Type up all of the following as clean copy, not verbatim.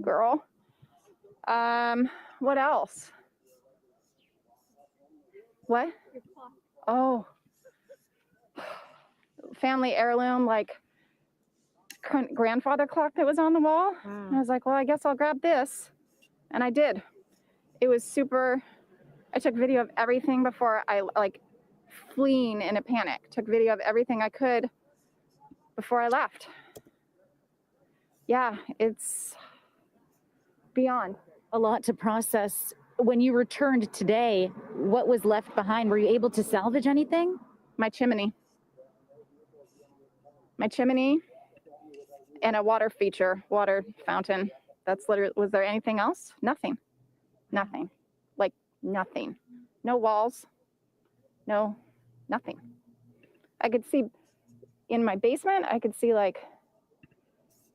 girl. What else? What? Oh, family heirloom, like grandfather clock that was on the wall. And I was like, well, I guess I'll grab this. And I did. It was super. I took video of everything before I fleeing in a panic. Took video of everything I could before I left. Yeah, it's beyond. A lot to process. When you returned today, what was left behind? Were you able to salvage anything? My chimney. My chimney and a water fountain. That's literally, was there anything else? Nothing. Nothing. Like nothing. No walls. No, nothing. I could see in my basement, I could see like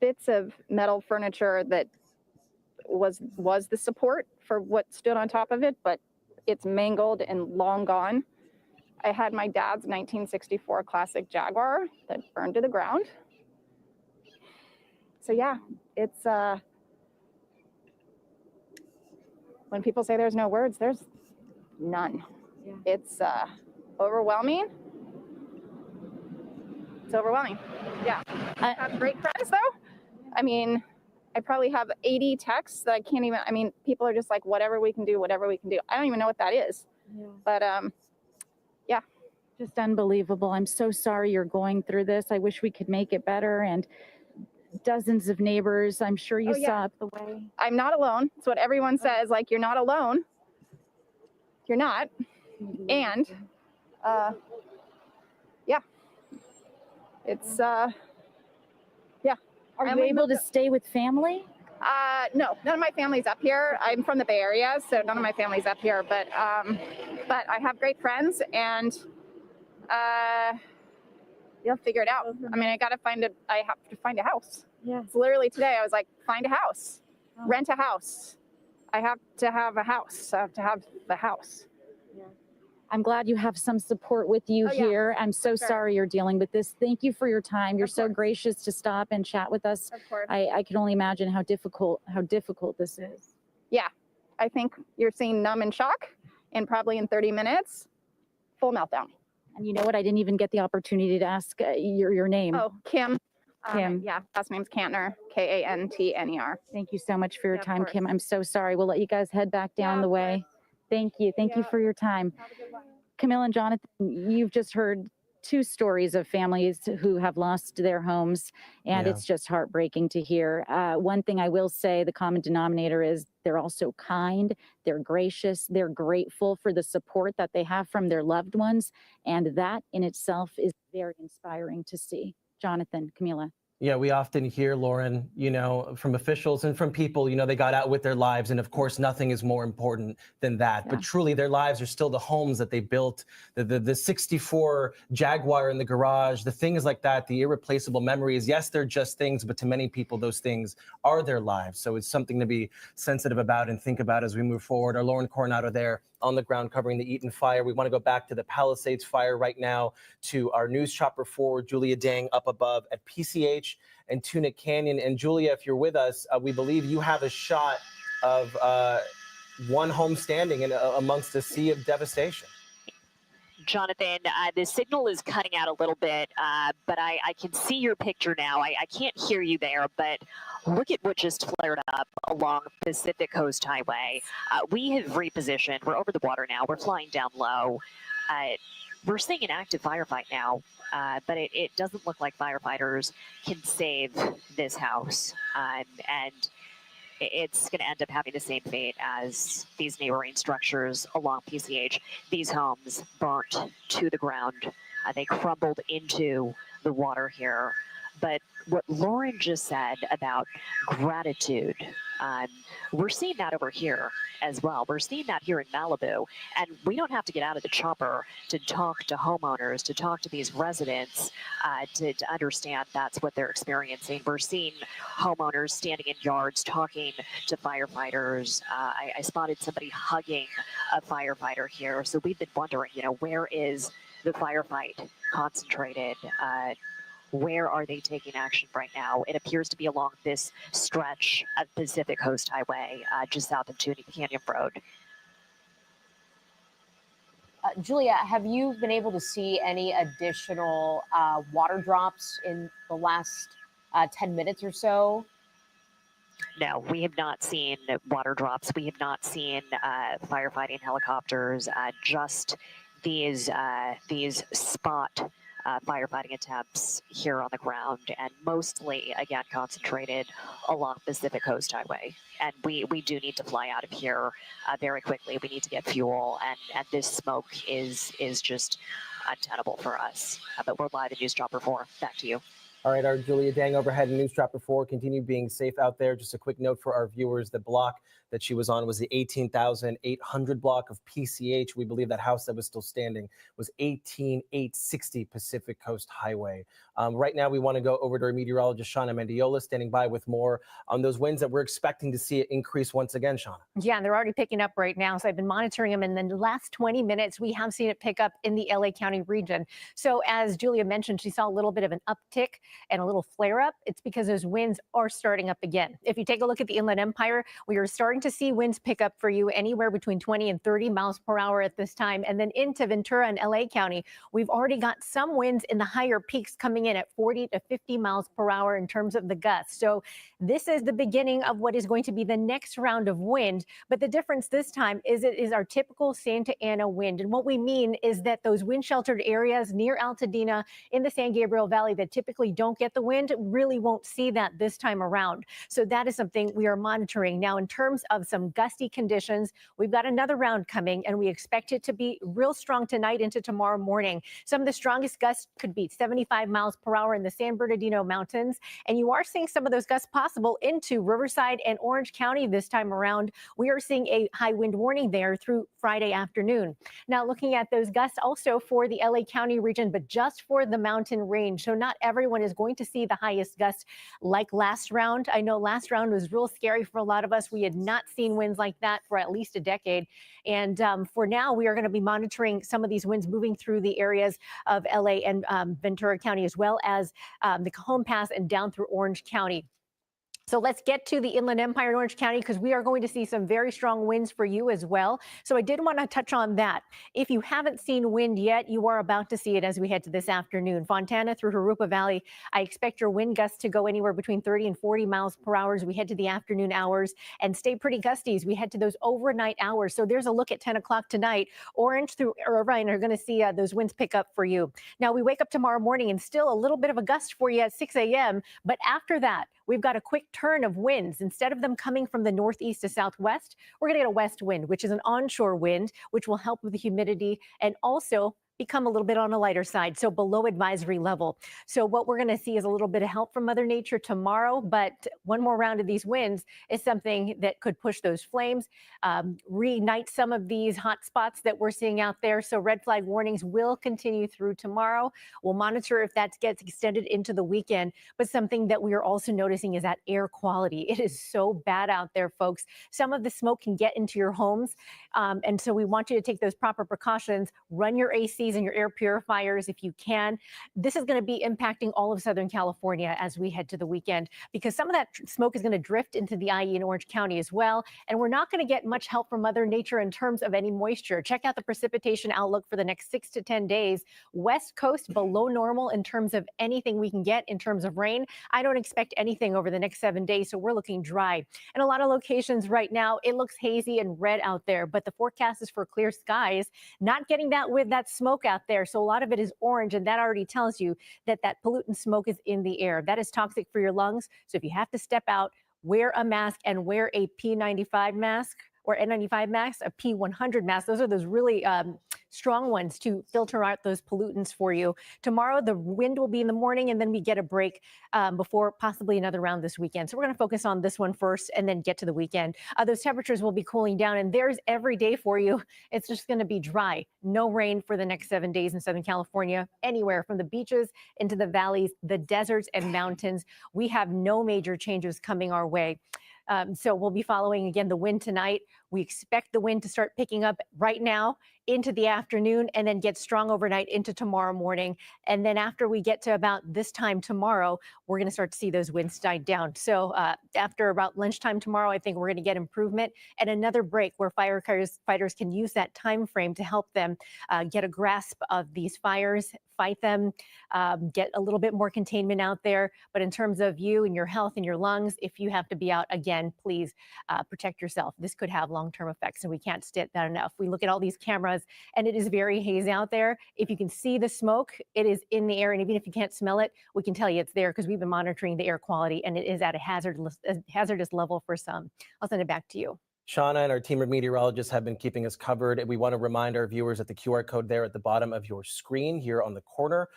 bits of metal furniture that was the support for what stood on top of it, but it's mangled and long gone. I had my dad's 1964 classic Jaguar that burned to the ground. So yeah, it's when people say there's no words, there's none. Yeah. It's overwhelming. It's overwhelming. Yeah. I have great friends though. I mean, I probably have 80 texts that I can't even, people are just like, whatever we can do, whatever we can do. I don't even know what that is. Yeah. But yeah. Just unbelievable. I'm so sorry you're going through this. I wish we could make it better. And dozens of neighbors, I'm sure you saw up the way. I'm not alone. It's what everyone says, like, you're not alone. You're not. And yeah, it's yeah. Are you able to stay with family? No, none of my family's up here. I'm from the Bay Area, so none of my family's up here. But I have great friends, and you'll figure it out. I mean, I have to find a house. Yeah. It's literally today. I was like, find a house, rent a house. I have to have a house. I have to have the house. Yeah. I'm glad you have some support with you here. I'm so sorry you're dealing with this. Thank you for your time. You're so gracious to stop and chat with us. Of course. I can only imagine how difficult this is. Yeah. I think you're seeing numb and shock, and probably in 30 minutes, full meltdown. And you know what? I didn't even get the opportunity to ask your name. Oh, Kim. Kim. Yeah, last name's Kantner, Kantner. Thank you so much for your time, Kim. I'm so sorry. We'll let you guys head back down the way. Thank you. Thank you for your time. Camille and Jonathan, you've just heard two stories of families who have lost their homes, and it's just heartbreaking to hear. One thing I will say, the common denominator is they're also kind, they're gracious, they're grateful for the support that they have from their loved ones, and that in itself is very inspiring to see. Jonathan, Camila. Yeah, we often hear, Lauren, from officials and from people, they got out with their lives. And of course, nothing is more important than that. But truly, their lives are still the homes that they built, the 64 Jaguar in the garage, the things like that, the irreplaceable memories. Yes, they're just things, but to many people, those things are their lives. So it's something to be sensitive about and think about as we move forward. Our Lauren Coronado there on the ground covering the Eaton fire. We want to go back to the Palisades fire right now, to our news chopper 4, Julia Dang, up above at PCH and Runyon Canyon. And Julia, if you're with us, we believe you have a shot of one home standing amongst a sea of devastation. Jonathan, the signal is cutting out a little bit, but I can see your picture now. I can't hear you there, but look at what just flared up along Pacific Coast Highway. We have repositioned. We're over the water now. We're flying down low. We're seeing an active firefight now, but it doesn't look like firefighters can save this house. And it's going to end up having the same fate as these neighboring structures along PCH. These homes burnt to the ground. They crumbled into the water here. But what Lauren just said about gratitude, we're seeing that over here as well. We're seeing that here in Malibu. And we don't have to get out of the chopper to talk to homeowners, to talk to these residents, to understand that's what they're experiencing. We're seeing homeowners standing in yards talking to firefighters. I spotted somebody hugging a firefighter here. So we've been wondering, where is the firefight concentrated? Where are they taking action right now? It appears to be along this stretch of Pacific Coast Highway, just south of Runyon Canyon Road. Julia, have you been able to see any additional water drops in the last 10 minutes or so? No, we have not seen water drops. We have not seen firefighting helicopters. Just these spot firefighting attempts here on the ground, and mostly again concentrated along Pacific Coast Highway. And we do need to fly out of here very quickly. We need to get fuel, and this smoke is just untenable for us. But we're live in News Dropper 4. Back to you. All right, our Julia Dang overhead in News Dropper 4. Continue being safe out there. Just a quick note for our viewers, the block that she was on was the 18,800 block of PCH. We believe that house that was still standing was 18,860 Pacific Coast Highway. Right now, we want to go over to our meteorologist, Shauna Mendiola, standing by with more on those winds that we're expecting to see it increase once again, Shauna. Yeah, and they're already picking up right now. So I've been monitoring them. And then the last 20 minutes, we have seen it pick up in the LA County region. So as Julia mentioned, she saw a little bit of an uptick and a little flare up. It's because those winds are starting up again. If you take a look at the Inland Empire, we are starting to see winds pick up for you anywhere between 20 and 30 miles per hour at this time. And then into Ventura and LA County, we've already got some winds in the higher peaks coming in at 40 to 50 miles per hour in terms of the gusts. So this is the beginning of what is going to be the next round of wind. But the difference this time is it is our typical Santa Ana wind. And what we mean is that those wind sheltered areas near Altadena in the San Gabriel Valley that typically don't get the wind really won't see that this time around. So that is something we are monitoring. Now, in terms of some gusty conditions, we've got another round coming, and we expect it to be real strong tonight into tomorrow morning. Some of the strongest gusts could be 75 miles per hour in the San Bernardino Mountains, and you are seeing some of those gusts possible into Riverside and Orange County this time around. We are seeing a high wind warning there through Friday afternoon. Now, looking at those gusts also for the LA County region, but just for the mountain range. So not everyone is going to see the highest gusts like last round. I know last round was real scary for a lot of us. We had not seen winds like that for at least a decade. And for now, we are going to be monitoring some of these winds moving through the areas of LA and Ventura County, as well as the Cajon Pass and down through Orange County. So let's get to the Inland Empire in Orange County, because we are going to see some very strong winds for you as well. So I did want to touch on that. If you haven't seen wind yet, you are about to see it as we head to this afternoon. Fontana through Jurupa Valley, I expect your wind gusts to go anywhere between 30 and 40 miles per hour as we head to the afternoon hours, and stay pretty gusty as we head to those overnight hours. So there's a look at 10 o'clock tonight. Orange through Irvine are going to see those winds pick up for you. Now, we wake up tomorrow morning and still a little bit of a gust for you at 6 a.m. But after that, we've got a quick turn of winds. Instead of them coming from the northeast to southwest, we're going to get a west wind, which is an onshore wind, which will help with the humidity and also become a little bit on a lighter side, so below advisory level. So what we're going to see is a little bit of help from Mother Nature tomorrow, but one more round of these winds is something that could push those flames, reignite some of these hot spots that we're seeing out there. So red flag warnings will continue through tomorrow. We'll monitor if that gets extended into the weekend, but something that we are also noticing is that air quality. It is so bad out there, folks. Some of the smoke can get into your homes, and so we want you to take those proper precautions. Run your ACs and your air purifiers if you can. This is going to be impacting all of Southern California as we head to the weekend, because some of that smoke is going to drift into the IE in Orange County as well. And we're not going to get much help from Mother Nature in terms of any moisture. Check out the precipitation outlook for the next 6 to 10 days. West Coast below normal in terms of anything we can get in terms of rain. I don't expect anything over the next 7 days, so we're looking dry. And a lot of locations right now, it looks hazy and red out there, but the forecast is for clear skies. Not getting that with that smoke out there. So a lot of it is orange, and that already tells you that that pollutant smoke is in the air. That is toxic for your lungs. So if you have to step out, wear a mask and wear a P95 mask or N95 mask, a P100 mask. Those are those really strong ones to filter out those pollutants for you. Tomorrow, the wind will be in the morning, and then we get a break before possibly another round this weekend. So we're going to focus on this one first and then get to the weekend. Those temperatures will be cooling down, and there's every day for you. It's just going to be dry. No rain for the next 7 days in Southern California, anywhere from the beaches into the valleys, the deserts and mountains. We have no major changes coming our way. So we'll be following, again, the wind tonight. We expect the wind to start picking up right now into the afternoon and then get strong overnight into tomorrow morning. And then after we get to about this time tomorrow, we're going to start to see those winds die down. So after about lunchtime tomorrow, I think we're going to get improvement and another break where firefighters can use that time frame to help them get a grasp of these fires, fight them, get a little bit more containment out there. But in terms of you and your health and your lungs, if you have to be out again, please protect yourself. This could have long-term effects, and we can't state that enough. We look at all these cameras, and it is very hazy out there. If you can see the smoke, it is in the air, and even if you can't smell it, we can tell you it's there because we've been monitoring the air quality, and it is at a hazardous level for some. I'll send it back to you. Shauna and our team of meteorologists have been keeping us covered. We want to remind our viewers that the QR code there at the bottom of your screen here on the corner,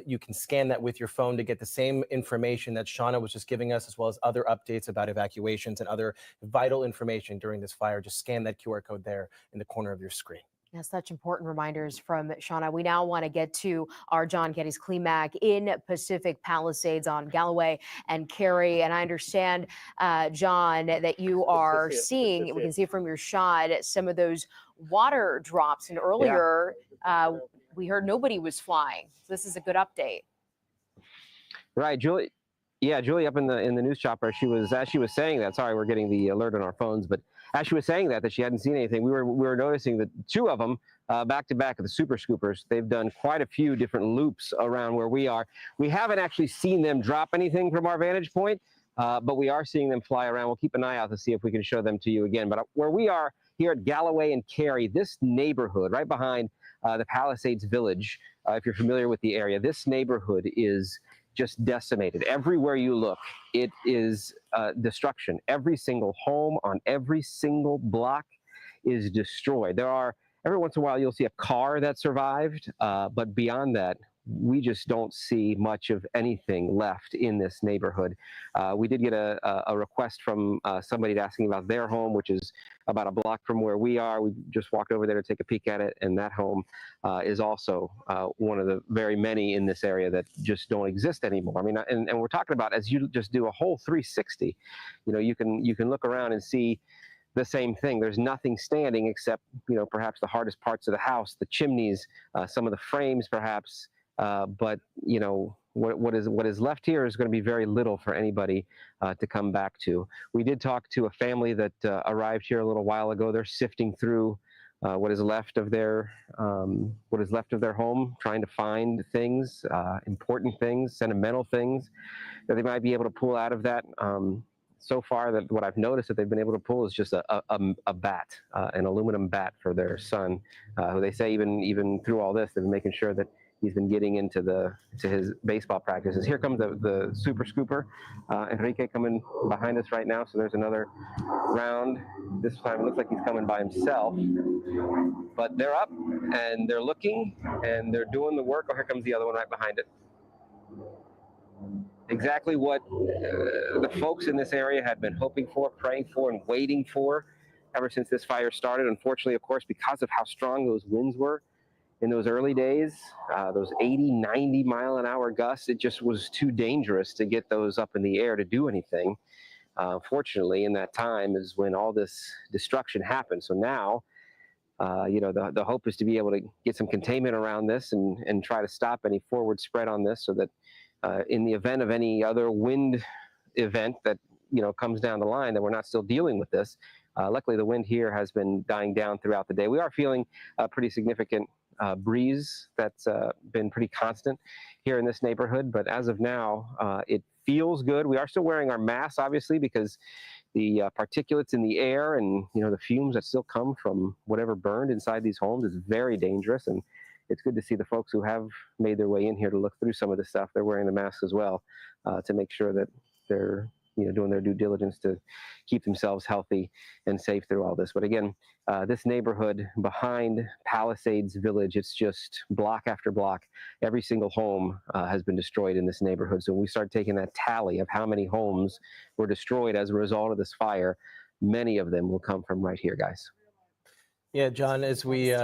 you can scan that with your phone to get the same information that Shauna was just giving us, as well as other updates about evacuations and other vital information during this fire. Just scan that QR code there in the corner of your screen. Yeah, such important reminders from Shauna. We now want to get to our John Geddes CLEMAC in Pacific Palisades on Galloway and Cary. And I understand, John, that you are seeing, we can see from your shot, some of those water drops. And earlier, we heard nobody was flying. So this is a good update. Right, Julie. Yeah, Julie up in the news chopper, as she was saying that, sorry, we're getting the alert on our phones, but as she was saying that she hadn't seen anything, we were noticing that two of them back to back of the super scoopers, they've done quite a few different loops around where we are. We haven't actually seen them drop anything from our vantage point, but we are seeing them fly around. We'll keep an eye out to see if we can show them to you again. But where we are here at Galloway and Cary, this neighborhood right behind the Palisades Village, if you're familiar with the area, this neighborhood is just decimated. Everywhere you look, it is destruction. Every single home on every single block is destroyed. Every once in a while, you'll see a car that survived, but beyond that, we just don't see much of anything left in this neighborhood. We did get a request from somebody asking about their home, which is about a block from where we are. We just walked over there to take a peek at it, and that home is also one of the very many in this area that just don't exist anymore. I mean, and we're talking about, as you just do a whole 360, you can look around and see the same thing. There's nothing standing except, perhaps the hardest parts of the house, the chimneys, some of the frames, perhaps. But what is left here is going to be very little for anybody to come back to. We did talk to a family that arrived here a little while ago. They're sifting through what is left of their home, trying to find things, important things, sentimental things that they might be able to pull out of that. So far, that what I've noticed that they've been able to pull is just a bat, an aluminum bat for their son, who they say even through all this, they've been making sure that he's been getting into his baseball practices. Here comes the super scooper, Enrique coming behind us right now. So there's another round. This time it looks like he's coming by himself, but they're up and they're looking and they're doing the work. Oh, here comes the other one right behind it. Exactly what the folks in this area had been hoping for, praying for, and waiting for ever since this fire started. Unfortunately, of course, because of how strong those winds were in those early days, those 80, 90 mile an hour gusts, it just was too dangerous to get those up in the air to do anything. Fortunately, in that time is when all this destruction happened. So now, the hope is to be able to get some containment around this and try to stop any forward spread on this so that in the event of any other wind event that comes down the line, that we're not still dealing with this. Luckily, the wind here has been dying down throughout the day. We are feeling a pretty significant breeze that's been pretty constant here in this neighborhood, but as of now, it feels good. We are still wearing our masks, obviously, because the particulates in the air and the fumes that still come from whatever burned inside these homes is very dangerous. And it's good to see the folks who have made their way in here to look through some of this stuff. They're wearing the masks as well to make sure that they're doing their due diligence to keep themselves healthy and safe through all this. But again, this neighborhood behind Palisades Village, it's just block after block. Every single home has been destroyed in this neighborhood. So when we start taking that tally of how many homes were destroyed as a result of this fire, many of them will come from right here, guys. Yeah, John, as we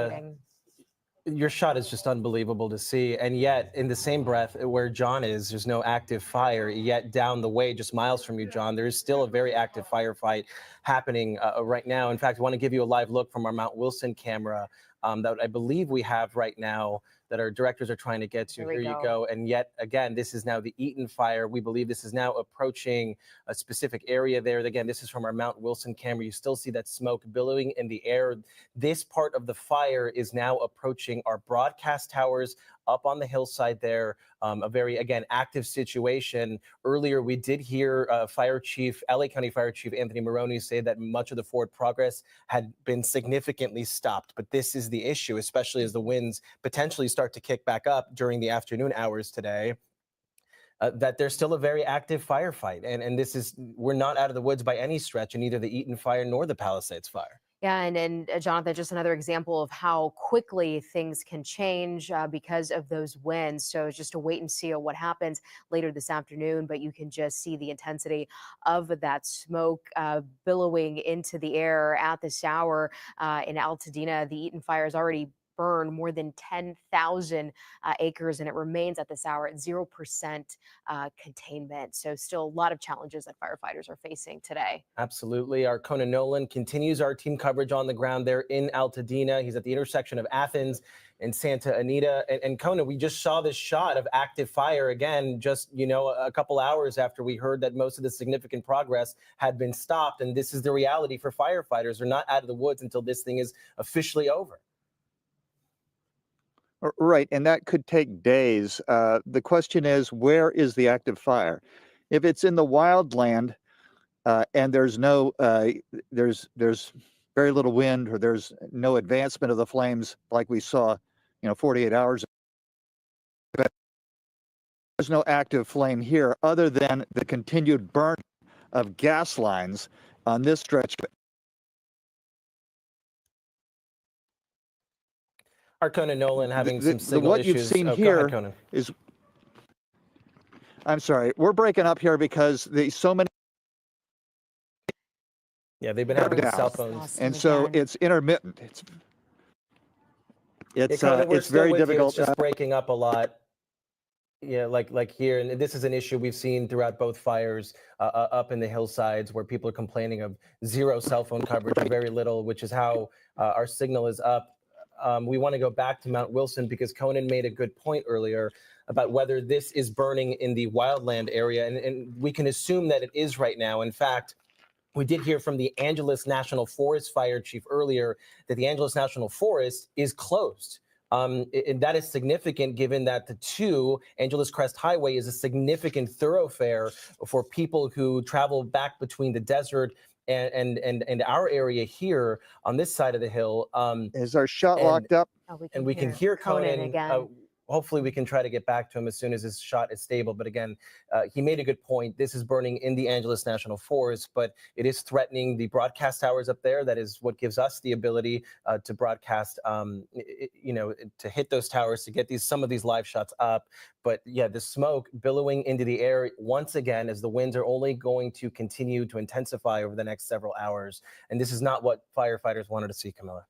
Your shot is just unbelievable to see. And yet, in the same breath, where John is, there's no active fire. Yet, down the way, just miles from you, John, there is still a very active firefight happening right now. In fact, I want to give you a live look from our Mount Wilson camera that I believe we have right now that our directors are trying to get to. Here you go. And yet again, this is now the Eaton fire. We believe this is now approaching a specific area there. Again, this is from our Mount Wilson camera. You still see that smoke billowing in the air. This part of the fire is now approaching our broadcast towers up on the hillside there. A very, again, active situation. Earlier, we did hear LA County Fire Chief Anthony Maroney say that much of the forward progress had been significantly stopped. But this is the issue, especially as the winds potentially start to kick back up during the afternoon hours today. That there's still a very active firefight. And this is, we're not out of the woods by any stretch in either the Eaton fire nor the Palisades fire. Yeah, and Jonathan, just another example of how quickly things can change because of those winds. So it's just a wait and see of what happens later this afternoon. But you can just see the intensity of that smoke billowing into the air at this hour in Altadena. The Eaton fire is already burned more than 10,000 acres, and it remains at this hour at 0% containment. So still a lot of challenges that firefighters are facing today. Absolutely. Our Conan Nolan continues our team coverage on the ground there in Altadena. He's at the intersection of Athens and Santa Anita. And Conan, we just saw this shot of active fire again, just, a couple hours after we heard that most of the significant progress had been stopped. And this is the reality for firefighters. They're not out of the woods until this thing is officially over. Right, and that could take days. The question is, where is the active fire? If it's in the wildland and there's no, there's very little wind, or there's no advancement of the flames like we saw, 48 hours ago, there's no active flame here other than the continued burn of gas lines on this stretch. Our Conan Nolan having some signal what issues. You've seen go here ahead, Conan. is, I'm sorry, we're breaking up here because so many. Yeah, they've been having cell phones, and so it's intermittent. It's Conan, we're it's still very with you. difficult. It's just breaking up a lot. Yeah, like here, and this is an issue we've seen throughout both fires up in the hillsides, where people are complaining of zero cell phone coverage or very little, which is how our signal is up. We want to go back to Mount Wilson because Conan made a good point earlier about whether this is burning in the wildland area, and we can assume that it is right now. In fact, we did hear from the Angeles National Forest Fire Chief earlier that the Angeles National Forest is closed. And that is significant given that the Angeles Crest Highway is a significant thoroughfare for people who travel back between the desert and our area here on this side of the hill. Is our shot locked up? We can hear Conan again. Hopefully we can try to get back to him as soon as his shot is stable. But again, he made a good point. This is burning in the Angeles National Forest, but it is threatening the broadcast towers up there. That is what gives us the ability to broadcast, to hit those towers, to get some of these live shots up. But yeah, the smoke billowing into the air once again, as the winds are only going to continue to intensify over the next several hours. And this is not what firefighters wanted to see, Camilla.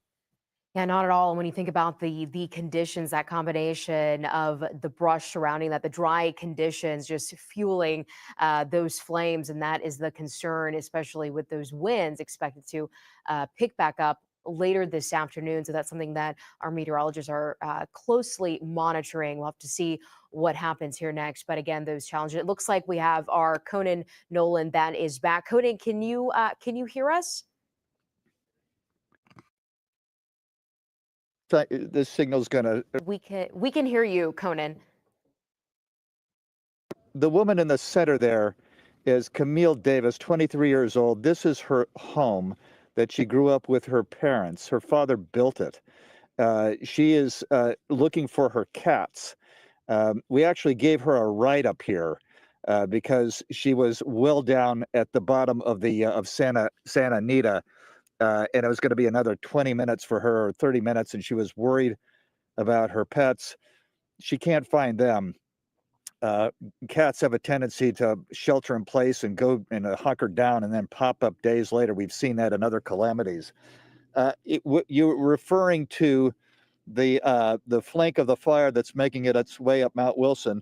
Yeah, not at all. And when you think about the conditions, that combination of the brush surrounding that, the dry conditions just fueling those flames, and that is the concern, especially with those winds expected to pick back up later this afternoon. So that's something that our meteorologists are closely monitoring. We'll have to see what happens here next. But again, those challenges. It looks like we have our Conan Nolan that is back. Conan, can you hear us? This signal's gonna. We can hear you, Conan. The woman in the center there is Camille Davis, 23 years old. This is her home that she grew up with her parents. Her father built it. She is looking for her cats. We actually gave her a ride up here because she was well down at the bottom of the of Santa Anita. And it was going to be another 20 minutes for her, or 30 minutes, and she was worried about her pets. She can't find them. Cats have a tendency to shelter in place and go and hunker down and then pop up days later. We've seen that in other calamities. You're referring to the flank of the fire that's making its way up Mount Wilson.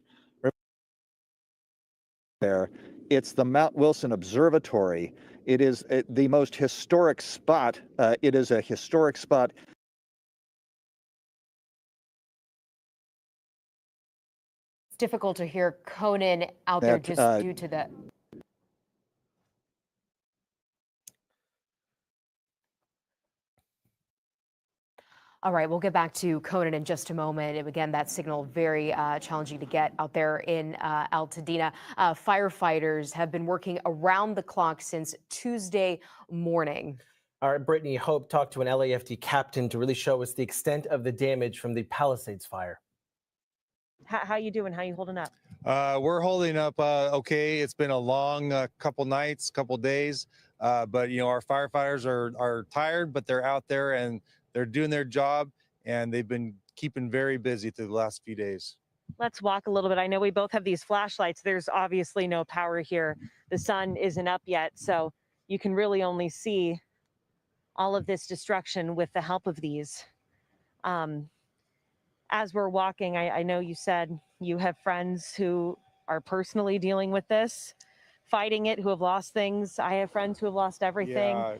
There, it's the Mount Wilson Observatory. It is the most historic spot. It is a historic spot. It's difficult to hear Conan out there just due to the. All right, we'll get back to Conan in just a moment. And again, that signal very challenging to get out there in Altadena. Firefighters have been working around the clock since Tuesday morning. All right, Brittany Hope talked to an LAFD captain to really show us the extent of the damage from the Palisades fire. How you doing? How you holding up? We're holding up okay. It's been a long couple nights, couple days, but you know our firefighters are tired, but they're out there and they're doing their job, and they've been keeping very busy through the last few days. Let's walk a little bit. I know we both have these flashlights. There's obviously no power here. The sun isn't up yet, so you can really only see all of this destruction with the help of these. As we're walking, I know you said you have friends who are personally dealing with this, fighting it, who have lost things. I have friends who have lost everything. Yeah,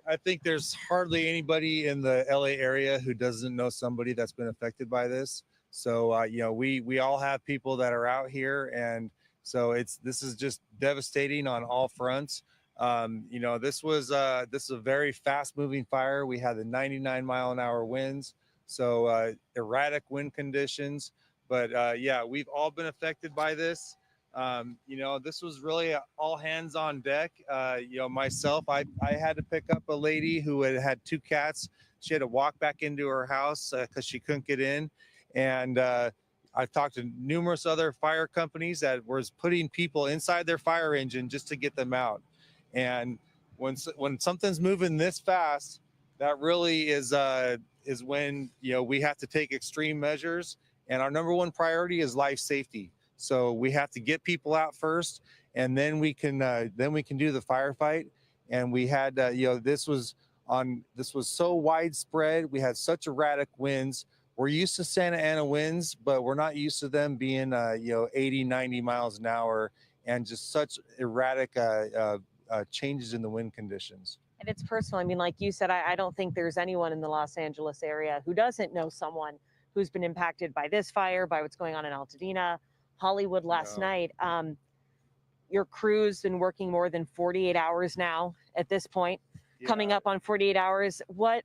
I think there's hardly anybody in the LA area who doesn't know somebody that's been affected by this. So you know, we all have people that are out here, and so this is just devastating on all fronts. You know, this is a very fast-moving fire. We had the 99-mile-an-hour winds, so erratic wind conditions. But yeah, we've all been affected by this. You know, this was really all hands on deck. You know, myself, I had to pick up a lady who had 2 cats. She had to walk back into her house because she couldn't get in. And I've talked to numerous other fire companies that was putting people inside their fire engine just to get them out. And when something's moving this fast, that really is when, you know, we have to take extreme measures. And our number one priority is life safety. So we have to get people out first, and then we can do the firefight. And we had, you know, this was so widespread. We had such erratic winds. We're used to Santa Ana winds, but we're not used to them being, you know, 80, 90 miles an hour, and just such erratic changes in the wind conditions. And it's personal. I mean, like you said, I don't think there's anyone in the Los Angeles area who doesn't know someone who's been impacted by this fire, by what's going on in Altadena, Hollywood last night. Your crew's been working more than 48 hours now at this point, coming up on 48 hours. I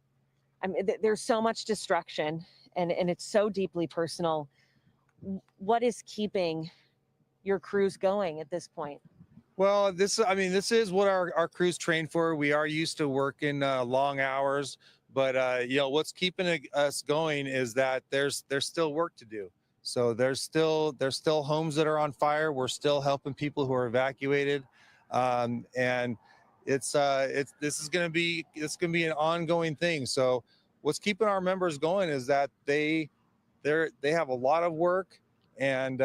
mean, there's so much destruction, and it's so deeply personal. What is keeping your crews going at this point? Well, this is what our crews train for. We are used to working long hours, but you know, what's keeping us going is that there's still work to do. So there's still homes that are on fire. We're still helping people who are evacuated, and this is going to be an ongoing thing. So what's keeping our members going is that they have a lot of work, and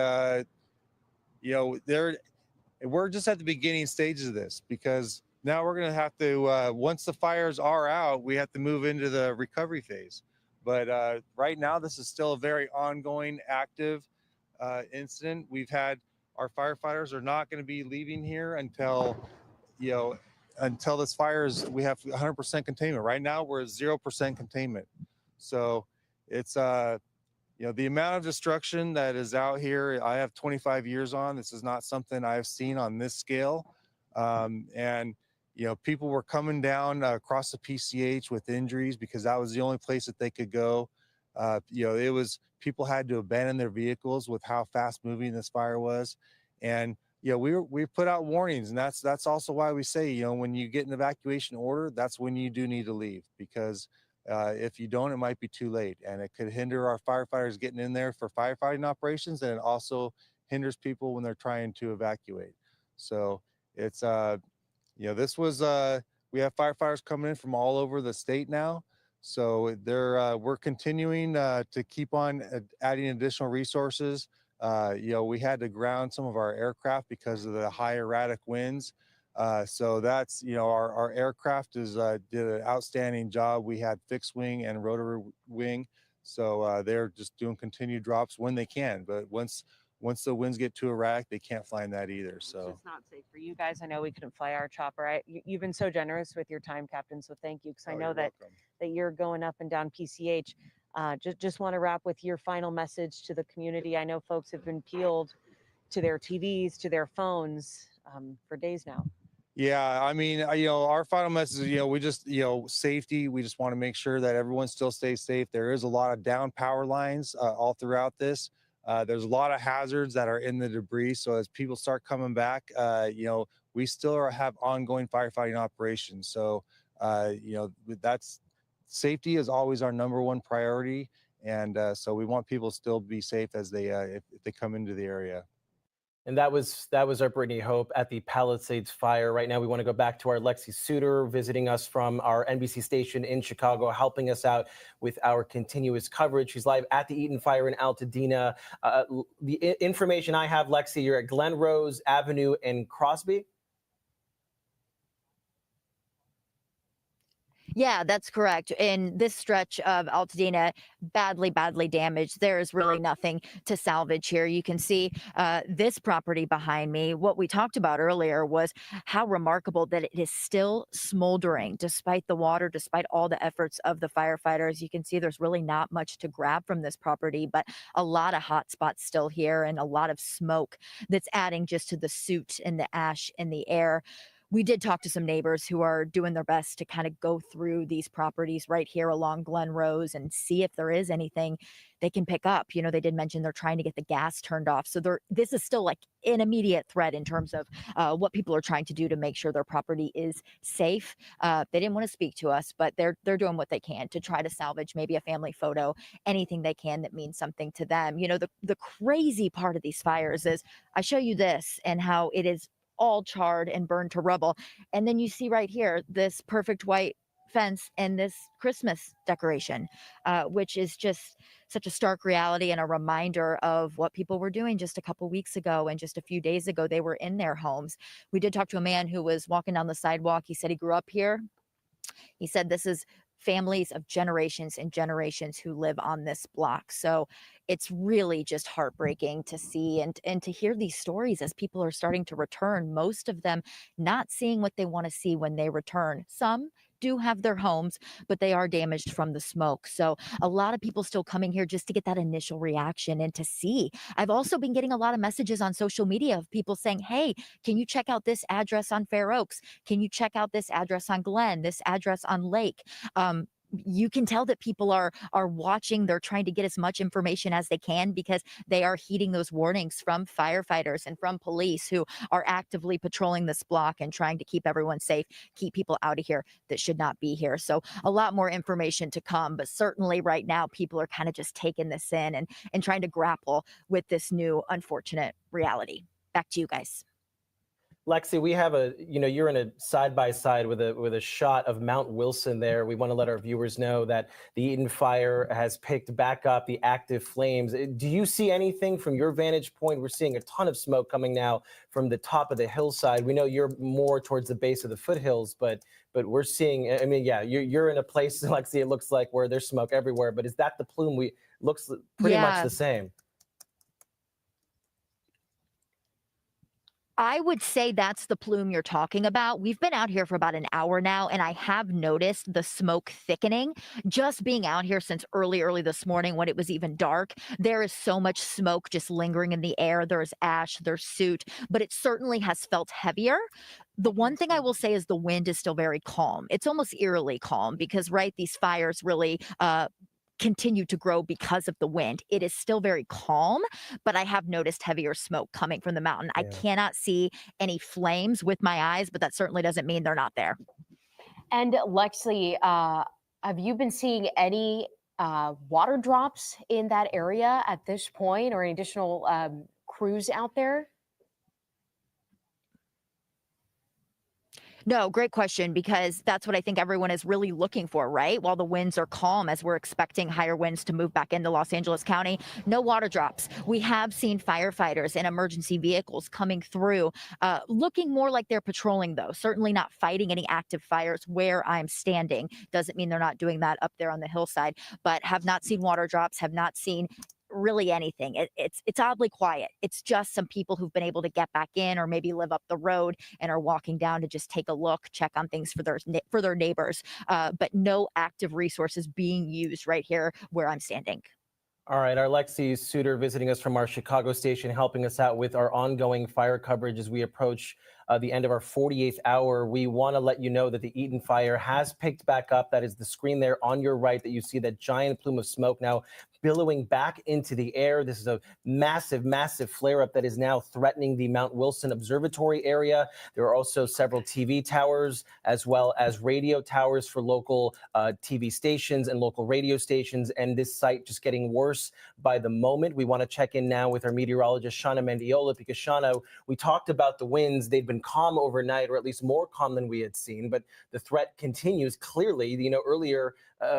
you know, we're just at the beginning stages of this, because now we're going to have to, once the fires are out, we have to move into the recovery phase. But right now, this is still a very ongoing, active incident. Our firefighters are not going to be leaving here until, you know, until this fire we have 100% containment. Right now, we're at 0% containment. So it's, you know, the amount of destruction that is out here, I have 25 years on. This is not something I've seen on this scale. And, you know, people were coming down across the PCH with injuries because that was the only place that they could go. You know, people had to abandon their vehicles with how fast moving this fire was. And, you know, we put out warnings, and that's also why we say, you know, when you get an evacuation order, that's when you do need to leave, because if you don't, it might be too late, and it could hinder our firefighters getting in there for firefighting operations, and it also hinders people when they're trying to evacuate. So it's, you know, we have firefighters coming in from all over the state now. So we're continuing to keep on adding additional resources. You know, we had to ground some of our aircraft because of the high erratic winds. So that's, you know, our aircraft did an outstanding job. We had fixed wing and rotary wing So they're just doing continued drops when they can. But once the winds get too erratic, they can't fly in that either. So it's not safe for you guys. I know we couldn't fly our chopper. You've been so generous with your time, Captain. So thank you, because I know that you're going up and down PCH. Just want to wrap with your final message to the community. I know folks have been peeled to their TVs, to their phones for days now. Yeah, I mean, our final message is, we just, safety. We just want to make sure that everyone still stays safe. There is a lot of down power lines all throughout this. There's a lot of hazards that are in the debris. So as people start coming back, we still have ongoing firefighting operations. So, that's safety is always our #1 priority. And so we want people to still be safe as they if they come into the area. And that was our Brittany Hope at the Palisades fire. Right now, we want to go back to our Lexi Suter visiting us from our NBC station in Chicago, helping us out with our continuous coverage. She's live at the Eaton Fire in Altadena. The information I have, Lexi, you're at Glen Rose Avenue in Crosby. Yeah, that's correct. In this stretch of Altadena, badly damaged. There's really nothing to salvage here. You can see this property behind me. What we talked about earlier was how remarkable that it is still smoldering despite the water, despite all the efforts of the firefighters. You can see there's really not much to grab from this property, but a lot of hot spots still here and a lot of smoke that's adding just to the soot and the ash in the air. We did talk to some neighbors who are doing their best to kind of go through these properties right here along Glen Rose and see if there is anything they can pick up. They did mention they're trying to get the gas turned off. So this is still like an immediate threat in terms of what people are trying to do to make sure their property is safe. They didn't want to speak to us, but they're doing what they can to try to salvage maybe a family photo, anything they can that means something to them. The crazy part of these fires is I show you this and how it is all charred and burned to rubble. And then you see right here, this perfect white fence and this Christmas decoration, which is just such a stark reality and a reminder of what people were doing just a couple weeks ago. And just a few days ago, they were in their homes. We did talk to a man who was walking down the sidewalk. He said he grew up here. He said this is families of generations and generations who live on this block. So it's really just heartbreaking to see and to hear these stories as people are starting to return, most of them not seeing what they want to see when they return. Some do have their homes, but they are damaged from the smoke. So a lot of people still coming here just to get that initial reaction and to see. I've also been getting a lot of messages on social media of people saying, hey, can you check out this address on Fair Oaks? Can you check out this address on Glen, this address on Lake? You can tell that people are watching. They're trying to get as much information as they can because they are heeding those warnings from firefighters and from police who are actively patrolling this block and trying to keep everyone safe, keep people out of here that should not be here. So a lot more information to come, but certainly right now people are kind of just taking this in and trying to grapple with this new unfortunate reality. Back to you guys. Lexi, we have you're in a side-by-side with a shot of Mount Wilson there. We want to let our viewers know that the Eaton fire has picked back up the active flames. Do you see anything from your vantage point? We're seeing a ton of smoke coming now from the top of the hillside. We know you're more towards the base of the foothills, but we're seeing, you're in a place, Lexi, it looks like where there's smoke everywhere, but is that the plume? Looks pretty much the same. I would say that's the plume you're talking about. We've been out here for about an hour now, and I have noticed the smoke thickening. Just being out here since early this morning when it was even dark, there is so much smoke just lingering in the air. There's ash, there's soot, but it certainly has felt heavier. The one thing I will say is the wind is still very calm. It's almost eerily calm because, right, these fires really continue to grow because of the wind. It is still very calm, but I have noticed heavier smoke coming from the mountain. Yeah. I cannot see any flames with my eyes, but that certainly doesn't mean they're not there. And Lexi, have you been seeing any water drops in that area at this point, or any additional crews out there? No, great question, because that's what I think everyone is really looking for, right? While the winds are calm, as we're expecting higher winds to move back into Los Angeles County, no water drops. We have seen firefighters and emergency vehicles coming through, looking more like they're patrolling, though. Certainly not fighting any active fires where I'm standing. Doesn't mean they're not doing that up there on the hillside, but have not seen water drops, have not seen really anything. It's oddly quiet. It's just some people who've been able to get back in, or maybe live up the road and are walking down to just take a look, check on things for their neighbors. But no active resources being used right here where I'm standing. All right, our Lexi Suter visiting us from our Chicago station, helping us out with our ongoing fire coverage as we approach the end of our 48th hour. We want to let you know that the Eaton fire has picked back up. That is the screen there on your right that you see that giant plume of smoke now billowing back into the air. This is a massive, massive flare-up that is now threatening the Mount Wilson Observatory area. There are also several TV towers as well as radio towers for local TV stations and local radio stations, and this site just getting worse by the moment. We want to check in now with our meteorologist, Shauna Mendiola, because Shauna, we talked about the winds. They've been calm overnight, or at least more calm than we had seen, but the threat continues clearly. You know, earlier,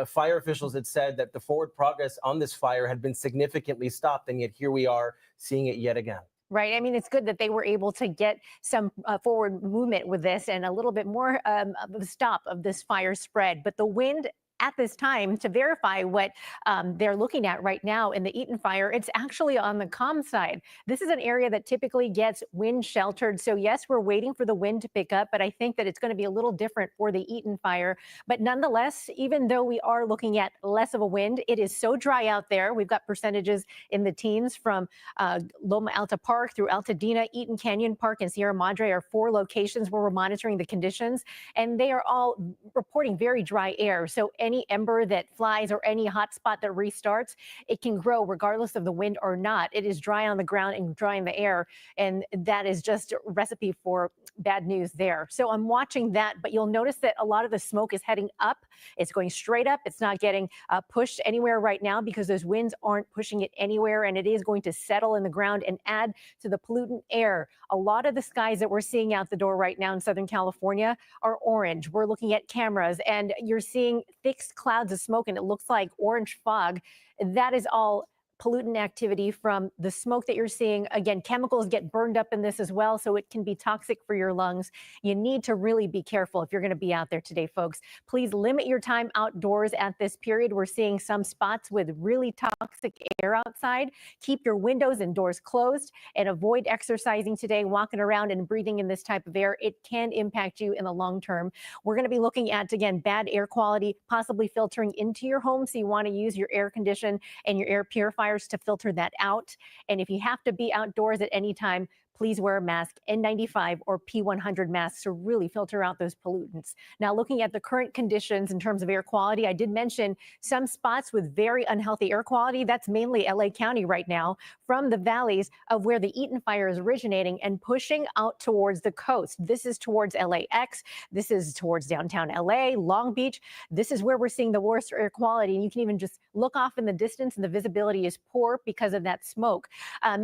fire officials had said that the forward progress on this fire had been significantly stopped, and yet here we are seeing it yet again. Right. I mean, it's good that they were able to get some forward movement with this and a little bit more of a stop of this fire spread. But the wind at this time, to verify what they're looking at right now in the Eaton fire, it's actually on the calm side. This is an area that typically gets wind sheltered. So yes, we're waiting for the wind to pick up, but I think that it's going to be a little different for the Eaton fire. But nonetheless, even though we are looking at less of a wind, it is so dry out there. We've got percentages in the teens from Loma Alta Park through Altadena. Eaton Canyon Park and Sierra Madre are 4 locations where we're monitoring the conditions, and they are all reporting very dry air. So any ember that flies or any hot spot that restarts, it can grow regardless of the wind or not. It is dry on the ground and dry in the air, and that is just a recipe for bad news there. So I'm watching that, but you'll notice that a lot of the smoke is heading up. It's going straight up. It's not getting pushed anywhere right now because those winds aren't pushing it anywhere, and it is going to settle in the ground and add to the pollutant air. A lot of the skies that we're seeing out the door right now in Southern California are orange. We're looking at cameras, and you're seeing thick clouds of smoke, and it looks like orange fog. That is all pollutant activity from the smoke that you're seeing. Again, chemicals get burned up in this as well, so it can be toxic for your lungs. You need to really be careful if you're going to be out there today, folks. Please limit your time outdoors at this period. We're seeing some spots with really toxic air outside. Keep your windows and doors closed and avoid exercising today, walking around and breathing in this type of air. It can impact you in the long term. We're going to be looking at, again, bad air quality, possibly filtering into your home. So you want to use your air condition and your air purifiers to filter that out. And if you have to be outdoors at any time, please wear a mask, N95 or P100 masks, to really filter out those pollutants. Now, looking at the current conditions in terms of air quality, I did mention some spots with very unhealthy air quality. That's mainly LA County right now, from the valleys of where the Eaton fire is originating and pushing out towards the coast. This is towards LAX. This is towards downtown LA, Long Beach. This is where we're seeing the worst air quality. And you can even just look off in the distance and the visibility is poor because of that smoke.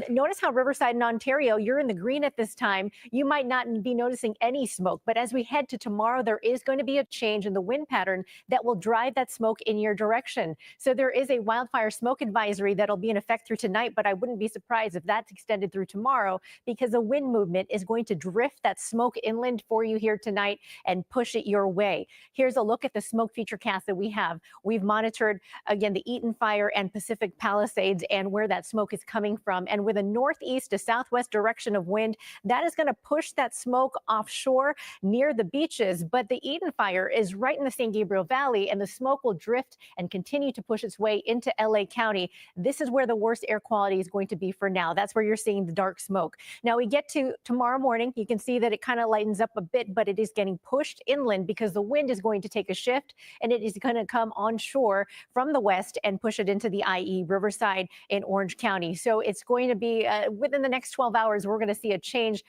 Notice how Riverside and Ontario, you're in the green at this time. You might not be noticing any smoke, but as we head to tomorrow, there is going to be a change in the wind pattern that will drive that smoke in your direction. So there is a wildfire smoke advisory that'll be in effect through tonight, but I wouldn't be surprised if that's extended through tomorrow, because the wind movement is going to drift that smoke inland for you here tonight and push it your way. Here's a look at the smoke feature cast that we have. We've monitored, again, the Eaton fire and Pacific Palisades and where that smoke is coming from. And with a northeast to southwest direction of wind, that is going to push that smoke offshore near the beaches. But the Eaton fire is right in the San Gabriel Valley, and the smoke will drift and continue to push its way into LA County. This is where the worst air quality is going to be for now. That's where you're seeing the dark smoke. Now we get to tomorrow morning, you can see that it kind of lightens up a bit, but it is getting pushed inland because the wind is going to take a shift, and it is going to come onshore from the west and push it into the IE, Riverside, and Orange County. So it's going to be within the next 12 hours, we're going to see a change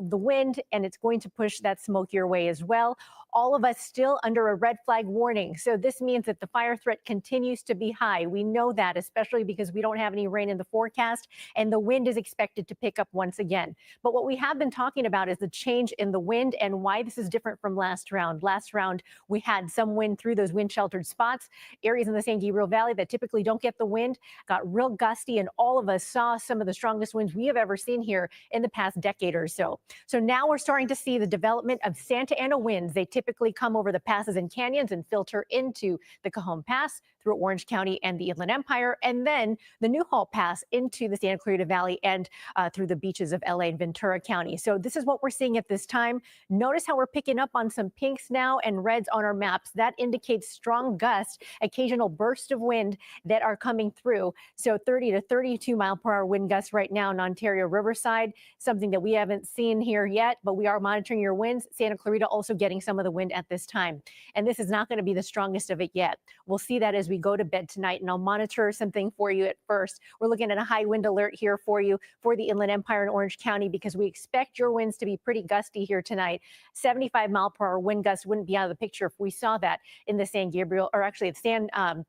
the wind, and it's going to push that smoke your way as well. All of us still under a red flag warning. So this means that the fire threat continues to be high. We know that, especially because we don't have any rain in the forecast, and the wind is expected to pick up once again. But what we have been talking about is the change in the wind and why this is different from last round. Last round, we had some wind through those wind sheltered spots. Areas in the San Gabriel Valley that typically don't get the wind got real gusty, and all of us saw some of the strongest winds we have ever seen here in the past decade or so. So now we're starting to see the development of Santa Ana winds. They typically come over the passes and canyons and filter into the Cajon Pass through Orange County and the Inland Empire, and then the Newhall Pass into the Santa Clarita Valley and through the beaches of LA and Ventura County. So this is what we're seeing at this time. Notice how we're picking up on some pinks now and reds on our maps. That indicates strong gusts, occasional bursts of wind that are coming through. So 30 to 32 mile per hour wind gusts right now in Ontario Riverside, something that we haven't seen here yet, but we are monitoring your winds. Santa Clarita also getting some of the wind at this time. And this is not going to be the strongest of it yet. We'll see that as we go to bed tonight, and I'll monitor something for you at first. We're looking at a high wind alert here for you for the Inland Empire and Orange County because we expect your winds to be pretty gusty here tonight. 75 mile per hour wind gusts wouldn't be out of the picture if we saw that in the San Gabriel, or actually the San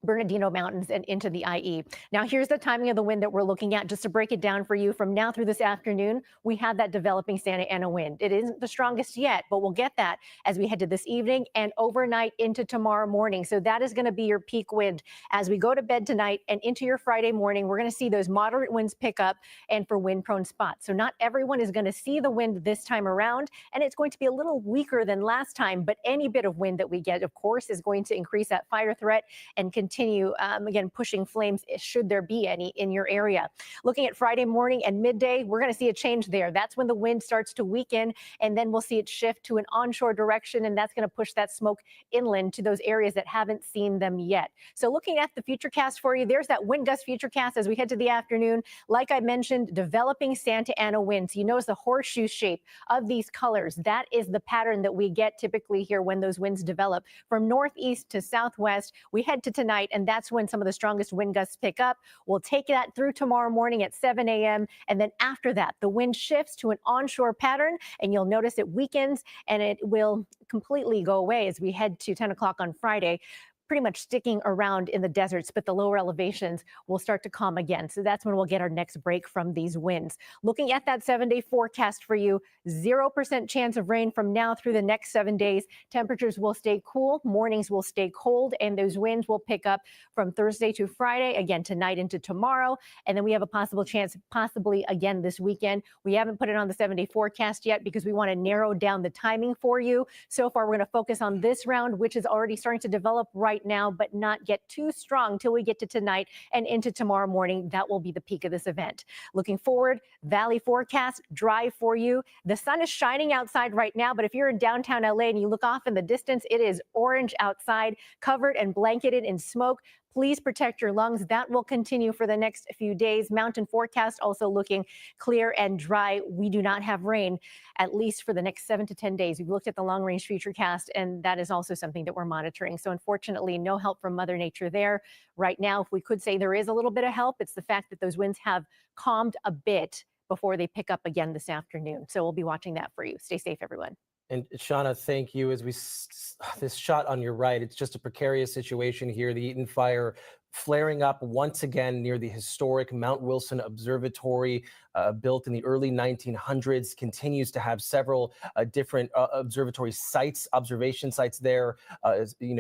Bernardino Mountains and into the IE. Now, here's the timing of the wind that we're looking at. Just to break it down for you, from now through this afternoon, we have that developing Santa Ana wind. It isn't the strongest yet, but we'll get that as we head to this evening and overnight into tomorrow morning. So that is going to be your peak wind. As we go to bed tonight and into your Friday morning, we're going to see those moderate winds pick up and for wind-prone spots. So not everyone is going to see the wind this time around, and it's going to be a little weaker than last time, but any bit of wind that we get, of course, is going to increase that fire threat and continue, again, pushing flames should there be any in your area. Looking at Friday morning and midday, we're going to see a change there. That's when the wind starts to weaken, and then we'll see it shift to an onshore direction, and that's going to push that smoke inland to those areas that haven't seen them yet. So looking at the futurecast for you, there's that wind gust futurecast as we head to the afternoon. Like I mentioned, developing Santa Ana winds. You notice the horseshoe shape of these colors. That is the pattern that we get typically here when those winds develop. From northeast to southwest, we head to tonight, and that's when some of the strongest wind gusts pick up. We'll take that through tomorrow morning at 7 a.m. And then after that, the wind shifts to an onshore pattern, and you'll notice it weakens and it will completely go away as we head to 10 o'clock on Friday, pretty much sticking around in the deserts, but the lower elevations will start to calm again. So that's when we'll get our next break from these winds. Looking at that 7-day forecast for you, 0% chance of rain from now through the next 7 days. Temperatures will stay cool, mornings will stay cold, and those winds will pick up from Thursday to Friday, again tonight into tomorrow. And then we have a possible chance, possibly again this weekend. We haven't put it on the 7-day forecast yet because we want to narrow down the timing for you. So far, we're going to focus on this round, which is already starting to develop right now, but not get too strong till we get to tonight and into tomorrow morning. That will be the peak of this event. Looking forward, valley forecast, dry for you. The sun is shining outside right now, but if you're in downtown LA and you look off in the distance, it is orange outside, covered and blanketed in smoke. Please protect your lungs. That will continue for the next few days. Mountain forecast also looking clear and dry. We do not have rain, at least for the next 7 to 10 days. We've looked at the long range futurecast, and that is also something that we're monitoring. So unfortunately, no help from Mother Nature there. Right now, if we could say there is a little bit of help, it's the fact that those winds have calmed a bit before they pick up again this afternoon. So we'll be watching that for you. Stay safe, everyone. And Shauna, thank you. As we this shot on your right, it's just a precarious situation here. The Eaton fire flaring up once again near the historic Mount Wilson Observatory, built in the early 1900s, continues to have several different observatory sites, observation sites there,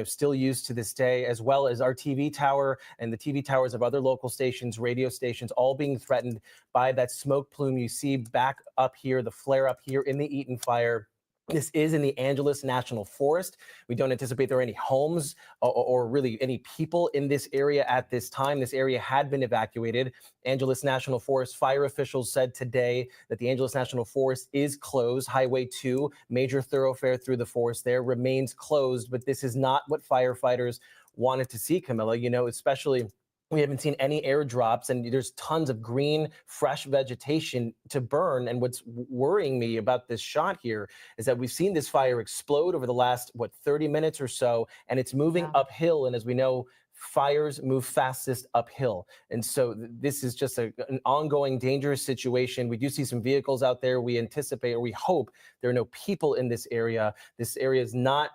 still used to this day, as well as our TV tower and the TV towers of other local stations, radio stations, all being threatened by that smoke plume you see back up here, the flare up here in the Eaton fire. This is in the Angeles National Forest. We don't anticipate there are any homes or really any people in this area at this time. This area had been evacuated. Angeles National Forest fire officials said today that the Angeles National Forest is closed. Highway 2, major thoroughfare through the forest there, remains closed. But this is not what firefighters wanted to see, Camilla, especially We haven't seen any airdrops, and there's tons of green, fresh vegetation to burn. And what's worrying me about this shot here is that we've seen this fire explode over the last, 30 minutes or so, and it's moving uphill. And as we know, fires move fastest uphill. And so this is just an ongoing dangerous situation. We do see some vehicles out there. We anticipate, or we hope, there are no people in this area. This area is not,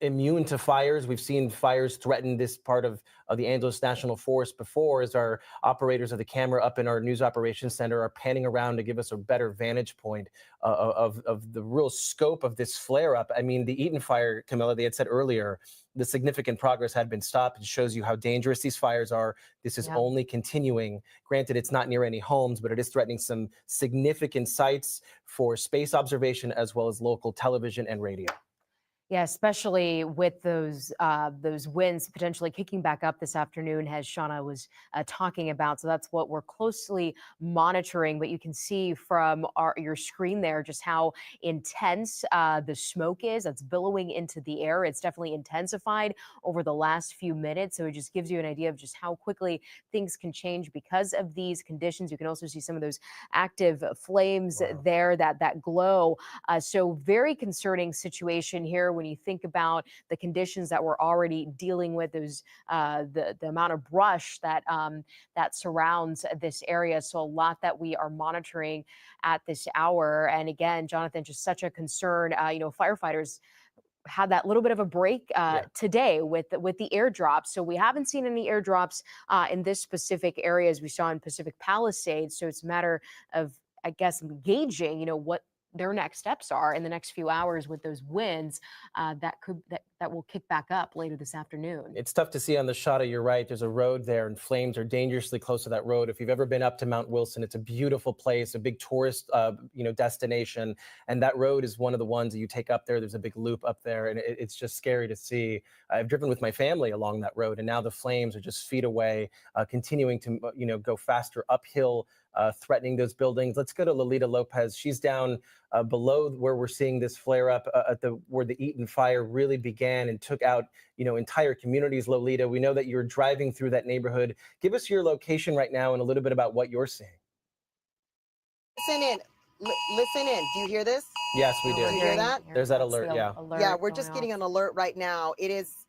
immune to fires. We've seen fires threaten this part of the Angeles National Forest before, as our operators of the camera up in our news operations center are panning around to give us a better vantage point of the real scope of this flare up. I mean, the Eaton fire, Camilla, they had said earlier, the significant progress had been stopped. It shows you how dangerous these fires are. This is only continuing. Granted, it's not near any homes, but it is threatening some significant sites for space observation as well as local television and radio. Yeah, especially with those winds potentially kicking back up this afternoon, as Shauna was talking about. So that's what we're closely monitoring. But you can see from your screen there just how intense the smoke is that's billowing into the air. It's definitely intensified over the last few minutes. So it just gives you an idea of just how quickly things can change because of these conditions. You can also see some of those active flames there that glow. So very concerning situation here when you think about the conditions that we're already dealing with, those the amount of brush that that surrounds this area. So a lot that we are monitoring at this hour. And again, Jonathan, just such a concern. Firefighters had that little bit of a break today with the airdrops. So we haven't seen any airdrops in this specific area as we saw in Pacific Palisades. So it's a matter of, I guess, gauging, what their next steps are in the next few hours with those winds that will kick back up later this afternoon. It's tough to see on the shot. You're right. There's a road there, and flames are dangerously close to that road. If you've ever been up to Mount Wilson, it's a beautiful place, a big tourist, destination. And that road is one of the ones that you take up there. There's a big loop up there, and it's just scary to see. I've driven with my family along that road, and now the flames are just feet away, continuing to, go faster uphill, threatening those buildings. Let's go to Lolita Lopez. She's down below where we're seeing this flare up where the Eaton fire really began and took out, entire communities. Lolita, we know that you're driving through that neighborhood. Give us your location right now and a little bit about what you're seeing. Listen in. Listen in. Do you hear this? Yes, we do. Do you hear that? There's that alert. Yeah. Yeah, we're just getting an alert right now. It is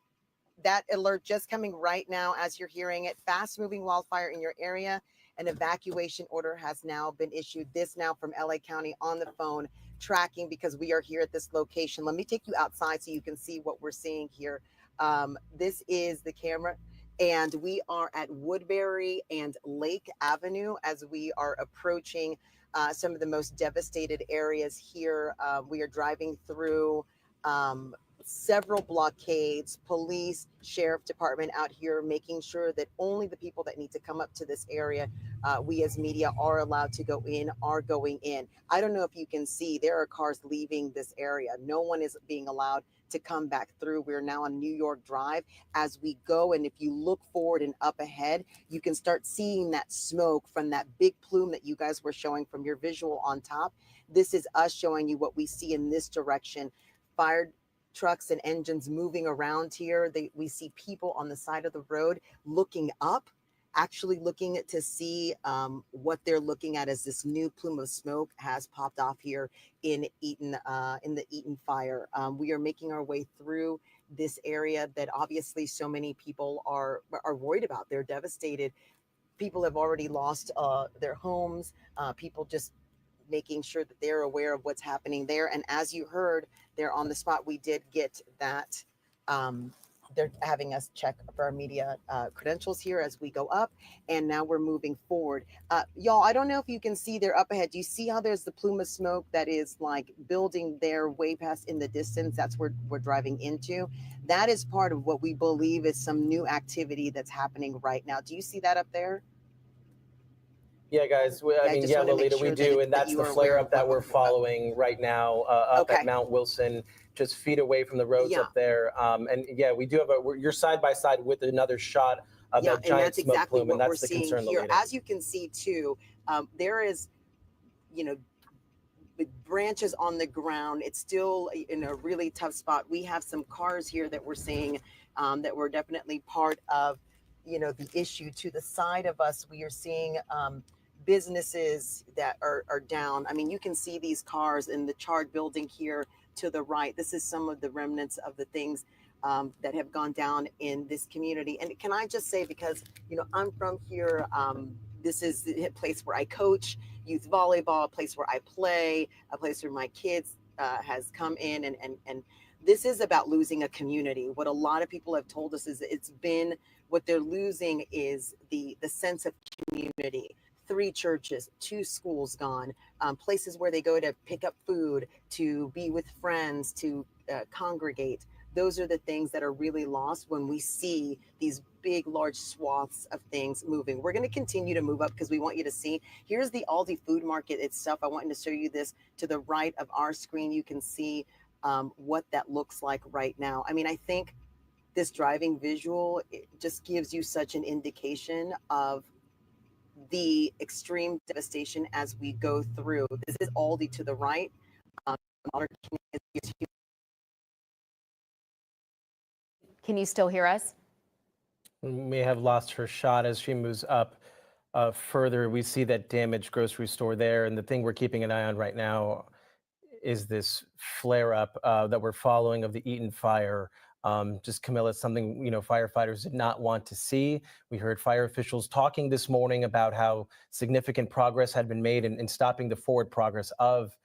that alert just coming right now as you're hearing it. Fast moving wildfire in your area. An evacuation order has now been issued. This now from LA County on the phone, tracking because we are here at this location. Let me take you outside so you can see what we're seeing here. This is the camera, and we are at Woodbury and Lake Avenue as we are approaching some of the most devastated areas here. We are driving through several blockades, police, sheriff department out here making sure that only the people that need to come up to this area, we as media are allowed to go in, are going in. I don't know if you can see, there are cars leaving this area. No one is being allowed to come back through. We're now on New York Drive as we go. And if you look forward and up ahead, you can start seeing that smoke from that big plume that you guys were showing from your visual on top. This is us showing you what we see in this direction. Fire trucks and engines moving around here. We see people on the side of the road looking up, actually looking to see what they're looking at as this new plume of smoke has popped off here in Eaton, in the Eaton fire. We are making our way through this area that obviously so many people are worried about. They're devastated. People have already lost their homes. People just making sure that they're aware of what's happening there. And as you heard, they're on the spot. We did get that. They're having us check for our media credentials here as we go up. And now we're moving forward. Y'all, I don't know if you can see there up ahead. Do you see how there's the plume of smoke that is like building there way past in the distance? That's where we're driving into. That is part of what we believe is some new activity that's happening right now. Do you see that up there? Yeah, guys. Lolita, we do. And that's the flare up that we're following right now up at Mount Wilson, just feet away from the roads up there. We do have you're side by side with another shot of that giant smoke plume. And that's the concern, Lolita. As you can see, too, there is, branches on the ground. It's still in a really tough spot. We have some cars here that we're seeing that were definitely part of the issue. To the side of us, we are seeing businesses that are down. I mean, you can see these cars in the charred building here to the right. This is some of the remnants of the things that have gone down in this community. And can I just say, because, I'm from here, this is a place where I coach youth volleyball, a place where I play, a place where my kids has come in, and this is about losing a community. What a lot of people have told us is what they're losing is the sense of community. 3 churches, 2 schools gone, places where they go to pick up food, to be with friends, to congregate. Those are the things that are really lost when we see these big, large swaths of things moving. We're going to continue to move up because we want you to see. Here's the Aldi food market itself. I want to show you this to the right of our screen. You can see what that looks like right now. I mean, I think this driving visual, it just gives you such an indication of the extreme devastation as we go through. This is Aldi to the right. Can you still hear us? We may have lost her shot as she moves up further. We see that damaged grocery store there. And the thing we're keeping an eye on right now is this flare up that we're following of the Eaton fire. Just Camilla, something, firefighters did not want to see. We heard fire officials talking this morning about how significant progress had been made in stopping the forward progress of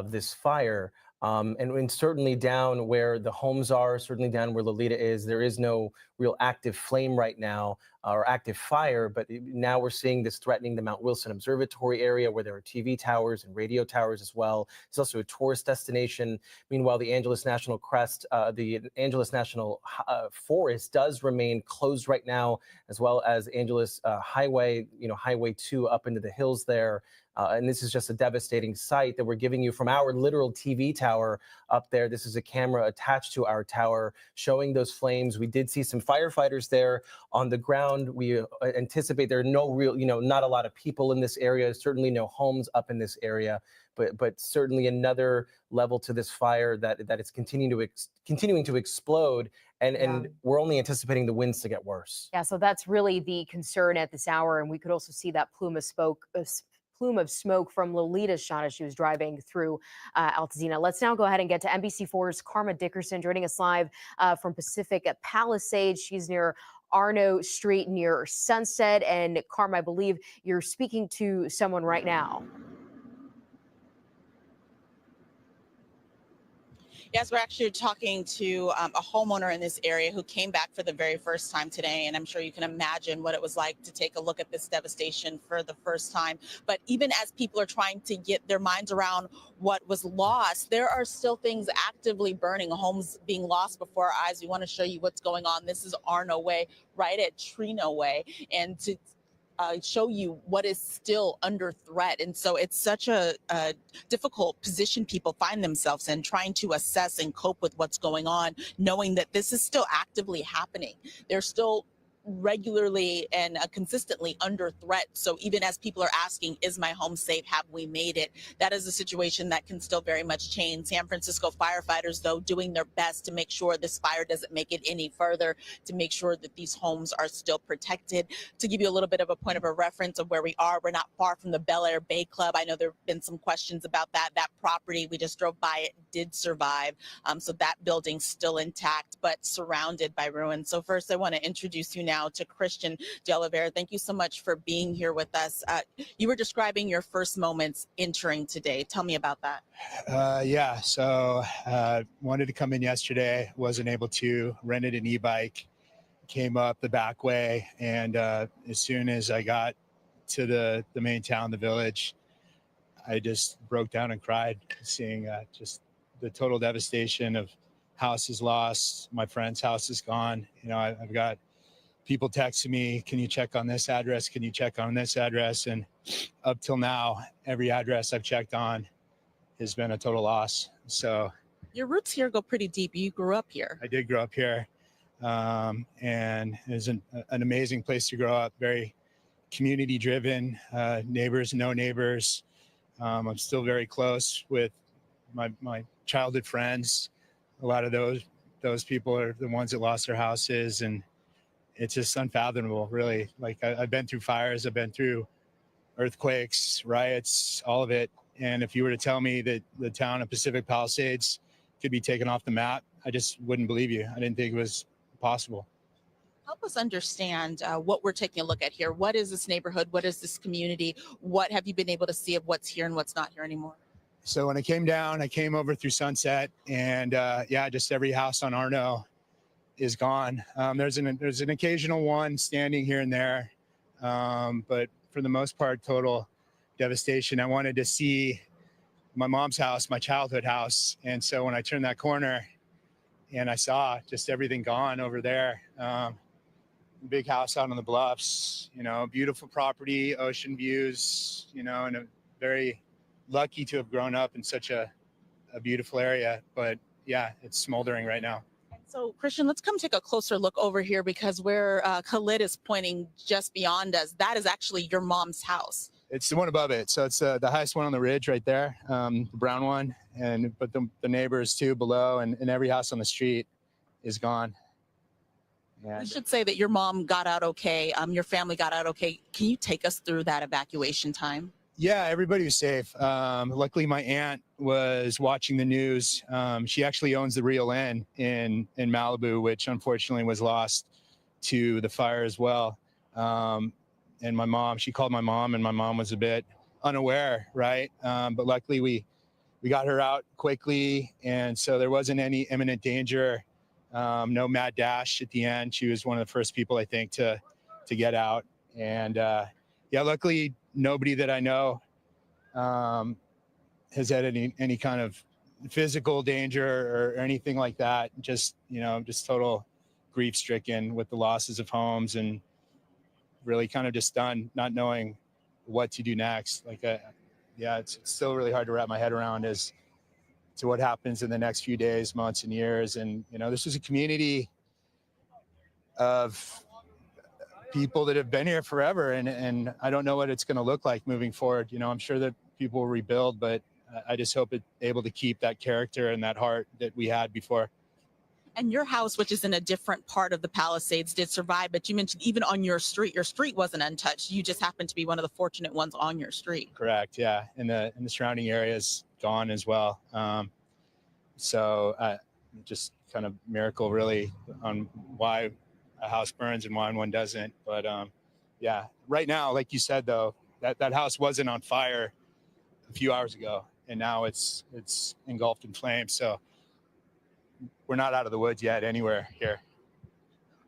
this fire. And certainly down where the homes are, certainly down where Lolita is, there is no real active flame right now or active fire, but now we're seeing this threatening the Mount Wilson Observatory area where there are TV towers and radio towers as well. It's also a tourist destination. Meanwhile, the Angeles National the Angeles National Forest does remain closed right now, as well as Angeles Highway, Highway 2 up into the hills there. And this is just a devastating sight that we're giving you from our literal TV tower up there. This is a camera attached to our tower showing those flames. We did see some firefighters there on the ground. We anticipate there are no real, not a lot of people in this area, certainly no homes up in this area, but certainly another level to this fire that it's continuing to explode. And we're only anticipating the winds to get worse. Yeah, so that's really the concern at this hour. And we could also see that plume of smoke from Lolita's shot as she was driving through Altadena. Let's now go ahead and get to NBC4's Karma Dickerson joining us live from Pacific Palisades. She's near Arno Street near Sunset. And Karma, I believe you're speaking to someone right now. Yes, we're actually talking to a homeowner in this area who came back for the very first time today. And I'm sure you can imagine what it was like to take a look at this devastation for the first time. But even as people are trying to get their minds around what was lost, there are still things actively burning, homes being lost before our eyes. We want to show you what's going on. This is Arno Way, right at Trino Way. And to show you what is still under threat. And so it's such a difficult position people find themselves in, trying to assess and cope with what's going on, knowing that this is still actively happening. They're still regularly and consistently under threat. So even as people are asking, is my home safe? Have we made it? That is a situation that can still very much change. San Francisco firefighters, though, doing their best to make sure this fire doesn't make it any further, to make sure that these homes are still protected. To give you a little bit of a point of a reference of where we are, we're not far from the Bel Air Bay Club. I know there have been some questions about that. That property, we just drove by it, did survive. So that building's still intact, but surrounded by ruins. So first, I want to introduce you now to Christian De Oliveira. Thank you so much for being here with us. You were describing your first moments entering today. Tell me about that. Yeah, so wanted to come in yesterday, wasn't able to, rented an e-bike, came up the back way, and as soon as I got to the main town, the village, I just broke down and cried, seeing just the total devastation of houses lost. My friend's house is gone. I've got people texting me, can you check on this address? Can you check on this address? And up till now, every address I've checked on has been a total loss. So your roots here go pretty deep. You grew up here. I did grow up here. And it was an amazing place to grow up, very community driven, neighbors, no neighbors. I'm still very close with my childhood friends. A lot of those people are the ones that lost their houses, and it's just unfathomable, really. Like I've been through fires, I've been through earthquakes, riots, all of it. And if you were to tell me that the town of Pacific Palisades could be taken off the map, I just wouldn't believe you. I didn't think it was possible. Help us understand what we're taking a look at here. What is this neighborhood? What is this community? What have you been able to see of what's here and what's not here anymore? So when I came down, I came over through Sunset, and yeah, just every house on Arno is gone. There's an occasional one standing here and there, but for the most part, total devastation. I wanted to see my mom's house, my childhood house, and so when I turned that corner, and I saw just everything gone over there. Big house out on the bluffs, you know, beautiful property, ocean views, you know, and a very lucky to have grown up in such a beautiful area. But yeah, it's smoldering right now. So, Christian, let's come take a closer look over here, because where Khalid is pointing just beyond us, that is actually your mom's house. It's the one above it. So it's the highest one on the ridge right there, the brown one. But the neighbors too below, and every house on the street is gone. We should say that your mom got out okay. Your family got out okay. Can you take us through that evacuation time? Yeah, everybody was safe. Luckily, my aunt was watching the news. She actually owns the Rio Inn in Malibu, which unfortunately was lost to the fire as well. And my mom, she called my mom, and my mom was a bit unaware, right? But luckily, we got her out quickly, and so there wasn't any imminent danger. No mad dash at the end. She was one of the first people, I think, to get out. And yeah, luckily nobody that I know has had any kind of physical danger or anything like that. Just, you know, just total grief stricken with the losses of homes, and really kind of just done, not knowing what to do next. Like, yeah, it's still really hard to wrap my head around as to what happens in the next few days, months, and years. And, you know, this is a community of people that have been here forever. And I don't know what it's going to look like moving forward. You know, I'm sure that people will rebuild, but I just hope it's able to keep that character and that heart that we had before. And your house, which is in a different part of the Palisades, did survive. But you mentioned even on your street wasn't untouched. You just happened to be one of the fortunate ones on your street. Correct. Yeah. And the surrounding area is gone as well. So just kind of miracle really on why a house burns and why one doesn't. But yeah, right now, like you said, though, that house wasn't on fire a few hours ago, and now it's engulfed in flames. So we're not out of the woods yet anywhere here.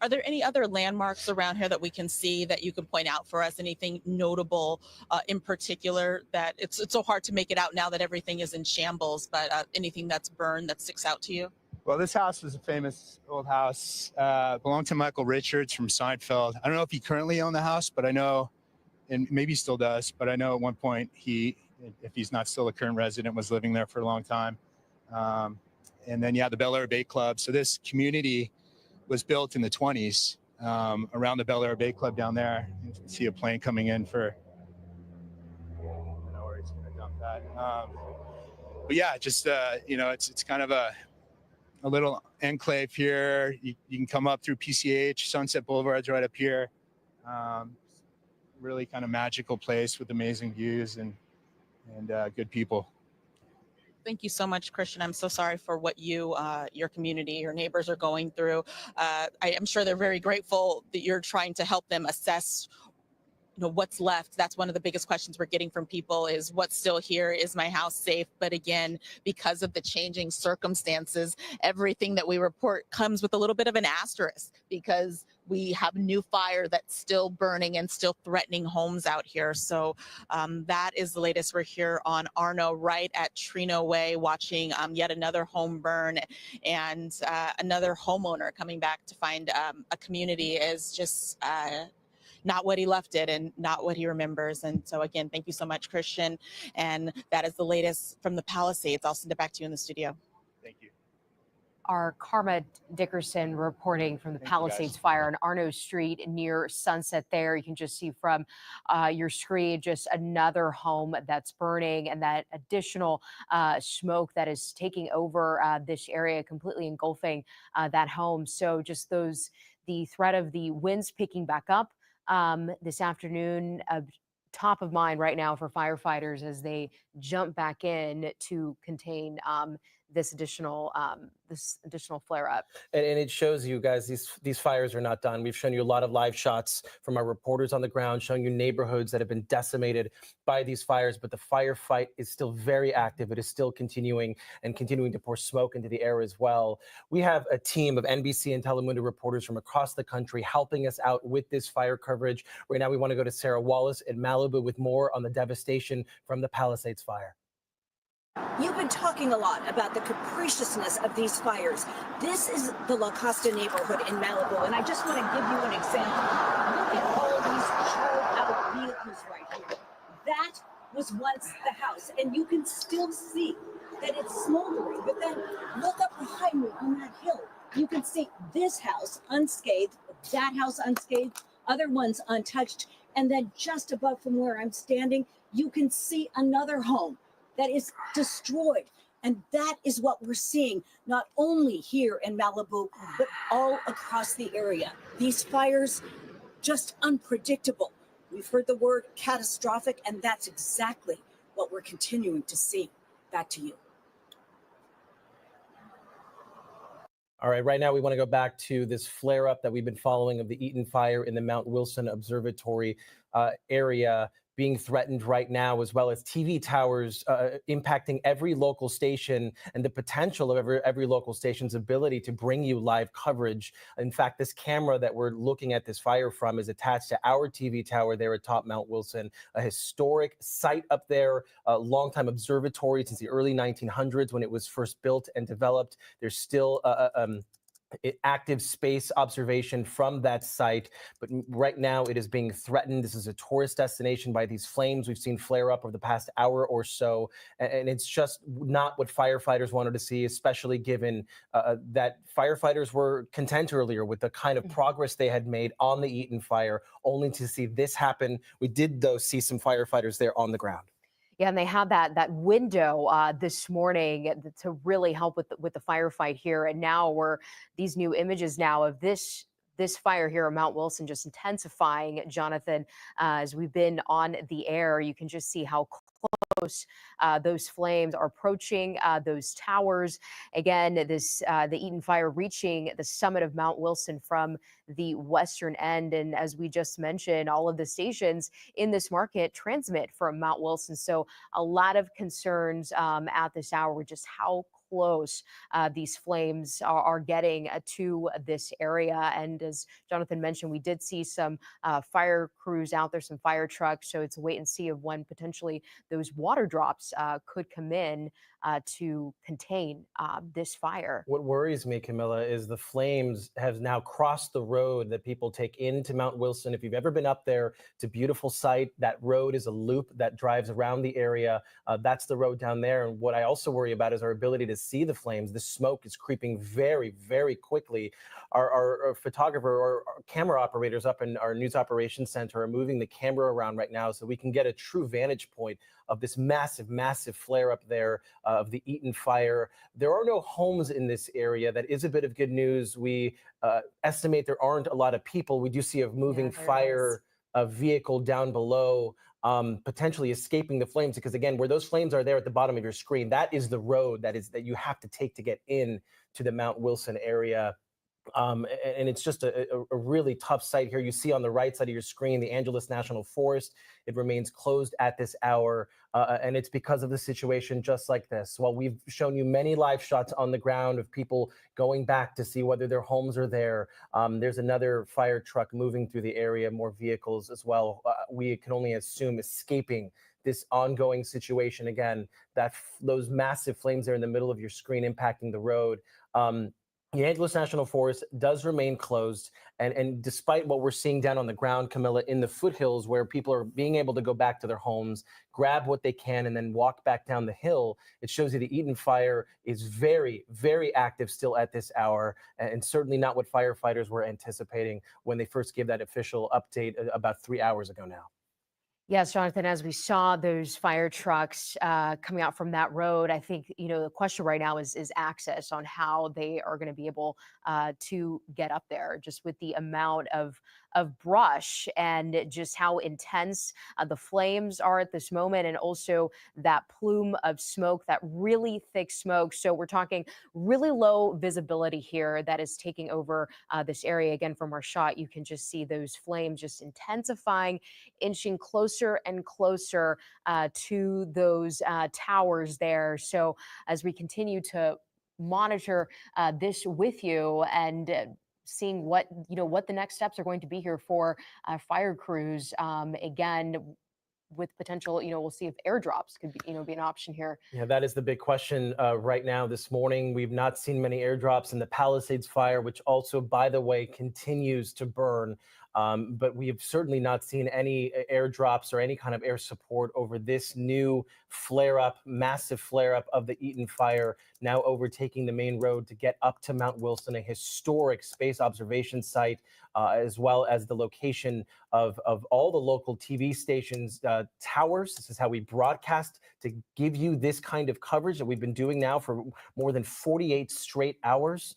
Are there any other landmarks around here that we can see that you can point out for us? Anything notable in particular that it's so hard to make it out now that everything is in shambles, but anything that's burned that sticks out to you? Well, this house was a famous old house, belonged to Michael Richards from Seinfeld. I don't know if he currently owned the house, but I know, and maybe he still does, but I know at one point he, if he's not still a current resident, was living there for a long time. And then, yeah, the Bel Air Bay Club. So this community was built in the 20s around the Bel Air Bay Club down there. You can see a plane coming in for, I don't know where he's going to dump that. But yeah, just, you know, it's kind of a little enclave here. You can come up through PCH, Sunset Boulevard's right up here. Really kind of magical place with amazing views and good people. Thank you so much, Christian. I'm so sorry for what you, your community, your neighbors are going through. I am sure they're very grateful that you're trying to help them assess, you know, what's left. That's one of the biggest questions we're getting from people is what's still here? Is my house safe? But again, because of the changing circumstances, everything that we report comes with a little bit of an asterisk because we have new fire that's still burning and still threatening homes out here. So that is the latest. We're here on Arno, right at Trino Way, watching yet another home burn, and another homeowner coming back to find a community is just not what he left it and not what he remembers. And so again, thank you so much, Christian. And that is the latest from the Palisades. I'll send it back to you in the studio. Thank you. Our Karma Dickerson reporting from the Palisades fire on Arno Street near Sunset there. You can just see from your screen just another home that's burning and that additional smoke that is taking over this area, completely engulfing that home. So just the threat of the winds picking back up this afternoon. Top of mind right now for firefighters as they jump back in to contain this additional flare up. And it shows you guys these fires are not done. We've shown you a lot of live shots from our reporters on the ground, showing you neighborhoods that have been decimated by these fires, but the firefight is still very active. It is still continuing and continuing to pour smoke into the air as well. We have a team of NBC and Telemundo reporters from across the country helping us out with this fire coverage. Right now, we want to go to Sarah Wallace in Malibu with more on the devastation from the Palisades fire. You've been talking a lot about the capriciousness of these fires. This is the La Costa neighborhood in Malibu, and I just want to give you an example. Look at all these charred out vehicles right here. That was once the house, and you can still see that it's smoldering. But then look up behind me on that hill. You can see this house unscathed, that house unscathed, other ones untouched, and then just above from where I'm standing, you can see another home that is destroyed. And that is what we're seeing, not only here in Malibu, but all across the area. These fires, just unpredictable. We've heard the word catastrophic, and that's exactly what we're continuing to see. Back to you. All right, right now we want to go back to this flare up that we've been following of the Eaton fire in the Mount Wilson Observatory area being threatened right now, as well as TV towers impacting every local station and the potential of every local station's ability to bring you live coverage. In fact, this camera that we're looking at this fire from is attached to our TV tower there at top Mount Wilson, a historic site up there, a longtime observatory since the early 1900s when it was first built and developed. There's still active space observation from that site, but right now it is being threatened. This is a tourist destination by these flames we've seen flare up over the past hour or so, and it's just not what firefighters wanted to see, especially given that firefighters were content earlier with the kind of progress they had made on the Eaton fire, only to see this happen. We did, though, see some firefighters there on the ground. Yeah, and they had that window this morning to really help with the firefight here. And now these new images now of this fire here at Mount Wilson just intensifying, Jonathan, as we've been on the air. You can just see how close those flames are approaching those towers. Again, the Eaton fire reaching the summit of Mount Wilson from the western end. And as we just mentioned, all of the stations in this market transmit from Mount Wilson. So a lot of concerns at this hour with just how close these flames are getting to this area. And as Jonathan mentioned, we did see some fire crews out there, some fire trucks. So it's a wait and see of when potentially those water drops could come in to contain this fire. What worries me, Camilla, is the flames have now crossed the road that people take into Mount Wilson. If you've ever been up there, it's a beautiful site. That road is a loop that drives around the area. That's the road down there. And what I also worry about is our ability to see the flames. The smoke is creeping very, very quickly. Our photographer or our camera operators up in our news operations center are moving the camera around right now so we can get a true vantage point of this massive, massive flare up there of the Eaton fire. There are no homes in this area. That is a bit of good news. We estimate there aren't a lot of people. We do see a moving fire vehicle down below, potentially escaping the flames, because again, where those flames are there at the bottom of your screen, that is the road that you have to take to get in to the Mount Wilson area. And it's just a really tough site here. You see on the right side of your screen, the Angeles National Forest. It remains closed at this hour, and it's because of the situation just like this. While we've shown you many live shots on the ground of people going back to see whether their homes are there, there's another fire truck moving through the area, more vehicles as well. We can only assume escaping this ongoing situation. Again, those massive flames there in the middle of your screen impacting the road. The Angeles National Forest does remain closed. And despite what we're seeing down on the ground, Camilla, in the foothills where people are being able to go back to their homes, grab what they can, and then walk back down the hill, it shows you the Eaton fire is very, very active still at this hour, and certainly not what firefighters were anticipating when they first gave that official update about 3 hours ago now. Yes, Jonathan, as we saw those fire trucks coming out from that road, I think, the question right now is access on how they are going to be able to get up there, just with the amount of brush and just how intense the flames are at this moment, and also that plume of smoke, that really thick smoke. So we're talking really low visibility here that is taking over this area. Again, from our shot, you can just see those flames just intensifying, inching closer and closer to those towers there. So as we continue to monitor this with you and seeing what the next steps are going to be here for fire crews, again, with potential, we'll see if airdrops could be an option here. Yeah, that is the big question right now this morning. We've not seen many airdrops in the Palisades fire, which also, by the way, continues to burn. But we have certainly not seen any airdrops or any kind of air support over this new flare-up, massive flare-up of the Eaton fire, now overtaking the main road to get up to Mount Wilson, a historic space observation site, as well as the location of all the local TV stations, towers. This is how we broadcast to give you this kind of coverage that we've been doing now for more than 48 straight hours.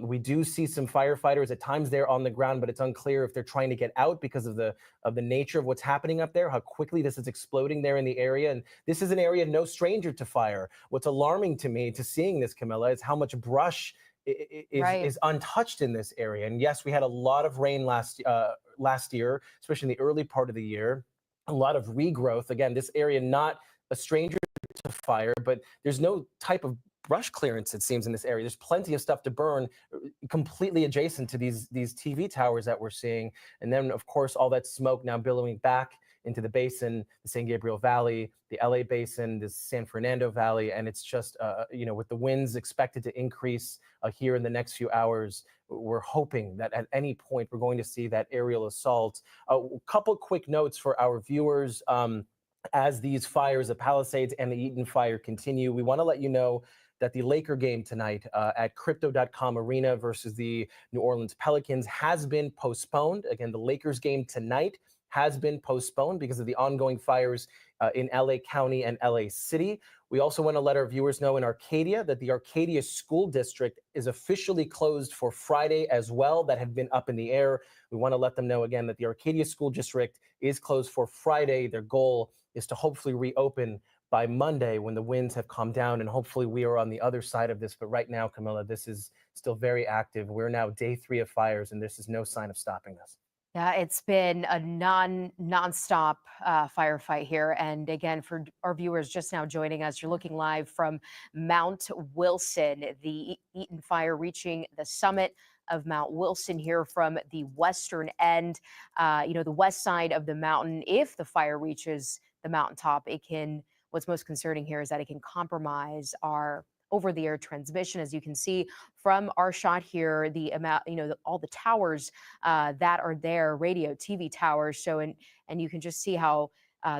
We do see some firefighters at times there on the ground, but it's unclear if they're trying to get out because of the nature of what's happening up there, how quickly this is exploding there in the area. And this is an area no stranger to fire. What's alarming to me to seeing this, Camilla, is how much brush is untouched in this area. And yes, we had a lot of rain last year, especially in the early part of the year, a lot of regrowth. Again, this area not a stranger to fire, but there's no type of brush clearance, it seems, in this area. There's plenty of stuff to burn completely adjacent to these TV towers that we're seeing. And then, of course, all that smoke now billowing back into the basin, the San Gabriel Valley, the LA Basin, the San Fernando Valley. And it's just, with the winds expected to increase here in the next few hours, we're hoping that at any point we're going to see that aerial assault. A couple quick notes for our viewers. As these fires, the Palisades and the Eaton fire continue, we want to let you know that the Laker game tonight at Crypto.com Arena versus the New Orleans Pelicans has been postponed. Again, the Lakers game tonight has been postponed because of the ongoing fires in LA County and LA City. We also want to let our viewers know in Arcadia that the Arcadia School District is officially closed for Friday as well. That had been up in the air. We want to let them know again that the Arcadia School District is closed for Friday. Their goal is to hopefully reopen by Monday when the winds have calmed down, and hopefully we are on the other side of this. But right now, Camilla, this is still very active. We're now day 3 of fires, and this is no sign of stopping this. Yeah, it's been a nonstop firefight here. And again, for our viewers just now joining us, you're looking live from Mount Wilson, the Eaton fire reaching the summit of Mount Wilson here from the western end, the west side of the mountain. If the fire reaches the mountaintop, what's most concerning here is that it can compromise our over-the-air transmission. As you can see from our shot here, the amount, all the towers that are there, radio, TV towers. So, and you can just see how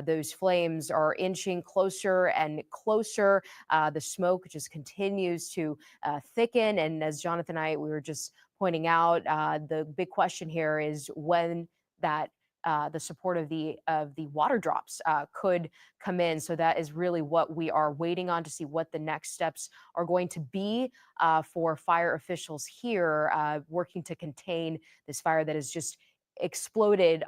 those flames are inching closer and closer. The smoke just continues to thicken. And as Jonathan and I, we were just pointing out, the big question here is when that the support of the water drops could come in. So that is really what we are waiting on to see what the next steps are going to be for fire officials here working to contain this fire that has just exploded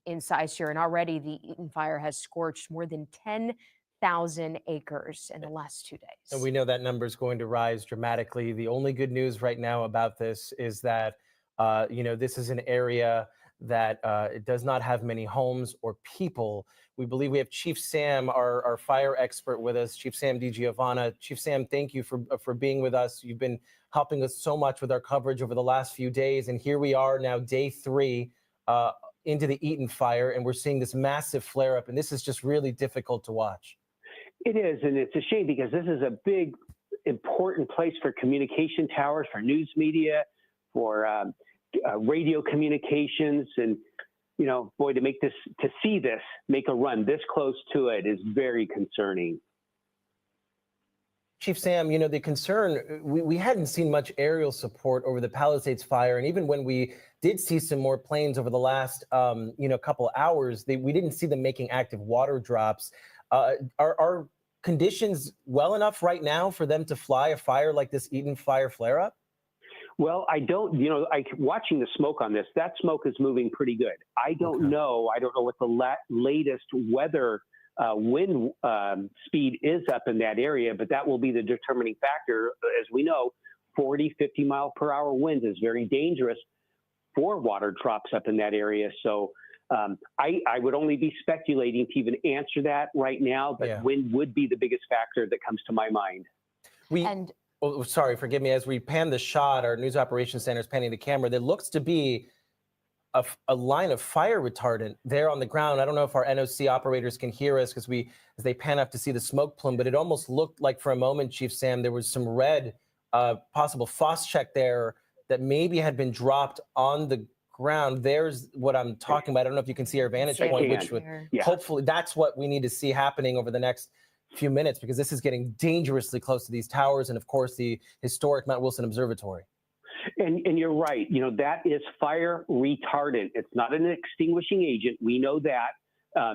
in size here. And already the Eaton fire has scorched more than 10,000 acres in the last 2 days. And we know that number is going to rise dramatically. The only good news right now about this is that, this is an area that it does not have many homes or people. We believe we have Chief Sam, our fire expert, with us, Chief Sam DiGiovanna. Chief Sam, thank you for being with us. You've been helping us so much with our coverage over the last few days. And here we are now, day 3 into the Eaton fire, and we're seeing this massive flare up. And this is just really difficult to watch. It is, and it's a shame because this is a big, important place for communication towers, for news media, for radio communications, and to see this make a run this close to it is very concerning. Chief Sam, the concern, we hadn't seen much aerial support over the Palisades fire. And even when we did see some more planes over the last, couple hours, we didn't see them making active water drops. Are conditions well enough right now for them to fly a fire like this Eden fire flare-up? Well, I don't, watching the smoke on this, that smoke is moving pretty good. I don't know what the latest weather wind speed is up in that area, but that will be the determining factor. As we know, 40, 50 mile per hour winds is very dangerous for water drops up in that area. So I would only be speculating to even answer that right now, but wind would be the biggest factor that comes to my mind. Oh, sorry, forgive me. As we pan the shot, our news operations center is panning the camera. There looks to be a line of fire retardant there on the ground. I don't know if our NOC operators can hear us as they pan up to see the smoke plume, but it almost looked like for a moment, Chief Sam, there was some red possible Phos-Chek there that maybe had been dropped on the ground. There's what I'm talking about. I don't know if you can see our vantage point, which would hopefully that's what we need to see happening over the next few minutes, because this is getting dangerously close to these towers and, of course, the historic Mount Wilson Observatory. And you're right. That is fire retardant. It's not an extinguishing agent. We know that.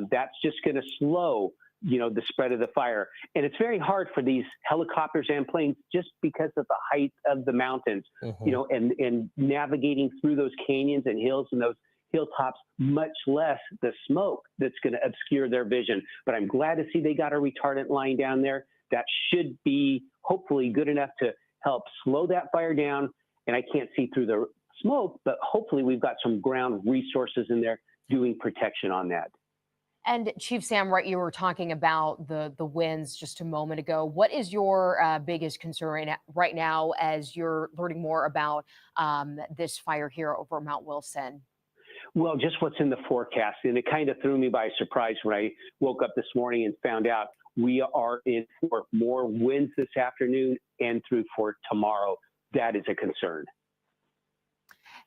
That's just going to slow, the spread of the fire. And it's very hard for these helicopters and planes just because of the height of the mountains, and navigating through those canyons and hills and those hilltops, much less the smoke that's going to obscure their vision. But I'm glad to see they got a retardant line down there. That should be hopefully good enough to help slow that fire down. And I can't see through the smoke, but hopefully we've got some ground resources in there doing protection on that. And Chief Sam, right, you were talking about the winds just a moment ago. What is your biggest concern right now as you're learning more about this fire here over Mount Wilson? Well, just what's in the forecast. And it kind of threw me by surprise when I woke up this morning and found out we are in for more winds this afternoon and through for tomorrow. That is a concern.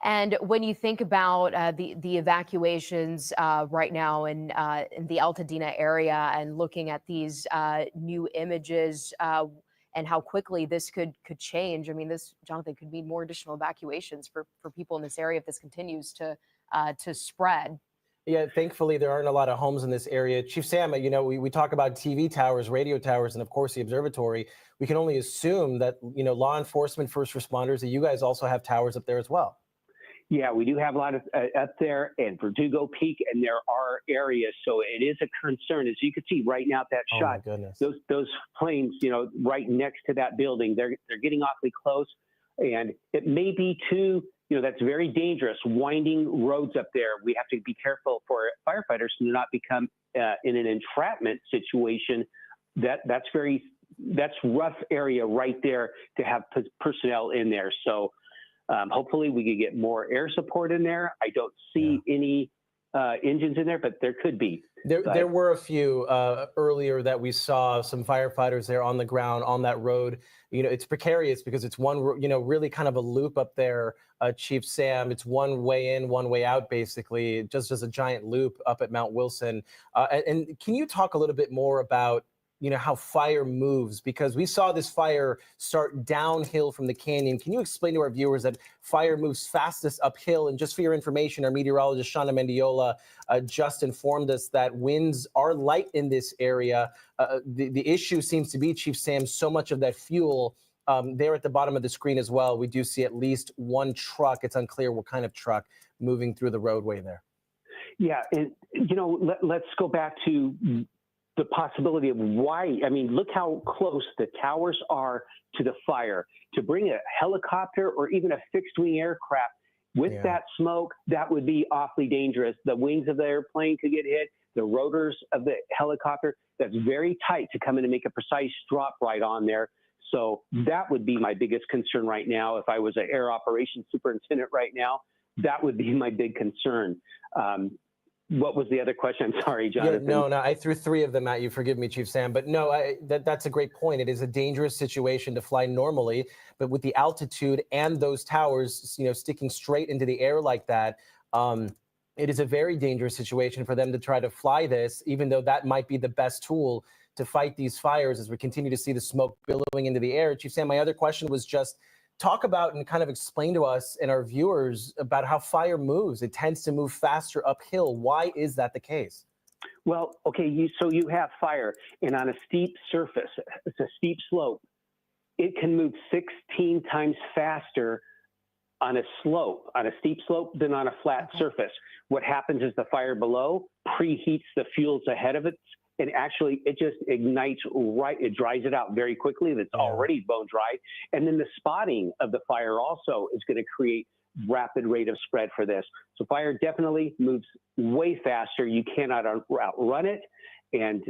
And when you think about the evacuations right now in the Altadena area and looking at these new images and how quickly this could change, I mean, this, Jonathan, could mean more additional evacuations for people in this area if this continues to spread. Yeah, thankfully, there aren't a lot of homes in this area. Chief Sam, we talk about TV towers, radio towers, and of course the observatory. We can only assume that, law enforcement, first responders, that you guys also have towers up there as well. Yeah, we do have a lot of up there and Verdugo Peak, and there are areas. So it is a concern. As you can see right now, that shot, my goodness. Those planes, right next to that building, they're getting awfully close. And it may be too, that's very dangerous, winding roads up there. We have to be careful for firefighters to not become in an entrapment situation. That's rough area right there to have personnel in there. So hopefully we could get more air support in there. I don't see any engines in there, but there could be. There were a few earlier that we saw some firefighters there on the ground on that road. It's precarious because it's one, really kind of a loop up there, Chief Sam. It's one way in, one way out, basically, just as a giant loop up at Mount Wilson. And can you talk a little bit more about how fire moves, because we saw this fire start downhill from the canyon. Can you explain to our viewers that fire moves fastest uphill? And just for your information, our meteorologist, Shauna Mendiola, just informed us that winds are light in this area. The issue seems to be, Chief Sam, so much of that fuel there at the bottom of the screen as well. We do see at least one truck. It's unclear what kind of truck moving through the roadway there. Yeah, and let's go back to the possibility of why. I mean, look how close the towers are to the fire. To bring a helicopter or even a fixed wing aircraft with that smoke, that would be awfully dangerous. The wings of the airplane could get hit, the rotors of the helicopter. That's very tight to come in and make a precise drop right on there. So that would be my biggest concern right now. If I was an air operations superintendent right now, that would be my big concern. What was the other question? I'm sorry, Jonathan. Yeah, no, I threw three of them at you. Forgive me, Chief Sam. But no, that's a great point. It is a dangerous situation to fly normally, but with the altitude and those towers, sticking straight into the air like that, it is a very dangerous situation for them to try to fly this, even though that might be the best tool to fight these fires as we continue to see the smoke billowing into the air. Chief Sam, my other question was just talk about and kind of explain to us and our viewers about how fire moves. It tends to move faster uphill. Why is that the case? Well, okay, so you have fire, and on a steep surface, it's a steep slope, it can move 16 times faster on a steep slope than on a flat surface. What happens is the fire below preheats the fuels ahead of it, and actually it just ignites it dries it out very quickly. That's already bone dry. And then the spotting of the fire also is going to create rapid rate of spread for this. So fire definitely moves way faster. You cannot outrun it, and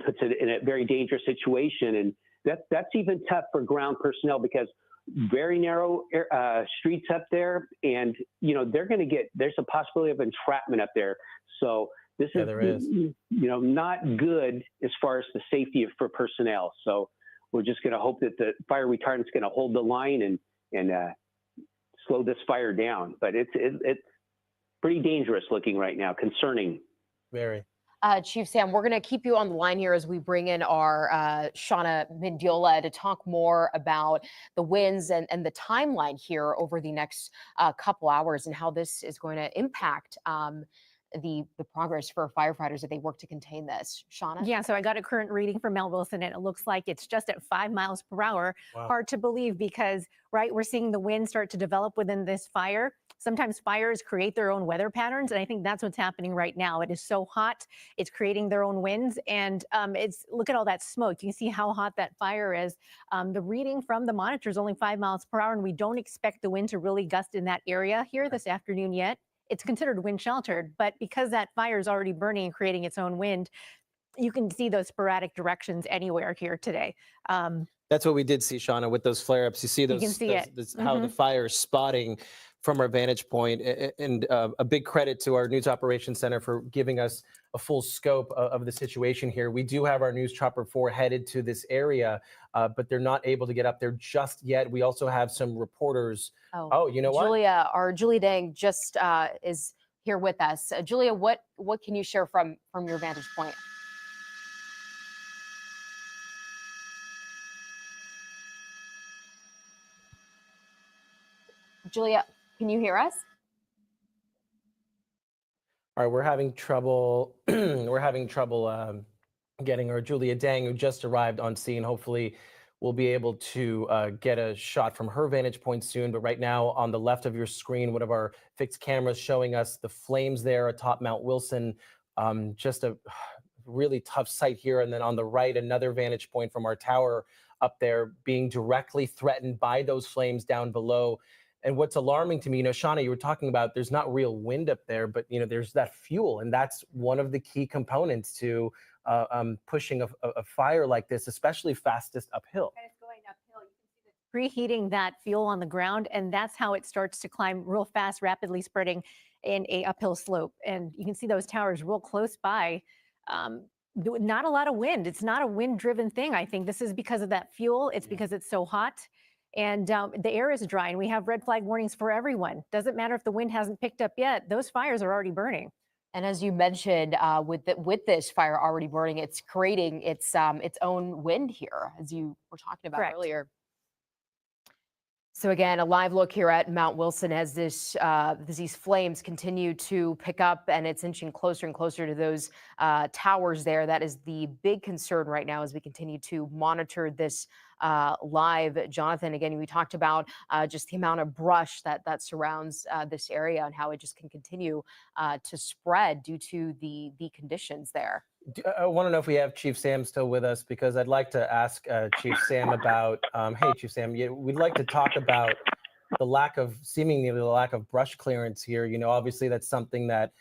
puts it in a very dangerous situation. And that's even tough for ground personnel because very narrow streets up there, and they're going to there's a possibility of entrapment up there. So this is not good as far as the safety for personnel. So we're just going to hope that the fire retardant is going to hold the line and slow this fire down. But it's pretty dangerous looking right now, concerning. Very. Chief Sam, we're going to keep you on the line here as we bring in our Shauna Mendiola to talk more about the winds and the timeline here over the next couple hours and how this is going to impact the progress for firefighters as they work to contain this. Shauna? Yeah, so I got a current reading from Mel Wilson, and it looks like it's just at 5 miles per hour. Wow. Hard to believe because, right, we're seeing the wind start to develop within this fire. Sometimes fires create their own weather patterns, and I think that's what's happening right now. It is so hot, it's creating their own winds, and look at all that smoke. You can see how hot that fire is. The reading from the monitor is only 5 miles per hour, and we don't expect the wind to really gust in that area here this afternoon yet. It's considered wind sheltered, but because that fire is already burning and creating its own wind, you can see those sporadic directions anywhere here today. That's what we did see, Shauna, with those flare-ups. You see those, You can see how the fire is spotting from our vantage point. And a big credit to our News Operations Center for giving us a full scope of the situation here. We do have our News Chopper 4 headed to this area, but they're not able to get up there just yet. We also have some reporters. Oh, you know what? Julia Dang just is here with us. Julia, what can you share from your vantage point? Julia, can you hear us? All right, we're having trouble. Getting our Julia Dang, who just arrived on scene. Hopefully, we'll be able to get a shot from her vantage point soon. But right now, on the left of your screen, one of our fixed cameras showing us the flames there atop Mount Wilson. Just a really tough sight here. And then on the right, another vantage point from our tower up there, being directly threatened by those flames down below. And what's alarming to me, Shauna, you were talking about there's not real wind up there, but there's that fuel, and that's one of the key components to pushing a fire like this, especially fastest uphill. And it's going uphill. You can see the preheating that fuel on the ground, and that's how it starts to climb real fast, rapidly spreading in a uphill slope. And you can see those towers real close by. Not a lot of wind. It's not a wind-driven thing. I think this is because of that fuel. It's because it's so hot. And the air is dry, and we have red flag warnings for everyone. Doesn't matter if the wind hasn't picked up yet; those fires are already burning. And as you mentioned, with this fire already burning, it's creating its own wind here, as you were talking about earlier. So again, a live look here at Mount Wilson as these flames continue to pick up, and it's inching closer and closer to those towers there. That is the big concern right now as we continue to monitor this live. Jonathan, again, we talked about just the amount of brush that surrounds this area and how it just can continue to spread due to the conditions there. I want to know if we have Chief Sam still with us, because I'd like to ask Chief Sam about, hey, Chief Sam, we'd like to talk about seemingly the lack of brush clearance here. Obviously that's something that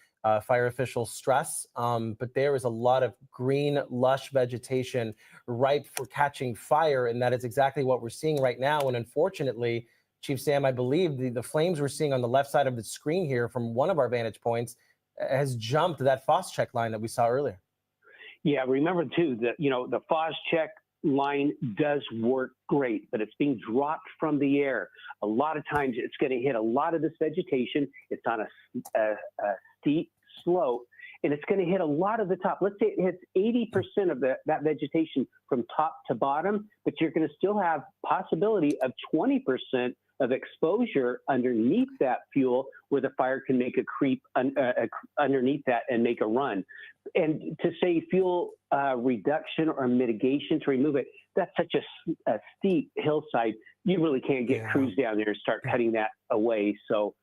fire officials stress, but there is a lot of green, lush vegetation ripe for catching fire, and that is exactly what we're seeing right now. And unfortunately, Chief Sam, I believe the flames we're seeing on the left side of the screen here from one of our vantage points has jumped that Phos-Check line that we saw earlier. Yeah, remember too that the Phos-Check line does work great, but it's being dropped from the air. A lot of times it's going to hit a lot of this vegetation. It's on a steep slope, and it's going to hit a lot of the top. Let's say it hits 80% of that vegetation from top to bottom, but you're going to still have possibility of 20% of exposure underneath that fuel where the fire can make a creep underneath that and make a run. And to say fuel reduction or mitigation to remove it, that's such a steep hillside. You really can't get crews down there and start cutting that away. So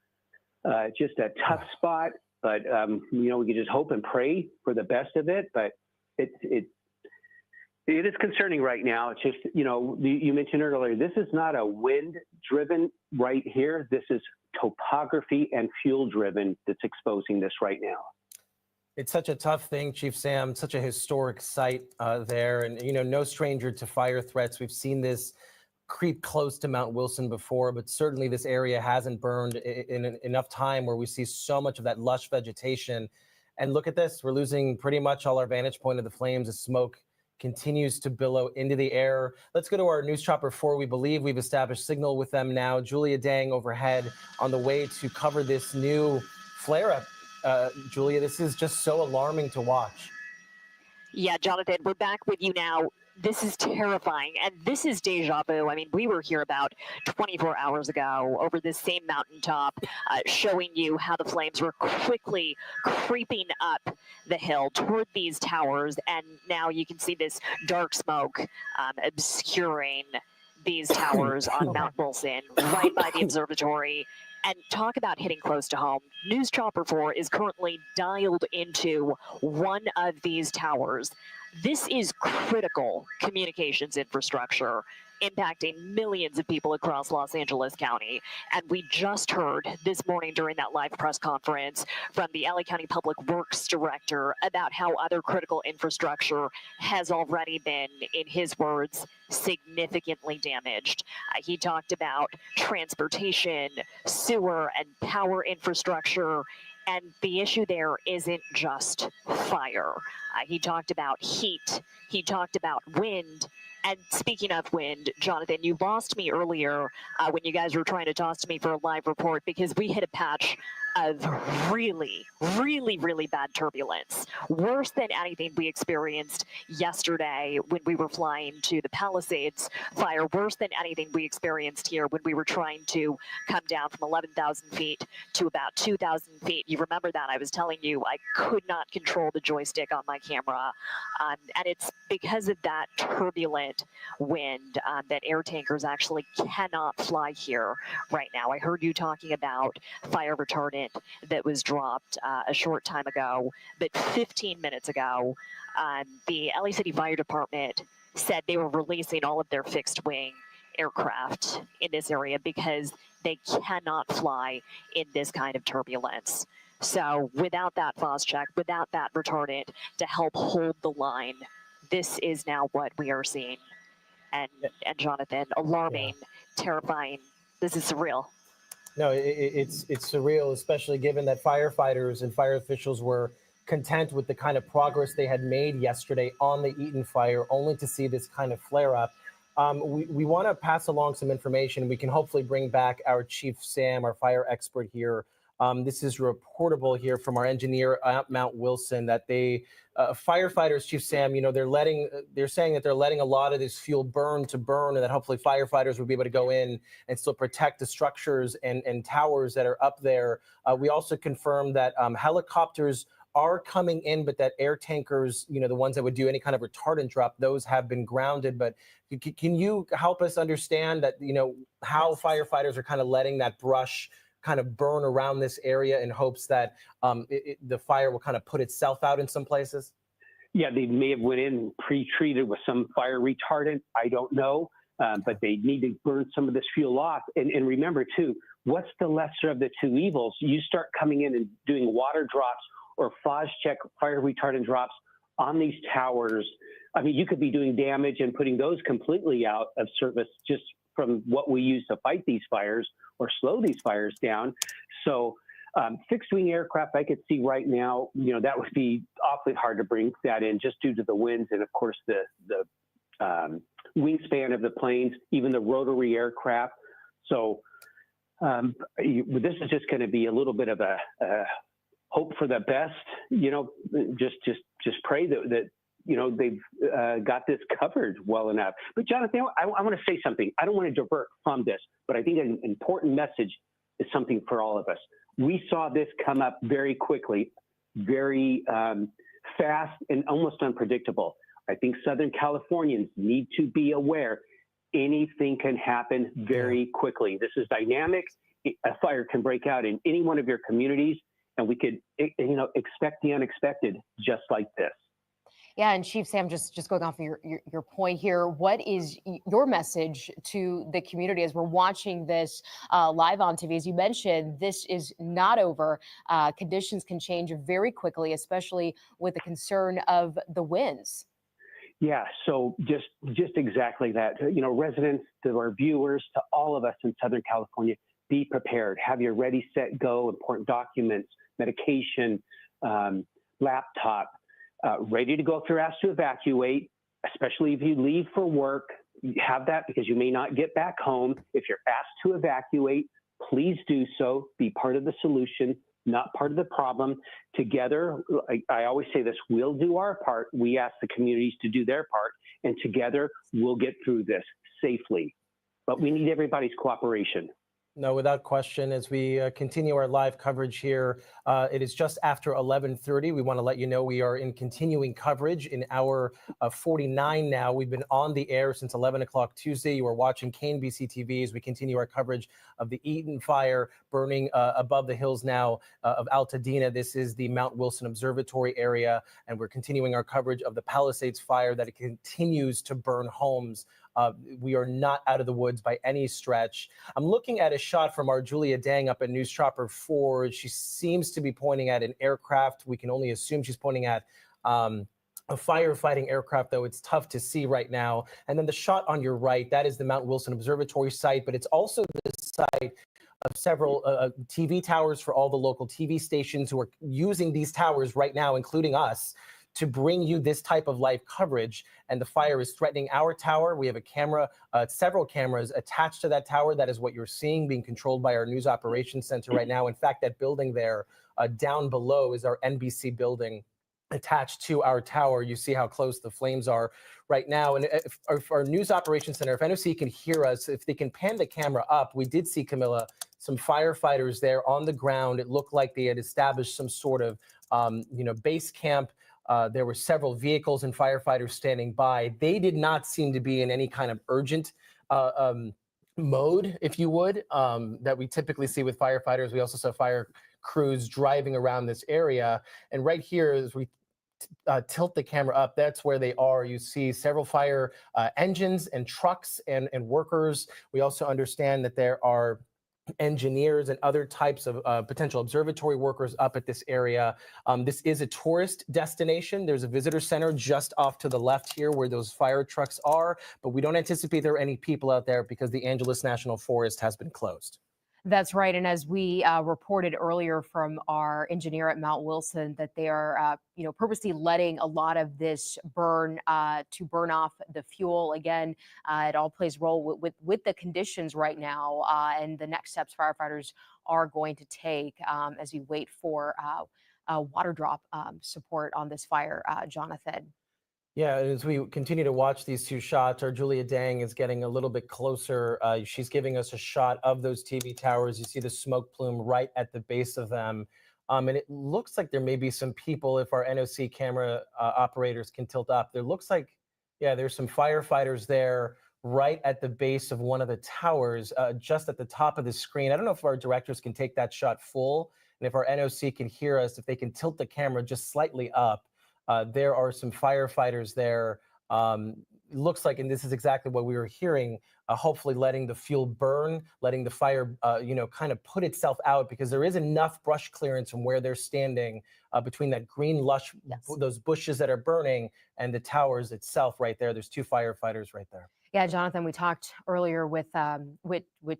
just a tough spot, but you know, we can just hope and pray for the best of it. But it is concerning right now. It's just, you know, you mentioned earlier, this is not a wind driven right here. This is topography and fuel driven that's exposing this right now. It's such a tough thing, Chief Sam, such a historic site there. And, you know, no stranger to fire threats. We've seen this creep close to Mount Wilson before, but certainly this area hasn't burned in enough time where we see so much of that lush vegetation. And look at this, we're losing pretty much all our vantage point of the flames as smoke continues to billow into the air. Let's go to our news chopper 4. We believe we've established signal with them now. Julia Dang overhead on the way to cover this new flare-up. Julia, this is just so alarming to watch. Yeah, Jonathan, we're back with you now. This is terrifying, and this is deja vu. I mean, we were here about 24 hours ago over this same mountaintop, showing you how the flames were quickly creeping up the hill toward these towers, and now you can see this dark smoke obscuring these towers on Mount Wilson, right by the observatory. And talk about hitting close to home. News Chopper 4 is currently dialed into one of these towers. This is critical communications infrastructure impacting millions of people across Los Angeles County. And we just heard this morning during that live press conference from the LA County Public Works Director about how other critical infrastructure has already been, in his words, significantly damaged. He talked about transportation, sewer, and power infrastructure. And the issue there isn't just fire. He talked about heat. He talked about wind. And speaking of wind, Jonathan, you lost me earlier when you guys were trying to toss to me for a live report because we hit a patch of really, really, really bad turbulence. Worse than anything we experienced yesterday when we were flying to the Palisades fire. Worse than anything we experienced here when we were trying to come down from 11,000 feet to about 2,000 feet. You remember that? I was telling you I could not control the joystick on my camera. And it's because of that turbulent wind that air tankers actually cannot fly here right now. I heard you talking about fire retardant that was dropped a short time ago, but 15 minutes ago, the LA City Fire Department said they were releasing all of their fixed wing aircraft in this area because they cannot fly in this kind of turbulence. So without that FOS check, without that retardant to help hold the line, this is now what we are seeing. And Jonathan, alarming, terrifying. This is surreal. No, it's surreal, especially given that firefighters and fire officials were content with the kind of progress they had made yesterday on the Eaton fire, only to see this kind of flare up. We want to pass along some information. We can hopefully bring back our Chief Sam, our fire expert here. This is reportable here from our engineer at Mount Wilson that they firefighters, Chief Sam, you know, they're saying that they're letting a lot of this fuel burn, and that hopefully firefighters will be able to go in and still protect the structures and towers that are up there. We also confirmed that helicopters are coming in, but that air tankers, you know, the ones that would do any kind of retardant drop, those have been grounded. But can you help us understand that, you know, how firefighters are kind of letting that brush kind of burn around this area in hopes that the fire will kind of put itself out in some places? Yeah, they may have went in pre-treated with some fire retardant. I don't know, but they need to burn some of this fuel off. And remember too, what's the lesser of the two evils? You start coming in and doing water drops or FOS check fire retardant drops on these towers. I mean, you could be doing damage and putting those completely out of service just from what we use to fight these fires or slow these fires down. So fixed wing aircraft, I could see right now, you know, that would be awfully hard to bring that in just due to the winds and of course the wingspan of the planes, even the rotary aircraft. So this is just going to be a little bit of a hope for the best. Just pray that they've got this covered well enough. But Jonathan, I want to say something. I don't want to divert from this, but I think an important message is something for all of us. We saw this come up very quickly, very fast, and almost unpredictable. I think Southern Californians need to be aware anything can happen very quickly. This is dynamic. A fire can break out in any one of your communities, and we could, expect the unexpected just like this. Yeah, and Chief Sam, just going off of your point here, what is your message to the community as we're watching this live on TV? As you mentioned, this is not over. Conditions can change very quickly, especially with the concern of the winds. Yeah, so just exactly that. Residents, to our viewers, to all of us in Southern California, be prepared. Have your ready, set, go, important documents, medication, laptop, ready to go if you're asked to evacuate, especially if you leave for work. Have that because you may not get back home. If you're asked to evacuate, please do so. Be part of the solution, not part of the problem. Together, I always say this, we'll do our part. We ask the communities to do their part, and together we'll get through this safely. But we need everybody's cooperation. No, without question, as we continue our live coverage here, it is just after 11:30. We want to let you know we are in continuing coverage in hour 49 now. We've been on the air since 11 o'clock Tuesday. You are watching KNBC TV as we continue our coverage of the Eaton fire burning above the hills now of Altadena. This is the Mount Wilson Observatory area, and we're continuing our coverage of the Palisades fire that it continues to burn homes. We are not out of the woods by any stretch. I'm looking at a shot from our Julia Dang up at News Chopper 4. She seems to be pointing at an aircraft. We can only assume she's pointing at a firefighting aircraft, though it's tough to see right now. And then the shot on your right, that is the Mount Wilson Observatory site, but it's also the site of several TV towers for all the local TV stations who are using these towers right now, including us, to bring you this type of live coverage. And the fire is threatening our tower. We have a camera, several cameras attached to that tower. That is what you're seeing being controlled by our news operations center right now. In fact, that building there down below is our NBC building attached to our tower. You see how close the flames are right now. And if our news operations center, if NOC can hear us, if they can pan the camera up, we did see, Camilla, some firefighters there on the ground. It looked like they had established some sort of, base camp. There were several vehicles and firefighters standing by. They did not seem to be in any kind of urgent mode, if you would, that we typically see with firefighters. We also saw fire crews driving around this area. And right here, as we tilt the camera up, that's where they are. You see several fire engines and trucks and workers. We also understand that there are engineers and other types of potential observatory workers up at this area. This is a tourist destination. There's a visitor center just off to the left here where those fire trucks are, but we don't anticipate there are any people out there because the Angeles National Forest has been closed. That's right. And as we reported earlier from our engineer at Mount Wilson, that they are, purposely letting a lot of this burn to burn off the fuel. Again, it all plays role with the conditions right now and the next steps firefighters are going to take as we wait for water drop support on this fire, Jonathan. Yeah, as we continue to watch these two shots, our Julia Dang is getting a little bit closer. She's giving us a shot of those TV towers. You see the smoke plume right at the base of them. And it looks like there may be some people, if our NOC camera operators can tilt up. There looks like, there's some firefighters there right at the base of one of the towers, just at the top of the screen. I don't know if our directors can take that shot full, and if our NOC can hear us, if they can tilt the camera just slightly up. There are some firefighters there. Looks like, and this is exactly what we were hearing, hopefully letting the fuel burn, letting the fire, kind of put itself out, because there is enough brush clearance from where they're standing between that green lush, those bushes that are burning, and the towers itself right there. There's two firefighters right there. Yeah, Jonathan, we talked earlier with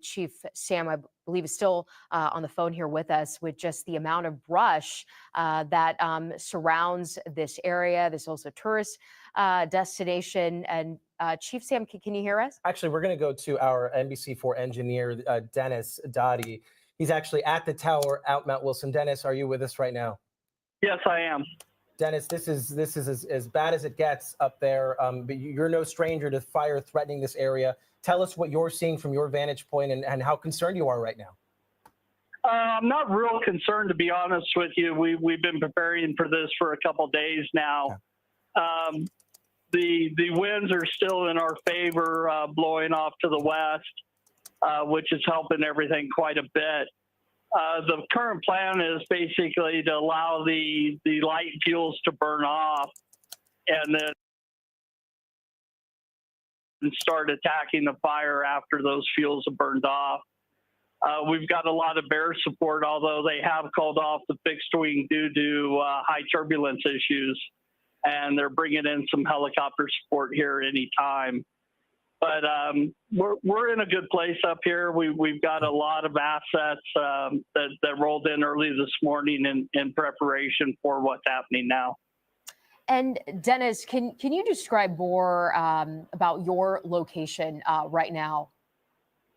Chief Sam, I believe is still on the phone here with us, with just the amount of brush that surrounds this area. This is also a tourist destination. And Chief Sam, can you hear us? Actually, we're going to go to our NBC4 engineer, Dennis Dottie. He's actually at the tower out Mount Wilson. Dennis, are you with us right now? Yes, I am. Dennis, this is as bad as it gets up there. But you're no stranger to fire threatening this area. Tell us what you're seeing from your vantage point and how concerned you are right now. I'm not real concerned, to be honest with you. We've been preparing for this for a couple of days now. The winds are still in our favor, blowing off to the west, which is helping everything quite a bit. The current plan is basically to allow the light fuels to burn off and then start attacking the fire after those fuels have burned off. We've got a lot of bear support, although they have called off the fixed wing due to high turbulence issues, and they're bringing in some helicopter support here anytime. But we're in a good place up here. We've got a lot of assets that rolled in early this morning in preparation for what's happening now. And Dennis, can you describe more about your location right now?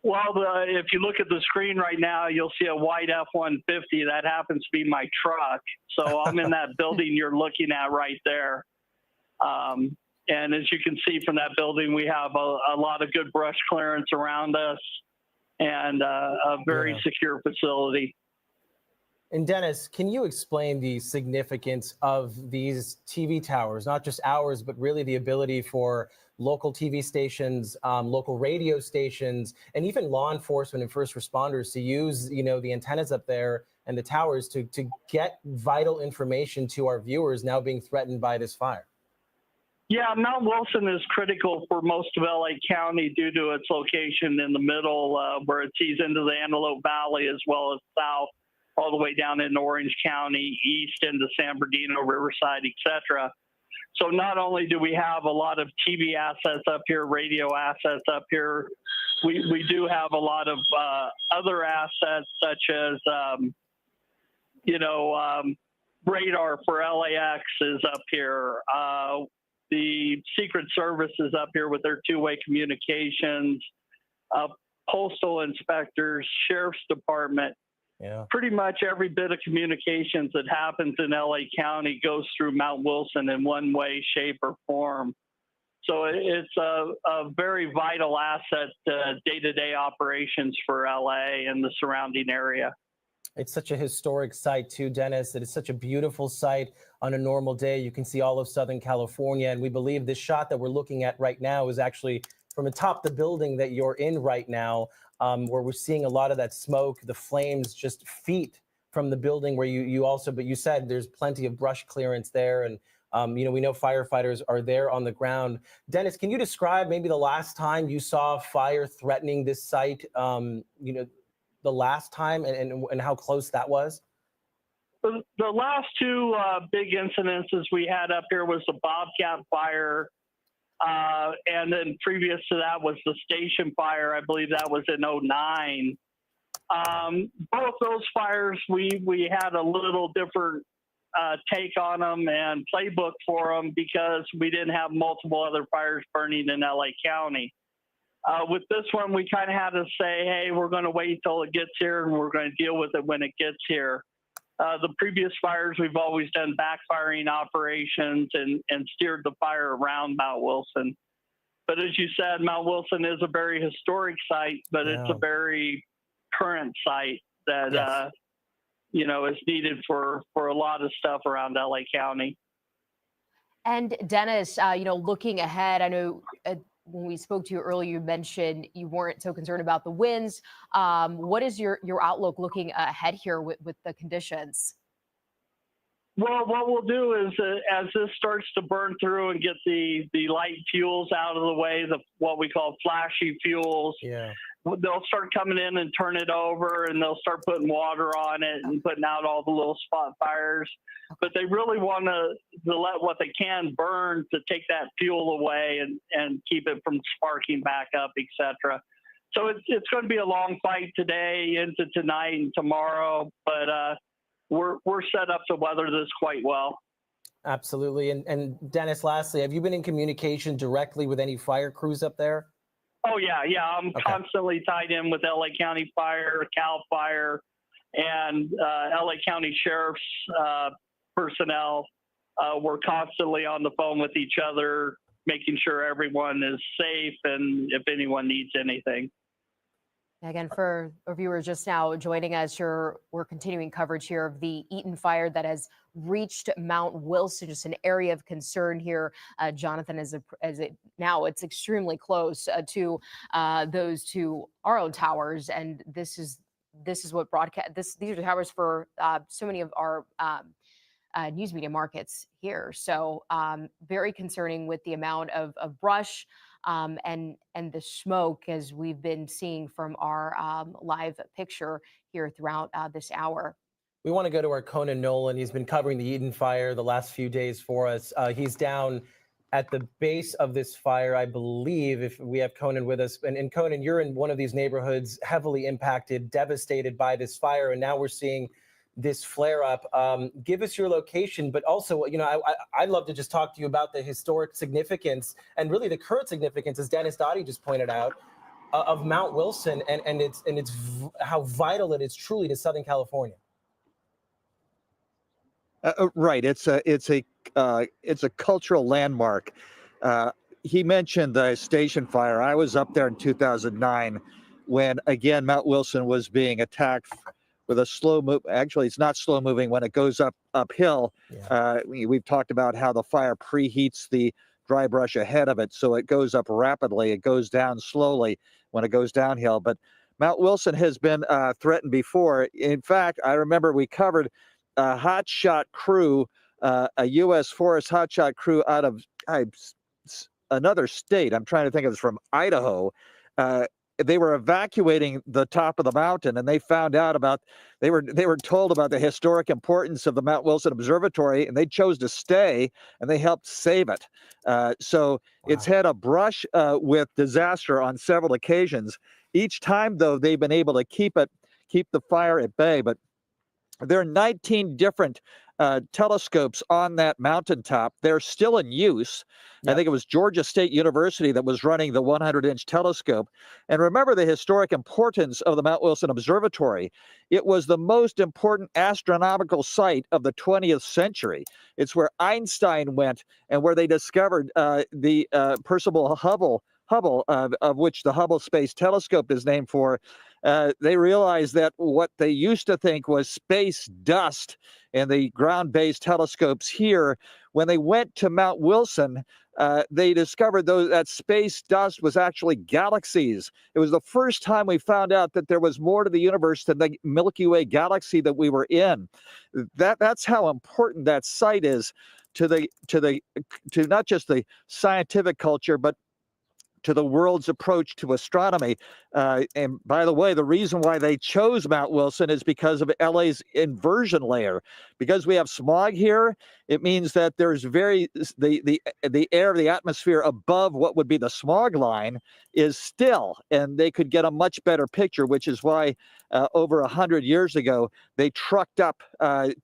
Well, if you look at the screen right now, you'll see a white F-150. That happens to be my truck. So I'm in that building you're looking at right there. And as you can see from that building, we have a lot of good brush clearance around us and a very secure facility. And Dennis, can you explain the significance of these TV towers, not just ours, but really the ability for local TV stations, local radio stations, and even law enforcement and first responders to use, the antennas up there and the towers to get vital information to our viewers now being threatened by this fire? Yeah, Mount Wilson is critical for most of LA County due to its location in the middle where it sees into the Antelope Valley as well as south, all the way down in Orange County, east into San Bernardino, Riverside, etc. So not only do we have a lot of TV assets up here, radio assets up here, we do have a lot of other assets such as, radar for LAX is up here. The Secret Service is up here with their two-way communications, postal inspectors, sheriff's department. Yeah. Pretty much every bit of communications that happens in LA County goes through Mount Wilson in one way, shape, or form. So it's a very vital asset to day-to-day operations for LA and the surrounding area. It's such a historic site too, Dennis. It is such a beautiful site. On a normal day, you can see all of Southern California. And we believe this shot that we're looking at right now is actually from atop the building that you're in right now, where we're seeing a lot of that smoke, the flames just feet from the building where but you said there's plenty of brush clearance there. And, we know firefighters are there on the ground. Dennis, can you describe maybe the last time you saw fire threatening this site, the last time and how close that was? The last two big incidences we had up here was the Bobcat fire. And then previous to that was the station fire. I believe that was in 2009. Both those fires, we had a little different take on them and playbook for them because we didn't have multiple other fires burning in LA County. With this one, we kind of had to say, hey, we're going to wait till it gets here and we're going to deal with it when it gets here. The previous fires, we've always done backfiring operations and steered the fire around Mount Wilson. But as you said, Mount Wilson is a very historic site, but it's a very current site that, is needed for a lot of stuff around LA County. And Dennis, looking ahead, I know when we spoke to you earlier, you mentioned you weren't so concerned about the winds. What is your outlook looking ahead here with the conditions? Well, what we'll do is as this starts to burn through and get the light fuels out of the way, what we call flashy fuels, they'll start coming in and turn it over and they'll start putting water on it and putting out all the little spot fires. But they really want to let what they can burn to take that fuel away and keep it from sparking back up, etc. So it's going to be a long fight today into tonight and tomorrow, but we're set up to weather this quite well. Absolutely. And Dennis, lastly, have you been in communication directly with any fire crews up there? Oh, yeah. I'm constantly tied in with LA County Fire, CAL Fire, and LA County Sheriff's personnel were constantly on the phone with each other, making sure everyone is safe and if anyone needs anything. Again, for our viewers just now joining us, we're continuing coverage here of the Eaton fire that has reached Mount Wilson, just an area of concern here. Jonathan, now it's extremely close to those two our own towers, and this is what broadcast. These are the towers for so many of our news media markets here. So very concerning with the amount of brush and the smoke, as we've been seeing from our live picture here throughout this hour. We want to go to our Conan Nolan. He's been covering the Eden fire the last few days for us. He's down at the base of this fire, I believe, if we have Conan with us. And Conan, you're in one of these neighborhoods heavily impacted, devastated by this fire. And now we're seeing this flare up. Give us your location, but also, I'd love to just talk to you about the historic significance and really the current significance, as Dennis Dottie just pointed out, of Mount Wilson and it's how vital it is truly to Southern California. Right. It's a cultural landmark. He mentioned the station fire. I was up there in 2009 when, again, Mount Wilson was being attacked with a slow move. Actually, it's not slow moving when it goes uphill. Yeah. We've talked about how the fire preheats the dry brush ahead of it, so it goes up rapidly. It goes down slowly when it goes downhill. But Mount Wilson has been threatened before. In fact, I remember we covered a hotshot crew, a U.S. Forest hotshot crew out of another state. I'm trying to think of it, from Idaho. They were evacuating the top of the mountain, and they found out they were told about the historic importance of the Mount Wilson Observatory, and they chose to stay, and they helped save it. So it's had a brush with disaster on several occasions. Each time, though, they've been able to keep the fire at bay. But there are 19 different telescopes on that mountaintop. They're still in use. Yep. I think it was Georgia State University that was running the 100-inch telescope. And remember the historic importance of the Mount Wilson Observatory. It was the most important astronomical site of the 20th century. It's where Einstein went and where they discovered the Percival Hubble, of which the Hubble Space Telescope is named for. They realized that what they used to think was space dust in the ground-based telescopes here, when they went to Mount Wilson, they discovered that space dust was actually galaxies. It was the first time we found out that there was more to the universe than the Milky Way galaxy that we were in. That's how important that site is to not just the scientific culture, but to the world's approach to astronomy. And by the way, the reason why they chose Mount Wilson is because of LA's inversion layer. Because we have smog here, it means that there's the air, the atmosphere above what would be the smog line is still, and they could get a much better picture, which is why over 100 years ago, they trucked up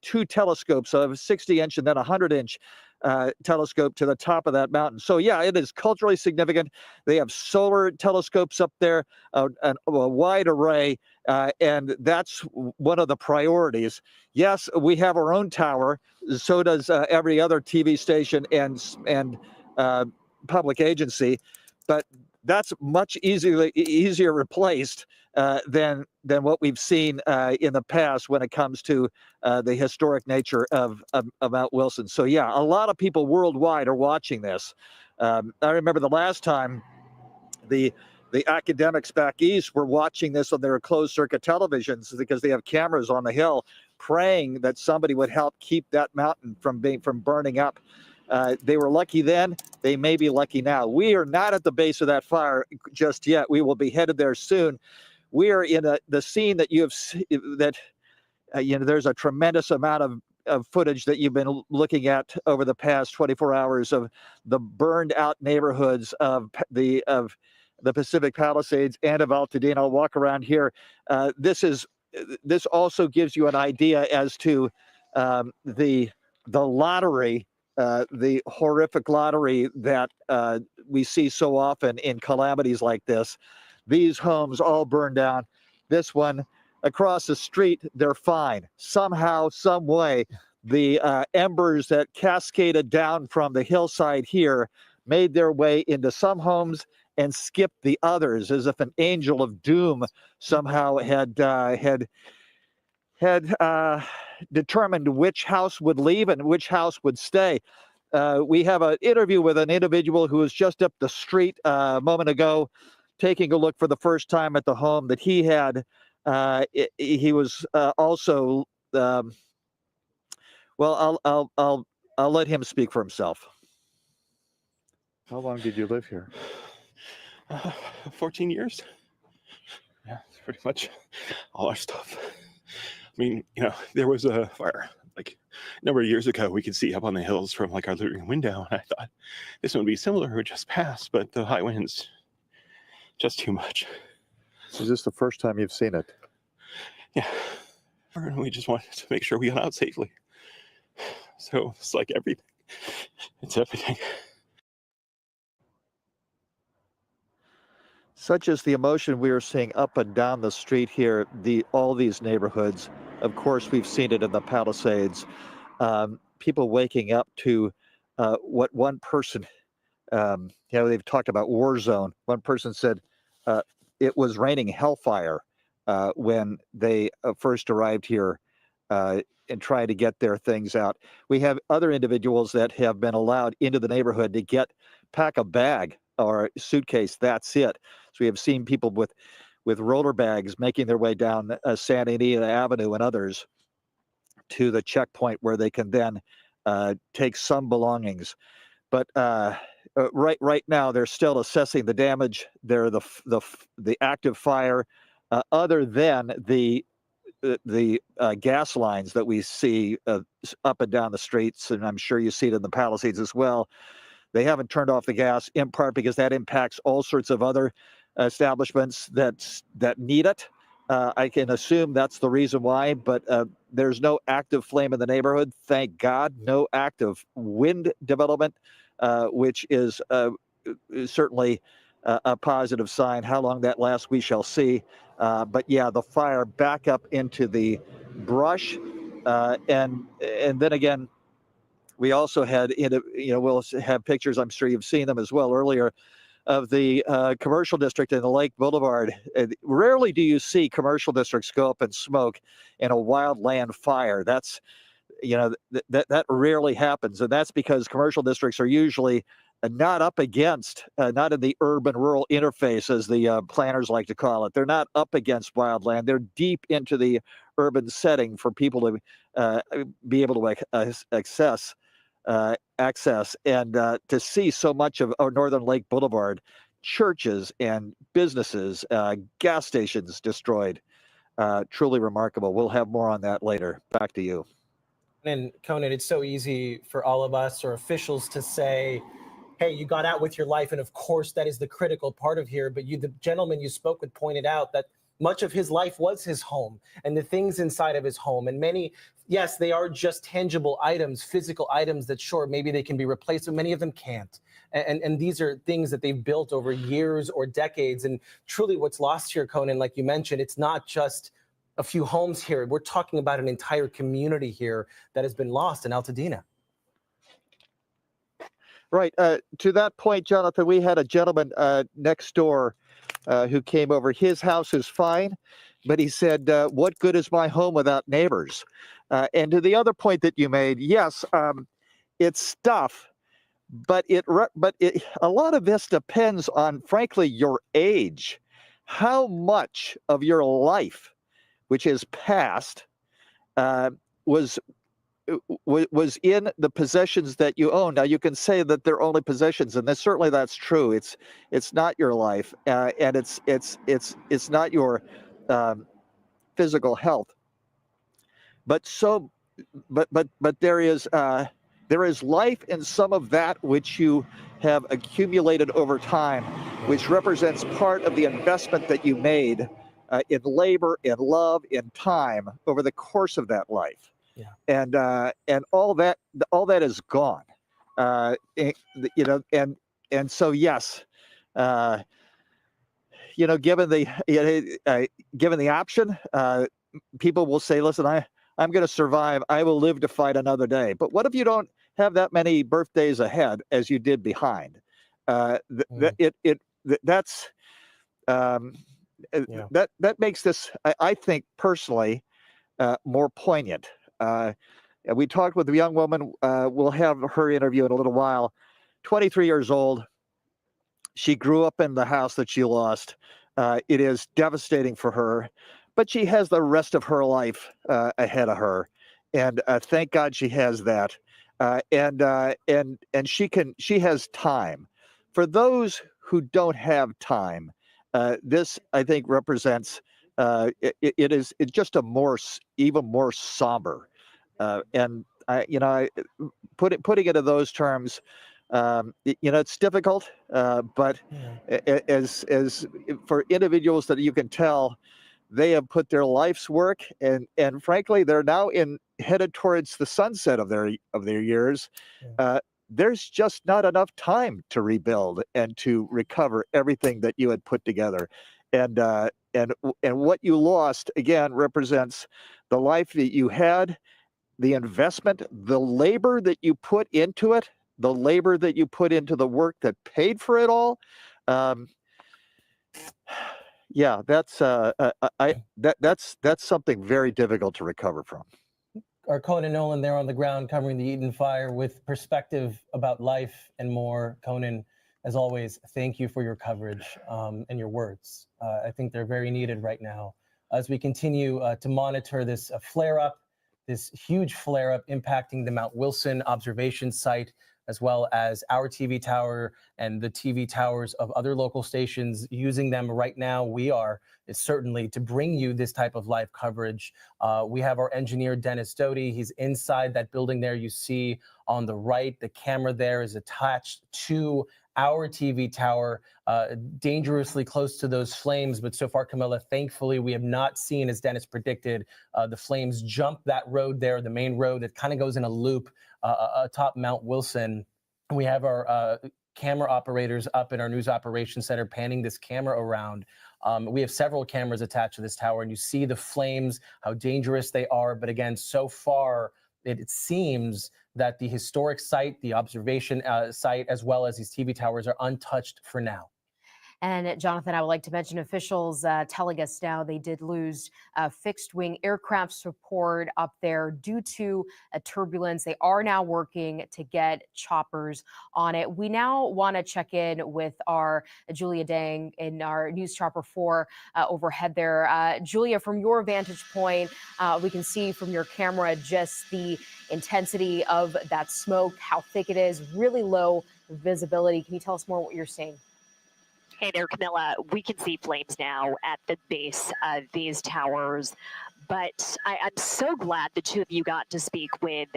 two telescopes, a 60-inch and then a 100-inch telescope to the top of that mountain. So yeah, it is culturally significant. They have solar telescopes up there, a wide array, and that's one of the priorities. Yes, we have our own tower. So does every other TV station and public agency, but that's much easier replaced than what we've seen in the past when it comes to the historic nature of Mount Wilson. So yeah, a lot of people worldwide are watching this. I remember the last time the academics back east were watching this on their closed circuit televisions because they have cameras on the hill, praying that somebody would help keep that mountain from burning up. They were lucky then. They may be lucky now. We are not at the base of that fire just yet. We will be headed there soon. We are in the scene that you have there's a tremendous amount of footage that you've been looking at over the past 24 hours of the burned out neighborhoods of the Pacific Palisades and of Altadena. I'll walk around here. This also gives you an idea as to the lottery, the horrific lottery that we see so often in calamities like this. These homes all burned down. This one, across the street, they're fine. Somehow, some way, the embers that cascaded down from the hillside here made their way into some homes and skipped the others, as if an angel of doom somehow had determined which house would leave and which house would stay. We have an interview with an individual who was just up the street a moment ago, taking a look for the first time at the home that he had. He was also well. I'll let him speak for himself. How long did you live here? 14 years. Yeah, it's pretty much all our stuff. I mean, there was a fire like a number of years ago we could see up on the hills from like our living room window. And I thought this one would be similar, it would just pass, but the high winds, just too much. Is this the first time you've seen it? Yeah. And we just wanted to make sure we got out safely. So it's like everything. It's everything. Such is the emotion we are seeing up and down the street here, all these neighborhoods. Of course, we've seen it in the Palisades. People waking up to what one person, they've talked about war zone. One person said it was raining hellfire when they first arrived here and tried to get their things out. We have other individuals that have been allowed into the neighborhood to pack a bag or a suitcase. That's it. So we have seen people with roller bags making their way down Santa Anita Avenue and others to the checkpoint where they can then take some belongings. But right now they're still assessing the damage. They're the active fire, other than the gas lines that we see up and down the streets, and I'm sure you see it in the Palisades as well. They haven't turned off the gas, in part because that impacts all sorts of other establishments that need it. I can assume that's the reason why, but there's no active flame in the neighborhood, thank God. No active wind development, which is certainly a positive sign. How long that lasts, we shall see. But yeah, the fire back up into the brush, and then again, we also had, we'll have pictures, I'm sure you've seen them as well earlier, of the commercial district in the Lake Boulevard. Rarely do you see commercial districts go up in smoke in a wildland fire. That's, that rarely happens. And that's because commercial districts are usually not up against, not in the urban-rural interface, as the planners like to call it. They're not up against wildland. They're deep into the urban setting for people to be able to access and to see so much of Northern Lake Boulevard, churches and businesses, gas stations destroyed. Truly remarkable. We'll have more on that later. Back to you. And Conan, it's so easy for all of us or officials to say, hey, you got out with your life. And of course, that is the critical part of here. But the gentleman you spoke with pointed out that much of his life was his home and the things inside of his home. And many, yes, they are just tangible items, physical items that, sure, maybe they can be replaced, but many of them can't. And these are things that they've built over years or decades. And truly what's lost here, Conan, like you mentioned, it's not just a few homes here. We're talking about an entire community here that has been lost in Altadena. Right. To that point, Jonathan, we had a gentleman next door who came over. His house is fine, but he said, what good is my home without neighbors? And to the other point that you made, yes, it's stuff, but a lot of this depends on, frankly, your age. How much of your life, which is past, was in the possessions that you own. Now you can say that they're only possessions, and certainly that's true. It's not your life, and it's not your physical health. But there is life in some of that which you have accumulated over time, which represents part of the investment that you made in labor, in love, in time over the course of that life. Yeah. And all that is gone. And so yes, given the option, people will say, "Listen, I'm going to survive. I will live to fight another day." But what if you don't have that many birthdays ahead as you did behind? That's that makes this, I think personally, more poignant. We talked with a young woman. We'll have her interview in a little while. 23 years old. She grew up in the house that she lost. It is devastating for her, but she has the rest of her life ahead of her, and thank God she has that. And she has time. For those who don't have time, this I think represents it's just even more somber. And putting it in those terms, it's difficult, but as for individuals that you can tell, they have put their life's work, and frankly, they're now headed towards the sunset of their years. There's just not enough time to rebuild and to recover everything that you had put together, and what you lost again represents the life that you had, the investment, the labor that you put into it, the labor that you put into the work that paid for it all. Yeah, that's something very difficult to recover from. Our Conan Nolan there on the ground covering the Eaton fire with perspective about life and more. Conan, as always, thank you for your coverage and your words. I think they're very needed right now as we continue to monitor this flare-up, this huge flare-up impacting the Mount Wilson observation site, as well as our TV tower and the TV towers of other local stations using them right now. We are certainly to bring you this type of live coverage. We have our engineer, Dennis Doty. He's inside that building there. You see on the right, the camera there is attached to our TV tower, dangerously close to those flames. But so far, Camilla, thankfully, we have not seen, as Dennis predicted, the flames jump that road there, the main road that kind of goes in a loop atop Mount Wilson. We have our camera operators up in our news operations center panning this camera around. We have several cameras attached to this tower, and you see the flames, how dangerous they are. But again, so far, it seems that the historic site, the observation site, as well as these TV towers are untouched for now. And Jonathan, I would like to mention officials telling us now they did lose fixed wing aircraft support up there due to a turbulence. They are now working to get choppers on it. We now want to check in with our Julia Dang in our News Chopper 4 overhead there. Julia, from your vantage point, we can see from your camera just the intensity of that smoke, how thick it is, really low visibility. Can you tell us more what you're seeing? Hey there, Camilla. We can see flames now at the base of these towers, but I'm so glad the two of you got to speak with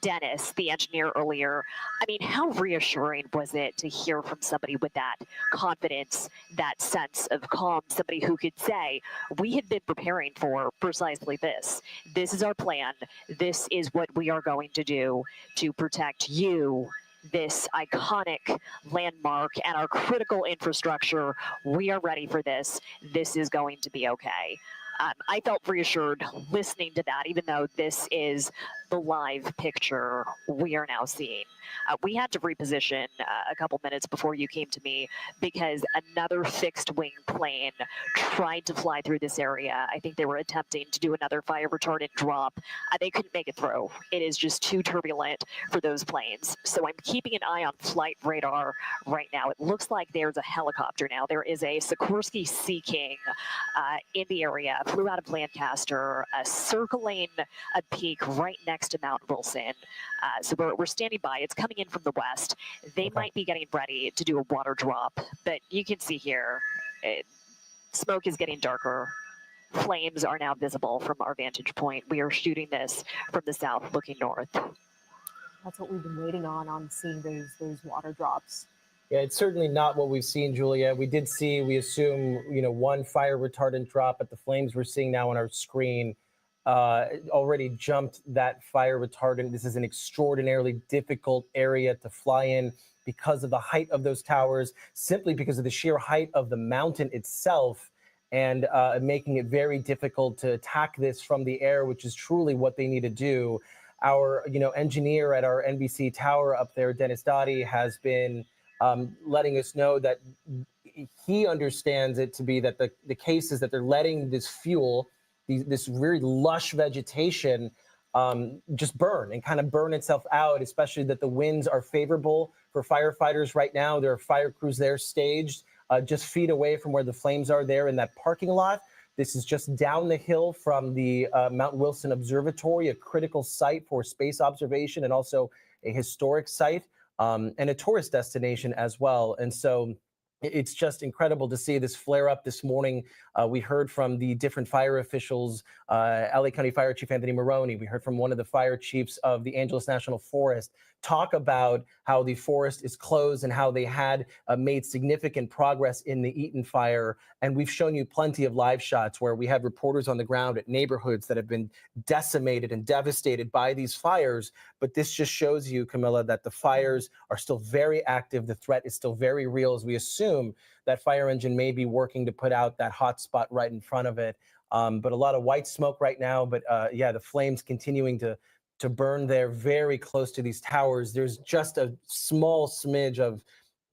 Dennis, the engineer, earlier. I mean, how reassuring was it to hear from somebody with that confidence, that sense of calm, somebody who could say, we had been preparing for precisely this. This is our plan. This is what we are going to do to protect you, this iconic landmark, and our critical infrastructure. We are ready for this. This is going to be okay. I felt reassured listening to that, even though this is the live picture we are now seeing. We had to reposition a couple minutes before you came to me because another fixed wing plane tried to fly through this area. I think they were attempting to do another fire retardant drop. They couldn't make it through. It is just too turbulent for those planes. So I'm keeping an eye on flight radar right now. It looks like there's a helicopter now. There is a Sikorsky Sea King in the area, flew out of Lancaster, circling a peak right next to Mount Wilson. So we're standing by. It's coming in from the west. They might be getting ready to do a water drop, but you can see here, smoke is getting darker. Flames are now visible from our vantage point. We are shooting this from the south, looking north. That's what we've been waiting on seeing those water drops. Yeah, it's certainly not what we've seen, Julia. We did see, we assume, one fire retardant drop, but the flames we're seeing now on our screen already jumped that fire retardant. This is an extraordinarily difficult area to fly in because of the height of those towers, simply because of the sheer height of the mountain itself, and making it very difficult to attack this from the air, which is truly what they need to do. Our engineer at our NBC tower up there, Dennis Dottie, has been letting us know that he understands it to be that the case is that they're letting this fuel, this very lush vegetation, just burn and kind of burn itself out, especially that the winds are favorable for firefighters right now. There are fire crews there staged just feet away from where the flames are there in that parking lot. This is just down the hill from the Mount Wilson Observatory, a critical site for space observation and also a historic site and a tourist destination as well. And so it's just incredible to see this flare up this morning. We heard from the different fire officials, LA County Fire Chief Anthony Maroney. We heard from one of the fire chiefs of the Angeles National Forest talk about how the forest is closed and how they had made significant progress in the Eaton fire. And we've shown you plenty of live shots where we have reporters on the ground at neighborhoods that have been decimated and devastated by these fires. But this just shows you, Camilla, that the fires are still very active. The threat is still very real, as we assume that fire engine may be working to put out that hot spot right in front of it. But a lot of white smoke right now. But yeah, the flames continuing to burn there very close to these towers. There's just a small smidge of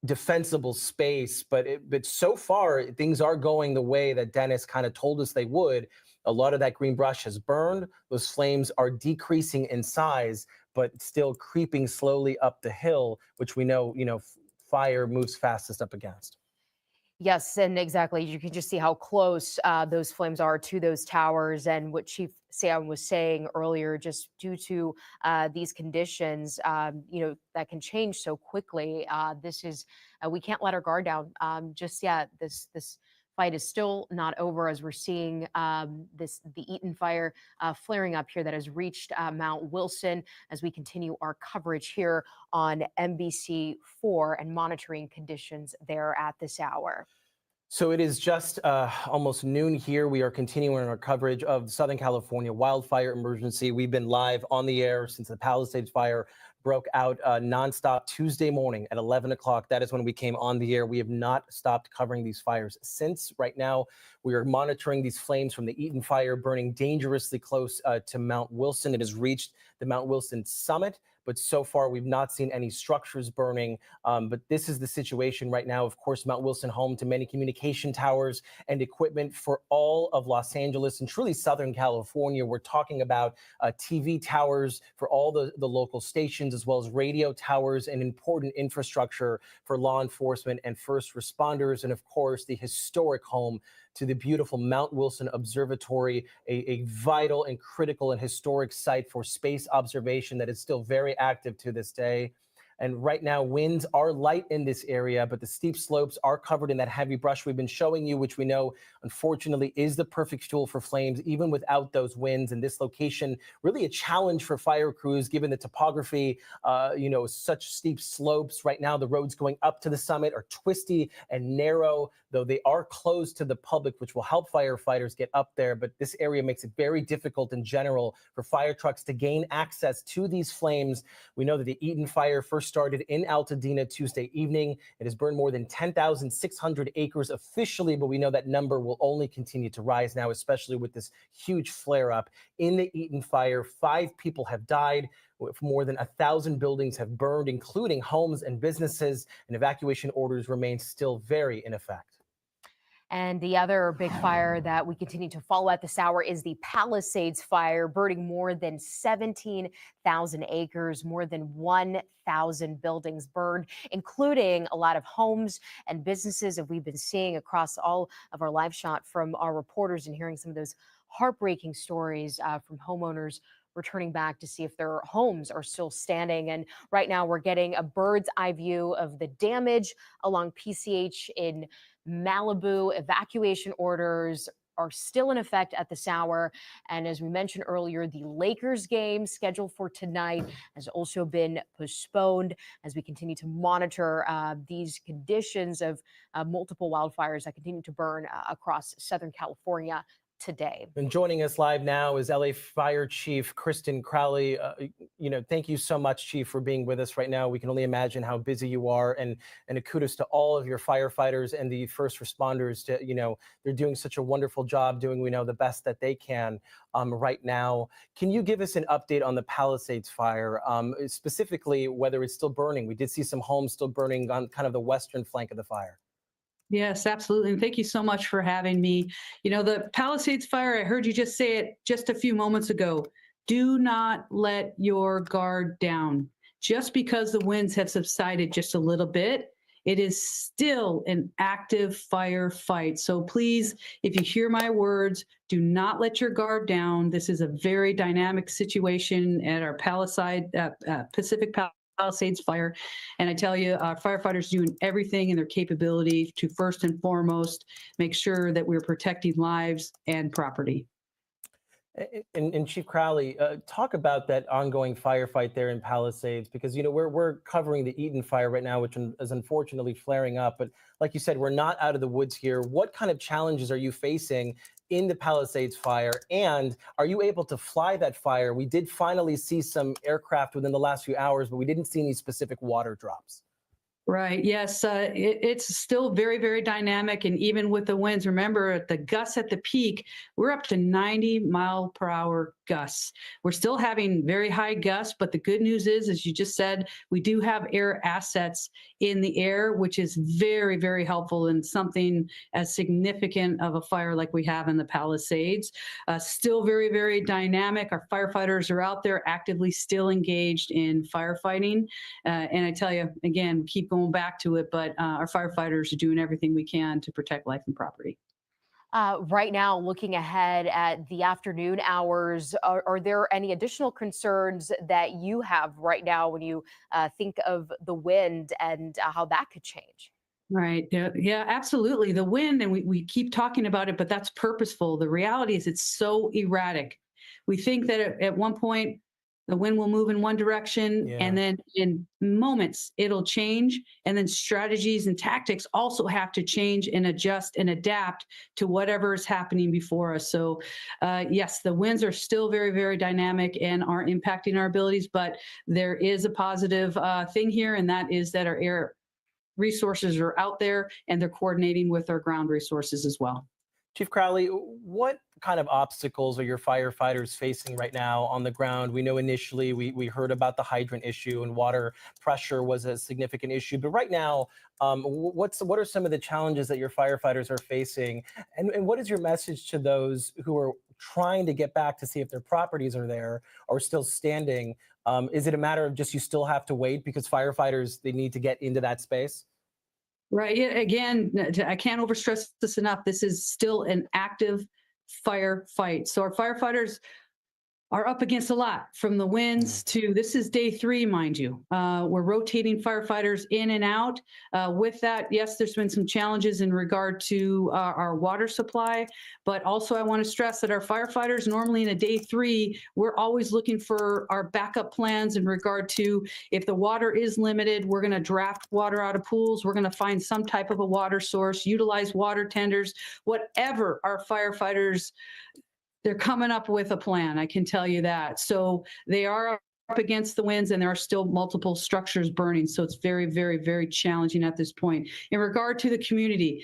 defensible space, but so far things are going the way that Dennis kind of told us they would. A lot of that green brush has burned. Those flames are decreasing in size, but still creeping slowly up the hill, which we know, fire moves fastest up against. Yes, and exactly. You can just see how close those flames are to those towers, and what Chief Sam was saying earlier, just due to these conditions, that can change so quickly. We can't let our guard down just yet. This fight is still not over, as we're seeing the Eaton fire flaring up here that has reached Mount Wilson, as we continue our coverage here on NBC4 and monitoring conditions there at this hour. So it is just almost noon here. We are continuing our coverage of the Southern California wildfire emergency. We've been live on the air since the Palisades fire broke out nonstop Tuesday morning at 11 o'clock. That is when we came on the air. We have not stopped covering these fires since. Right now, we are monitoring these flames from the Eaton fire burning dangerously close to Mount Wilson. It has reached the Mount Wilson summit, but so far we've not seen any structures burning. But this is the situation right now. Of course, Mount Wilson, home to many communication towers and equipment for all of Los Angeles and truly Southern California. We're talking about TV towers for all the local stations, as well as radio towers and important infrastructure for law enforcement and first responders. And of course, the historic home to the beautiful Mount Wilson Observatory, a vital and critical and historic site for space observation that is still very active to this day. And right now, winds are light in this area, but the steep slopes are covered in that heavy brush we've been showing you, which we know, unfortunately, is the perfect fuel for flames, even without those winds. And this location, really a challenge for fire crews, given the topography, such steep slopes. Right now, the roads going up to the summit are twisty and narrow, though they are closed to the public, which will help firefighters get up there. But this area makes it very difficult in general for fire trucks to gain access to these flames. We know that the Eaton fire first started in Altadena Tuesday evening. It has burned more than 10,600 acres officially, but we know that number will only continue to rise now, especially with this huge flare up. In the Eaton fire, 5 people have died. More than 1,000 buildings have burned, including homes and businesses, and evacuation orders remain still very in effect. And the other big fire that we continue to follow at this hour is the Palisades fire, burning more than 17,000 acres, more than 1,000 buildings burned, including a lot of homes and businesses that we've been seeing across all of our live shot from our reporters, and hearing some of those heartbreaking stories from homeowners returning back to see if their homes are still standing. And right now we're getting a bird's eye view of the damage along PCH in Malibu. Evacuation orders are still in effect at this hour. And as we mentioned earlier, the Lakers game scheduled for tonight has also been postponed as we continue to monitor these conditions of multiple wildfires that continue to burn across Southern California. today. And joining us live now is LA Fire Chief Kristen Crowley. Thank you so much, Chief, for being with us right now. We can only imagine how busy you are, and a kudos to all of your firefighters and the first responders. They're doing such a wonderful job doing, the best that they can right now. Can you give us an update on the Palisades fire, specifically whether it's still burning? We did see some homes still burning on kind of the western flank of the fire. Yes, absolutely. And thank you so much for having me. The Palisades fire, I heard you just say it just a few moments ago. Do not let your guard down. Just because the winds have subsided just a little bit, it is still an active firefight. So please, if you hear my words, do not let your guard down. This is a very dynamic situation at our Pacific Palisades fire. And I tell you, our firefighters doing everything in their capability to first and foremost make sure that we're protecting lives and property. And Chief Crowley, talk about that ongoing firefight there in Palisades, because we're covering the Eaton fire right now, which is unfortunately flaring up. But like you said, we're not out of the woods here. What kind of challenges are you facing in the Palisades fire, and are you able to fly that fire? We did finally see some aircraft within the last few hours, but we didn't see any specific water drops. Right. Yes. It's still very, very dynamic. And even with the winds, remember the gusts at the peak, we're up to 90-mile-per-hour gusts. We're still having very high gusts, but the good news is, as you just said, we do have air assets in the air, which is very, very helpful in something as significant of a fire like we have in the Palisades. Still very, very dynamic. Our firefighters are out there actively still engaged in firefighting. And I tell you, again, keep going back to it, but our firefighters are doing everything we can to protect life and property. Right now, looking ahead at the afternoon hours, are there any additional concerns that you have right now when you think of the wind and how that could change? Right. Yeah, absolutely. The wind, and we keep talking about it, but that's purposeful. The reality is it's so erratic. We think that at one point, the wind will move in one direction, and then in moments it'll change. And then strategies and tactics also have to change and adjust and adapt to whatever is happening before us. So yes, the winds are still very, very dynamic and are impacting our abilities, but there is a positive thing here, and that is that our air resources are out there and they're coordinating with our ground resources as well. Chief Crowley, what kind of obstacles are your firefighters facing right now on the ground? We know initially we heard about the hydrant issue and water pressure was a significant issue, but right now, what are some of the challenges that your firefighters are facing? And what is your message to those who are trying to get back to see if their properties are there or still standing? Is it a matter of just you still have to wait because firefighters, they need to get into that space? Right. Yeah, again, I can't overstress this enough. This is still an active firefight. So our firefighters are up against a lot, from the winds to, this is day 3, mind you. We're rotating firefighters in and out. With that, yes, there's been some challenges in regard to our water supply, but also I want to stress that our firefighters, normally in a day 3, we're always looking for our backup plans in regard to, if the water is limited, we're going to draft water out of pools. We're going to find some type of a water source, utilize water tenders, whatever our firefighters, they're coming up with a plan, I can tell you that. So they are up against the winds, and there are still multiple structures burning. So it's very, very, very challenging at this point. In regard to the community,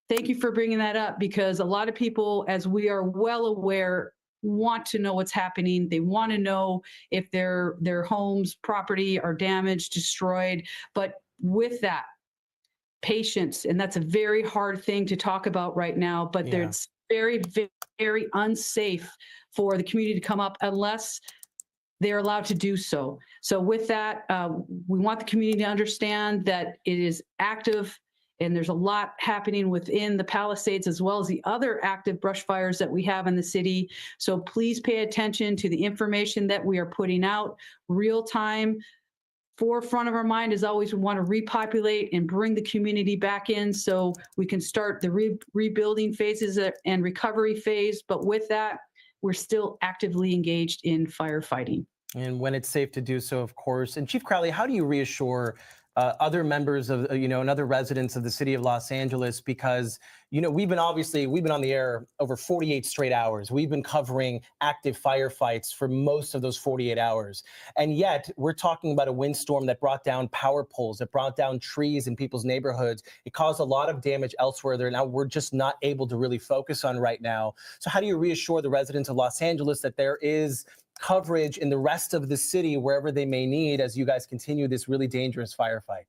thank you for bringing that up, because a lot of people, as we are well aware, want to know what's happening. They want to know if their homes, property are damaged, destroyed. But with that, patience, and that's a very hard thing to talk about right now, but there's very, very unsafe for the community to come up unless they're allowed to do so. So with that, we want the community to understand that it is active, and there's a lot happening within the Palisades as well as the other active brush fires that we have in the city. So please pay attention to the information that we are putting out real time. Forefront of our mind is always we want to repopulate and bring the community back in so we can start the rebuilding phases and recovery phase. But with that, we're still actively engaged in firefighting. And when it's safe to do so, of course. And Chief Crowley, how do you reassure other members of, and other residents of the city of Los Angeles, because, we've been on the air over 48 straight hours. We've been covering active firefights for most of those 48 hours. And yet we're talking about a windstorm that brought down power poles, that brought down trees in people's neighborhoods. It caused a lot of damage elsewhere that now we're just not able to really focus on right now. So how do you reassure the residents of Los Angeles that there is coverage in the rest of the city wherever they may need as you guys continue this really dangerous firefight?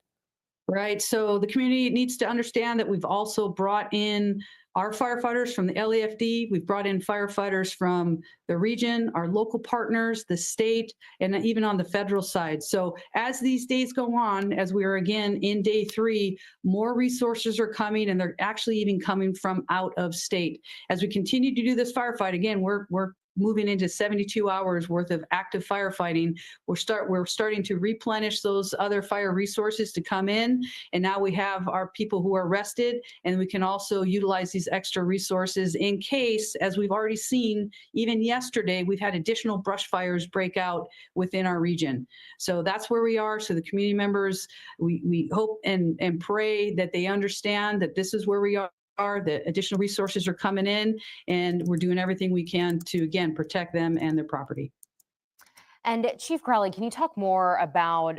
Right. So the community needs to understand that we've also brought in our firefighters from the LAFD. We've brought in firefighters from the region, our local partners, the state, and even on the federal side. So as these days go on, as we are again in day 3, more resources are coming, and they're actually even coming from out of state. As we continue to do this firefight, again, we're moving into 72 hours worth of active firefighting. We're starting to replenish those other fire resources to come in. And now we have our people who are rested, and we can also utilize these extra resources in case, as we've already seen, even yesterday, we've had additional brush fires break out within our region. So that's where we are. So the community members, we hope and pray that they understand that this is where we are. The additional resources are coming in, and we're doing everything we can to, again, protect them and their property. And Chief Crowley, can you talk more about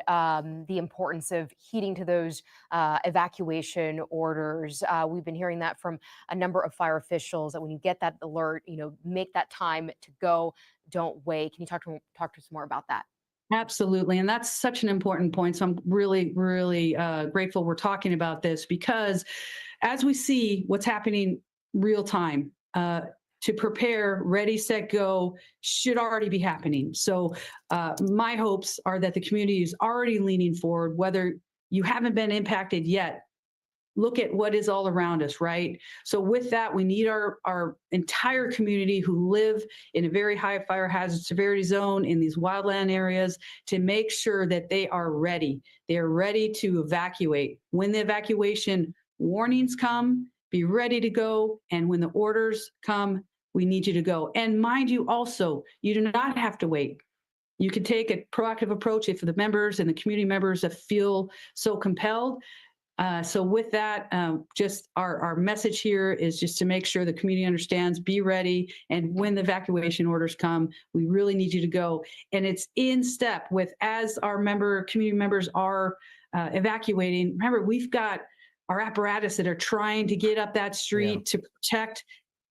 the importance of heeding to those evacuation orders? We've been hearing that from a number of fire officials, that when you get that alert, make that time to go, don't wait. Can you talk to us more about that? Absolutely. And that's such an important point. So I'm really, really grateful we're talking about this, because as we see what's happening real time, to prepare, ready, set, go should already be happening. So my hopes are that the community is already leaning forward, whether you haven't been impacted yet. Look at what is all around us, right? So with that, we need our entire community who live in a very high fire hazard severity zone in these wildland areas to make sure that they are ready. They are ready to evacuate. When the evacuation warnings come, be ready to go. And when the orders come, we need you to go. And mind you, also, you do not have to wait. You can take a proactive approach if the members and the community members feel so compelled. So with that, just our message here is just to make sure the community understands, be ready. And when the evacuation orders come, we really need you to go. And it's in step with, as our community members are evacuating. Remember, we've got our apparatus that are trying to get up that street to protect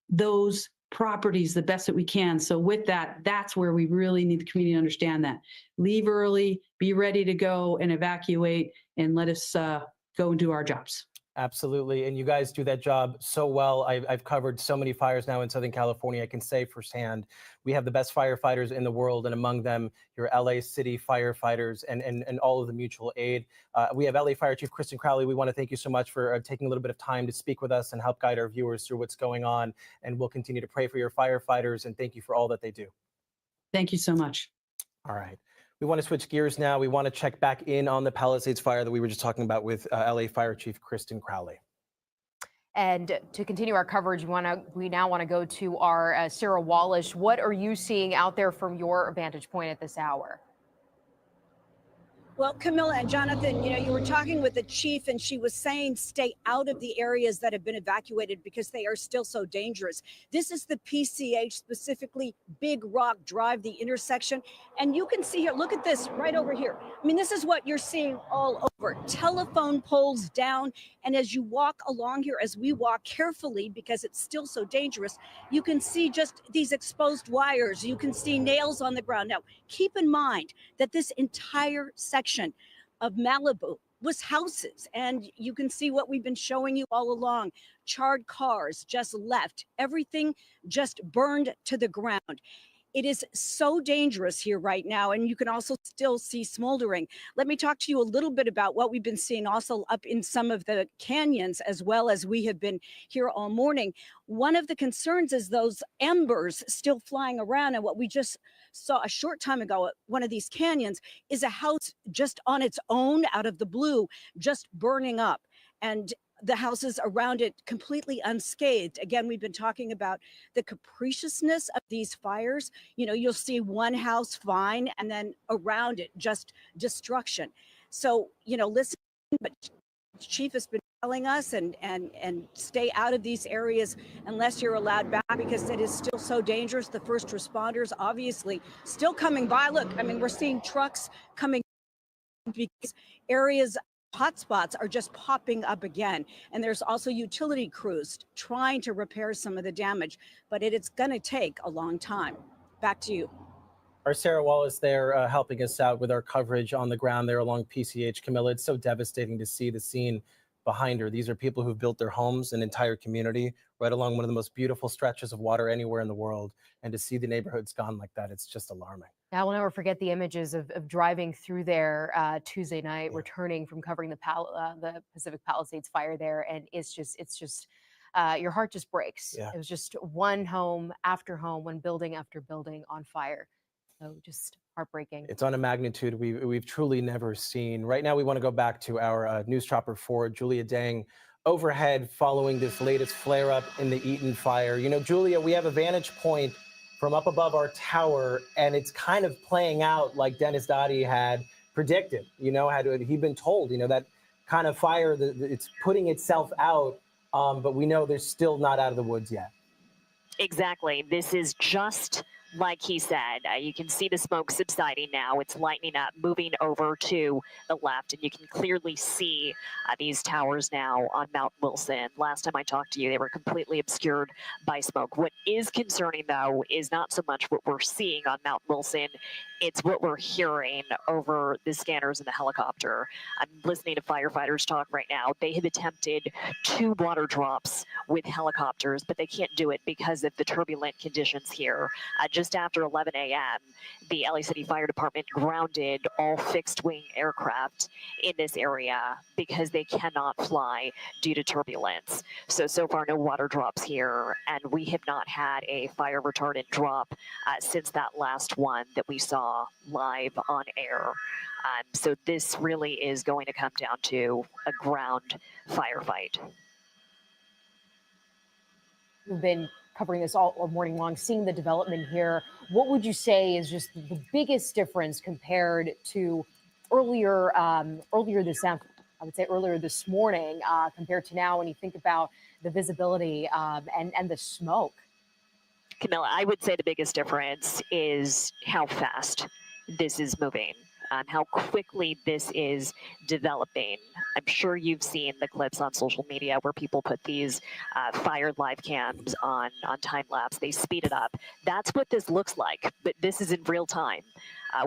those properties the best that we can. So with that, that's where we really need the community to understand that. Leave early, be ready to go and evacuate, and let us go and do our jobs. Absolutely. And you guys do that job so well. I've covered so many fires now in Southern California. I can say firsthand, we have the best firefighters in the world, and among them, your LA City firefighters and all of the mutual aid. We have LA Fire Chief Kristen Crowley. We want to thank you so much for taking a little bit of time to speak with us and help guide our viewers through what's going on. And we'll continue to pray for your firefighters, and thank you for all that they do. Thank you so much. All right. We want to switch gears now. We want to check back in on the Palisades fire that we were just talking about with LA Fire Chief Kristen Crowley. And to continue our coverage, we now want to go to our Sarah Wallish. What are you seeing out there from your vantage point at this hour? Well, Camilla and Jonathan, you were talking with the chief, and she was saying stay out of the areas that have been evacuated because they are still so dangerous. This is the PCH, specifically Big Rock Drive, the intersection. And you can see here, look at this right over here. I mean, this is what you're seeing all over. Telephone poles down. And as you walk along here, as we walk carefully, because it's still so dangerous, you can see just these exposed wires. You can see nails on the ground. Now, keep in mind that this entire section of Malibu was houses, and you can see what we've been showing you all along. Charred cars just left, everything just burned to the ground. It is so dangerous here right now, and you can also still see smoldering. Let me talk to you a little bit about what we've been seeing also up in some of the canyons, as well as we have been here all morning. One of the concerns is those embers still flying around, and what we just saw a short time ago at one of these canyons is a house just on its own, out of the blue, just burning up. And the houses around it completely unscathed. Again, we've been talking about the capriciousness of these fires. You'll see one house fine, and then around it, just destruction. So, listen but Chief has been telling us and stay out of these areas unless you're allowed back, because it is still so dangerous. The first responders obviously still coming by. Look, I mean, we're seeing trucks coming because areas, hotspots are just popping up again. And there's also utility crews trying to repair some of the damage, but it's going to take a long time. Back to you. Our Sarah Wallace there helping us out with our coverage on the ground there along PCH. Camilla, it's so devastating to see the scene behind her. These are people who've built their homes, an entire community, right along one of the most beautiful stretches of water anywhere in the world. And to see the neighborhoods gone like that, it's just alarming. I will never forget the images of driving through there Tuesday night, returning from covering the Pacific Palisades fire there, and it's just your heart just breaks. Yeah. It was just one home after home, one building after building on fire. So just heartbreaking. It's on a magnitude we've truly never seen. Right now, we want to go back to our news chopper 4, Julia Dang, overhead following this latest flare-up in the Eaton fire. You know, Julia, we have a vantage point from up above our tower, and it's kind of playing out like Dennis Dottie had predicted. You know, had he been told, you know, that kind of fire, it's putting itself out, but we know they're still not out of the woods yet. Exactly. This is just like he said. You can see the smoke subsiding now. It's lightening up, moving over to the left, and you can clearly see these towers now on Mount Wilson. Last time I talked to you, they were completely obscured by smoke. What is concerning, though, is not so much what we're seeing on Mount Wilson. It's what we're hearing over the scanners and the helicopter. I'm listening to firefighters talk right now. They have attempted 2 water drops with helicopters, but they can't do it because of the turbulent conditions here. Just after 11 a.m., the LA City Fire Department grounded all fixed-wing aircraft in this area because they cannot fly due to turbulence. So far, no water drops here, and we have not had a fire retardant drop since that last one that we saw live on air. So this really is going to come down to a ground firefight. We've been covering this all morning long, seeing the development here. What would you say is just the biggest difference compared to earlier this morning, compared to now when you think about the visibility and the smoke? Camilla, I would say the biggest difference is how fast this is moving, how quickly this is developing. I'm sure you've seen the clips on social media where people put these fire live cams on time lapse. They speed it up. That's what this looks like, but this is in real time.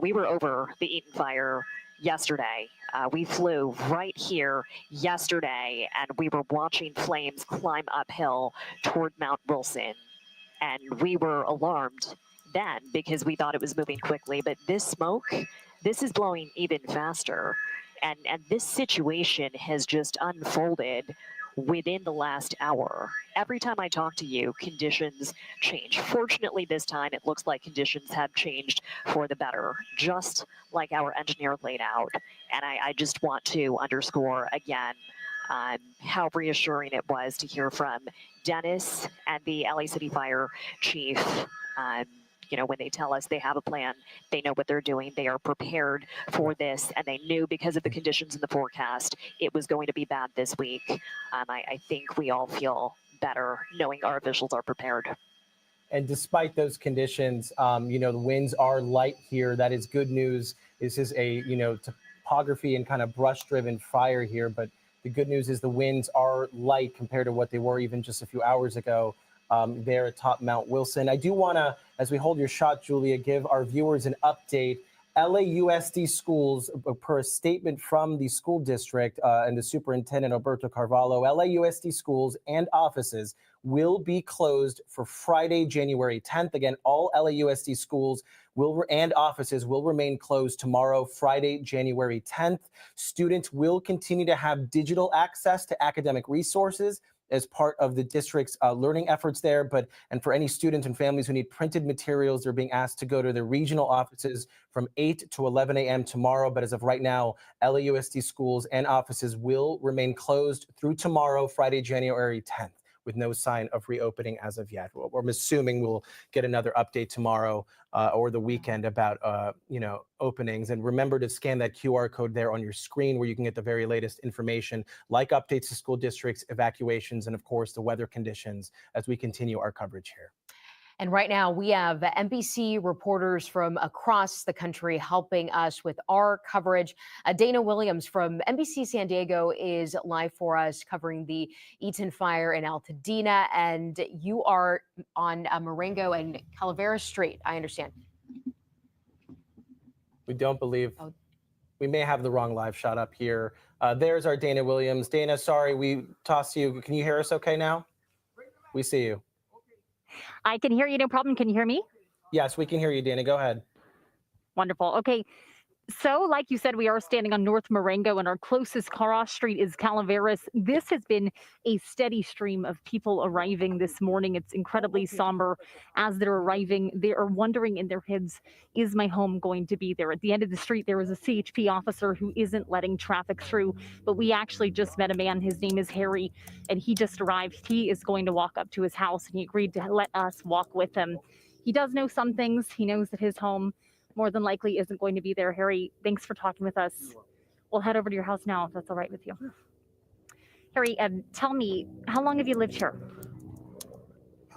We were over the Eaton fire yesterday. We flew right here yesterday, and we were watching flames climb uphill toward Mount Wilson. And we were alarmed then because we thought it was moving quickly. But this smoke, this is blowing even faster. And this situation has just unfolded within the last hour. Every time I talk to you, conditions change. Fortunately, this time it looks like conditions have changed for the better, just like our engineer laid out. And I just want to underscore again how reassuring it was to hear from Dennis and the LA City Fire Chief. You know, when they tell us they have a plan, they know what they're doing, they are prepared for this, and they knew because of the conditions in the forecast, it was going to be bad this week. I think we all feel better knowing our officials are prepared. And despite those conditions, you know, the winds are light here. That is good news. This is a, you know, topography and kind of brush-driven fire here, but the good news is the winds are light compared to what they were even just a few hours ago there atop Mount Wilson. I do want to, as we hold your shot, Julia, give our viewers an update. LAUSD schools, per a statement from the school district and the superintendent, Alberto Carvalho, LAUSD schools and offices will be closed for Friday, January 10th. Again, all LAUSD schools and offices will remain closed tomorrow, Friday, January 10th. Students will continue to have digital access to academic resources as part of the district's learning efforts there. And for any students and families who need printed materials, they're being asked to go to their regional offices from 8 to 11 a.m. tomorrow. But as of right now, LAUSD schools and offices will remain closed through tomorrow, Friday, January 10th. with no sign of reopening as of yet. I'm assuming we'll get another update tomorrow or the weekend about openings. And remember to scan that QR code there on your screen where you can get the very latest information, like updates to school districts, evacuations, and of course the weather conditions as we continue our coverage here. And right now we have NBC reporters from across the country helping us with our coverage. Dana Williams from NBC San Diego is live for us covering the Eaton fire in Altadena. And you are on Marengo and Calaveras Street, I understand. We don't believe we may have the wrong live shot up here. There's our Dana Williams. Dana, sorry, we tossed you. Can you hear us okay now? We see you. I can hear you, no problem. Can you hear me? Yes, we can hear you, Dana. Go ahead. Wonderful. Okay. So, like you said, we are standing on North Marengo, and our closest cross street is Calaveras. This has been a steady stream of people arriving this morning. It's incredibly somber. As they're arriving, they are wondering in their heads, is my home going to be there? At the end of the street, there is a CHP officer who isn't letting traffic through, but we actually just met a man. His name is Harry, and he just arrived. He is going to walk up to his house, and he agreed to let us walk with him. He does know some things. He knows that his home more than likely isn't going to be there. Harry, thanks for talking with us. We'll head over to your house now, if that's all right with you. Harry, tell me, how long have you lived here?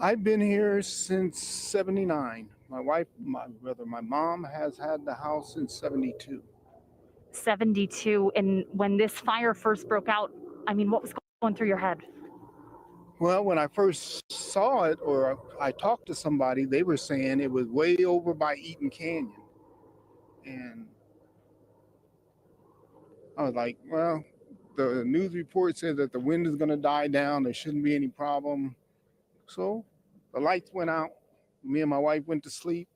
I've been here since '79. My wife, my mom has had the house since '72. 72, and when this fire first broke out, I mean, what was going through your head? Well, when I first saw it, or I talked to somebody, they were saying it was way over by Eaton Canyon. And I was like, well, the news report said that the wind is going to die down. There shouldn't be any problem. So the lights went out. Me and my wife went to sleep.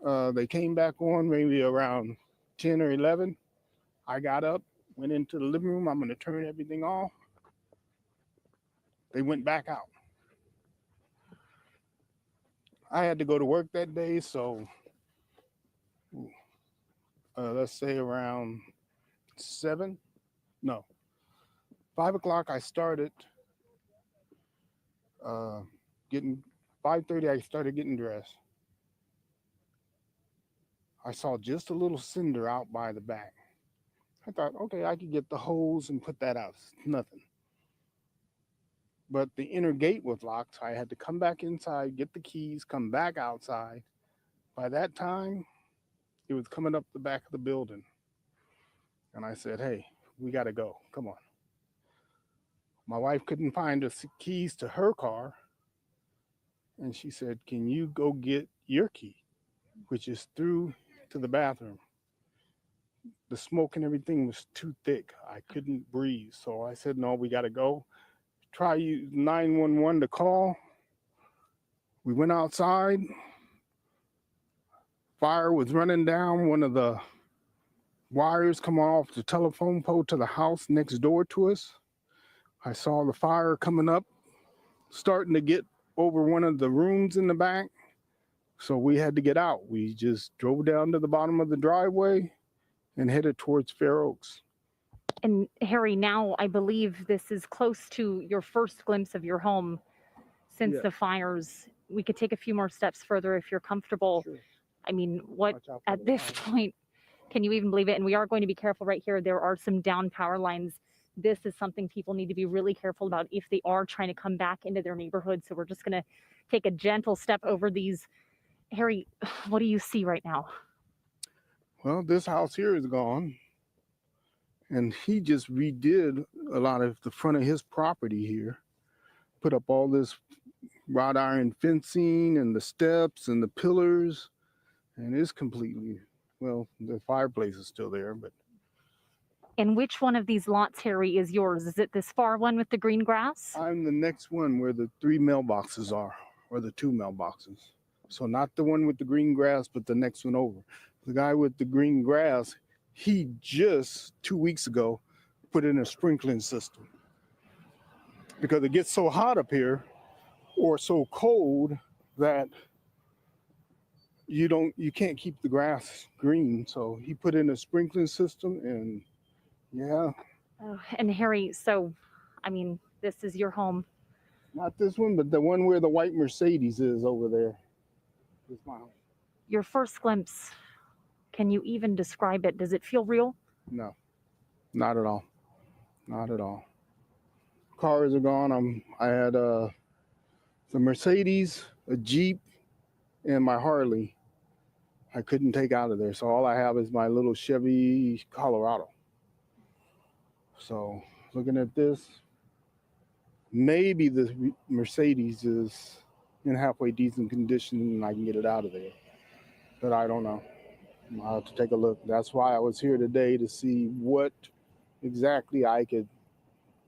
They came back on maybe around 10 or 11. I got up, went into the living room. I'm going to turn everything off. They went back out. I had to go to work that day, so let's say around 5 o'clock I started getting, 5:30 I started getting dressed. I saw just a little cinder out by the back. I thought, okay, I could get the hose and put that out. Nothing. But the inner gate was locked, so I had to come back inside, get the keys, come back outside. By that time, it was coming up the back of the building. And I said, hey, we got to go. Come on. My wife couldn't find the keys to her car. And she said, can you go get your key, which is through to the bathroom? The smoke and everything was too thick. I couldn't breathe. So I said, no, we got to go. Try use 911 to call. We went outside. Fire was running down. One of the wires come off the telephone pole to the house next door to us. I saw the fire coming up, starting to get over one of the rooms in the back. So we had to get out. We just drove down to the bottom of the driveway and headed towards Fair Oaks. And Harry, now I believe this is close to your first glimpse of your home since the fires. We could take a few more steps further if you're comfortable. Sure. I mean, what at this point, can you even believe it? And we are going to be careful right here. There are some down power lines. This is something people need to be really careful about if they are trying to come back into their neighborhood. So we're just going to take a gentle step over these. Harry, what do you see right now? Well, this house here is gone. And he just redid a lot of the front of his property here, put up all this wrought iron fencing and the steps and the pillars, and it's completely, well, the fireplace is still there, but. And which one of these lots, Harry, is yours? Is it this far one with the green grass? I'm the next one where the 3 mailboxes are, or the 2 mailboxes. So not the one with the green grass, but the next one over. The guy with the green grass, he just 2 weeks ago put in a sprinkling system because it gets so hot up here or so cold that you can't keep the grass green. So he put in a sprinkling system, and yeah. And Harry, so I mean, This is your home. Not this one, but the one where the white Mercedes is over there. Is my home. Your first glimpse, can you even describe it? Does it feel real? No, not at all. Not at all. Cars are gone. I had the Mercedes, a Jeep, and my Harley. I couldn't take out of there, so all I have is my little Chevy Colorado. So looking at this, maybe the Mercedes is in halfway decent condition and I can get it out of there, but I don't know. I'll have to take a look. That's why I was here today, to see what exactly I could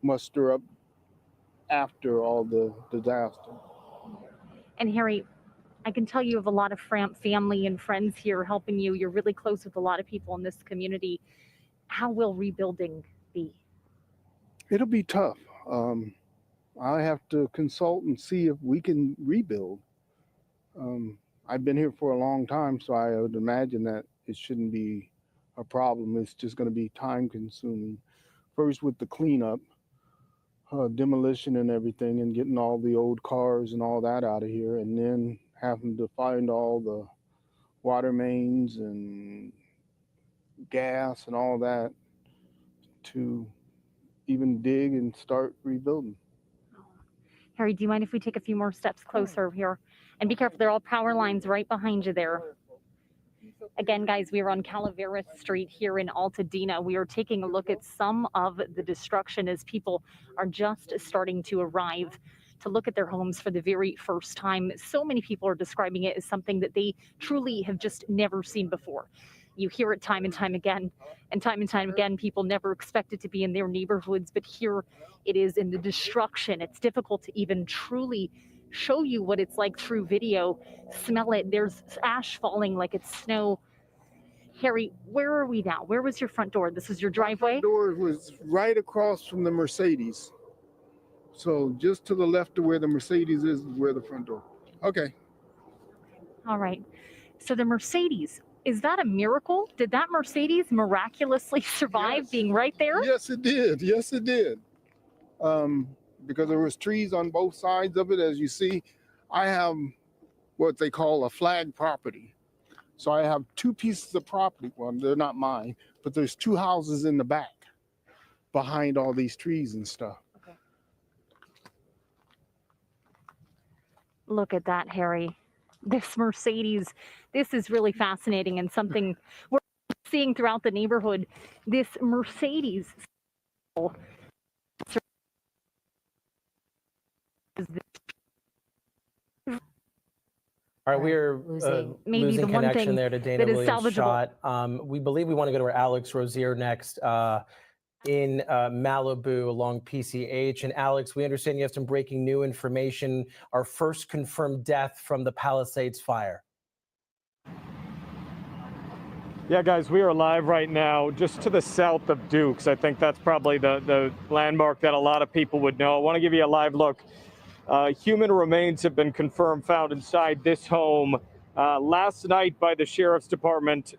muster up after all the disaster. And Harry, I can tell you have a lot of family and friends here helping you. You're really close with a lot of people in this community. How will rebuilding be? It'll be tough. I have to consult and see if we can rebuild. I've been here for a long time, so I would imagine that it shouldn't be a problem. It's just going to be time consuming. First with the cleanup, demolition and everything, and getting all the old cars and all that out of here, and then having to find all the water mains and gas and all that to even dig and start rebuilding. Harry, do you mind if we take a few more steps closer here? And be careful, there are all power lines right behind you there. Again, guys, we are on Calaveras Street here in Altadena. We are taking a look at some of the destruction as people are just starting to arrive to look at their homes for the very first time. So many people are describing it as something that they truly have just never seen before. You hear it time and time again, people never expect it to be in their neighborhoods, but here it is in the destruction. It's difficult to even truly show you what it's like through video. Smell it. There's ash falling like it's snow. Harry, where are we now? Where was your front door? This is your driveway? My door was right across from the Mercedes. So just to the left of where the Mercedes is where the front door. Okay. All right. So the Mercedes, is that a miracle? Did that Mercedes miraculously survive being right there? Yes, it did. Yes, it did. Because there was trees on both sides of it, as you see. I have what they call a flag property. So I have two pieces of property. Well, they're not mine, but there's two houses in the back behind all these trees and stuff. Okay. Look at that, Harry. This Mercedes, this is really fascinating and something we're seeing throughout the neighborhood. This Mercedes. All right, we are maybe losing the one connection thing there to Dana that is Williams' salvageable. shot. We believe we want to go to our Alex Rozier next in Malibu along PCH. And Alex, we understand you have some breaking new information. Our first confirmed death from the Palisades fire. Yeah, guys, we are live right now just to the south of Dukes. I think that's probably the landmark that a lot of people would know. I want to give you a live look. Human remains have been confirmed found inside this home last night by the Sheriff's Department.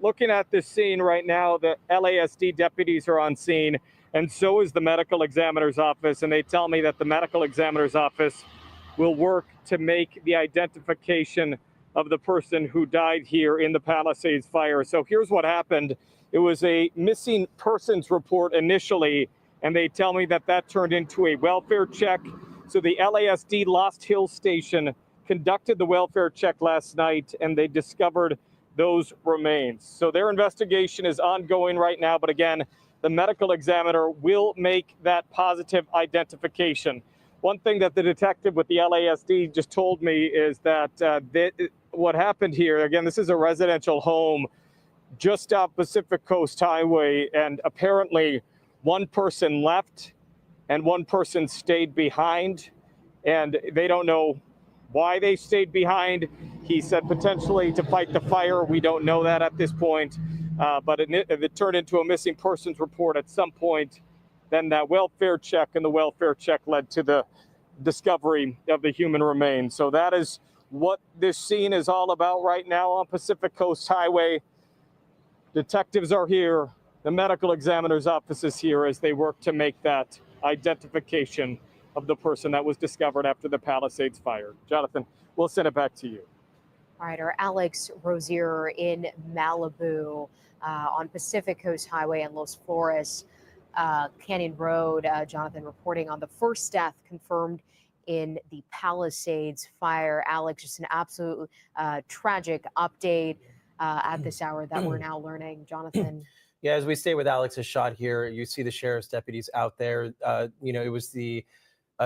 Looking at this scene right now, the LASD deputies are on scene, and so is the medical examiner's office. And they tell me that the medical examiner's office will work to make the identification of the person who died here in the Palisades fire. So here's what happened. It was a missing persons report initially, and they tell me that that turned into a welfare check. So the LASD Lost Hills Station conducted the welfare check last night, and they discovered those remains. So their investigation is ongoing right now, but again, the medical examiner will make that positive identification. One thing that the detective with the LASD just told me is that what happened here, again, this is a residential home just off Pacific Coast Highway, and apparently one person left and one person stayed behind, and they don't know why they stayed behind. He said potentially to fight the fire. We don't know that at this point, but it turned into a missing persons report at some point. Then that welfare check, and the welfare check led to the discovery of the human remains. So that is what this scene is all about right now on Pacific Coast Highway. Detectives are here. the medical examiner's offices here as they work to make that identification of the person that was discovered after the Palisades fire. Jonathan, we'll send it back to you. All right, our Alex Rozier in Malibu on Pacific Coast Highway and Los Flores Canyon Road. Jonathan reporting on the first death confirmed in the Palisades fire. Alex, just an absolute tragic update at this hour that we're now learning. Jonathan. Yeah, as we stay with Alex's shot here, you see the sheriff's deputies out there. It was the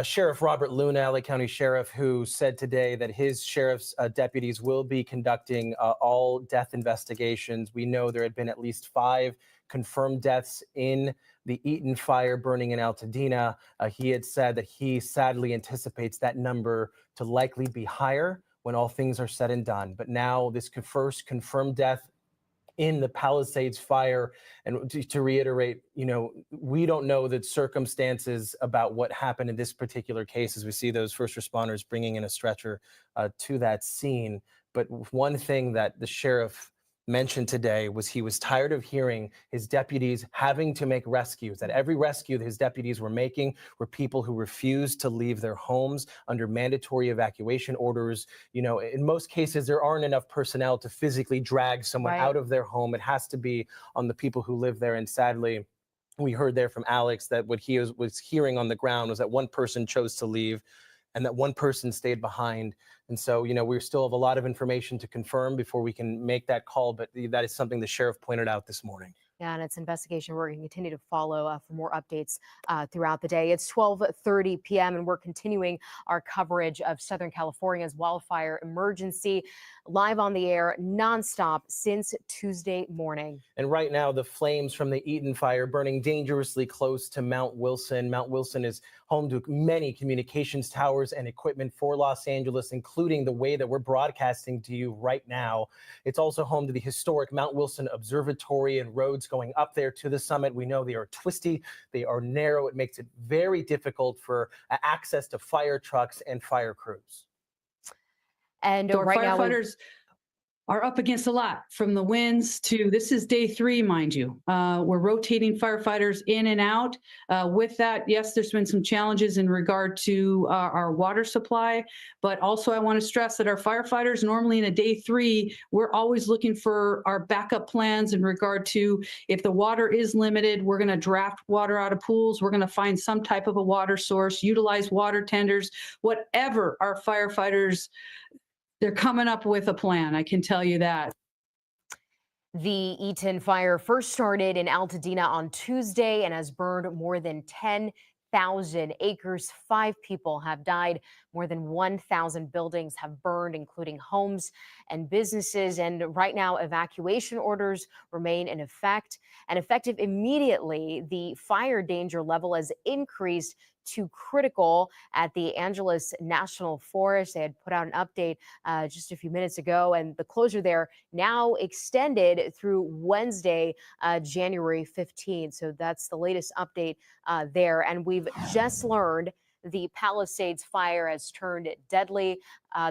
Sheriff Robert Luna, LA County Sheriff, who said today that his sheriff's deputies will be conducting all death investigations. We know there had been at least 5 confirmed deaths in the Eaton fire burning in Altadena. He had said that he sadly anticipates that number to likely be higher when all things are said and done. But now this first confirmed death in the Palisades fire. And to reiterate, we don't know the circumstances about what happened in this particular case as we see those first responders bringing in a stretcher to that scene. But one thing that the sheriff mentioned today was he was tired of hearing his deputies having to make rescues, that every rescue that his deputies were making were people who refused to leave their homes under mandatory evacuation orders. In most cases, there aren't enough personnel to physically drag someone out of their home. It has to be on the people who live there. And sadly, we heard there from Alex that what he was hearing on the ground was that one person chose to leave and that one person stayed behind. And so, we still have a lot of information to confirm before we can make that call, but that is something the sheriff pointed out this morning. Yeah, and it's investigation we're going to continue to follow for more updates throughout the day. It's 12:30 p.m. and we're continuing our coverage of Southern California's wildfire emergency live on the air nonstop since Tuesday morning. And right now, the flames from the Eaton fire burning dangerously close to Mount Wilson. Mount Wilson is home to many communications towers and equipment for Los Angeles, including the way that we're broadcasting to you right now. It's also home to the historic Mount Wilson Observatory and roads going up there to the summit. We know they are twisty, they are narrow. It makes it very difficult for access to fire trucks and fire crews. And our right firefighters are up against a lot, from the winds to, this is day 3, mind you. We're rotating firefighters in and out. With that, yes, there's been some challenges in regard to our water supply, but also I want to stress that our firefighters normally in a day 3, we're always looking for our backup plans in regard to if the water is limited, we're going to draft water out of pools, we're going to find some type of a water source, utilize water tenders, whatever our firefighters, they're coming up with a plan, I can tell you that. The Eaton fire first started in Altadena on Tuesday and has burned more than 10,000 acres. 5 people have died. More than 1,000 buildings have burned, including homes and businesses. And right now, evacuation orders remain in effect. And effective immediately, the fire danger level has increased to critical at the Angeles National Forest. They had put out an update just a few minutes ago, and the closure there now extended through Wednesday, January 15th. So that's the latest update there. And we've just learned the Palisades fire has turned deadly.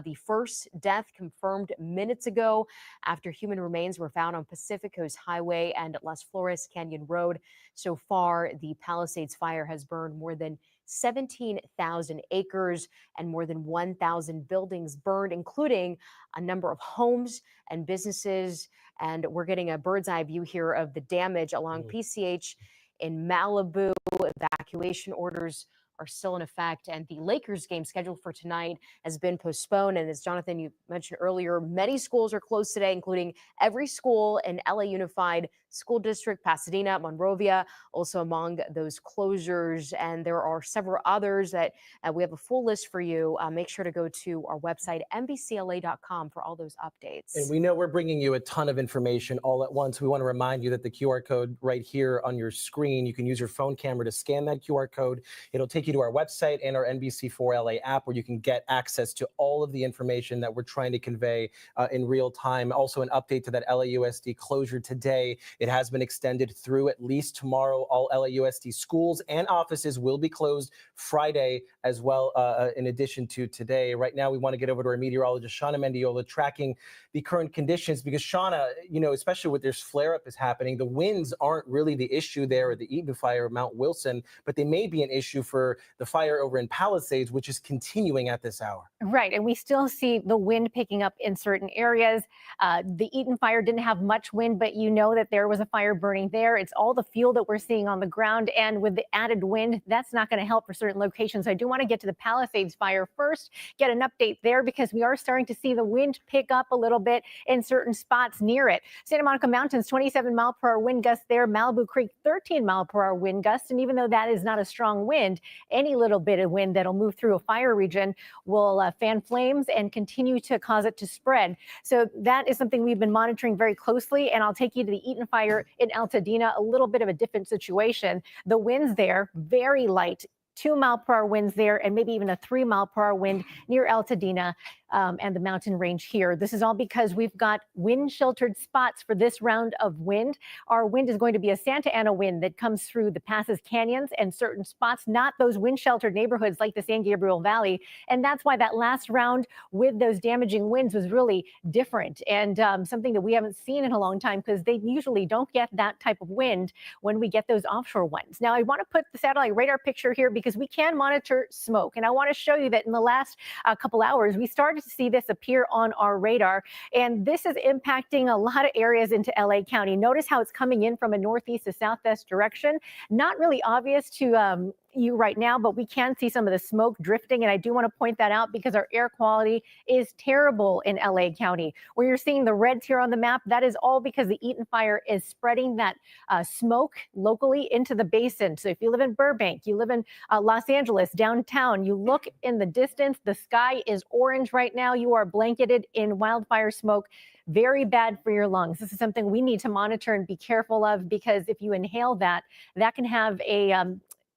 The first death confirmed minutes ago after human remains were found on Pacific Coast Highway and Las Flores Canyon Road. So far, the Palisades fire has burned more than 17,000 acres and more than 1,000 buildings burned, including a number of homes and businesses. And we're getting a bird's eye view here of the damage along PCH in Malibu. Evacuation orders are still in effect, and the Lakers game scheduled for tonight has been postponed. And as Jonathan, you mentioned earlier, many schools are closed today, including every school in LA Unified School District, Pasadena, Monrovia, also among those closures. And there are several others that we have a full list for you. Make sure to go to our website, NBCLA.com, for all those updates. And we know we're bringing you a ton of information all at once. We want to remind you that the QR code right here on your screen, you can use your phone camera to scan that QR code. It'll take you to our website and our NBC4LA app, where you can get access to all of the information that we're trying to convey in real time. Also, an update to that LAUSD closure today. It has been extended through at least tomorrow. All LAUSD schools and offices will be closed Friday as well, in addition to today. Right now, we want to get over to our meteorologist, Shauna Mendiola, tracking the current conditions, because Shauna, especially with this flare-up is happening, the winds aren't really the issue there at the Eaton fire of Mount Wilson, but they may be an issue for the fire over in Palisades, which is continuing at this hour. Right, and we still see the wind picking up in certain areas. The Eaton fire didn't have much wind, but you know that there was a fire burning there. It's all the fuel that we're seeing on the ground, and with the added wind, that's not going to help for certain locations. I do want to get to the Palisades fire first, get an update there, because we are starting to see the wind pick up a little bit in certain spots near it. Santa Monica Mountains, 27-mile-per-hour wind gust there. Malibu Creek, 13-mile-per-hour wind gust, and even though that is not a strong wind, any little bit of wind that'll move through a fire region will fan flames and continue to cause it to spread. So that is something we've been monitoring very closely. And I'll take you to the Eaton fire in Altadena, a little bit of a different situation. The winds there, very light. 2-mile-per-hour winds there, and maybe even a 3-mile-per-hour wind near Altadena and the mountain range here. This is all because we've got wind sheltered spots for this round of wind. Our wind is going to be a Santa Ana wind that comes through the passes, canyons, and certain spots, not those wind sheltered neighborhoods like the San Gabriel Valley. And that's why that last round with those damaging winds was really different, and something that we haven't seen in a long time, because they usually don't get that type of wind when we get those offshore ones. Now, I want to put the satellite radar picture here because we can monitor smoke. And I want to show you that in the last couple hours, we started to see this appear on our radar. And this is impacting a lot of areas into LA County. Notice how it's coming in from a northeast to southwest direction. Not really obvious to you right now, but we can see some of the smoke drifting. And I do want to point that out because our air quality is terrible in LA County. Where you're seeing the reds here on the map, that is all because the Eaton fire is spreading that smoke locally into the basin. So if you live in Burbank, you live in Los Angeles, downtown, you look in the distance, the sky is orange right now. You are blanketed in wildfire smoke. Very bad for your lungs. This is something we need to monitor and be careful of, because if you inhale that, that can have a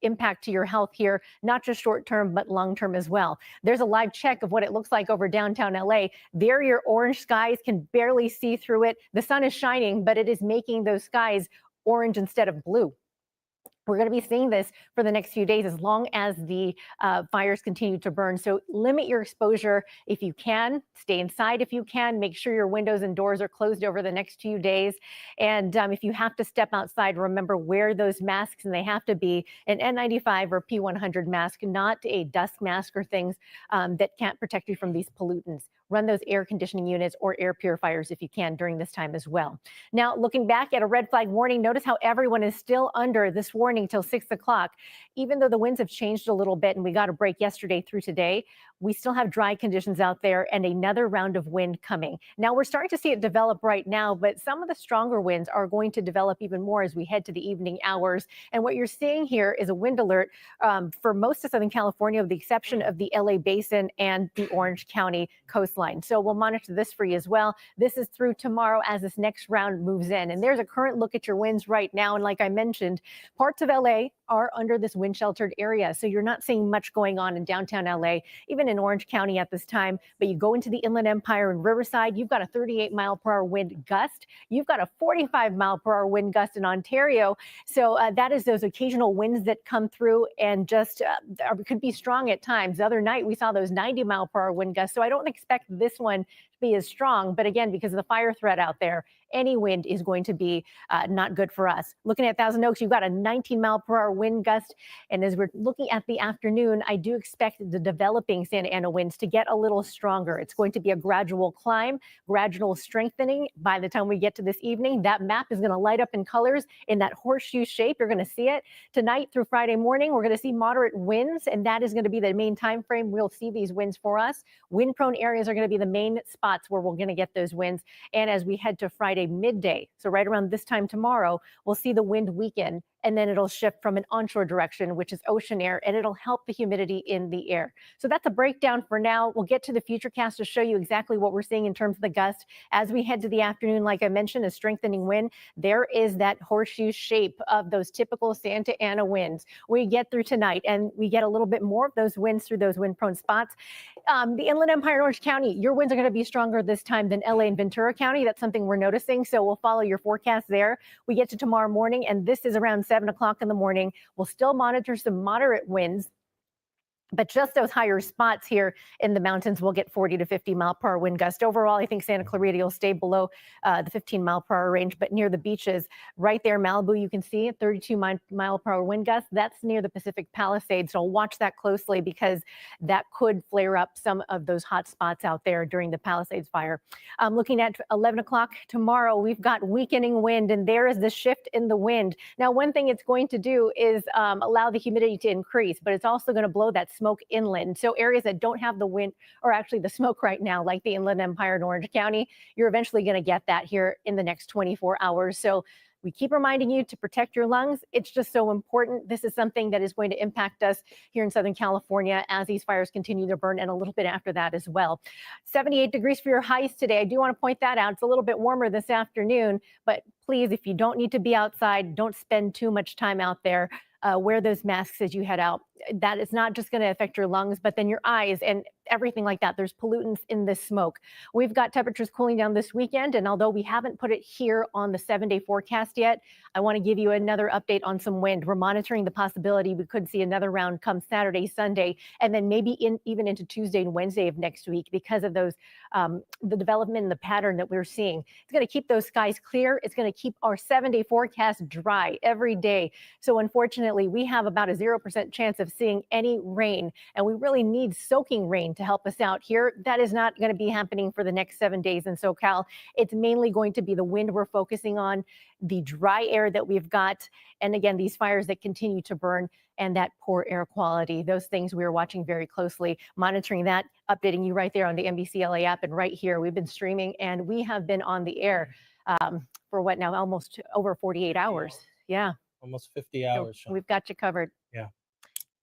impact to your health here, not just short term, but long term as well. There's a live check of what it looks like over downtown LA. There, your orange skies can barely see through it. The sun is shining, but it is making those skies orange instead of blue. We're going to be seeing this for the next few days as long as the fires continue to burn. So limit your exposure if you can. Stay inside if you can. Make sure your windows and doors are closed over the next few days. And if you have to step outside, remember, wear those masks, and they have to be an N95 or P100 mask, not a dust mask or things that can't protect you from these pollutants. Run those air conditioning units or air purifiers if you can during this time as well. Now, looking back at a red flag warning, notice how everyone is still under this warning till 6 o'clock. Even though the winds have changed a little bit and we got a break yesterday through today, we still have dry conditions out there and another round of wind coming. Now, we're starting to see it develop right now, but some of the stronger winds are going to develop even more as we head to the evening hours. And what you're seeing here is a wind alert for most of Southern California, with the exception of the LA Basin and the Orange County coastline. So we'll monitor this for you as well. This is through tomorrow as this next round moves in. And there's a current look at your winds right now. And like I mentioned, parts of LA are under this wind sheltered area. So you're not seeing much going on in downtown LA, even in Orange County at this time. But you go into the Inland Empire and Riverside, you've got a 38-mile-per-hour wind gust. You've got a 45-mile-per-hour wind gust in Ontario. So that is those occasional winds that come through and just could be strong at times. The other night, we saw those 90-mile-per-hour wind gusts. So I don't expect this one to be as strong. But again, because of the fire threat out there, any wind is going to be not good for us. Looking at Thousand Oaks, you've got a 19-mile-per-hour wind gust. And as we're looking at the afternoon, I do expect the developing Santa Ana winds to get a little stronger. It's going to be a gradual climb, gradual strengthening. By the time we get to this evening, that map is going to light up in colors in that horseshoe shape. You're going to see it tonight through Friday morning. We're going to see moderate winds, and that is going to be the main time frame we'll see these winds for us. Wind-prone areas are going to be the main spots where we're going to get those winds. And as we head to Friday midday, so right around this time tomorrow, we'll see the wind weaken and then it'll shift from an onshore direction, which is ocean air, and it'll help the humidity in the air. So that's a breakdown for now. We'll get to the futurecast to show you exactly what we're seeing in terms of the gust. As we head to the afternoon, like I mentioned, a strengthening wind. There is that horseshoe shape of those typical Santa Ana winds. We get through tonight, and we get a little bit more of those winds through those wind-prone spots. The Inland Empire and Orange County, your winds are going to be stronger this time than LA and Ventura County. That's something we're noticing, so we'll follow your forecast there. We get to tomorrow morning, and this is around 7 o'clock in the morning. We'll still monitor some moderate winds, but just those higher spots here in the mountains will get 40 to 50 mile per hour wind gust. Overall, I think Santa Clarita will stay below the 15 mile per hour range, but near the beaches, right there, Malibu, you can see a 32 mile per hour wind gust. That's near the Pacific Palisades. So watch that closely because that could flare up some of those hot spots out there during the Palisades fire. Looking at 11 o'clock tomorrow, we've got weakening wind, and there is the shift in the wind. Now, one thing it's going to do is allow the humidity to increase, but it's also going to blow that smoke inland. So areas that don't have the wind, or actually the smoke right now, like the Inland Empire and Orange County, you're eventually going to get that here in the next 24 hours. So we keep reminding you to protect your lungs. It's just so important. This is something that is going to impact us here in Southern California as these fires continue to burn, and a little bit after that as well. 78 degrees for your highs today. I do want to point that out. It's a little bit warmer this afternoon, but please, if you don't need to be outside, don't spend too much time out there. Wear those masks as you head out. That is not just going to affect your lungs, but then your eyes and everything like that. There's pollutants in this smoke. We've got temperatures cooling down this weekend, and although we haven't put it here on the 7-day forecast yet, I want to give you another update on some wind. We're monitoring the possibility we could see another round come Saturday, Sunday, and then maybe even into Tuesday and Wednesday of next week because of those the development and the pattern that we're seeing. It's going to keep those skies clear. It's going to keep our 7-day forecast dry every day. So unfortunately, we have about a 0% chance of seeing any rain, and we really need soaking rain to help us out here. That is not going to be happening for the next 7 days in SoCal. It's mainly going to be the wind we're focusing on, the dry air that we've got, and again, these fires that continue to burn, and that poor air quality. Those things we are watching very closely, monitoring that, updating you right there on the NBC LA app, and right here, we've been streaming, and we have been on the air for what now, almost over 48 hours. Yeah. Almost 50 hours. So we've got you covered. Yeah.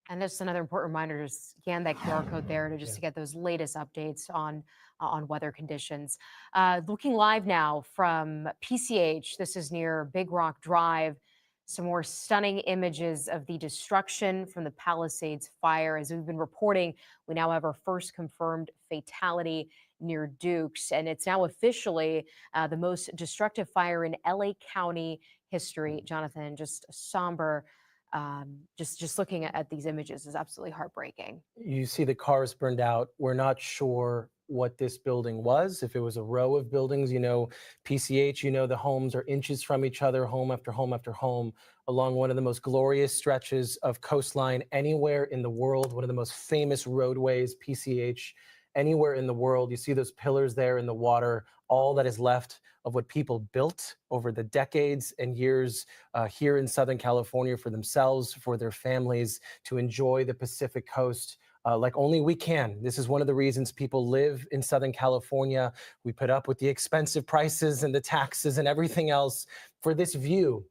And just another important reminder, just scan that QR code there to get those latest updates on weather conditions. Looking live now from PCH, this is near Big Rock Drive. Some more stunning images of the destruction from the Palisades fire. As we've been reporting, we now have our first confirmed fatality near Dukes, and it's now officially the most destructive fire in LA County history. Jonathan, just somber. Just looking at these images is absolutely heartbreaking. You see the cars burned out. We're not sure what this building was, if it was a row of buildings. You know, PCH, you know, the homes are inches from each other, home after home after home, along one of the most glorious stretches of coastline anywhere in the world, one of the most famous roadways, PCH, anywhere in the world. You see those pillars there in the water, all that is left of what people built over the decades and years here in Southern California for themselves, for their families, to enjoy the Pacific coast like only we can. This is one of the reasons people live in Southern California. We put up with the expensive prices and the taxes and everything else for this view.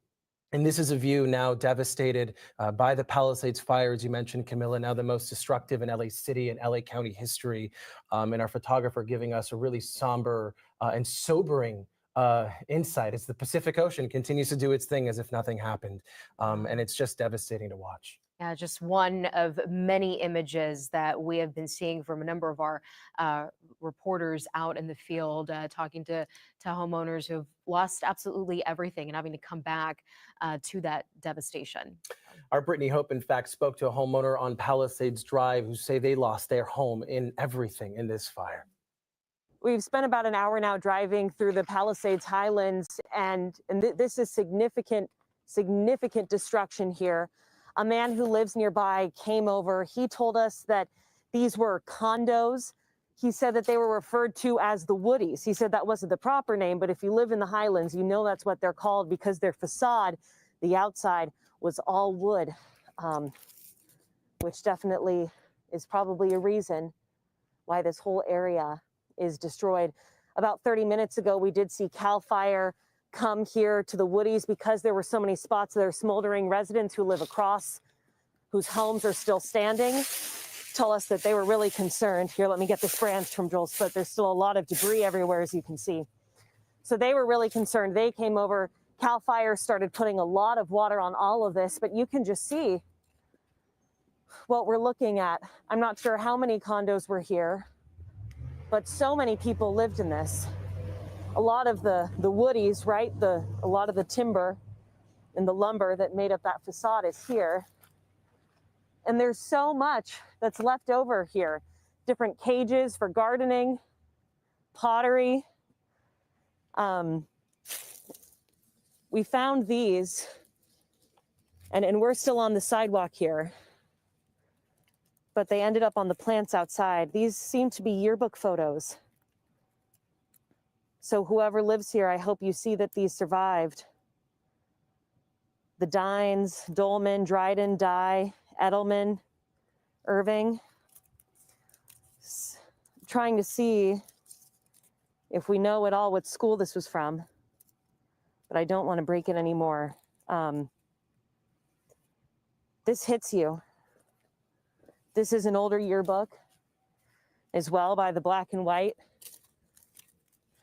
And this is a view now devastated by the Palisades fire, as you mentioned, Camilla, now the most destructive in LA City and LA County history. And our photographer giving us a really somber and sobering insight as the Pacific Ocean continues to do its thing as if nothing happened. And it's just devastating to watch. Yeah, just one of many images that we have been seeing from a number of our reporters out in the field, talking to homeowners who have lost absolutely everything and having to come back to that devastation. Our Brittany Hope, in fact, spoke to a homeowner on Palisades Drive who say they lost their home in everything in this fire. We've spent about an hour now driving through the Palisades Highlands, and this is significant destruction here. A man who lives nearby came over. He told us that these were condos. He said that they were referred to as the Woodies. He said that wasn't the proper name, but if you live in the Highlands, you know that's what they're called because their facade, the outside, was all wood, which definitely is probably a reason why this whole area is destroyed. About 30 minutes ago, we did see CAL FIRE come here to the Woodies because there were so many spots that are smoldering. Residents who live across, whose homes are still standing, tell us that they were really concerned. Here, let me get this branch from Joel's foot. There's still a lot of debris everywhere, as you can see. So they were really concerned. They came over. CAL FIRE started putting a lot of water on all of this, but you can just see what we're looking at. I'm not sure how many condos were here, but so many people lived in this. A lot of the Woodies, right? A lot of the timber and the lumber that made up that facade is here. And there's so much that's left over here. Different cages for gardening, pottery. We found these, and we're still on the sidewalk here, but they ended up on the plants outside. These seem to be yearbook photos. So whoever lives here, I hope you see that these survived. The Dines, Dolman, Dryden, Dye, Edelman, Irving. Trying to see if we know at all what school this was from, but I don't want to break it anymore. This hits you. This is an older yearbook as well, by the black and white.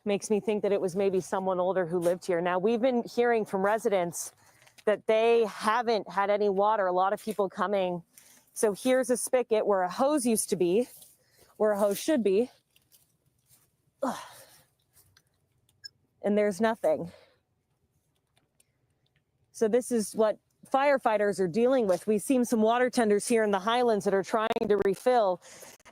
Makes me think that it was maybe someone older who lived here. Now, we've been hearing from residents that they haven't had any water, a lot of people coming. So here's a spigot where a hose used to be, where a hose should be. Ugh. And there's nothing. So this is what firefighters are dealing with. We've seen some water tenders here in the Highlands that are trying to refill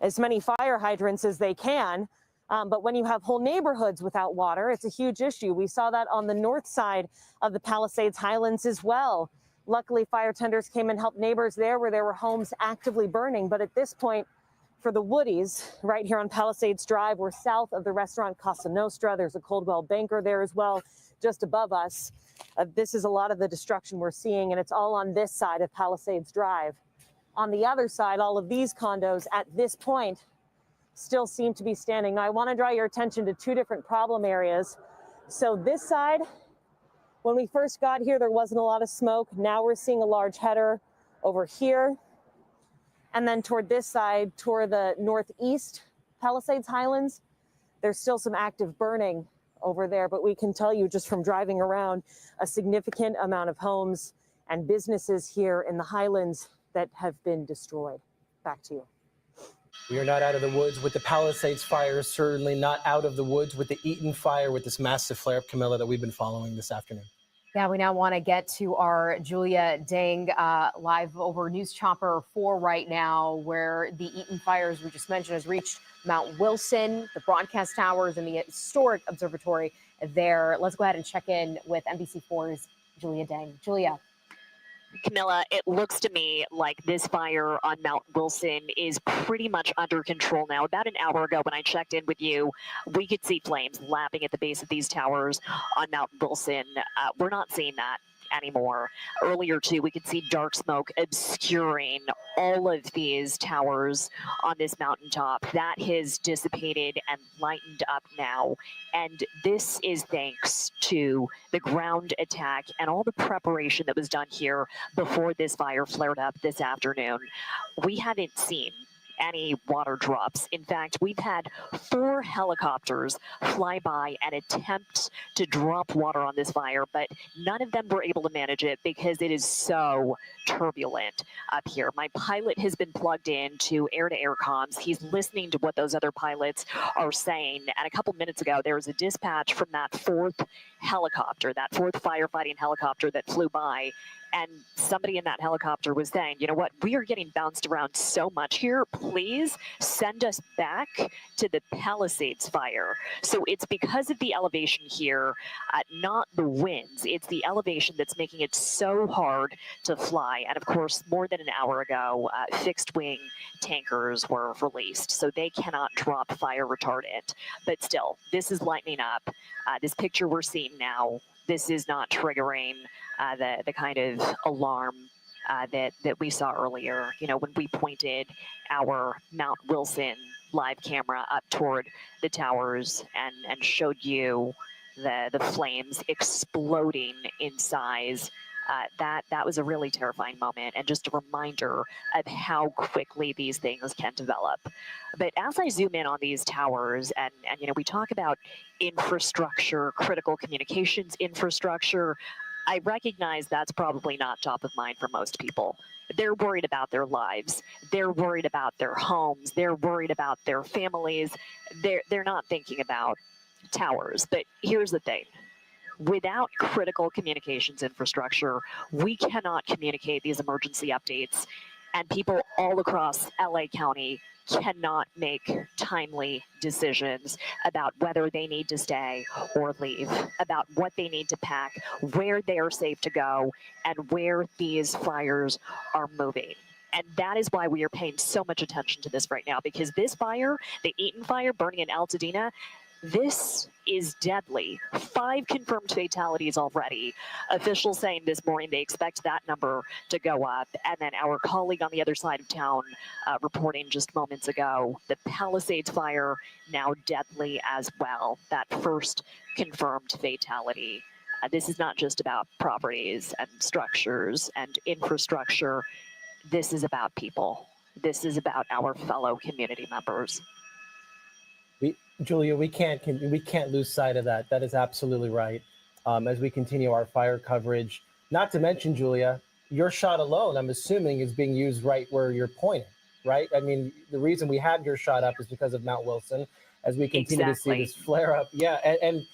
as many fire hydrants as they can. But when you have whole neighborhoods without water, it's a huge issue. We saw that on the north side of the Palisades Highlands as well. Luckily, fire tenders came and helped neighbors there where there were homes actively burning. But at this point, for the Woodies, right here on Palisades Drive, we're south of the restaurant Casa Nostra. There's a Coldwell Banker there as well, just above us. This is a lot of the destruction we're seeing, and it's all on this side of Palisades Drive. On the other side, all of these condos at this point still seem to be standing. Now, I want to draw your attention to two different problem areas. So this side, when we first got here, there wasn't a lot of smoke. Now we're seeing a large header over here. And then toward this side, toward the northeast Palisades Highlands, there's still some active burning over there, but we can tell you just from driving around a significant amount of homes and businesses here in the Highlands that have been destroyed. Back to you. We are not out of the woods with the Palisades fire, certainly not out of the woods with the Eaton fire, with this massive flare-up, Camilla, that we've been following this afternoon. Yeah, we now want to get to our Julia Dang live over News Chopper 4 right now, where the Eaton fire, as we just mentioned, has reached Mount Wilson, the broadcast towers, and the historic observatory there. Let's go ahead and check in with NBC4's Julia Dang. Julia. Camilla, it looks to me like this fire on Mount Wilson is pretty much under control now. About an hour ago when I checked in with you, we could see flames lapping at the base of these towers on Mount Wilson. We're not seeing that anymore. Earlier, too, we could see dark smoke obscuring all of these towers on this mountaintop. That has dissipated and lightened up now. And this is thanks to the ground attack and all the preparation that was done here before this fire flared up this afternoon. We haven't seen any water drops. In fact, we've had 4 helicopters fly by and attempt to drop water on this fire, but none of them were able to manage it because it is so turbulent up here. My pilot has been plugged in to air-to-air comms. He's listening to what those other pilots are saying. And a couple minutes ago, there was a dispatch from that 4th helicopter, that 4th firefighting helicopter that flew by. And somebody in that helicopter was saying, you know what, we are getting bounced around so much here. Please send us back to the Palisades fire. So it's because of the elevation here, not the winds. It's the elevation that's making it so hard to fly. And of course, more than an hour ago, fixed wing tankers were released. So they cannot drop fire retardant. But still, this is lightening up. This picture we're seeing now, this is not triggering the kind of alarm that we saw earlier. You know, when we pointed our Mount Wilson live camera up toward the towers and showed you the flames exploding in size. That was a really terrifying moment, and just a reminder of how quickly these things can develop. But as I zoom in on these towers, and we talk about infrastructure, critical communications infrastructure, I recognize that's probably not top of mind for most people. They're worried about their lives. They're worried about their homes. They're worried about their families. They're not thinking about towers. But here's the thing. Without critical communications infrastructure, we cannot communicate these emergency updates, and people all across LA County cannot make timely decisions about whether they need to stay or leave, about what they need to pack, where they are safe to go, and where these fires are moving. And that is why we are paying so much attention to this right now, because this fire, the Eaton fire burning in Altadena, this is deadly. 5 confirmed fatalities already. Officials saying this morning they expect that number to go up. And then our colleague on the other side of town reporting just moments ago, the Palisades fire now deadly as well. That first confirmed fatality. This is not just about properties and structures and infrastructure. This is about people. This is about our fellow community members. Julia, we can't lose sight of that. That is absolutely right. As we continue our fire coverage, not to mention, Julia, your shot alone, I'm assuming, is being used right where you're pointing, right? I mean, the reason we had your shot up is because of Mount Wilson. As we continue to see this flare up, yeah, and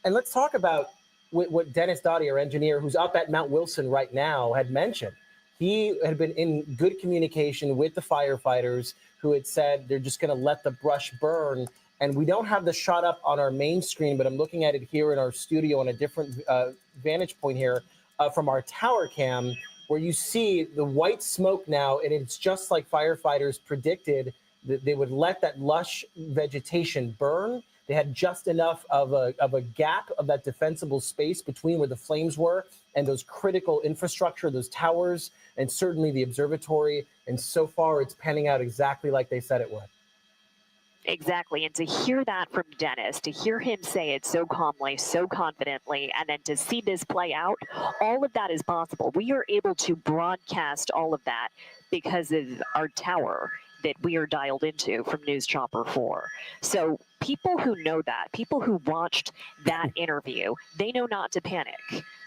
let's talk about what Dennis Dottie, our engineer, who's up at Mount Wilson right now, had mentioned. He had been in good communication with the firefighters who had said they're just going to let the brush burn. And we don't have the shot up on our main screen, but I'm looking at it here in our studio on a different vantage point here from our tower cam, where you see the white smoke now, and it's just like firefighters predicted that they would let that lush vegetation burn. They had just enough of a gap of that defensible space between where the flames were and those critical infrastructure, those towers, and certainly the observatory. And so far, it's panning out exactly like they said it would. Exactly. And to hear that from Dennis, to hear him say it so calmly, so confidently, and then to see this play out, all of that is possible. We are able to broadcast all of that because of our tower that we are dialed into from News Chopper 4. So people who know that, people who watched that interview, they know not to panic.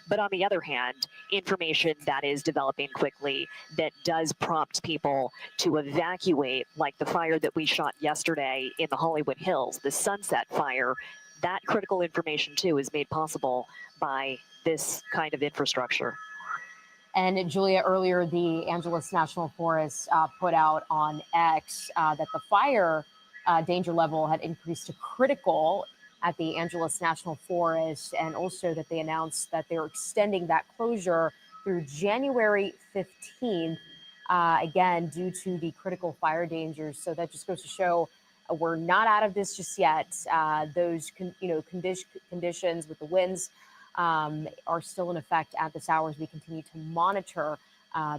But on the other hand, information that is developing quickly that does prompt people to evacuate, like the fire that we shot yesterday in the Hollywood Hills, the Sunset Fire, that critical information too is made possible by this kind of infrastructure. And Julia, earlier the Angeles National Forest put out on X that the fire danger level had increased to critical at the Angeles National Forest, and also that they announced that they're extending that closure through January 15th, again, due to the critical fire dangers. So that just goes to show we're not out of this just yet. Those conditions with the winds are still in effect at this hour as we continue to monitor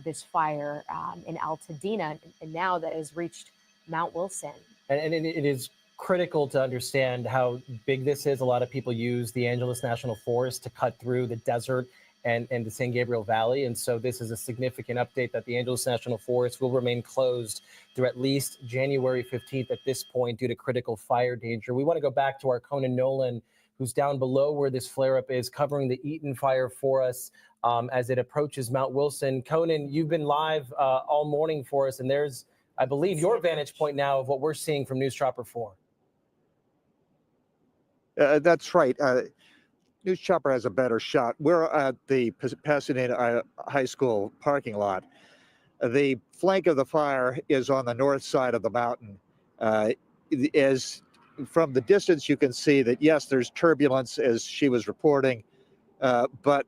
this fire in Altadena, and now that has reached Mount Wilson. And it is critical to understand how big this is. A lot of people use the Angeles National Forest to cut through the desert and the San Gabriel Valley. And so this is a significant update that the Angeles National Forest will remain closed through at least January 15th at this point due to critical fire danger. We want to go back to our Conan Nolan, who's down below where this flare-up is, covering the Eaton fire for us as it approaches Mount Wilson. Conan, you've been live all morning for us, and there's, I believe, your vantage point now of what we're seeing from News Chopper 4. That's right. News Chopper has a better shot. We're at the Pasadena High School parking lot. The flank of the fire is on the north side of the mountain. As from the distance, you can see that, yes, there's turbulence, as she was reporting, but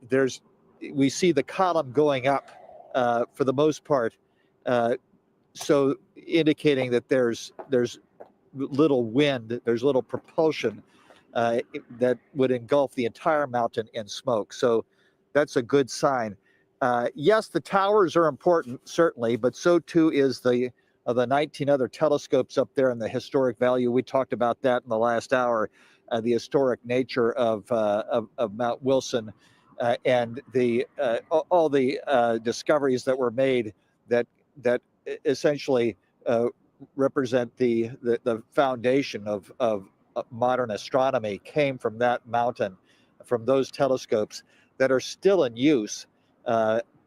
we see the column going up for the most part, so indicating that there's little wind, there's little propulsion that would engulf the entire mountain in smoke. So that's a good sign. Yes, the towers are important, certainly, but so too is the 19 other telescopes up there and the historic value. We talked about that in the last hour. the historic nature of Mount Wilson and all the discoveries that were made that essentially represent the foundation of modern astronomy came from that mountain, from those telescopes that are still in use.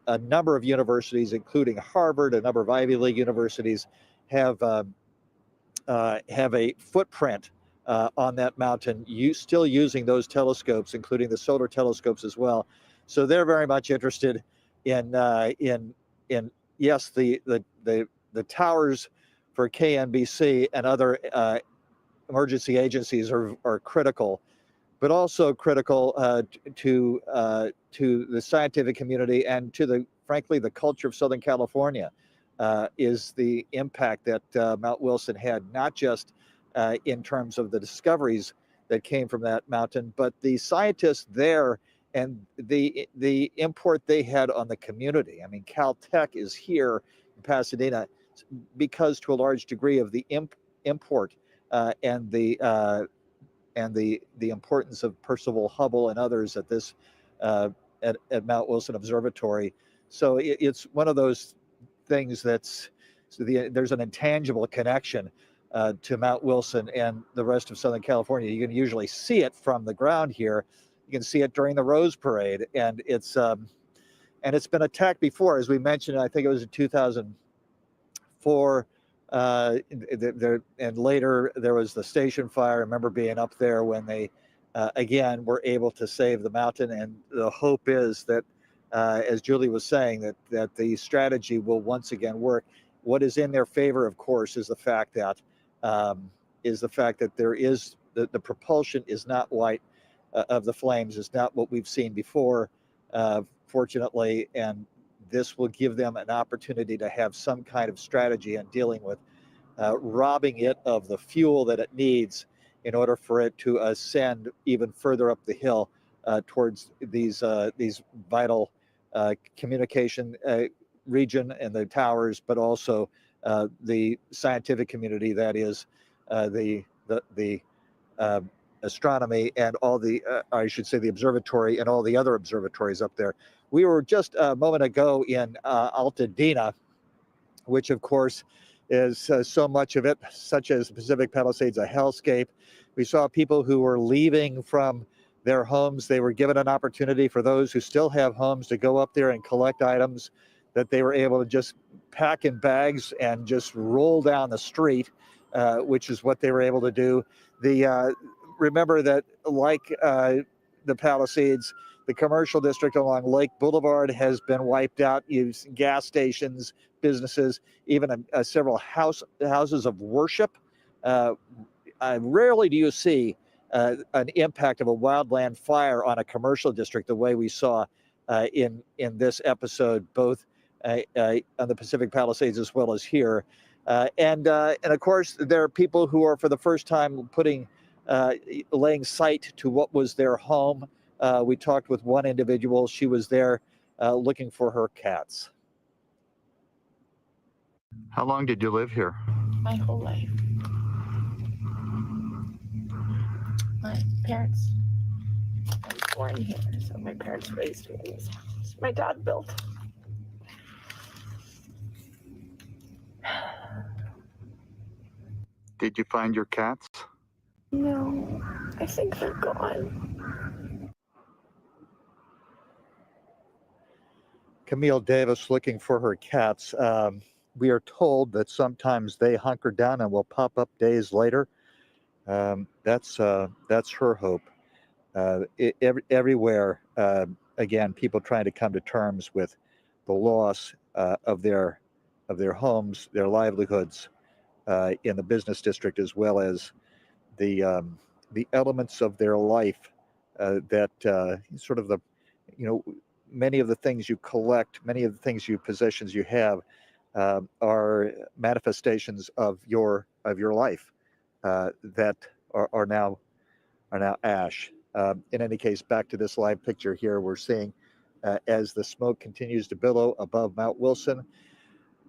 A number of universities, including Harvard, a number of Ivy League universities, have a footprint on that mountain, still using those telescopes, including the solar telescopes as well. So they're very much interested in yes, the towers for KNBC and other emergency agencies are critical, but also critical to the scientific community and to frankly the culture of Southern California. Is the impact that Mount Wilson had, not just in terms of the discoveries that came from that mountain, but the scientists there and the import they had on the community. I mean, Caltech is here in Pasadena because, to a large degree, of the import and the importance of Percival Hubble and others at this at Mount Wilson Observatory. So it's one of those things there's an intangible connection to Mount Wilson and the rest of Southern California. You can usually see it from the ground here. You can see it during the Rose Parade, and it's been attacked before, as we mentioned. I think it was in 2004. And later there was the station fire. I remember being up there when they again were able to save the mountain, and the hope is that as Julie was saying, that the strategy will once again work. What is in their favor, of course, is the fact that there is the propulsion is not white of the flames, is not what we've seen before, fortunately, and this will give them an opportunity to have some kind of strategy in dealing with robbing it of the fuel that it needs in order for it to ascend even further up the hill towards these vital communication region and the towers, but also the scientific community, that is the astronomy and all the I should say the observatory and all the other observatories up there. We were just a moment ago in Altadena, which of course is so much of it, such as the Pacific Palisades, a hellscape. We saw people who were leaving from their homes. They were given an opportunity for those who still have homes to go up there and collect items that they were able to just pack in bags and just roll down the street, which is what they were able to do. Remember that, like the Palisades, the commercial district along Lake Boulevard has been wiped out. Use gas stations, businesses, even several houses of worship. Rarely do you see an impact of a wildland fire on a commercial district the way we saw in this episode, both on the Pacific Palisades as well as here. And of course, there are people who are for the first time laying sight to what was their home. We talked with one individual. She was there looking for her cats. How long did you live here? My whole life. My parents, I was born here, so my parents raised me in this house. My dad built. Did you find your cats? No, I think they're gone. Camille Davis looking for her cats. We are told that sometimes they hunker down and will pop up days later. That's her hope. Everywhere, again, people trying to come to terms with the loss of their homes, their livelihoods in the business district, as well as the elements of their life that sort of many of the things you collect, many of the things possessions you have are manifestations of your life that are now ash. In any case, back to this live picture here, we're seeing as the smoke continues to billow above Mount Wilson,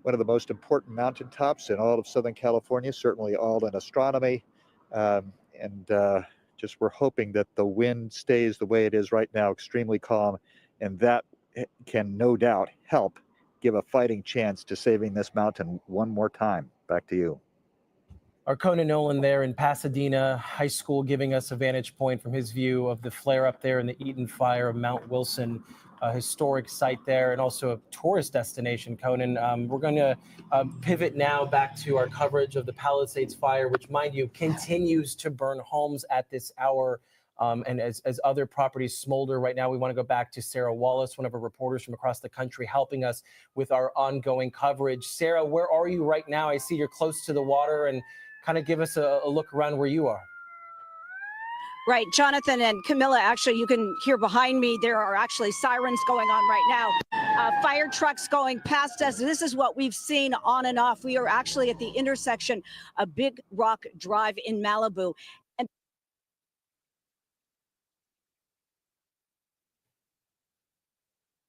one of the most important mountaintops in all of Southern California, certainly all in astronomy. And Just we're hoping that the wind stays the way it is right now, extremely calm, and that can no doubt help give a fighting chance to saving this mountain one more time. Back to you. Our Conan Nolan there in Pasadena High School giving us a vantage point from his view of the flare up there in the Eaton Fire of Mount Wilson, a historic site there and also a tourist destination, Conan. We're going to pivot now back to our coverage of the Palisades Fire, which, mind you, continues to burn homes at this hour. And as other properties smolder right now, we want to go back to Sarah Wallace, one of our reporters from across the country, helping us with our ongoing coverage. Sarah, where are you right now? I see you're close to the water, and kind of give us a look around where you are. Right, Jonathan and Camilla, actually, you can hear behind me, there are actually sirens going on right now. Fire trucks going past us. This is what we've seen on and off. We are actually at the intersection of Big Rock Drive in Malibu. And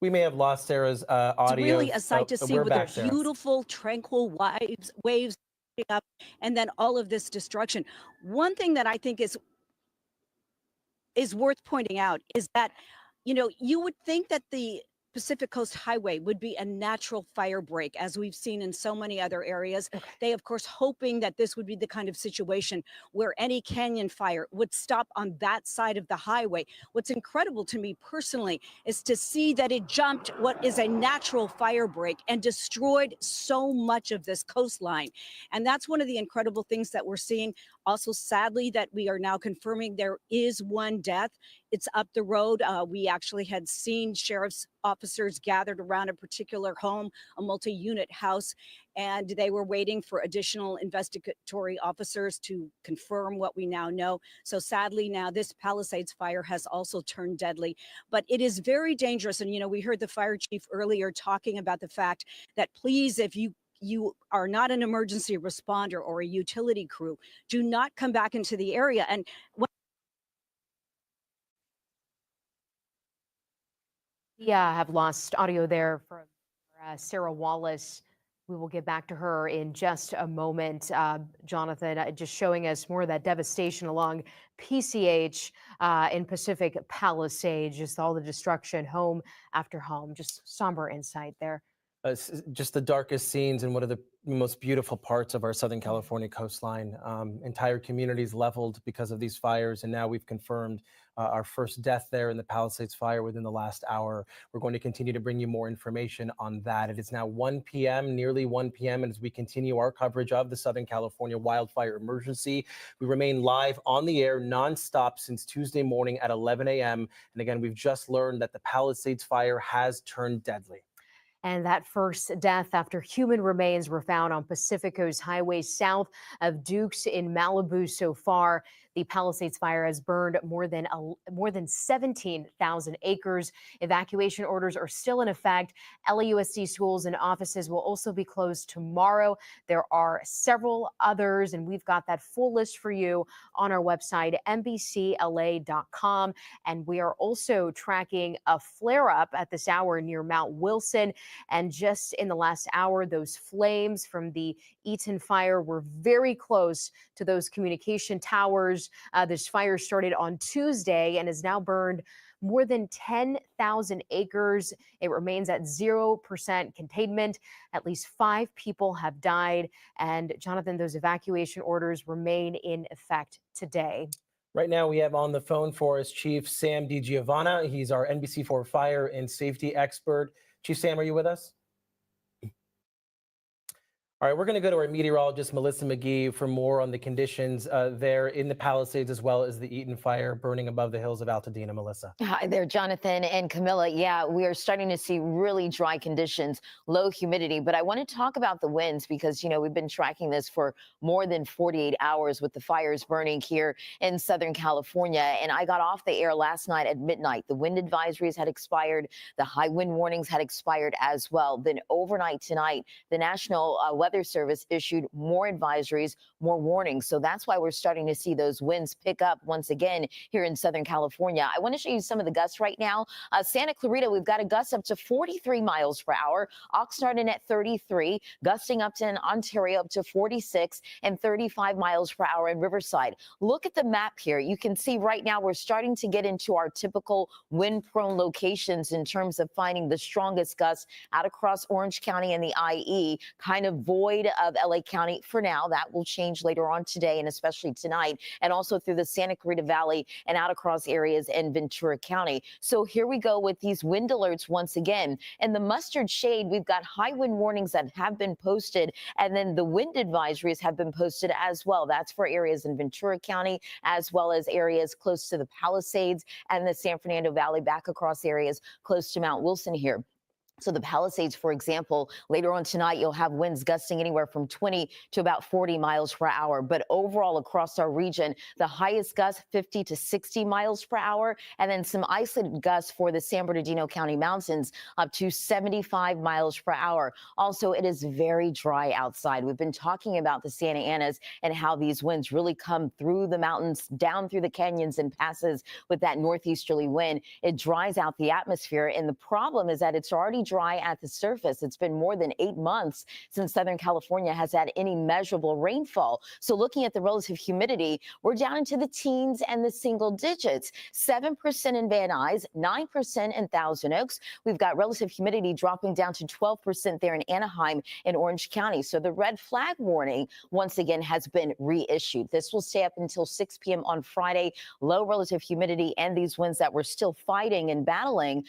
we may have lost Sarah's audio. it's really a sight to see with their Sarah. beautiful, tranquil waves up, and then all of this destruction. One thing that I think is worth pointing out is that, you know, you would think that the Pacific Coast Highway would be a natural fire break, as we've seen in so many other areas. Okay. They, of course, hoping that this would be the kind of situation where any canyon fire would stop on that side of the highway. What's incredible to me personally is to see that it jumped what is a natural fire break and destroyed so much of this coastline. And that's one of the incredible things that we're seeing. Also, sadly, that we are now confirming there is one death. It's up the road. We actually had seen sheriff's officers gathered around a particular home, a multi-unit house, and they were waiting for additional investigatory officers to confirm what we now know. So sadly, now this Palisades fire has also turned deadly, but it is very dangerous. And, you know, we heard the fire chief earlier talking about the fact that, please, if you are not an emergency responder or a utility crew, do not come back into the area. And have lost audio there from Sarah Wallace. We will get back to her in just a moment. Jonathan, just showing us more of that devastation along PCH in Pacific Palisades, just all the destruction, home after home, just somber insight there. Just the darkest scenes in one of the most beautiful parts of our Southern California coastline. Entire communities leveled because of these fires, and now we've confirmed our first death there in the Palisades fire within the last hour. We're going to continue to bring you more information on that. It is now 1 p.m., nearly 1 p.m., and as we continue our coverage of the Southern California wildfire emergency, we remain live on the air nonstop since Tuesday morning at 11 a.m. And again, we've just learned that the Palisades fire has turned deadly. And that first death after human remains were found on Pacific Coast Highway south of Dukes in Malibu so far. The Palisades fire has burned more than 17,000 acres. Evacuation orders are still in effect. LAUSD schools and offices will also be closed tomorrow. There are several others, and we've got that full list for you on our website, NBCLA.com. And we are also tracking a flare-up at this hour near Mount Wilson. And just in the last hour, those flames from the Eaton fire were very close to those communication towers. This fire started on Tuesday and has now burned more than 10,000 acres. It remains at 0% containment. At least 5 people have died. And Jonathan, those evacuation orders remain in effect today. Right now, we have on the phone for us Chief Sam DiGiovanna. He's our NBC4 fire and safety expert. Chief Sam, are you with us? All right, we're going to go to our meteorologist, Melissa McGee, for more on the conditions there in the Palisades, as well as the Eaton fire burning above the hills of Altadena. Melissa. Hi there, Jonathan and Camilla. Yeah, we are starting to see really dry conditions, low humidity. But I want to talk about the winds because, you know, we've been tracking this for more than 48 hours with the fires burning here in Southern California. And I got off the air last night at midnight. The wind advisories had expired. The high wind warnings had expired as well. Then overnight tonight, the National Weather Weather Service issued more advisories, more warnings. So that's why we're starting to see those winds pick up once again here in Southern California. I want to show you some of the gusts right now. Santa Clarita, we've got a gust up to 43 miles per hour. Oxnard in at 33, gusting up to Ontario up to 46 and 35 miles per hour in Riverside. Look at the map here. You can see right now we're starting to get into our typical wind-prone locations in terms of finding the strongest gusts out across Orange County and the IE, kind of void of LA County for now. That will change later on today and especially tonight, and also through the Santa Clarita Valley and out across areas in Ventura County. So here we go with these wind alerts once again. In the mustard shade, we've got high wind warnings that have been posted, and then the wind advisories have been posted as well. That's for areas in Ventura County, as well as areas close to the Palisades and the San Fernando Valley, back across areas close to Mount Wilson here. So the Palisades, for example, later on tonight, you'll have winds gusting anywhere from 20 to about 40 miles per hour. But overall across our region, the highest gust 50 to 60 miles per hour, and then some isolated gusts for the San Bernardino County mountains up to 75 miles per hour. Also, it is very dry outside. We've been talking about the Santa Anas and how these winds really come through the mountains, down through the canyons and passes with that northeasterly wind. It dries out the atmosphere, and the problem is that it's already dry at the surface. It's been more than 8 months since Southern California has had any measurable rainfall. So looking at the relative humidity, we're down into the teens and the single digits. 7% in Van Nuys, 9% in Thousand Oaks. We've got relative humidity dropping down to 12% there in Anaheim and Orange County. So the red flag warning once again has been reissued. This will stay up until 6 p.m. on Friday. Low relative humidity and these winds that we're still fighting and battling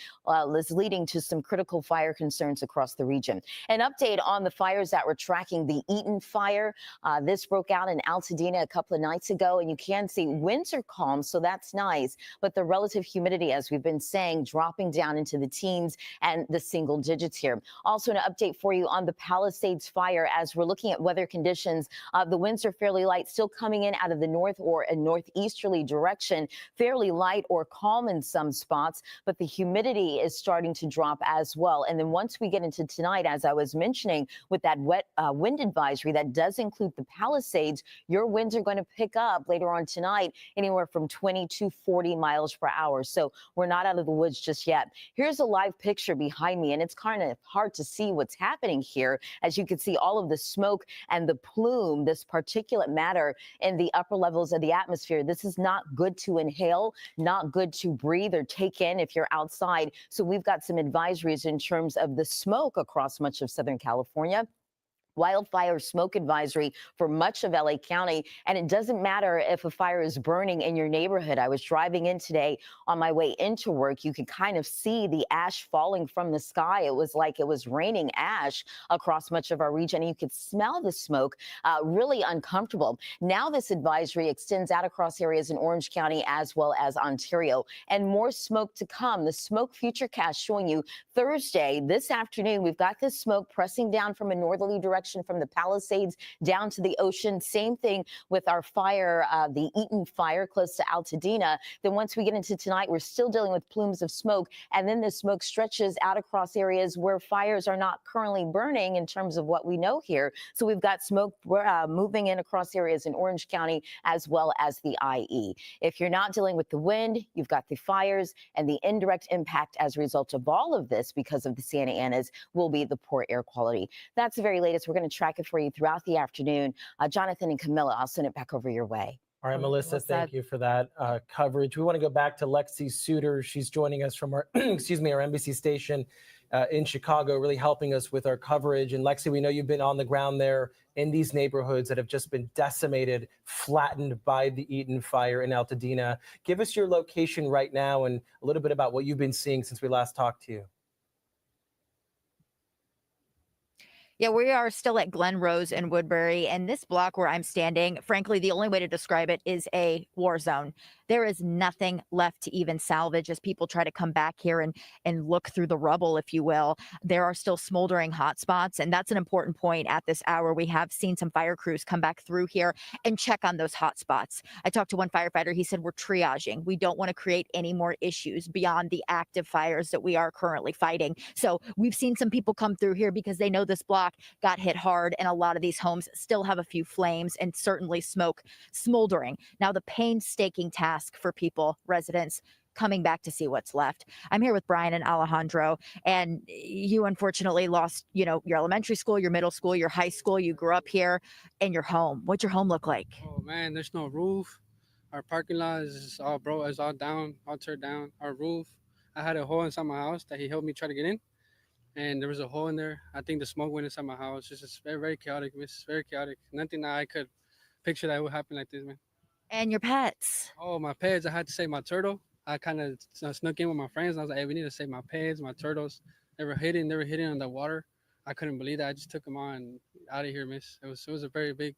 is leading to some critical fire concerns across the region. An update on the fires that we're tracking, the Eaton fire. This broke out in Altadena a couple of nights ago, and you can see winds are calm, so that's nice. But the relative humidity, as we've been saying, dropping down into the teens and the single digits here. Also, an update for you on the Palisades fire as we're looking at weather conditions. The winds are fairly light, still coming in out of the north or a northeasterly direction, fairly light or calm in some spots, but the humidity is starting to drop as well. And then once we get into tonight, as I was mentioning, with that wet wind advisory that does include the Palisades, your winds are going to pick up later on tonight, anywhere from 20 to 40 miles per hour. So we're not out of the woods just yet. Here's a live picture behind me, and it's kind of hard to see what's happening here. As you can see, all of the smoke and the plume, this particulate matter in the upper levels of the atmosphere. This is not good to inhale, not good to breathe or take in if you're outside. So we've got some advisories in terms of the smoke across much of Southern California. Wildfire smoke advisory for much of LA County. And it doesn't matter if a fire is burning in your neighborhood. I was driving in today on my way into work. You could kind of see the ash falling from the sky. It was like it was raining ash across much of our region. And you could smell the smoke, really uncomfortable. Now this advisory extends out across areas in Orange County as well as Ontario, and more smoke to come. The smoke futurecast showing you Thursday, this afternoon, we've got this smoke pressing down from a northerly direction from the Palisades down to the ocean. Same thing with our fire, the Eaton fire close to Altadena. Then once we get into tonight, we're still dealing with plumes of smoke. And then the smoke stretches out across areas where fires are not currently burning in terms of what we know here. So we've got smoke moving in across areas in Orange County as well as the IE. If you're not dealing with the wind, you've got the fires, and the indirect impact as a result of all of this because of the Santa Anas will be the poor air quality. That's the very latest. We're going to track it for you throughout the afternoon. Jonathan and Camilla, I'll send it back over your way. All right, Melissa, thank you for that coverage. We want to go back to Lexi Suter. She's joining us from our, excuse me, our embassy station in Chicago, really helping us with our coverage. And Lexi, we know you've been on the ground there in these neighborhoods that have just been decimated, flattened by the Eaton fire in Altadena. Give us your location right now and a little bit about what you've been seeing since we last talked to you. Yeah, we are still at Glen Rose and Woodbury, and this block where I'm standing, frankly, the only way to describe it is a war zone. there is nothing left to even salvage as people try to come back here and look through the rubble, if you will. There are still smoldering hot spots, and that's an important point at this hour. We have seen some fire crews come back through here and check on those hot spots. I talked to one firefighter. He said, we're triaging. We don't want to create any more issues beyond the active fires that we are currently fighting. So we've seen some people come through here because they know this block got hit hard, and a lot of these homes still have a few flames and certainly smoke smoldering. Now, the painstaking task for people, residents, coming back to see what's left. I'm here with Brian and Alejandro, and you unfortunately lost, your elementary school, your middle school, your high school. You grew up here, and your home. What's your home look like? Oh man, there's no roof. Our parking lot is all broke, it's all down, all turned down. Our roof, I had a hole inside my house that he helped me try to get in, and there was a hole in there. I think the smoke went inside my house. It's just very, very chaotic, miss. Very chaotic. Nothing that I could picture that would happen like this, man. And your pets? Oh, my pets. I had to save my turtle. I kind of snuck in with my friends. And I was like, hey, we need to save my pets, my turtles. They were hidden in the water. I couldn't believe that. I just took them on out of here, miss. It was a very big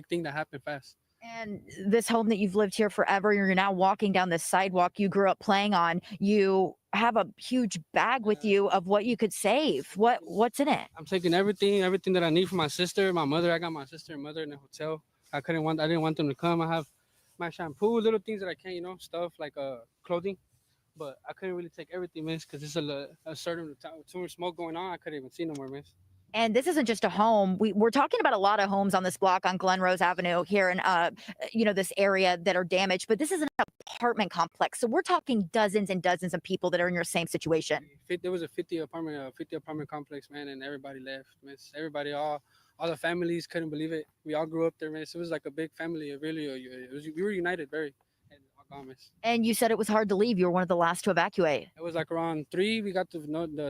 thing that happened fast. And this home that you've lived here forever, you're now walking down this sidewalk you grew up playing on. You have a huge bag with you of what you could save. What's in it? I'm taking everything that I need for my sister, my mother. I got my sister and mother in the hotel. I didn't want them to come. I have my shampoo, little things that I can, stuff like clothing. But I couldn't really take everything, miss, because there's a certain too much smoke going on. I couldn't even see no more, miss. And this isn't just a home. We're talking about a lot of homes on this block on Glen Rose Avenue here in, this area that are damaged. But this is an apartment complex. So we're talking dozens and dozens of people that are in your same situation. There was a 50 apartment complex, man, and everybody left, miss. Everybody, all the families couldn't believe it. We all grew up there, miss. It was like a big family. We were united, very. And you said it was hard to leave. You were one of the last to evacuate. It was like around 3, we got the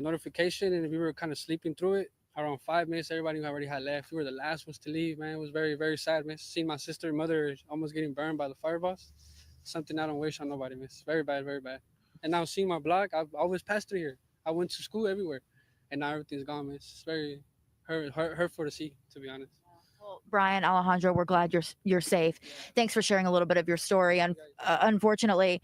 notification, and we were kind of sleeping through it. Around 5 minutes, everybody already had left. We were the last ones to leave, man. It was very, very sad, miss. Seeing my sister and mother almost getting burned by the fire boss. Something I don't wish on nobody, miss. Very bad, very bad. And now seeing my block, I've always passed through here. I went to school everywhere, and now everything's gone, miss. It's very hurtful to see, to be honest. Well, Brian, Alejandro, we're glad you're safe. Thanks for sharing a little bit of your story. And unfortunately,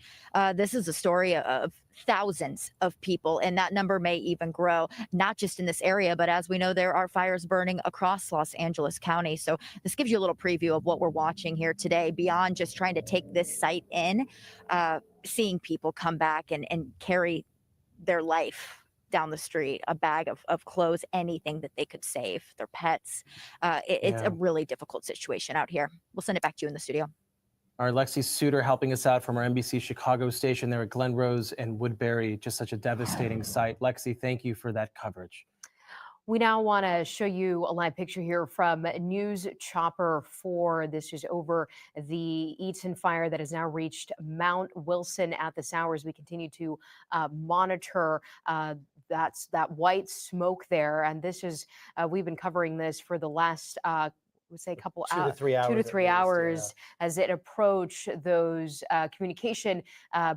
this is a story of thousands of people, and that number may even grow, not just in this area, but as we know, there are fires burning across Los Angeles County. So this gives you a little preview of what we're watching here today, beyond just trying to take this site in, seeing people come back and carry their life down the street, a bag of clothes, anything that they could save, their pets. It's a really difficult situation out here. We'll send it back to you in the studio. All right, Lexi Suter helping us out from our NBC Chicago station there at Glen Rose and Woodbury. Just such a devastating sight. Lexi, thank you for that coverage. We now want to show you a live picture here from News Chopper 4. This is over the Eaton fire that has now reached Mount Wilson at this hour as we continue to monitor that white smoke there. And this is, we've been covering this for the last would say a couple 2 to 3 hours. 2 to 3 hours as it approached those communication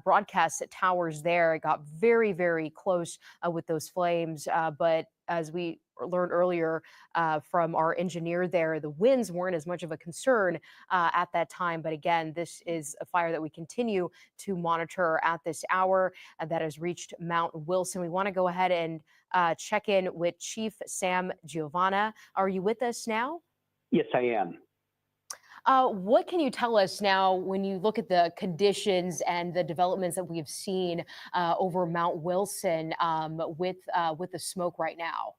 broadcast towers there. It got very, very close with those flames. But as we learned earlier from our engineer there, the winds weren't as much of a concern at that time. But again, this is a fire that we continue to monitor at this hour that has reached Mount Wilson. We want to go ahead and check in with Chief Sam Giovanna. Are you with us now? Yes, I am. What can you tell us now when you look at the conditions and the developments that we've seen over Mount Wilson with the smoke right now?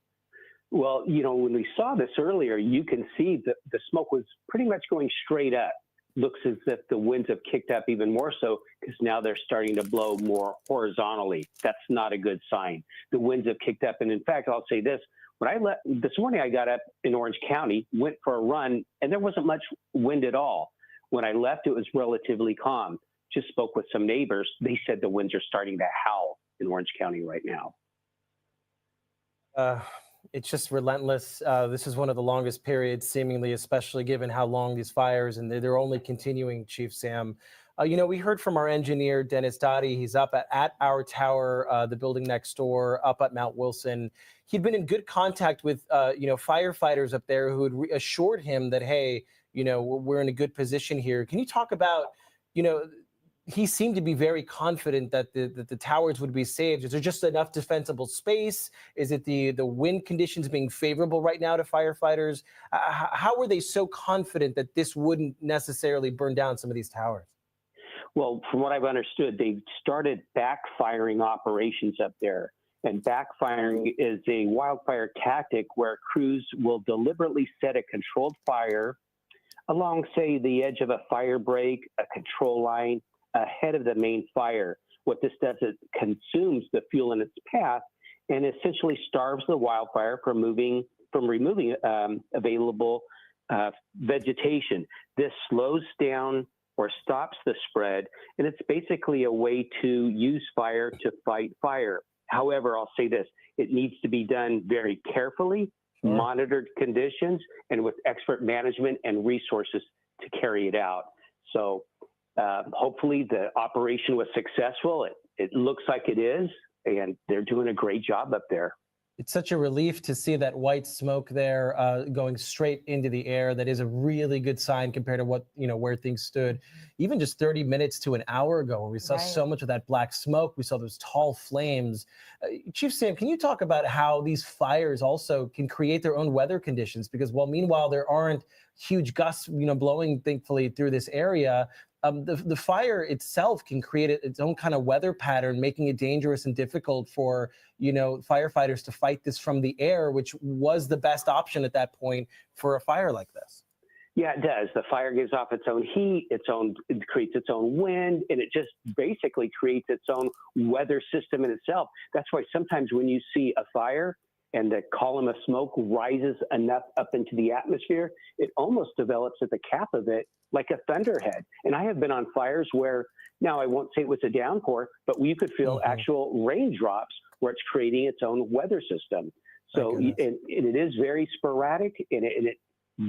Well, when we saw this earlier, you can see that the smoke was pretty much going straight up. Looks as if the winds have kicked up even more so because now they're starting to blow more horizontally. That's not a good sign. The winds have kicked up. And in fact, I'll say this. When I left this morning, I got up in Orange County, went for a run, and there wasn't much wind at all. When I left, it was relatively calm. Just spoke with some neighbors. They said the winds are starting to howl in Orange County right now. It's just relentless. This is one of the longest periods, seemingly, especially given how long these fires, and they're only continuing, Chief Sam. We heard from our engineer, Dennis Dottie. He's up at our tower, the building next door, up at Mount Wilson. He'd been in good contact with, firefighters up there who had assured him that, hey, we're in a good position here. Can you talk about, he seemed to be very confident that the towers would be saved. Is there just enough defensible space? Is it the wind conditions being favorable right now to firefighters? How were they so confident that this wouldn't necessarily burn down some of these towers? Well, from what I've understood, they started backfiring operations up there. And backfiring is a wildfire tactic where crews will deliberately set a controlled fire along, say, the edge of a fire break, a control line, ahead of the main fire. What this does is it consumes the fuel in its path and essentially starves the wildfire from removing available vegetation. This slows down or stops the spread, and it's basically a way to use fire to fight fire. However, I'll say this, it needs to be done very carefully, monitored conditions, and with expert management and resources to carry it out. So hopefully the operation was successful. It looks like it is, and they're doing a great job up there. It's such a relief to see that white smoke there going straight into the air. That is a really good sign compared to what, where things stood even just 30 minutes to an hour ago, where we saw so much of that black smoke. We saw those tall flames. Chief Sam, can you talk about how these fires also can create their own weather conditions? Because meanwhile there aren't huge gusts, blowing thankfully through this area, the fire itself can create its own kind of weather pattern, making it dangerous and difficult for, firefighters to fight this from the air, which was the best option at that point for a fire like this. Yeah, it does. The fire gives off its own heat, it creates its own wind, and it just basically creates its own weather system in itself. That's why sometimes when you see a fire and the column of smoke rises enough up into the atmosphere, it almost develops at the cap of it like a thunderhead. And I have been on fires where, now I won't say it was a downpour, but you could feel actual raindrops where it's creating its own weather system. So and it is very sporadic, and it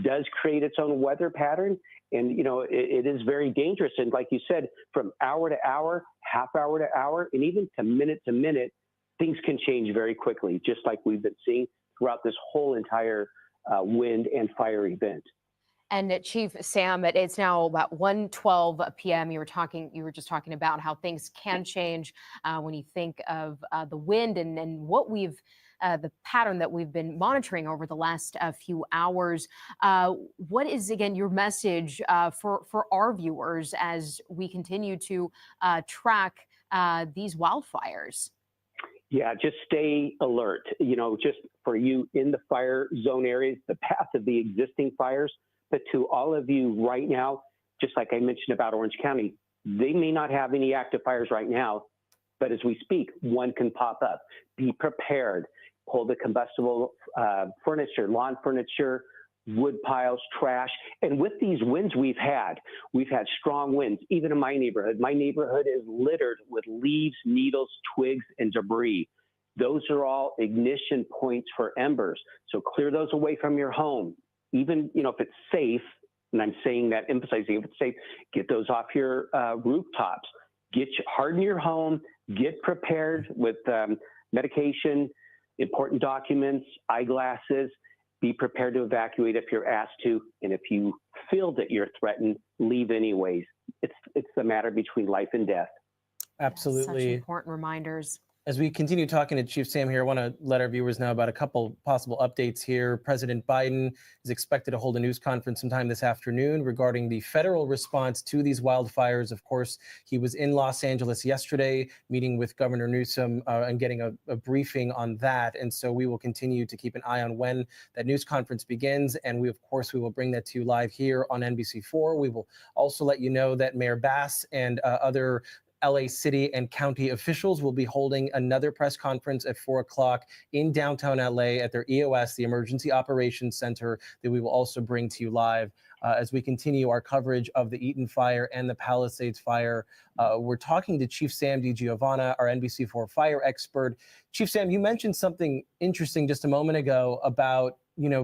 does create its own weather pattern. And, it is very dangerous. And like you said, from hour to hour, half hour to hour, and even to minute, things can change very quickly, just like we've been seeing throughout this whole entire wind and fire event. And Chief Sam, it's now about 1:12 p.m. You were just talking about how things can change when you think of the wind and what the pattern that we've been monitoring over the last few hours. What is, again, your message for our viewers as we continue to track these wildfires? Yeah, just stay alert. Just for you in the fire zone areas, the path of the existing fires. But to all of you right now, just like I mentioned about Orange County, they may not have any active fires right now, but as we speak, one can pop up. Be prepared. Pull the combustible furniture, lawn furniture, wood piles, trash. And with these winds we've had strong winds, even in my neighborhood. My neighborhood is littered with leaves, needles, twigs, and debris. Those are all ignition points for embers. So clear those away from your home. Even, if it's safe, and I'm saying that, emphasizing if it's safe, get those off your rooftops. Harden your home, get prepared with medication, important documents, eyeglasses. Be prepared to evacuate if you're asked to, and if you feel that you're threatened, leave anyways. It's the matter between life and death. Absolutely. Such important reminders. As we continue talking to Chief Sam here, I want to let our viewers know about a couple possible updates here. President Biden is expected to hold a news conference sometime this afternoon regarding the federal response to these wildfires. Of course, he was in Los Angeles yesterday, meeting with Governor Newsom and getting a briefing on that. And so we will continue to keep an eye on when that news conference begins. And we will bring that to you live here on NBC4. We will also let you know that Mayor Bass and other LA city and county officials will be holding another press conference at 4 o'clock in downtown LA at their EOS, the Emergency Operations Center, that we will also bring to you live as we continue our coverage of the Eaton fire and the Palisades fire. We're talking to Chief Sam DiGiovanna, our NBC4 fire expert. Chief Sam, you mentioned something interesting just a moment ago about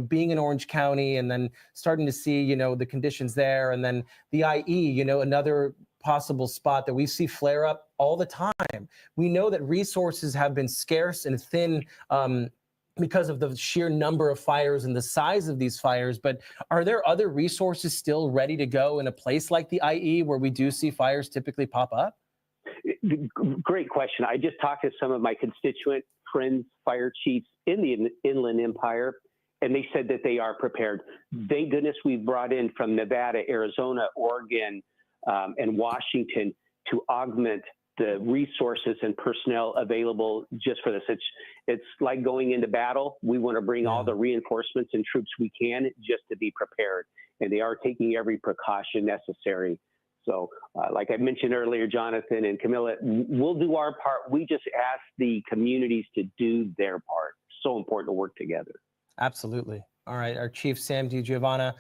being in Orange County and then starting to see, the conditions there, and then the IE, another possible spot that we see flare up all the time. We know that resources have been scarce and thin because of the sheer number of fires and the size of these fires. But are there other resources still ready to go in a place like the IE where we do see fires typically pop up? Great question. I just talked to some of my constituent friends, fire chiefs in the Inland Empire, and they said that they are prepared. Thank goodness we've brought in from Nevada, Arizona, Oregon, and Washington to augment the resources and personnel available just for this. It's like going into battle. We want to bring all the reinforcements and troops we can just to be prepared, and they are taking every precaution necessary. So like I mentioned earlier, Jonathan and Camilla, we'll do our part. We just ask the communities to do their part. So important to work together. Absolutely. All right, our Chief Sam DiGiovanna,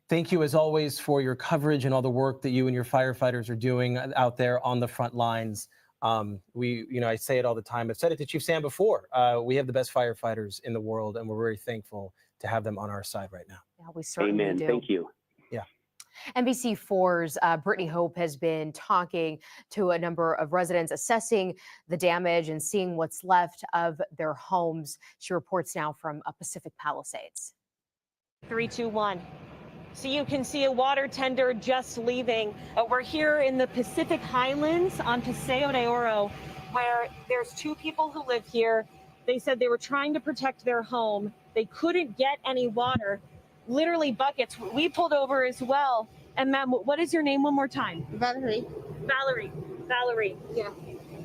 thank you as always for your coverage and all the work that you and your firefighters are doing out there on the front lines. I say it all the time. I've said it to Chief Sam before. We have the best firefighters in the world, and we're very thankful to have them on our side right now. Yeah, we certainly do. Thank you. Yeah. NBC4's Brittany Hope has been talking to a number of residents, assessing the damage and seeing what's left of their homes. She reports now from Pacific Palisades. 3, 2, 1. So you can see a water tender just leaving. We're here in the Pacific Highlands on Paseo de Oro, where there's 2 people who live here. They said they were trying to protect their home. They couldn't get any water, literally buckets. We pulled over as well. And ma'am, what is your name one more time? Valerie. Valerie. Yeah.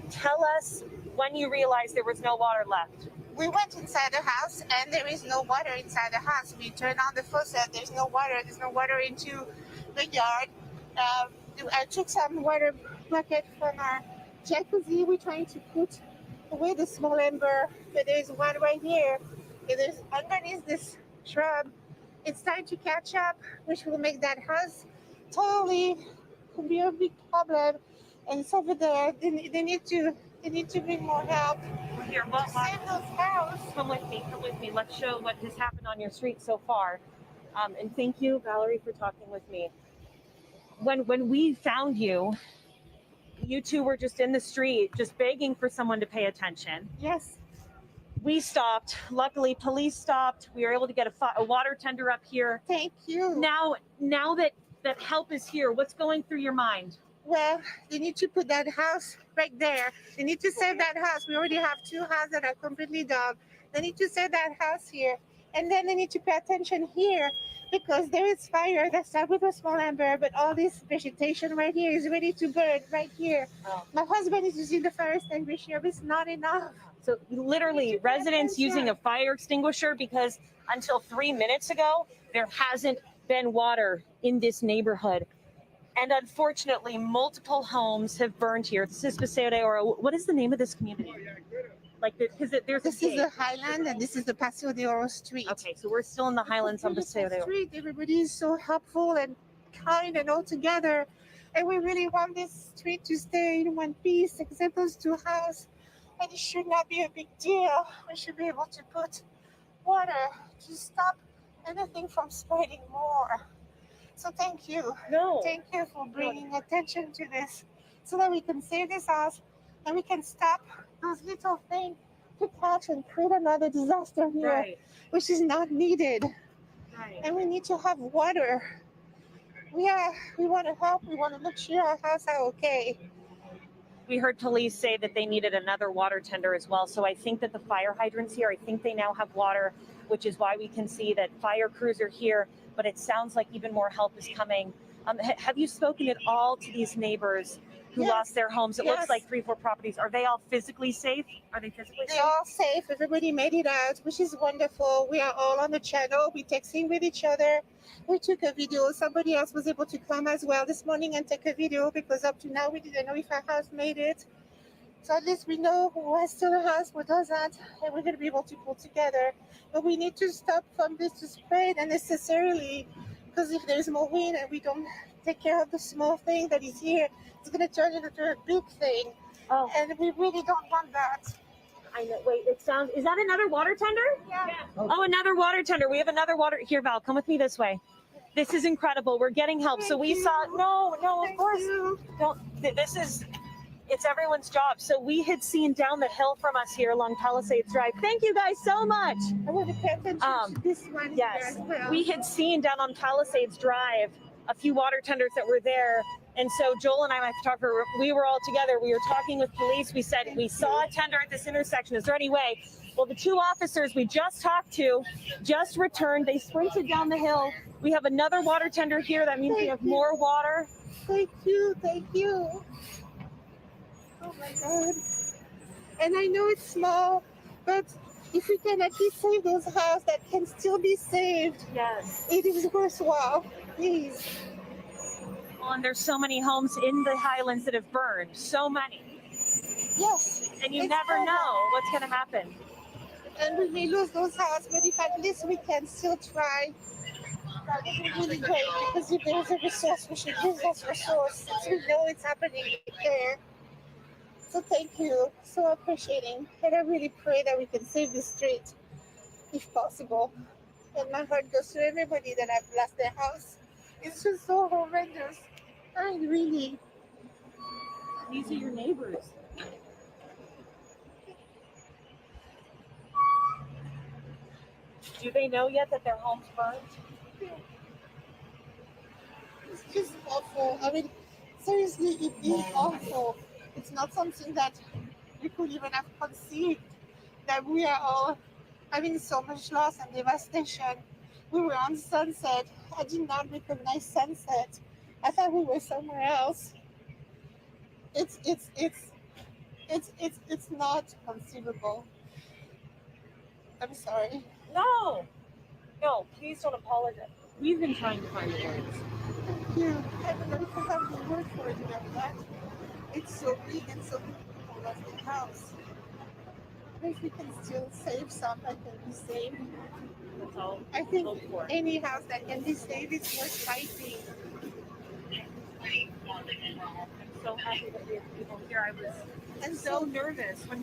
Tell us when you realized there was no water left. We went inside the house and there is no water inside the house. We turned on the faucet. There's no water. There's no water into the yard. I took some water bucket from our jacuzzi. We're trying to put away the small ember, but there's one right here. There's underneath this shrub. It's time to catch up, which will make that house totally could be a big problem. And it's over there. They need to bring more help. Here, save those houses. Come with me. Let's show what has happened on your street so far. And thank you, Valerie, for talking with me. When we found you, you 2 were just in the street, just begging for someone to pay attention. Yes. We stopped. Luckily, police stopped. We were able to get a water tender up here. Thank you. Now that help is here, what's going through your mind? Well, they need to put that house right there. They need to save that house. We already have 2 houses that are completely done. They need to save that house here. And then they need to pay attention here because there is fire that started with a small ember, but all this vegetation right here is ready to burn right here. Oh. My husband is using the fire extinguisher, but it's not enough. So literally residents using a fire extinguisher because until 3 minutes ago, there hasn't been water in this neighborhood. And unfortunately, multiple homes have burned here. This is Paseo de Oro. What is the name of this community? This is the Highland and this is the Paseo de Oro street. Okay, so we're still in the Highlands on Paseo de Oro. Everybody is so helpful and kind and all together. And we really want this street to stay in one piece, except those 2 houses. And it should not be a big deal. We should be able to put water to stop anything from spreading more. So thank you. Thank you for bringing attention to this so that we can save this house and we can stop those little things to catch and create another disaster here, which is not needed. And we need to have water. We want to help. We want to make sure our house are okay. We heard police say that they needed another water tender as well. So I think that the fire hydrants here, I think they now have water, which is why we can see that fire crews are here, but it sounds like even more help is coming. Have you spoken at all to these neighbors who lost their homes? It looks like 3, 4 properties. Are they all physically safe? Are they physically safe? They're all safe. Everybody made it out, which is wonderful. We are all on the channel. We texting with each other. We took a video. Somebody else was able to come as well this morning and take a video because up to now we didn't know if our house made it. So at least we know who has still a house, who doesn't, and we're going to be able to pull together. But we need to stop from this to spread unnecessarily because if there's more wind and we don't take care of the small thing that is here, it's going to turn into a big thing. Oh. And we really don't want that. I know. Wait, is that another water tender? Yeah. Oh, another water tender. We have another water. Here, Val, come with me this way. This is incredible. We're getting help. So we saw, no, of course. Don't. This is It's everyone's job. So we had seen down the hill from us here along Palisades Drive. Thank you guys so much. I want to pay attention to this one Yes, here as well. we had seen down on Palisades Drive a few water tenders that were there. And so Joel and I, my photographer, we were all together. We were talking with police. We said, we saw a tender at this intersection. Is there any way? Well, the two officers we just talked to just returned. They sprinted down the hill. We have another water tender here. That means we have more water. Thank you, thank you. Oh my God. And I know it's small, but if we can at least save those houses that can still be saved, yes, it is worthwhile. Please. Well, and there's so many homes in the highlands that have burned. So many. Yes. And you it's never horrible. know what's going to happen. And we may lose those houses, but if at least we can still try, that would be really great. Because if there's a resource, we should use those resources. Since we know it's happening there. So thank you. So appreciating. And I really pray that we can save the street, if possible. And my heart goes to everybody that have lost their house. It's just so horrendous. I really. These are your neighbors. Do they know yet that their home's burned? It's just awful. I mean, seriously, it is awful. It's not something that we could even have conceived, that we are all having so much loss and devastation. We were on Sunset. I did not recognize Sunset. I thought we were somewhere else. It's not conceivable. I'm sorry. No, please don't apologize. We've been trying to find the words. Thank you. I don't know if I have the word for it, that it's so big and so many people lost their house. But if we can still save some that can be saved, that's all. I think any house that can be saved is worth fighting. I'm so happy that we have people here. I was so nervous when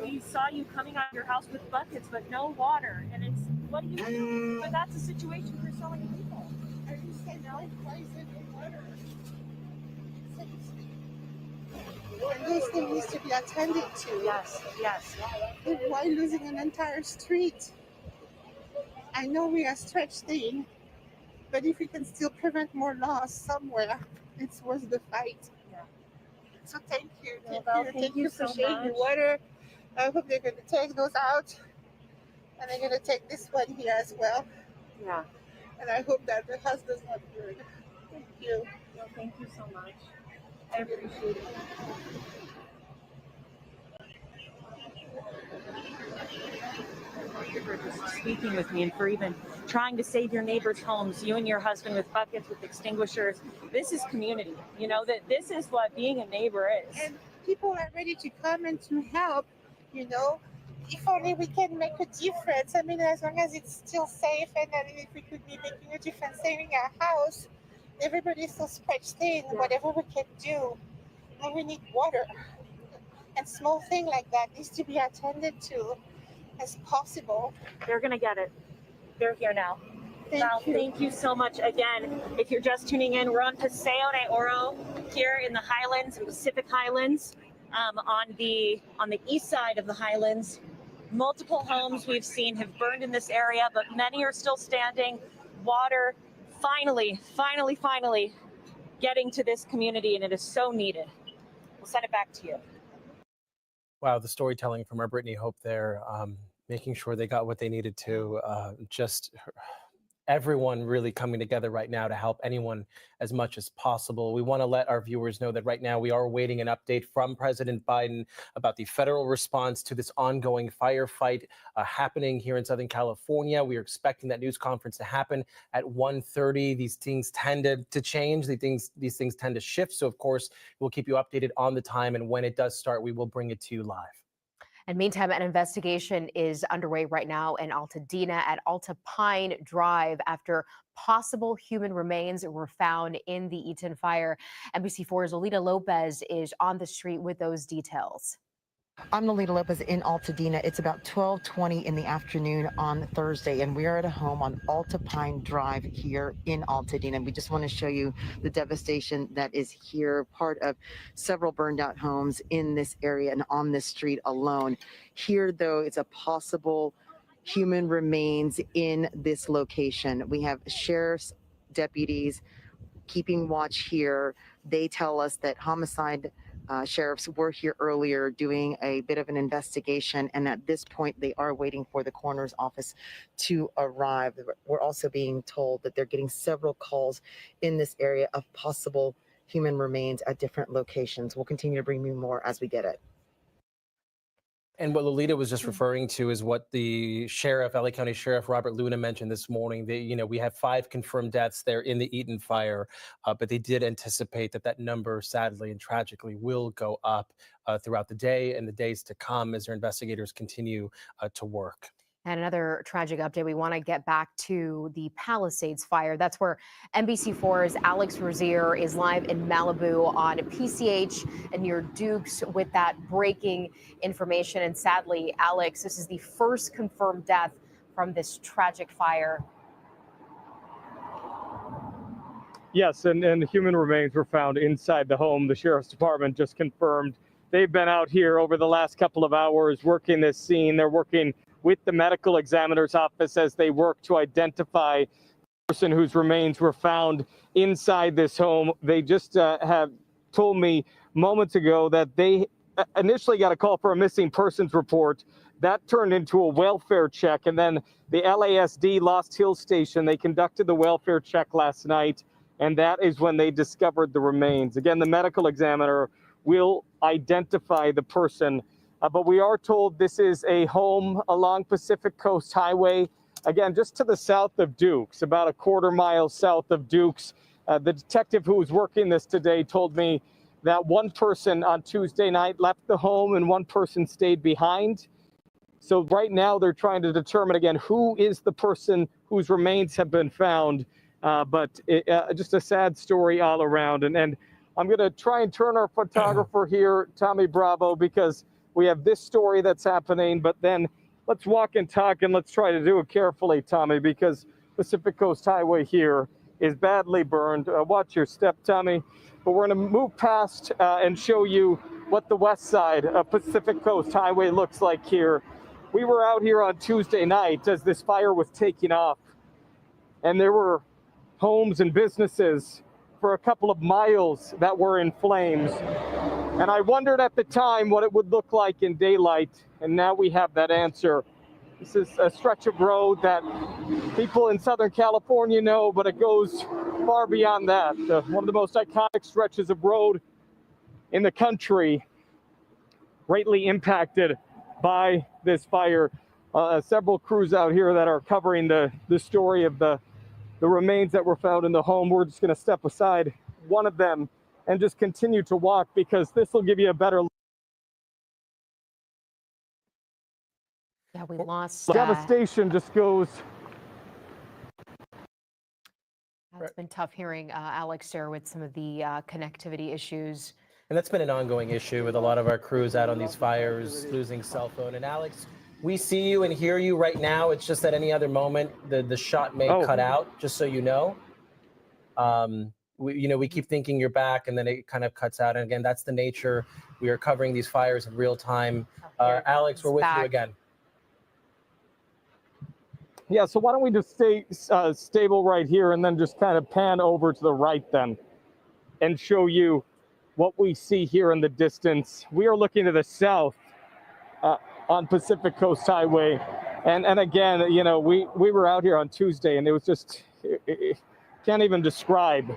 we saw you coming out of your house with buckets but no water. And it's, what do you do? But that's a situation for so many people. Are you saying now it's poison in water? And those things need to be attended to. Yes, yes. Why losing an entire street? I know we are stretched thin, but if we can still prevent more loss somewhere, it's worth the fight. Yeah. So thank you. Thank you for so sharing much. the water. I hope they're going to take those out, and they're going to take this one here as well. Yeah. And I hope that the house does not burn. Thank you. Well, thank you so much. I appreciate it. For just speaking with me and for even trying to save your neighbors' homes, you and your husband with buckets, with extinguishers. This is community. You know, that this is what being a neighbor is. And people are ready to come and to help, you know. If only we can make a difference. I mean, as long as it's still safe, and then if we could be making a difference, saving our house, everybody's so stretched thin, whatever we can do. And we need water. And small thing like that needs to be attended to as possible. They're going to get it. They're here now. Thank you so much again. If you're just tuning in, we're on Paseo de Oro here in the Highlands, Pacific Highlands, on the east side of the Highlands. Multiple homes we've seen have burned in this area, but many are still standing. Water finally getting to this community, and it is so needed. We'll send it back to you. Wow, the storytelling from our Brittany Hope there, making sure they got what they needed to, just everyone really coming together right now to help anyone as much as possible. We want to let our viewers know that right now we are awaiting an update from President Biden about the federal response to this ongoing firefight happening here in Southern California. We are expecting that news conference to happen at 1:30. These things tend to change. These things tend to shift. So, of course, we'll keep you updated on the time. And when it does start, we will bring it to you live. And meantime, an investigation is underway right now in Altadena at Alta Pine Drive after possible human remains were found in the Eaton fire. NBC4's Olita Lopez is on the street with those details. I'm Lolita Lopez in Altadena. It's about 12:20 in the afternoon on Thursday, and we are at a home on Altapine Drive here in Altadena. We just want to show you the devastation that is here, part of several burned out homes in this area and on this street alone. Here, though, it's a possible human remains in this location. We have sheriff's deputies keeping watch here. They tell us that homicide sheriffs were here earlier doing a bit of an investigation, and at this point they are waiting for the coroner's office to arrive. We're also being told that they're getting several calls in this area of possible human remains at different locations. We'll continue to bring you more as we get it. And what Lolita was just referring to is what the sheriff, LA County Sheriff Robert Luna, mentioned this morning. We have 5 confirmed deaths there in the Eaton fire, but they did anticipate that number, sadly and tragically, will go up throughout the day and the days to come as their investigators continue to work. And another tragic update, we want to get back to the Palisades fire. That's where NBC4's Alex Rozier is live in Malibu on PCH and near Dukes with that breaking information. And sadly, Alex, this is the first confirmed death from this tragic fire. Yes, and human remains were found inside the home. The sheriff's department just confirmed they've been out here over the last couple of hours working this scene. They're working with the medical examiner's office as they work to identify the person whose remains were found inside this home. They just have told me moments ago that they initially got a call for a missing persons report. That turned into a welfare check, and then the LASD Lost Hills Station, they conducted the welfare check last night, and that is when they discovered the remains. Again, the medical examiner will identify the person. But we are told this is a home along Pacific Coast Highway, again, just to the south of Dukes, about a quarter mile south of Dukes. The detective who was working this today told me that one person on Tuesday night left the home and one person stayed behind. So right now they're trying to determine, again, who is the person whose remains have been found. But just a sad story all around. And I'm going to try and turn our photographer here, Tommy Bravo, because we have this story that's happening, but then let's walk and talk and let's try to do it carefully, Tommy, because Pacific Coast Highway here is badly burned. Watch your step, Tommy. But we're going to move past and show you what the west side of Pacific Coast Highway looks like here. We were out here on Tuesday night as this fire was taking off, and there were homes and businesses for a couple of miles that were in flames. And I wondered at the time what it would look like in daylight, and now we have that answer. This is a stretch of road that people in Southern California know, but it goes far beyond that. One of the most iconic stretches of road in the country, greatly impacted by this fire. Several crews out here that are covering the story of the remains that were found in the home. We're just going to step aside one of them and just continue to walk, because this will give you a better look. Yeah, we lost. Devastation just goes. It's been tough hearing Alex there with some of the connectivity issues. And that's been an ongoing issue with a lot of our crews out on these fires, losing cell phone. And Alex, we see you and hear you right now. It's just at any other moment, the shot may cut out, just so you know. We keep thinking you're back, and then it kind of cuts out. And again, that's the nature. We are covering these fires in real time. Alex, we're with you again. Yeah, so why don't we just stay stable right here and then just kind of pan over to the right then and show you what we see here in the distance. We are looking to the south on Pacific Coast Highway. And again, we were out here on Tuesday, and it was just, can't even describe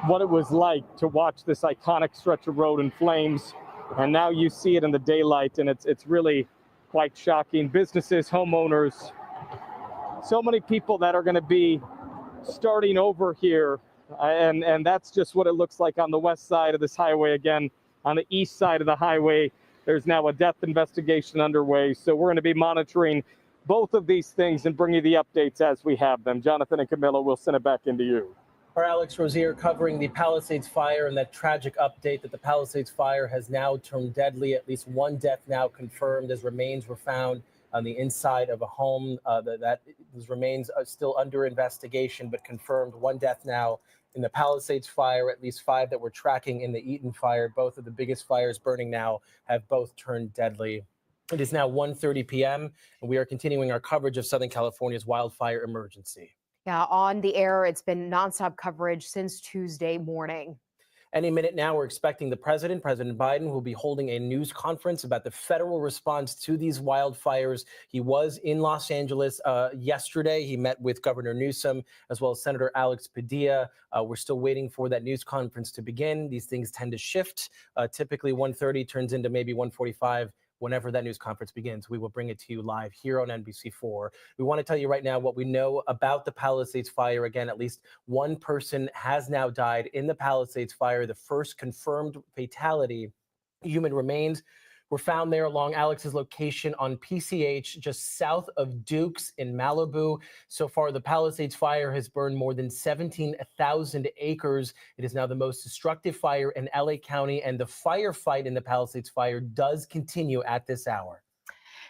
what it was like to watch this iconic stretch of road in flames. And now you see it in the daylight, and it's really quite shocking. Businesses, homeowners, so many people that are going to be starting over here. And that's just what it looks like on the west side of this highway. Again, on the east side of the highway, there's now a death investigation underway. So we're going to be monitoring both of these things and bring you the updates as we have them. Jonathan and Camilla, we'll send it back into you. Our Alex Rozier covering the Palisades fire and that tragic update that the Palisades fire has now turned deadly. At least one death now confirmed as remains were found on the inside of a home. Those remains are still under investigation, but confirmed one death now in the Palisades fire, at least 5 that we're tracking in the Eaton fire. Both of the biggest fires burning now have both turned deadly. It is now 1:30 p.m., and we are continuing our coverage of Southern California's wildfire emergency. Yeah, on the air, it's been nonstop coverage since Tuesday morning. Any minute now, we're expecting President Biden will be holding a news conference about the federal response to these wildfires. He was in Los Angeles yesterday. He met with Governor Newsom as well as Senator Alex Padilla. We're still waiting for that news conference to begin. These things tend to shift. Typically 1:30 turns into maybe 1:45. Whenever that news conference begins, we will bring it to you live here on NBC4. We want to tell you right now what we know about the Palisades fire. Again, at least one person has now died in the Palisades fire, the first confirmed fatality. Human remains were found there along Alex's location on PCH, just south of Dukes in Malibu. So far, the Palisades fire has burned more than 17,000 acres. It is now the most destructive fire in LA County, and the firefight in the Palisades fire does continue at this hour.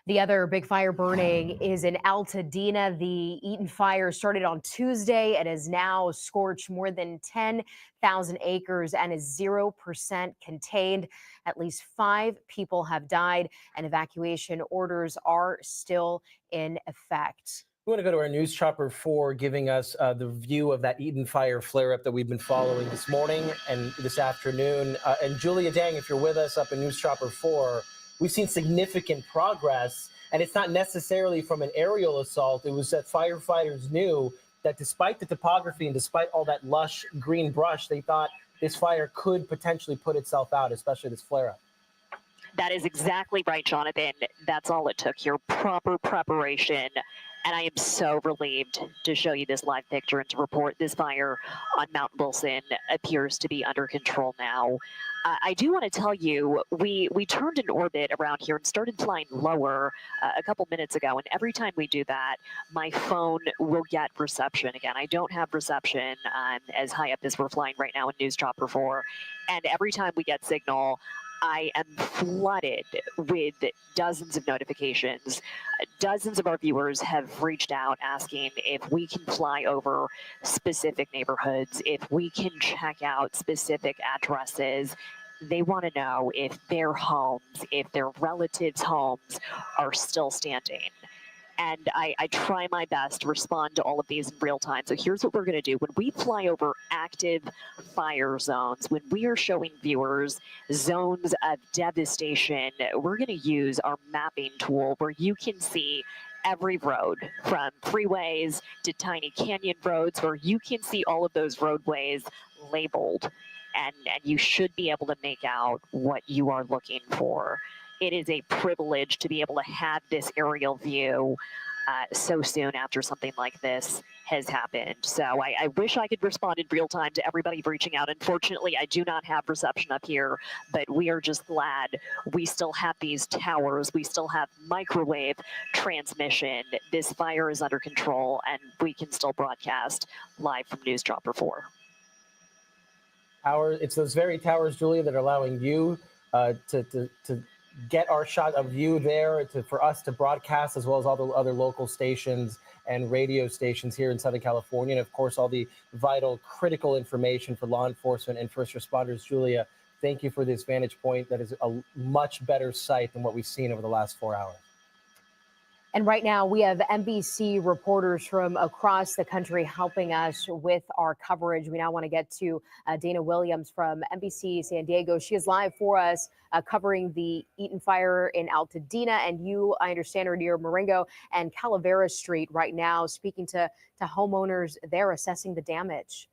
The other big fire burning is in Altadena. The Eaton fire started on Tuesday and has now scorched more than 10,000 acres and is 0% contained. At least 5 people have died, and evacuation orders are still in effect. We want to go to our News Chopper 4, giving us the view of that Eaton fire flare-up that we've been following this morning and this afternoon. And Julia Dang, if you're with us up in News Chopper 4, we've seen significant progress, and it's not necessarily from an aerial assault. It was that firefighters knew that despite the topography and despite all that lush green brush, they thought this fire could potentially put itself out, especially this flare-up. That is exactly right, Jonathan. That's all it took here. Proper preparation. And I am so relieved to show you this live picture and to report this fire on Mount Wilson appears to be under control now. I do want to tell you, we turned in orbit around here and started flying lower a couple minutes ago. And every time we do that, my phone will get reception again. I don't have reception as high up as we're flying right now in News Chopper 4. And every time we get signal, I am flooded with dozens of notifications. Dozens of our viewers have reached out asking if we can fly over specific neighborhoods, if we can check out specific addresses. They want to know if their homes, if their relatives' homes are still standing. And I try my best to respond to all of these in real time. So here's what we're going to do. When we fly over active fire zones, when we are showing viewers zones of devastation, we're going to use our mapping tool where you can see every road from freeways to tiny canyon roads, where you can see all of those roadways labeled. And you should be able to make out what you are looking for. It is a privilege to be able to have this aerial view so soon after something like this has happened. So I wish I could respond in real time to everybody reaching out. Unfortunately, I do not have reception up here, but we are just glad we still have these towers. We still have microwave transmission. This fire is under control, and we can still broadcast live from News Chopper 4. It's those very towers, Julia, that are allowing you to get our shot of you there, for us to broadcast, as well as all the other local stations and radio stations here in Southern California. And of course, all the vital, critical information for law enforcement and first responders. Julia, thank you for this vantage point. That is a much better sight than what we've seen over the last 4 hours. And right now, we have NBC reporters from across the country helping us with our coverage. We now want to get to Dana Williams from NBC San Diego. She is live for us covering the Eaton fire in Altadena. And you, I understand, are near Marengo and Calavera Street right now, speaking to homeowners there assessing the damage.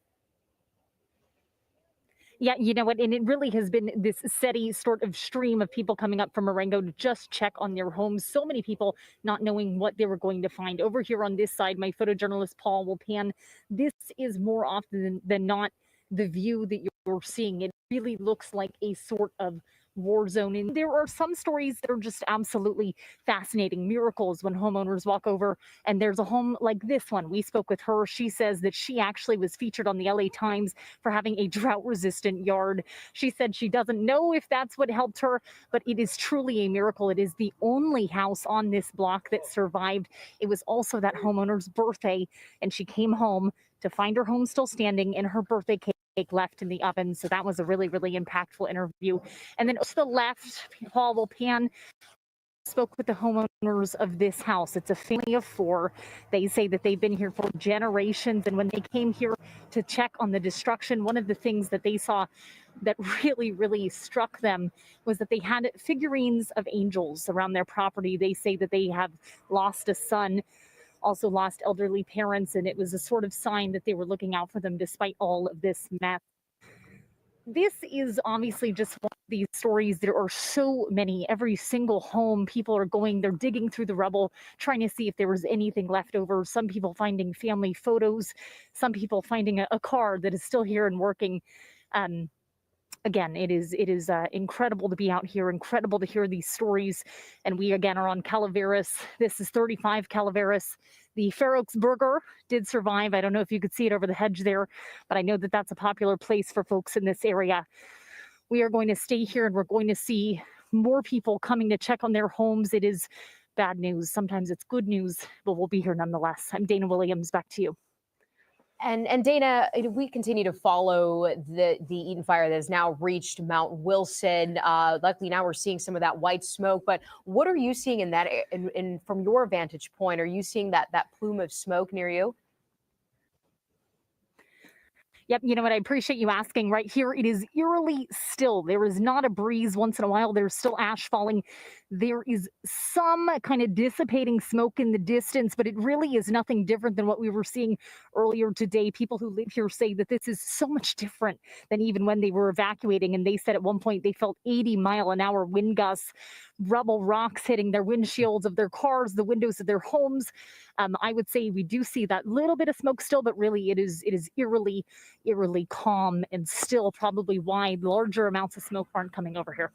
Yeah, you know what? And it really has been this steady sort of stream of people coming up from Marengo to just check on their homes. So many people not knowing what they were going to find. Over here on this side, my photojournalist Paul will pan. This is more often than not the view that you're seeing. It really looks like a sort of war zone. And there are some stories that are just absolutely fascinating, miracles when homeowners walk over and there's a home like this one. We spoke with her. She says that she actually was featured on the LA Times for having a drought resistant yard. She said she doesn't know if that's what helped her, but it is truly a miracle. It is the only house on this block that survived. It was also that homeowner's birthday, and she came home to find her home still standing and her birthday cake left in the oven. So that was a really, really impactful interview. And then to the left, Paul will pan, spoke with the homeowners of this house. It's a family of 4. They say that they've been here for generations. And when they came here to check on the destruction, one of the things that they saw that really, really struck them was that they had figurines of angels around their property. They say that they have lost a son, also lost elderly parents, and it was a sort of sign that they were looking out for them despite all of this mess. This is obviously just one of these stories. There are so many. Every single home, people are going, they're digging through the rubble, trying to see if there was anything left over. Some people finding family photos, some people finding a car that is still here and working. Again, it is incredible to be out here, incredible to hear these stories. And we again are on Calaveras. This is 35 Calaveras. The Fair Oaks Burger did survive. I don't know if you could see it over the hedge there, but I know that that's a popular place for folks in this area. We are going to stay here and we're going to see more people coming to check on their homes. It is bad news. Sometimes it's good news, but we'll be here nonetheless. I'm Dana Williams. Back to you. And Dana, we continue to follow the Eaton fire that has now reached Mount Wilson. Luckily, now we're seeing some of that white smoke. But what are you seeing in that? And from your vantage point, are you seeing that plume of smoke near you? Yep, you know what? I appreciate you asking. Right here, it is eerily still. There is not a breeze once in a while. There's still ash falling. There is some kind of dissipating smoke in the distance, but it really is nothing different than what we were seeing earlier today. People who live here say that this is so much different than even when they were evacuating. And they said at one point they felt 80-mile-an-hour wind gusts, rubble, rocks hitting their windshields of their cars, the windows of their homes. I would say we do see that little bit of smoke still, but really it is eerily calm, and still probably why larger amounts of smoke aren't coming over here.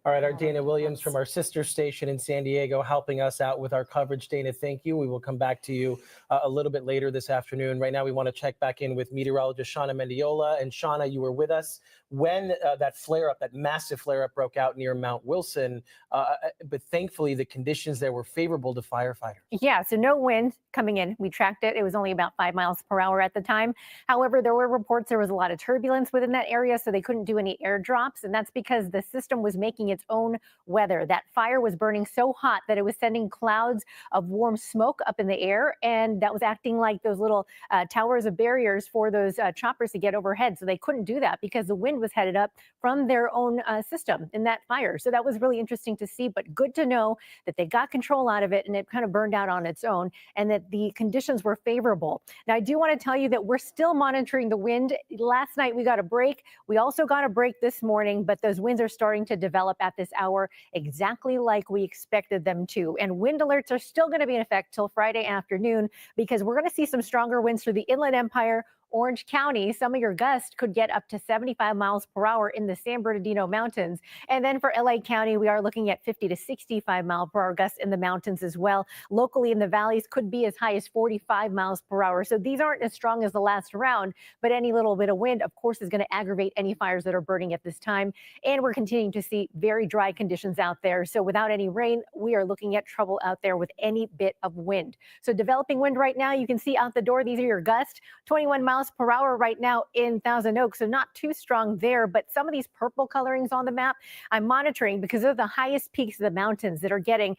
All right, our Dana Williams from our sister station in San Diego helping us out with our coverage. Dana, thank you. We will come back to you a little bit later this afternoon. Right now, we want to check back in with meteorologist Shauna Mendiola. And Shauna, you were with us when that flare-up, that massive flare-up broke out near Mount Wilson. But thankfully, the conditions there were favorable to firefighters. Yeah, so no wind coming in. We tracked it. It was only about 5 miles per hour at the time. However, there were reports there was a lot of turbulence within that area, so they couldn't do any airdrops. And that's because the system was making its own weather. That fire was burning so hot that it was sending clouds of warm smoke up in the air. And that was acting like those little towers of barriers for those choppers to get overhead. So they couldn't do that because the wind was headed up from their own system in that fire. So that was really interesting to see, but good to know that they got control out of it and it kind of burned out on its own and that the conditions were favorable. Now, I do want to tell you that we're still monitoring the wind. Last night we got a break. We also got a break this morning, but those winds are starting to develop at this hour exactly like we expected them to. And wind alerts are still going to be in effect till Friday afternoon because we're going to see some stronger winds through the Inland Empire, Orange County. Some of your gusts could get up to 75 miles per hour in the San Bernardino Mountains. And then for LA County, we are looking at 50 to 65 mile per hour gusts in the mountains as well. Locally in the valleys could be as high as 45 miles per hour. So these aren't as strong as the last round, but any little bit of wind, of course, is going to aggravate any fires that are burning at this time. And we're continuing to see very dry conditions out there. So without any rain, we are looking at trouble out there with any bit of wind. So developing wind right now, you can see out the door, these are your gusts, 21 miles per hour right now in Thousand Oaks. So not too strong there, but some of these purple colorings on the map, I'm monitoring because they're the highest peaks of the mountains that are getting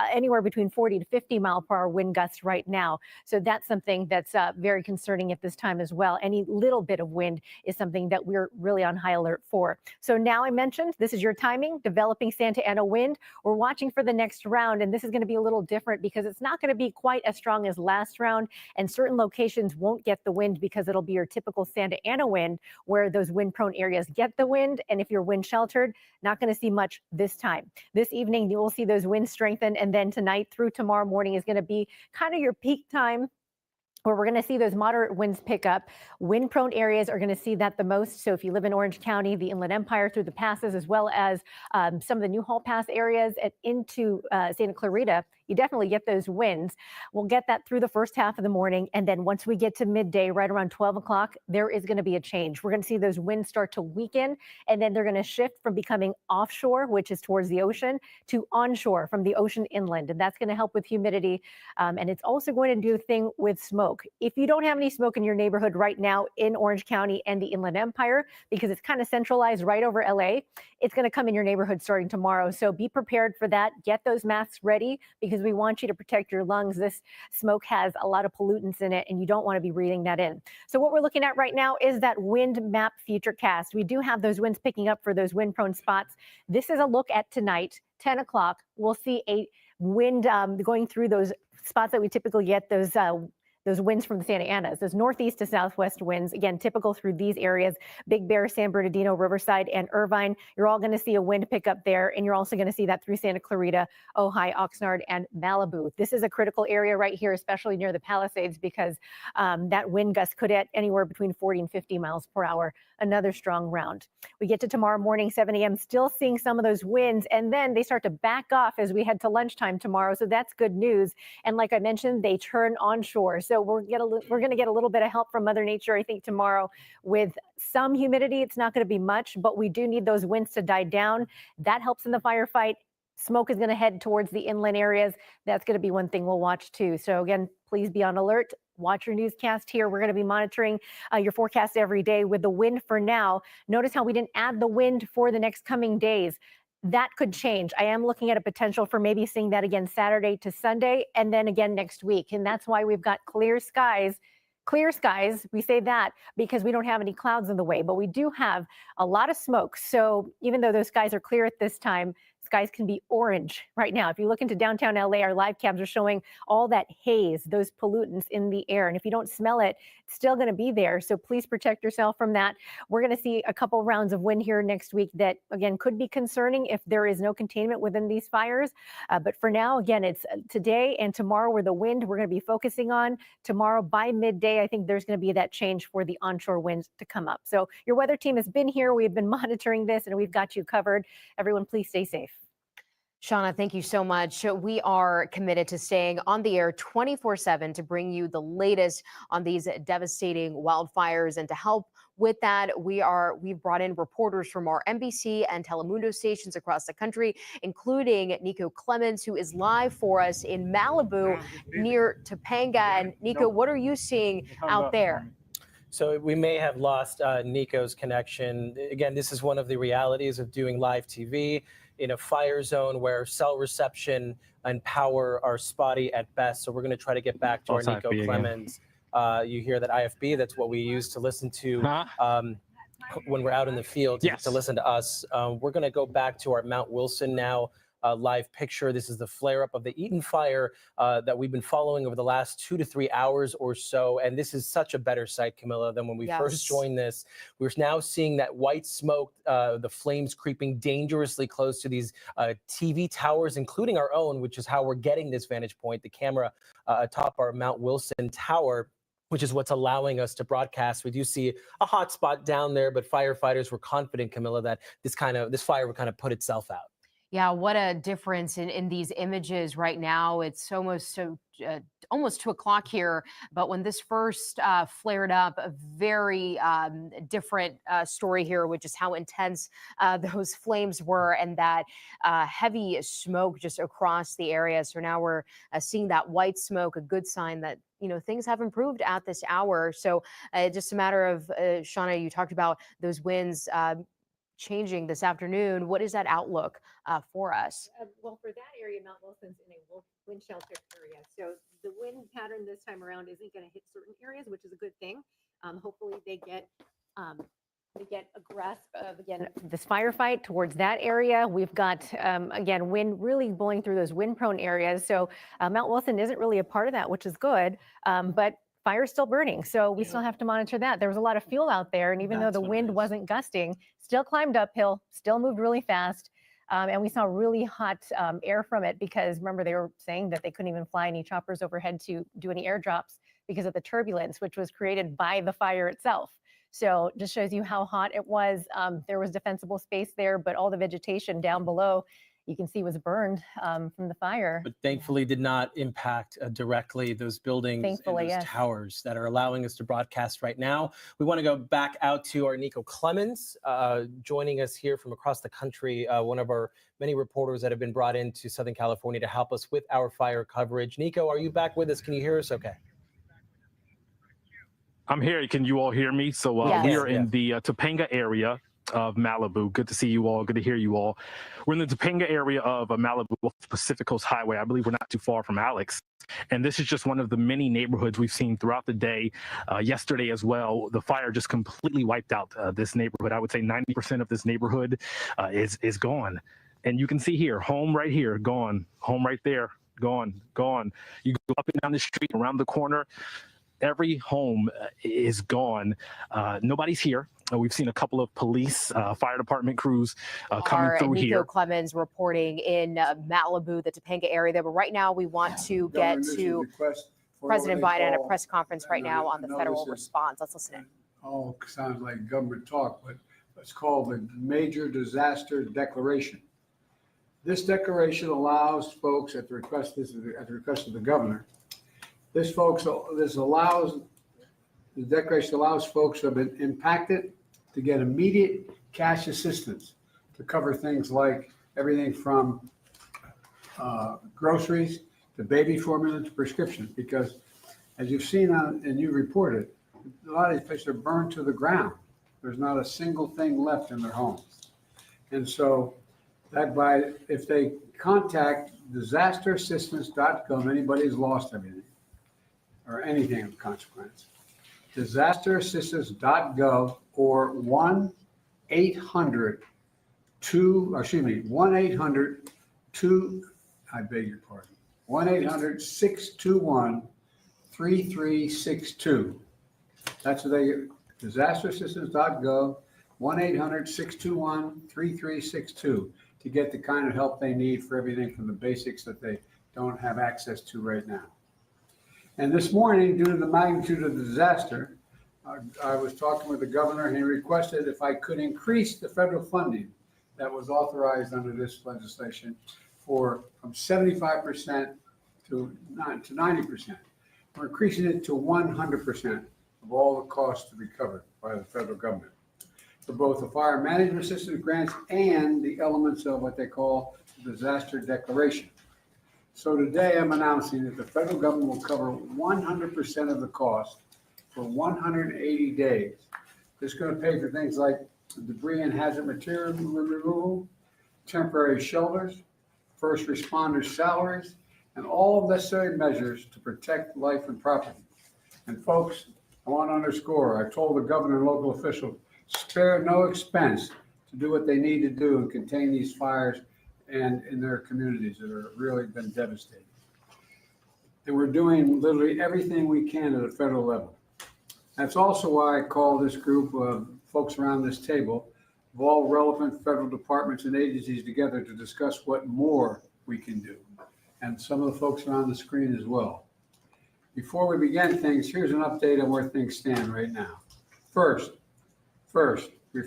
anywhere between 40 to 50 mile per hour wind gusts right now. So that's something that's very concerning at this time as well. Any little bit of wind is something that we're really on high alert for. So now I mentioned, this is your timing, developing Santa Ana wind. We're watching for the next round, and this is going to be a little different because it's not going to be quite as strong as last round, and certain locations won't get the wind because it'll be your typical Santa Ana wind where those wind-prone areas get the wind. And if you're wind sheltered, not going to see much this time. This evening, you will see those winds strengthen, and then tonight through tomorrow morning is going to be kind of your peak time where we're going to see those moderate winds pick up. Wind-prone areas are going to see that the most. So if you live in Orange County, the Inland Empire through the passes, as well as some of the Newhall Pass areas and into Santa Clarita, you definitely get those winds. We'll get that through the first half of the morning. And then once we get to midday, right around 12 o'clock, there is going to be a change. We're going to see those winds start to weaken, and then they're going to shift from becoming offshore, which is towards the ocean, to onshore from the ocean inland. And that's going to help with humidity. And it's also going to do a thing with smoke. If you don't have any smoke in your neighborhood right now in Orange County and the Inland Empire, because it's kind of centralized right over LA, it's going to come in your neighborhood starting tomorrow. So be prepared for that. Get those masks ready, because we want you to protect your lungs. This smoke has a lot of pollutants in it, and you don't want to be breathing that in. So what we're looking at right now is that wind map futurecast. We do have those winds picking up for those wind-prone spots. This is a look at tonight, 10 o'clock. We'll see a wind going through those spots that we typically get, those winds from the Santa Anas, those northeast to southwest winds, again, typical through these areas, Big Bear, San Bernardino, Riverside, and Irvine. You're all going to see a wind pickup there, and you're also going to see that through Santa Clarita, Ojai, Oxnard, and Malibu. This is a critical area right here, especially near the Palisades, because that wind gust could hit anywhere between 40 and 50 miles per hour. Another strong round. We get to tomorrow morning, 7 a.m., still seeing some of those winds, and then they start to back off as we head to lunchtime tomorrow. So that's good news. And like I mentioned, they turn onshore. So we're going to get a little bit of help from Mother Nature, I think, tomorrow with some humidity. It's not going to be much, but we do need those winds to die down. That helps in the firefight. Smoke is going to head towards the inland areas. That's going to be one thing we'll watch too. So again, please be on alert. Watch your newscast here. We're going to be monitoring your forecast every day with the wind for now. Notice how we didn't add the wind for the next coming days. That could change. I am looking at a potential for maybe seeing that again Saturday to Sunday, and then again next week. And that's why we've got clear skies. Clear skies, we say that because we don't have any clouds in the way, but we do have a lot of smoke. So even though those skies are clear at this time, skies can be orange right now. If you look into downtown LA, our live cams are showing all that haze, those pollutants in the air. And if you don't smell it, it's still going to be there. So please protect yourself from that. We're going to see a couple rounds of wind here next week that, again, could be concerning if there is no containment within these fires. But for now, again, it's today and tomorrow where the wind we're going to be focusing on. Tomorrow by midday, I think there's going to be that change for the onshore winds to come up. So your weather team has been here. We've been monitoring this, and we've got you covered. Everyone, please stay safe. Shauna, thank you so much. We are committed to staying on the air 24/7 to bring you the latest on these devastating wildfires. And to help with that, we've brought in reporters from our NBC and Telemundo stations across the country, including Nico Clemens, who is live for us in Malibu near Topanga. And Nico, what are you seeing out there? So we may have lost Nico's connection. Again, this is one of the realities of doing live TV in a fire zone where cell reception and power are spotty at best. So we're going to try to get back to our Nico Clemens. You hear that IFB, that's what we use to listen to when we're out in the field to listen to us. We're going to go back to our Mount Wilson now. Live picture. This is the flare-up of the Eaton fire that we've been following over the last 2 to 3 hours or so. And this is such a better sight, Camilla, than when we first joined this. We're now seeing that white smoke, the flames creeping dangerously close to these TV towers, including our own, which is how we're getting this vantage point, the camera atop our Mount Wilson tower, which is what's allowing us to broadcast. We do see a hot spot down there, but firefighters were confident, Camilla, that this fire would kind of put itself out. Yeah, what a difference in these images right now. It's almost 2 o'clock here, but when this first flared up, a very different story here, which is how intense those flames were, and that heavy smoke just across the area. So now we're seeing that white smoke, a good sign that things have improved at this hour. So just a matter of, Shauna, you talked about those winds changing this afternoon. What is that outlook for us? Well, for that area, Mount Wilson's in a wind shelter area. So the wind pattern this time around isn't going to hit certain areas, which is a good thing. Hopefully they get a grasp of, again, this firefight towards that area. We've got, again, wind really blowing through those wind-prone areas. So Mount Wilson isn't really a part of that, which is good. But fire's still burning, so we still have to monitor that. There was a lot of fuel out there, and even though the wind wasn't gusting, still climbed uphill, still moved really fast, and we saw really hot air from it because, remember, they were saying that they couldn't even fly any choppers overhead to do any airdrops because of the turbulence, which was created by the fire itself. So just shows you how hot it was. There was defensible space there, but all the vegetation down below, you can see, was burned from the fire. But thankfully did not impact directly those buildings Thankfully, and those yes. towers that are allowing us to broadcast right now. We want to go back out to our Nico Clemens, joining us here from across the country, one of our many reporters that have been brought into Southern California to help us with our fire coverage. Nico, are you back with us? Can you hear us okay? I'm here. Can you all hear me? So we are in the Topanga area of Malibu. Good to see you all. Good to hear you all. We're in the Topanga area of Malibu, Pacific Coast Highway. I believe we're not too far from Alex. And this is just one of the many neighborhoods we've seen throughout the day. Yesterday as well, the fire just completely wiped out this neighborhood. I would say 90% of this neighborhood is gone. And you can see here, home right here, gone. Home right there, gone, gone. You go up and down the street, around the corner, every home is gone. Nobody's here. We've seen a couple of police, fire department crews coming through Nico here. Clemens reporting in Malibu, the Topanga area there. But right now we want to get to President Biden at a press conference right now on the federal response. Let's listen in. Oh, sounds like government talk, but it's called the Major Disaster Declaration. This declaration allows folks at the request of the governor. The declaration allows folks who have been impacted to get immediate cash assistance to cover things like everything from groceries to baby formula to prescriptions. Because as you've seen and you reported, a lot of these places are burned to the ground. There's not a single thing left in their homes. And so if they contact disasterassistance.gov, anybody who's lost everything or anything of consequence, disasterassistance.gov or 1-800-2, I beg your pardon, 1-800-621-3362. That's what they, disasterassistance.gov, 1-800-621-3362 to get the kind of help they need for everything from the basics that they don't have access to right now. And this morning, due to the magnitude of the disaster, I was talking with the governor and he requested if I could increase the federal funding that was authorized under this legislation from 75% to 90%. We're increasing it to 100% of all the costs to be covered by the federal government for both the fire management assistance grants and the elements of what they call the disaster declaration. So today I'm announcing that the federal government will cover 100% of the cost for 180 days. This is going to pay for things like debris and hazard material removal, temporary shelters, first responders' salaries, and all necessary measures to protect life and property. And folks, I want to underscore, I told the governor and local officials, spare no expense to do what they need to do and contain these fires and in their communities that are really been devastated. And we're doing literally everything we can at a federal level. That's also why I call this group of folks around this table of all relevant federal departments and agencies together to discuss what more we can do. And some of the folks are on the screen as well. Before we begin things, here's an update on where things stand right now. First, we're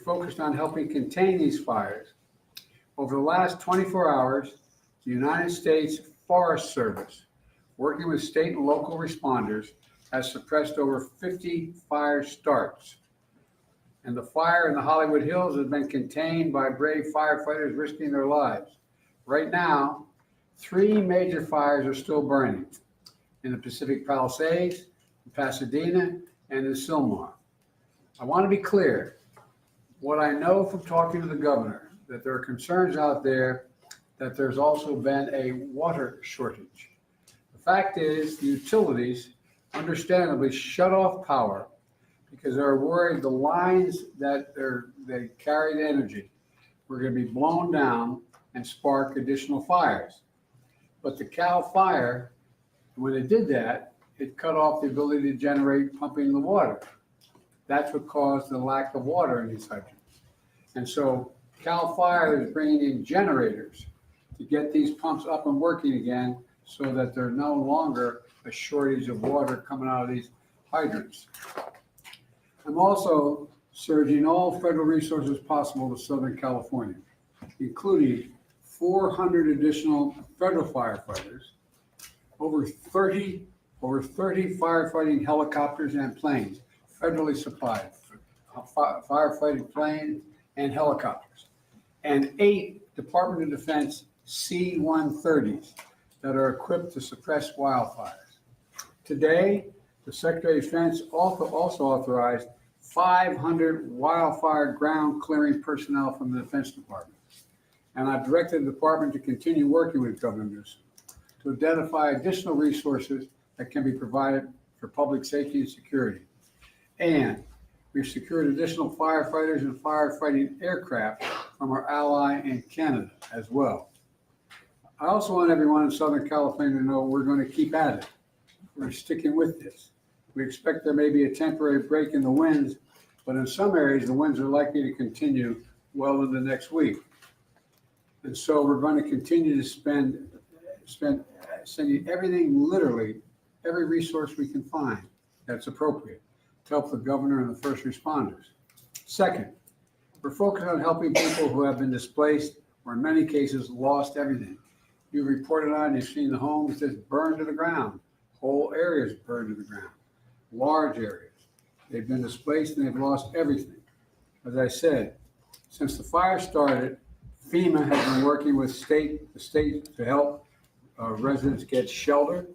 focused on helping contain these fires. Over the last 24 hours, the United States Forest Service, working with state and local responders, has suppressed over 50 fire starts. And the fire in the Hollywood Hills has been contained by brave firefighters risking their lives. Right now, 3 major fires are still burning in the Pacific Palisades, in Pasadena, and in Sylmar. I want to be clear. What I know from talking to the governor, that there are concerns out there that there's also been a water shortage. The fact is, the utilities understandably shut off power because they're worried the lines that they carry energy were going to be blown down and spark additional fires. But the Cal Fire, when it did that, it cut off the ability to generate pumping the water. That's what caused the lack of water in these hydrants. And so Cal Fire is bringing in generators to get these pumps up and working again so that they're no longer a shortage of water coming out of these hydrants. I'm also surging all federal resources possible to Southern California, including 400 additional federal firefighters, over 30 firefighting helicopters and planes, federally supplied, firefighting planes and helicopters, and 8 Department of Defense C-130s that are equipped to suppress wildfires. Today, the Secretary of Defense also authorized 500 wildfire ground clearing personnel from the Defense Department. And I've directed the department to continue working with Governor Newsom to identify additional resources that can be provided for public safety and security. And we've secured additional firefighters and firefighting aircraft from our ally in Canada as well. I also want everyone in Southern California to know we're going to keep at it. We're sticking with this. We expect there may be a temporary break in the winds, but in some areas, the winds are likely to continue well into next week. And so we're going to continue to sending everything, literally, every resource we can find that's appropriate to help the governor and the first responders. Second, we're focused on helping people who have been displaced or in many cases lost everything. You reported on, you've seen the homes just burned to the ground, whole areas burned to the ground, large areas. They've been displaced and they've lost everything. As I said, since the fire started, FEMA has been working with the state to help residents get shelter,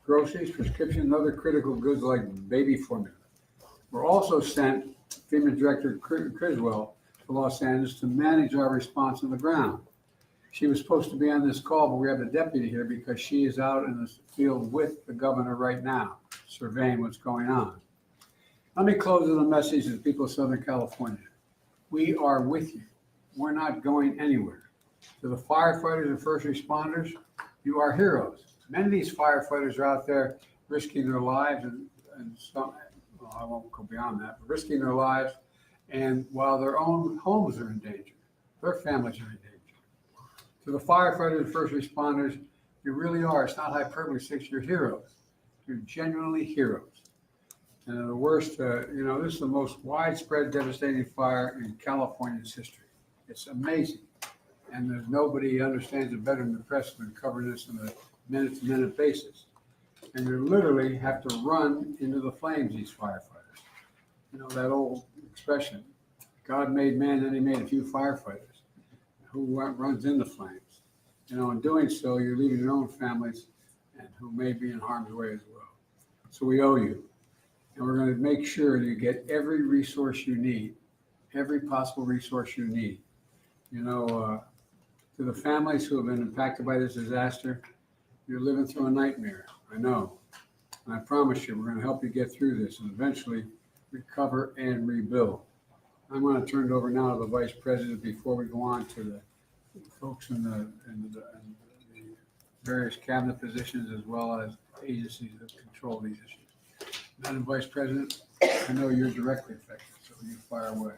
groceries, prescriptions, and other critical goods like baby formula. We're also sent FEMA Director Criswell to Los Angeles to manage our response on the ground. She was supposed to be on this call, but we have the deputy here because she is out in the field with the governor right now, surveying what's going on. Let me close with a message to the people of Southern California. We are with you. We're not going anywhere. To the firefighters and first responders, you are heroes. Many of these firefighters are out there risking their lives and some, well, I won't go beyond that, but risking their lives, and while their own homes are in danger, their families are in danger. To the firefighters and first responders, you really are, it's not hyperbole, you're heroes. You're genuinely heroes. And the worst, this is the most widespread, devastating fire in California's history. It's amazing. And there's nobody understands it better than the press been covering this on a minute-to-minute basis. And you literally have to run into the flames, these firefighters. You know, that old expression, God made man, then he made a few firefighters. Who runs in the flames? You know, in doing so, you're leaving your own families and who may be in harm's way as well. So we owe you. And we're going to make sure you get every resource you need, every possible resource you need. You know, to the families who have been impacted by this disaster, you're living through a nightmare, I know. And I promise you, we're going to help you get through this and eventually recover and rebuild. I'm going to turn it over now to the Vice President before we go on to the folks in the various cabinet positions as well as agencies that control these issues. Madam Vice President, I know you're directly affected, so you fire away.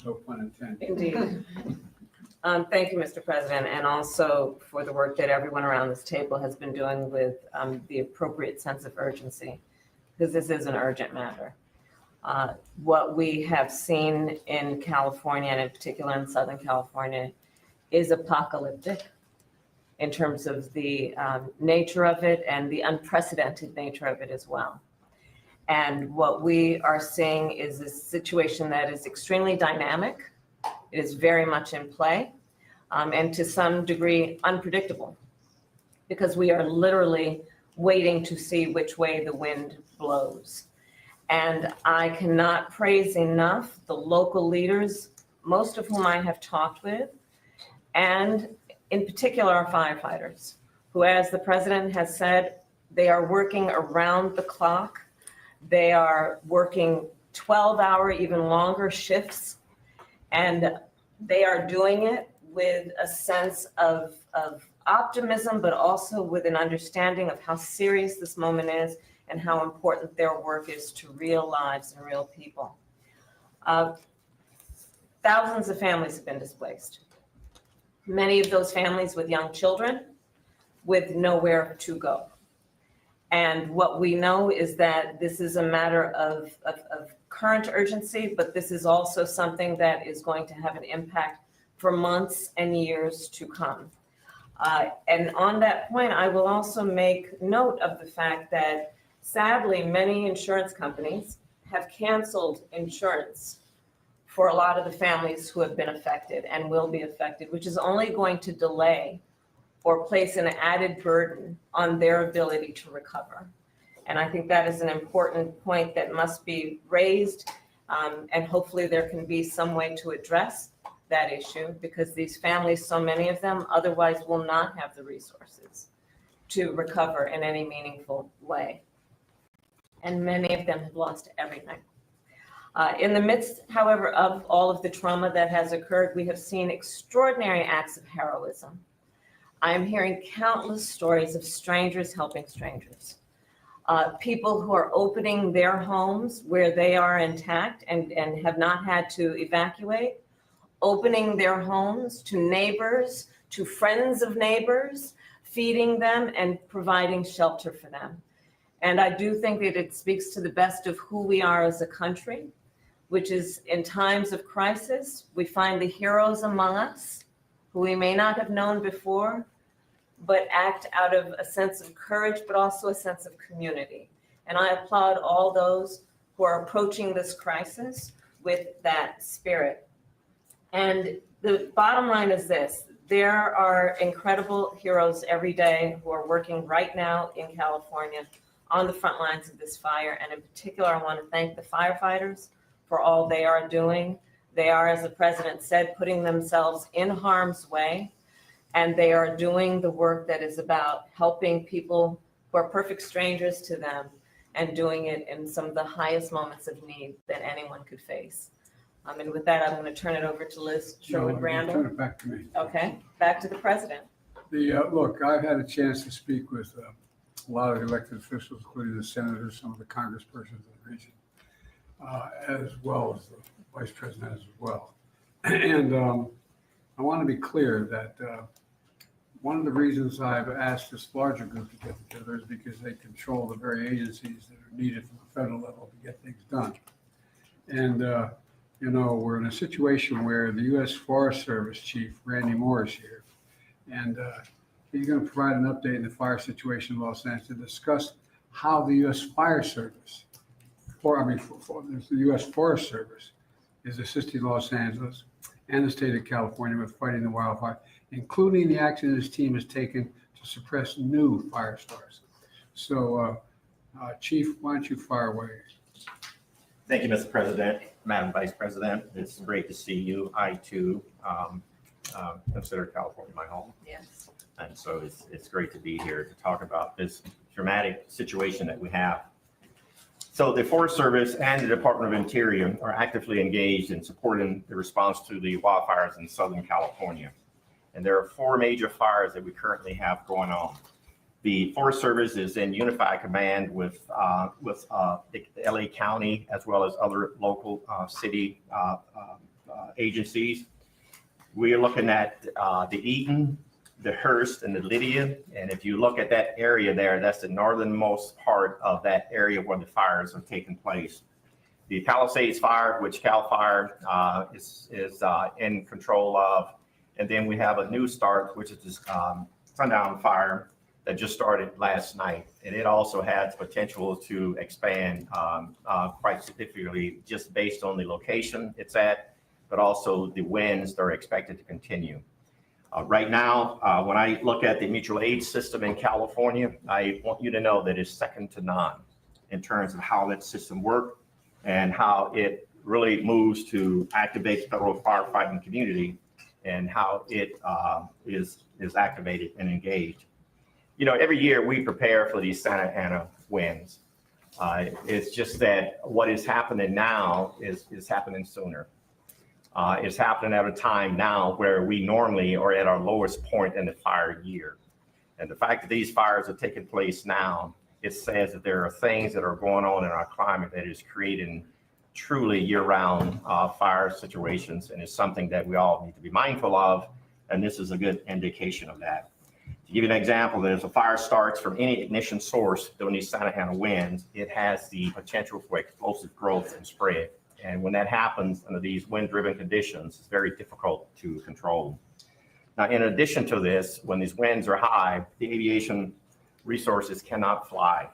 No pun intended. Indeed. Thank you, Mr. President, and also for the work that everyone around this table has been doing with the appropriate sense of urgency, because this is an urgent matter. What we have seen in California, and in particular in Southern California, is apocalyptic in terms of the nature of it and the unprecedented nature of it as well. And what we are seeing is a situation that is extremely dynamic. It is very much in play, and to some degree unpredictable, because we are literally waiting to see which way the wind blows. And I cannot praise enough the local leaders, most of whom I have talked with, and in particular our firefighters, who, as the president has said, they are working around the clock. They are working 12-hour, even longer shifts, and they are doing it with a sense of optimism, but also with an understanding of how serious this moment is and how important their work is to real lives and real people. Thousands of families have been displaced. Many of those families with young children with nowhere to go. And what we know is that this is a matter of current urgency, but this is also something that is going to have an impact for months and years to come. And on that point, I will also make note of the fact that sadly, many insurance companies have canceled insurance for a lot of the families who have been affected and will be affected, which is only going to delay or place an added burden on their ability to recover. And I think that is an important point that must be raised, and hopefully there can be some way to address that issue, because these families, so many of them, otherwise will not have the resources to recover in any meaningful way. And many of them have lost everything. In the midst, however, of all of the trauma that has occurred, we have seen extraordinary acts of heroism. I am hearing countless stories of strangers helping strangers. People who are opening their homes where they are intact and have not had to evacuate, opening their homes to neighbors, to friends of neighbors, feeding them and providing shelter for them. And I do think that it speaks to the best of who we are as a country, which is in times of crisis, we find the heroes among us who we may not have known before, but act out of a sense of courage, but also a sense of community. And I applaud all those who are approaching this crisis with that spirit. And the bottom line is this: there are incredible heroes every day who are working right now in California on the front lines of this fire. And in particular, I want to thank the firefighters for all they are doing. They are, as the president said, putting themselves in harm's way, and they are doing the work that is about helping people who are perfect strangers to them and doing it in some of the highest moments of need that anyone could face. And with that, I'm going to turn it over to Liz Sherwood-Randall. Turn it back to me. Okay, back to the president. Look, I've had a chance to speak with a lot of the elected officials, including the senators, some of the congresspersons of the region, as well as the vice president as well. And I want to be clear that one of the reasons I've asked this larger group to get together is because they control the very agencies that are needed from the federal level to get things done. And, you know, we're in a situation where the U.S. Forest Service Chief, Randy Moore, is here. And he's going to provide an update in the fire situation in Los Angeles and discuss how the U.S. Fire Service, the U.S. Forest Service is assisting Los Angeles and the state of California with fighting the wildfire, including the action his team has taken to suppress new fire stars. So, Chief, why don't you fire away? Thank you, Mr. President, Madam Vice President. It's great to see you. I, too, consider California my home. Yes. And so it's great to be here to talk about this dramatic situation that we have. So the Forest Service and the Department of Interior are actively engaged in supporting the response to the wildfires in Southern California. And there are 4 major fires that we currently have going on. The Forest Service is in unified command with the LA County, as well as other local city agencies. We are looking at the Eaton, the Hearst, and the Lydia. And if you look at that area there, that's the northernmost part of that area where the fires are taking place. The Palisades Fire, which CAL FIRE is in control of. And then we have a new start, which is this Sundown Fire that just started last night. And it also has potential to expand quite significantly just based on the location it's at, but also the winds that are expected to continue. Right now, when I look at the mutual aid system in California, I want you to know that it's second to none in terms of how that system works and how it really moves to activate the federal firefighting community and how it is activated and engaged. You know, every year we prepare for these Santa Ana winds. It's just that what is happening now is happening sooner. It's happening at a time now where we normally are at our lowest point in the fire year. And the fact that these fires are taking place now, it says that there are things that are going on in our climate that is creating truly year-round fire situations. And it's something that we all need to be mindful of. And this is a good indication of that. To give you an example, if a fire starts from any ignition source during these Santa Ana winds, it has the potential for explosive growth and spread. And when that happens under these wind-driven conditions, it's very difficult to control. Now, in addition to this, when these winds are high, the aviation resources cannot fly.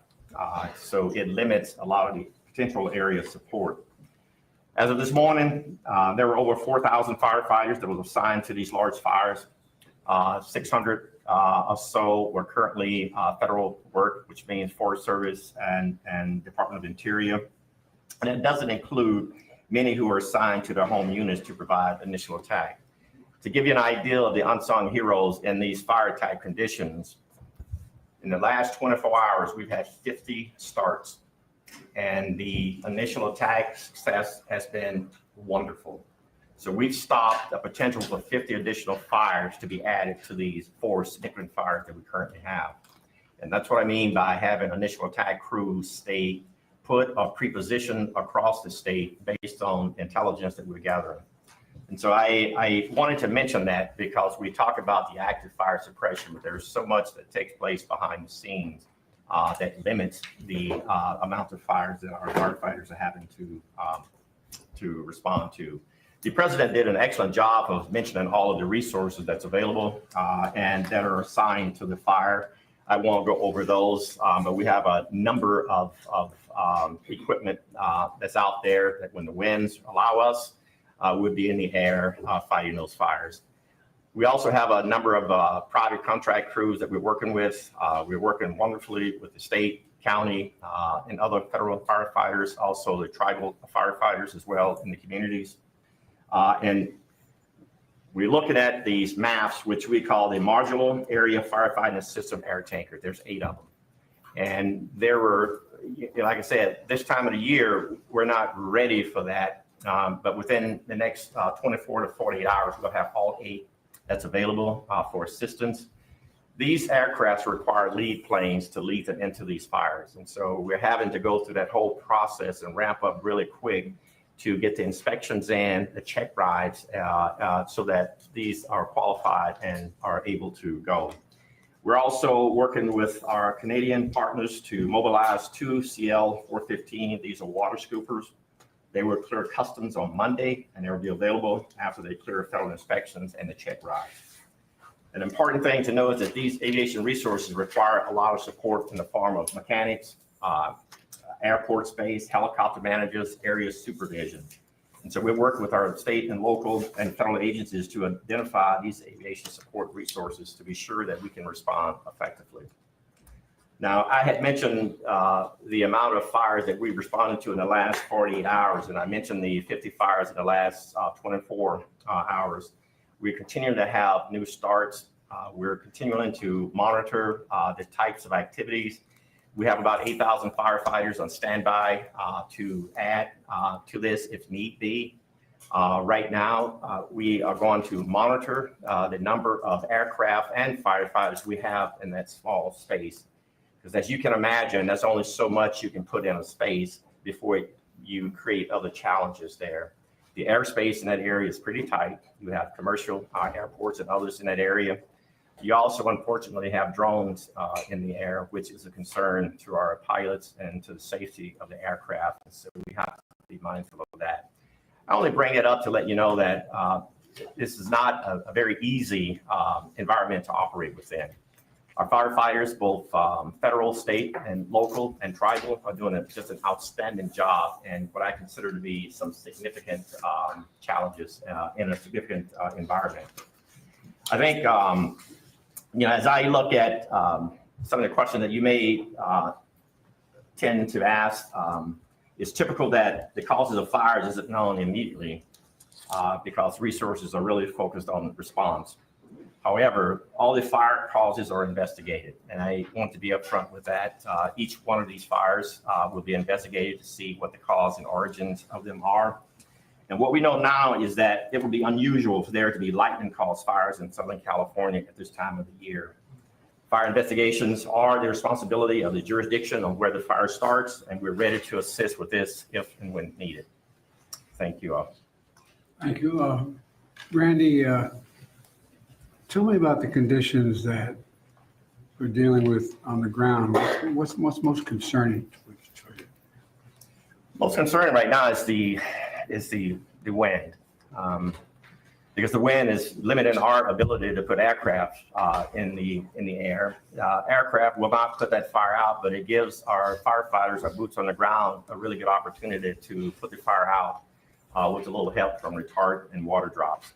So it limits a lot of the potential area of support. As of this morning, there were over 4,000 firefighters that were assigned to these large fires. 600 or so were currently federal work, which means Forest Service and Department of Interior. And it doesn't include many who are assigned to their home units to provide initial attack. To give you an idea of the unsung heroes in these fire type conditions, in the last 24 hours, we've had 50 starts, and the initial attack success has been wonderful. So we've stopped the potential for 50 additional fires to be added to these 4 significant fires that we currently have. And that's what I mean by having initial attack crews stay put or pre-positioned across the state based on intelligence that we're gathering. And so I wanted to mention that because we talk about the active fire suppression, but there's so much that takes place behind the scenes that limits the amount of fires that our firefighters are having to respond to. The president did an excellent job of mentioning all of the resources that's available and that are assigned to the fire. I won't go over those, but we have a number of equipment that's out there that when the winds allow us, would be in the air fighting those fires. We also have a number of private contract crews that we're working with. We're working wonderfully with the state, county, and other federal firefighters, also the tribal firefighters as well in the communities. And we're looking at these maps, which we call the Marginal Area Firefighting System Air Tanker. There's 8 of them. And there were, like I said, this time of the year, we're not ready for that. But within the next 24 to 48 hours, we'll have all 8 that's available for assistance. These aircrafts require lead planes to lead them into these fires. And so we're having to go through that whole process and ramp up really quick to get the inspections in, the check rides, so that these are qualified and are able to go. We're also working with our Canadian partners to mobilize 2 CL-415. These are water scoopers. They will clear customs on Monday, and they'll be available after they clear federal inspections and the check rides. An important thing to know is that these aviation resources require a lot of support in the form of mechanics, airport space, helicopter managers, area supervision. And so we're working with our state and local and federal agencies to identify these aviation support resources to be sure that we can respond effectively. Now, I had mentioned the amount of fires that we responded to in the last 48 hours, and I mentioned the 50 fires in the last 24 hours. We're continuing to have new starts. We're continuing to monitor the types of activities. We have about 8,000 firefighters on standby to add to this if need be. Right now, we are going to monitor the number of aircraft and firefighters we have in that small space. Because as you can imagine, there's only so much you can put in a space before you create other challenges there. The airspace in that area is pretty tight. You have commercial airports and others in that area. You also, unfortunately, have drones in the air, which is a concern to our pilots and to the safety of the aircraft. So we have to be mindful of that. I only bring it up to let you know that this is not a very easy environment to operate within. Our firefighters, both federal, state, and local and tribal, are doing just an outstanding job in what I consider to be some significant challenges in a significant environment. I think, as I look at some of the questions that you may tend to ask, it's typical that the causes of fires isn't known immediately because resources are really focused on response. However, all the fire causes are investigated, and I want to be upfront with that. Each one of these fires will be investigated to see what the cause and origins of them are. And what we know now is that it would be unusual for there to be lightning-caused fires in Southern California at this time of the year. Fire investigations are the responsibility of the jurisdiction on where the fire starts, and we're ready to assist with this if and when needed. Thank you all. Thank you. Randy, tell me about the conditions that we're dealing with on the ground, what's most concerning? Most concerning right now is the wind, because the wind is limiting our ability to put aircraft in the air. Aircraft will not put that fire out, but it gives our firefighters, our boots on the ground, a really good opportunity to put the fire out with a little help from retardant and water drops.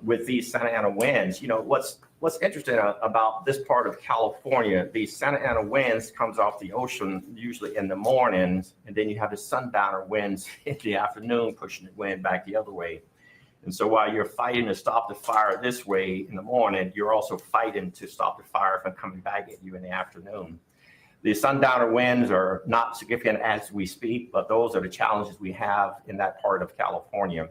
With these Santa Ana winds, you know, what's interesting about this part of California, these Santa Ana winds comes off the ocean usually in the mornings, and then you have the sundowner winds in the afternoon pushing the wind back the other way. And so while you're fighting to stop the fire this way in the morning, you're also fighting to stop the fire from coming back at you in the afternoon. The sundowner winds are not significant as we speak, but those are the challenges we have in that part of California.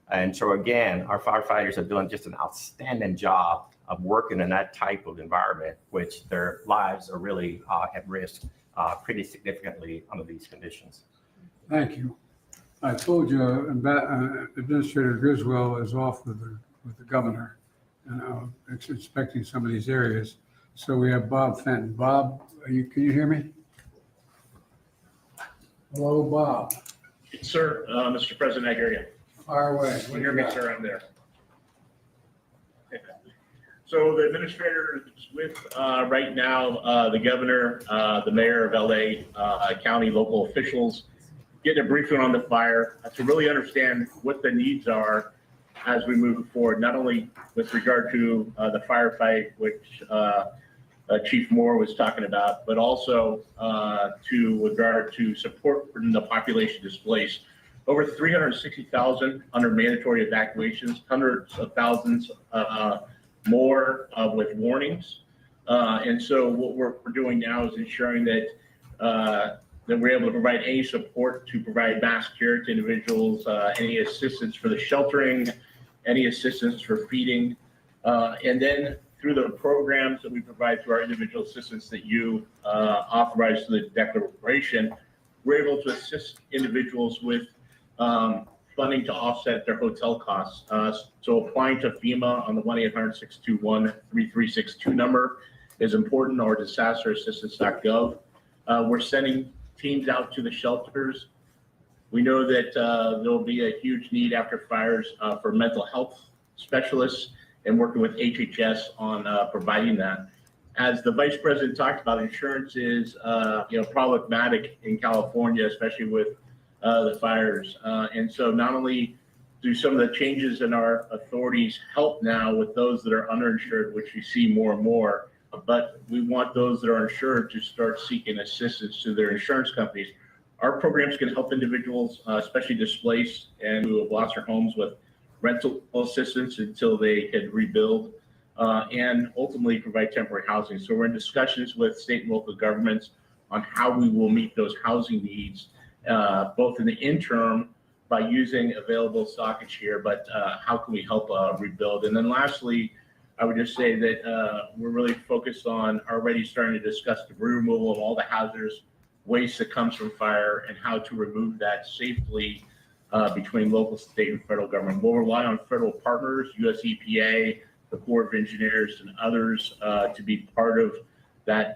And so again, our firefighters are doing just an outstanding job of working in that type of environment, which their lives are really at risk pretty significantly under these conditions. Thank you. I told you Administrator Griswold is off with the governor, and I'm inspecting some of these areas. So we have Bob Fenton. Bob, can you hear me? Hello, Bob. Sir, Mr. President, I hear you. Fire away. You hear me, sir? I'm there. So the administrator is with right now, the governor, the mayor of LA, county, local officials, getting a briefing on the fire to really understand what the needs are as we move forward, not only with regard to the firefight, which Chief Moore was talking about, but also to regard to support from the population displaced. Over 360,000 under mandatory evacuations, hundreds of thousands more with warnings. And so what we're doing now is ensuring that that we're able to provide any support to provide mass care to individuals, any assistance for the sheltering, any assistance for feeding, and then through the programs that we provide through our individual assistance that you authorize through the declaration, we're able to assist individuals with funding to offset their hotel costs. So applying to FEMA on the 1-800-621-3362 number is important, or disasterassistance.gov. We're sending teams out to the shelters. We know that there'll be a huge need after fires for mental health specialists, and working with HHS on providing that. As the Vice President talked about, insurance is problematic in California, especially with the fires. And so not only do some of the changes in our authorities help now with those that are underinsured, which we see more and more, but we want those that are insured to start seeking assistance to their insurance companies. Our programs can help individuals, especially displaced and who have lost their homes, with rental assistance until they can rebuild, and ultimately provide temporary housing. So we're in discussions with state and local governments on how we will meet those housing needs, both in the interim by using available stockage here, but how can we help rebuild? And then lastly, I would just say that we're really focused on already starting to discuss the removal of all the hazardous waste that comes from fire and how to remove that safely between local, state, and federal government. We'll rely on federal partners, US EPA, the Corps of Engineers, and others to be part of that,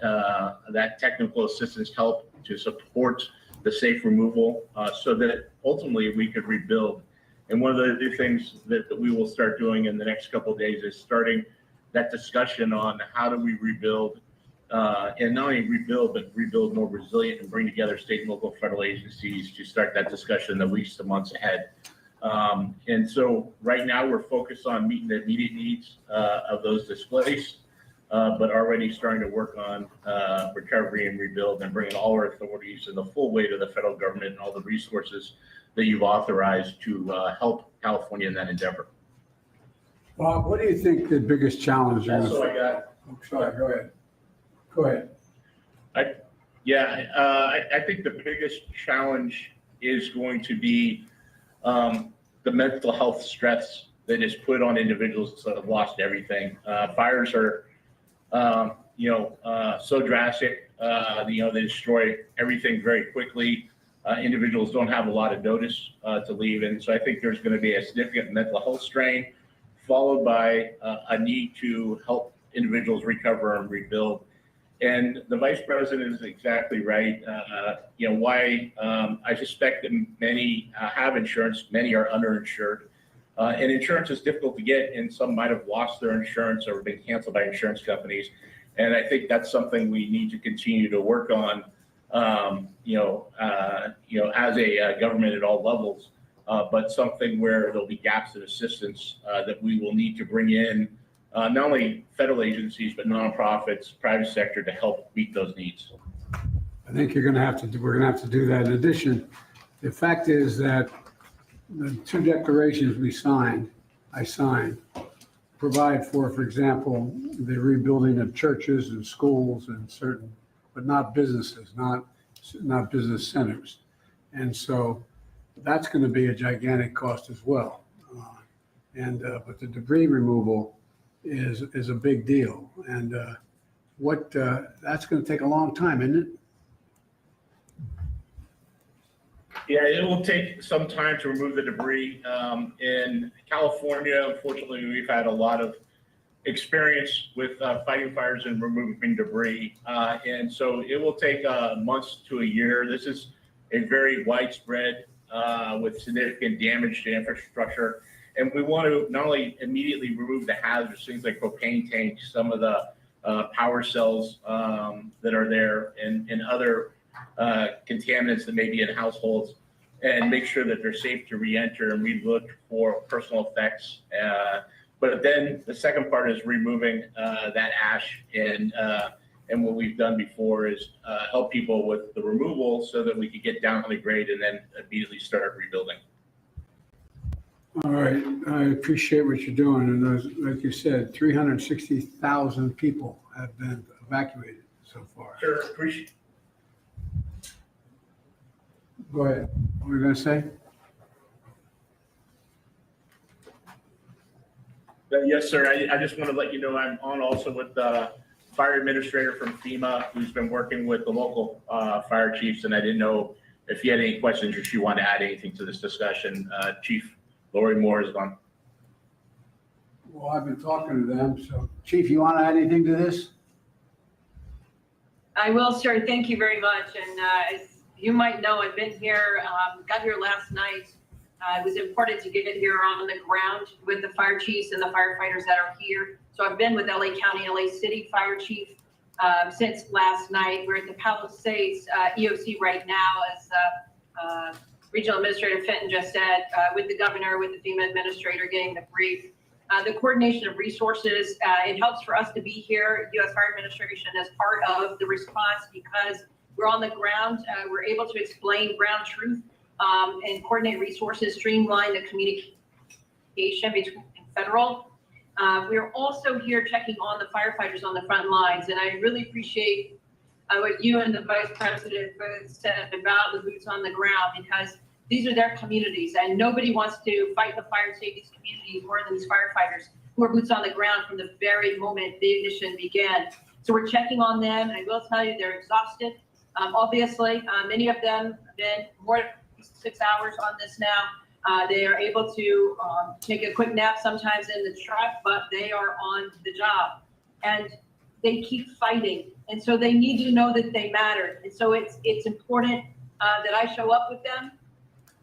that technical assistance help to support the safe removal so that ultimately we could rebuild. And one of the things that we will start doing in the next couple of days is starting that discussion on how do we rebuild, and not only rebuild, but rebuild more resilient and bring together state and local federal agencies to start that discussion in the weeks to months ahead. And so right now we're focused on meeting the immediate needs of those displaced, but already starting to work on recovery and rebuild and bringing all our authorities and the full weight of the federal government and all the resources that you've authorized to help California in that endeavor. Bob, what do you think the biggest challenge is? That's all I got. Oh, sorry, go ahead. Go ahead. I think the biggest challenge is going to be the mental health stress that is put on individuals that have lost everything. Fires are, so drastic. They destroy everything very quickly. Individuals don't have a lot of notice to leave, and so I think there's going to be a significant mental health strain, followed by a need to help individuals recover and rebuild. And the vice president is exactly right. Why I suspect that many have insurance, many are underinsured. And insurance is difficult to get, and some might have lost their insurance or been canceled by insurance companies. And I think that's something we need to continue to work on, as a government at all levels, but something where there'll be gaps in assistance that we will need to bring in not only federal agencies, but nonprofits, private sector to help meet those needs. I think we're going to have to do that. In addition, the fact is that the two declarations I signed, provide for example, the rebuilding of churches and schools and certain, but not businesses, not business centers. And so that's going to be a gigantic cost as well. But the debris removal is a big deal. And that's going to take a long time, isn't it? Yeah, it will take some time to remove the debris. In California, unfortunately, we've had a lot of experience with fighting fires and removing debris. And so it will take months to a year. This is a very widespread with significant damage to infrastructure. And we want to not only immediately remove the hazards, things like propane tanks, some of the power cells that are there, and other contaminants that may be in households, and make sure that they're safe to re-enter, and we look for personal effects. But then the second part is removing that ash, and what we've done before is help people with the removal so that we could get down on the grade and then immediately start rebuilding. All right, I appreciate what you're doing. And those, like you said, 360,000 people have been evacuated so far. Sure, appreciate. Go ahead. What were you going to say? Yes, sir. I just want to let you know I'm on also with the fire administrator from FEMA, who's been working with the local fire chiefs, and I didn't know if you had any questions or if you want to add anything to this discussion. Chief Lori Moore is on. Well, I've been talking to them. So, Chief, you want to add anything to this? I will, sir. Thank you very much. And as you might know, I've been here, got here last night. It was important to get here on the ground with the fire chiefs and the firefighters that are here. So I've been with LA County, LA City Fire Chief since last night. We're at the Palisades EOC right now, as Regional Administrator Fenton just said, with the governor, with the FEMA administrator getting the brief. The coordination of resources, it helps for us to be here, U.S. Fire Administration, as part of the response, because we're on the ground. We're able to explain ground truth and coordinate resources, streamline the communication between federal. We're also here checking on the firefighters on the front lines, and I really appreciate what you and the Vice President both said about the boots on the ground, because these are their communities, and nobody wants to fight the fire and save these communities more than these firefighters who are boots on the ground from the very moment the ignition began. So we're checking on them. I will tell you, they're exhausted. Obviously, many of them have been more than 6 hours on this now. They are able to take a quick nap sometimes in the truck, but they are on the job, and they keep fighting. And so they need to know that they matter. And so it's important that I show up with them,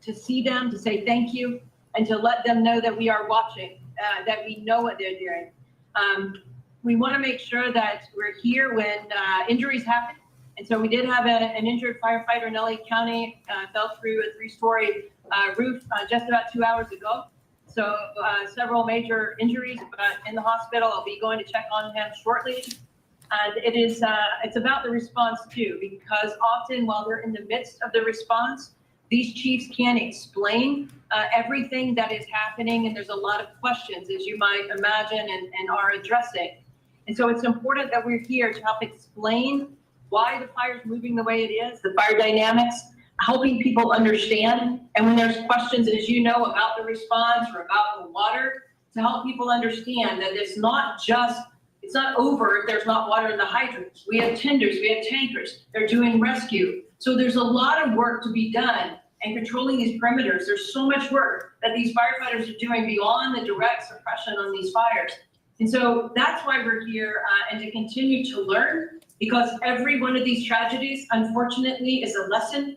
to see them, to say thank you, and to let them know that we are watching, that we know what they're doing. We want to make sure that we're here when injuries happen. And so we did have an injured firefighter in LA County, fell through a 3-story roof just about 2 hours ago. So several major injuries, but in the hospital. I'll be going to check on him shortly. And it's about the response too, because often while we're in the midst of the response, these chiefs can't explain everything that is happening. And there's a lot of questions, as you might imagine, and are addressing. And so it's important that we're here to help explain why the fire is moving the way it is, the fire dynamics, helping people understand. And when there's questions, as you know, about the response or about the water, to help people understand that it's not over if there's not water in the hydrants. We have tenders, we have tankers, they're doing rescue. So there's a lot of work to be done and controlling these perimeters. There's so much work that these firefighters are doing beyond the direct suppression on these fires. And so that's why we're here, and to continue to learn, because every one of these tragedies, unfortunately, is a lesson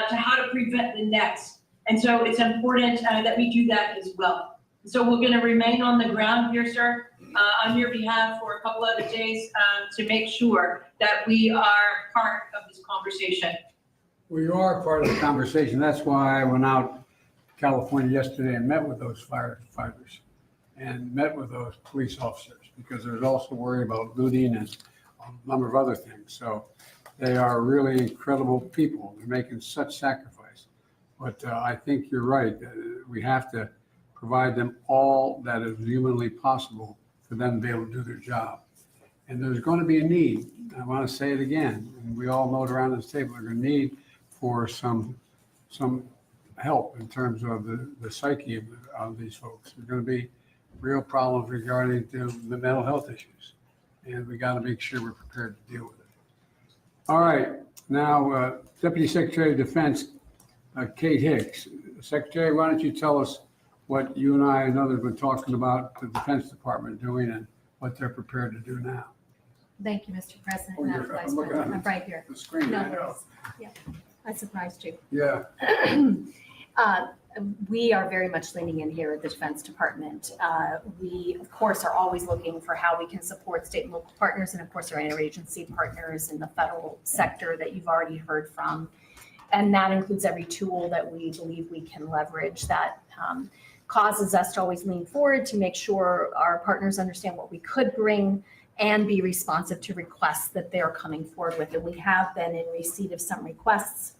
to how to prevent the next. And so it's important that we do that as well. So we're going to remain on the ground here, sir, on your behalf for a couple other days to make sure that we are part of this conversation. We are part of the conversation. That's why I went out to California yesterday and met with those firefighters and met with those police officers, because there's also worry about looting and a number of other things. So they are really incredible people. They're making such sacrifice. But I think you're right. We have to provide them all that is humanly possible for them to be able to do their job. And there's going to be a need. I want to say it again, and we all know it around this table, there's a need for some help in terms of the psyche of these folks. There's going to be real problems regarding the mental health issues, and we got to make sure we're prepared to deal with it. All right, now Deputy Secretary of Defense Kate Hicks. Secretary, why don't you tell us what you and I and others have been talking about the Defense Department doing and what they're prepared to do now. Thank you, Mr. President. Oh, Madam you're- Vice I'm looking President. at I'm right here. the screen, No I know. worries. Yeah, I surprised you. Yeah. We are very much leaning in here at the Defense Department. We, of course, are always looking for how we can support state and local partners, and of course, our interagency partners in the federal sector that you've already heard from. And that includes every tool that we believe we can leverage that causes us to always lean forward to make sure our partners understand what we could bring and be responsive to requests that they're coming forward with. And we have been in receipt of some requests.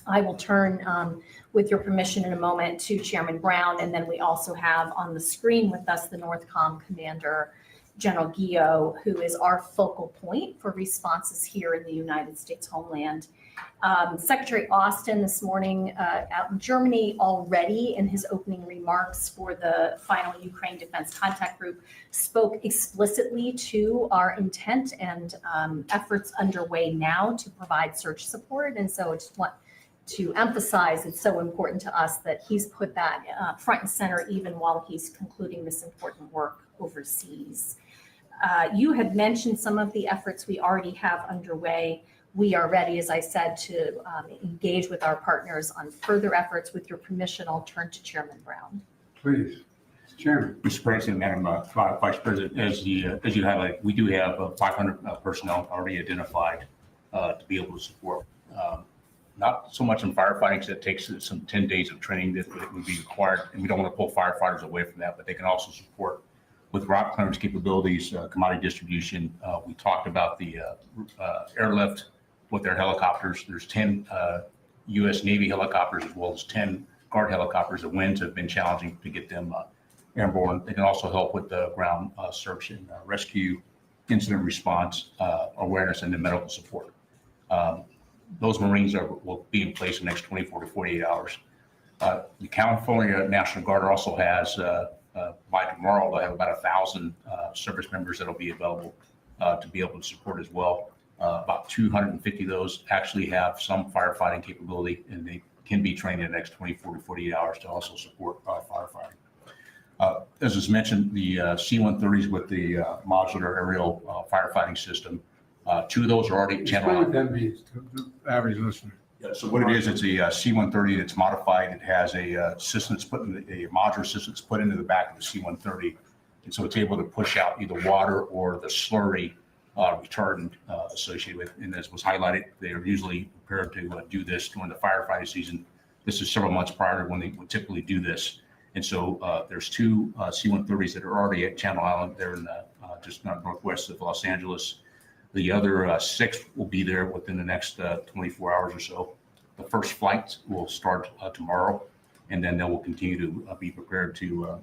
I will turn, with your permission in a moment, to Chairman Brown. And then we also have on the screen with us the NORTHCOM Commander, General Guillot, who is our focal point for responses here in the United States homeland. Secretary Austin this morning out in Germany already in his opening remarks for the final Ukraine Defense Contact Group spoke explicitly to our intent and efforts underway now to provide search support. And so I just want to emphasize it's so important to us that he's put that front and center even while he's concluding this important work overseas. You had mentioned some of the efforts we already have underway. We are ready, as I said, to engage with our partners on further efforts. With your permission, I'll turn to Chairman Brown. Please, Chairman. Mr. President, Madam Vice President, as you highlight, we do have 500 personnel already identified to be able to support. Not so much in firefighting, because it takes some 10 days of training that would be required, and we don't want to pull firefighters away from that, but they can also support with route clearance capabilities, commodity distribution. We talked about the airlift with their helicopters. There's 10 U.S. Navy helicopters as well as 10 Guard helicopters. The winds have been challenging to get them airborne. They can also help with the ground search and rescue, incident response, awareness, and the medical support. Those Marines will be in place in the next 24 to 48 hours. The California National Guard also has, by tomorrow, they'll have about 1,000 service members that will be available to be able to support as well. About 250 of those actually have some firefighting capability, and they can be trained in the next 24 to 48 hours to also support firefighting. As was mentioned, the C-130s with the modular aerial firefighting system, 2 of those are already channel. Explain what that means to the average listener. Yeah, so what it is, it's a C-130 that's modified. It has a system that's put in a modular system that's put into the back of the C-130, and so it's able to push out either water or the slurry retardant associated with. And as was highlighted, they are usually prepared to do this during the firefighting season. This is several months prior to when they would typically do this. And so there's 2 C-130s that are already at Channel Island. They're in just northwest of Los Angeles. The other 6 will be there within the next 24 hours or so. The first flight will start tomorrow, and then they will continue to be prepared to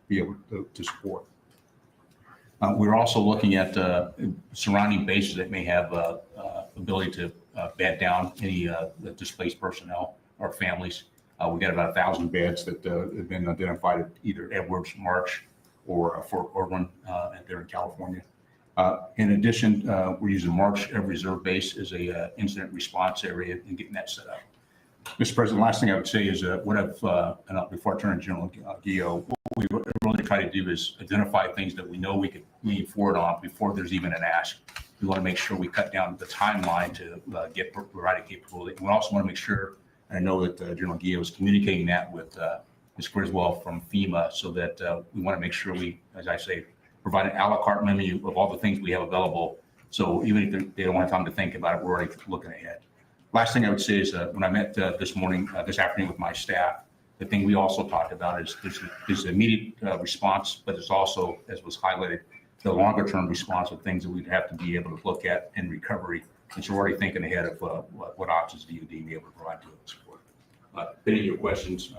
be able to support. We're also looking at surrounding bases that may have ability to bed down any displaced personnel or families. We got about 1,000 beds that have been identified at either Edwards, March, or Fort Irwin there in California. In addition, we're using March Air Reserve Base as a incident response area and getting that set up. Mr. President, last thing I would say is what I've, before I turn to General Guillot, what we really try to do is identify things that we know we could lean forward on before there's even an ask. we want to make sure we cut down the timeline to get provided capability. We also want to make sure, and I know that General Guillo was communicating that with Ms. Griswold from FEMA, so that we want to make sure we, as I say, provide an a la carte menu of all the things we have available. So even if they don't have time to think about it, we're already looking ahead. Last thing I would say is when I met this afternoon with my staff, the thing we also talked about is there's immediate response, but it's also, as was highlighted, the longer term response of things that we'd have to be able to look at in recovery. And so we're already thinking ahead of what options DoD may be able to provide to support. Any of your questions,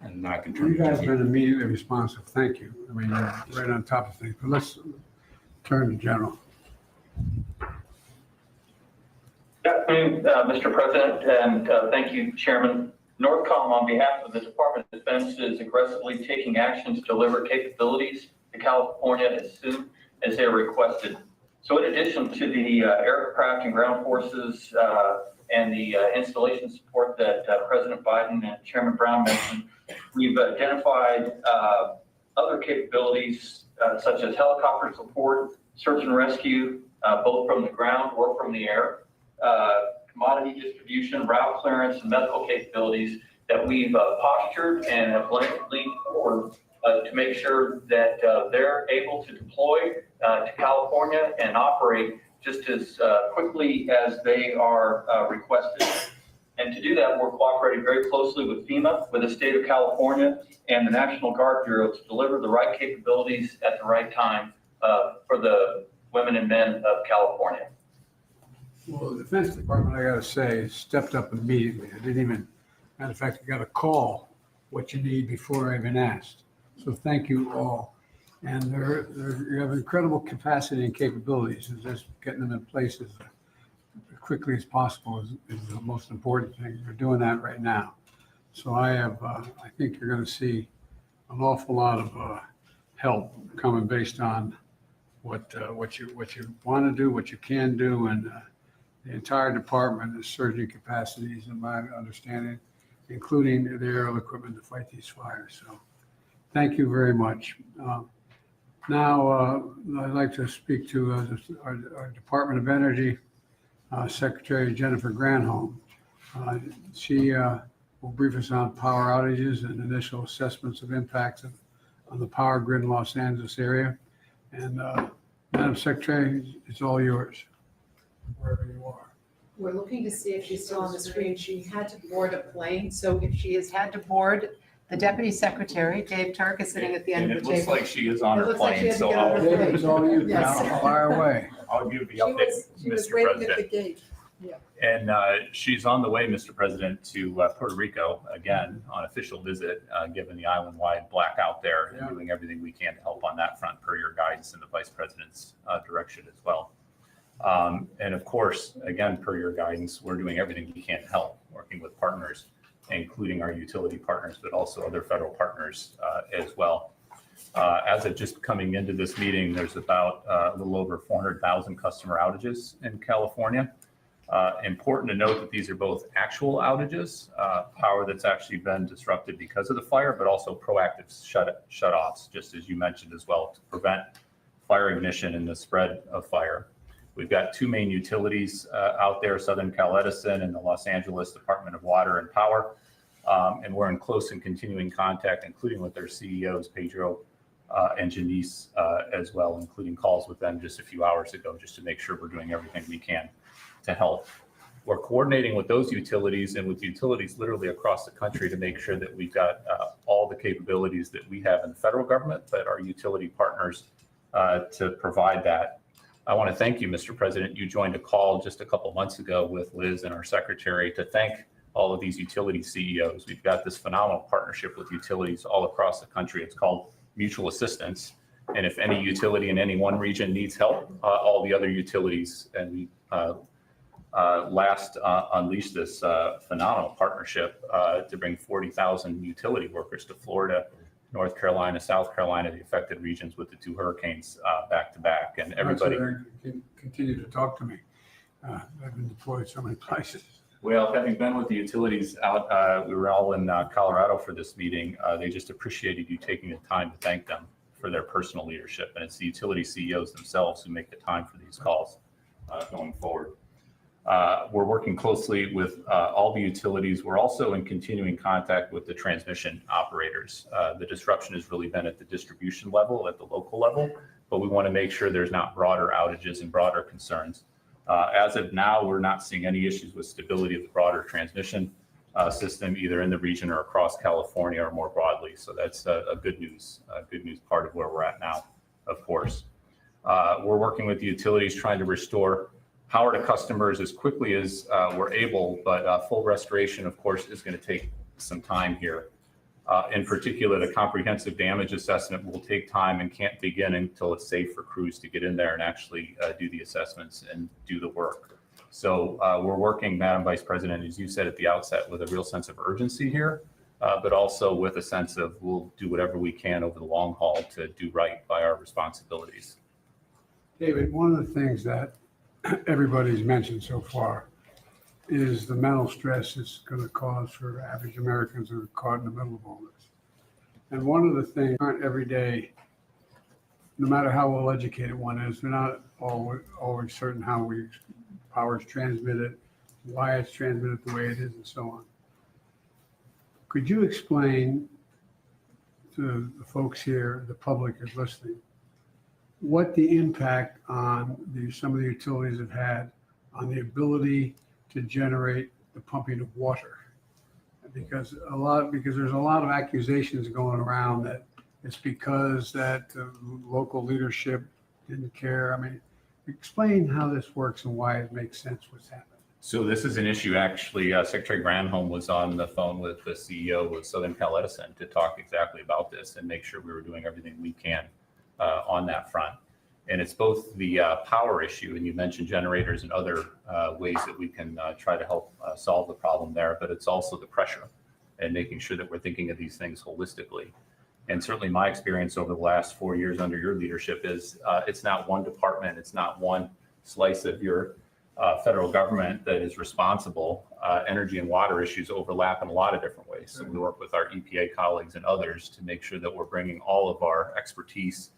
and I can turn. You guys have been immediately responsive. Thank you. I mean, you're right on top of things. But let's turn to General. Good afternoon, Mr. President, and thank you, Chairman. Northcom, on behalf of the Department of Defense, is aggressively taking action to deliver capabilities to California as soon as they are requested. So in addition to the aircraft and ground forces and the installation support that President Biden and Chairman Brown mentioned, we've identified other capabilities such as helicopter support, search and rescue, both from the ground or from the air, commodity distribution, route clearance, and medical capabilities that we've postured and have leaned forward to make sure that they're able to deploy to California and operate just as quickly as they are requested. And to do that, we're cooperating very closely with FEMA, with the state of California, and the National Guard Bureau to deliver the right capabilities at the right time for the women and men of California. Well, the Defense Department, I got to say, stepped up immediately. I didn't even, matter of fact, I got a call what you need before I even asked. So thank you all. And you have incredible capacity and capabilities. And just getting them in place as quickly as possible is the most important thing. You're doing that right now. So I think you're going to see an awful lot of help coming based on what you want to do, what you can do, and the entire department is surging capacities, in my understanding, including the aerial equipment to fight these fires. So thank you very much. Now, I'd like to speak to our Department of Energy Secretary Jennifer Granholm. She will brief us on power outages and initial assessments of impacts on the power grid in Los Angeles area. And Madam Secretary, it's all yours, wherever you are. We're looking to see if she's still on the screen. She had to board a plane, so if she has had to board, the Deputy Secretary, Dave Turk, is sitting at the end of the table. It looks like she is on her plane, so Dave, it's all you. Yes. Now, fire away. I'll give the update, She was Mr. waiting at the President. gate. Yeah. And she's on the way, Mr. President, to Puerto Rico again on official visit, given the island-wide blackout there, and doing everything we can to help on that front per your guidance and the Vice President's direction as well. And of course, again, per your guidance, we're doing everything we can to help, working with partners, including our utility partners, but also other federal partners as well. As of just coming into this meeting, there's about a little over 400,000 customer outages in California. Important to note that these are both actual outages, power that's actually been disrupted because of the fire, but also proactive shut-offs, just as you mentioned as well, to prevent fire ignition and the spread of fire. We've got two main utilities out there, Southern Cal Edison and the Los Angeles Department of Water and Power. And we're in close and continuing contact, including with their CEOs, Pedro and Janice as well, including calls with them just a few hours ago, just to make sure we're doing everything we can to help. We're coordinating with those utilities and with utilities literally across the country to make sure that we've got all the capabilities that we have in the federal government, but our utility partners to provide that. I want to thank you, Mr. President. You joined a call just a couple months ago with Liz and our secretary to thank all of these utility CEOs. We've got this phenomenal partnership with utilities all across the country. It's called Mutual Assistance. And if any utility in any one region needs help, all the other utilities, and we last unleashed this phenomenal partnership to bring 40,000 utility workers to Florida, North Carolina, South Carolina, the affected regions with the two hurricanes back to back. And everybody Continue to talk to me. I've been deployed so many places. Well, having been with the utilities out, we were all in Colorado for this meeting. They just appreciated you taking the time to thank them for their personal leadership. And it's the utility CEOs themselves who make the time for these calls going forward. We're working closely with all the utilities. We're also in continuing contact with the transmission operators. The disruption has really been at the distribution level, at the local level, but we want to make sure there's not broader outages and broader concerns. As of now, we're not seeing any issues with stability of the broader transmission system, either in the region or across California or more broadly. So that's a good news part of where we're at now, of course. We're working with the utilities trying to restore power to customers as quickly as we're able, but full restoration, of course, is going to take some time here. In particular, the comprehensive damage assessment will take time and can't begin until it's safe for crews to get in there and actually do the assessments and do the work. So we're working, Madam Vice President, as you said at the outset, with a real sense of urgency here, but also with a sense of we'll do whatever we can over the long haul to do right by our responsibilities. David, one of the things that everybody's mentioned so far is the mental stress it's going to cause for average Americans who are caught in the middle of all this. And one of the things aren't every day, no matter how well educated one is, they're not always certain how power is transmitted, why it's transmitted the way it is, and so on. Could you explain to the folks here, the public is listening, what the impact on some of the utilities have had on the ability to generate the pumping of water? Because there's a lot of accusations going around that it's because that local leadership didn't care. I mean, explain how this works and why it makes sense what's happening. So this is an issue, actually. Secretary Granholm was on the phone with the CEO of Southern Cal Edison to talk exactly about this and make sure we were doing everything we can on that front. And it's both the power issue, and you mentioned generators and other ways that we can try to help solve the problem there, but it's also the pressure and making sure that we're thinking of these things holistically. And certainly my experience over the last 4 years under your leadership is it's not one department, it's not one slice of your federal government that is responsible. Energy and water issues overlap in a lot of different ways. So we work with our EPA colleagues and others to make sure that we're bringing all of our expertise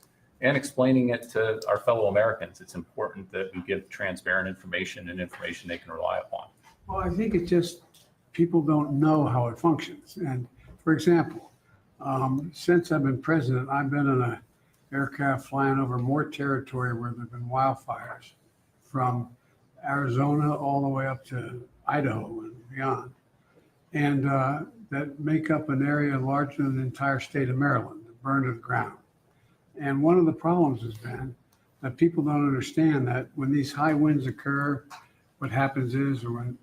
and explaining it to our fellow Americans. It's important that we give transparent information and information they can rely upon. Well, I think it's just people don't know how it functions. And for example, since I've been president, I've been in an aircraft flying over more territory where there have been wildfires, from Arizona all the way up to Idaho and beyond, and that make up an area larger than the entire state of Maryland that burned to the ground. And one of the problems has been that people don't understand that when these high winds occur, what happens is, or when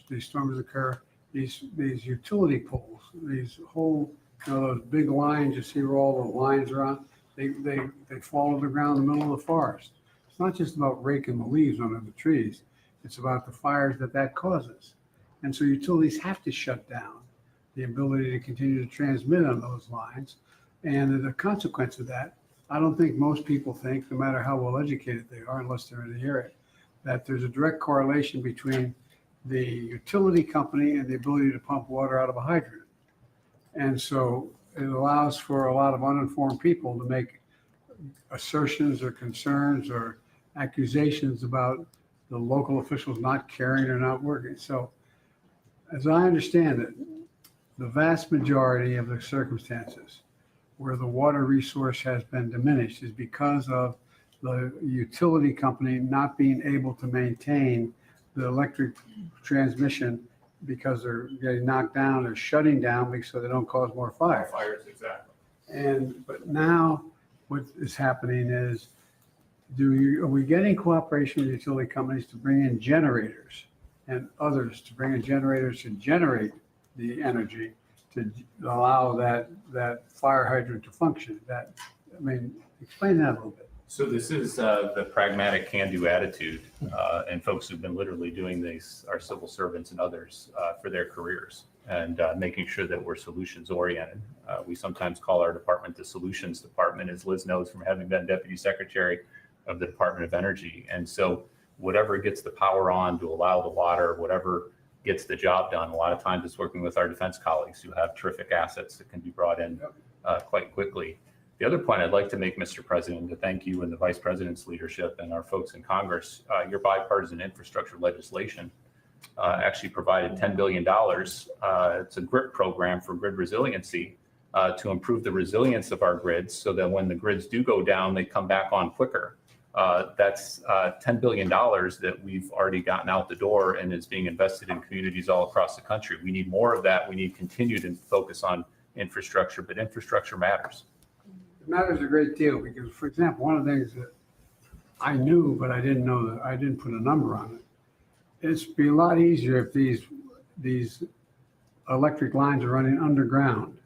these storms occur, these utility poles, these whole, those big lines, you see where all the lines are on, they fall to the ground in the middle of the forest. It's not just about raking the leaves under the trees. It's about the fires that causes. And so utilities have to shut down the ability to continue to transmit on those lines. And the consequence of that, I don't think most people think, no matter how well educated they are, unless they're in the area, that there's a direct correlation between the utility company and the ability to pump water out of a hydrant. And so it allows for a lot of uninformed people to make assertions or concerns or accusations about the local officials not caring or not working. So as I understand it, the vast majority of the circumstances where the water resource has been diminished is because of the utility company not being able to maintain the electric transmission because they're getting knocked down or shutting down so they don't cause more fires. Fires, exactly. But now what is happening is, are we getting cooperation with utility companies to bring in generators and others to bring in generators to generate the energy to allow that fire hydrant to function? Explain that a little bit. So this is the pragmatic can-do attitude, and folks who've been literally doing this are civil servants and others for their careers, and making sure that we're solutions oriented. We sometimes call our department the solutions department, as Liz knows from having been deputy secretary of the Department of Energy. And so whatever gets the power on to allow the water, whatever gets the job done, a lot of times it's working with our defense colleagues who have terrific assets that can be brought in quite quickly. The other point I'd like to make, Mr. President, to thank you and the Vice President's leadership and our folks in Congress, your bipartisan infrastructure legislation actually provided $10 billion. It's a GRIP program for grid resiliency to improve the resilience of our grids so that when the grids do go down, they come back on quicker. That's $10 billion that we've already gotten out the door and is being invested in communities all across the country. We need more of that. We need continued focus on infrastructure, but infrastructure matters. It matters a great deal because, for example, one of the things that I knew, but I didn't know that I didn't put a number on it. It'd be a lot easier if these electric lines are running underground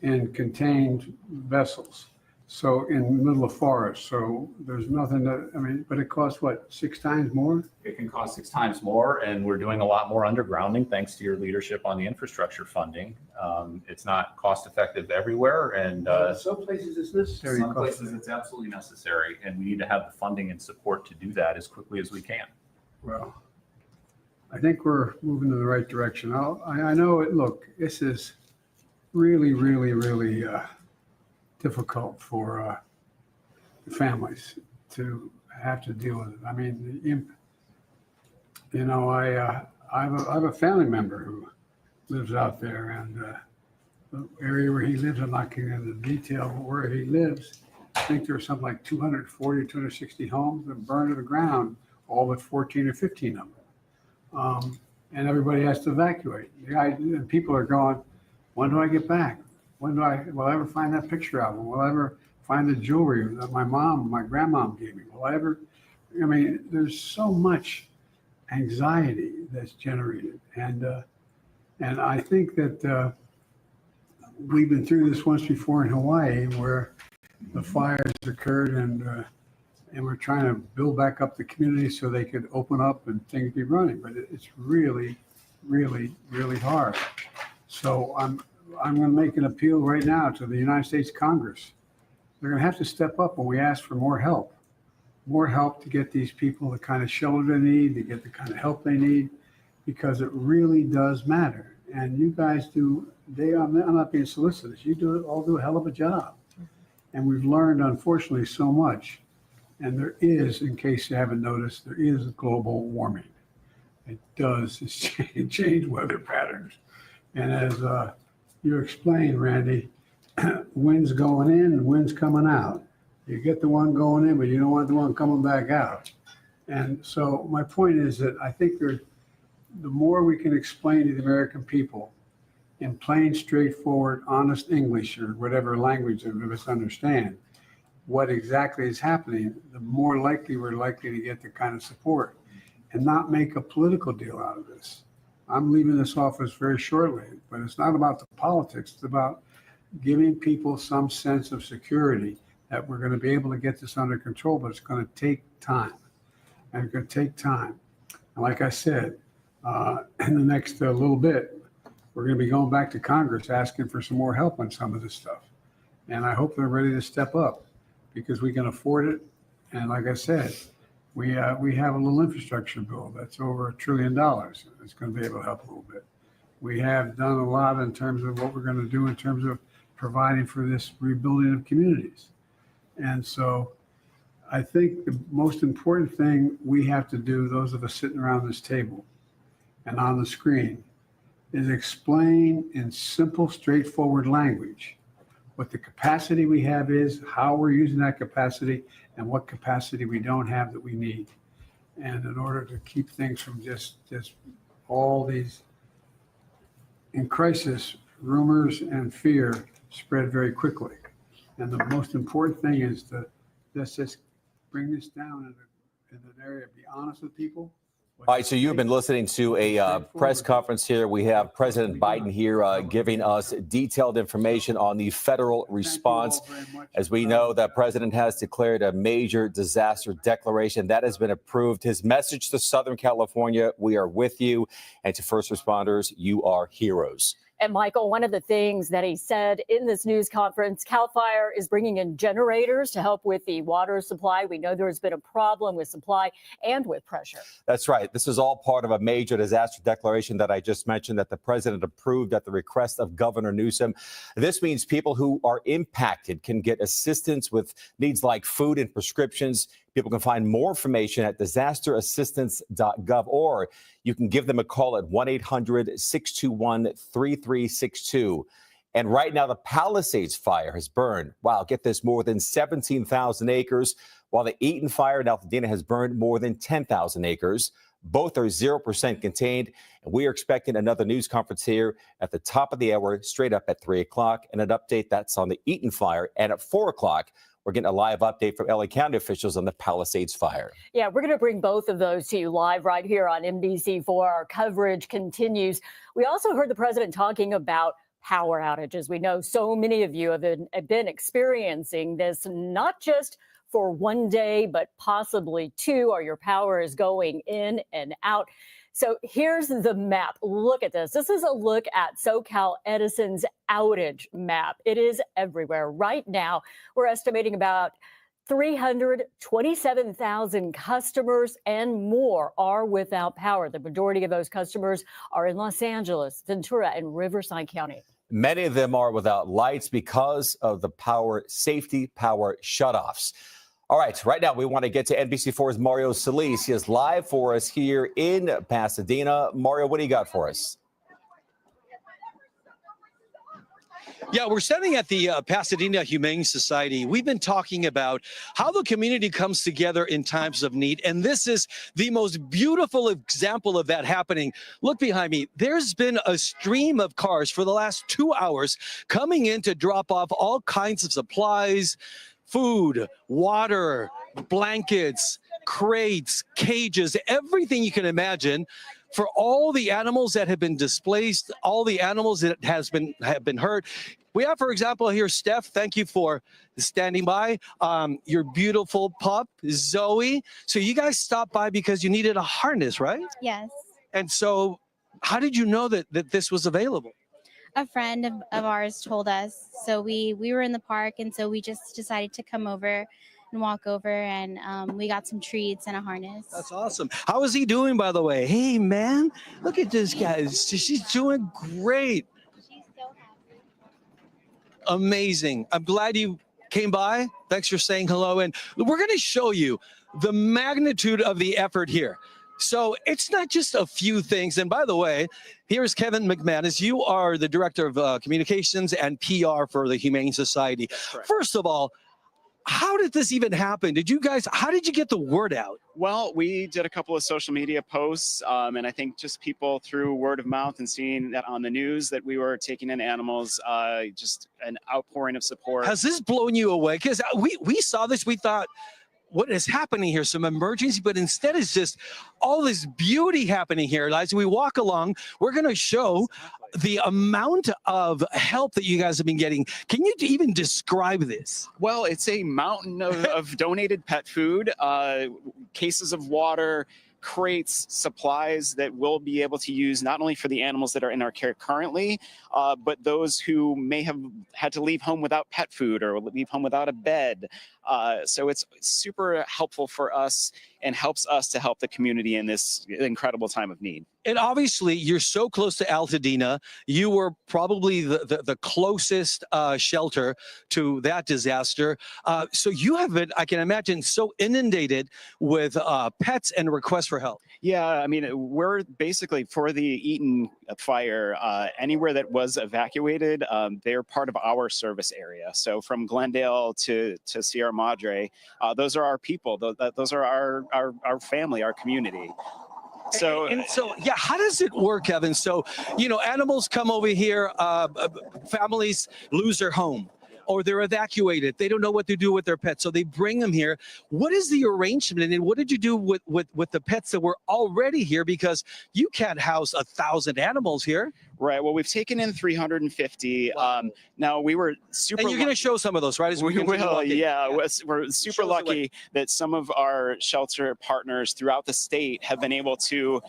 in contained vessels. So in the middle of forest, so there's nothing that, I mean, but it costs what, 6 times more? It can cost 6 times more, and we're doing a lot more undergrounding thanks to your leadership on the infrastructure funding. It's not cost effective everywhere, and some places it's necessary. Some places it's absolutely necessary, and we need to have the funding and support to do that as quickly as we can. Well, I think we're moving in the right direction. I know it. Look, this is really, really, really difficult for the families to have to deal with it. I mean, you know, I have a family member who lives out there, and the area where he lives, I'm not getting into detail of where he lives. I think there's something like 240, 260 homes that burned to the ground, all but 14 or 15 of them. And everybody has to evacuate. And people are going, when do I get back? Will I ever find that picture album? Will I ever find the jewelry that my grandmom gave me? I mean, there's so much anxiety that's generated. And I think that we've been through this once before in Hawaii where the fires occurred and we're trying to build back up the community so they could open up and things be running. But it's really, really, really hard. So I'm going to make an appeal right now to the United States Congress. They're going to have to step up when we ask for more help to get these people the kind of shelter they need, to get the kind of help they need, because it really does matter. And you guys I'm not being solicitous, you all do a hell of a job. And we've learned, unfortunately, so much. And there is, in case you haven't noticed, there is global warming. It does change weather patterns. And as you explained, Randy, winds going in and winds coming out. You get the one going in, but you don't want the one coming back out. And so my point is that I think the more we can explain to the American people in plain, straightforward, honest English or whatever language that of us understand what exactly is happening, the more likely we're likely to get the kind of support and not make a political deal out of this. I'm leaving this office very shortly, but it's not about the politics. It's about giving people some sense of security that we're going to be able to get this under control, but it's going to take time. And it's going to take time. And like I said, in the next little bit, we're going to be going back to Congress asking for some more help on some of this stuff. And I hope they're ready to step up because we can afford it. And like I said, we have a little infrastructure bill that's over $1 trillion. It's going to be able to help a little bit. We have done a lot in terms of what we're going to do in terms of providing for this rebuilding of communities. And so I think the most important thing we have to do, those of us sitting around this table and on the screen, is explain in simple, straightforward language what the capacity we have is, how we're using that capacity, and what capacity we don't have that we need. And in order to keep things from just all these, in crisis, rumors and fear spread very quickly. And the most important thing is to just bring this down in an area, be honest with people. All right, so you've been listening to a press conference here. We have President Biden here giving us detailed information on the federal response. As we know, the president has declared a major disaster declaration that has been approved. His message to Southern California: we are with you, and to first responders: you are heroes. And Michael, one of the things that he said in this news conference, CAL FIRE is bringing in generators to help with the water supply. We know there's been a problem with supply and with pressure. That's right. This is all part of a major disaster declaration that I just mentioned that the president approved at the request of Governor Newsom. This means people who are impacted can get assistance with needs like food and prescriptions. People can find more information at disasterassistance.gov, or you can give them a call at 1-800-621-3362. And right now, the Palisades fire has burned, wow, get this, more than 17,000 acres, while the Eaton fire in Altadena has burned more than 10,000 acres. Both are 0% contained. And we are expecting another news conference here at the top of the hour, straight up at 3 o'clock, and an update that's on the Eaton fire. And at 4 o'clock, we're getting a live update from LA County officials on the Palisades fire. Yeah, we're going to bring both of those to you live right here on NBC4. Our coverage continues. We also heard the president talking about power outages. We know so many of you have been experiencing this, not just for one day, but possibly two, or your power is going in and out. So here's the map. Look at this. This is a look at SoCal Edison's outage map. It is everywhere. Right now, we're estimating about 327,000 customers and more are without power. The majority of those customers are in Los Angeles, Ventura, and Riverside County. Many of them are without lights because of the power safety power shutoffs. All right, right now we want to get to NBC4's Mario Solis. He is live for us here in Pasadena. Mario, what do you got for us? Yeah, we're standing at the Pasadena Humane Society. We've been talking about how the community comes together in times of need, and this is the most beautiful example of that happening. Look behind me. There's been a stream of cars for the last 2 hours coming in to drop off all kinds of supplies, food, water, blankets, crates, cages, everything you can imagine for all the animals that have been displaced, all the animals that have been hurt. We have, for example, here, Steph, thank you for standing by. Your beautiful pup, Zoe. So you guys stopped by because you needed a harness, right? Yes. And so how did you know that this was available? A friend of ours told us. So we were in the park, and so we just decided to come over and walk over, and we got some treats and a harness. That's awesome. How is he doing, by the way? Hey, man, look at this guy. She's doing great. She's so happy. Amazing. I'm glad you came by. Thanks for saying hello. And we're going to show you the magnitude of the effort here. So it's not just a few things. And by the way, here's Kevin McManus. You are the director of communications and PR for the Humane Society. First of all, how did this even happen? How did you get the word out? Well, we did a couple of social media posts, and I think just people through word of mouth and seeing that on the news that we were taking in animals, just an outpouring of support. Has this blown you away? Because we saw this, we thought, what is happening here? Some emergency, but instead it's just all this beauty happening here. As we walk along, we're going to show the amount of help that you guys have been getting. Can you even describe this? Well, it's a mountain of donated pet food, cases of water, crates, supplies that we'll be able to use not only for the animals that are in our care currently, but those who may have had to leave home without pet food or leave home without a bed. So it's super helpful for us and helps us to help the community in this incredible time of need. And obviously, you're so close to Altadena. You were probably the closest shelter to that disaster. So you have been, I can imagine, so inundated with pets and requests for help. Yeah, I mean, we're basically for the Eaton fire, anywhere that was evacuated, they're part of our service area. So from Glendale to Sierra Madre, those are our people. Those are our family, our community. So yeah, how does it work, Kevin? So, animals come over here, families lose their home or they're evacuated. They don't know what to do with their pets, so they bring them here. What is the arrangement, and what did you do with the pets that were already here? Because you can't house 1,000 animals here. Right. Well, we've taken in 350. Now we were super. And you're going to show some of those, right? As we continue will. walking. Yeah. We're super lucky that some of our shelter partners throughout the state have been able to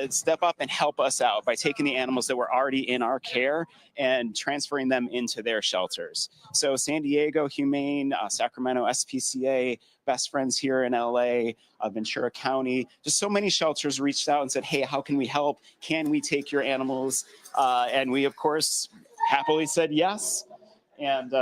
step up and help us out by taking the animals that were already in our care and transferring them into their shelters. So San Diego Humane, Sacramento SPCA, Best Friends here in LA, Ventura County, just so many shelters reached out and said, hey, how can we help? Can we take your animals? And we, of course, happily said yes and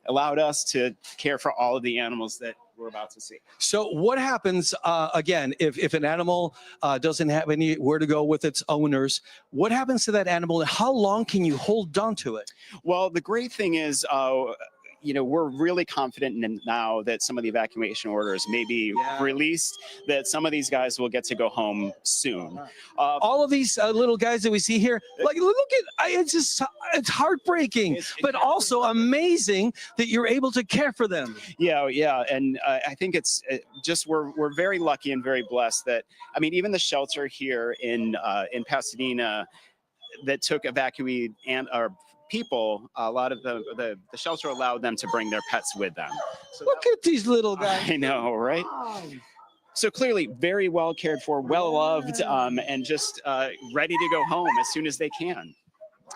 allowed us to care for all of the animals that we're about to see. So what happens, again, if an animal doesn't have anywhere to go with its owners, what happens to that animal? How long can you hold on to it? Well, the great thing is, we're really confident now that some of the evacuation orders may be released, that some of these guys will get to go home soon. All of these little guys that we see here, like, look at, it's heartbreaking, but also amazing that you're able to care for them. Yeah. And I think it's just, we're very lucky and very blessed that, I mean, even the shelter here in Pasadena that took evacuee people, a lot of the shelter allowed them to bring their pets with them. So look at these little guys. I know, right? So clearly very well cared for, well loved, and just ready to go home as soon as they can.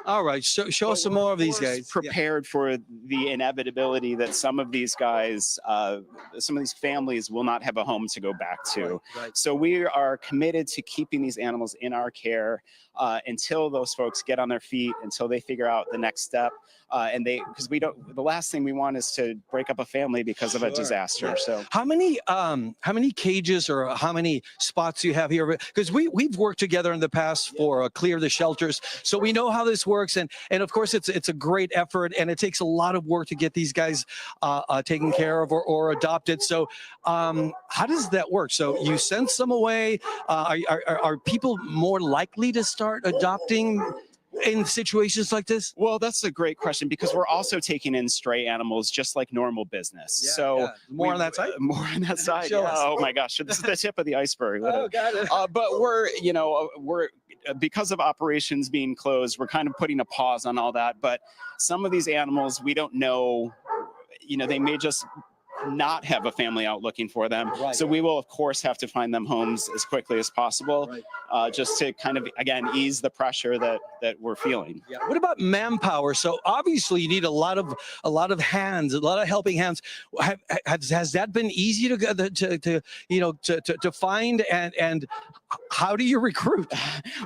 All right, show us some more of these guys. Prepared for the inevitability that some of these guys, some of these families will not have a home to go back to. Right. So we are committed to keeping these animals in our care until those folks get on their feet, until they figure out the next step. Because the last thing we want is to break up a family because of a disaster. So how many cages or how many spots do you have here? Because we've worked together in the past for Clear the Shelters, so we know how this works. And of course, it's a great effort, and it takes a lot of work to get these guys taken care of or adopted. So how does that work? So you send some away. Are people more likely to start adopting in situations like this? Well, that's a great question, because we're also taking in stray animals just like normal business. More on that side? More on that side. Show us. Oh my gosh, this is the tip of the iceberg. Oh, got it. But we're because of operations being closed, we're kind of putting a pause on all that. But some of these animals, we don't know, they may just not have a family out looking for them. Right. So we will, of course, have to find them homes as quickly as possible, just to kind of, again, ease the pressure that we're feeling. Yeah. What about manpower? So obviously you need a lot of hands, a lot of helping hands. Has that been easy to find, and how do you recruit?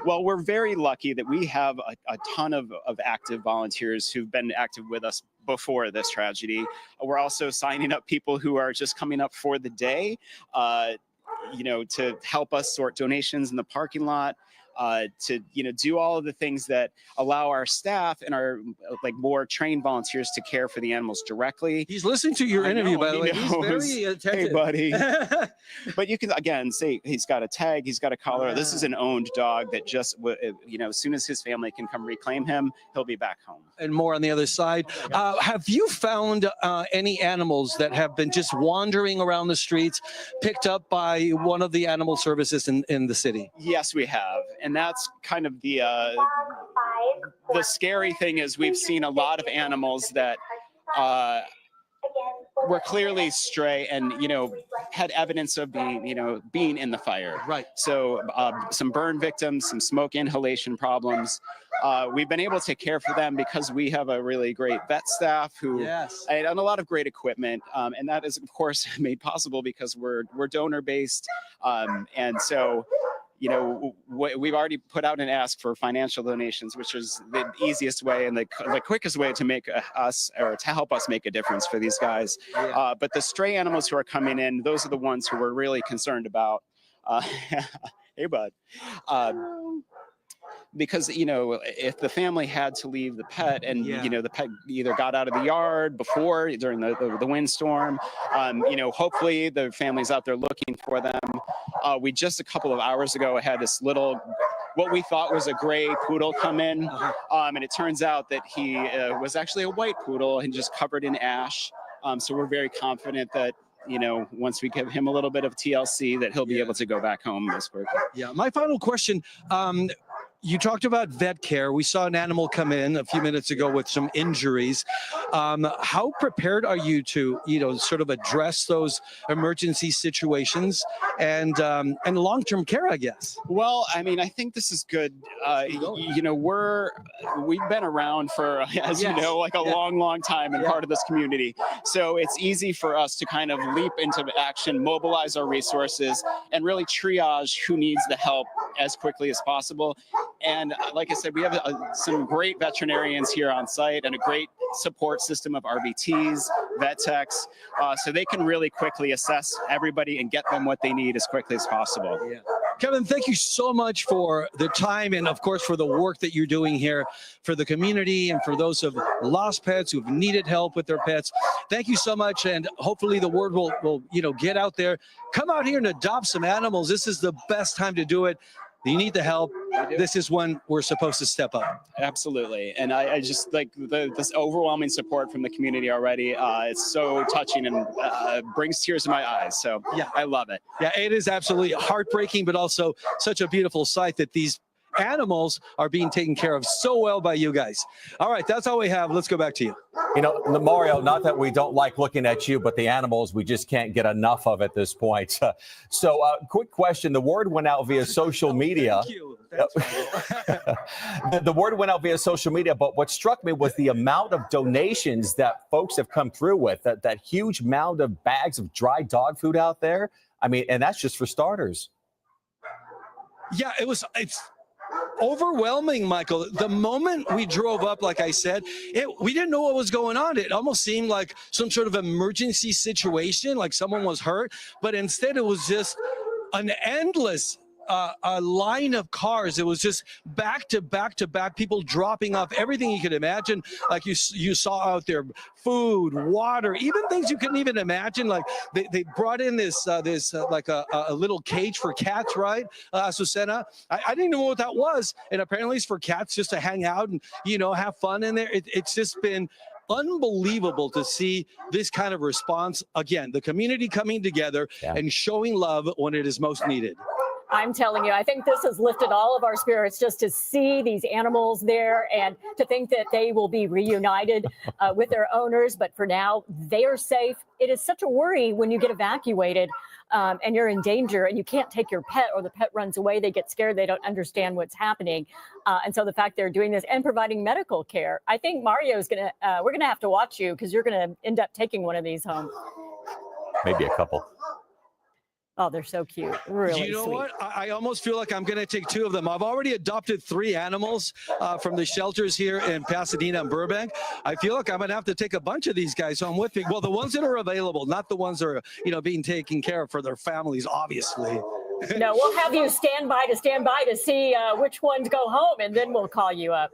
Well, we're very lucky that we have a ton of active volunteers who've been active with us before this tragedy. We're also signing up people who are just coming up for the day, to help us sort donations in the parking lot, to do all of the things that allow our staff and our more trained volunteers to care for the animals directly. He's listening to your interview, by the way. He's very attentive. Hey, buddy. But you can again say he's got a tag, he's got a collar. This is an owned dog that just as soon as his family can come reclaim him, he'll be back home. And more on the other side. Have you found any animals that have been just wandering around the streets, picked up by one of the animal services in the city? Yes, we have. And that's kind of the scary thing is we've seen a lot of animals that were clearly stray and, had evidence of being in the fire. Right. So some burn victims, some smoke inhalation problems. We've been able to care for them because we have a really great vet staff and a lot of great equipment. And that is, of course, made possible because we're donor based. And so, we've already put out an ask for financial donations, which is the easiest way and the quickest way to make us or to help us make a difference for these guys. But the stray animals who are coming in, those are the ones who we're really concerned about. Hey, bud. Because, if the family had to leave the pet and, the pet either got out of the yard during the windstorm, hopefully the family's out there looking for them. We just a couple of hours ago had this little, what we thought was a gray poodle come in. And it turns out that he was actually a white poodle and just covered in ash. So we're very confident that, once we give him a little bit of TLC, that he'll be able to go back home this quickly. Yeah. My final question. You talked about vet care. We saw an animal come in a few minutes ago with some injuries. How prepared are you to, sort of address those emergency situations and long-term care, I guess? Well, I mean, I think this is good. We've been around for, as you know, like a long time and part of this community. So it's easy for us to kind of leap into action, mobilize our resources, and really triage who needs the help as quickly as possible. And like I said, we have some great veterinarians here on site and a great support system of RVTs, vet techs, so they can really quickly assess everybody and get them what they need as quickly as possible. Yeah. Kevin, thank you so much for the time and, of course, for the work that you're doing here for the community and for those who've lost pets, who've needed help with their pets. Thank you so much, and hopefully the word will get out there. Come out here and adopt some animals. This is the best time to do it. You need the help. This is when we're supposed to step up. Absolutely. And I just like this overwhelming support from the community already. It's so touching and brings tears to my eyes. So yeah, I love it. Yeah, it is absolutely heartbreaking, but also such a beautiful sight that these animals are being taken care of so well by you guys. All right, that's all we have. Let's go back to you. Mario, not that we don't like looking at you, but the animals, we just can't get enough of at this point. Quick question. The word went out via social media. Thank you. The word went out via social media, but what struck me was the amount of donations that folks have come through with, that huge mound of bags of dry dog food out there. I mean, and that's just for starters. Yeah, it's overwhelming, Michael. The moment we drove up, like I said, we didn't know what was going on. It almost seemed like some sort of emergency situation, like someone was hurt, but instead it was just an endless a line of cars. It was just back to back to back, people dropping off everything you could imagine. Like you saw out there, food, water, even things you couldn't even imagine. Like they brought in this like a little cage for cats, right? Azucena. I didn't know what that was. And apparently it's for cats just to hang out and, have fun in there. It's just been unbelievable to see this kind of response. Again, the community coming together and showing love when it is most needed. I'm telling you, I think this has lifted all of our spirits just to see these animals there and to think that they will be reunited with their owners. But for now, they are safe. It is such a worry when you get evacuated and you're in danger and you can't take your pet, or the pet runs away. They get scared. They don't understand what's happening. And so the fact they're doing this and providing medical care, I think Mario's we're going to have to watch you, because you're going to end up taking one of these home. Maybe a couple. Oh, they're so cute. Really You know sweet. what? I almost feel like I'm going to take 2 of them. I've already adopted 3 animals from the shelters here in Pasadena and Burbank. I feel like I'm going to have to take a bunch of these guys home with me. Well, the ones that are available, not the ones that are, being taken care of for their families, obviously. No, we'll have you stand by to see which ones go home, and then we'll call you up.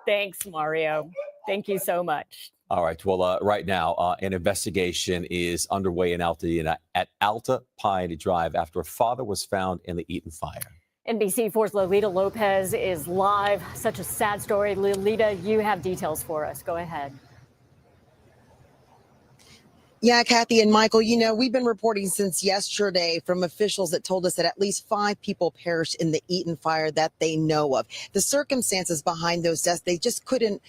Thanks, Mario. Thank you so much. All right. Well, right now, an investigation is underway in Altadena at Alta Pine Drive after a father was found in the Eaton fire. NBC4's Lolita Lopez is live. Such a sad story. Lolita, you have details for us. Go ahead. Yeah, Kathy and Michael, we've been reporting since yesterday from officials that told us that at least 5 people perished in the Eaton fire that they know of. The circumstances behind those deaths, they just couldn't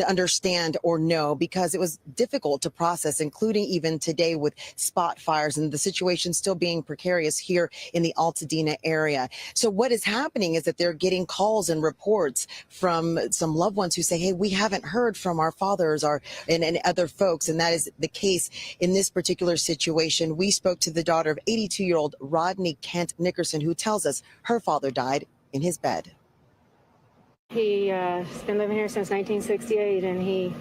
understand or know, because it was difficult to process, including even today with spot fires and the situation still being precarious here in the Altadena area. So what is happening is that they're getting calls and reports from some loved ones who say, hey, we haven't heard from our fathers and other folks. And that is the case in this particular situation. We spoke to the daughter of 82-year-old Rodney Kent Nickerson, who tells us her father died in his bed. He's been living here since 1968, and he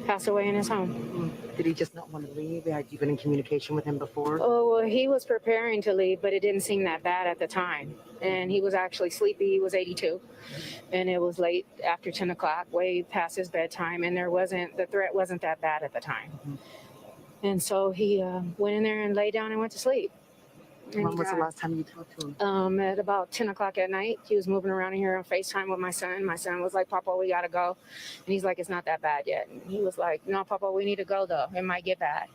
passed away in his home. Did he just not want to leave? Had you been in communication with him before? Oh, well, he was preparing to leave, but it didn't seem that bad at the time. And he was actually sleepy. He was 82, and it was late after 10 o'clock, way past his bedtime, and the threat wasn't that bad at the time. And so he went in there and lay down and went to sleep. When was the last time you talked to him? At about 10 o'clock at night. He was moving around here on FaceTime with my son. My son was like, Papa, we got to go. And he's like, it's not that bad yet. And he was like, no, Papa, we need to go, though. It might get bad.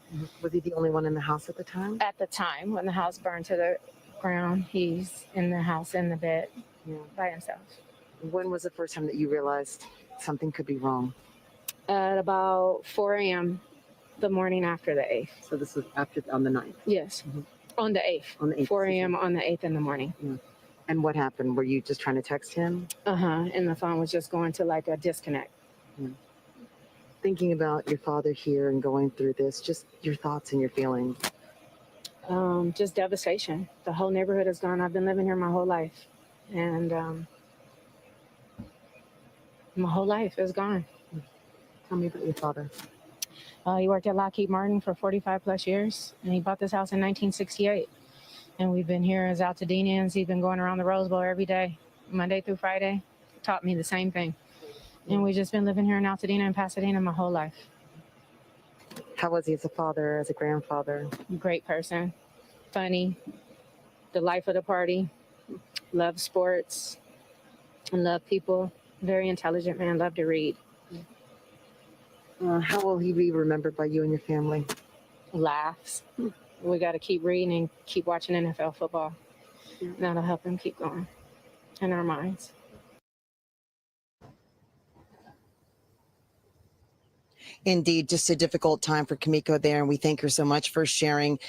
Was he the only one in the house at the time? At the time, when the house burned to the ground, he's in the house in the bed. by himself. When was the first time that you realized something could be wrong? At about 4 a.m. the morning after the 8th. So this was on the 9th? Yes, on the 8th. On the 8th. 4 a.m. on the 8th in the morning. Yeah. And what happened? Were you just trying to text him? And the phone was just going to like a disconnect. Yeah. Thinking about your father here and going through this, just your thoughts and your feelings. Just devastation. The whole neighborhood is gone. I've been living here my whole life. And my whole life is gone. Tell me about your father. He worked at Lockheed Martin for 45 plus years, and he bought this house in 1968. And we've been here as Altadenians. He's been going around the Rose Bowl every day, Monday through Friday. Taught me the same thing. And we've just been living here in Altadena and Pasadena my whole life. How was he as a father, as a grandfather? Great person, funny, the life of the party, loved sports, and loved people. Very intelligent man, loved to read. How will he be remembered by you and your family? Laughs. We got to keep reading and keep watching NFL football. That'll help him keep going in our minds. Indeed, just a difficult time for Kamiko there, and we thank her so much for sharing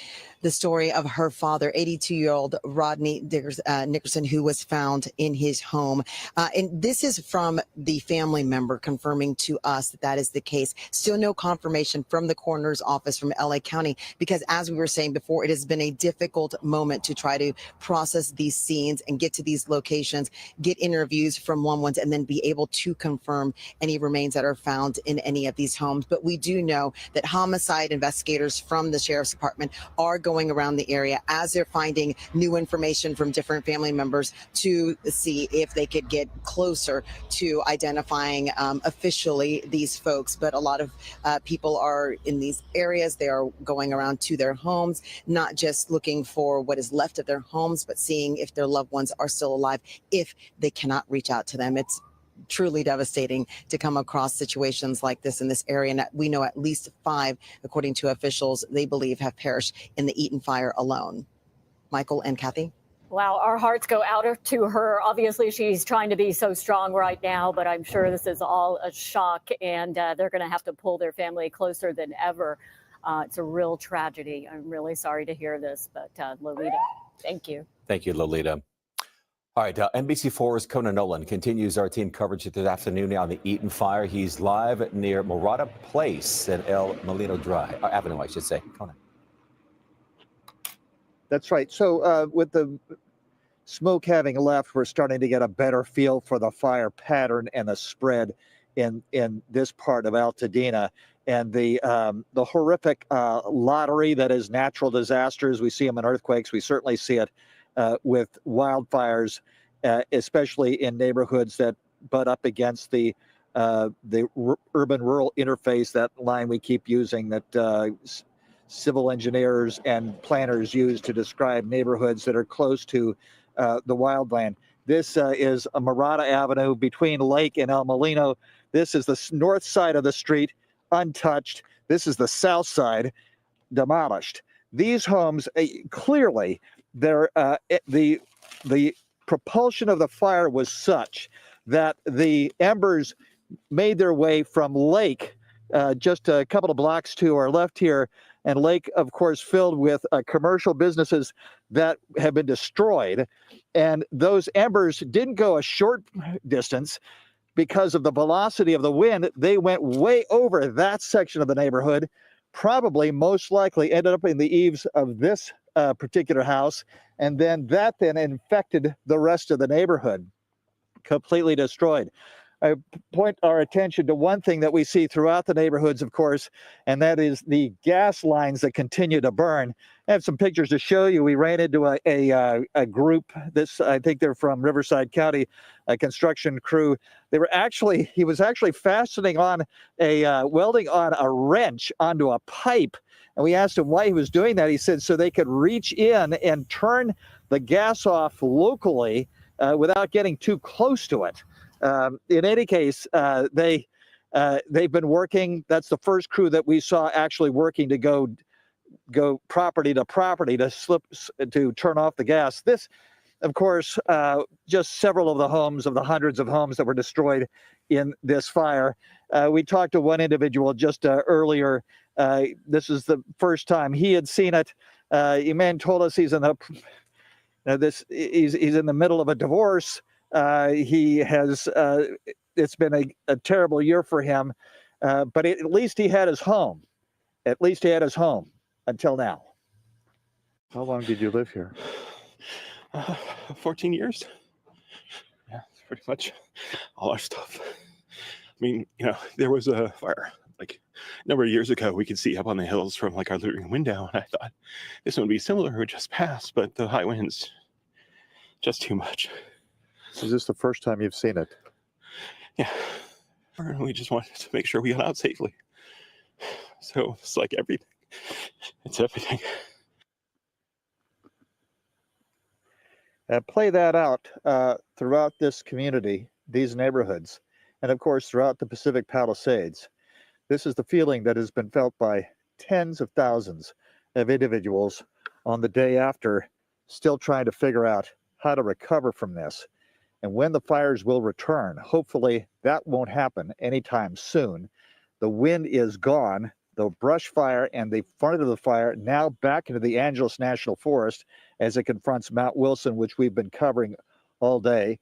the story of her father, 82-year-old Rodney Nickerson, who was found in his home. And this is from the family member confirming to us that that is the case. Still no confirmation from the coroner's office from LA County, because as we were saying before, it has been a difficult moment to try to process these scenes and get to these locations, get interviews from loved ones, and then be able to confirm any remains that are found in any of these homes. But we do know that homicide investigators from the sheriff's department are going around the area as they're finding new information from different family members to see if they could get closer to identifying officially these folks. But a lot of people are in these areas. They are going around to their homes, not just looking for what is left of their homes, but seeing if their loved ones are still alive, if they cannot reach out to them. It's truly devastating to come across situations like this in this area. And we know at least 5, according to officials, they believe have perished in the Eaton fire alone. Michael and Kathy? Wow, our hearts go out to her. Obviously, she's trying to be so strong right now, but I'm sure this is all a shock, and they're going to have to pull their family closer than ever. It's a real tragedy. I'm really sorry to hear this, but Lolita, thank you. Thank you, Lolita. All right, NBC4's Conan Nolan continues our team coverage this afternoon on the Eaton fire. He's live near Morada Place and El Molino Drive, Avenue, I should say. Conan. That's right. So with the smoke having left, we're starting to get a better feel for the fire pattern and the spread in this part of Altadena. And the horrific lottery that is natural disasters. We see them in earthquakes. We certainly see it with wildfires, especially in neighborhoods that butt up against the urban-rural interface, that line we keep using that civil engineers and planners use to describe neighborhoods that are close to the wildland. This is a Morada Avenue between Lake and El Molino. This is the north side of the street, untouched. This is the south side, demolished. These homes, clearly, the propulsion of the fire was such that the embers made their way from Lake just a couple of blocks to our left here, and Lake, of course, filled with commercial businesses that have been destroyed. And those embers didn't go a short distance because of the velocity of the wind. They went way over that section of the neighborhood, probably most likely ended up in the eaves of this particular house, and then infected the rest of the neighborhood, completely destroyed. I point our attention to one thing that we see throughout the neighborhoods, of course, and that is the gas lines that continue to burn. I have some pictures to show you. We ran into a group. I think they're from Riverside County, a construction crew. He was actually fastening on welding on a wrench onto a pipe. And we asked him why he was doing that. He said so they could reach in and turn the gas off locally without getting too close to it. In any case, they've been working. That's the first crew that we saw actually working to go property to property to turn off the gas. of course, just several of the homes, of the hundreds of homes that were destroyed in this fire. We talked to one individual just earlier. This is the first time he had seen it. Man told us he's in the he's in the middle of a divorce. He has it's been a terrible year for him, but at least he had his home. At least he had his home until now. How long did you live here? 14 years. Yeah, it's pretty much all our stuff. I mean, there was a fire like a number of years ago. We could see up on the hills from like our living room window, and I thought this one would be similar. It would just pass, but the high winds, just too much. Is this the first time you've seen it? Yeah. We just wanted to make sure we got out safely. So it's like everything. It's everything. Play that out throughout this community, these neighborhoods, and of course throughout the Pacific Palisades. This is the feeling that has been felt by tens of thousands of individuals on the day after, still trying to figure out how to recover from this. And when the fires will return, hopefully that won't happen anytime soon. The wind is gone. The brush fire and the front of the fire now back into the Angeles National Forest as it confronts Mount Wilson, which we've been covering all day.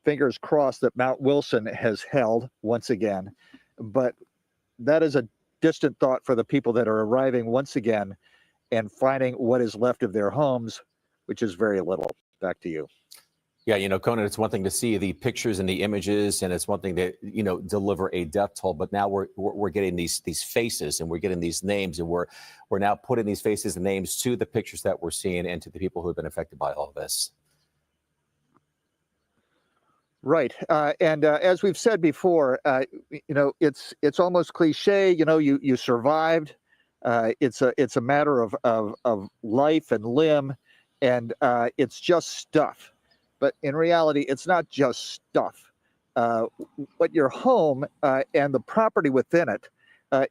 Fingers crossed that Mount Wilson has held once again. But that is a distant thought for the people that are arriving once again and finding what is left of their homes, which is very little. Back to you. Yeah, Conan, it's one thing to see the pictures and the images, and it's one thing to, deliver a death toll. But now we're getting these faces, and we're getting these names, and we're now putting these faces and names to the pictures that we're seeing and to the people who have been affected by all of this. Right, and as we've said before, it's almost cliche. You survived. It's a matter of life and limb, and it's just stuff. But in reality, it's not just stuff. But your home and the property within it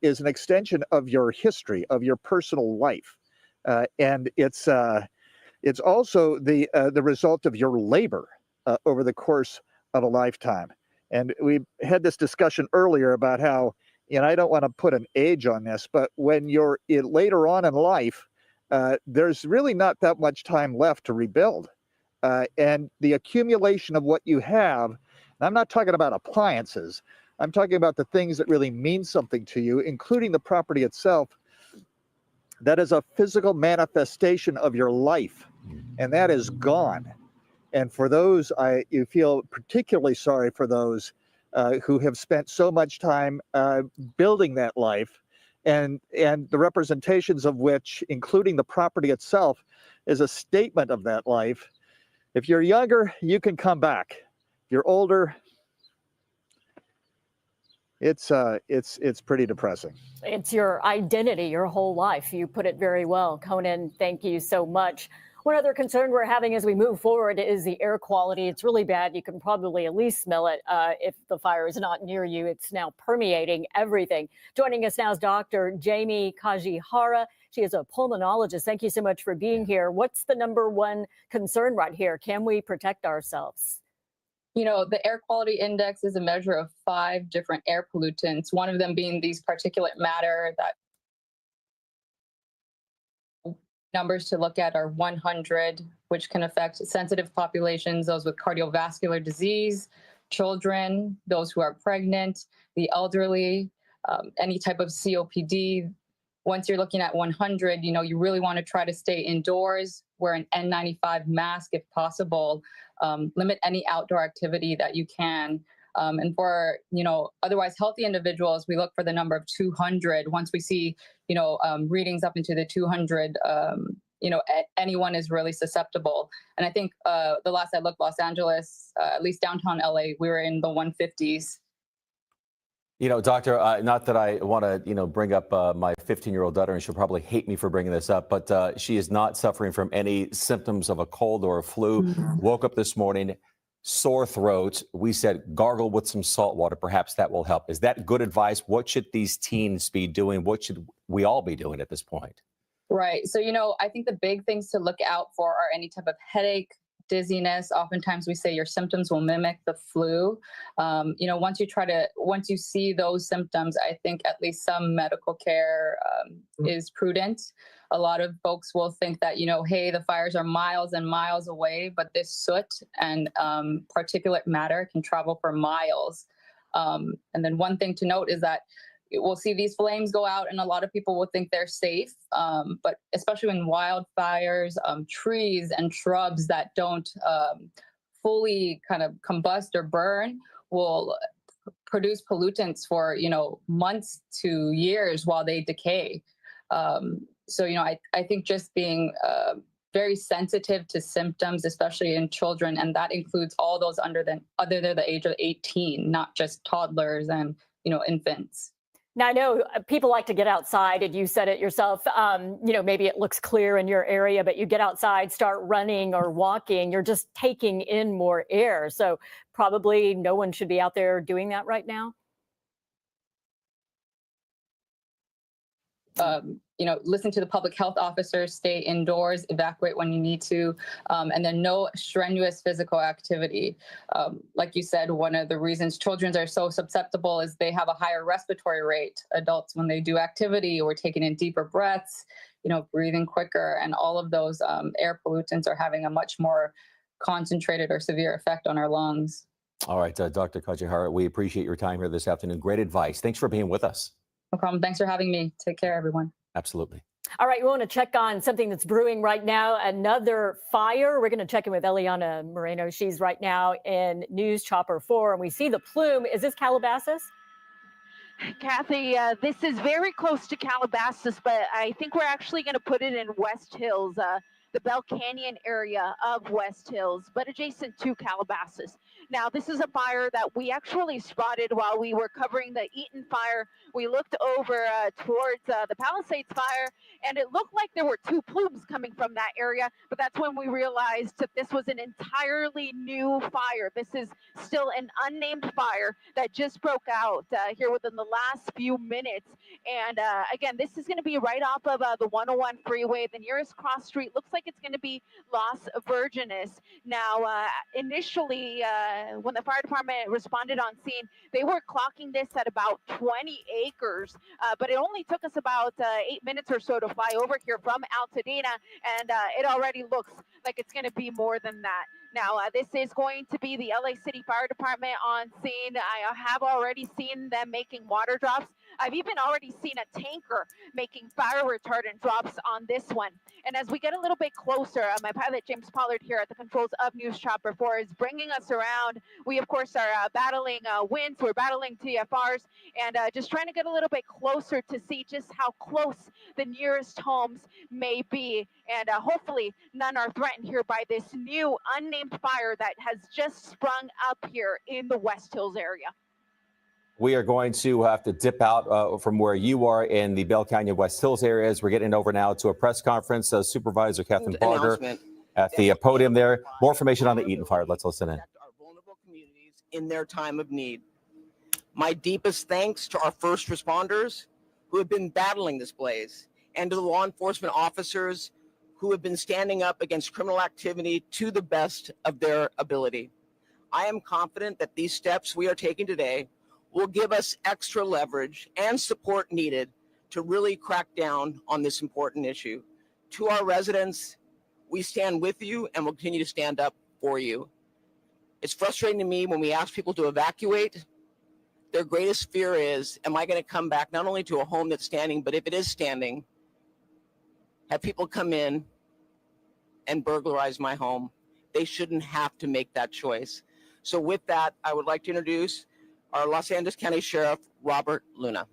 is an extension of your history, of your personal life, and it's also the result of your labor over the course of a lifetime. And we had this discussion earlier about how, I don't want to put an age on this, but when you're later on in life, there's really not that much time left to rebuild. And the accumulation of what you have, and I'm not talking about appliances, I'm talking about the things that really mean something to you, including the property itself, that is a physical manifestation of your life, and that is gone. And for those, you feel particularly sorry for those who have spent so much time building that life, and the representations of which, including the property itself, is a statement of that life. If you're younger, you can come back. If you're older, it's pretty depressing. It's your identity, your whole life. You put it very well, Conan. Thank you so much. One other concern we're having as we move forward is the air quality. It's really bad. You can probably at least smell it if the fire is not near you. It's now permeating everything. Joining us now is Dr. Jamie Kajihara. She is a pulmonologist. Thank you so much for being here. What's the number one concern right here? Can we protect ourselves? The air quality index is a measure of 5 different air pollutants, one of them being these particulate matter. That numbers to look at are 100, which can affect sensitive populations, those with cardiovascular disease, children, those who are pregnant, the elderly, any type of COPD. Once you're looking at 100, you really want to try to stay indoors, wear an N95 mask if possible, limit any outdoor activity that you can. And for, otherwise healthy individuals, we look for the number of 200. Once we see, readings up into the 200, anyone is really susceptible. And I think the last I looked, Los Angeles, at least downtown LA, we were in the 150s. Doctor, not that I want to, bring up my 15-year-old daughter, and she'll probably hate me for bringing this up, but she is not suffering from any symptoms of a cold or a flu. Mm-hmm. Woke up this morning, sore throat. We said gargle with some salt water. Perhaps that will help. Is that good advice? What should these teens be doing? What should we all be doing at this point? Right. So, I think the big things to look out for are any type of headache, dizziness. Oftentimes we say your symptoms will mimic the flu. Once you see those symptoms, I think at least some medical care is prudent. A lot of folks will think that, hey, the fires are miles and miles away, but this soot and particulate matter can travel for miles. And then one thing to note is that we'll see these flames go out and a lot of people will think they're safe. But especially in wildfires, trees and shrubs that don't fully kind of combust or burn will produce pollutants for, months to years while they decay. I think just being very sensitive to symptoms, especially in children, and that includes all those other than the age of 18, not just toddlers and, infants. Now, I know people like to get outside, and you said it yourself, maybe it looks clear in your area, but you get outside, start running or walking, you're just taking in more air. So probably no one should be out there doing that right now. Listen to the public health officers, stay indoors, evacuate when you need to, and then no strenuous physical activity. Like you said, one of the reasons children are so susceptible is they have a higher respiratory rate. Adults, when they do activity or taking in deeper breaths, breathing quicker, and all of those air pollutants are having a much more concentrated or severe effect on our lungs. All right, Dr. Kajihara, we appreciate your time here this afternoon. Great advice. Thanks for being with us. No problem. Thanks for having me. Take care, everyone. Absolutely. All right, we want to check on something that's brewing right now, another fire. We're going to check in with Eliana Moreno. She's right now in News Chopper 4, and we see the plume. Is this Calabasas? Kathy, this is very close to Calabasas, but I think we're actually going to put it in West Hills, the Bell Canyon area of West Hills, but adjacent to Calabasas. Now, this is a fire that we actually spotted while we were covering the Eaton fire. We looked over towards the Palisades fire, and it looked like there were two plumes coming from that area, but that's when we realized that this was an entirely new fire. This is still an unnamed fire that just broke out here within the last few minutes. And again, this is going to be right off of the 101 freeway. The nearest cross street looks like it's going to be Las Virgenes. Now, initially, when the fire department responded on scene, they were clocking this at about 20 acres, but it only took us about 8 minutes or so to fly over here from Altadena, and it already looks like it's going to be more than that. Now, this is going to be the LA City Fire Department on scene. I have already seen them making water drops. I've even already seen a tanker making fire retardant drops on this one. And as we get a little bit closer, my pilot James Pollard here at the controls of News Chopper 4 is bringing us around. We, of course, are battling winds. We're battling TFRs and just trying to get a little bit closer to see just how close the nearest homes may be. And hopefully none are threatened here by this new unnamed fire that has just sprung up here in the West Hills area. We are going to have to dip out from where you are in the Bell Canyon West Hills areas. We're getting over now to a press conference. Supervisor Catherine Barger at the podium there. More information on the Eaton fire. Let's listen in. In their time of need. My deepest thanks to our first responders who have been battling this blaze, and to the law enforcement officers who have been standing up against criminal activity to the best of their ability. I am confident that these steps we are taking today will give us extra leverage and support needed to really crack down on this important issue. To our residents, we stand with you and will continue to stand up for you. It's frustrating to me when we ask people to evacuate, their greatest fear is, am I going to come back not only to a home that's standing, but if it is standing, have people come in and burglarize my home? They shouldn't have to make that choice. So with that, I would like to introduce our Los Angeles County Sheriff, Robert Luna.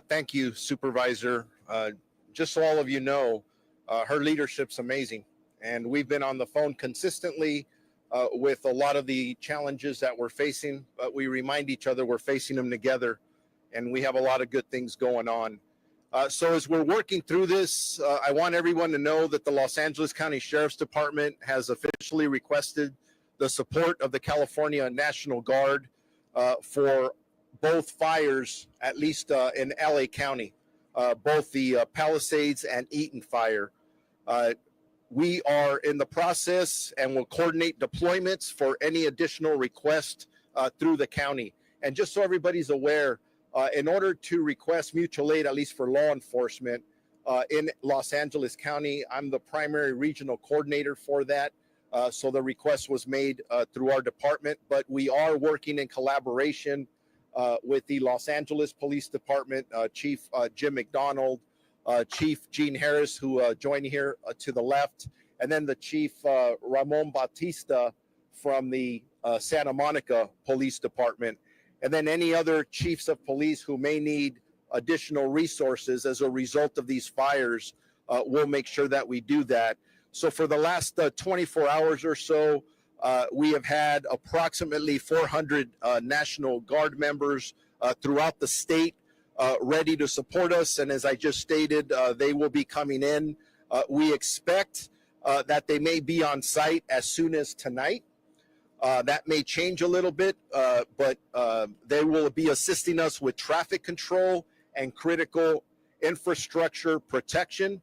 Thank you, Supervisor. Just so all of you know, her leadership's amazing. And we've been on the phone consistently with a lot of the challenges that we're facing, but we remind each other we're facing them together, and we have a lot of good things going on. So as we're working through this, I want everyone to know that the Los Angeles County Sheriff's Department has officially requested the support of the California National Guard for both fires, at least in LA County, both the Palisades and Eaton fire. We are in the process and will coordinate deployments for any additional request through the county. And just so everybody's aware, in order to request mutual aid, at least for law enforcement in Los Angeles County, I'm the primary regional coordinator for that. So the request was made through our department, but we are working in collaboration with the Los Angeles Police Department, Chief Jim McDonald, Chief Gene Harris, who joined here to the left, and then the Chief Ramon Bautista from the Santa Monica Police Department, and then any other chiefs of police who may need additional resources as a result of these fires. We'll make sure that we do that. So for the last 24 hours or so, we have had approximately 400 National Guard members throughout the state ready to support us. And as I just stated, they will be coming in. We expect that they may be on site as soon as tonight. That may change a little bit, but they will be assisting us with traffic control and critical infrastructure protection.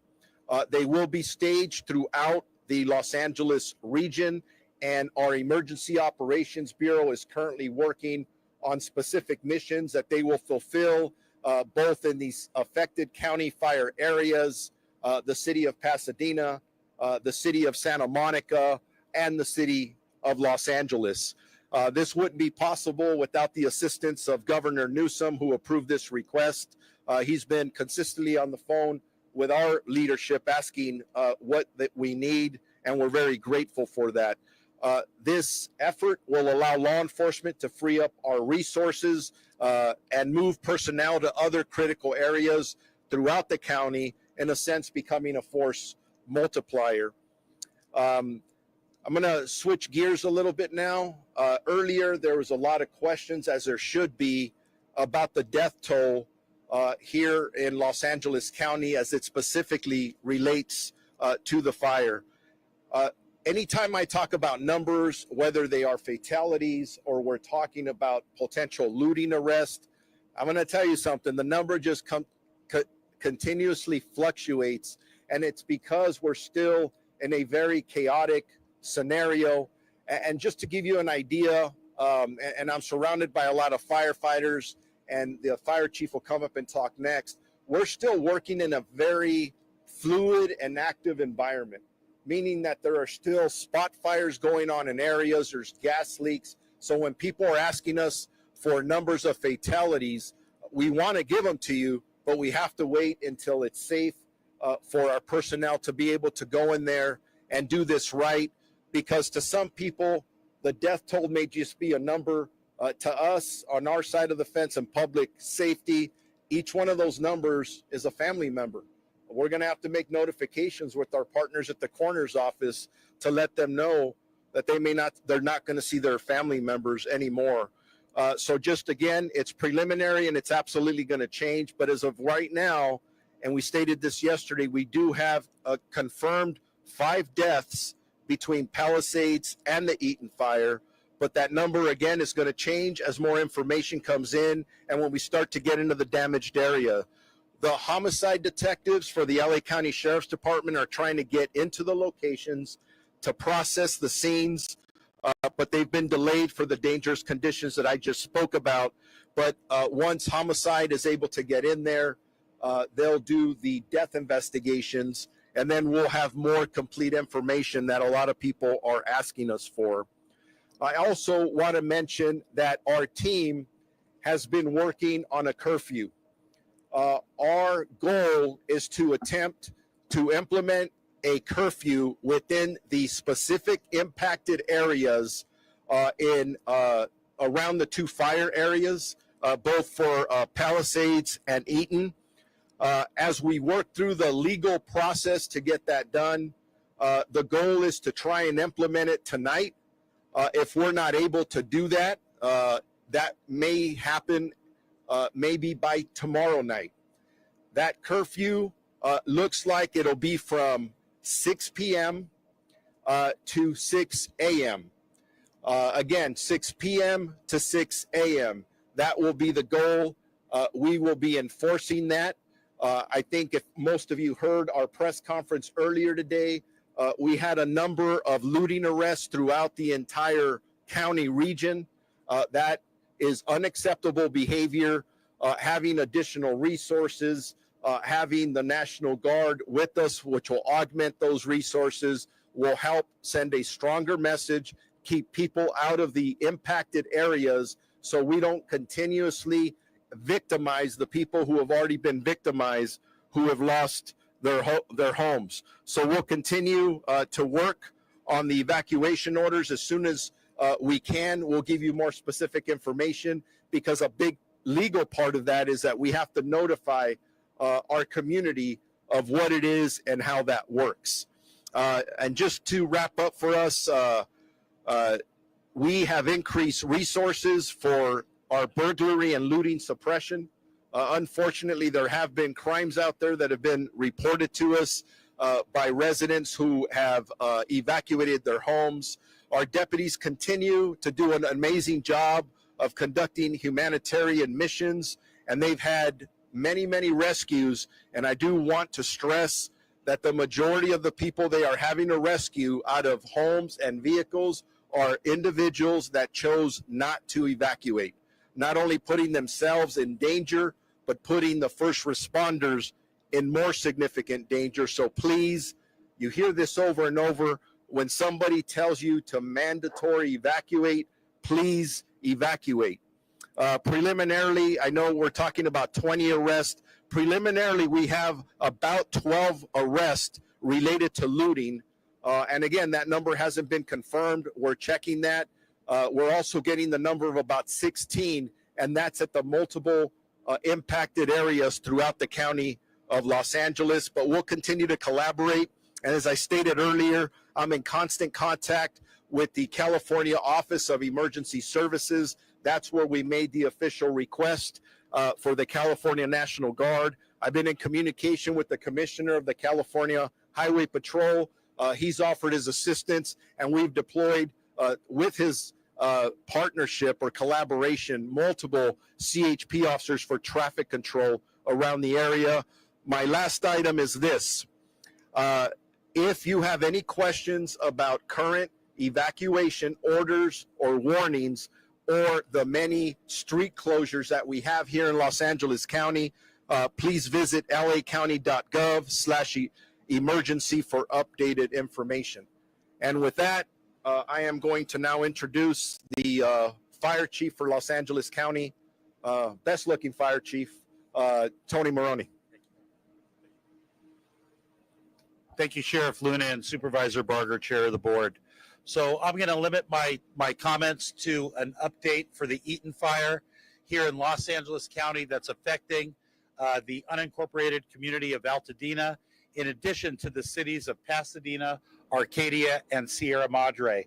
They will be staged throughout the Los Angeles region, and our Emergency Operations Bureau is currently working on specific missions that they will fulfill both in these affected county fire areas, the city of Pasadena, the city of Santa Monica, and the city of Los Angeles. This wouldn't be possible without the assistance of Governor Newsom, who approved this request. He's been consistently on the phone with our leadership asking what that we need, and we're very grateful for that. This effort will allow law enforcement to free up our resources and move personnel to other critical areas throughout the county, in a sense becoming a force multiplier. I'm going to switch gears a little bit now. Earlier, there was a lot of questions, as there should be, about the death toll here in Los Angeles County as it specifically relates to the fire. Anytime I talk about numbers, whether they are fatalities or we're talking about potential looting arrest, I'm going to tell you something. The number just continuously fluctuates, and it's because we're still in a very chaotic scenario. And just to give you an idea, and I'm surrounded by a lot of firefighters, and the fire chief will come up and talk next. We're still working in a very fluid and active environment, meaning that there are still spot fires going on in areas, there's gas leaks. So when people are asking us for numbers of fatalities, we want to give them to you, but we have to wait until it's safe for our personnel to be able to go in there and do this right. Because to some people, the death toll may just be a number. To us, on our side of the fence and public safety, each one of those numbers is a family member. We're going to have to make notifications with our partners at the coroner's office to let them know that they're not going to see their family members anymore. So just again, it's preliminary and it's absolutely going to change. But as of right now, and we stated this yesterday, we do have a confirmed 5 deaths between Palisades and the Eaton fire. But that number, again, is going to change as more information comes in and when we start to get into the damaged area. The homicide detectives for the LA County Sheriff's Department are trying to get into the locations to process the scenes, but they've been delayed for the dangerous conditions that I just spoke about. But once homicide is able to get in there, they'll do the death investigations, and then we'll have more complete information that a lot of people are asking us for. I also want to mention that our team has been working on a curfew. Our goal is to attempt to implement a curfew within the specific impacted areas around the 2 fire areas, both for Palisades and Eaton. As we work through the legal process to get that done, the goal is to try and implement it tonight. If we're not able to do that, that may happen maybe by tomorrow night. That curfew looks like it'll be from 6 p.m. To 6 a.m. Again, 6 p.m. to 6 a.m. That will be the goal. We will be enforcing that. I think if most of you heard our press conference earlier today, We had a number of looting arrests throughout the entire county region. That is unacceptable behavior. Having additional resources, having the National Guard with us, which will augment those resources, will help send a stronger message, keep people out of the impacted areas so we don't continuously victimize the people who have already been victimized, who have lost their homes. So we'll continue to work on the evacuation orders as soon as we can. We'll give you more specific information, because a big legal part of that is that we have to notify our community of what it is and how that works. And just to wrap up for us, we have increased resources for our burglary and looting suppression. Unfortunately, there have been crimes out there that have been reported to us by residents who have evacuated their homes. Our deputies continue to do an amazing job of conducting humanitarian missions, and they've had many, many rescues. And I do want to stress that the majority of the people they are having to rescue out of homes and vehicles are individuals that chose not to evacuate, not only putting themselves in danger, but putting the first responders in more significant danger. So please, you hear this over and over, when somebody tells you to mandatory evacuate, please evacuate. Preliminarily, I know we're talking about 20 arrests. Preliminarily, we have about 12 arrests related to looting. And again, that number hasn't been confirmed. We're checking that. We're also getting the number of about 16, and that's at the multiple impacted areas throughout the county of Los Angeles. But we'll continue to collaborate. And as I stated earlier, I'm in constant contact with the California Office of Emergency Services. That's where we made the official request for the California National Guard. I've been in communication with the Commissioner of the California Highway Patrol. He's offered his assistance, and we've deployed with his partnership or collaboration multiple CHP officers for traffic control around the area. My last item is this. If you have any questions about current evacuation orders or warnings, or the many street closures that we have here in Los Angeles County, please visit lacounty.gov/emergency for updated information. And with that, I am going to now introduce the fire chief for Los Angeles County, best looking fire chief, Tony Maroney. Thank you, Sheriff Luna and Supervisor Barger, Chair of the Board. So I'm going to limit my comments to an update for the Eaton fire here in Los Angeles County that's affecting the unincorporated community of Altadena, in addition to the cities of Pasadena, Arcadia, and Sierra Madre.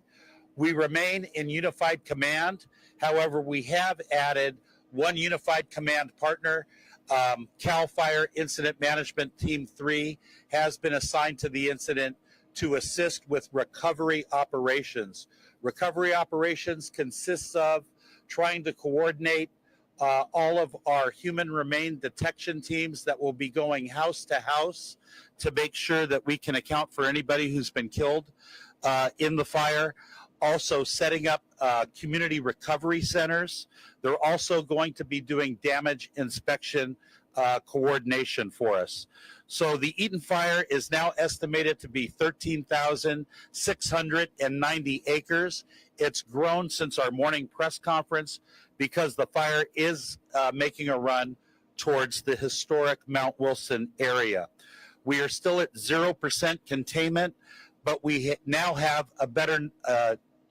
We remain in unified command. However, we have added one unified command partner. CAL FIRE Incident Management Team 3 has been assigned to the incident to assist with recovery operations. Recovery operations consists of trying to coordinate all of our human remain detection teams that will be going house to house to make sure that we can account for anybody who's been killed in the fire. Also setting up community recovery centers. They're also going to be doing damage inspection coordination for us. So the Eaton fire is now estimated to be 13,690 acres. It's grown since our morning press conference because the fire is making a run towards the historic Mount Wilson area. We are still at 0% containment, but we now have a better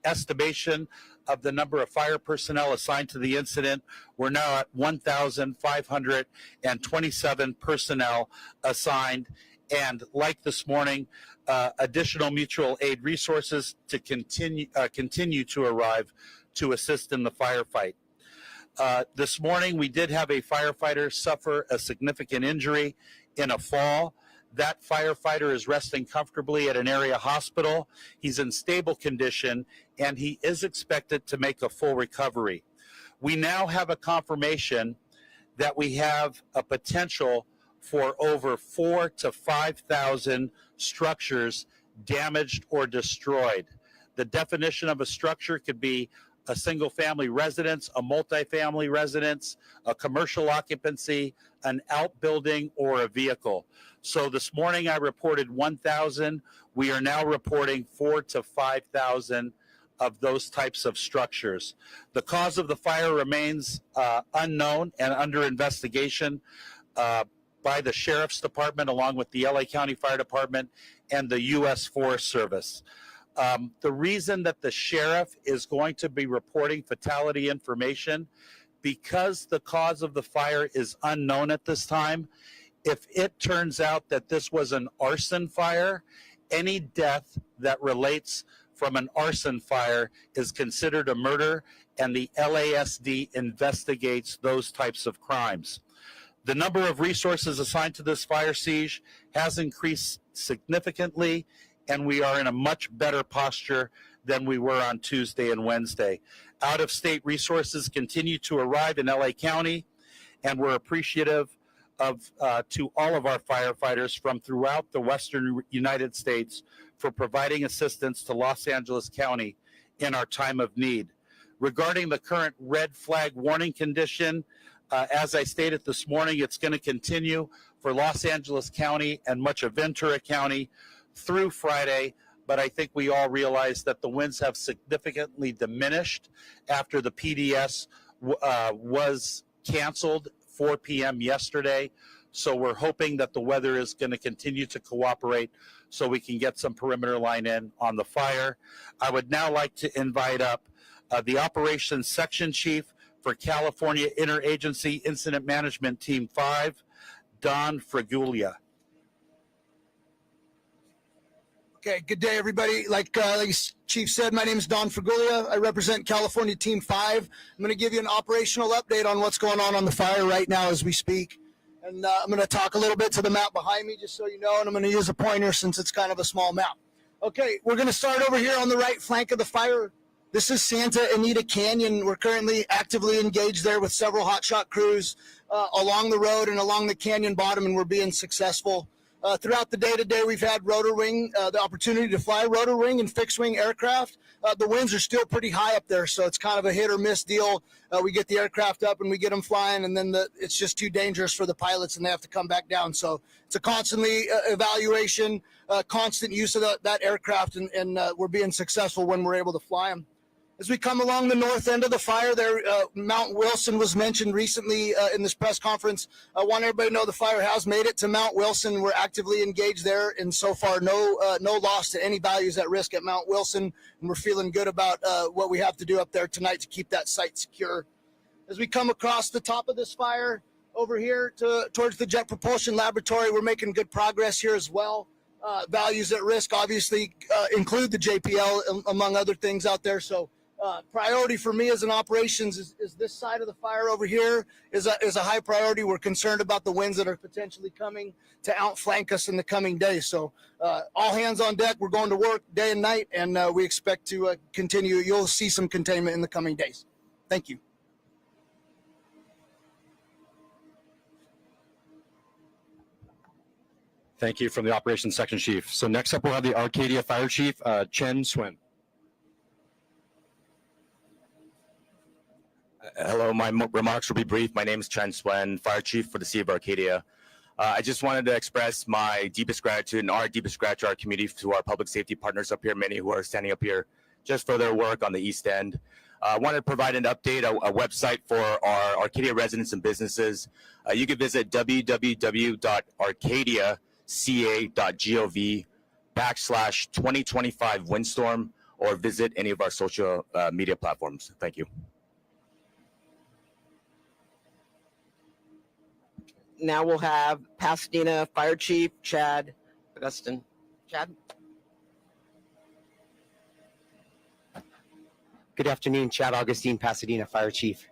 estimation of the number of fire personnel assigned to the incident. We're now at 1,527 personnel assigned, and like this morning, additional mutual aid resources to continue to arrive to assist in the firefight. This morning, we did have a firefighter suffer a significant injury in a fall. That firefighter is resting comfortably at an area hospital. He's in stable condition, and he is expected to make a full recovery. We now have a confirmation that we have a potential for over 4,000 to 5,000 structures damaged, or destroyed. The definition of a structure could be a single-family residence, a multifamily residence, a commercial occupancy, an outbuilding, or a vehicle. So this morning I reported 1,000. We are now reporting 4,000 to 5,000 of those types of structures. The cause of the fire remains unknown and under investigation by the Sheriff's Department, along with the LA County Fire Department and the U.S. Forest Service. The reason that the sheriff is going to be reporting fatality information, because the cause of the fire is unknown at this time, if it turns out that this was an arson fire, any death that relates from an arson fire is considered a murder, and the LASD investigates those types of crimes. The number of resources assigned to this fire siege has increased significantly, and we are in a much better posture than we were on Tuesday and Wednesday. Out-of-state resources continue to arrive in LA County, and we're appreciative of to all of our firefighters from throughout the Western United States for providing assistance to Los Angeles County in our time of need. Regarding the current red flag warning condition, as I stated this morning, it's going to continue for Los Angeles County and much of Ventura County through Friday, but I think we all realize that the winds have significantly diminished after the PDS was canceled 4 p.m. yesterday. So we're hoping that the weather is going to continue to cooperate so we can get some perimeter line in on the fire. I would now like to invite up the Operations Section Chief for California Interagency Incident Management Team 5, Don Fraguglia. Okay, good day, everybody. Like Chief said, my name is Don Fraguglia. I represent California Team 5. I'm going to give you an operational update on what's going on the fire right now as we speak. And I'm going to talk a little bit to the map behind me, just so you know, and I'm going to use a pointer since it's kind of a small map. Okay, we're going to start over here on the right flank of the fire. This is Santa Anita Canyon. We're currently actively engaged there with several hotshot crews along the road and along the canyon bottom, and we're being successful. Throughout the day today, we've had rotor wing, the opportunity to fly rotor wing and fixed wing aircraft. The winds are still pretty high up there, so it's kind of a hit or miss deal. We get the aircraft up and we get them flying, and then it's just too dangerous for the pilots and they have to come back down. So it's a constantly evaluation, constant use of that aircraft, and we're being successful when we're able to fly them. As we come along the north end of the fire there, Mount Wilson was mentioned recently in this press conference. I want everybody to know the fire has made it to Mount Wilson. We're actively engaged there, and so far no loss to any values at risk at Mount Wilson, and we're feeling good about what we have to do up there tonight to keep that site secure. As we come across the top of this fire over here towards the Jet Propulsion Laboratory, we're making good progress here as well. Values at risk obviously include the JPL among other things out there, so priority for me as an operations is this side of the fire over here is a high priority. We're concerned about the winds that are potentially coming to outflank us in the coming days. So all hands on deck. We're going to work day and night, and we expect to continue. You'll see some containment in the coming days. Thank you. Thank you from the Operations Section Chief. So next up, we'll have the Arcadia Fire Chief, Chen Swin. Hello, my remarks will be brief. My name is Chen Swen, Fire Chief for the City of Arcadia. I just wanted to express my deepest gratitude and our deepest gratitude to our community, to our public safety partners up here, many who are standing up here just for their work on the East End. I wanted to provide an update, a website for our Arcadia residents and businesses. You can visit www.arcadiaca.gov/2025 windstorm, or visit any of our social media platforms. Thank you. Now we'll have Pasadena Fire Chief Chad Augustin. Chad? Good afternoon, Chad Augustine, Pasadena Fire Chief.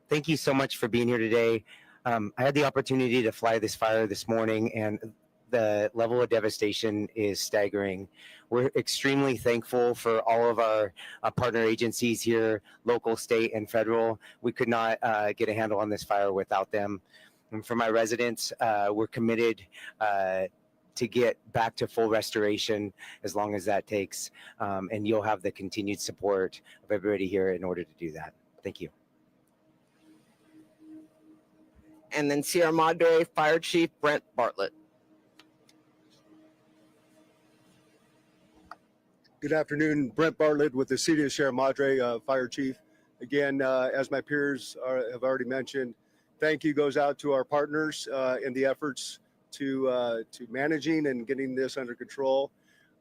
Thank you so much for being here today. I had the opportunity to fly this fire this morning, and the level of devastation is staggering. We're extremely thankful for all of our partner agencies here, local, state, and federal. We could not get a handle on this fire without them. And for my residents, we're committed to get back to full restoration as long as that takes. And you'll have the continued support of everybody here in order to do that. Thank you. And then Sierra Madre Fire Chief Brent Bartlett. Good afternoon, Brent Bartlett with the City of Sierra Madre Fire Chief. Again, as my peers have already mentioned, thank you goes out to our partners in the efforts to managing and getting this under control.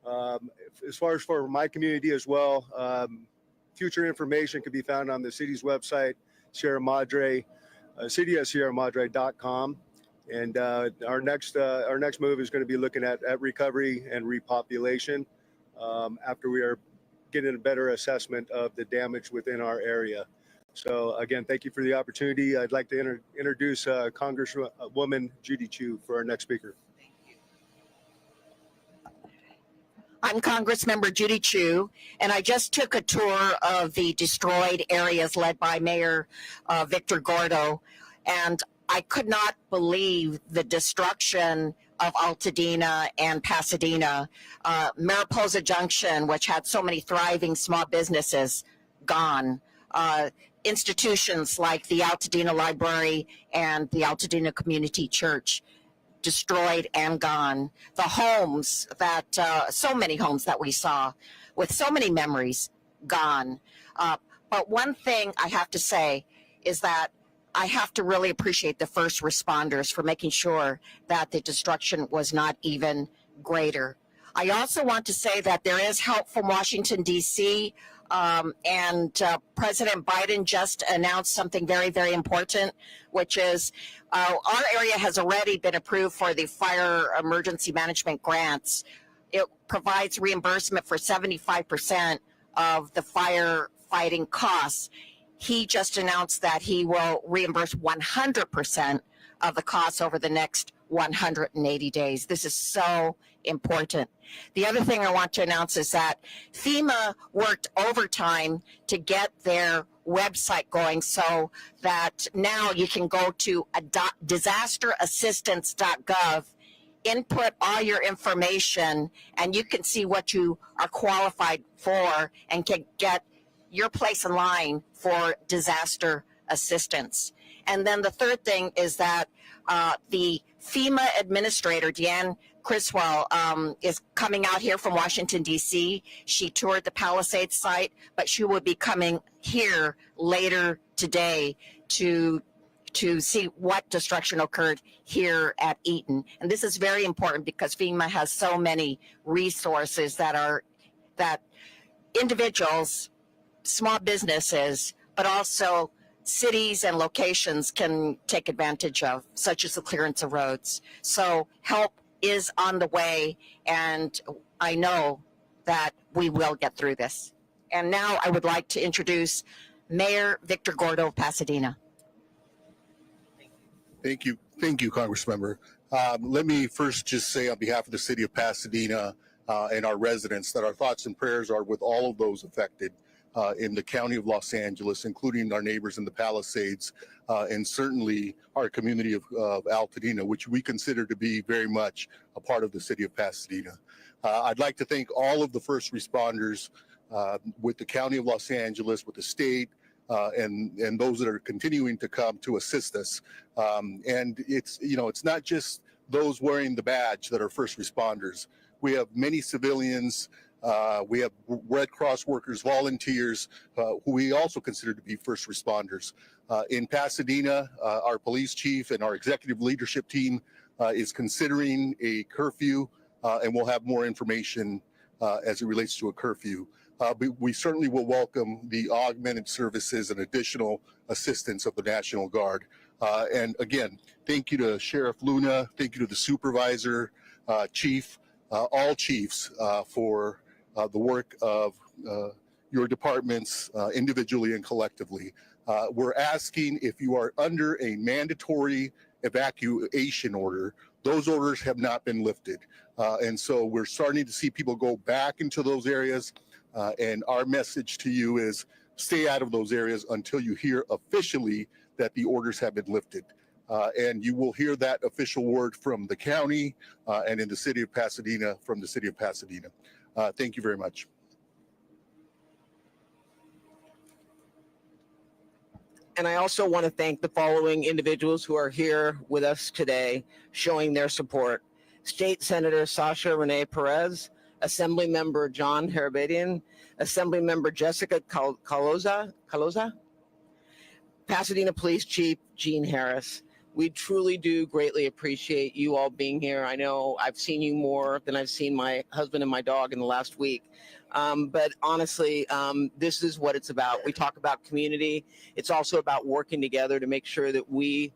As far as for my community as well, future information can be found on the city's website, Sierra Madre, city@sierramadre.com. And our next move is going to be looking at recovery and repopulation after we are getting a better assessment of the damage within our area. So again, thank you for the opportunity. I'd like to introduce Congresswoman Judy Chu for our next speaker. I'm Congressmember Judy Chu, and I just took a tour of the destroyed areas led by Mayor Victor Gordo, and I could not believe the destruction of Altadena and Pasadena. Mariposa Junction, which had so many thriving small businesses, gone. Institutions like the Altadena Library and the Altadena Community Church, destroyed and gone. The homes that, so many homes that we saw with so many memories, gone. But one thing I have to say is that I have to really appreciate the first responders for making sure that the destruction was not even greater. I also want to say that there is help from Washington, D.C., and President Biden just announced something very, very important, which is our area has already been approved for the fire emergency management grants. It provides reimbursement for 75% of the firefighting costs. He just announced that he will reimburse 100% of the costs over the next 180 days. This is so important. The other thing I want to announce is that FEMA worked overtime to get their website going so that now you can go to disasterassistance.gov, input all your information, and you can see what you are qualified for and can get your place in line for disaster assistance. And then the third thing is that the FEMA administrator, Deanne Criswell, is coming out here from Washington, D.C. She toured the Palisades site, but she will be coming here later today to see what destruction occurred here at Eaton. And this is very important because FEMA has so many resources that individuals, small businesses, but also cities and locations can take advantage of, such as the clearance of roads. So help is on the way, and I know that we will get through this. And now I would like to introduce Mayor Victor Gordo of Pasadena. Thank you, Congressmember. Let me first just say on behalf of the city of Pasadena and our residents that our thoughts and prayers are with all of those affected in the county of Los Angeles, including our neighbors in the Palisades, and certainly our community of Altadena, which we consider to be very much a part of the city of Pasadena. I'd like to thank all of the first responders with the county of Los Angeles, with the state, and those that are continuing to come to assist us. And it's not just those wearing the badge that are first responders. We have many civilians. We have Red Cross workers, volunteers, who we also consider to be first responders. In Pasadena, our police chief and our executive leadership team is considering a curfew, and we'll have more information as it relates to a curfew. But we certainly will welcome the augmented services and additional assistance of the National Guard. And again, thank you to Sheriff Luna, thank you to the supervisor, chief, all chiefs for the work of your departments individually and collectively. We're asking if you are under a mandatory evacuation order. Those orders have not been lifted. And so we're starting to see people go back into those areas. And our message to you is stay out of those areas until you hear officially that the orders have been lifted. And you will hear that official word from the county and in the city of Pasadena from the city of Pasadena. Thank you very much. And I also want to thank the following individuals who are here with us today showing their support. State Senator Sasha Renee Perez, Assembly Member John Herabedian, Assembly Member Jessica Caloza, Pasadena Police Chief Gene Harris. We truly do greatly appreciate you all being here. I know I've seen you more than I've seen my husband and my dog in the last week. But honestly, this is what it's about. We talk about community. It's also about working together to make sure that we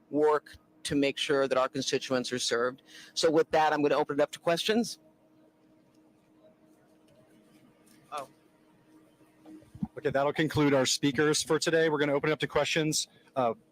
work to make sure that our constituents are served. So with that, I'm going to open it up to questions. Okay, that'll conclude our speakers for today. We're going to open it up to questions.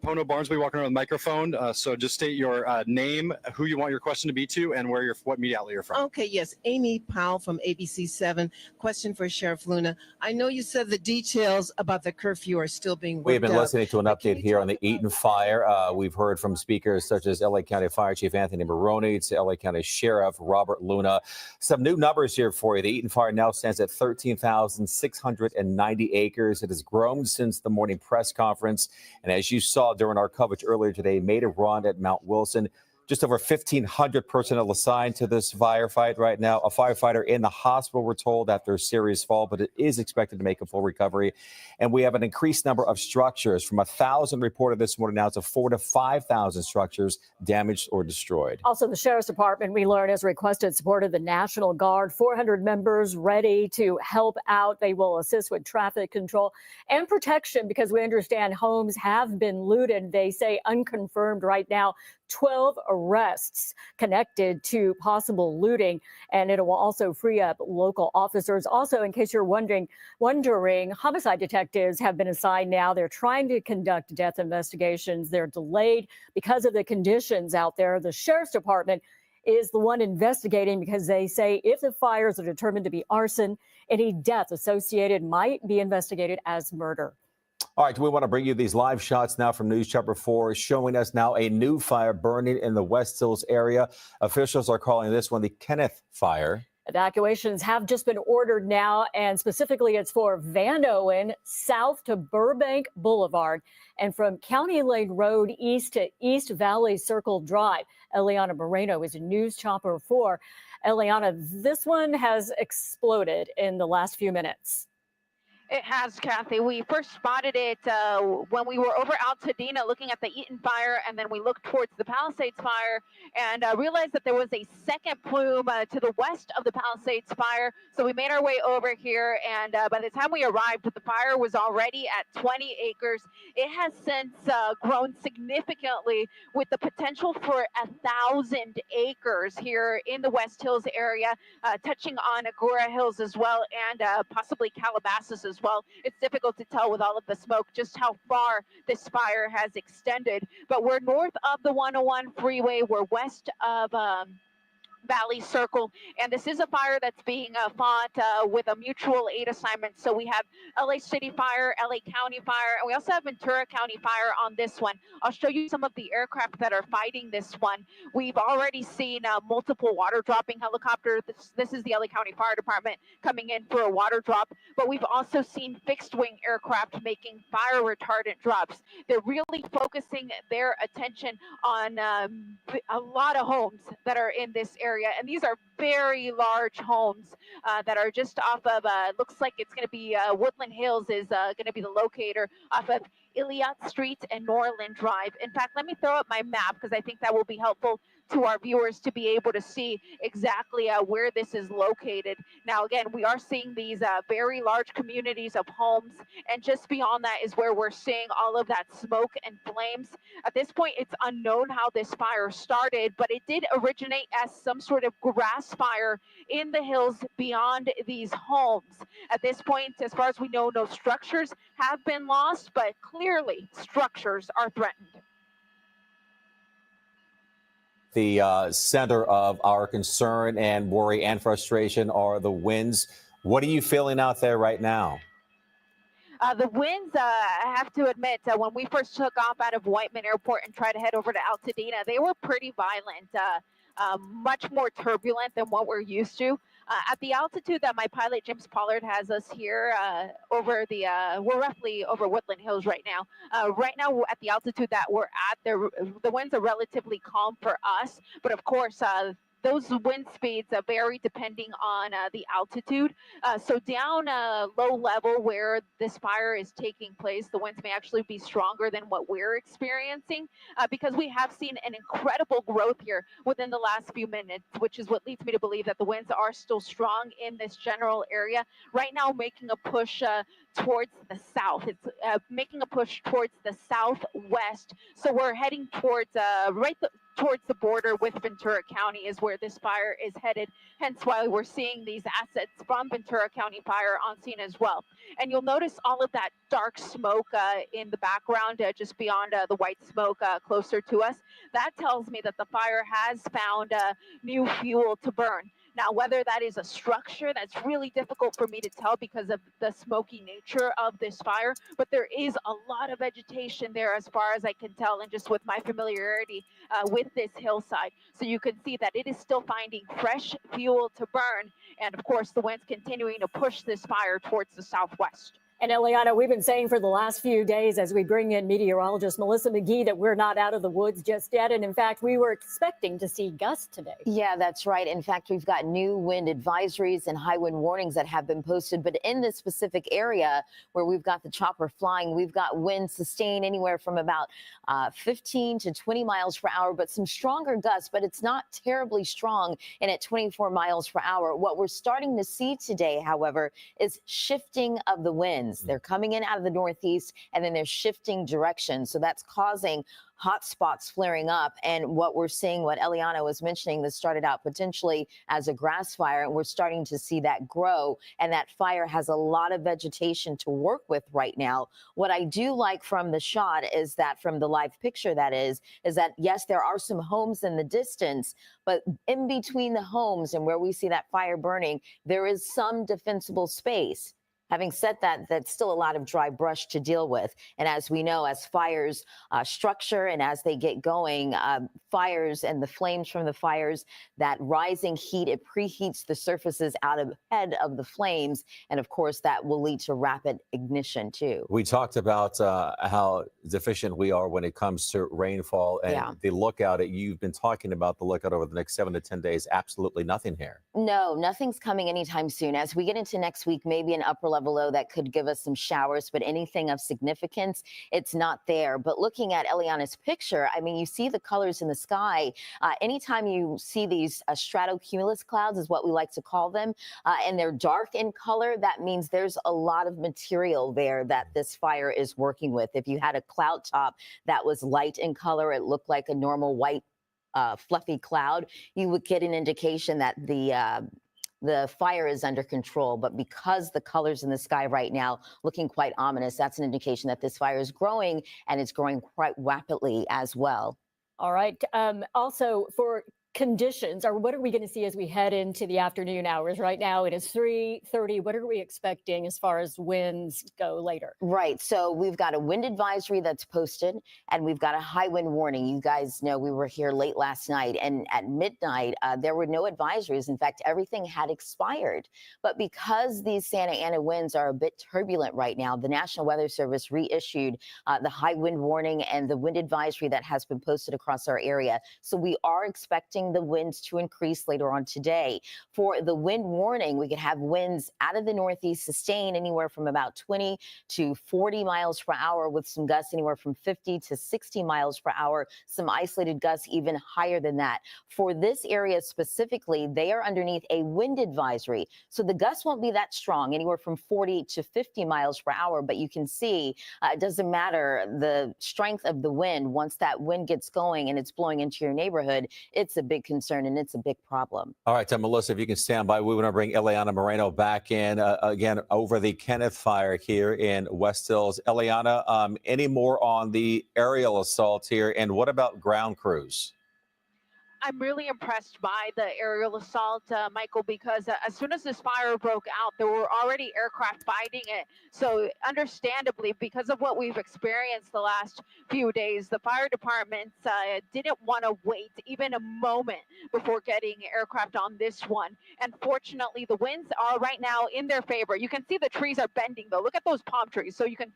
Pono Barnes will be walking around with a microphone. So just state your name, who you want your question to be to, and what media outlet you're from. Okay, yes. Amy Powell from ABC7. Question for Sheriff Luna. I know you said the details about the curfew are still being worked out. We've been listening to an update here on the Eaton fire. We've heard from speakers such as LA County Fire Chief Anthony Maroney to LA County Sheriff Robert Luna. Some new numbers here for you. The Eaton fire now stands at 13,690 acres. It has grown since the morning press conference. And as you saw during our coverage earlier today, made a run at Mount Wilson. Just over 1,500 personnel assigned to this firefight right now. A firefighter in the hospital, we're told, after a serious fall, but it is expected to make a full recovery. And we have an increased number of structures from 1,000 reported this morning now to 4,000 to 5,000 structures damaged or destroyed. Also, the Sheriff's Department, we learn, has requested support of the National Guard. 400 members ready to help out. They will assist with traffic control and protection because we understand homes have been looted. They say unconfirmed right now. 12 arrests connected to possible looting, and it will also free up local officers. Also, in case you're wondering, homicide detectives have been assigned now. They're trying to conduct death investigations. They're delayed because of the conditions out there. The Sheriff's Department is the one investigating because they say if the fires are determined to be arson, any death associated might be investigated as murder. All right, we want to bring you these live shots now from News Chopper 4, showing us now a new fire burning in the West Hills area. Officials are calling this one the Kenneth Fire. Evacuations have just been ordered now, and specifically it's for Van Owen south to Burbank Boulevard and from County Lane Road east to East Valley Circle Drive. Eliana Moreno is in News Chopper 4. Eliana, this one has exploded in the last few minutes. It has, Kathy. We first spotted it when we were over Altadena looking at the Eaton fire, and then we looked towards the Palisades fire and realized that there was a second plume to the west of the Palisades fire. So we made our way over here, and by the time we arrived, the fire was already at 20 acres. It has since grown significantly with the potential for 1,000 acres here in the West Hills area, touching on Agora Hills as well, and possibly Calabasas as well. It's difficult to tell with all of the smoke just how far this fire has extended, but we're north of the 101 freeway. We're west of Valley Circle, and this is a fire that's being fought with a mutual aid assignment. So we have LA City Fire, LA County Fire, and we also have Ventura County Fire on this one. I'll show you some of the aircraft that are fighting this one. We've already seen multiple water dropping helicopters. This is the LA County Fire Department coming in for a water drop, but we've also seen fixed wing aircraft making fire retardant drops. They're really focusing their attention on a lot of homes that are in this area. And these are very large homes that are just off of, looks like it's going to be Woodland Hills is going to be the locator off of Iliot Street and Norland Drive. In fact, let me throw up my map because I think that will be helpful to our viewers to be able to see exactly where this is located. Now, again, we are seeing these very large communities of homes, and just beyond that is where we're seeing all of that smoke and flames. At this point, it's unknown how this fire started, but it did originate as some sort of grass fire in the hills beyond these homes. At this point, as far as we know, no structures have been lost, but clearly structures are threatened. The center of our concern and worry and frustration are the winds. What are you feeling out there right now? The winds, I have to admit, when we first took off out of Whiteman Airport and tried to head over to Altadena, they were pretty violent, much more turbulent than what we're used to. At the altitude that my pilot, James Pollard, has us here over the, we're roughly over Woodland Hills right now. Right now, at the altitude that we're at, the winds are relatively calm for us. But of course, those wind speeds vary depending on the altitude. So down low level where this fire is taking place, the winds may actually be stronger than what we're experiencing because we have seen an incredible growth here within the last few minutes, which is what leads me to believe that the winds are still strong in this general area. Right now, making a push towards the south. It's making a push towards the southwest. So we're heading towards towards the border with Ventura County is where this fire is headed. Hence why we're seeing these assets from Ventura County Fire on scene as well. And you'll notice all of that dark smoke in the background, just beyond the white smoke closer to us. That tells me that the fire has found new fuel to burn. Now, whether that is a structure, that's really difficult for me to tell because of the smoky nature of this fire, but there is a lot of vegetation there as far as I can tell, and just with my familiarity with this hillside. So you can see that it is still finding fresh fuel to burn, and of course, the wind's continuing to push this fire towards the southwest. And Eliana, we've been saying for the last few days as we bring in meteorologist Melissa McGee that we're not out of the woods just yet. And in fact, we were expecting to see gusts today. Yeah, that's right. In fact, we've got new wind advisories and high wind warnings that have been posted. But in this specific area where we've got the chopper flying, we've got winds sustained anywhere from about 15 to 20 miles per hour, but some stronger gusts, but it's not terribly strong and at 24 miles per hour. What we're starting to see today, however, is shifting of the winds. They're coming in out of the northeast and then they're shifting direction. So that's causing hot spots flaring up. And what we're seeing, what Eliana was mentioning, this started out potentially as a grass fire, and we're starting to see that grow. And that fire has a lot of vegetation to work with right now. What I do like from the shot is that from the live picture that is that yes, there are some homes in the distance, but in between the homes and where we see that fire burning, there is some defensible space. Having said that, that's still a lot of dry brush to deal with. And as we know, as fires structure and as they get going, fires and the flames from the fires, that rising heat, it preheats the surfaces out ahead of the flames. And of course, that will lead to rapid ignition too. We talked about how deficient we are when it comes to rainfall and the lookout. You've been talking about the lookout over the next 7 to 10 days. Absolutely nothing here. No, nothing's coming anytime soon. As we get into next week, maybe an upper level low that could give us some showers, but anything of significance, it's not there. But looking at Eliana's picture, I mean, you see the colors in the sky. Anytime you see these stratocumulus clouds is what we like to call them, and they're dark in color, that means there's a lot of material there that this fire is working with. If you had a cloud top that was light in color, it looked like a normal white fluffy cloud, you would get an indication that the fire is under control. But because the colors in the sky right now looking quite ominous, that's an indication that this fire is growing, and it's growing quite rapidly as well. All right. Also, for conditions, or what are we going to see as we head into the afternoon hours? Right now it is 3:30. What are we expecting as far as winds go later? Right. So we've got a wind advisory that's posted, and we've got a high wind warning. You guys know we were here late last night, and at midnight there were no advisories. In fact, everything had expired. But because these Santa Ana winds are a bit turbulent right now, the National Weather Service reissued the high wind warning and the wind advisory that has been posted across our area. So we are expecting the winds to increase later on today. For the wind warning, we could have winds out of the northeast sustained anywhere from about 20 to 40 miles per hour, with some gusts anywhere from 50 to 60 miles per hour, some isolated gusts even higher than that. For this area specifically, they are underneath a wind advisory. So the gusts won't be that strong, anywhere from 40 to 50 miles per hour. But you can see it doesn't matter the strength of the wind. Once that wind gets going and it's blowing into your neighborhood, it's a big concern and it's a big problem. All right, Melissa, if you can stand by, we want to bring Eliana Moreno back in again over the Kenneth fire here in West Hills. Eliana, any more on the aerial assault here, and what about ground crews? I'm really impressed by the aerial assault, Michael, because as soon as this fire broke out, there were already aircraft fighting it. So understandably, because of what we've experienced the last few days, the fire departments didn't want to wait even a moment before getting aircraft on this one. And fortunately, the winds are right now in their favor. You can see the trees are bending, though. Look at those palm trees. So you can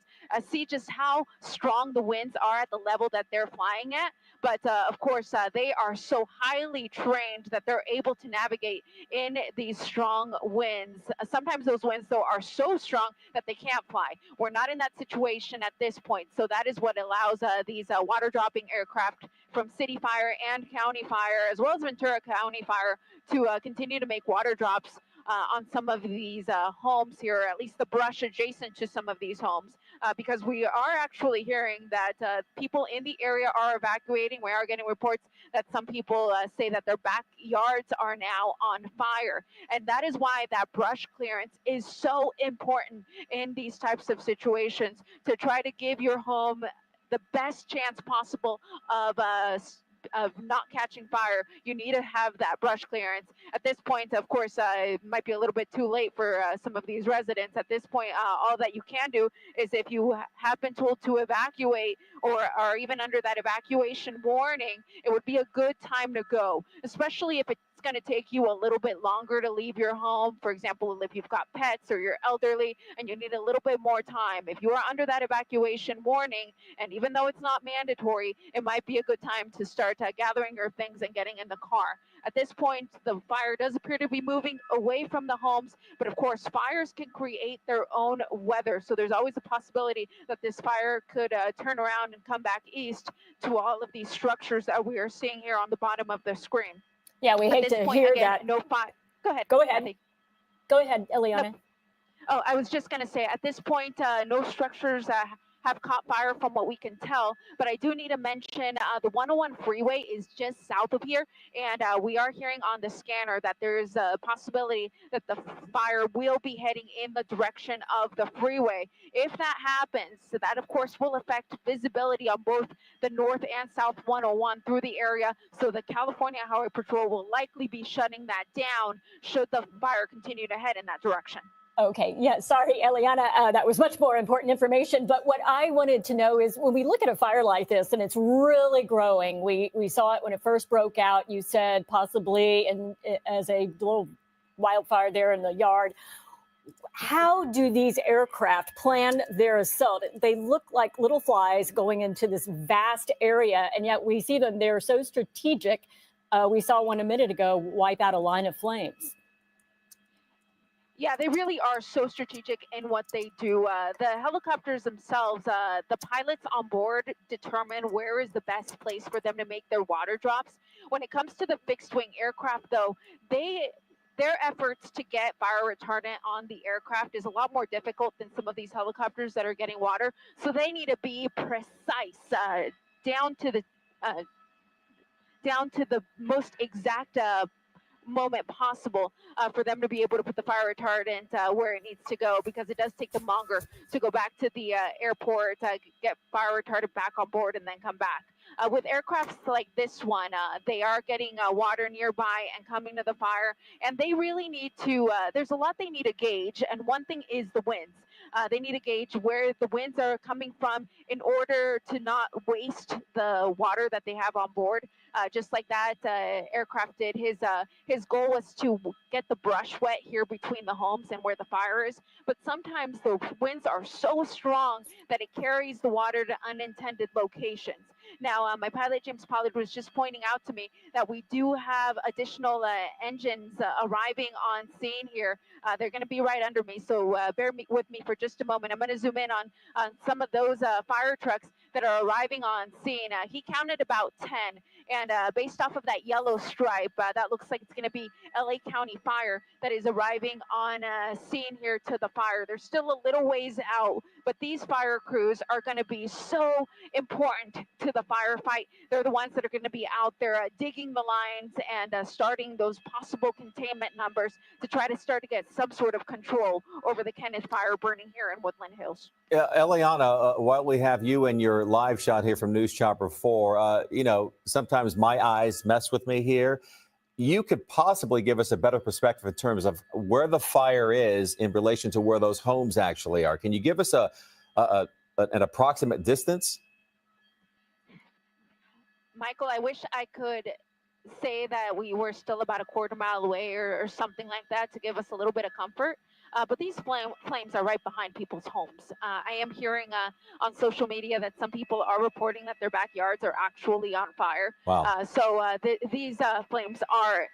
see just how strong the winds are at the level that they're flying at. But of course, they are so highly trained that they're able to navigate in these strong winds. Sometimes those winds, though, are so strong that they can't fly. We're not in that situation at this point. So that is what allows these water dropping aircraft from City Fire and County Fire, as well as Ventura County Fire, to continue to make water drops on some of these homes here, at least the brush adjacent to some of these homes, because we are actually hearing that people in the area are evacuating. We are getting reports that some people say that their backyards are now on fire. And that is why that brush clearance is so important in these types of situations, to try to give your home the best chance possible of not catching fire. You need to have that brush clearance. At this point, of course, it might be a little bit too late for some of these residents. At this point, all that you can do is, if you have been told to evacuate or are even under that evacuation warning, it would be a good time to go, especially if it's going to take you a little bit longer to leave your home. For example, if you've got pets or you're elderly and you need a little bit more time. If you are under that evacuation warning, and even though it's not mandatory, it might be a good time to start gathering your things and getting in the car. At this point, the fire does appear to be moving away from the homes, but of course, fires can create their own weather. So there's always a possibility that this fire could turn around and come back east to all of these structures that we are seeing here on the bottom of the screen. Yeah, we hate to hear that. No fire. Go ahead. Go ahead. Go ahead, Eliana. No. Oh, I was just going to say, at this point, no structures have caught fire from what we can tell, but I do need to mention the 101 freeway is just south of here, and we are hearing on the scanner that there's a possibility that the fire will be heading in the direction of the freeway. If that happens, so that of course will affect visibility on both the north and south 101 through the area, so the California Highway Patrol will likely be shutting that down should the fire continue to head in that direction. Okay, yeah, sorry, Eliana, that was much more important information. But what I wanted to know is, when we look at a fire like this, and it's really growing, we saw it when it first broke out, you said possibly as a little wildfire there in the yard. How do these aircraft plan their assault? They look like little flies going into this vast area, and yet we see them. They're so strategic. We saw one a minute ago wipe out a line of flames. Yeah, they really are so strategic in what they do. The helicopters themselves, the pilots on board determine where is the best place for them to make their water drops. When it comes to the fixed wing aircraft, though, their efforts to get fire retardant on the aircraft is a lot more difficult than some of these helicopters that are getting water. So they need to be precise, down to the most exact moment possible for them to be able to put the fire retardant where it needs to go, because it does take them longer to go back to the airport, get fire retardant back on board, and then come back. With aircrafts like this one, they are getting water nearby and coming to the fire, and they really need to, there's a lot they need to gauge, and one thing is the winds. They need to gauge where the winds are coming from in order to not waste the water that they have on board. Just like that aircraft did. His goal was to get the brush wet here between the homes and where the fire is. But sometimes the winds are so strong that it carries the water to unintended locations. Now, my pilot, James Pollard, was just pointing out to me that we do have additional engines arriving on scene here. They're going to be right under me, so bear with me for just a moment. I'm going to zoom in on some of those fire trucks that are arriving on scene. He counted about 10, and based off of that yellow stripe, that looks like it's going to be LA County Fire that is arriving on scene here to the fire. They're still a little ways out, but these fire crews are going to be so important to the firefight. They're the ones that are going to be out there digging the lines and starting those possible containment numbers to try to start to get some sort of control over the Kenneth fire burning here in Woodland Hills. Eliana, while we have you and your live shot here from News Chopper 4. You know, sometimes my eyes mess with me here. You could possibly give us a better perspective in terms of where the fire is in relation to where those homes actually are. Can you give us an approximate distance? Michael, I wish I could say that we were still about a quarter mile away or something like that to give us a little bit of comfort. But these flames are right behind people's homes. I am hearing on social media that some people are reporting that their backyards are actually on fire. Wow. These flames are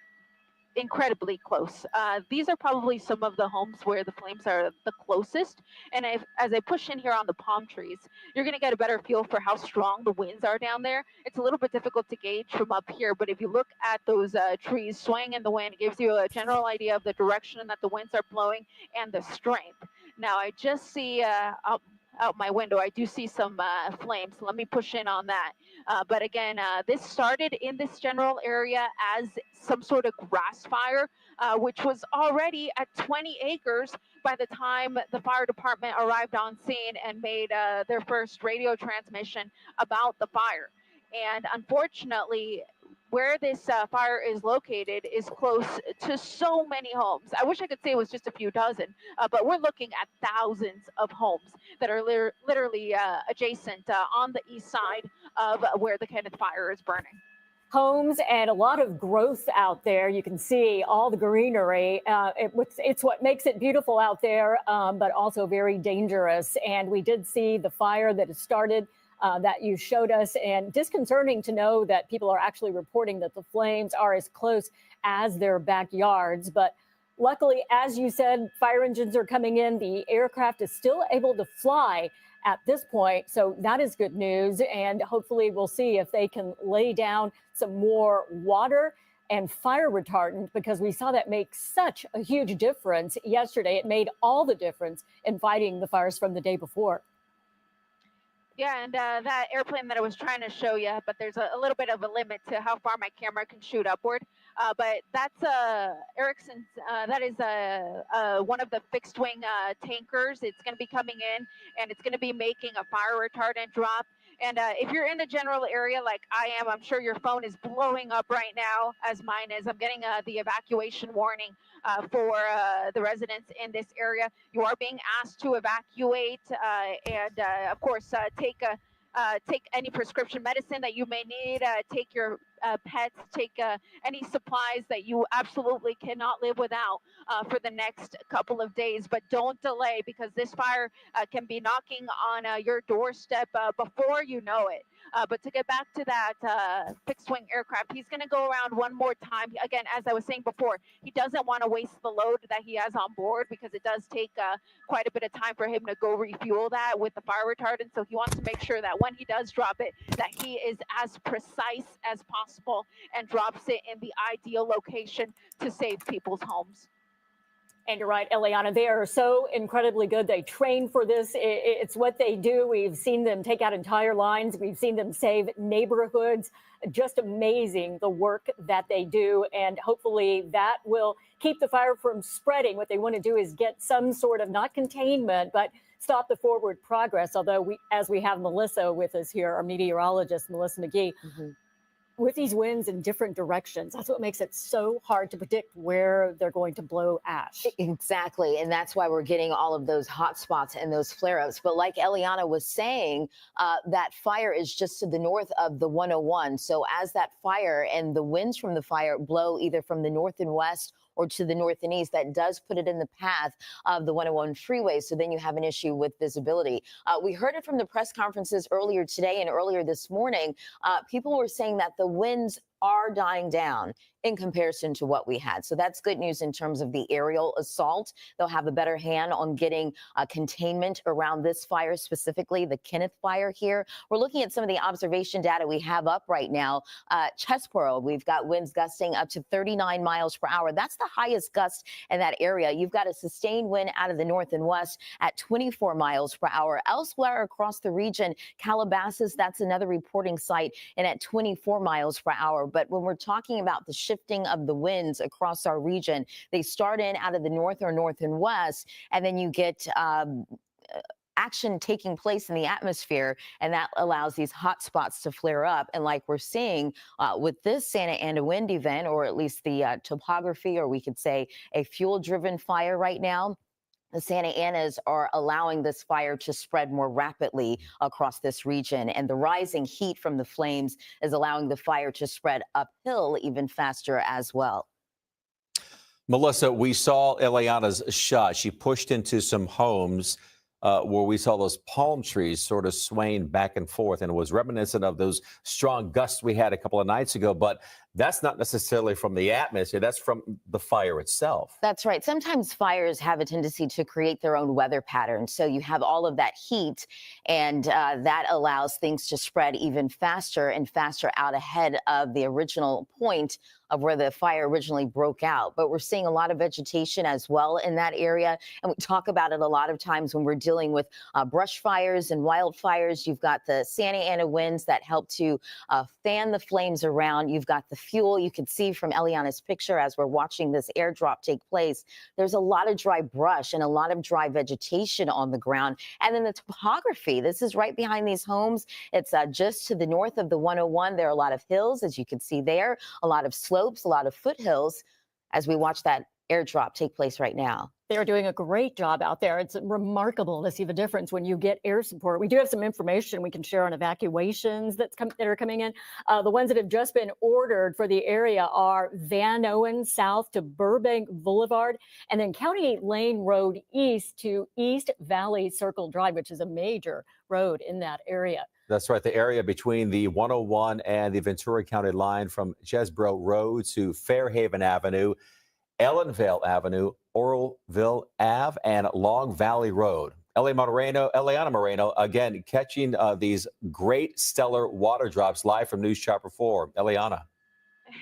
incredibly close. These are probably some of the homes where the flames are the closest. And as I push in here on the palm trees, you're going to get a better feel for how strong the winds are down there. It's a little bit difficult to gauge from up here, but if you look at those trees swaying in the wind, it gives you a general idea of the direction that the winds are blowing and the strength. Now, I just see out my window, I do see some flames. Let me push in on that. But again, this started in this general area as some sort of grass fire, which was already at 20 acres by the time the fire department arrived on scene and made their first radio transmission about the fire. And unfortunately, where this fire is located is close to so many homes. I wish I could say it was just a few dozen, but we're looking at thousands of homes that are literally adjacent on the east side of where the Kenneth fire is burning. Homes and a lot of growth out there. You can see all the greenery. It's what makes it beautiful out there, but also very dangerous. And we did see the fire that has started that you showed us, and disconcerting to know that people are actually reporting that the flames are as close as their backyards. But luckily, as you said, fire engines are coming in. The aircraft is still able to fly at this point. So that is good news. And hopefully we'll see if they can lay down some more water and fire retardant, because we saw that make such a huge difference yesterday. It made all the difference in fighting the fires from the day before. Yeah, and that airplane that I was trying to show you, but there's a little bit of a limit to how far my camera can shoot upward. But that's Ericsson's, that is one of the fixed wing tankers. It's going to be coming in and it's going to be making a fire retardant drop. And if you're in the general area like I am, I'm sure your phone is blowing up right now, as mine is. I'm getting the evacuation warning for the residents in this area. You are being asked to evacuate and, of course, take any prescription medicine that you may need, take your pets, take any supplies that you absolutely cannot live without for the next couple of days. But don't delay, because this fire can be knocking on your doorstep before you know it. But to get back to that fixed wing aircraft, he's going to go around one more time. Again, as I was saying before, he doesn't want to waste the load that he has on board, because it does take quite a bit of time for him to go refuel that with the fire retardant. So he wants to make sure that when he does drop it, that he is as precise as possible and drops it in the ideal location to save people's homes. And you're right, Eliana, they are so incredibly good. They train for this. It's what they do. We've seen them take out entire lines. We've seen them save neighborhoods. Just amazing, the work that they do. And hopefully that will keep the fire from spreading. What they want to do is get some sort of, not containment, but stop the forward progress. Although as we have Melissa with us here, our meteorologist, Melissa McGee, with these winds in different directions, that's what makes it so hard to predict where they're going to blow ash. Exactly. And that's why we're getting all of those hot spots and those flare-ups. But like Eliana was saying, that fire is just to the north of the 101. So as that fire and the winds from the fire blow either from the north and west or to the north and east, that does put it in the path of the 101 freeway. So then you have an issue with visibility. We heard it from the press conferences earlier today and earlier this morning. People were saying that the winds are dying down in comparison to what we had. So that's good news in terms of the aerial assault. They'll have a better hand on getting containment around this fire, specifically the Kenneth fire here. We're looking at some of the observation data we have up right now. Chesborough, we've got winds gusting up to 39 miles per hour. That's the highest gust in that area. You've got a sustained wind out of the north and west at 24 miles per hour. Elsewhere across the region, Calabasas, that's another reporting site, and at 24 miles per hour. But when we're talking about the shifting of the winds across our region, they start in out of the north or north and west, and then you get action taking place in the atmosphere, and that allows these hot spots to flare up. And like we're seeing with this Santa Ana wind event, or at least the topography, or we could say a fuel-driven fire right now, the Santa Anas are allowing this fire to spread more rapidly across this region. And the rising heat from the flames is allowing the fire to spread uphill even faster as well. Melissa, we saw Eliana's shot. She pushed into some homes where we saw those palm trees sort of swaying back and forth, and it was reminiscent of those strong gusts we had a couple of nights ago. But that's not necessarily from the atmosphere. That's from the fire itself. That's right. Sometimes fires have a tendency to create their own weather patterns. So you have all of that heat, and that allows things to spread even faster and faster out ahead of the original point of where the fire originally broke out. But we're seeing a lot of vegetation as well in that area. And we talk about it a lot of times when we're dealing with brush fires and wildfires. You've got the Santa Ana winds that help to fan the flames around. You've got the fuel. You can see from Eliana's picture as we're watching this airdrop take place, there's a lot of dry brush and a lot of dry vegetation on the ground. And then the topography, this is right behind these homes. It's just to the north of the 101. There are a lot of hills, as you can see there, a lot of slopes, a lot of foothills as we watch that airdrop take place right now. They're doing a great job out there. It's remarkable to see the difference when you get air support. We do have some information we can share on evacuations that are coming in. The ones that have just been ordered for the area are Van Owen south to Burbank Boulevard, and then County Lane Road east to East Valley Circle Drive, which is a major road in that area. That's right. The area between the 101 and the Ventura County line from Chesbrough Road to Fairhaven Avenue, Ellenvale Avenue, Oralville Ave, and Long Valley Road. Eliana Moreno, again, catching these great stellar water drops live from News Chopper 4. Eliana.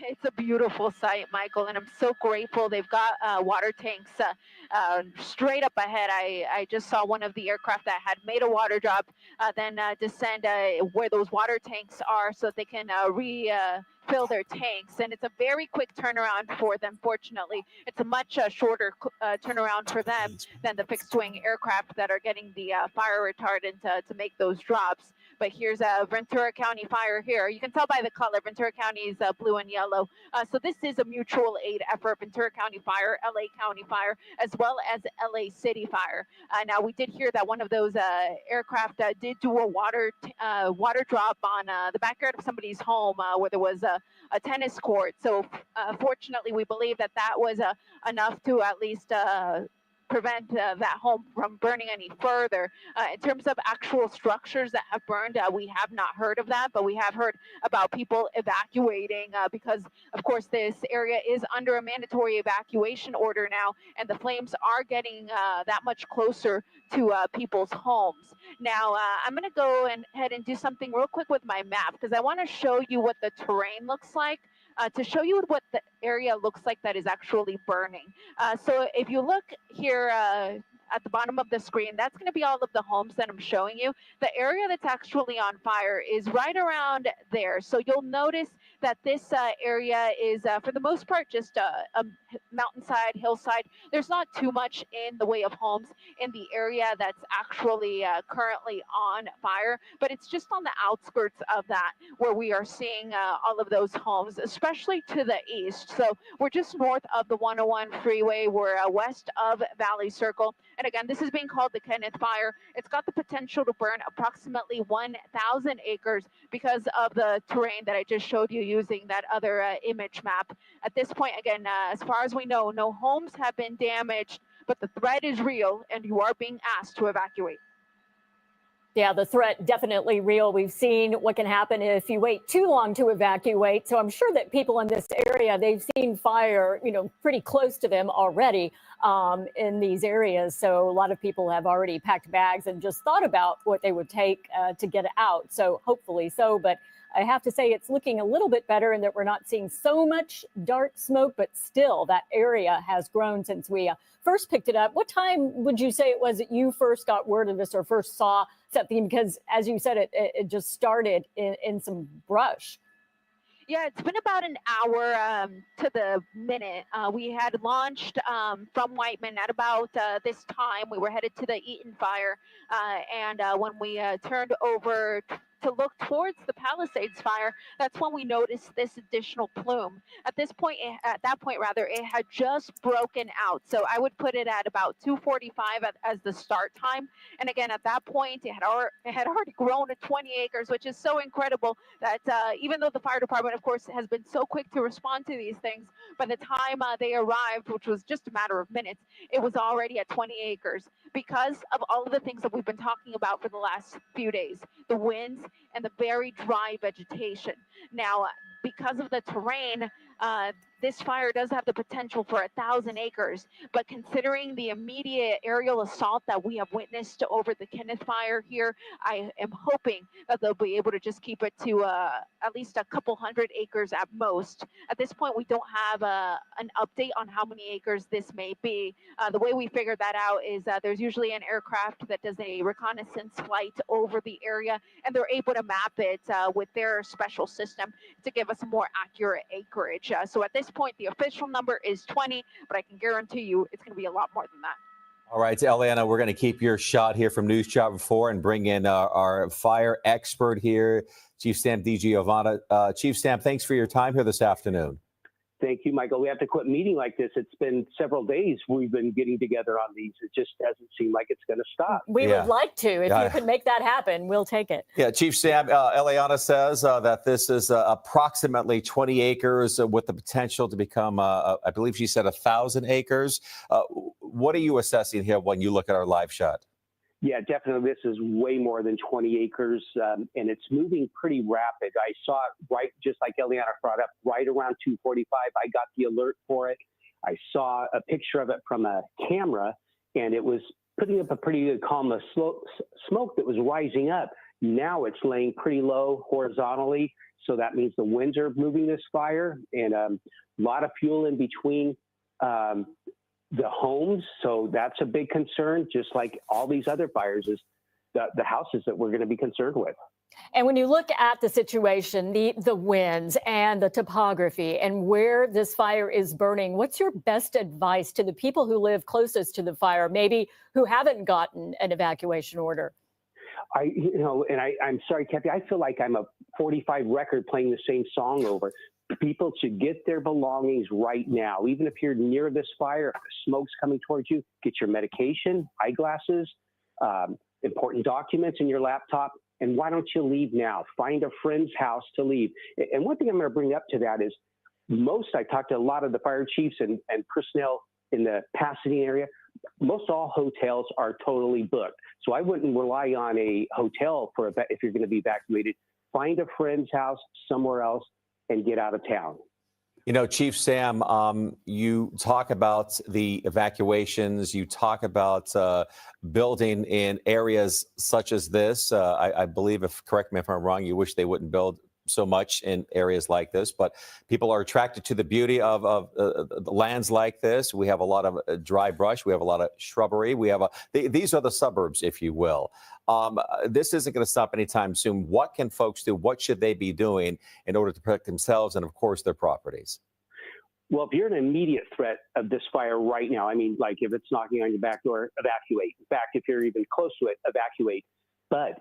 It's a beautiful sight, Michael, and I'm so grateful. They've got water tanks straight up ahead. I just saw one of the aircraft that had made a water drop, then descend where those water tanks are so that they can refill their tanks. And it's a very quick turnaround for them, fortunately. It's a much shorter turnaround for them than the fixed-wing aircraft that are getting the fire retardant to make those drops. But here's a Ventura County fire here. You can tell by the color, Ventura County is blue and yellow. So this is a mutual aid effort, Ventura County Fire, LA County Fire, as well as LA City Fire. Now, we did hear that one of those aircraft did do a water drop on the backyard of somebody's home where there was a tennis court. So fortunately, we believe that that was enough to at least prevent that home from burning any further. In terms of actual structures that have burned, we have not heard of that, but we have heard about people evacuating because, of course, this area is under a mandatory evacuation order now, and the flames are getting that much closer to people's homes. Now, I'm going to go ahead and do something real quick with my map because I want to show you what the terrain looks like. To show you what the area looks like that is actually burning. So if you look here at the bottom of the screen, that's going to be all of the homes that I'm showing you. The area that's actually on fire is right around there. So you'll notice that this area is, for the most part, just a mountainside, hillside. There's not too much in the way of homes in the area that's actually currently on fire, but it's just on the outskirts of that where we are seeing all of those homes, especially to the east. So we're just north of the 101 freeway. We're west of Valley Circle. And again, this is being called the Kenneth Fire. It's got the potential to burn approximately 1,000 acres because of the terrain that I just showed you using that other image map. At this point, again, as far as we know, no homes have been damaged, but the threat is real and you are being asked to evacuate. Yeah, the threat definitely real. We've seen what can happen if you wait too long to evacuate. So I'm sure that people in this area, they've seen fire, pretty close to them already in these areas. So a lot of people have already packed bags and just thought about what they would take to get out. So hopefully so. But I have to say it's looking a little bit better in that we're not seeing so much dark smoke, but still that area has grown since we first picked it up. What time would you say it was that you first got word of this or first saw something? Because as you said, it just started in some brush. Yeah, it's been about an hour to the minute. We had launched from Whiteman at about this time. We were headed to the Eaton fire, and when we turned over to look towards the Palisades fire, that's when we noticed this additional plume. At this point, at that point rather, it had just broken out. So I would put it at about 2:45 as the start time. And again, at that point, it had already grown to 20 acres, which is so incredible that even though the fire department, of course, has been so quick to respond to these things, by the time they arrived, which was just a matter of minutes, it was already at 20 acres because of all of the things that we've been talking about for the last few days, the winds and the very dry vegetation. Now, because of the terrain, this fire does have the potential for 1,000 acres, but considering the immediate aerial assault that we have witnessed over the Kenneth fire here, I am hoping that they'll be able to just keep it to at least a couple hundred acres at most. At this point, we don't have an update on how many acres this may be. The way we figured that out is there's usually an aircraft that does a reconnaissance flight over the area, and they're able to map it with their special system to give us a more accurate acreage. So at this point, the official number is 20, but I can guarantee you it's going to be a lot more than that. All right, Eliana, we're going to keep your shot here from News Chopper 4 and bring in our fire expert here, Chief Sam DiGiovanna. Chief Sam, thanks for your time here this afternoon. Thank you, Michael. We have to quit meeting like this. It's been several days we've been getting together on these. It just doesn't seem like it's going to stop. We would like to. If you can make that happen, we'll take it. Yeah, Chief Sam, Eliana says that this is approximately 20 acres with the potential to become, I believe she said 1,000 acres. What are you assessing here when you look at our live shot? Yeah, definitely. This is way more than 20 acres, and it's moving pretty rapid. I saw it right, just like Eliana brought up, right around 2:45. I got the alert for it. I saw a picture of it from a camera, and it was putting up a pretty good column of smoke that was rising up. Now it's laying pretty low horizontally, so that means the winds are moving this fire, and a lot of fuel in between the homes, so that's a big concern, just like all these other fires, is the houses that we're going to be concerned with. And when you look at the situation, the winds and the topography and where this fire is burning, what's your best advice to the people who live closest to the fire, maybe who haven't gotten an evacuation order? I'm sorry, Kathy, I feel like I'm a 45 record playing the same song over. People should get their belongings right now. Even if you're near this fire, if the smoke's coming towards you, get your medication, eyeglasses, important documents in your laptop, and why don't you leave now? Find a friend's house to leave. And one thing I'm going to bring up to that is I talked to a lot of the fire chiefs and personnel in the Pasadena area. Most all hotels are totally booked. So I wouldn't rely on a hotel if you're going to be evacuated. Find a friend's house somewhere else and get out of town. You know, Chief Sam, you talk about the evacuations. You talk about building in areas such as this. I believe, correct me if I'm wrong, you wish they wouldn't build so much in areas like this, but people are attracted to the beauty of the lands like this. We have a lot of dry brush. We have a lot of shrubbery. We have these are the suburbs, if you will. This isn't going to stop anytime soon. What can folks do? What should they be doing in order to protect themselves and, of course, their properties? Well, if you're an immediate threat of this fire right now, I mean, like if it's knocking on your back door, evacuate. In fact, if you're even close to it, evacuate. But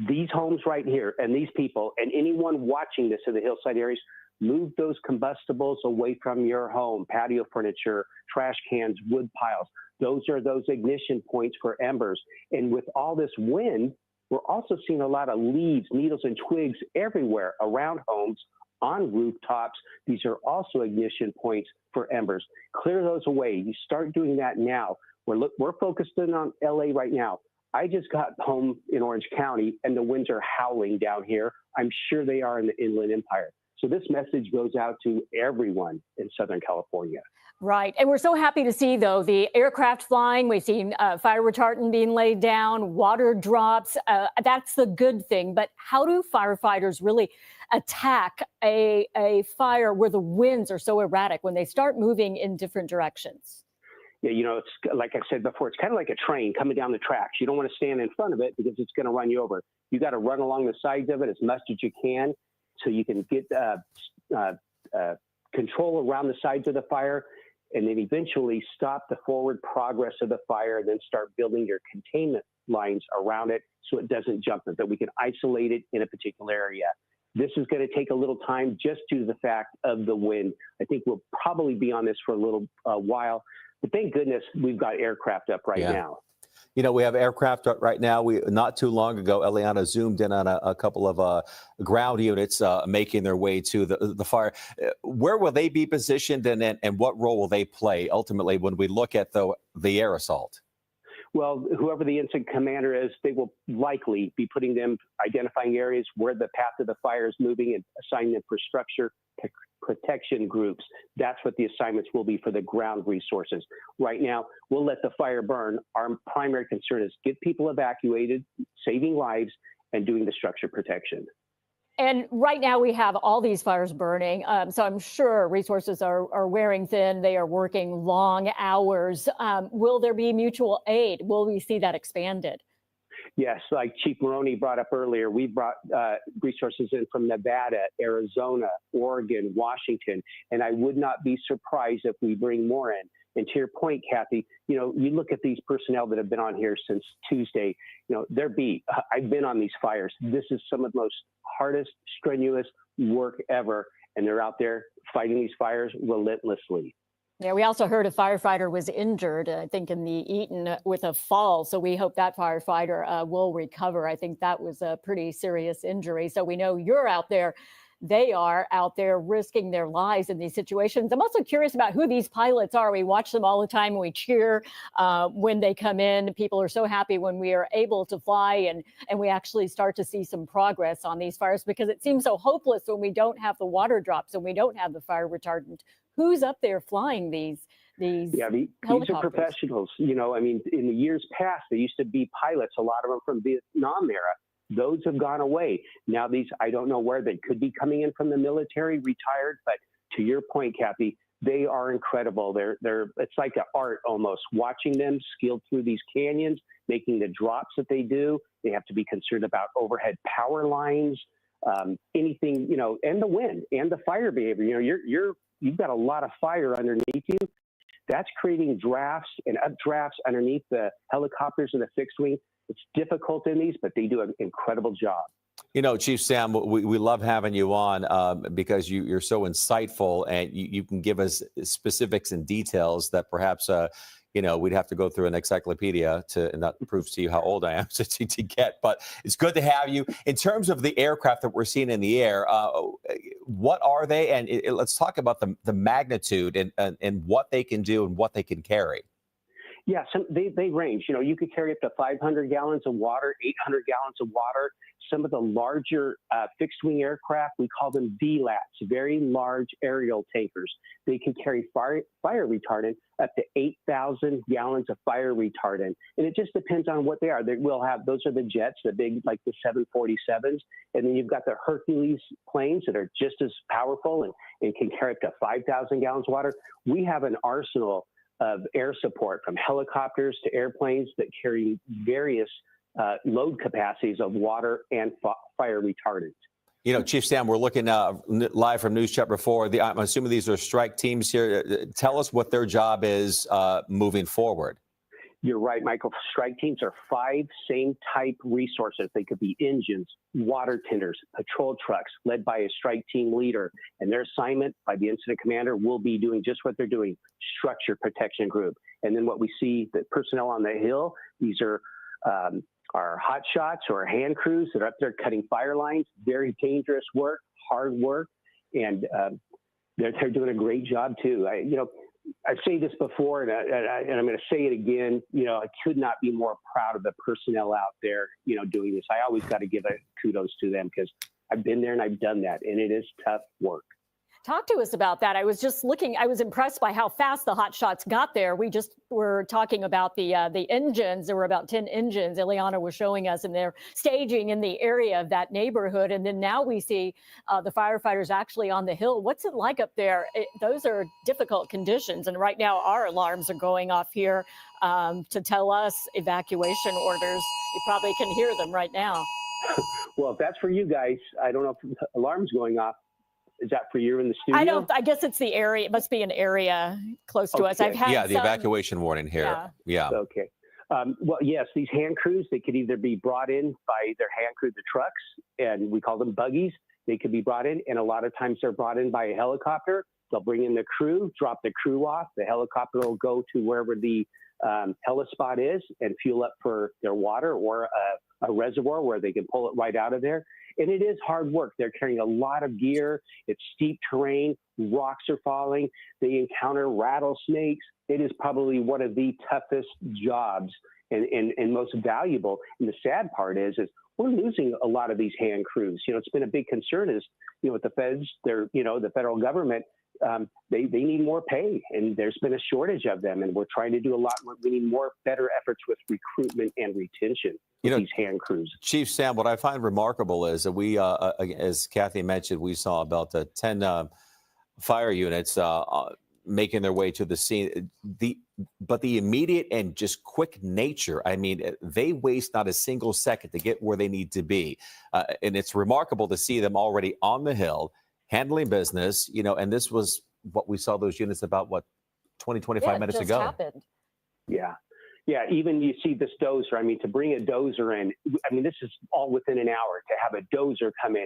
these homes right here and these people and anyone watching this in the hillside areas, move those combustibles away from your home, patio furniture, trash cans, wood piles. Those are those ignition points for embers. And with all this wind, we're also seeing a lot of leaves, needles, and twigs everywhere around homes, on rooftops. These are also ignition points for embers. Clear those away. You start doing that now. We're focused in on LA right now. I just got home in Orange County, and the winds are howling down here. I'm sure they are in the Inland Empire. So this message goes out to everyone in Southern California. Right. And we're so happy to see, though, the aircraft flying. We've seen fire retardant being laid down, water drops. That's the good thing. But how do firefighters really attack a fire where the winds are so erratic when they start moving in different directions? Yeah, it's like I said before, it's kind of like a train coming down the tracks. You don't want to stand in front of it because it's going to run you over. You got to run along the sides of it as much as you can. so you can get control around the sides of the fire, and then eventually stop the forward progress of the fire, and then start building your containment lines around it so it doesn't jump, and that we can isolate it in a particular area. This is going to take a little time just due to the fact of the wind. I think we'll probably be on this for a little while, but thank goodness we've got aircraft up right now. You know, we have aircraft right now. Not too long ago, Eliana zoomed in on a couple of ground units making their way to the fire. Where will they be positioned, and what role will they play ultimately when we look at the air assault? Well, whoever the incident commander is, they will likely be putting them, identifying areas where the path of the fire is moving and assigning them for structure protection groups. That's what the assignments will be for the ground resources. Right now, we'll let the fire burn. Our primary concern is get people evacuated, saving lives, and doing the structure protection. And right now we have all these fires burning. So I'm sure resources are wearing thin. They are working long hours. Will there be mutual aid? Will we see that expanded? Yes, like Chief Maroney brought up earlier, we brought resources in from Nevada, Arizona, Oregon, Washington, and I would not be surprised if we bring more in. And to your point, Kathy, you know, you look at these personnel that have been on here since Tuesday, you know, they're beat. I've been on these fires. This is some of the most hardest, strenuous work ever, and they're out there fighting these fires relentlessly. Yeah, we also heard a firefighter was injured, I think, in the Eaton with a fall. So we hope that firefighter will recover. I think that was a pretty serious injury. So we know you're out there. They are out there risking their lives in these situations. I'm also curious about who these pilots are. We watch them all the time and we cheer when they come in. People are so happy when we are able to fly and we actually start to see some progress on these fires, because it seems so hopeless when we don't have the water drops and we don't have the fire retardant. Who's up there flying these these are professionals. You know, I mean, in the years past, there used to be pilots, a lot of them from Vietnam era. Those have gone away. Now these, I don't know where they could be coming in from the military, retired, but to your point, Kathy, they are incredible. It's like an art almost, watching them scale through these canyons, making the drops that they do. They have to be concerned about overhead power lines, anything, you know, and the wind and the fire behavior. You know, you've got a lot of fire underneath you. That's creating drafts and updrafts underneath the helicopters and the fixed wing. It's difficult in these, but they do an incredible job. You know, Chief Sam, we love having you on because you're so insightful and you can give us specifics and details that perhaps, you know, we'd have to go through an encyclopedia and that proves to you how old I am to get. But it's good to have you. In terms of the aircraft that we're seeing in the air, what are they? And let's talk about the magnitude and what they can do and what they can carry. Yeah, they range. You know, you could carry up to 500 gallons of water, 800 gallons of water. Some of the larger fixed-wing aircraft, we call them VLATs, very large aerial tankers. They can carry fire retardant up to 8,000 gallons of fire retardant. And it just depends on what they are. We'll have, those are the jets, the big, like the 747s. And then you've got the Hercules planes that are just as powerful and can carry up to 5,000 gallons of water. We have an arsenal of air support, from helicopters to airplanes, that carry various load capacities of water and fire retardant. You know, Chief Sam, we're looking live from News Chapter 4. I'm assuming these are strike teams here. Tell us what their job is moving forward. You're right, Michael. Strike teams are 5 same type resources. They could be engines, water tenders, patrol trucks, led by a strike team leader. And their assignment by the incident commander will be doing just what they're doing, structure protection group. And then what we see, the personnel on the hill, these are our hot shots or hand crews that are up there cutting fire lines. Very dangerous work, hard work, and they're doing a great job too. I've said this before, and I'm going to say it again. You know, I could not be more proud of the personnel out there, you know, doing this. I always got to give kudos to them, because I've been there and I've done that, and it is tough work. Talk to us about that. I was just looking, I was impressed by how fast the hot shots got there. We just were talking about the engines. There were about 10 engines Ileana was showing us, and they're staging in the area of that neighborhood. And then now we see the firefighters actually on the hill. What's it like up there? Those are difficult conditions. And right now our alarms are going off here to tell us evacuation orders. You probably can hear them right now. Well, if that's for you guys, I don't know if the alarm's going off. Is that for you in the studio? I guess it's the area. It must be an area close to us. I've had the evacuation warning here. Yeah. Okay. Well, yes, these hand crews, they could either be brought in by their hand crew, the trucks, and we call them buggies. They could be brought in, and a lot of times they're brought in by a helicopter. They'll bring in the crew, drop the crew off. The helicopter will go to wherever the helispot is and fuel up for their water or a reservoir where they can pull it right out of there. And it is hard work. They're carrying a lot of gear. It's steep terrain. Rocks are falling. They encounter rattlesnakes. It is probably one of the toughest jobs and most valuable. And the sad part is we're losing a lot of these hand crews. It's been a big concern with the feds, the federal government, they need more pay, and there's been a shortage of them, and we're trying to do a lot more. We need better efforts with recruitment and retention of these hand crews. Chief Sam, what I find remarkable is that we, as Kathy mentioned, we saw about 10 fire units making their way to the scene. But the immediate and just quick nature, I mean, they waste not a single second to get where they need to be. And it's remarkable to see them already on the Hill, handling business, and this was what we saw those units about, 25 minutes ago. Happened. Yeah. Yeah, even you see this dozer. I mean, to bring a dozer in, I mean, this is all within an hour. To have a dozer come in,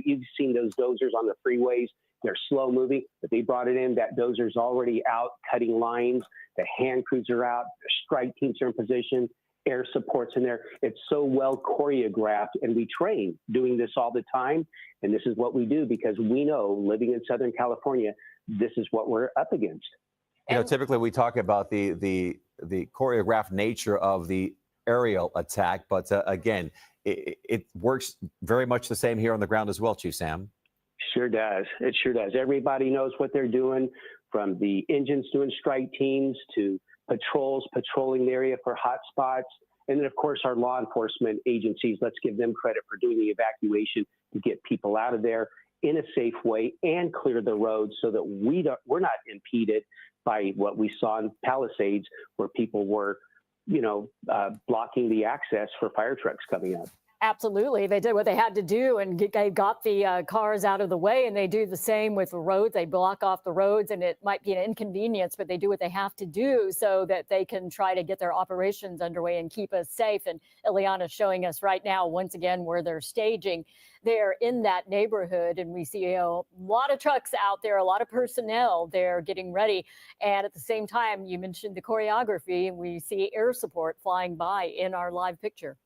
you've seen those dozers on the freeways. They're slow moving, but they brought it in. That dozer's already out cutting lines. The hand crews are out. The strike teams are in position. Air support's in there. It's so well choreographed, and we train doing this all the time. And this is what we do because we know, living in Southern California, this is what we're up against. Typically we talk about the choreographed nature of the aerial attack, but again, it works very much the same here on the ground as well, Chief Sam. Sure does. It sure does. Everybody knows what they're doing, from the engines doing strike teams to patrolling the area for hot spots. And then, of course, our law enforcement agencies, let's give them credit for doing the evacuation to get people out of there in a safe way and clear the roads so that we're not impeded by what we saw in Palisades, where people were, blocking the access for fire trucks coming up. Absolutely. They did what they had to do and they got the cars out of the way, and they do the same with the roads. They block off the roads, and it might be an inconvenience, but they do what they have to do so that they can try to get their operations underway and keep us safe. And Ileana's showing us right now, once again, where they're staging. They're in that neighborhood, and we see a lot of trucks out there, a lot of personnel there getting ready. And at the same time, you mentioned the choreography, and we see air support flying by in our live picture.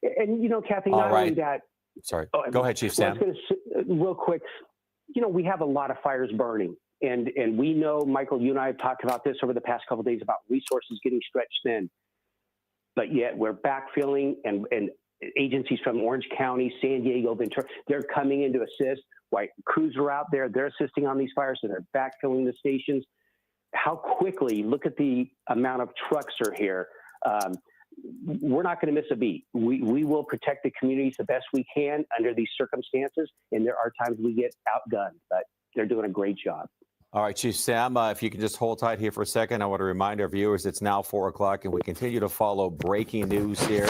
And, Kathy, not only that. Sorry. Go ahead, Chief Sam. I was going to say, real quick, we have a lot of fires burning. And we know, Michael, you and I have talked about this over the past couple of days about resources getting stretched thin. But yet we're backfilling, and agencies from Orange County, San Diego, Ventura, they're coming in to assist. White crews are out there. They're assisting on these fires, and they're backfilling the stations. How quickly, look at the amount of trucks are here. We're not going to miss a beat. We will protect the communities the best we can under these circumstances. And there are times we get outgunned, but they're doing a great job. All right, Chief Sam, if you can just hold tight here for a second. I want to remind our viewers it's now 4 o'clock, and we continue to follow breaking news here.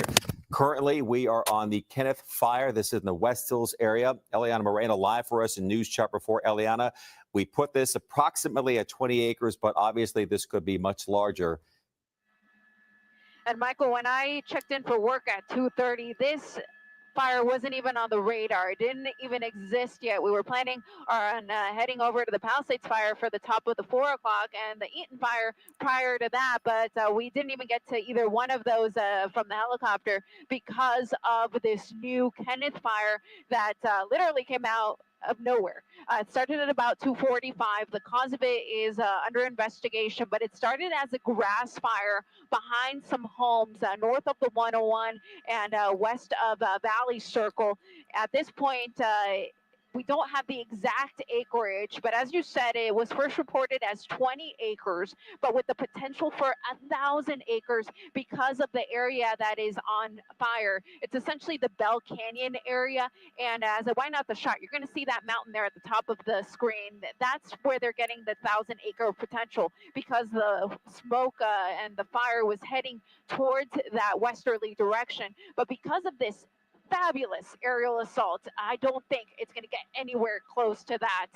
Currently, we are on the Kenneth Fire. This is in the West Hills area. Ileana Moreno live for us in News Chopper 4. Ileana, we put this approximately at 20 acres, but obviously this could be much larger. And Michael, when I checked in for work at 2:30, this fire wasn't even on the radar. It didn't even exist yet. We were planning on heading over to the Palisades fire for the top of the 4 o'clock and the Eaton fire prior to that, but we didn't even get to either one of those from the helicopter because of this new Kenneth fire that literally came out of nowhere. It started at about 2:45. The cause of it is under investigation, but it started as a grass fire behind some homes north of the 101 and west of Valley Circle. At this point, we don't have the exact acreage, but as you said, it was first reported as 20 acres, but with the potential for 1,000 acres because of the area that is on fire. It's essentially the Bell Canyon area, and as I wind out the shot, you're going to see that mountain there at the top of the screen. That's where they're getting the 1,000-acre potential because the smoke and the fire was heading towards that westerly direction. But because of this fabulous aerial assault. I don't think it's going to get anywhere close to that.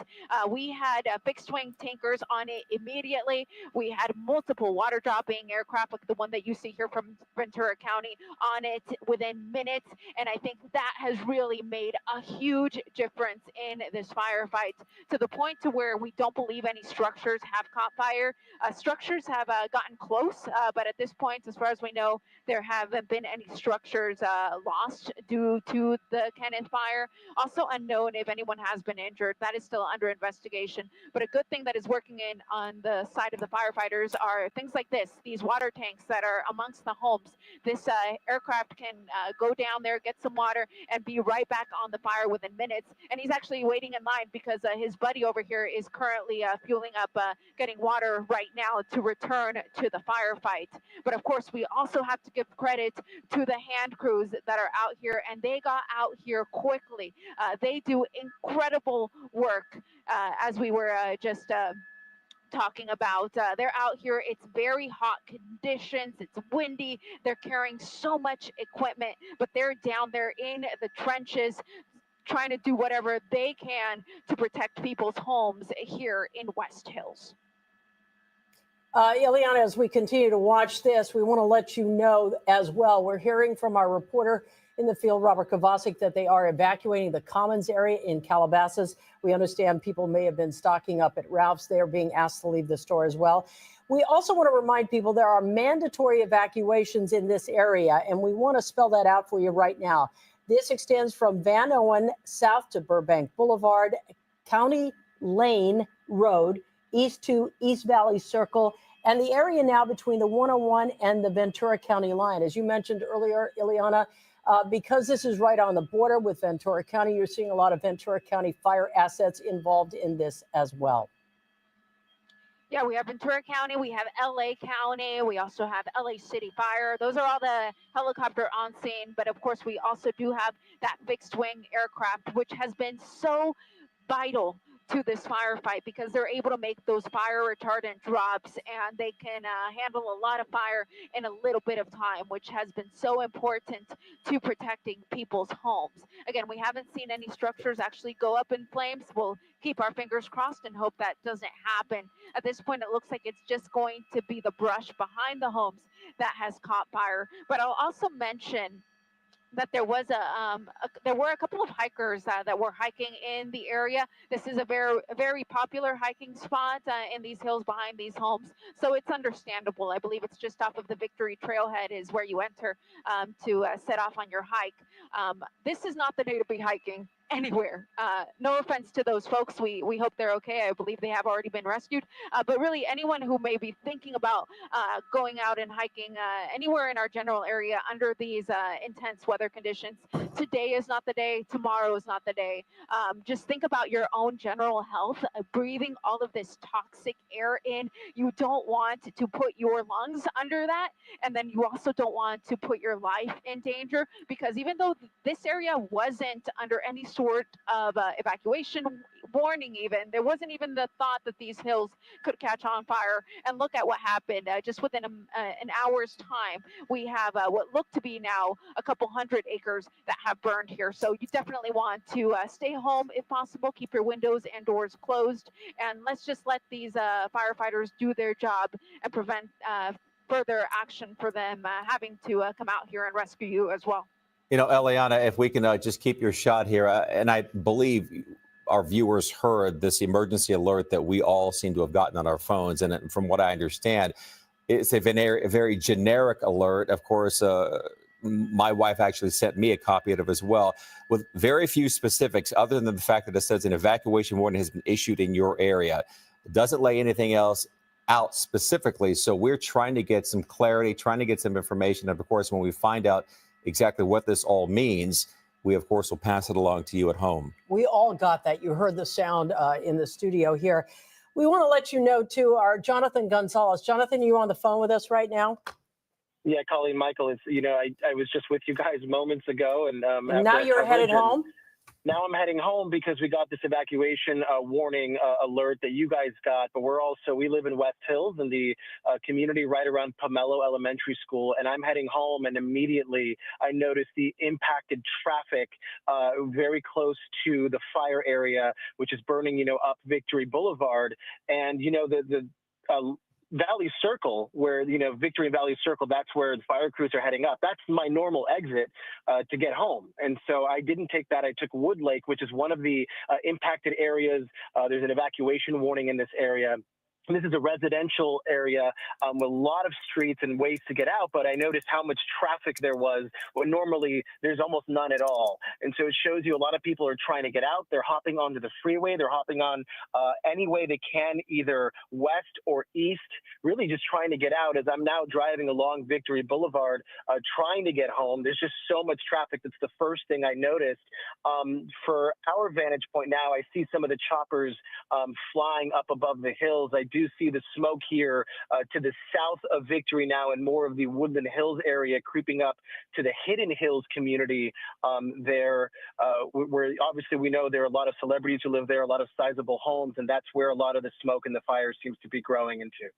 We had fixed wing tankers on it immediately. We had multiple water dropping aircraft, like the one that you see here from Ventura County, on it within minutes. And I think that has really made a huge difference in this firefight, to the point to where we don't believe any structures have caught fire. Structures have gotten close, but at this point, as far as we know, there haven't been any structures lost due to the cannon fire. Also unknown if anyone has been injured. That is still under investigation. But a good thing that is working in on the side of the firefighters are things like this, these water tanks that are amongst the homes. This aircraft can go down there, get some water, and be right back on the fire within minutes. And he's actually waiting in line because his buddy over here is currently fueling up, getting water right now to return to the firefight. But of course, we also have to give credit to the hand crews that are out here, and they got out here quickly. They do incredible work, as we were just talking about. They're out here. It's very hot conditions. It's windy. They're carrying so much equipment, but they're down there in the trenches trying to do whatever they can to protect people's homes here in West Hills. Ileana, as we continue to watch this, we want to let you know as well, we're hearing from our reporter in the field, Robert Kovacic, that they are evacuating the Commons area in Calabasas. We understand people may have been stocking up at Ralph's. They are being asked to leave the store as well. We also want to remind people there are mandatory evacuations in this area, and we want to spell that out for you right now. This extends from Van Owen south to Burbank Boulevard, County Lane Road, east to East Valley Circle, and the area now between the 101 and the Ventura County line. As you mentioned earlier, Ileana, because this is right on the border with Ventura County, you're seeing a lot of Ventura County fire assets involved in this as well. Yeah, we have Ventura County, we have LA County, we also have LA City Fire. Those are all the helicopter on scene. But of course, we also do have that fixed wing aircraft, which has been so vital to this firefight because they're able to make those fire retardant drops, and they can handle a lot of fire in a little bit of time, which has been so important to protecting people's homes. Again, we haven't seen any structures actually go up in flames. We'll keep our fingers crossed and hope that doesn't happen. At this point, it looks like it's just going to be the brush behind the homes that has caught fire. But I'll also mention that there was there were a couple of hikers that were hiking in the area. This is a very popular hiking spot in these hills behind these homes, so it's understandable. I believe it's just off of the Victory Trailhead is where you enter to set off on your hike. This is not the day to be hiking anywhere. No offense to those folks. We hope they're okay. I believe they have already been rescued. But really, anyone who may be thinking about going out and hiking anywhere in our general area under these intense weather conditions, today is not the day. Tomorrow is not the day. Just think about your own general health. Breathing all of this toxic air in, you don't want to put your lungs under that, and then you also don't want to put your life in danger, because even though this area wasn't under any sort of evacuation warning, even there wasn't even the thought that these hills could catch on fire. And look at what happened. Just within an hour's time, we have what looked to be now a couple hundred acres that have burned here. So you definitely want to stay home if possible. Keep your windows and doors closed, and let's just let these firefighters do their job and prevent further action for them having to come out here and rescue you as well. You know, Eliana, if we can just keep your shot here, and I believe our viewers heard this emergency alert that we all seem to have gotten on our phones. And from what I understand, it's a very generic alert. Of course, my wife actually sent me a copy of it as well, with very few specifics other than the fact that it says an evacuation warning has been issued in your area. It doesn't lay anything else out specifically. So we're trying to get some clarity, trying to get some information. And of course, when we find out exactly what this all means, we, of course, will pass it along to you at home. We all got that. You heard the sound in the studio here. We want to let you know, too, our Jonathan Gonzalez. Jonathan, you on the phone with us right now? Yeah, Colleen, Michael, it's, I was just with you guys moments ago. And now you're headed home? Now I'm heading home because we got this evacuation warning alert that you guys got, but we live in West Hills in the community right around Pomelo Elementary School, and I'm heading home, and immediately I noticed the impacted traffic very close to the fire area, which is burning, up Victory Boulevard, and the Valley Circle, where, Victory and Valley Circle, that's where the fire crews are heading up. That's my normal exit to get home. And so I didn't take that. I took Wood Lake, which is one of the impacted areas. There's an evacuation warning in this area. This is a residential area with a lot of streets and ways to get out, but I noticed how much traffic there was when normally there's almost none at all. And so it shows you a lot of people are trying to get out. They're hopping onto the freeway. They're hopping on any way they can, either west or east, really just trying to get out. As I'm now driving along Victory Boulevard, trying to get home, there's just so much traffic. That's the first thing I noticed. For our vantage point now, I see some of the choppers flying up above the hills. I do see the smoke here to the south of Victory now, and more of the Woodland Hills area creeping up to the Hidden Hills community there, where obviously we know there are a lot of celebrities who live there, a lot of sizable homes, and that's where a lot of the smoke and the fire seems to be growing into.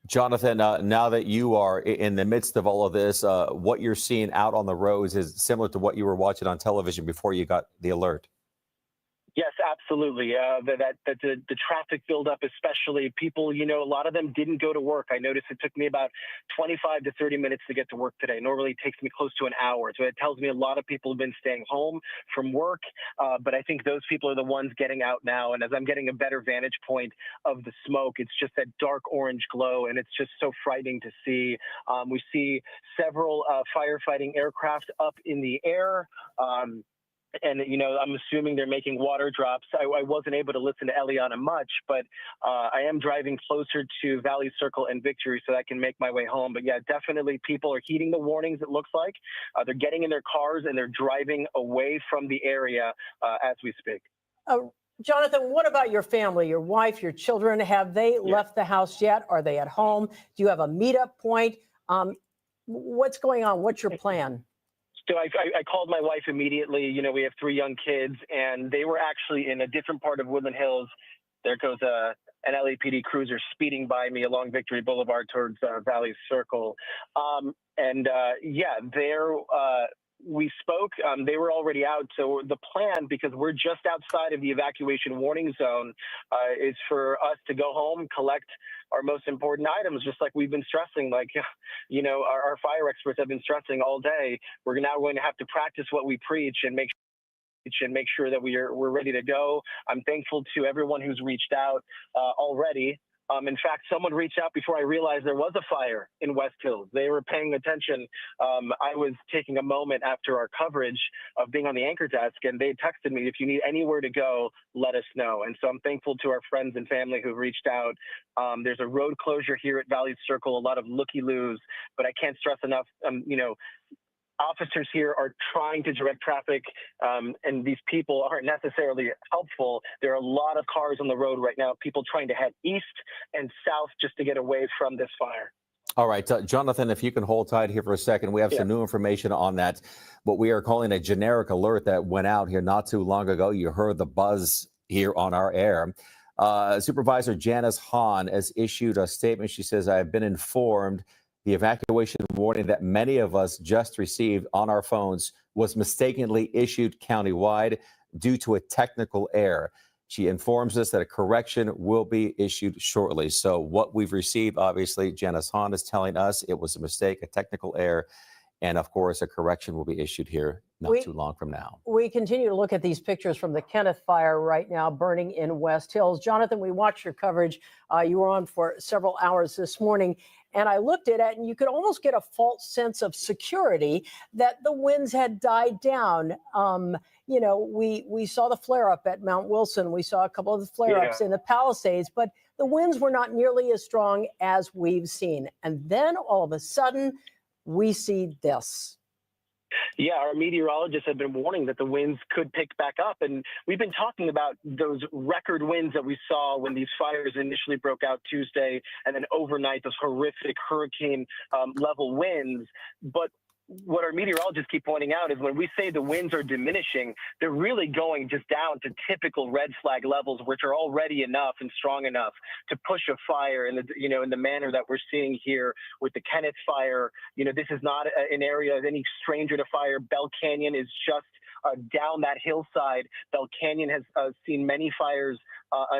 Jonathan, now that you are in the midst of all of this, what you're seeing out on the roads is similar to what you were watching on television before you got the alert. Yes, absolutely. The traffic buildup, especially people, a lot of them didn't go to work. I noticed it took me about 25 to 30 minutes to get to work today. Normally it takes me close to an hour. So it tells me a lot of people have been staying home from work. But I think those people are the ones getting out now. And as I'm getting a better vantage point of the smoke, it's just that dark orange glow. And it's just so frightening to see. We see several firefighting aircraft up in the air. And, I'm assuming they're making water drops. I wasn't able to listen to Eliana much, but I am driving closer to Valley Circle and Victory so I can make my way home. But yeah, definitely people are heeding the warnings, it looks like. They're getting in their cars and they're driving away from the area as we speak. Jonathan, what about your family, your wife, your children? Have they left the house yet? Are they at home? Do you have a meetup point? What's going on? What's your plan? So I called my wife immediately. We have 3 young kids, and they were actually in a different part of Woodland Hills. There goes an LAPD cruiser speeding by me along Victory Boulevard towards Valley Circle. We spoke. They were already out. So the plan, because we're just outside of the evacuation warning zone, is for us to go home, collect our most important items, just like we've been stressing, our fire experts have been stressing all day. We're now going to have to practice what we preach and make sure that we're ready to go. I'm thankful to everyone who's reached out already. In fact, someone reached out before I realized there was a fire in West Hills. They were paying attention. I was taking a moment after our coverage of being on the anchor desk, and they texted me, if you need anywhere to go, let us know. And so I'm thankful to our friends and family who reached out. There's a road closure here at Valley Circle, a lot of looky-loos, but I can't stress enough, officers here are trying to direct traffic, and these people aren't necessarily helpful. There are a lot of cars on the road right now, people trying to head east and south just to get away from this fire. All right, Jonathan, if you can hold tight here for a second. We have some new information on that, what we are calling a generic alert that went out here not too long ago. You heard the buzz here on our air. Supervisor Janice Hahn has issued a statement. She says, I have been informed the evacuation warning that many of us just received on our phones was mistakenly issued countywide due to a technical error. She informs us that a correction will be issued shortly. So what we've received, obviously, Janice Hahn is telling us it was a mistake, a technical error. And of course, a correction will be issued here not too long from now. We continue to look at these pictures from the Kenneth fire right now burning in West Hills. Jonathan, we watched your coverage. You were on for several hours this morning. And I looked at it, and you could almost get a false sense of security that the winds had died down. We saw the flare-up at Mount Wilson. We saw a couple of the flare-ups in the Palisades, but the winds were not nearly as strong as we've seen. And then all of a sudden, we see this. Yeah, our meteorologists have been warning that the winds could pick back up. And we've been talking about those record winds that we saw when these fires initially broke out Tuesday, and then overnight, those horrific hurricane level winds. But what our meteorologists keep pointing out is when we say the winds are diminishing, they're really going just down to typical red flag levels, which are already enough and strong enough to push a fire in the, in the manner that we're seeing here with the Kenneth fire. This is not an area of any stranger to fire. Bell Canyon is just down that hillside. Bell Canyon has seen many fires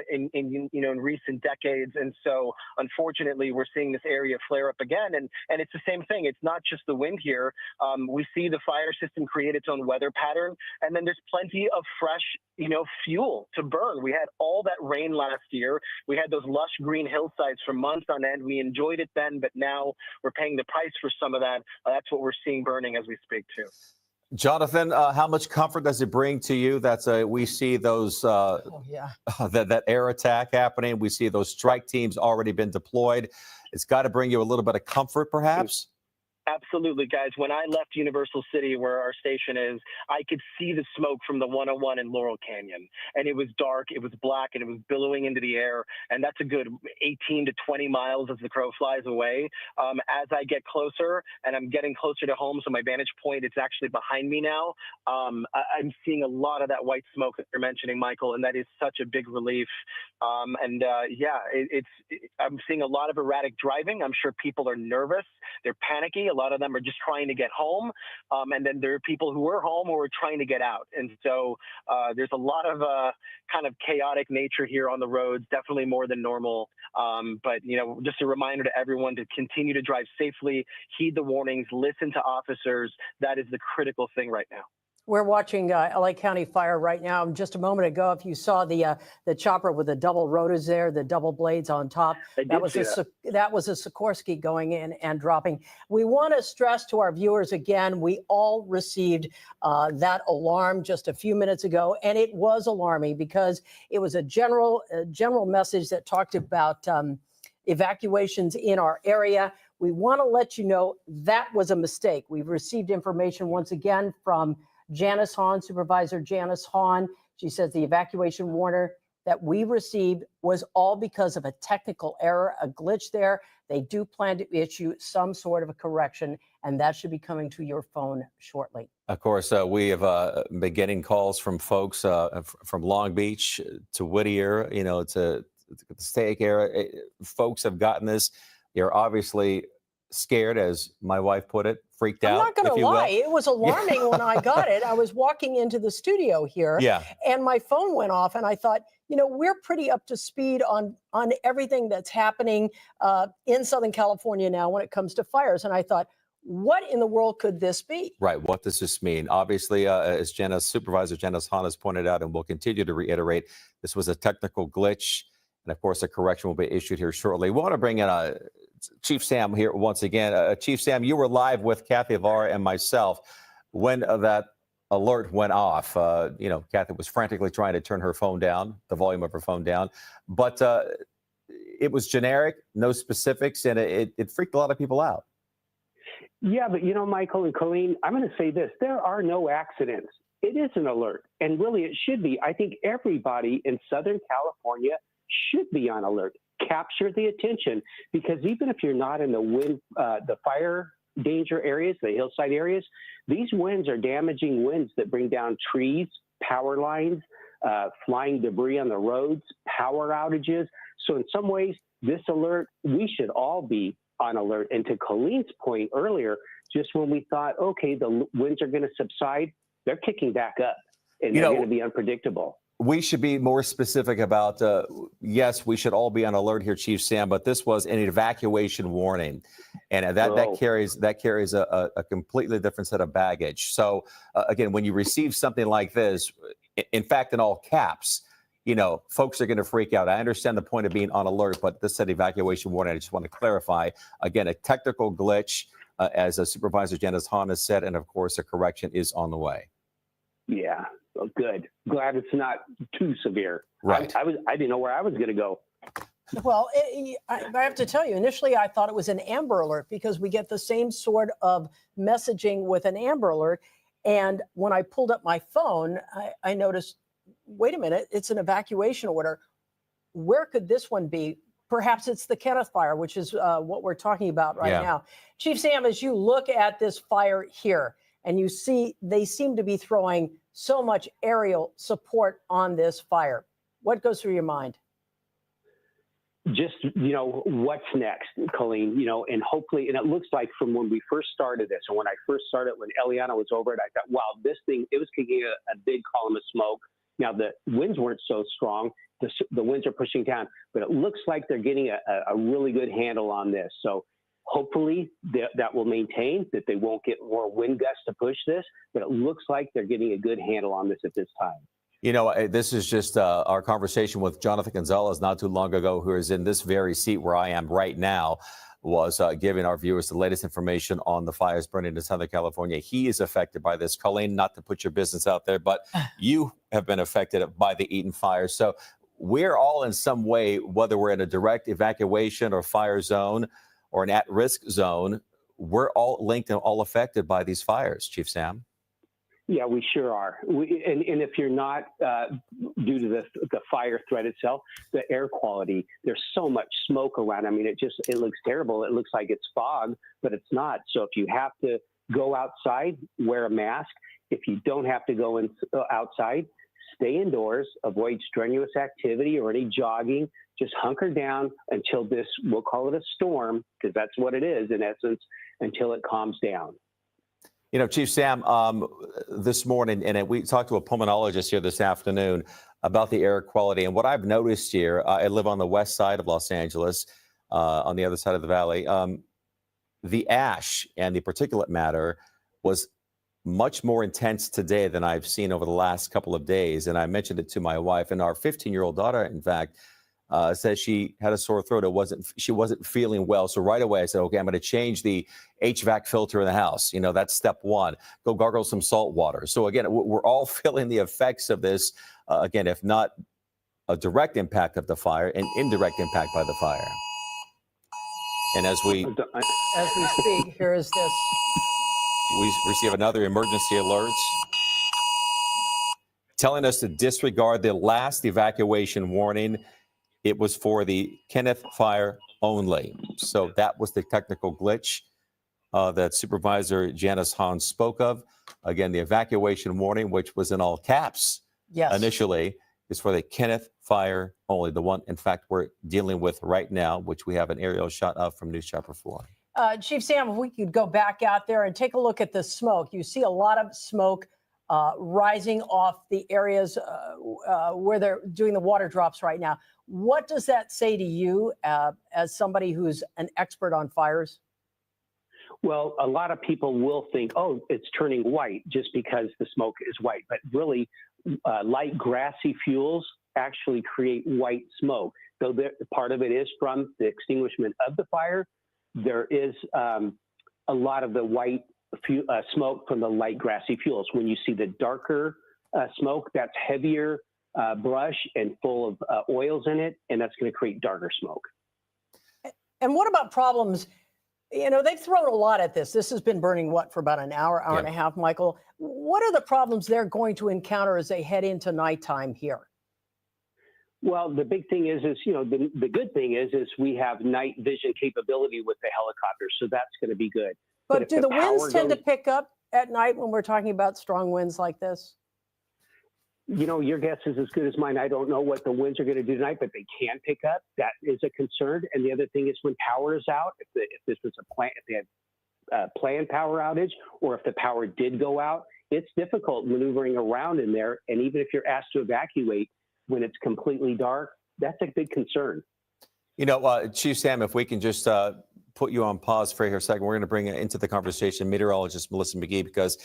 in recent decades, and so unfortunately we're seeing this area flare up again. And it's the same thing. It's not just the wind here. We see the fire system create its own weather pattern, and then there's plenty of fresh fuel to burn. We had all that rain last year. We had those lush green hillsides for months on end. We enjoyed it then, but now we're paying the price for some of that. That's what we're seeing burning as we speak too. Jonathan, how much comfort does it bring to you that we see those that air attack happening? We see those strike teams already been deployed. It's got to bring you a little bit of comfort, perhaps. Absolutely, guys. When I left Universal City, where our station is, I could see the smoke from the 101 in Laurel Canyon. And it was dark, it was black, and it was billowing into the air. And that's a good 18 to 20 miles as the crow flies away. As I get closer, and I'm getting closer to home, so my vantage point, it's actually behind me now, I'm seeing a lot of that white smoke that you're mentioning, Michael, and that is such a big relief. I'm seeing a lot of erratic driving. I'm sure people are nervous. They're panicky. A lot of them are just trying to get home. And then there are people who are home who are trying to get out. And so there's a lot of kind of chaotic nature here on the roads, definitely more than normal. But, just a reminder to everyone to continue to drive safely, heed the warnings, listen to officers. That is the critical thing right now. We're watching LA County fire right now. Just a moment ago, if you saw the chopper with the double rotors there, the double blades on top, that was a Sikorsky going in and dropping. We want to stress to our viewers again, we all received that alarm just a few minutes ago, and it was alarming because it was a general message that talked about evacuations in our area. We want to let you know that was a mistake. We've received information once again from Janice Hahn, Supervisor Janice Hahn. She says the evacuation warner that we received was all because of a technical error, a glitch there. They do plan to issue some sort of a correction, and that should be coming to your phone shortly. Of course, we have been getting calls from folks from Long Beach to Whittier, to the Stake area. Folks have gotten this. They're obviously scared, as my wife put it, freaked out. I'm not going to lie. It was alarming when I got it. I was walking into the studio here and my phone went off and I thought, we're pretty up to speed on everything that's happening in Southern California now when it comes to fires. And I thought, what in the world could this be? Right. What does this mean? Obviously, as Supervisor Janice Hahn has pointed out, and will continue to reiterate, this was a technical glitch. And of course, a correction will be issued here shortly. We want to bring in Chief Sam here once again. Chief Sam, you were live with Kathy Avara and myself when that alert went off. Kathy was frantically trying to turn her phone down, the volume of her phone down, but it was generic, no specifics, and it freaked a lot of people out. Yeah, but Michael and Colleen, I'm going to say this. There are no accidents. It is an alert, and really it should be. I think everybody in Southern California should be on alert. Capture the attention, because even if you're not in the fire danger areas, the hillside areas, these winds are damaging winds that bring down trees, power lines, flying debris on the roads, power outages. So in some ways, this alert, we should all be on alert. And to Colleen's point earlier, just when we thought, okay, the winds are going to subside, they're kicking back up and they're going to be unpredictable. We should be more specific about, yes, we should all be on alert here, Chief Sam, but this was an evacuation warning. And that carries a completely different set of baggage. So, again, when you receive something like this, in fact, in all caps, folks are going to freak out. I understand the point of being on alert, but this said evacuation warning. I just want to clarify, again, a technical glitch, as Supervisor Janice Hahn has said, and of course, a correction is on the way. Yeah. Well, good. Glad it's not too severe. Right. I didn't know where I was going to go. Well, I have to tell you, initially I thought it was an Amber Alert because we get the same sort of messaging with an Amber Alert. And when I pulled up my phone, I noticed, wait a minute, it's an evacuation order. Where could this one be? perhaps it's the Kenneth fire, which is what we're talking about right Yeah. now. Chief Sam, as you look at this fire here and you see they seem to be throwing so much aerial support on this fire, what goes through your mind? Just, what's next, Colleen, and hopefully, and it looks like from when we first started this, and when I first started, when Eliana was over it, I thought, wow, this thing, it was kicking a big column of smoke. Now, the winds weren't so strong. The winds are pushing down, but it looks like they're getting a really good handle on this. So hopefully that will maintain, that they won't get more wind gusts to push this, but it looks like they're getting a good handle on this at this time. This is just our conversation with Jonathan Gonzalez not too long ago, who is in this very seat where I am right now, was giving our viewers the latest information on the fires burning in Southern California. He is affected by this. Colleen, not to put your business out there, but you have been affected by the Eaton fire. So we're all in some way, whether we're in a direct evacuation or fire zone or an at-risk zone, we're all linked and all affected by these fires, Chief Sam. Yeah, we sure are. And if you're not, due to the fire threat itself, the air quality, there's so much smoke around. I mean, it looks terrible. It looks like it's fog, but it's not. So if you have to go outside, wear a mask. If you don't have to go outside, stay indoors, avoid strenuous activity or any jogging. Just hunker down until this, we'll call it a storm, because that's what it is in essence, until it calms down. Chief Sam, this morning, and we talked to a pulmonologist here this afternoon about the air quality. And what I've noticed here, I live on the west side of Los Angeles, on the other side of the valley. The ash and the particulate matter was much more intense today than I've seen over the last couple of days. And I mentioned it to my wife, and our 15-year-old daughter, in fact, says she had a sore throat. She wasn't feeling well. So right away I said, okay, I'm going to change the HVAC filter in the house. That's step one. Go gargle some salt water. So again, we're all feeling the effects of this. Again, if not a direct impact of the fire, an indirect impact by the fire. And as we speak, here is this. We receive another emergency alert telling us to disregard the last evacuation warning. It was for the Kenneth fire only. So that was the technical glitch that Supervisor Janice Hahn spoke of. Again, the evacuation warning, which was in all caps initially, is for the Kenneth fire only, the one, in fact, we're dealing with right now, which we have an aerial shot of from News Chopper 4. Chief Sam, if we could go back out there and take a look at the smoke. You see a lot of smoke rising off the areas where they're doing the water drops right now. What does that say to you as somebody who's an expert on fires? Well, a lot of people will think, oh, it's turning white just because the smoke is white. But really, light grassy fuels actually create white smoke. So part of it is from the extinguishment of the fire. There is a lot of the white smoke from the light grassy fuels. When you see the darker smoke, that's heavier brush and full of oils in it, and that's going to create darker smoke. And what about problems? They've thrown a lot at this. This has been burning, for about an hour and a half, Michael. What are the problems they're going to encounter as they head into nighttime here? Well, the big thing is the good thing is we have night vision capability with the helicopters, so that's going to be good. But do the winds tend to pick up at night when we're talking about strong winds like this? Your guess is as good as mine. I don't know what the winds are going to do tonight, but they can pick up. That is a concern. And the other thing is when power is out, if this was if they had a planned power outage, or if the power did go out, it's difficult maneuvering around in there. And even if you're asked to evacuate when it's completely dark, that's a big concern. Chief Sam, if we can just put you on pause for a second. We're going to bring into the conversation meteorologist Melissa McGee, because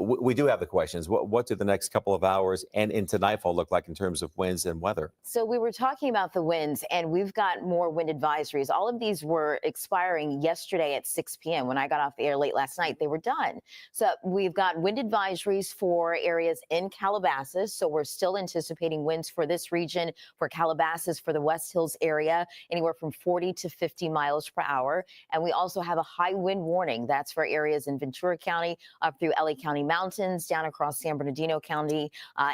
we do have the questions. What do the next couple of hours and into nightfall look like in terms of winds and weather? So we were talking about the winds, and we've got more wind advisories. All of these were expiring yesterday at 6 p.m. When I got off the air late last night, they were done. So we've got wind advisories for areas in Calabasas. So we're still anticipating winds for this region, for Calabasas, for the West Hills area, anywhere from 40 to 50 miles per hour. And we also have a high wind warning. That's for areas in Ventura County, up through LA County Mountains, down across San Bernardino County,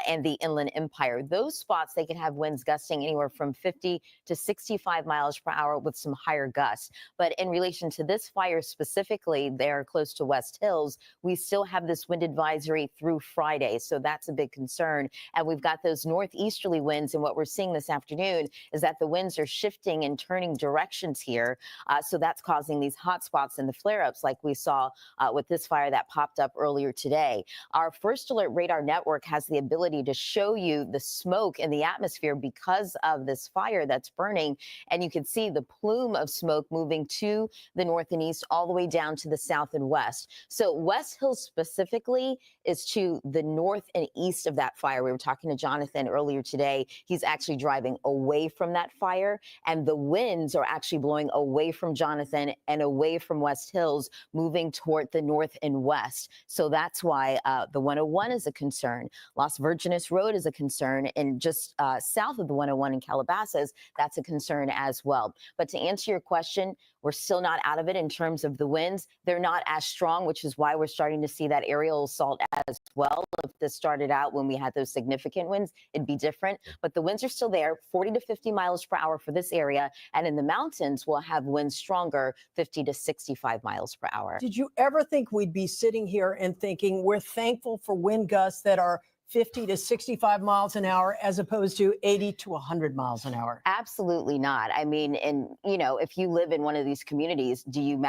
and the Inland Empire. Those spots, they can have winds gusting anywhere from 50 to 65 miles per hour with some higher gusts. But in relation to this fire specifically, there close to West Hills, we still have this wind advisory through Friday. So that's a big concern. And we've got those northeasterly winds. And what we're seeing this afternoon is that the winds are shifting and turning directions here. So that's causing these hot spots and the flare-ups like we saw with this fire that popped up earlier today. Our First Alert Radar Network has the ability to show you the smoke in the atmosphere because of this fire that's burning. And you can see the plume of smoke moving to the north and east all the way down to the south and west. So West Hills specifically is to the north and east of that fire. We were talking to Jonathan earlier today. He's actually driving away from that fire, and the winds are actually blowing away from Jonathan and away from West Hills, moving toward the north and west. So that's why the 101 is a concern. Las Virgenes Road is a concern, and just south of the 101 in Calabasas, that's a concern as well. But to answer your question, we're still not out of it in terms of the winds. They're not as strong, which is why we're starting to see that aerial assault as well. If this started out when we had those significant winds, it'd be different. But the winds are still there, 40 to 50 miles per hour for this area. And in the mountains, we'll have winds stronger, 50 to 65 miles per hour. Did you ever think we'd be sitting here and thinking we're thankful for wind gusts that are 50 to 65 miles an hour as opposed to 80 to 100 miles an hour? Absolutely not. I mean, and you know, if you live in one of these communities, do you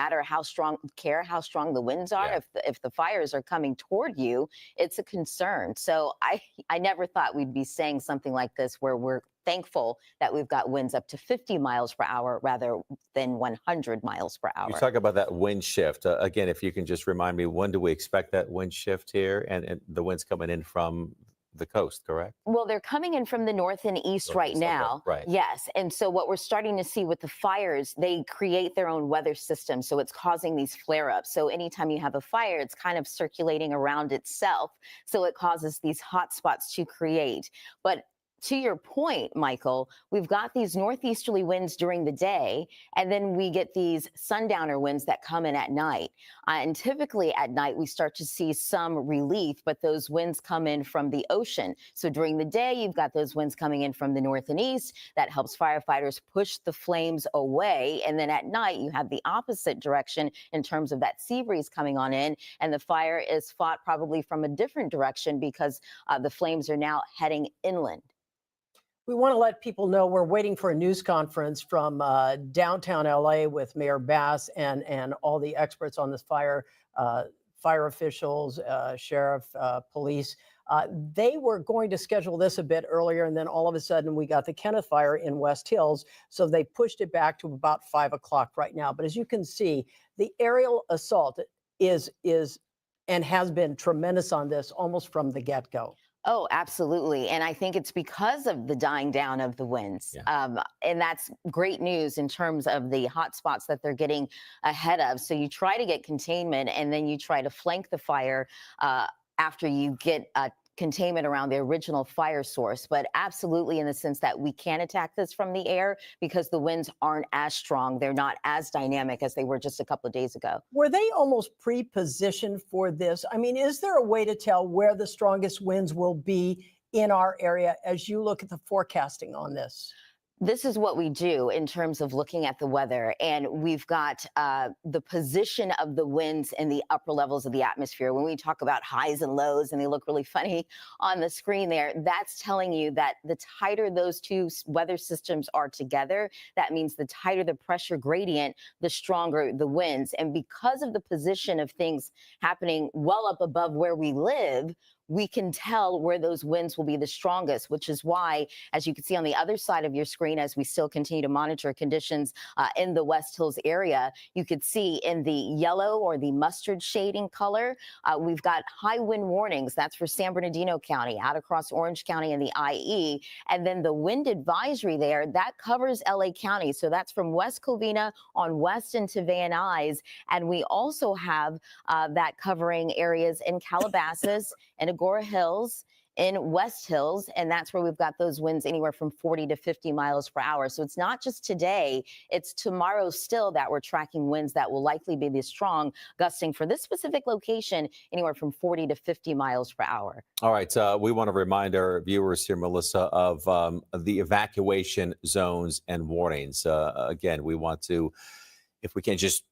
care how strong the winds are? Yeah. If the fires are coming toward you, it's a concern. So I never thought we'd be saying something like this where we're thankful that we've got winds up to 50 miles per hour rather than 100 miles per hour. You talk about that wind shift. Again, if you can just remind me, when do we expect that wind shift here? And the winds coming in from the coast, correct? Well, they're coming in from the north and east right now. Right. Yes. And so what we're starting to see with the fires, they create their own weather system. So it's causing these flare-ups. So anytime you have a fire, it's kind of circulating around itself. So it causes these hot spots to create. But to your point, Michael, we've got these northeasterly winds during the day, and then we get these sundowner winds that come in at night. And typically at night, we start to see some relief, but those winds come in from the ocean. So during the day, you've got those winds coming in from the north and east. That helps firefighters push the flames away. And then at night, you have the opposite direction in terms of that sea breeze coming on in, and the fire is fought probably from a different direction because the flames are now heading inland. We want to let people know we're waiting for a news conference from downtown LA with Mayor Bass and all the experts on this fire, fire officials, sheriff, police. They were going to schedule this a bit earlier, and then all of a sudden we got the Kenneth fire in West Hills. So they pushed it back to about 5 o'clock right now. But as you can see, the aerial assault is and has been tremendous on this almost from the get-go. Oh, absolutely. And I think it's because of the dying down of the winds. Yeah. And that's great news in terms of the hot spots that they're getting ahead of. So you try to get containment, and then you try to flank the fire after you get containment around the original fire source. But absolutely, in the sense that we can attack this from the air because the winds aren't as strong. They're not as dynamic as they were just a couple of days ago. Were they almost pre-positioned for this? I mean, is there a way to tell where the strongest winds will be in our area as you look at the forecasting on this? This is what we do in terms of looking at the weather. And we've got the position of the winds in the upper levels of the atmosphere. When we talk about highs and lows, and they look really funny on the screen there, that's telling you that the tighter those two weather systems are together, that means the tighter the pressure gradient, the stronger the winds. And because of the position of things happening well up above where we live, we can tell where those winds will be the strongest, which is why, as you can see on the other side of your screen, as we still continue to monitor conditions in the West Hills area, you could see in the yellow or the mustard shading color, we've got high wind warnings. That's for San Bernardino County, out across Orange County and the IE. And then the wind advisory there, that covers LA County. So that's from West Covina on west into Van Nuys. And we also have that covering areas in Calabasas and Agora Hills, in West Hills, and that's where we've got those winds anywhere from 40 to 50 miles per hour. So it's not just today, it's tomorrow still that we're tracking winds that will likely be this strong, gusting for this specific location anywhere from 40 to 50 miles per hour. All right. We want to remind our viewers here, Melissa, of the evacuation zones and warnings. Again, we want to, if we can, just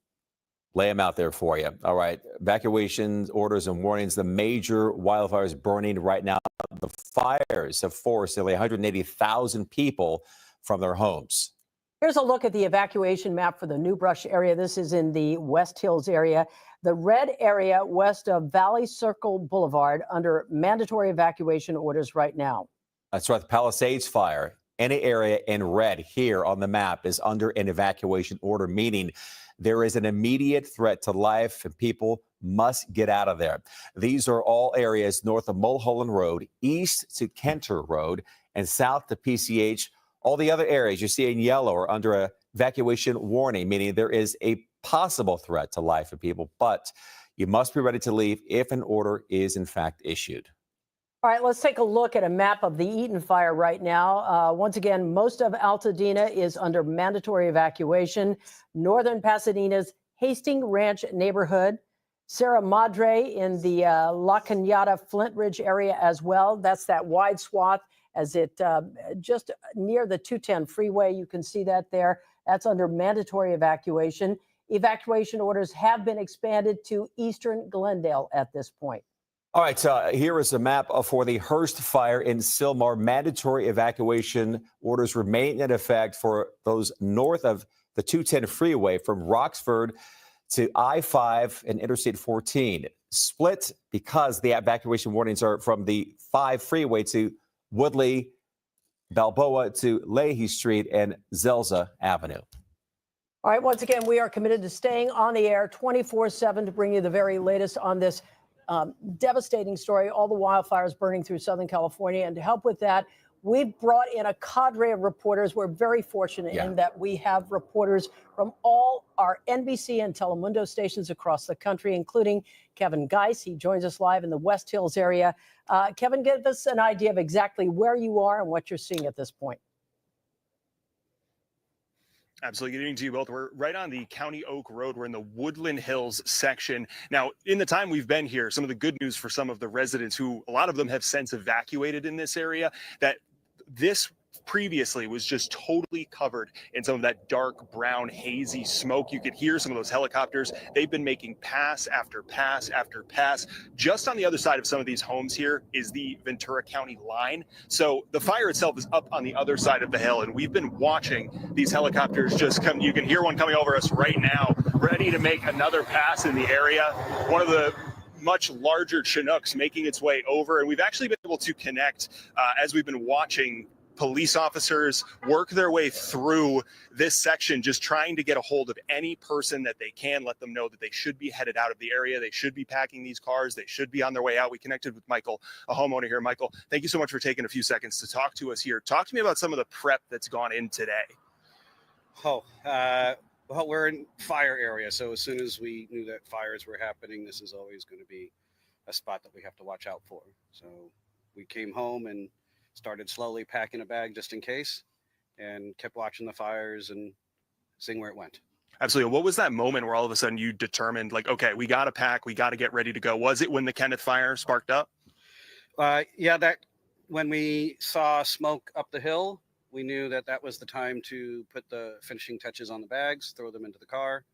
lay them out there for you. All right. Evacuation orders and warnings. The major wildfires burning right now. The fires have forced nearly 180,000 people from their homes. Here's a look at the evacuation map for the New Brush area. This is in the West Hills area. The red area west of Valley Circle Boulevard under mandatory evacuation orders right now. That's right. The Palisades fire. Any area in red here on the map is under an evacuation order, meaning there is an immediate threat to life and people must get out of there. These are all areas north of Mulholland Road, east to Kenter Road, and south to PCH. All the other areas you see in yellow are under a evacuation warning, meaning there is a possible threat to life and people, but you must be ready to leave if an order is in fact issued. All right, let's take a look at a map of the Eaton fire right now. Once again, most of Altadena is under mandatory evacuation. Northern Pasadena's Hastings Ranch neighborhood. Sierra Madre in the La Cañada Flint Ridge area as well. That's that wide swath as it just near the 210 freeway. You can see that there. That's under mandatory evacuation. Evacuation orders have been expanded to eastern Glendale at this point. All right, here is a map for the Hearst fire in Sylmar. Mandatory evacuation orders remain in effect for those north of the 210 freeway from Roxford to I-5 and Interstate 14. Split because the evacuation warnings are from the 5 freeway to Woodley, Balboa to Leahy Street and Zelza Avenue. All right, once again, we are committed to staying on the air 24/7 to bring you the very latest on this devastating story, all the wildfires burning through Southern California. And to help with that, we've brought in a cadre of reporters. We're very fortunate in that we have reporters from all our NBC and Telemundo stations across the country, including Kevin Geis. He joins us live in the West Hills area. Kevin, give us an idea of exactly where you are and what you're seeing at this point. Absolutely. Good evening to you both. We're right on the County Oak Road. We're in the Woodland Hills section. Now, in the time we've been here, some of the good news for some of the residents who, a lot of them have since evacuated in this area, that this previously was just totally covered in some of that dark brown hazy smoke. You could hear some of those helicopters. They've been making pass after pass after pass. Just on the other side of some of these homes here is the Ventura County line. So the fire itself is up on the other side of the hill, and we've been watching these helicopters just come. You can hear one coming over us right now, ready to make another pass in the area. One of the much larger Chinooks making its way over, and we've actually been able to connect as we've been watching police officers work their way through this section, just trying to get a hold of any person that they can, let them know that they should be headed out of the area. They should be packing these cars. They should be on their way out. We connected with Michael, a homeowner here. Michael, thank you so much for taking a few seconds to talk to us here. Talk to me about some of the prep that's gone in today. Well, we're in fire area, so as soon as we knew that fires were happening, this is always going to be a spot that we have to watch out for. So we came home and started slowly packing a bag just in case, and kept watching the fires and seeing where it went. Absolutely. What was that moment where all of a sudden you determined, like, okay, we got to pack, we got to get ready to go? Was it when the Kenneth fire sparked up? Yeah, that when we saw smoke up the hill, we knew that that was the time to put the finishing touches on the bags, throw them into the car,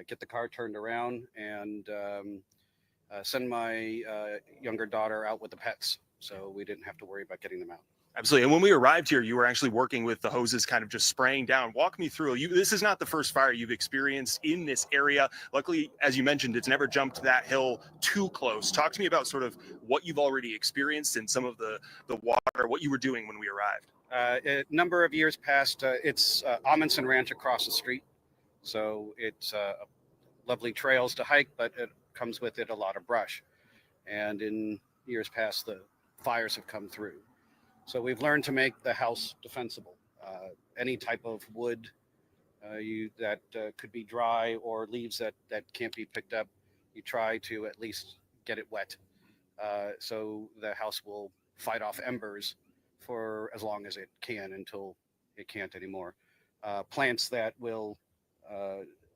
get the car turned around, and send my younger daughter out with the pets, so we didn't have to worry about getting them out. Absolutely. And when we arrived here, you were actually working with the hoses kind of just spraying down. Walk me through. This is not the first fire you've experienced in this area. Luckily, as you mentioned, it's never jumped that hill too close. Talk to me about sort of what you've already experienced and some of the water, what you were doing when we arrived. A number of years past, it's Amundsen Ranch across the street. So it's lovely trails to hike, but it comes with it a lot of brush. And in years past, the fires have come through. So we've learned to make the house defensible. Any type of wood that could be dry or leaves that can't be picked up, you try to at least get it wet So the house will fight off embers for as long as it can until it can't anymore. Plants that will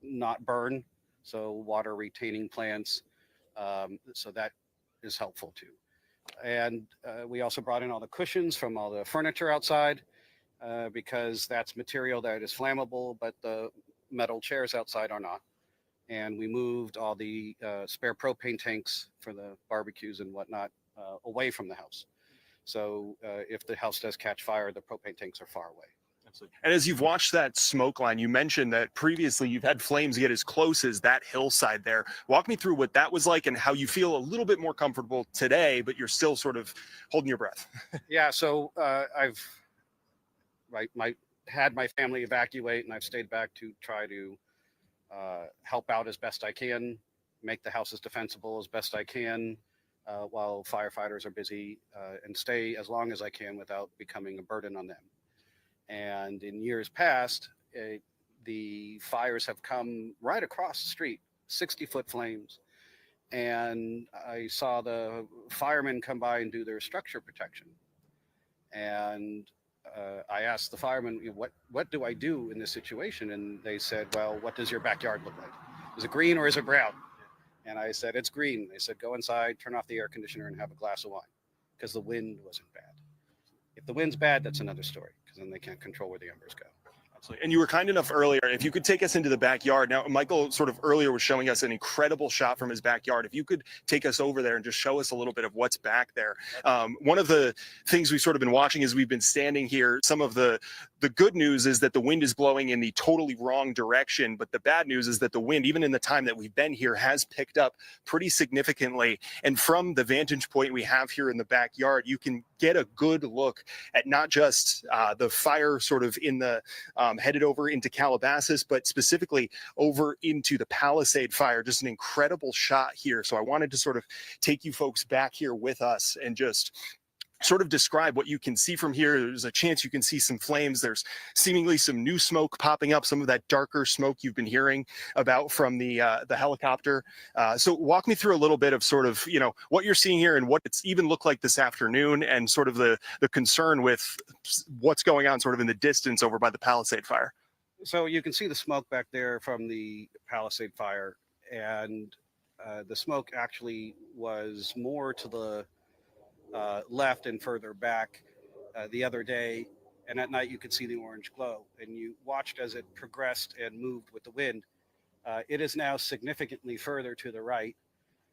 not burn, so water retaining plants, so that is helpful too. And we also brought in all the cushions from all the furniture outside because that's material that is flammable, but the metal chairs outside are not. And we moved all the spare propane tanks for the barbecues and whatnot away from the house. So if the house does catch fire, the propane tanks are far away. And as you've watched that smoke line, you mentioned that previously you've had flames get as close as that hillside there. Walk me through what that was like and how you feel a little bit more comfortable today, but you're still sort of holding your breath. Yeah, so I've had my family evacuate, and I've stayed back to try to help out as best I can, make the house as defensible as best I can while firefighters are busy, and stay as long as I can without becoming a burden on them. And in years past, the fires have come right across the street, 60-foot flames. And I saw the firemen come by and do their structure protection. And I asked the firemen, what do I do in this situation? And they said, well, what does your backyard look like? Is it green or is it brown? And I said, it's green. They said, go inside, turn off the air conditioner, and have a glass of wine, because the wind wasn't bad. If the wind's bad, that's another story, because then they can't control where the embers go. Absolutely. And you were kind enough earlier, if you could take us into the backyard. Now, Michael sort of earlier was showing us an incredible shot from his backyard. If you could take us over there and just show us a little bit of what's back there. One of the things we've sort of been watching as we've been standing here, some of the good news is that the wind is blowing in the totally wrong direction. But the bad news is that the wind, even in the time that we've been here, has picked up pretty significantly. And from the vantage point we have here in the backyard, you can get a good look at not just the fire sort of in the headed over into Calabasas, but specifically over into the Palisade fire. Just an incredible shot here. So I wanted to sort of take you folks back here with us and just sort of describe what you can see from here. There's a chance you can see some flames. There's seemingly some new smoke popping up, some of that darker smoke you've been hearing about from the helicopter. So walk me through a little bit of sort of, what you're seeing here and what it's even looked like this afternoon, and sort of the concern with what's going on sort of in the distance over by the Palisade fire. So you can see the smoke back there from the Palisade fire, and the smoke actually was more to the left and further back the other day, and at night you could see the orange glow, and you watched as it progressed and moved with the wind. It is now significantly further to the right,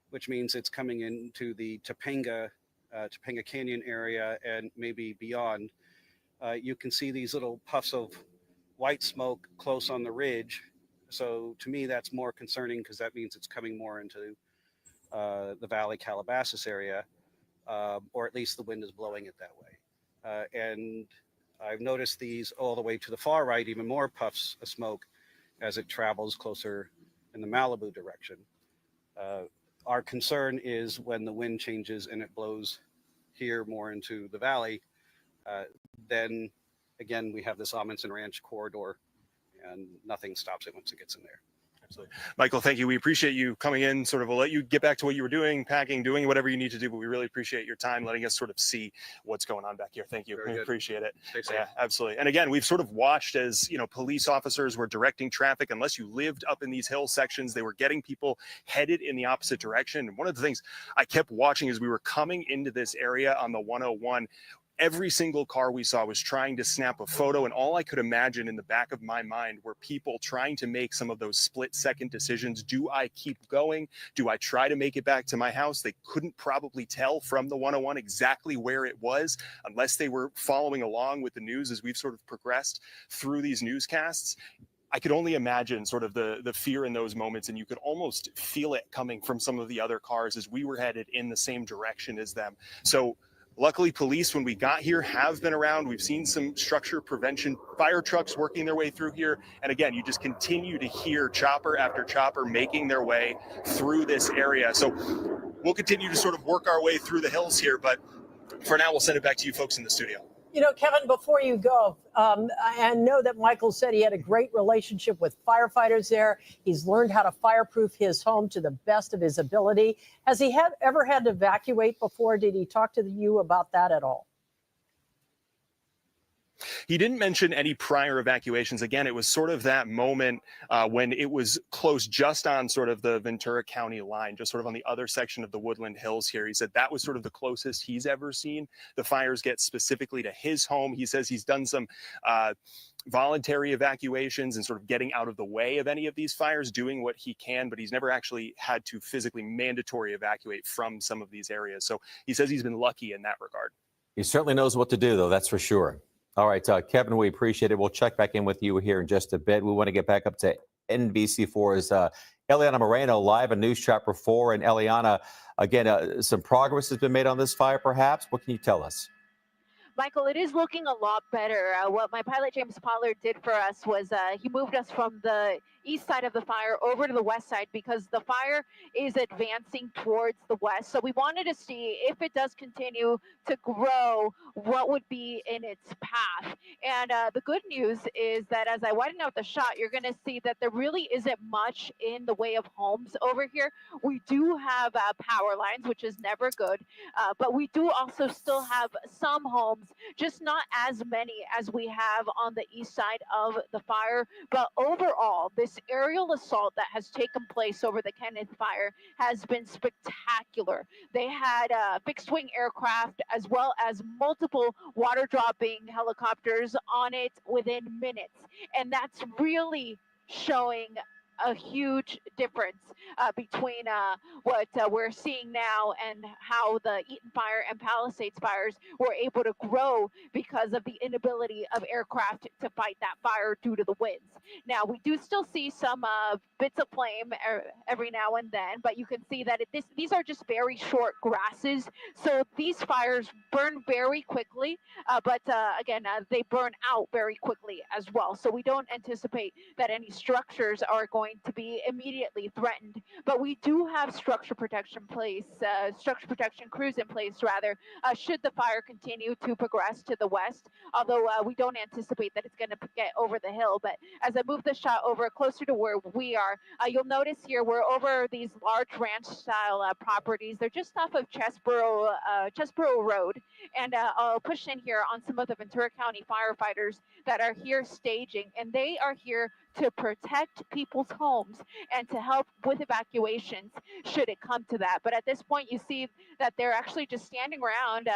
which means it's coming into the Topanga Canyon area and maybe beyond. You can see these little puffs of white smoke close on the ridge. So to me, that's more concerning, because that means it's coming more into the Valley Calabasas area. Or at least the wind is blowing it that way. And I've noticed these all the way to the far right, even more puffs of smoke as it travels closer in the Malibu direction. Our concern is when the wind changes and it blows here more into the valley, then again, we have this Amundsen Ranch corridor, and nothing stops it once it gets in there. Absolutely. Michael, thank you. We appreciate you coming in. Sort of, we'll let you get back to what you were doing, packing, doing whatever you need to do, but we really appreciate your time, letting us sort of see what's going on back here. Thank you. We appreciate it. Stay safe. Yeah, absolutely. And again, we've sort of watched as, police officers were directing traffic. Unless you lived up in these hill sections, they were getting people headed in the opposite direction. And one of the things I kept watching as we were coming into this area on the 101, every single car we saw was trying to snap a photo, and all I could imagine in the back of my mind were people trying to make some of those split-second decisions. Do I keep going? Do I try to make it back to my house? They couldn't probably tell from the 101 exactly where it was unless they were following along with the news as we've sort of progressed through these newscasts. I could only imagine sort of the fear in those moments, and you could almost feel it coming from some of the other cars as we were headed in the same direction as them. So luckily, police, when we got here, have been around. We've seen some structure prevention fire trucks working their way through here. And again, you just continue to hear chopper after chopper making their way through this area. So we'll continue to sort of work our way through the hills here. But for now, we'll send it back to you folks in the studio. You know, Kevin, before you go, I know that Michael said he had a great relationship with firefighters there. He's learned how to fireproof his home to the best of his ability. Has he ever had to evacuate before? Did he talk to you about that at all? He didn't mention any prior evacuations. Again, it was sort of that moment when it was close just on sort of the Ventura County line, just sort of on the other section of the Woodland Hills here. He said that was sort of the closest he's ever seen the fires get specifically to his home. He says he's done some voluntary evacuations and sort of getting out of the way of any of these fires, doing what he can, but he's never actually had to physically mandatory evacuate from some of these areas. So he says he's been lucky in that regard. He certainly knows what to do, though, that's for sure. All right, Kevin, we appreciate it. We'll check back in with you here in just a bit. We want to get back up to NBC4's Eliana Moreno live in News Chopper 4. And Eliana, again, some progress has been made on this fire, perhaps. What can you tell us? Michael, it is looking a lot better. What my pilot, James Pollard, did for us was he moved us from the east side of the fire over to the west side because the fire is advancing towards the west. So we wanted to see if it does continue to grow, what would be in its path. And the good news is that as I widen out the shot, you're going to see that there really isn't much in the way of homes over here. We do have power lines, which is never good, but we do also still have some homes, just not as many as we have on the east side of the fire. But overall, this aerial assault that has taken place over the Kenneth fire has been spectacular. They had fixed-wing aircraft as well as multiple water-dropping helicopters on it within minutes. And that's really showing a huge difference between what we're seeing now and how the Eaton fire and Palisades fires were able to grow because of the inability of aircraft to fight that fire due to the winds. Now, we do still see some bits of flame every now and then, but you can see that these are just very short grasses. So these fires burn very quickly, but again, they burn out very quickly as well. So we don't anticipate that any structures are going to be immediately threatened, but we do have structure protection crews in place rather, should the fire continue to progress to the west, although we don't anticipate that it's going to get over the hill. But as I move the shot over closer to where we are, you'll notice here we're over these large ranch style properties. They're just off of Chesborough Road, and I'll push in here on some of the Ventura County firefighters that are here staging, and they are here to protect people's homes and to help with evacuations should it come to that. But at this point, you see that they're actually just standing around,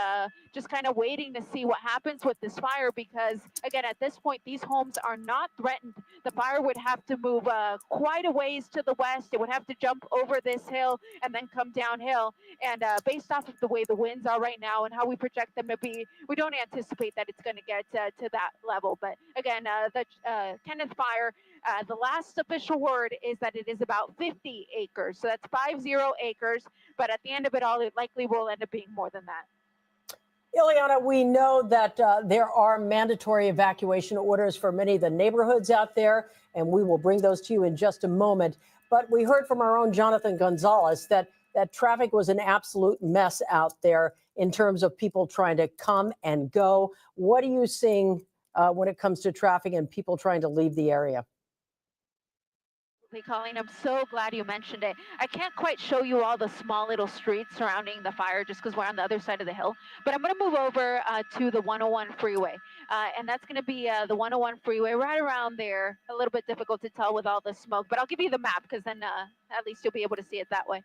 just kind of waiting to see what happens with this fire, because again, at this point, these homes are not threatened. The fire would have to move quite a ways to the west. It would have to jump over this hill and then come downhill. And based off of the way the winds are right now and how we project them to be, we don't anticipate that it's going to get to that level. But again, the Kenneth fire, the last official word is that it is about 50 acres. So that's 50 acres. But at the end of it all, it likely will end up being more than that. Ileana, we know that there are mandatory evacuation orders for many of the neighborhoods out there, and we will bring those to you in just a moment. But we heard from our own Jonathan Gonzalez that traffic was an absolute mess out there in terms of people trying to come and go. What are you seeing when it comes to traffic and people trying to leave the area? Colleen, I'm so glad you mentioned it. I can't quite show you all the small little streets surrounding the fire just because we're on the other side of the hill, but I'm going to move over to the 101 freeway, and that's going to be the 101 freeway right around there. A little bit difficult to tell with all the smoke, but I'll give you the map because then at least you'll be able to see it that way.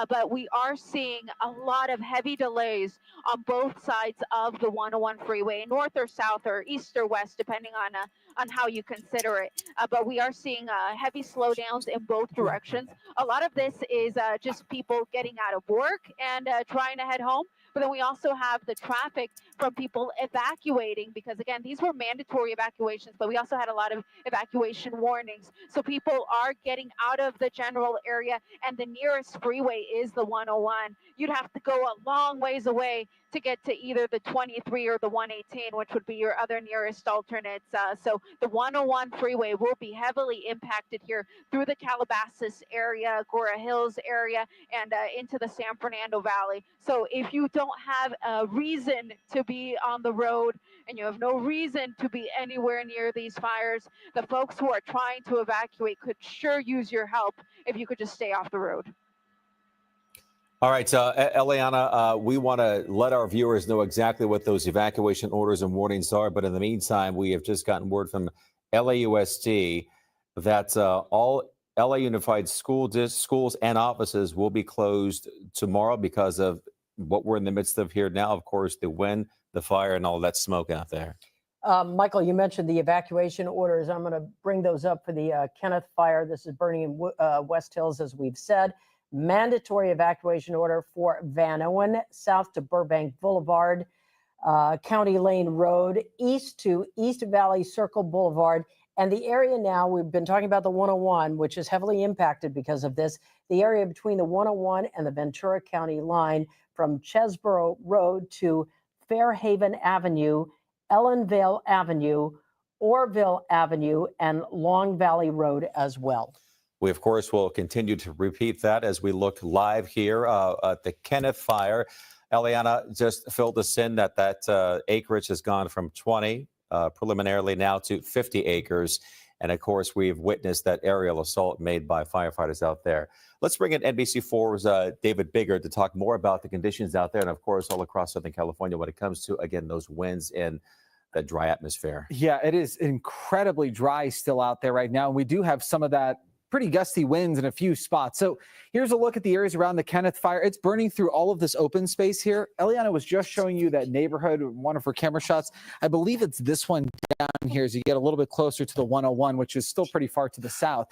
But we are seeing a lot of heavy delays on both sides of the 101 freeway, north or south or east or west, depending on how you consider it. But we are seeing heavy slowdowns in both directions. A lot of this is just people getting out of work and trying to head home. But then we also have the traffic from people evacuating because, again, these were mandatory evacuations, but we also had a lot of evacuation warnings. So people are getting out of the general area, and the nearest freeway is the 101. You'd have to go a long ways away to get to either the 23 or the 118, which would be your other nearest alternates. So the 101 freeway will be heavily impacted here through the Calabasas area, Agora Hills area, and into the San Fernando Valley. So if you don't have a reason to be on the road and you have no reason to be anywhere near these fires, the folks who are trying to evacuate could sure use your help if you could just stay off the road. All right, Eliana, we want to let our viewers know exactly what those evacuation orders and warnings are. But in the meantime, we have just gotten word from LAUSD that all LA Unified schools and offices will be closed tomorrow because of what we're in the midst of here now. Of course, the wind, the fire, and all that smoke out there. Michael, you mentioned the evacuation orders. I'm going to bring those up for the Kenneth fire. This is burning in West Hills, as we've said. Mandatory evacuation order for Van Owen, south to Burbank Boulevard, County Lane Road, east to East Valley Circle Boulevard. And the area now, we've been talking about the 101, which is heavily impacted because of this. The area between the 101 and the Ventura County line from Chesborough Road to Fairhaven Avenue, Ellenvale Avenue, Orville Avenue, and Long Valley Road as well. We, of course, will continue to repeat that as we look live here at the Kenneth fire. Eliana just filled us in that acreage has gone from 20 preliminarily now to 50 acres. And, of course, we've witnessed that aerial assault made by firefighters out there. Let's bring in NBC4's David Biggert to talk more about the conditions out there and, of course, all across Southern California when it comes to, again, those winds and that dry atmosphere. Yeah, it is incredibly dry still out there right now. And we do have some of that pretty gusty winds in a few spots. So here's a look at the areas around the Kenneth fire. It's burning through all of this open space here. Eliana was just showing you that neighborhood, one of her camera shots. I believe it's this one down here as you get a little bit closer to the 101, which is still pretty far to the south.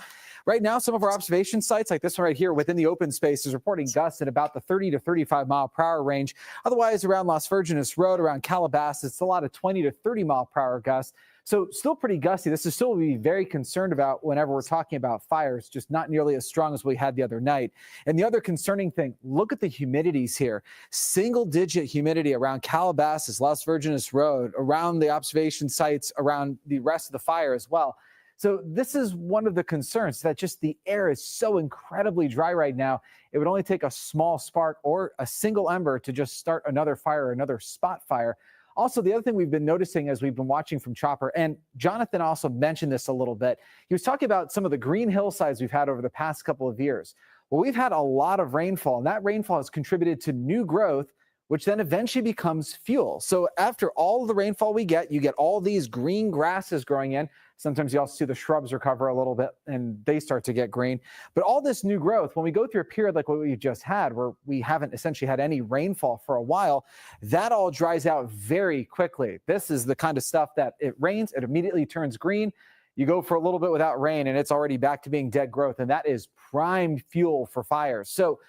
Right now, some of our observation sites, like this one right here within the open space, is reporting gusts at about the 30 to 35 mile per hour range. Otherwise, around Las Virgenes Road, around Calabasas, it's a lot of 20 to 30 mile per hour gusts. So still pretty gusty. This is still to be very concerned about whenever we're talking about fires, just not nearly as strong as we had the other night. And the other concerning thing, look at the humidities here. Single digit humidity around Calabasas, Las Virgenes Road, around the observation sites, around the rest of the fire as well. So this is one of the concerns, that just the air is so incredibly dry right now. It would only take a small spark or a single ember to just start another fire, another spot fire. Also, the other thing we've been noticing as we've been watching from Chopper, and Jonathan also mentioned this a little bit, he was talking about some of the green hillsides we've had over the past couple of years. Well, we've had a lot of rainfall, and that rainfall has contributed to new growth, which then eventually becomes fuel. So after all of the rainfall we get, you get all these green grasses growing in. Sometimes you also see the shrubs recover a little bit and they start to get green. But all this new growth, when we go through a period like what we just had, where we haven't essentially had any rainfall for a while, that all dries out very quickly. This is the kind of stuff that it rains, it immediately turns green. You go for a little bit without rain and it's already back to being dead growth. And that is prime fuel for fires. So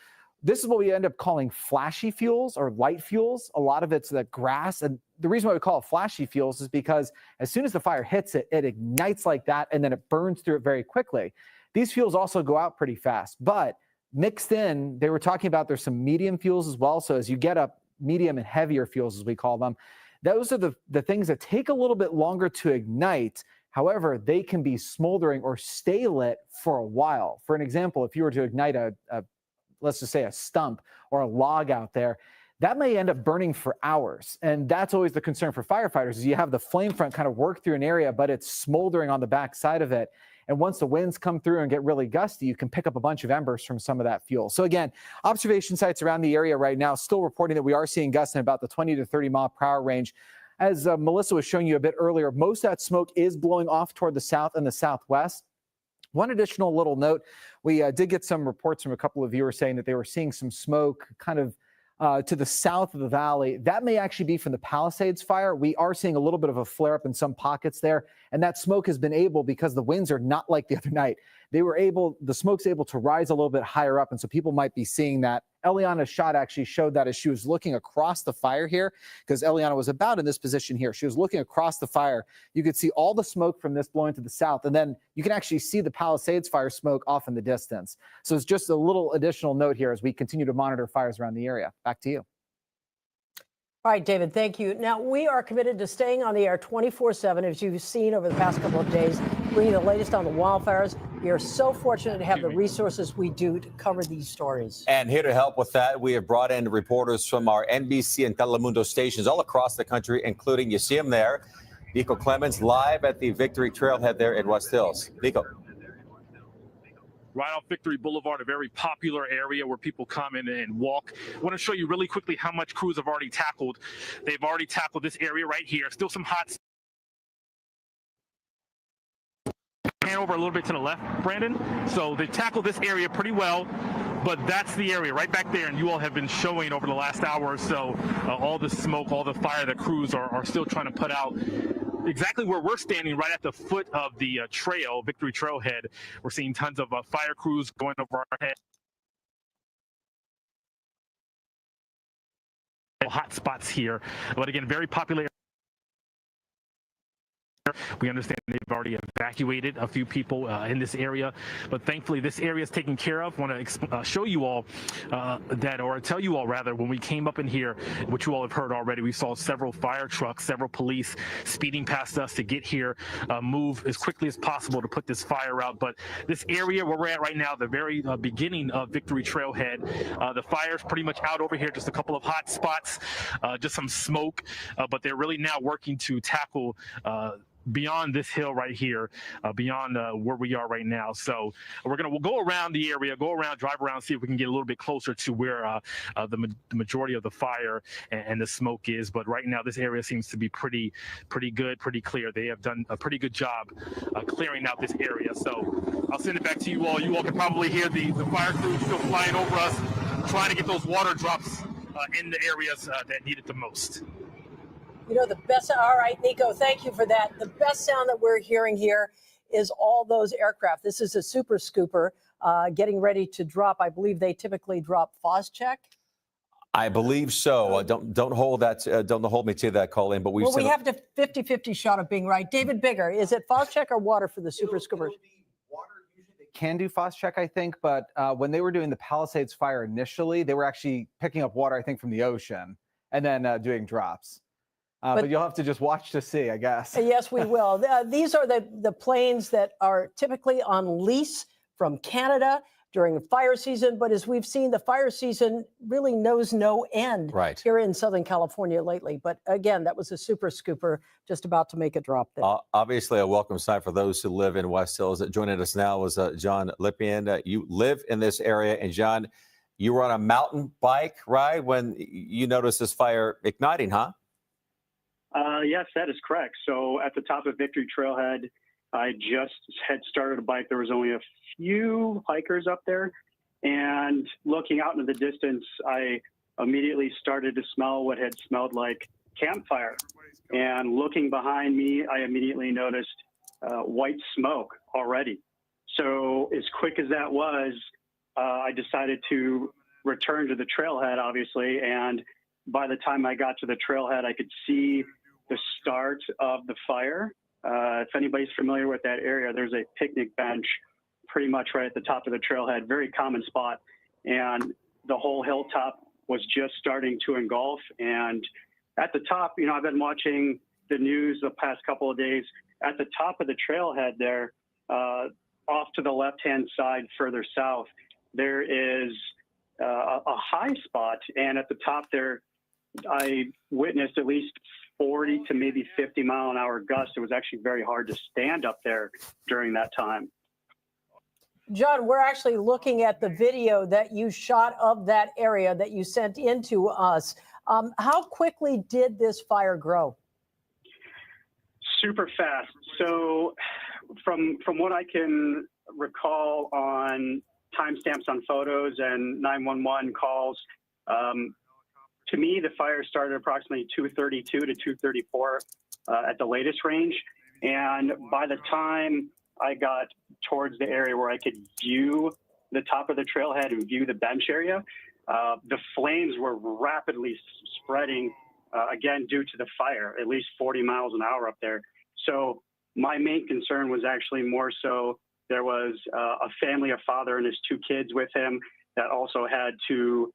this is what we end up calling flashy fuels or light fuels. A lot of it's the grass. And the reason why we call it flashy fuels is because as soon as the fire hits it, it ignites like that and then it burns through it very quickly. These fuels also go out pretty fast, but mixed in, they were talking about there's some medium fuels as well. So as you get up medium and heavier fuels, as we call them, those are the things that take a little bit longer to ignite. However, they can be smoldering or stay lit for a while. For an example, if you were to ignite let's just say a stump or a log out there, that may end up burning for hours. And that's always the concern for firefighters is you have the flame front kind of work through an area, but it's smoldering on the back side of it. And once the winds come through and get really gusty, you can pick up a bunch of embers from some of that fuel. So again, observation sites around the area right now still reporting that we are seeing gusts in about the 20 to 30 mile per hour range. As Melissa was showing you a bit earlier, most of that smoke is blowing off toward the south and the southwest. One additional little note, we did get some reports from a couple of viewers saying that they were seeing some smoke kind of to the south of the valley. That may actually be from the Palisades fire. We are seeing a little bit of a flare up in some pockets there. And that smoke has been able, because the winds are not like the other night, the smoke's able to rise a little bit higher up. And so people might be seeing that. Eliana's shot actually showed that as she was looking across the fire here, because Eliana was about in this position here. She was looking across the fire. You could see all the smoke from this blowing to the south. And then you can actually see the Palisades fire smoke off in the distance. So it's just a little additional note here as we continue to monitor fires around the area. Back to you. All right, David, thank you. Now, we are committed to staying on the air 24/7, as you've seen over the past couple of days, bringing the latest on the wildfires. We are so fortunate to have the resources we do to cover these stories. And here to help with that, we have brought in reporters from our NBC and Telemundo stations all across the country, including, you see him there, Nico Clemens, live at the Victory Trailhead there in West Hills. Nico. Right off Victory Boulevard, a very popular area where people come in and walk. I want to show you really quickly how much crews have already tackled. They've already tackled this area right here. Still some hot. Hand over a little bit to the left, Brandon. So they tackled this area pretty well, but that's the area right back there. And you all have been showing over the last hour or so all the smoke, all the fire that crews are still trying to put out. Exactly where we're standing, right at the foot of the trail, Victory Trailhead. We're seeing tons of fire crews going over our head. Hot spots here, but again, very popular. We understand they've already evacuated a few people in this area, but thankfully this area is taken care of. I want to show you all that, or tell you all rather, when we came up in here, which you all have heard already, we saw several fire trucks, several police speeding past us to get here, move as quickly as possible to put this fire out. But this area where we're at right now, the very beginning of Victory Trailhead, the fire's pretty much out over here, just a couple of hot spots, just some smoke, but they're really now working to tackle beyond this hill right here, beyond where we are right now. So we'll go around the area, drive around, see if we can get a little bit closer to where the majority of the fire and the smoke is. But right now, this area seems to be pretty good, pretty clear. They have done a pretty good job clearing out this area. So I'll send it back to you all. You all can probably hear the fire crews still flying over us, trying to get those water drops in the areas that need it the most. You know, the best, all right, Nico, thank you for that. The best sound that we're hearing here is all those aircraft. This is a super scooper getting ready to drop. I believe they typically drop Phos-Chek. I believe so. Don't hold me to that, Colleen. But we have the 50-50 shot of being right. David Bigger, is it Phos-Chek or water for the super scoopers? Can do Phos-Chek, I think, but when they were doing the Palisades fire initially, they were actually picking up water, I think, from the ocean and then doing drops. But you'll have to just watch to see, I guess. Yes, we will. These are the planes that are typically on lease from Canada during fire season. But as we've seen, the fire season really knows no end here in Southern California lately. But again, that was a super scooper just about to make a drop there. Obviously, a welcome sight for those who live in West Hills. Joining us now is John Lippian. You live in this area. And John, you were on a mountain bike ride when you noticed this fire igniting, huh? Yes, that is correct. So at the top of Victory Trailhead, I just had started a bike. There was only a few hikers up there. And looking out into the distance, I immediately started to smell what had smelled like campfire. And looking behind me, I immediately noticed white smoke already. So as quick as that was, I decided to return to the trailhead, obviously. And by the time I got to the trailhead, I could see the start of the fire. If anybody's familiar with that area, there's a picnic bench pretty much right at the top of the trailhead, very common spot. And the whole hilltop was just starting to engulf. And at the top, you know, I've been watching the news the past couple of days. At the top of the trailhead there, off to the left-hand side further south, there is a high spot. And at the top there, I witnessed at least 40 to maybe 50 mile an hour gusts. It was actually very hard to stand up there during that time. John, we're actually looking at the video that you shot of that area that you sent in to us. How quickly did this fire grow? Super fast. So from what I can recall on timestamps on photos and 911 calls, to me, the fire started approximately 232 to 234 at the latest range. And by the time I got towards the area where I could view the top of the trailhead and view the bench area, the flames were rapidly spreading, again, due to the fire, at least 40 miles an hour up there. So my main concern was actually more so there was a family, a father and his two kids with him that also had to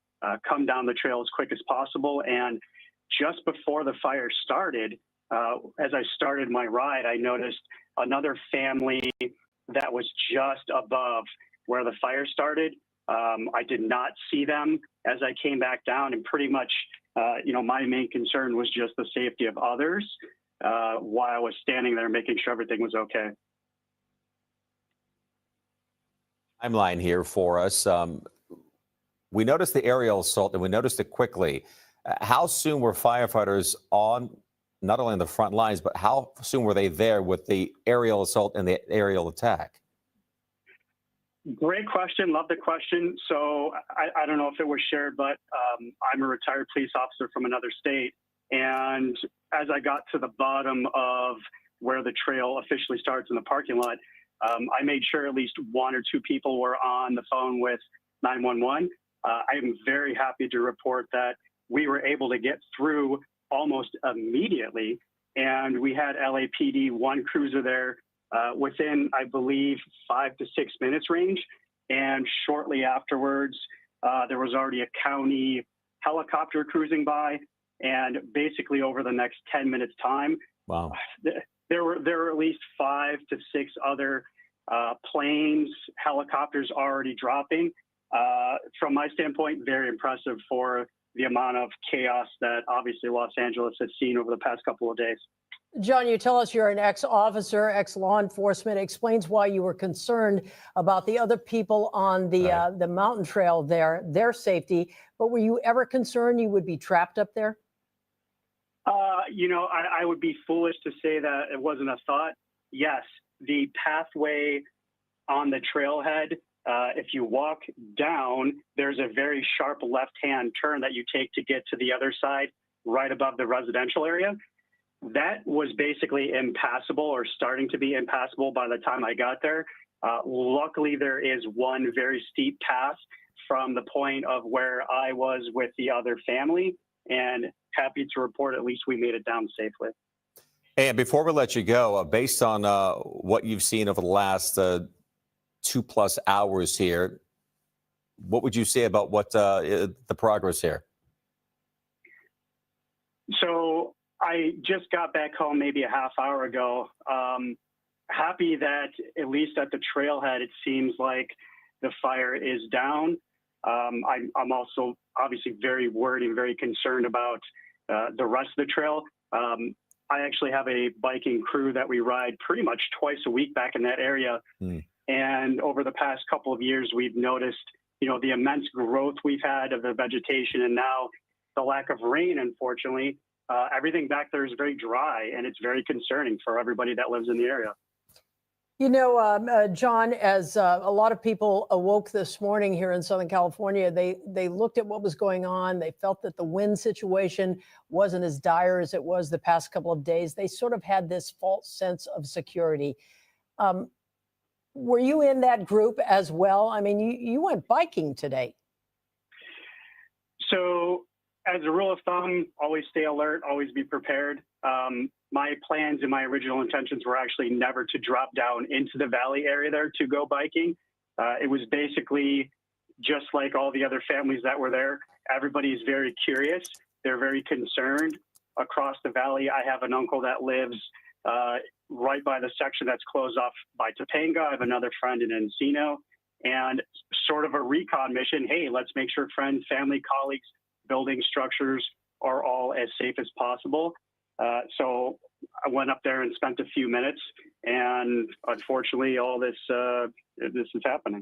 come down the trail as quick as possible. And just before the fire started, as I started my ride, I noticed another family that was just above where the fire started. I did not see them as I came back down, and pretty much, my main concern was just the safety of others while I was standing there making sure everything was okay. Timeline here for us. We noticed the aerial assault, and we noticed it quickly. How soon were firefighters on, not only in the front lines, but how soon were they there with the aerial assault and the aerial attack? Great question. Love the question. So I don't know if it was shared, but I'm a retired police officer from another state. And as I got to the bottom of where the trail officially starts in the parking lot, I made sure at least one or two people were on the phone with 911. I am very happy to report that we were able to get through almost immediately. And we had LAPD, one cruiser there within, I believe, 5 to 6 minutes range. And shortly afterwards, there was already a county helicopter cruising by. And basically over the next 10 minutes time, wow, there were at least 5 to 6 other planes, helicopters already dropping. From my standpoint, very impressive for the amount of chaos that obviously Los Angeles has seen over the past couple of days. John, you tell us you're an ex-officer, ex-law enforcement. Explains why you were concerned about the other people on the mountain trail there, their safety. But were you ever concerned you would be trapped up there? I would be foolish to say that it wasn't a thought. Yes, the pathway on the trailhead, if you walk down, there's a very sharp left-hand turn that you take to get to the other side, right above the residential area. That was basically impassable or starting to be impassable by the time I got there. Luckily, there is one very steep path from the point of where I was with the other family, and happy to report at least we made it down safely. And before we let you go, based on what you've seen over the last 2+ hours here, what would you say about what the progress here? So I just got back home maybe a half hour ago. Happy that at least at the trailhead, it seems like the fire is down. I'm also obviously very worried and very concerned about the rest of the trail. I actually have a biking crew that we ride pretty much twice a week back in that area. And over the past couple of years, we've noticed, the immense growth we've had of the vegetation, and now the lack of rain, unfortunately. Everything back there is very dry, and it's very concerning for everybody that lives in the area. John, as a lot of people awoke this morning here in Southern California, they looked at what was going on. They felt that the wind situation wasn't as dire as it was the past couple of days. They sort of had this false sense of security. Were you in that group as well? I mean, you went biking today. So as a rule of thumb, always stay alert, always be prepared. My plans and my original intentions were actually never to drop down into the valley area there to go biking. It was basically just like all the other families that were there. Everybody's very curious. They're very concerned. Across the valley, I have an uncle that lives right by the section that's closed off by Topanga. I have another friend in Encino, and sort of a recon mission. Hey, let's make sure friends, family, colleagues, building structures are all as safe as possible. So I went up there and spent a few minutes, and unfortunately, all this is happening.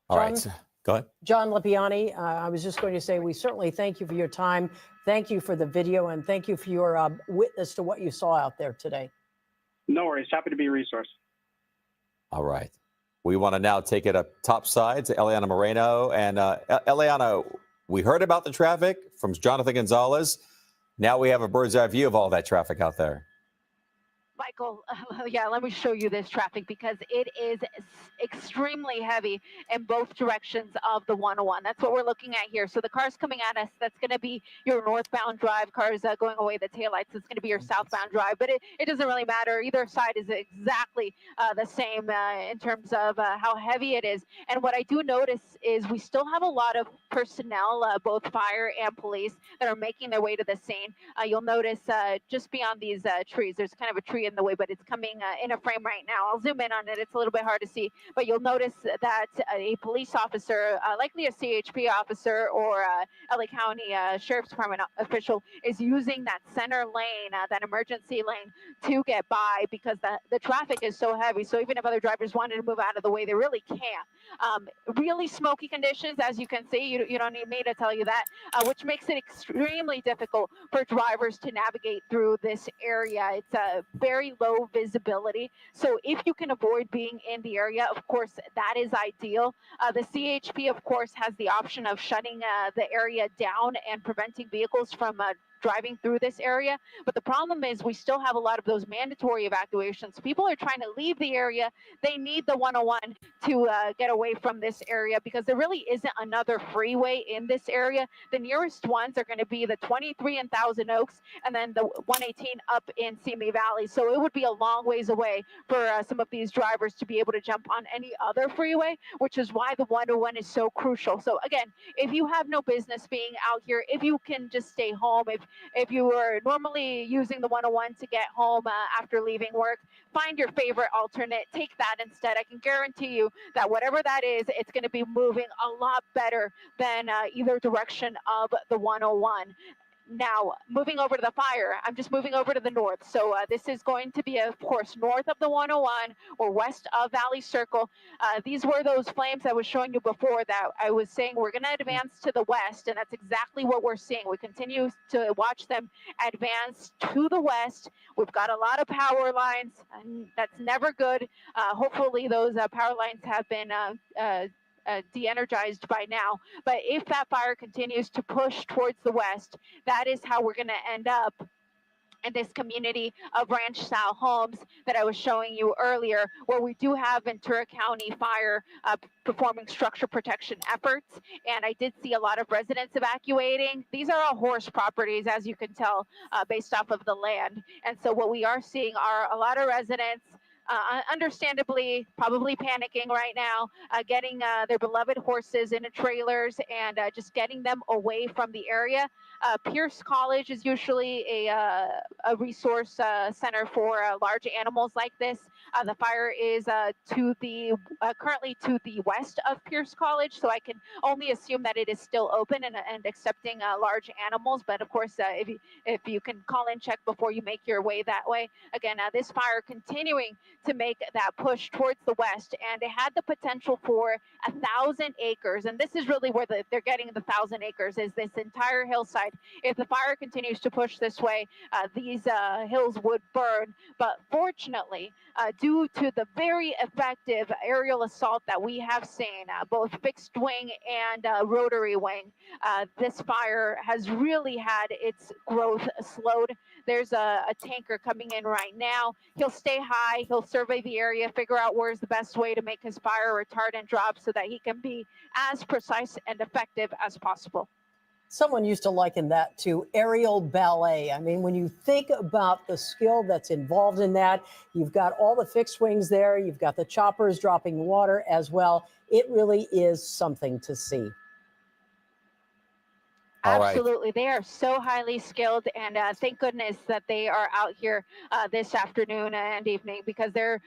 All right, go ahead. John Lipiani, I was just going to say, we certainly thank you for your time. Thank you for the video, and thank you for your witness to what you saw out there today. No worries. Happy to be a resource. All right. We want to now take it up topside to Eliana Moreno. And Eliana, we heard about the traffic from Jonathan Gonzalez. Now we have a bird's eye view of all that traffic out there. Michael, yeah, let me show you this traffic because it is extremely heavy in both directions of the 101. That's what we're looking at here. So the cars coming at us, that's going to be your northbound drive. Cars going away, the taillights, it's going to be your southbound drive. But it doesn't really matter. Either side is exactly the same in terms of how heavy it is. And what I do notice is we still have a lot of personnel, both fire and police, that are making their way to the scene. You'll notice just beyond these trees, there's kind of a tree in the way, but it's coming in a frame right now. I'll zoom in on it. It's a little bit hard to see, but you'll notice that a police officer, likely a CHP officer or LA County Sheriff's Department official, is using that center lane, that emergency lane, to get by because the traffic is so heavy. So even if other drivers wanted to move out of the way, they really can't. Really smoky conditions, as you can see. You don't need me to tell you that, which makes it extremely difficult for drivers to navigate through this area. It's a very low visibility. So if you can avoid being in the area, of course, that is ideal. The CHP, of course, has the option of shutting the area down and preventing vehicles from driving through this area. But the problem is we still have a lot of those mandatory evacuations. People are trying to leave the area. They need the 101 to get away from this area because there really isn't another freeway in this area. The nearest ones are going to be the 23 in Thousand Oaks and then the 118 up in Simi Valley. So it would be a long ways away for some of these drivers to be able to jump on any other freeway, which is why the 101 is so crucial. So again, if you have no business being out here, if you can just stay home, if you were normally using the 101 to get home after leaving work, find your favorite alternate, take that instead. I can guarantee you that whatever that is, it's going to be moving a lot better than either direction of the 101. Now, moving over to the fire, I'm just moving over to the north. So this is going to be, of course, north of the 101 or west of Valley Circle. These were those flames I was showing you before that I was saying we're going to advance to the west, and that's exactly what we're seeing. We continue to watch them advance to the west. We've got a lot of power lines, and that's never good. Hopefully those power lines have been de-energized by now. But if that fire continues to push towards the west, that is how we're going to end up in this community of ranch style homes that I was showing you earlier, where we do have Ventura County Fire performing structure protection efforts. And I did see a lot of residents evacuating. These are all horse properties, as you can tell, based off of the land. And so what we are seeing are a lot of residents understandably probably panicking right now, getting their beloved horses into trailers and just getting them away from the area. Pierce College is usually a resource center for large animals like this. The fire is currently to the west of Pierce College, so I can only assume that it is still open and accepting large animals. But of course, if you can call in check before you make your way that way. Again, this fire continuing to make that push towards the west, and it had the potential for 1,000 acres. And this is really where they're getting the 1,000 acres, is this entire hillside. If the fire continues to push this way, these hills would burn. But fortunately, due to the very effective aerial assault that we have seen, both fixed wing and rotary wing, this fire has really had its growth slowed. There's a tanker coming in right now. He'll stay high. He'll survey the area, figure out where's the best way to make his fire retardant drop so that he can be as precise and effective as possible. Someone used to liken that to aerial ballet. I mean, when you think about the skill that's involved in that, you've got all the fixed wings there. You've got the choppers dropping water as well. It really is something to see. Absolutely. They are so highly skilled, and thank goodness that they are out here this afternoon and evening, because they're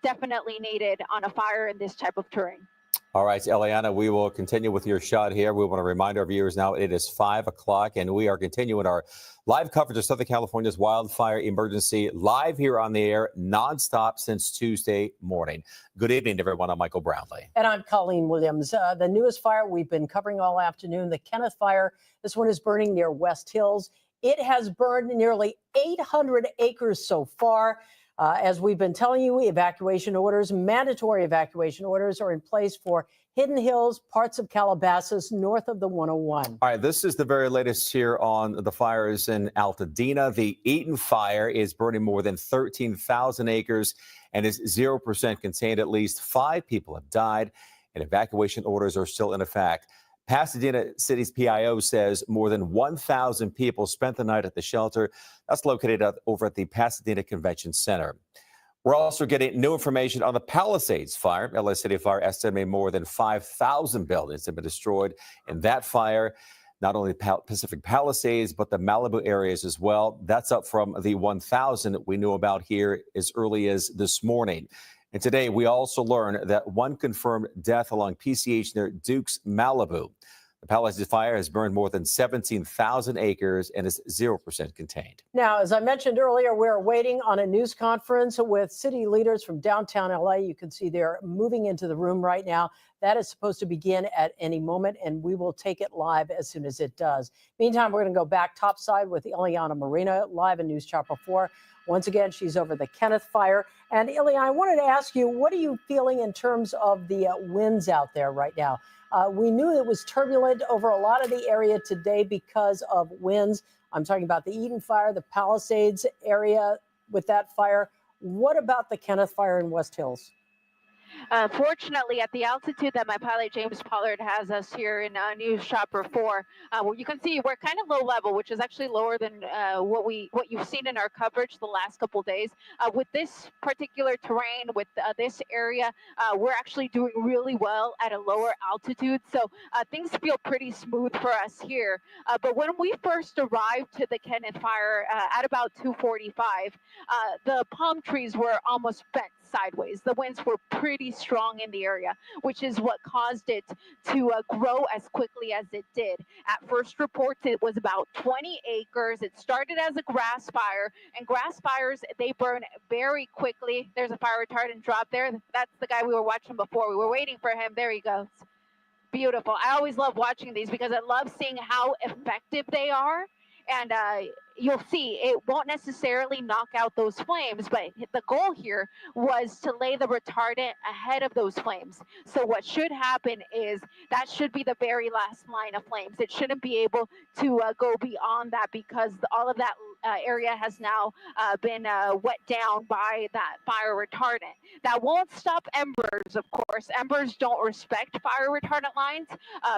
definitely needed on a fire in this type of terrain. All right, Eliana, we will continue with your shot here. We want to remind our viewers now it is 5 o'clock, and we are continuing our live coverage of Southern California's wildfire emergency live here on the air, nonstop since Tuesday morning. Good evening, everyone. I'm Michael Brownlee. And I'm Colleen Williams. The newest fire we've been covering all afternoon, the Kenneth Fire. This one is burning near West Hills. It has burned nearly 800 acres so far. As we've been telling you, evacuation orders, mandatory evacuation orders are in place for Hidden Hills, parts of Calabasas, north of the 101. All right, this is the very latest here on the fires in Altadena. The Eaton fire is burning more than 13,000 acres and is 0% contained. At least 5 people have died, and evacuation orders are still in effect. Pasadena City's PIO says more than 1,000 people spent the night at the shelter. That's located over at the Pasadena Convention Center. We're also getting new information on the Palisades fire. LA City Fire estimates more than 5,000 buildings have been destroyed in that fire. Not only Pacific Palisades, but the Malibu areas as well. That's up from the 1,000 we knew about here as early as this morning. And today, we also learned that one confirmed death along PCH near Dukes, Malibu. The Palisades fire has burned more than 17,000 acres and is 0% contained. Now, as I mentioned earlier, we're waiting on a news conference with city leaders from downtown LA. You can see they're moving into the room right now. That is supposed to begin at any moment, and we will take it live as soon as it does. Meantime, we're going to go back topside with Ileana Marina, live in News Chopper 4. Once again, she's over the Kenneth fire. And Ileana, I wanted to ask you, what are you feeling in terms of the winds out there right now? We knew it was turbulent over a lot of the area today because of winds. I'm talking about the Eden fire, the Palisades area with that fire. What about the Kenneth fire in West Hills? Fortunately, at the altitude that my pilot James Pollard has us here in News Chopper 4, well, you can see we're kind of low level, which is actually lower than what you've seen in our coverage the last couple of days. With this particular terrain, with this area, we're actually doing really well at a lower altitude, so things feel pretty smooth for us here. But when we first arrived to the Kenneth fire at about 2:45, the palm trees were almost bent sideways. The winds were pretty strong in the area, which is what caused it to grow as quickly as it did. At first reports, it was about 20 acres. It started as a grass fire, and grass fires, they burn very quickly. There's a fire retardant drop there. That's the guy we were watching before. We were waiting for him. There he goes. Beautiful. I always love watching these because I love seeing how effective they are. And you'll see it won't necessarily knock out those flames, but the goal here was to lay the retardant ahead of those flames. So what should happen is that should be the very last line of flames. It shouldn't be able to go beyond that because all of that area has now been wet down by that fire retardant. That won't stop embers, of course. Embers don't respect fire retardant lines,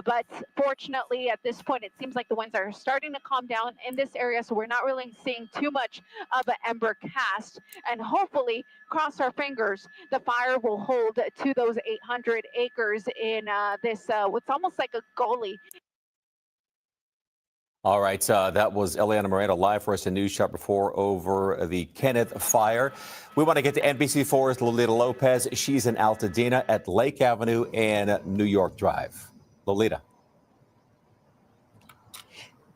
but fortunately at this point it seems like the winds are starting to calm down in this area, so we're not really seeing too much of an ember cast, and hopefully, cross our fingers, the fire will hold to those 800 acres in this what's almost like a gully. All right, that was Ileana Moreno live for us in News Chopper 4 over the Kenneth fire. We want to get to NBC4's Lolita Lopez. She's in Altadena at Lake Avenue and New York Drive. Lolita.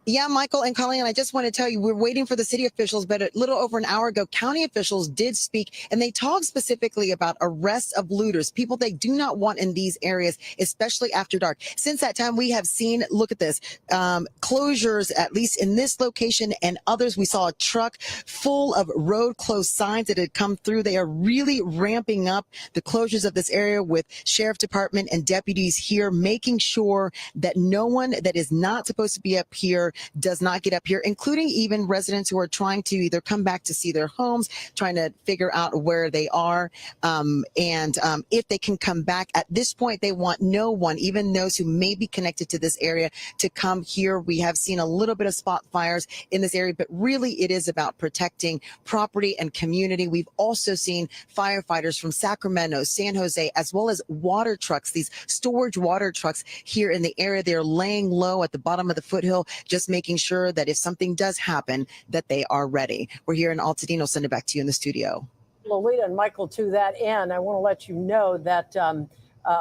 Yeah, Michael and Colleen, I just want to tell you, we're waiting for the city officials, but a little over an hour ago, county officials did speak, and they talked specifically about arrests of looters, people they do not want in these areas, especially after dark. Since that time, we have seen, look at this, closures, at least in this location and others. We saw a truck full of road closed signs that had come through. They are really ramping up the closures of this area with sheriff department and deputies here, making sure that no one that is not supposed to be up here does not get up here, including even residents who are trying to either come back to see their homes, trying to figure out where they are, and if they can come back. At this point, they want no one, even those who may be connected to this area, to come here. We have seen a little bit of spot fires in this area, but really it is about protecting property and community. We've also seen firefighters from Sacramento, San Jose, as well as water trucks, these storage water trucks here in the area. They're laying low at the bottom of the foothill, just making sure that if something does happen, that they are ready. We're here in Altadena. I'll send it back to you in the studio. Lolita and Michael, to that end, I want to let you know that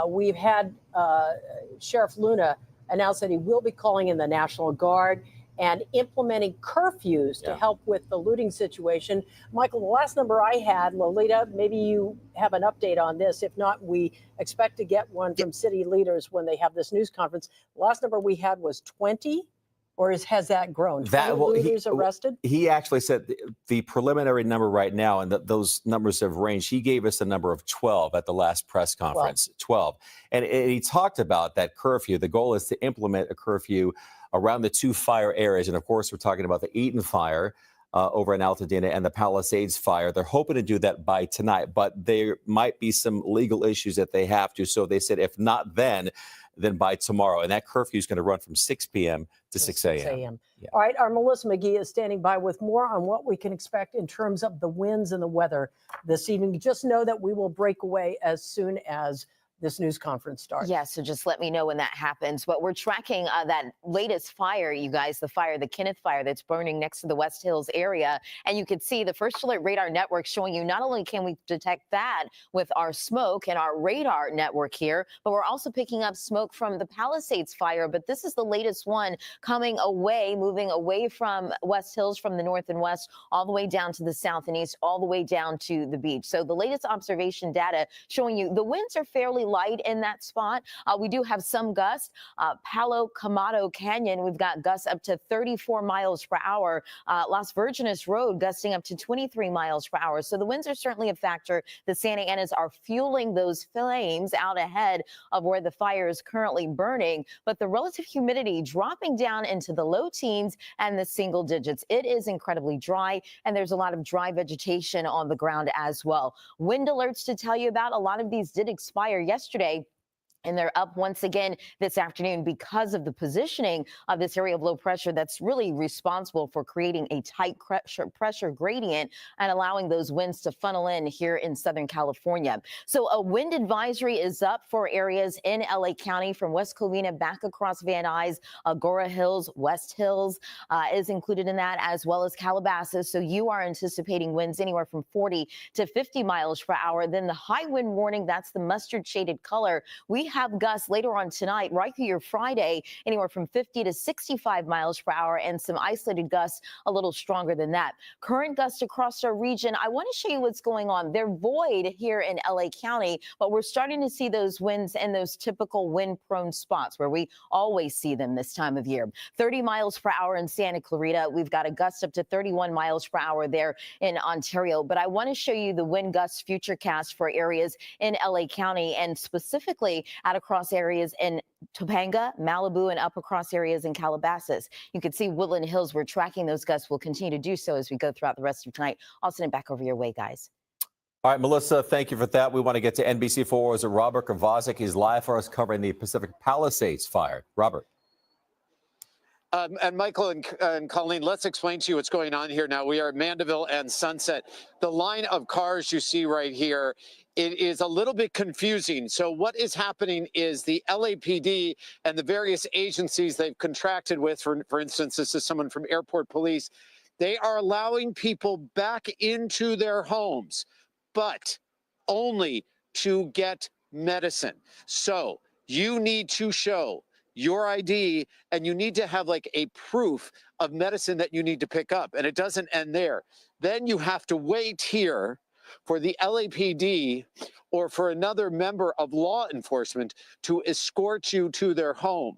we've had Sheriff Luna announce that he will be calling in the National Guard and implementing curfews to help with the looting situation. Michael, the last number I had, Lolita, maybe you have an update on this. If not, we expect to get one from city leaders when they have this news conference. The last number we had was 20 Or has that grown? 20 That well, looters arrested? he actually said the preliminary number right now, and those numbers have ranged. He gave us a number of 12 at the last press conference. 12. And he talked about that curfew. The goal is to implement a curfew around the 2 fire areas. And of course, we're talking about the Eaton fire over in Altadena and the Palisades fire. They're hoping to do that by tonight, but there might be some legal issues that they have to. So they said, if not then by tomorrow. And that curfew is going to run from 6 p.m. to 6 a.m. Yeah. All right, our Melissa McGee is standing by with more on what we can expect in terms of the winds and the weather this evening. Just know that we will break away as soon as this news conference starts. Yeah, so just let me know when that happens. But we're tracking that latest fire, you guys, the Kenneth fire that's burning next to the West Hills area. And you can see the First Alert Radar Network showing you not only can we detect that with our smoke and our radar network here, but we're also picking up smoke from the Palisades fire. But this is the latest one coming away, moving away from West Hills from the north and west, all the way down to the south and east, all the way down to the beach. So the latest observation data showing you the winds are fairly light in that spot. We do have some gusts. Palo Camado Canyon, we've got gusts up to 34 miles per hour. Las Virgenes Road gusting up to 23 miles per hour. So the winds are certainly a factor. The Santa Anas are fueling those flames out ahead of where the fire is currently burning. But the relative humidity dropping down into the low teens and the single digits. It is incredibly dry, and there's a lot of dry vegetation on the ground as well. Wind alerts to tell you about. A lot of these did expire yesterday, and they're up once again this afternoon because of the positioning of this area of low pressure that's really responsible for creating a tight pressure gradient and allowing those winds to funnel in here in Southern California. So a wind advisory is up for areas in LA County from West Covina back across Van Nuys, Agora Hills, West Hills is included in that, as well as Calabasas. So you are anticipating winds anywhere from 40 to 50 miles per hour. Then the high wind warning, that's the mustard shaded color. We have gusts later on tonight, right through your Friday, anywhere from 50 to 65 miles per hour, and some isolated gusts a little stronger than that. Current gusts across our region. I want to show you what's going on. They're void here in LA County, but we're starting to see those winds in those typical wind-prone spots where we always see them this time of year. 30 miles per hour in Santa Clarita. We've got a gust up to 31 miles per hour there in Ontario. But I want to show you the wind gusts futurecast for areas in LA County, and specifically out across areas in Topanga, Malibu, and up across areas in Calabasas. You can see Woodland Hills. We're tracking those gusts. We'll continue to do so as we go throughout the rest of tonight. I'll send it back over your way, guys. All right, Melissa, thank you for that. We want to get to NBC4's Robert Kovacic. He's live for us covering the Pacific Palisades fire. Robert. And Michael and Colleen, let's explain to you what's going on here now. We are at Mandeville and Sunset. The line of cars you see right here, it is a little bit confusing. So what is happening is the LAPD and the various agencies they've contracted with, for instance, this is someone from Airport Police, they are allowing people back into their homes, but only to get medicine. So you need to show your ID, and you need to have like a proof of medicine that you need to pick up. And it doesn't end there. Then you have to wait here for the LAPD or for another member of law enforcement to escort you to their home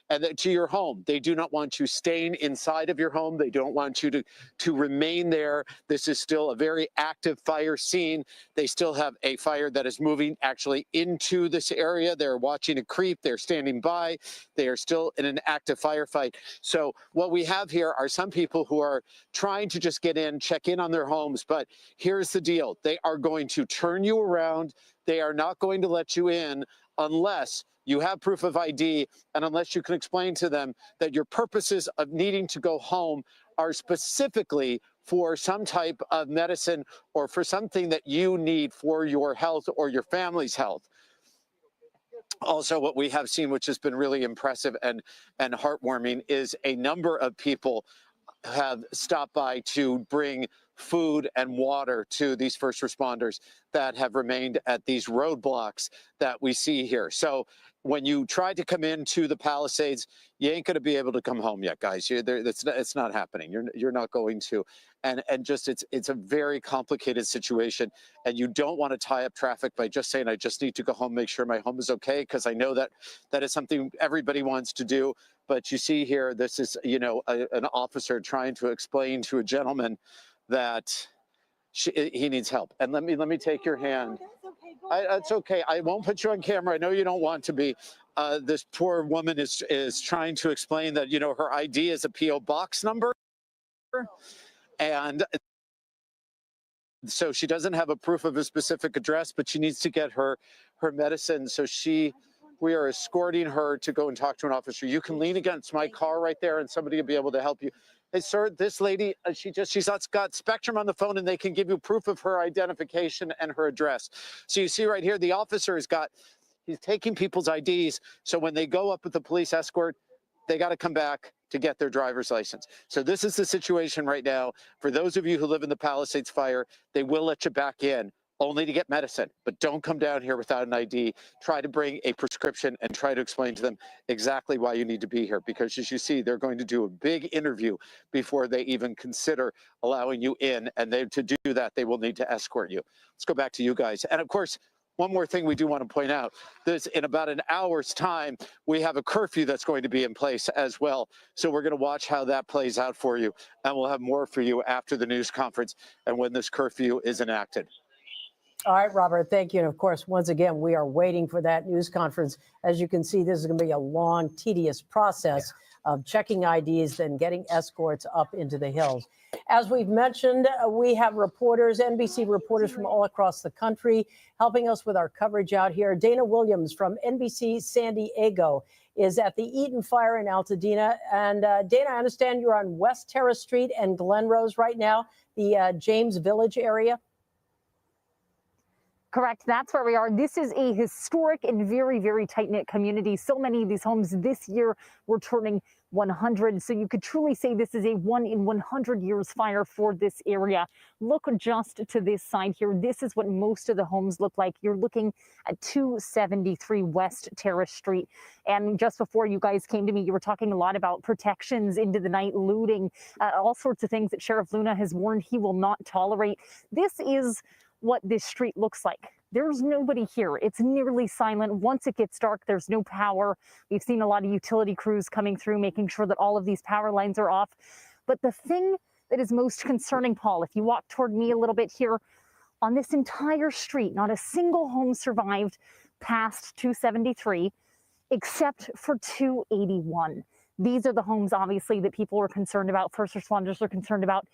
and to your home. They do not want you staying inside of your home. They don't want you to remain there. This is still a very active fire scene. They still have a fire that is moving actually into this area. They're watching it creep. They're standing by. They are still in an active firefight. So what we have here are some people who are trying to just get in, check in on their homes. But here's the deal. They are going to turn you around. They are not going to let you in unless you have proof of ID, and unless you can explain to them that your purposes of needing to go home are specifically for some type of medicine or for something that you need for your health or your family's health. Also, what we have seen, which has been really impressive and heartwarming, is a number of people have stopped by to bring food and water to these first responders that have remained at these roadblocks that we see here. So when you try to come into the Palisades, you ain't going to be able to come home yet, guys. It's not happening. You're not going to. and just it's a very complicated situation, and you don't want to tie up traffic by just saying I just need to go home, make sure my home is okay, because I know that is something everybody wants to do. But you see here, this is an officer trying to explain to a gentleman that he needs help. And let me take your hand. It's okay. I won't put you on camera. I know you don't want to be. This poor woman is trying to explain that her ID is a PO box number, and so she doesn't have a proof of a specific address, but she needs to get her medicine. So we are escorting her to go and talk to an officer. You can lean against my car right there, and somebody will be able to help you. Hey, sir, this lady, she's got Spectrum on the phone, and they can give you proof of her identification and her address. So you see right here, the officer he's taking people's IDs. So when they go up with the police escort, they got to come back to get their driver's license. So this is the situation right now. For those of you who live in the Palisades fire, they will let you back in, only to get medicine, but don't come down here without an ID. Try to bring a prescription and try to explain to them exactly why you need to be here, because as you see, they're going to do a big interview before they even consider allowing you in, and to do that, they will need to escort you. Let's go back to you guys. And of course, one more thing we do want to point out, in about an hour's time, we have a curfew that's going to be in place as well. So we're going to watch how that plays out for you, and we'll have more for you after the news conference and when this curfew is enacted. All right, Robert, thank you. And of course, once again, we are waiting for that news conference. As you can see, this is going to be a long, tedious process of checking IDs, then getting escorts up into the hills. As we've mentioned, we have reporters, NBC reporters from all across the country, helping us with our coverage out here. Dana Williams from NBC San Diego is at the Eaton Fire in Altadena. And Dana, I understand you're on West Terrace Street and Glen Rose right now, the James Village area. Correct. That's where we are. This is a historic and very, very tight-knit community. So many of these homes this year were turning 100. So you could truly say this is a 1 in 100 years fire for this area. Look just to this side here. This is what most of the homes look like. You're looking at 273 West Terrace Street. And just before you guys came to me, you were talking a lot about protections into the night, looting, all sorts of things that Sheriff Luna has warned he will not tolerate. This is what this street looks like. There's nobody here. It's nearly silent. Once it gets dark, there's no power. We've seen a lot of utility crews coming through, making sure that all of these power lines are off. But the thing that is most concerning, Paul, if you walk toward me a little bit here, on this entire street, not a single home survived past 273, except for 281. These are the homes, obviously, that people are concerned about, first responders are concerned about.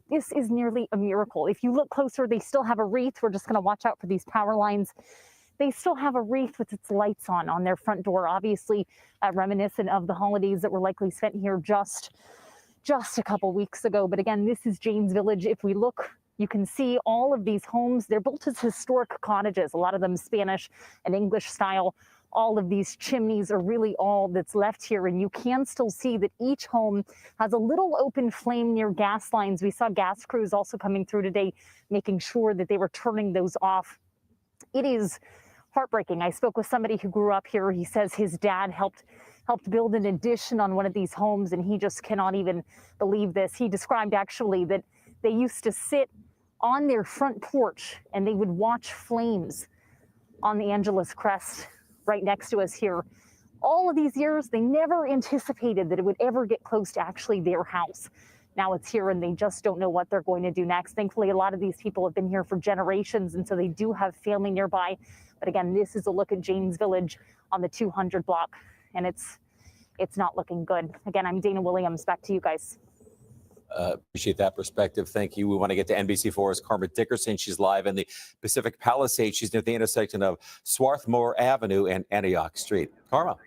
This is nearly a miracle. If you look closer, they still have a wreath. We're just going to watch out for these power lines. They still have a wreath with its lights on their front door, obviously reminiscent of the holidays that were likely spent here just a couple weeks ago. But again, this is James Village. If we look, you can see all of these homes. They're built as historic cottages, a lot of them Spanish and English style. All of these chimneys are really all that's left here. And you can still see that each home has a little open flame near gas lines. We saw gas crews also coming through today, making sure that they were turning those off. It is heartbreaking. I spoke with somebody who grew up here. He says his dad helped build an addition on one of these homes, and he just cannot even believe this. He described actually that they used to sit on their front porch and they would watch flames on the Angeles Crest right next to us here. All of these years, they never anticipated that it would ever get close to actually their house. Now it's here and they just don't know what they're going to do next. Thankfully, a lot of these people have been here for generations, and so they do have family nearby. But again, this is a look at James Village on the 200 block, and it's not looking good. Again, I'm Dana Williams. Back to you guys. Appreciate that perspective. Thank you. We want to get to NBC4's Karma Dickerson. She's live in the Pacific Palisades. She's near the intersection of Swarthmore Avenue and Antioch Street. Karma.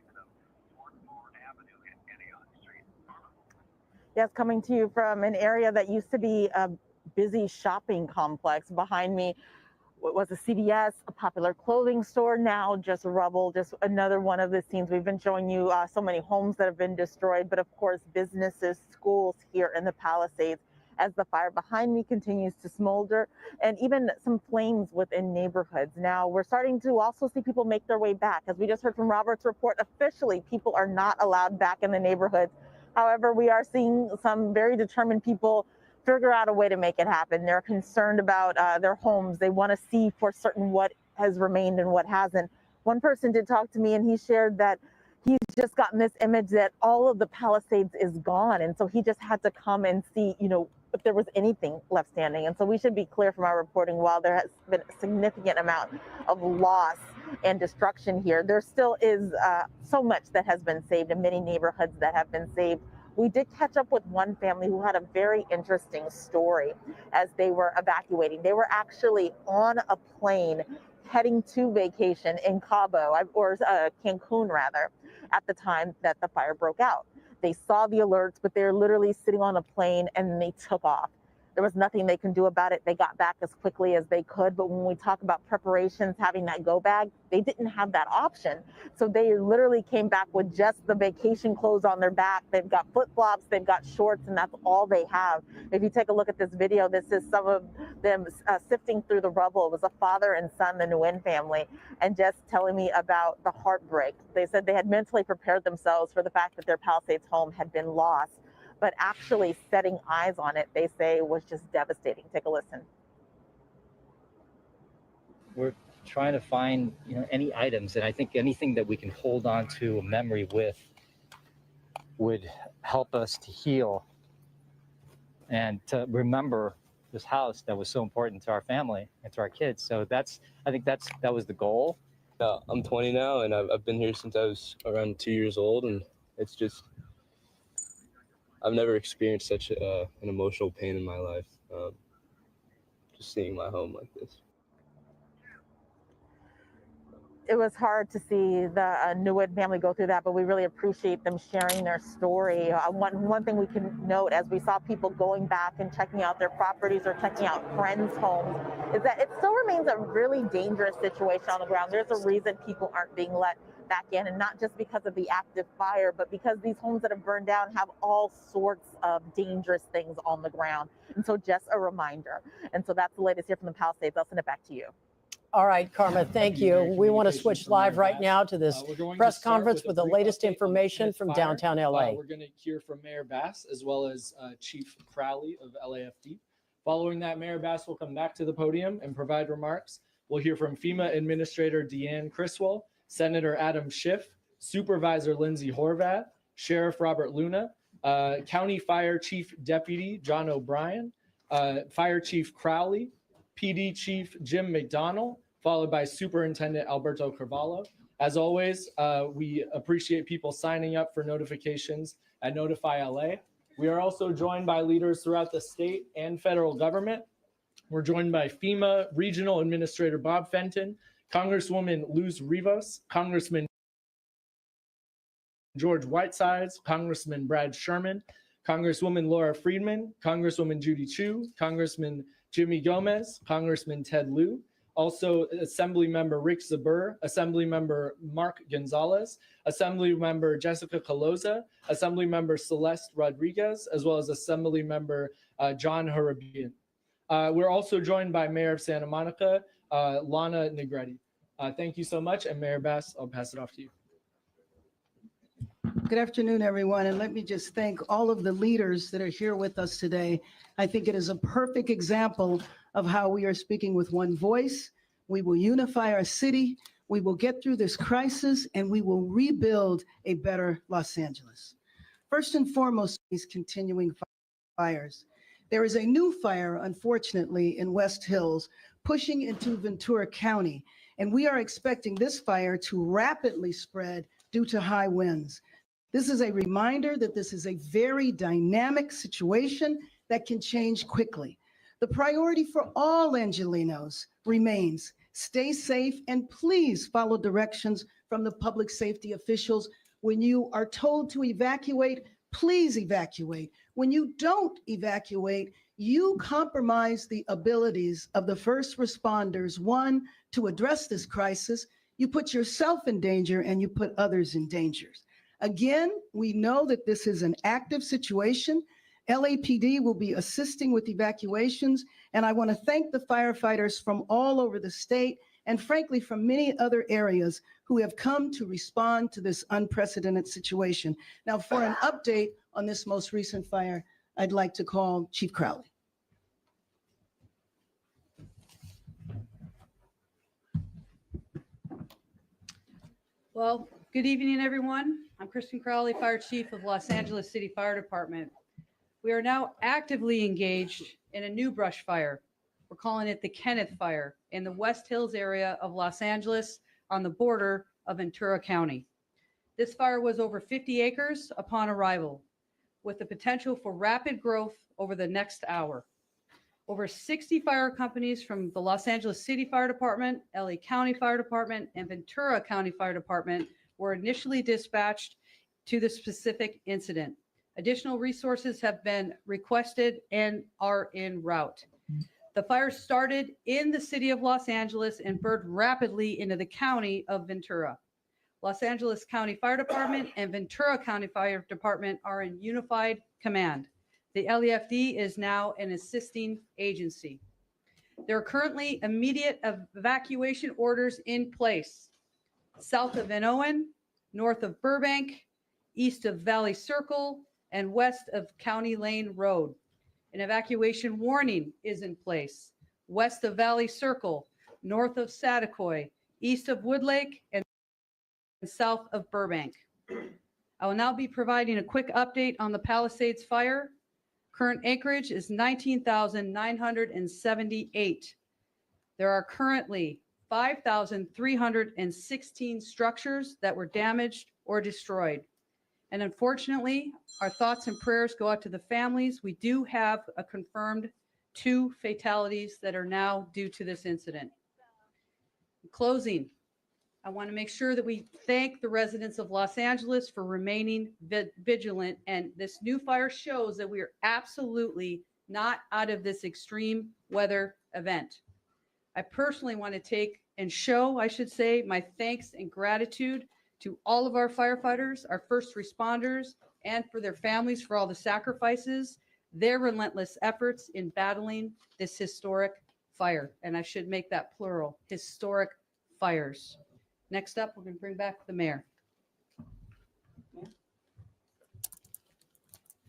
Yes, coming to you from an area that used to be a busy shopping complex. Behind me was a CVS, a popular clothing store, now just rubble, just another one of the scenes. We've been showing you so many homes that have been destroyed, but of course, businesses, schools here in the Palisades as the fire behind me continues to smolder, and even some flames within neighborhoods. Now, we're starting to also see people make their way back. As we just heard from Robert's report, officially, people are not allowed back in the neighborhoods. However, we are seeing some very determined people figure out a way to make it happen. They're concerned about their homes. They want to see for certain what has remained and what hasn't. One person did talk to me, and he shared that he's just gotten this image that all of the Palisades is gone. And so he just had to come and see, you know, if there was anything left standing. And so we should be clear from our reporting, while there has been a significant amount of loss and destruction here, there still is so much that has been saved and many neighborhoods that have been saved. We did catch up with one family who had a very interesting story as they were evacuating. They were actually on a plane heading to vacation in Cabo, or Cancun rather, at the time that the fire broke out. They saw the alerts, but they're literally sitting on a plane and they took off. There was nothing they can do about it. They got back as quickly as they could. But when we talk about preparations, having that go bag, they didn't have that option. So they literally came back with just the vacation clothes on their back. They've got flip-flops, they've got shorts, and that's all they have. If you take a look at this video, this is some of them sifting through the rubble. It was a father and son, the Nguyen family, and just telling me about the heartbreak. They said they had mentally prepared themselves for the fact that their Palisades home had been lost, but actually setting eyes on it, they say, was just devastating. Take a listen. We're trying to find, any items, and I think anything that we can hold on to a memory with would help us to heal and to remember this house that was so important to our family and to our kids. So I think that was the goal. I'm 20 now, and I've been here since I was around 2 years old, and it's just, I've never experienced such an emotional pain in my life, just seeing my home like this. It was hard to see the Nguyen family go through that, but we really appreciate them sharing their story. One thing we can note as we saw people going back and checking out their properties or checking out friends' homes is that it still remains a really dangerous situation on the ground. There's a reason people aren't being let back in, and not just because of the active fire, but because these homes that have burned down have all sorts of dangerous things on the ground. And so just a reminder. And so that's the latest here from the Palisades. I'll send it back to you. All right, Karma, thank you. We want to switch live right now to this press conference with the latest information from downtown LA. We're going to hear from Mayor Bass as well as Chief Crowley of LAFD. Following that, Mayor Bass will come back to the podium and provide remarks. We'll hear from FEMA Administrator Deanne Criswell, Senator Adam Schiff, Supervisor Lindsay Horvath, Sheriff Robert Luna, County Fire Chief Deputy John O'Brien, Fire Chief Crowley, PD Chief Jim McDonnell, followed by Superintendent Alberto Carvalho. As always, we appreciate people signing up for notifications at Notify LA. We are also joined by leaders throughout the state and federal government. We're joined by FEMA Regional Administrator Bob Fenton, Congresswoman Luz Rivas, Congressman George Whitesides, Congressman Brad Sherman, Congresswoman Laura Friedman, Congresswoman Judy Chu, Congressman Jimmy Gomez, Congressman Ted Lieu, also Assemblymember Rick Zabur, Assemblymember Mark Gonzalez, Assemblymember Jessica Caloza, Assemblymember Celeste Rodriguez, as well as Assemblymember John Harabian. We're also joined by Mayor of Santa Monica, Lana Negretti. Thank you so much, and Mayor Bass, I'll pass it off to you. Good afternoon, everyone, and let me just thank all of the leaders that are here with us today. I think it is a perfect example of how we are speaking with one voice. We will unify our city, we will get through this crisis, and we will rebuild a better Los Angeles. First and foremost, these continuing fires. There is a new fire, unfortunately, in West Hills, pushing into Ventura County, and we are expecting this fire to rapidly spread due to high winds. This is a reminder that this is a very dynamic situation that can change quickly. The priority for all Angelenos remains stay safe and please follow directions from the public safety officials. When you are told to evacuate, please evacuate. When you don't evacuate, you compromise the abilities of the first responders, one, to address this crisis. You put yourself in danger and you put others in danger. Again, we know that this is an active situation. LAPD will be assisting with evacuations, and I want to thank the firefighters from all over the state and frankly from many other areas who have come to respond to this unprecedented situation. Now, for an update on this most recent fire, I'd like to call Chief Crowley. Well, good evening, everyone. I'm Kristen Crowley, Fire Chief of Los Angeles City Fire Department. We are now actively engaged in a new brush fire. We're calling it the Kenneth Fire in the West Hills area of Los Angeles on the border of Ventura County. This fire was over 50 acres upon arrival, with the potential for rapid growth over the next hour. Over 60 fire companies from the Los Angeles City Fire Department, LA County Fire Department, and Ventura County Fire Department were initially dispatched to the specific incident. Additional resources have been requested and are en route. The fire started in the city of Los Angeles and burned rapidly into the county of Ventura. Los Angeles County Fire Department and Ventura County Fire Department are in unified command. The LAFD is now an assisting agency. There are currently immediate evacuation orders in place south of Van Owen, north of Burbank, east of Valley Circle, and west of County Lane Road. An evacuation warning is in place west of Valley Circle, north of Satakoy, east of Woodlake, and south of Burbank. I will now be providing a quick update on the Palisades fire. Current acreage is 19,978. There are currently 5,316 structures that were damaged or destroyed. And unfortunately, our thoughts and prayers go out to the families. We do have a confirmed 2 fatalities that are now due to this incident. In closing, I want to make sure that we thank the residents of Los Angeles for remaining vigilant. And this new fire shows that we are absolutely not out of this extreme weather event. I personally want to take and show, I should say, my thanks and gratitude to all of our firefighters, our first responders, and for their families for all the sacrifices, their relentless efforts in battling this historic fire. And I should make that plural, historic fires. Next up, we're going to bring back the mayor.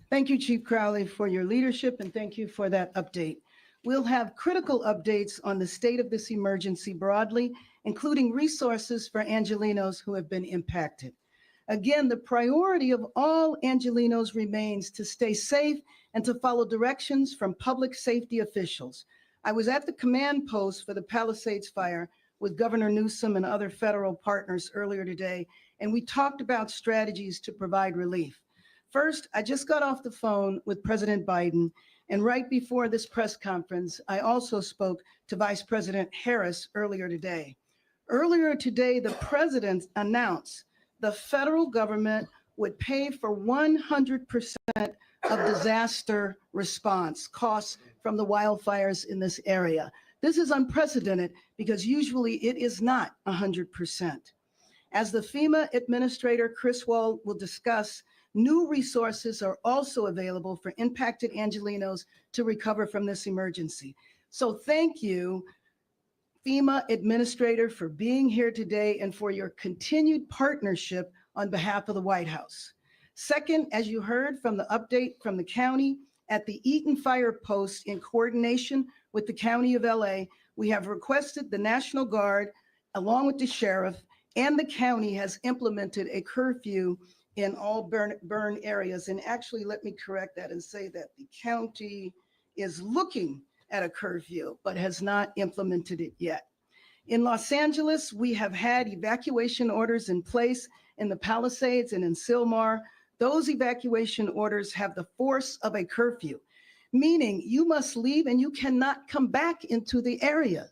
Thank you, Chief Crowley, for your leadership, and thank you for that update. We'll have critical updates on the state of this emergency broadly, including resources for Angelenos who have been impacted. Again, the priority of all Angelenos remains to stay safe and to follow directions from public safety officials. I was at the command post for the Palisades fire with Governor Newsom and other federal partners earlier today, and we talked about strategies to provide relief. First, I just got off the phone with President Biden, and right before this press conference, I also spoke to Vice President Harris earlier today. Earlier today, the president announced the federal government would pay for 100% of disaster response costs from the wildfires in this area. This is unprecedented because usually it is not 100%. As the FEMA administrator, Chris Wall, will discuss, new resources are also available for impacted Angelenos to recover from this emergency. So thank you, FEMA administrator, for being here today and for your continued partnership on behalf of the White House. Second, as you heard from the update from the county, at the Eaton Fire Post, in coordination with the County of LA, we have requested the National Guard, along with the sheriff, and the county has implemented a curfew in all burn areas. And actually, let me correct that and say that the county is looking at a curfew, but has not implemented it yet. In Los Angeles, we have had evacuation orders in place in the Palisades and in Sylmar. Those evacuation orders have the force of a curfew, meaning you must leave and you cannot come back into the area,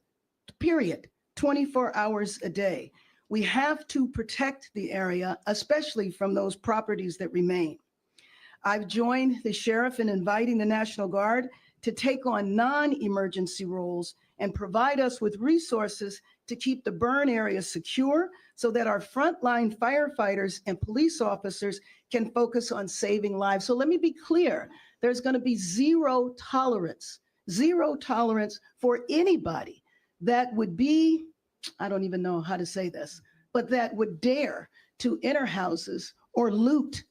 period, 24 hours a day. We have to protect the area, especially from those properties that remain. I've joined the sheriff in inviting the National Guard to take on non-emergency roles and provide us with resources to keep the burn area secure so that our frontline firefighters and police officers can focus on saving lives. So let me be clear, there's going to be zero tolerance for anybody that would be, I don't even know how to say this, but that would dare to enter houses or loot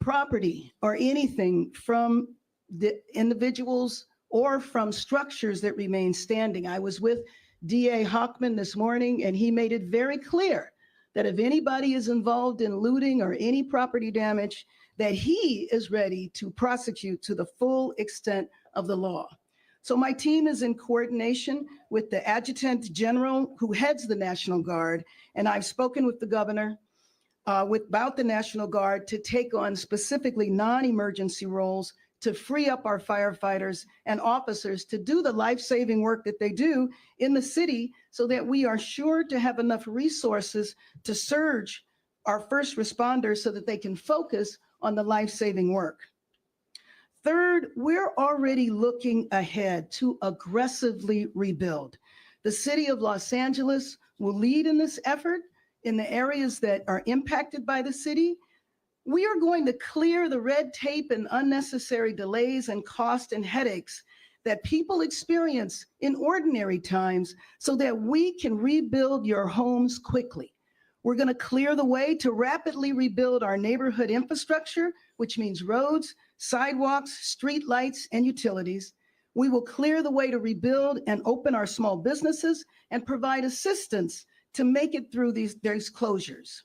property or anything from the individuals or from structures that remain standing. I was with DA Hochman this morning, and he made it very clear that if anybody is involved in looting or any property damage, that he is ready to prosecute to the full extent of the law. So my team is in coordination with the Adjutant General who heads the National Guard, and I've spoken with the governor about the National Guard to take on specifically non-emergency roles to free up our firefighters and officers to do the life-saving work that they do in the city so that we are sure to have enough resources to surge our first responders so that they can focus on the life-saving work. Third, we're already looking ahead to aggressively rebuild. The city of Los Angeles will lead in this effort in the areas that are impacted by the city. We are going to clear the red tape and unnecessary delays and cost and headaches that people experience in ordinary times so that we can rebuild your homes quickly. We're going to clear the way to rapidly rebuild our neighborhood infrastructure, which means roads, sidewalks, street lights, and utilities. We will clear the way to rebuild and open our small businesses and provide assistance to make it through these closures.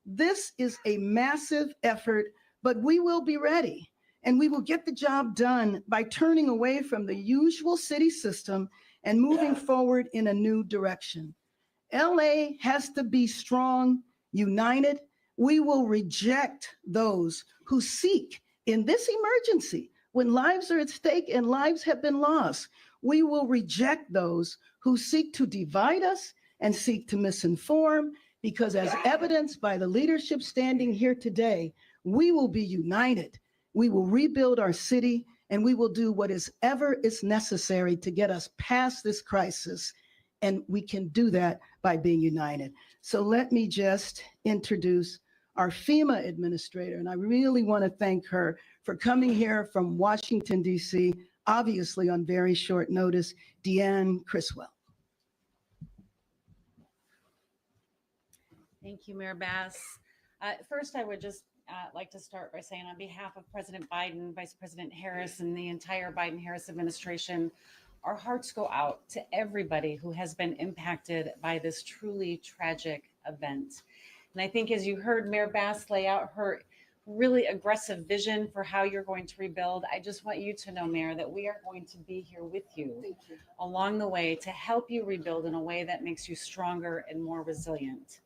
This is a massive effort, but we will be ready, and we will get the job done by turning away from the usual city system and moving forward in a new direction. LA has to be strong, united. We will reject those who seek in this emergency, when lives are at stake and lives have been lost, we will reject those who seek to divide us and seek to misinform, because as evidenced by the leadership standing here today, we will be united. We will rebuild our city, and we will do what is ever is necessary to get us past this crisis. And we can do that by being united. So let me just introduce our FEMA administrator, and I really want to thank her for coming here from Washington, D.C., obviously on very short notice, Deanne Criswell. Thank you, Mayor Bass. First, I would just like to start by saying on behalf of President Biden, Vice President Harris, and the entire Biden-Harris administration, our hearts go out to everybody who has been impacted by this truly tragic event. And I think as you heard Mayor Bass lay out her really aggressive vision for how you're going to rebuild, I just want you to know, Mayor, that we are going to be here with you along the way to help you rebuild in a way that makes you stronger and more resilient.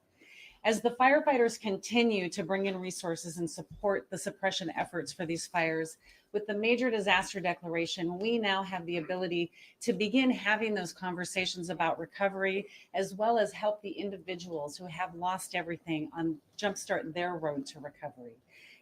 As the firefighters continue to bring in resources and support the suppression efforts for these fires, with the major disaster declaration, we now have the ability to begin having those conversations about recovery, as well as help the individuals who have lost everything on jumpstart their road to recovery.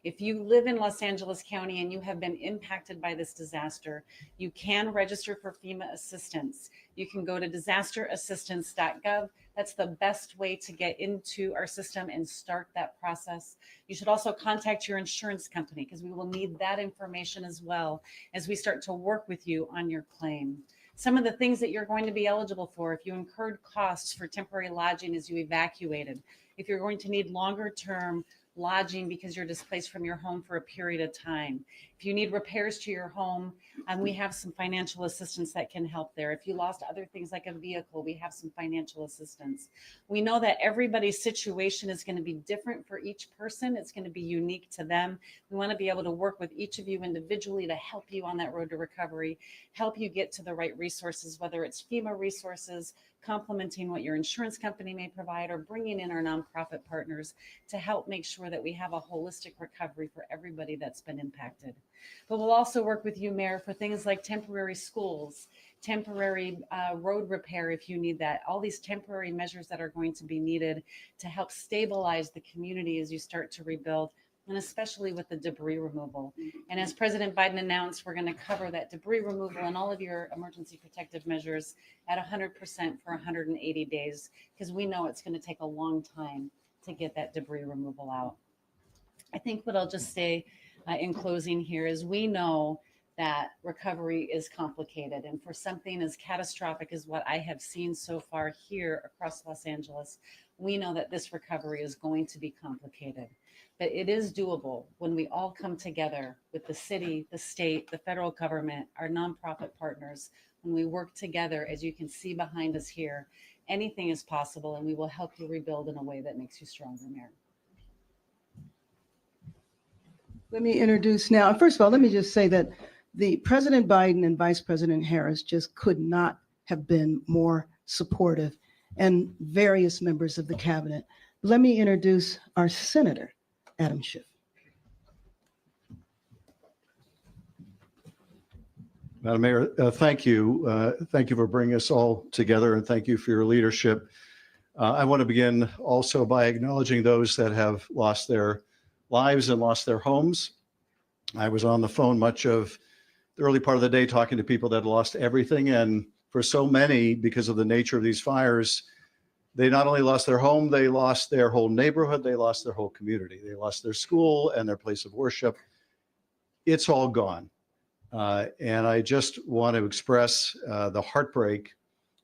If you live in Los Angeles County and you have been impacted by this disaster, you can register for FEMA assistance. You can go to disasterassistance.gov. That's the best way to get into our system and start that process. You should also contact your insurance company because we will need that information as well as we start to work with you on your claim. Some of the things that you're going to be eligible for: if you incurred costs for temporary lodging as you evacuated, if you're going to need longer term lodging because you're displaced from your home for a period of time. If you need repairs to your home, we have some financial assistance that can help there. If you lost other things like a vehicle, we have some financial assistance. We know that everybody's situation is going to be different for each person. It's going to be unique to them. We want to be able to work with each of you individually to help you on that road to recovery, help you get to the right resources, whether it's FEMA resources, complementing what your insurance company may provide, or bringing in our nonprofit partners to help make sure that we have a holistic recovery for everybody that's been impacted. But we'll also work with you, Mayor, for things like temporary schools, temporary road repair if you need that, all these temporary measures that are going to be needed to help stabilize the community as you start to rebuild, and especially with the debris removal. And as President Biden announced, we're going to cover that debris removal and all of your emergency protective measures at 100% for 180 days, because we know it's going to take a long time to get that debris removal out. I think what I'll just say in closing here is we know that recovery is complicated, and for something as catastrophic as what I have seen so far here across Los Angeles, we know that this recovery is going to be complicated. But it is doable when we all come together with the city, the state, the federal government, our nonprofit partners, when we work together, as you can see behind us here, anything is possible, and we will help you rebuild in a way that makes you stronger, Mayor. Let me introduce now. First of all, let me just say that the President Biden and Vice President Harris just could not have been more supportive, and various members of the cabinet. Let me introduce our Senator, Adam Schiff. Madam Mayor, thank you. Thank you for bringing us all together, and thank you for your leadership. I want to begin also by acknowledging those that have lost their lives and lost their homes. I was on the phone much of the early part of the day talking to people that lost everything, and for so many, because of the nature of these fires, they not only lost their home, they lost their whole neighborhood, they lost their whole community. They lost their school and their place of worship. It's all gone. And I just want to express the heartbreak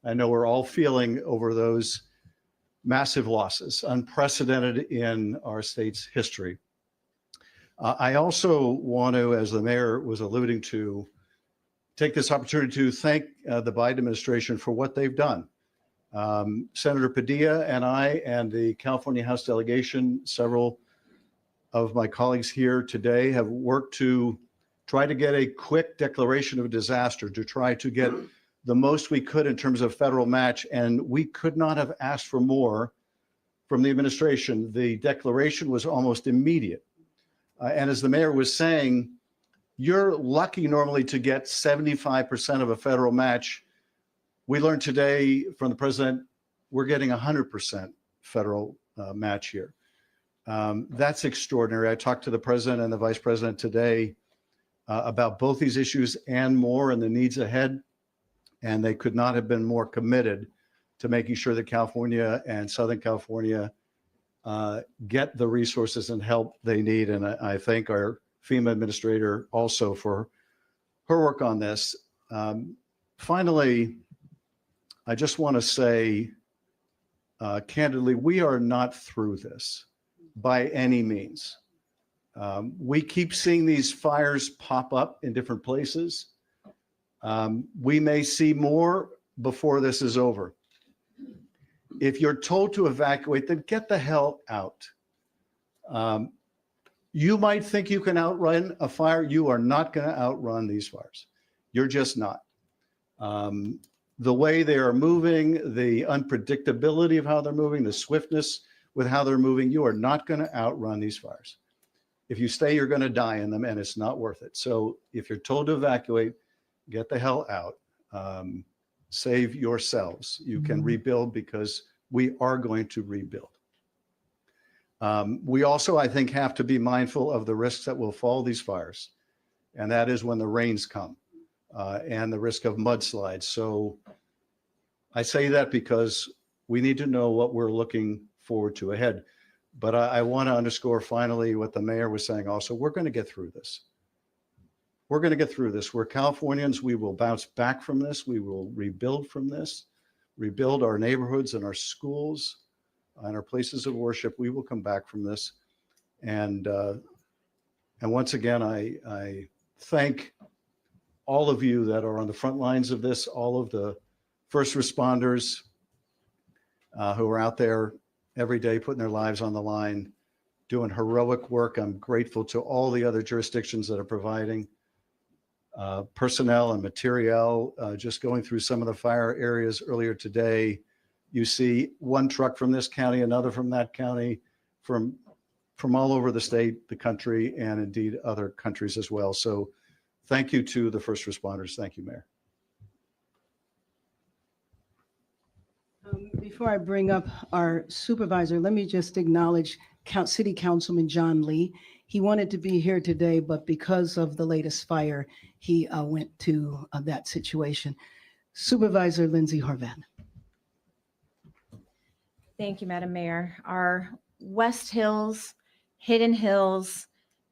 I know we're all feeling over those massive losses, unprecedented in our state's history. I also want to, as the mayor was alluding to, take this opportunity to thank the Biden administration for what they've done. Senator Padilla and I and the California House delegation, several of my colleagues here today have worked to try to get a quick declaration of disaster, to try to get the most we could in terms of federal match. And we could not have asked for more from the administration. The declaration was almost immediate. And as the mayor was saying, you're lucky normally to get 75% of a federal match. We learned today from the president, we're getting 100% federal match here. That's extraordinary. I talked to the president and the vice president today about both these issues and more and the needs ahead. And they could not have been more committed to making sure that California and Southern California get the resources and help they need. And I thank our FEMA administrator also for her work on this. Finally, I just want to say candidly, we are not through this by any means. We keep seeing these fires pop up in different places. We may see more before this is over. If you're told to evacuate, then get the hell out. You might think you can outrun a fire. You are not going to outrun these fires. You're just not. The way they are moving, the unpredictability of how they're moving, the swiftness with how they're moving, you are not going to outrun these fires. If you stay, you're going to die in them, and it's not worth it. So if you're told to evacuate, get the hell out. Save yourselves. You can rebuild because we are going to rebuild. We also, I think, have to be mindful of the risks that will follow these fires. And that is when the rains come and the risk of mudslides. So I say that because we need to know what we're looking forward to ahead. But I want to underscore finally what the mayor was saying also. We're going to get through this. We're going to get through this. We're Californians. We will bounce back from this. We will rebuild from this, rebuild our neighborhoods and our schools and our places of worship. We will come back from this. And once again, I thank all of you that are on the front lines of this, all of the first responders who are out there every day putting their lives on the line, doing heroic work. I'm grateful to all the other jurisdictions that are providing personnel and materiel. Just going through some of the fire areas earlier today, you see one truck from this county, another from that county, from all over the state, the country, and indeed other countries as well. So thank you to the first responders. Thank you, Mayor. Before I bring up our supervisor, let me just acknowledge City Councilman John Lee. He wanted to be here today, but because of the latest fire, he went to that situation. Supervisor Lindsay Horvath. Thank you, Madam Mayor. Our West Hills, Hidden Hills,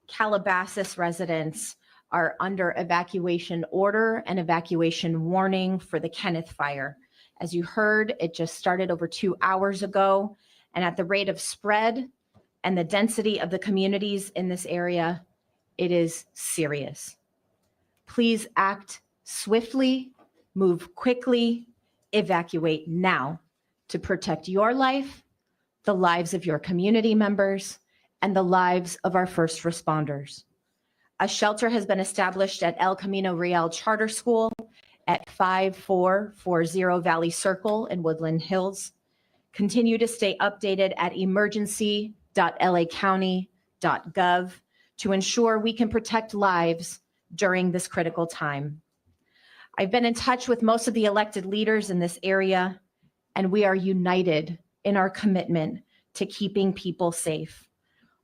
Calabasas residents are under evacuation order and evacuation warning for the Kenneth fire. As you heard, it just started over 2 hours ago, and at the rate of spread and the density of the communities in this area, it is serious. Please act swiftly, move quickly, evacuate now. to protect your life, the lives of your community members, and the lives of our first responders. A shelter has been established at El Camino Real Charter School at 5440 Valley Circle in Woodland Hills. Continue to stay updated at emergency.lacounty.gov to ensure we can protect lives during this critical time. I've been in touch with most of the elected leaders in this area, and we are united in our commitment to keeping people safe.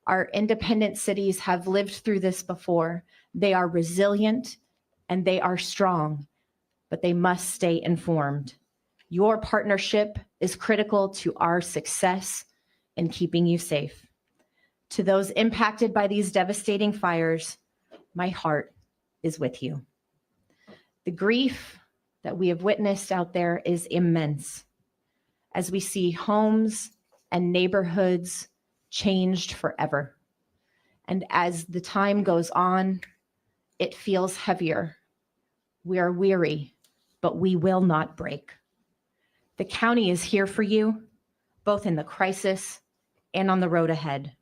Our independent cities have lived through this before. They are resilient and they are strong, but they must stay informed. Your partnership is critical to our success in keeping you safe. To those impacted by these devastating fires, my heart is with you. The grief that we have witnessed out there is immense as we see homes and neighborhoods changed forever. And as the time goes on, it feels heavier. We are weary, but we will not break. The county is here for you, both in the crisis and on the road ahead.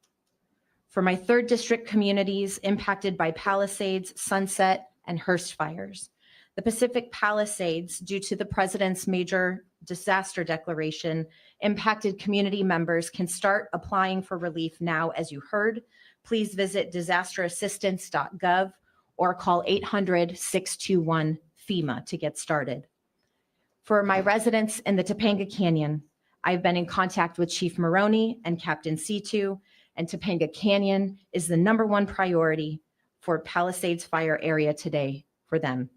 For my 3rd District communities impacted by Palisades, Sunset, and Hearst fires, the Pacific Palisades, due to the President's major disaster declaration, impacted community members can start applying for relief now. As you heard, please visit disasterassistance.gov or call 800-621-FEMA to get started. For my residents in the Topanga Canyon, I've been in contact with Chief Maroney and Captain C2, and Topanga Canyon is the #1 priority for Palisades fire area today for them.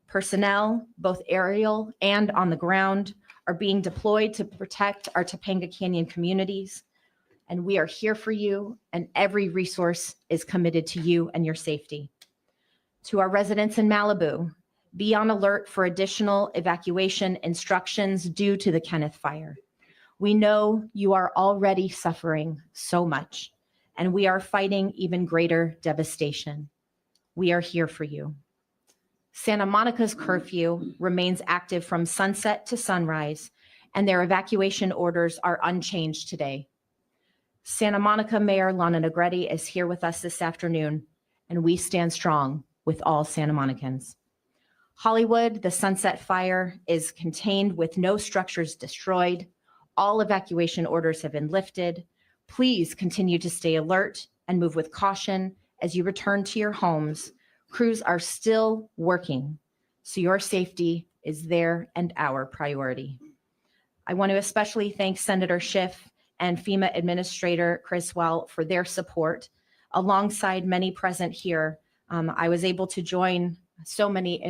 Personnel, both aerial and on the ground, are being deployed to protect our Topanga Canyon communities. And we are here for you, and every resource is committed to you and your safety. To our residents in Malibu, be on alert for additional evacuation instructions due to the Kenneth fire. We know you are already suffering so much, and we are fighting even greater devastation. We are here for you. Santa Monica's curfew remains active from sunset to sunrise, and their evacuation orders are unchanged today. Santa Monica Mayor Lana Negretti is here with us this afternoon, and we stand strong with all Santa Monicans. Hollywood, the Sunset Fire is contained with no structures destroyed. All evacuation orders have been lifted. Please continue to stay alert and move with caution as you return to your homes. Crews are still working, so your safety is their and our priority. I want to especially thank Senator Schiff and FEMA Administrator Criswell for their support. Alongside many present here, I was able to join so many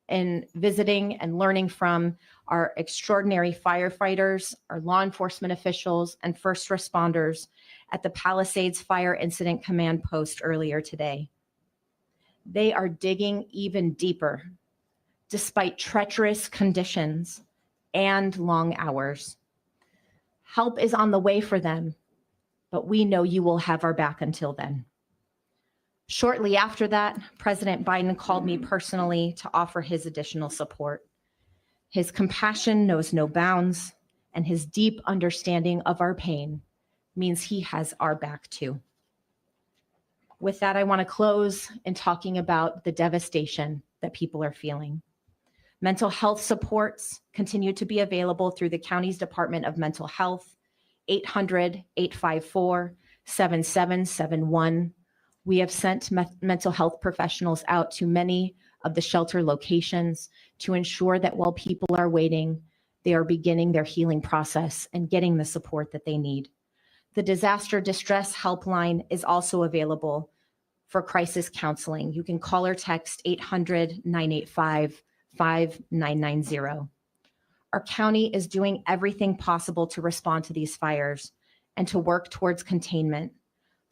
in visiting and learning from our extraordinary firefighters, our law enforcement officials, and first responders at the Palisades Fire Incident Command Post earlier today. They are digging even deeper, despite treacherous conditions and long hours. Help is on the way for them, but we know you will have our back until then. Shortly after that, President Biden called me personally to offer his additional support. His compassion knows no bounds, and his deep understanding of our pain means he has our back too. With that, I want to close in talking about the devastation that people are feeling. Mental health supports continue to be available through the county's Department of Mental Health, 800-854-7771. We have sent mental health professionals out to many of the shelter locations to ensure that while people are waiting, they are beginning their healing process and getting the support that they need. The Disaster Distress Helpline is also available for crisis counseling. You can call or text 800-985-5990. Our county is doing everything possible to respond to these fires and to work towards containment.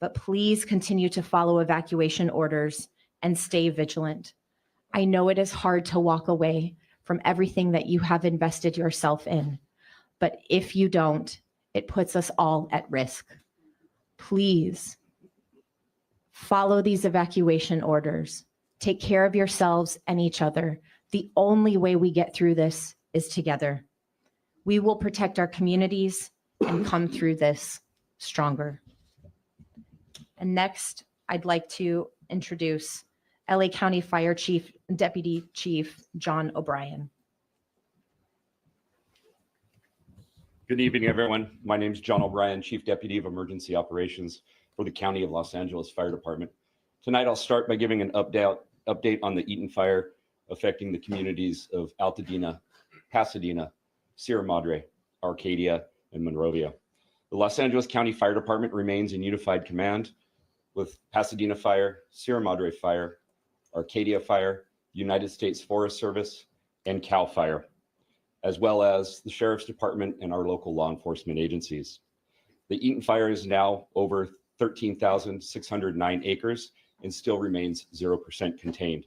But please continue to follow evacuation orders and stay vigilant. I know it is hard to walk away from everything that you have invested yourself in, but if you don't, it puts us all at risk. Please follow these evacuation orders. Take care of yourselves and each other. The only way we get through this is together. We will protect our communities and come through this stronger. And next, I'd like to introduce LA County Fire Chief, Deputy Chief John O'Brien. Good evening, everyone. My name is John O'Brien, Chief Deputy of Emergency Operations for the County of Los Angeles Fire Department. Tonight, I'll start by giving an update on the Eaton fire affecting the communities of Altadena, Pasadena, Sierra Madre, Arcadia, and Monrovia. The Los Angeles County Fire Department remains in unified command with Pasadena Fire, Sierra Madre Fire, Arcadia Fire, United States Forest Service, and CAL FIRE, as well as the Sheriff's Department and our local law enforcement agencies. The Eaton fire is now over 13,609 acres and still remains 0% contained.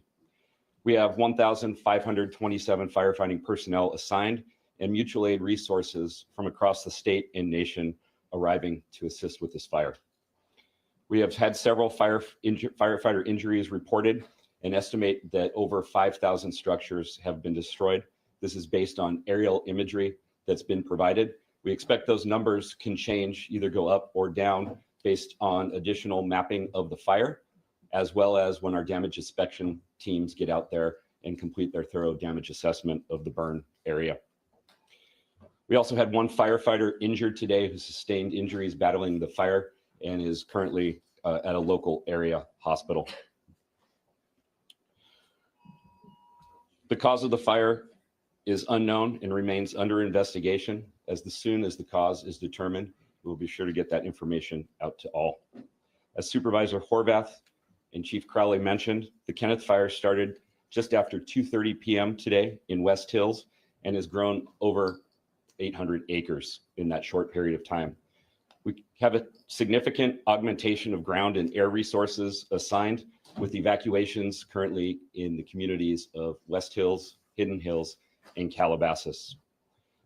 We have 1,527 firefighting personnel assigned and mutual aid resources from across the state and nation arriving to assist with this fire. We have had several firefighter injuries reported and estimate that over 5,000 structures have been destroyed. This is based on aerial imagery that's been provided. We expect those numbers can change, either go up or down based on additional mapping of the fire, as well as when our damage inspection teams get out there and complete their thorough damage assessment of the burn area. We also had one firefighter injured today who sustained injuries battling the fire and is currently at a local area hospital. The cause of the fire is unknown and remains under investigation. As soon as the cause is determined, we'll be sure to get that information out to all. As Supervisor Horvath and Chief Crowley mentioned, the Kenneth fire started just after 2:30 p.m. today in West Hills and has grown over 800 acres in that short period of time. We have a significant augmentation of ground and air resources assigned, with evacuations currently in the communities of West Hills, Hidden Hills, and Calabasas.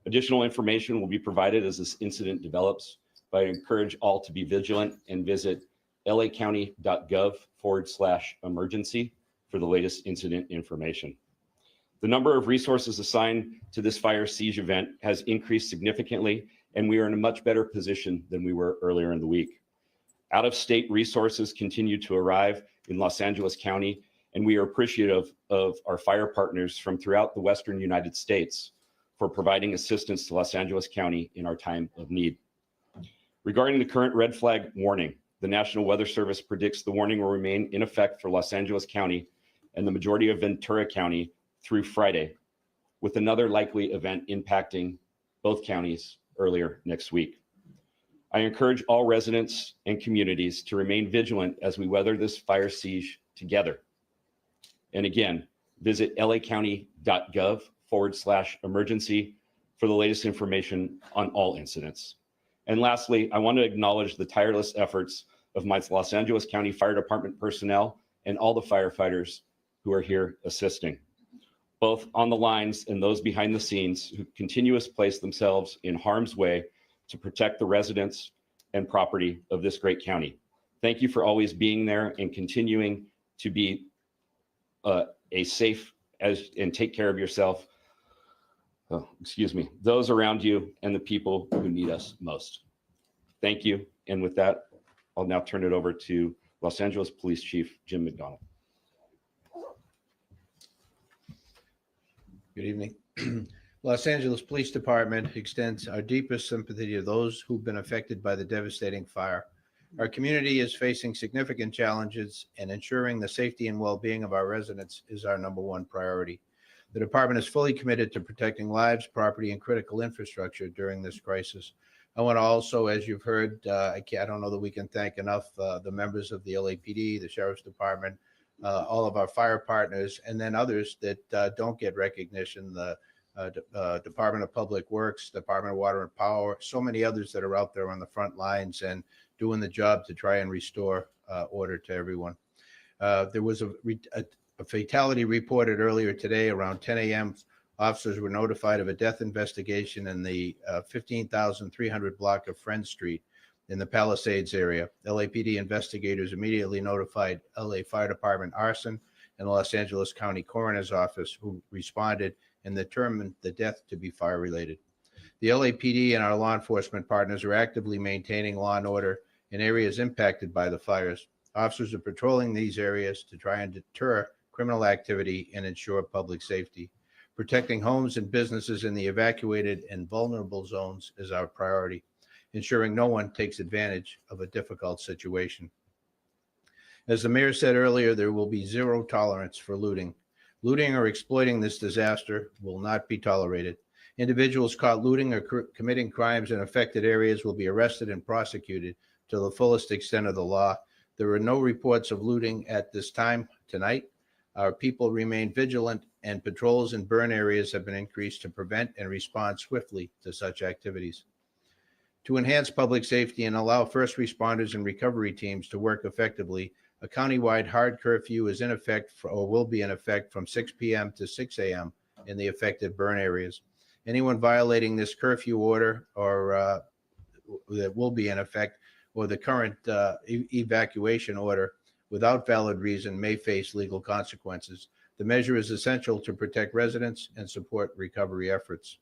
Additional information will be provided as this incident develops, but I encourage all to be vigilant and visit lacounty.gov/emergency for the latest incident information. The number of resources assigned to this fire siege event has increased significantly, and we are in a much better position than we were earlier in the week. Out-of-state resources continue to arrive in Los Angeles County, and we are appreciative of our fire partners from throughout the Western United States for providing assistance to Los Angeles County in our time of need. Regarding the current red flag warning, the National Weather Service predicts the warning will remain in effect for Los Angeles County and the majority of Ventura County through Friday, with another likely event impacting both counties earlier next week. I encourage all residents and communities to remain vigilant as we weather this fire siege together. And again, visit lacounty.gov/emergency for the latest information on all incidents. And lastly, I want to acknowledge the tireless efforts of my Los Angeles County Fire Department personnel and all the firefighters who are here assisting, both on the lines and those behind the scenes who continuously place themselves in harm's way to protect the residents and property of this great county. Thank you for always being there and continuing to be a safe and take care of yourself, those around you and the people who need us most. Thank you. And with that, I'll now turn it over to Los Angeles Police Chief Jim McDonald. Good evening. Los Angeles Police Department extends our deepest sympathy to those who've been affected by the devastating fire. Our community is facing significant challenges, and ensuring the safety and well-being of our residents is our #1 priority. The department is fully committed to protecting lives, property, and critical infrastructure during this crisis. I want to also, as you've heard, I don't know that we can thank enough the members of the LAPD, the Sheriff's Department, all of our fire partners, and then others that don't get recognition, the Department of Public Works, Department of Water and Power, so many others that are out there on the front lines and doing the job to try and restore order to everyone. There was a fatality reported earlier today around 10 a.m. Officers were notified of a death investigation in the 15,300 block of Friend Street in the Palisades area. LAPD investigators immediately notified LA Fire Department arson and the Los Angeles County Coroner's Office, who responded and determined the death to be fire-related. The LAPD and our law enforcement partners are actively maintaining law and order in areas impacted by the fires. Officers are patrolling these areas to try and deter criminal activity and ensure public safety. Protecting homes and businesses in the evacuated and vulnerable zones is our priority, ensuring no one takes advantage of a difficult situation. As the mayor said earlier, there will be zero tolerance for looting. Looting or exploiting this disaster will not be tolerated. Individuals caught looting or committing crimes in affected areas will be arrested and prosecuted to the fullest extent of the law. There are no reports of looting at this time tonight. Our people remain vigilant, and patrols in burn areas have been increased to prevent and respond swiftly to such activities. To enhance public safety and allow first responders and recovery teams to work effectively, a countywide hard curfew is in effect or will be in effect from 6 p.m. to 6 a.m. in the affected burn areas. Anyone violating this curfew order or that will be in effect or the current evacuation order without valid reason may face legal consequences. The measure is essential to protect residents and support recovery efforts.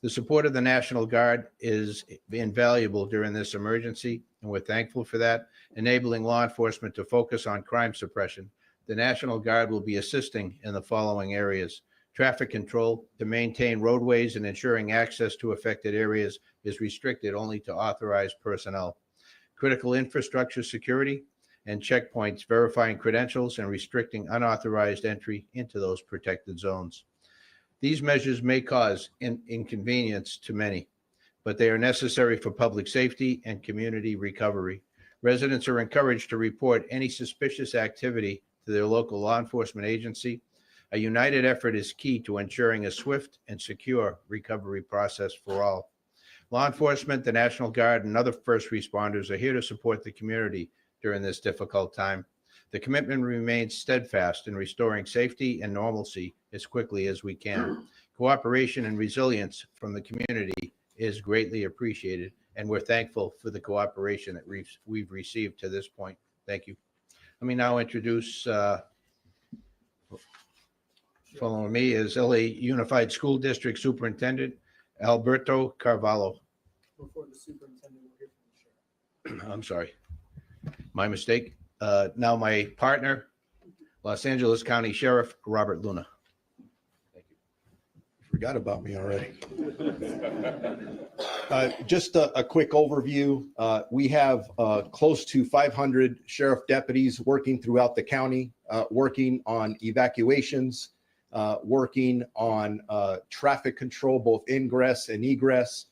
The support of the National Guard is invaluable during this emergency, and we're thankful for that, enabling law enforcement to focus on crime suppression. The National Guard will be assisting in the following areas. Traffic control to maintain roadways and ensuring access to affected areas is restricted only to authorized personnel. Critical infrastructure security and checkpoints verifying credentials and restricting unauthorized entry into those protected zones. These measures may cause inconvenience to many, but they are necessary for public safety and community recovery. Residents are encouraged to report any suspicious activity to their local law enforcement agency. A united effort is key to ensuring a swift and secure recovery process for all. Law enforcement, the National Guard, and other first responders are here to support the community during this difficult time. The commitment remains steadfast in restoring safety and normalcy as quickly as we can. Cooperation and resilience from the community is greatly appreciated, and we're thankful for the cooperation that we've received to this point. Thank you. Let me now introduce, following me is LA Unified School District Superintendent Alberto Carvalho. Before the superintendent, we'll hear from the sheriff. I'm sorry, my mistake. Now my partner, Los Angeles County Sheriff Robert Luna. Thank you. Forgot about me already. Just a quick overview. We have close to 500 sheriff deputies working throughout the county, working on evacuations, working on traffic control, both ingress and egress.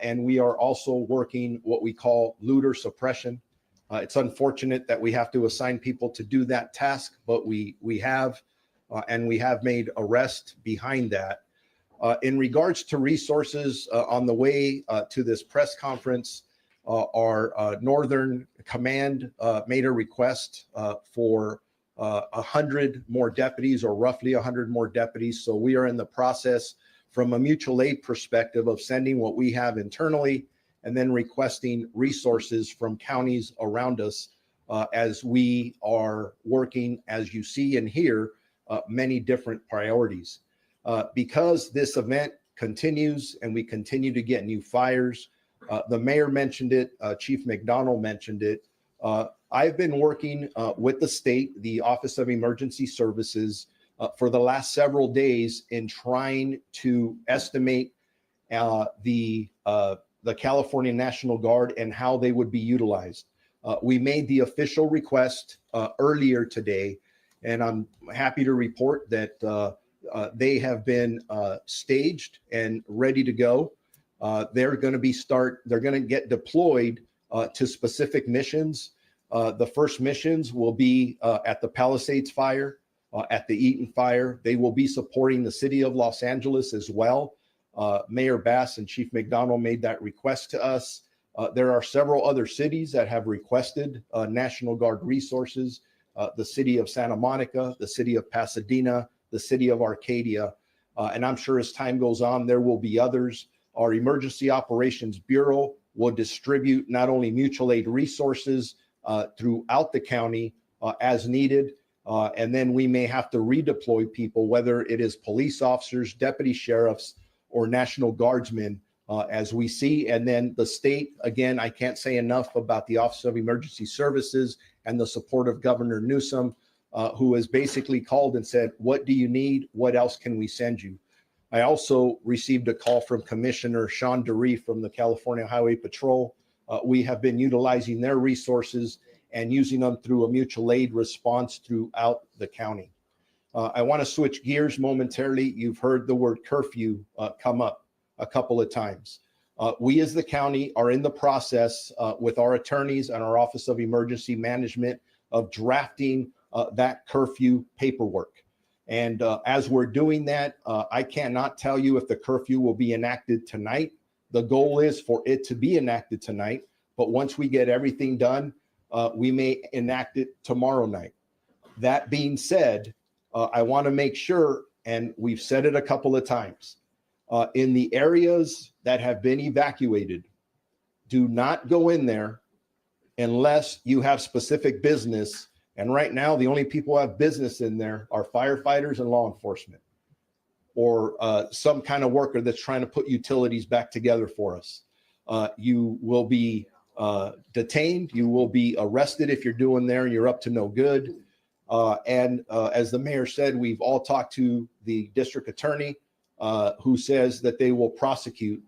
And we are also working what we call looter suppression. It's unfortunate that we have to assign people to do that task, but we have, and we have made arrests behind that. In regards to resources, on the way to this press conference, our Northern Command made a request for 100 more deputies, or roughly 100 more deputies. So we are in the process, from a mutual aid perspective, of sending what we have internally and then requesting resources from counties around us as we are working, as you see and hear, many different priorities. Because this event continues and we continue to get new fires, the mayor mentioned it, Chief McDonald mentioned it. I've been working with the state, the Office of Emergency Services, for the last several days in trying to estimate the California National Guard and how they would be utilized. We made the official request earlier today, and I'm happy to report that they have been staged and ready to go. They're going to get deployed to specific missions. The first missions will be at the Palisades fire, at the Eaton fire. They will be supporting the city of Los Angeles as well. Mayor Bass and Chief McDonald made that request to us. There are several other cities that have requested National Guard resources. The city of Santa Monica, the city of Pasadena, the city of Arcadia. And I'm sure as time goes on, there will be others. Our Emergency Operations Bureau will distribute not only mutual aid resources throughout the county as needed, and then we may have to redeploy people, whether it is police officers, deputy sheriffs, or National Guardsmen, as we see. And then the state, again, I can't say enough about the Office of Emergency Services and the support of Governor Newsom, who has basically called and said, what do you need? What else can we send you? I also received a call from Commissioner Sean DeRee from the California Highway Patrol. We have been utilizing their resources and using them through a mutual aid response throughout the county. I want to switch gears momentarily. You've heard the word curfew come up a couple of times. We as the county are in the process with our attorneys and our Office of Emergency Management of drafting that curfew paperwork. And as we're doing that, I cannot tell you if the curfew will be enacted tonight. The goal is for it to be enacted tonight, but once we get everything done, we may enact it tomorrow night. That being said, I want to make sure, and we've said it a couple of times, in the areas that have been evacuated, do not go in there unless you have specific business. And right now, the only people who have business in there are firefighters and law enforcement, or some kind of worker that's trying to put utilities back together for us. You will be detained. You will be arrested if you're doing there and you're up to no good. And as the mayor said, we've all talked to the district attorney who says that they will prosecute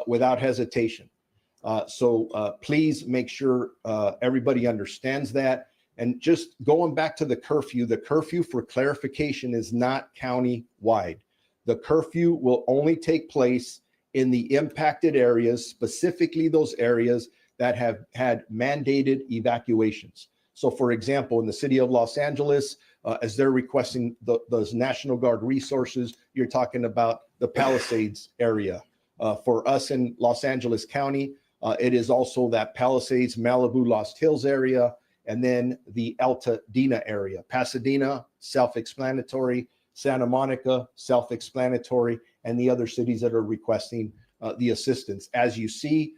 without hesitation. So please make sure everybody understands that. And just going back to the curfew for clarification is not county-wide. The curfew will only take place in the impacted areas, specifically those areas that have had mandated evacuations. So for example, in the city of Los Angeles, as they're requesting those National Guard resources, you're talking about the Palisades area. For us in Los Angeles County, it is also that Palisades, Malibu, Lost Hills area, and then the Altadena area. Pasadena, self-explanatory. Santa Monica, self-explanatory, and the other cities that are requesting the assistance. As you see,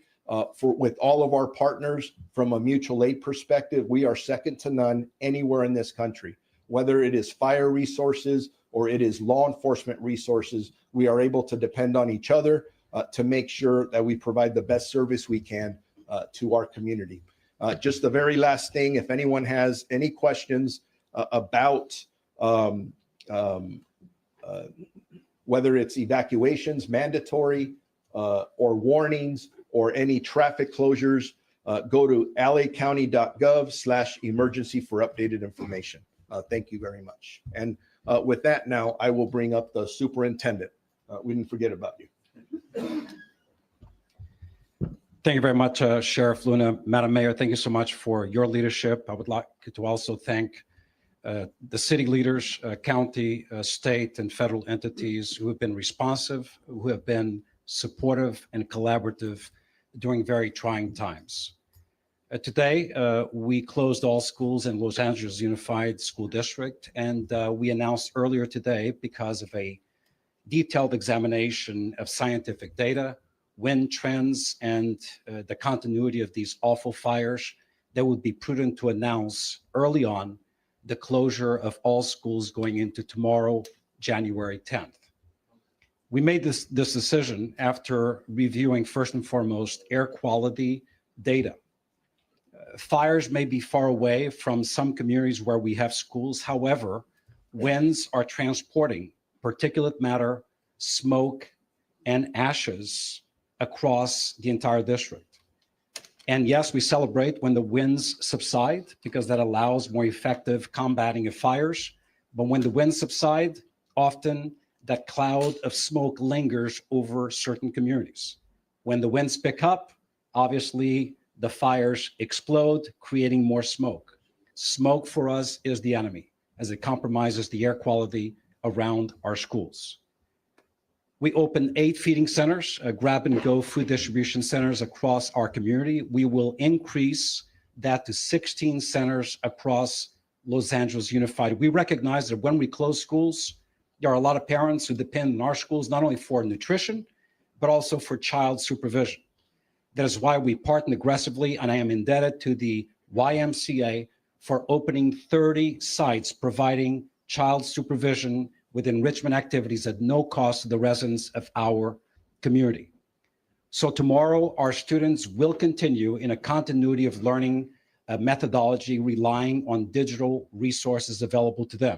with all of our partners from a mutual aid perspective, we are second to none anywhere in this country. Whether it is fire resources or it is law enforcement resources, we are able to depend on each other to make sure that we provide the best service we can to our community. Just the very last thing, if anyone has any questions about whether it's evacuations, mandatory, or warnings, or any traffic closures, go to lacounty.gov/emergency for updated information. Thank you very much. And with that, now I will bring up the superintendent. We didn't forget about you. Thank you very much, Sheriff Luna. Madam Mayor, thank you so much for your leadership. I would like to also thank the city leaders, county, state, and federal entities who have been responsive, who have been supportive and collaborative during very trying times. Today, we closed all schools in Los Angeles Unified School District, and we announced earlier today, because of a detailed examination of scientific data, wind trends, and the continuity of these awful fires, that would be prudent to announce early on the closure of all schools going into tomorrow, January 10th. We made this decision after reviewing, first and foremost, air quality data. Fires may be far away from some communities where we have schools. However, winds are transporting particulate matter, smoke, and ashes across the entire district. And yes, we celebrate when the winds subside, because that allows more effective combating of fires. But when the winds subside, often that cloud of smoke lingers over certain communities. When the winds pick up, obviously the fires explode, creating more smoke. Smoke for us is the enemy, as it compromises the air quality around our schools. We opened 8 feeding centers, grab-and-go food distribution centers across our community. We will increase that to 16 centers across Los Angeles Unified. We recognize that when we close schools, there are a lot of parents who depend on our schools, not only for nutrition, but also for child supervision. That is why we partner aggressively, and I am indebted to the YMCA for opening 30 sites providing child supervision with enrichment activities at no cost to the residents of our community. So tomorrow, our students will continue in a continuity of learning methodology relying on digital resources available to them.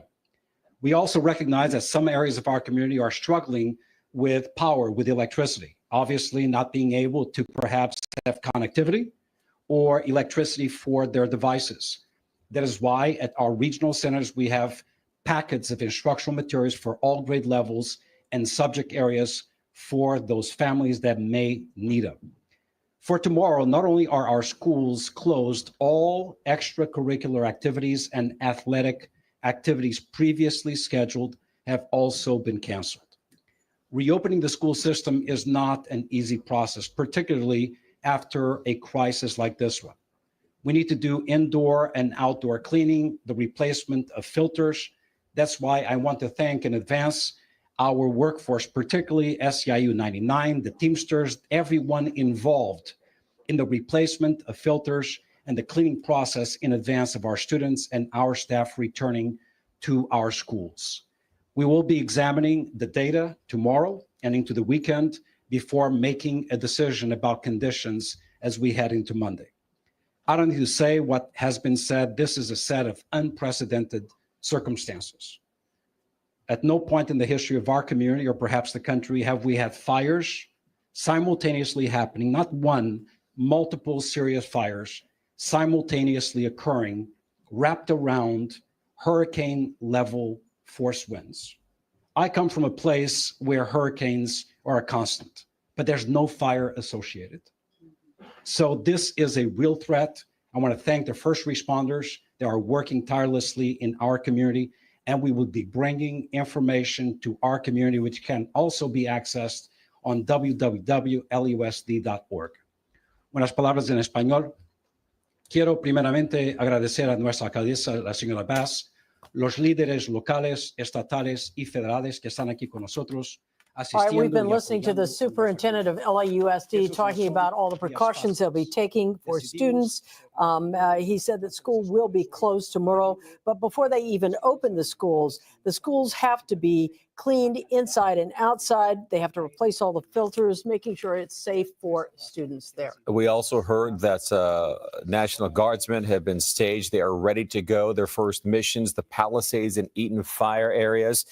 We also recognize that some areas of our community are struggling with power, with electricity, obviously not being able to perhaps have connectivity or electricity for their devices. That is why at our regional centers, we have packets of instructional materials for all grade levels and subject areas for those families that may need them. For tomorrow, not only are our schools closed, all extracurricular activities and athletic activities previously scheduled have also been canceled. Reopening the school system is not an easy process, particularly after a crisis like this one. We need to do indoor and outdoor cleaning, the replacement of filters. That's why I want to thank in advance our workforce, particularly SEIU 99, the Teamsters, everyone involved in the replacement of filters and the cleaning process in advance of our students and our staff returning to our schools. We will be examining the data tomorrow and into the weekend before making a decision about conditions as we head into Monday. I don't need to say what has been said. This is a set of unprecedented circumstances. At no point in the history of our community or perhaps the country have we had fires simultaneously happening, not one, multiple serious fires simultaneously occurring, wrapped around hurricane level force winds. I come from a place where hurricanes are a constant, but there's no fire associated. So this is a real threat. I want to thank the first responders that are working tirelessly in our community, and we will be bringing information to our community, which can also be accessed on www.lusd.org. Buenas palabras en español. Quiero primeramente agradecer a nuestra alcaldesa, la señora Bass, los líderes locales, estatales y federales que están aquí con nosotros. All right, we've been listening to the superintendent of LAUSD talking about all the precautions they'll be taking for students. He said that school will be closed tomorrow, but before they even open the schools have to be cleaned inside and outside. They have to replace all the filters, making sure it's safe for students there. We also heard that National Guardsmen have been staged. They are ready to go. Their first missions, the Palisades and Eaton fire areas.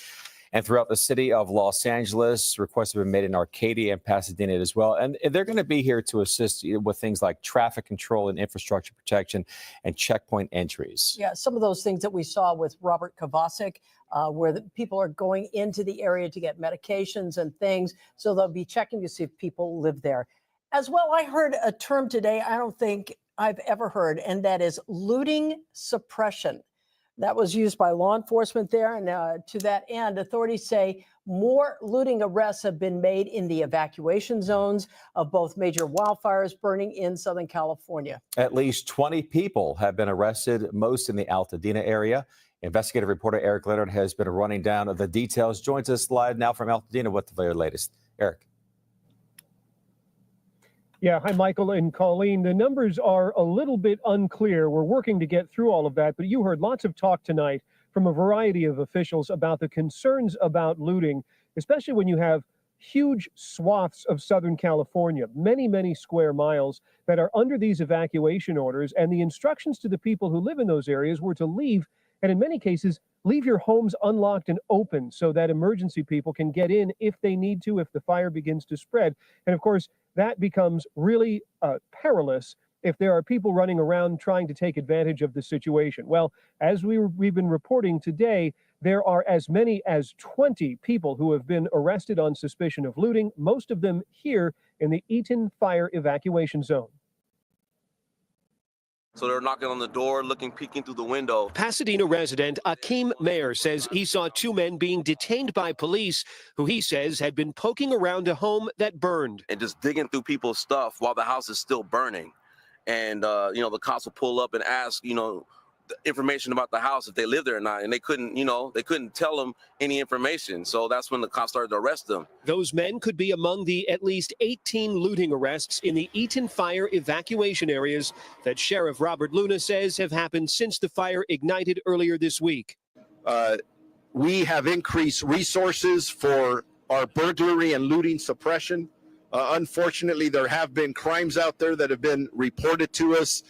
And throughout the city of Los Angeles, requests have been made in Arcadia and Pasadena as well. And they're going to be here to assist you with things like traffic control and infrastructure protection and checkpoint entries. Yeah, some of those things that we saw with Robert Kovacic, where the people are going into the area to get medications and things. So they'll be checking to see if people live there. As well, I heard a term today I don't think I've ever heard, and that is looting suppression. That was used by law enforcement there. And to that end, authorities say more looting arrests have been made in the evacuation zones of both major wildfires burning in Southern California. At least 20 people have been arrested, most in the Altadena area. Investigative reporter Eric Leonard has been running down the details. Joins us live now from Altadena with the very latest. Eric. Yeah, hi, Michael and Colleen. The numbers are a little bit unclear. We're working to get through all of that, but you heard lots of talk tonight from a variety of officials about the concerns about looting, especially when you have huge swaths of Southern California, many, many square miles that are under these evacuation orders, and the instructions to the people who live in those areas were to leave, and in many cases, leave your homes unlocked and open so that emergency people can get in if they need to, if the fire begins to spread. And of course, that becomes really perilous if there are people running around trying to take advantage of the situation. Well, as we've been reporting today, there are as many as 20 people who have been arrested on suspicion of looting, most of them here in the Eaton Fire Evacuation Zone. So they're knocking on the door, peeking through the window. Pasadena resident Akeem Mayer says he saw two men being detained by police who he says had been poking around a home that burned. And just digging through people's stuff while the house is still burning. And, the cops will pull up and ask, the information about the house, if they live there or not. And they couldn't tell them any information. So that's when the cops started to arrest them. Those men could be among the at least 18 looting arrests in the Eaton fire evacuation areas that Sheriff Robert Luna says have happened since the fire ignited earlier this week. We have increased resources for our burglary and looting suppression. Unfortunately, there have been crimes out there that have been reported to us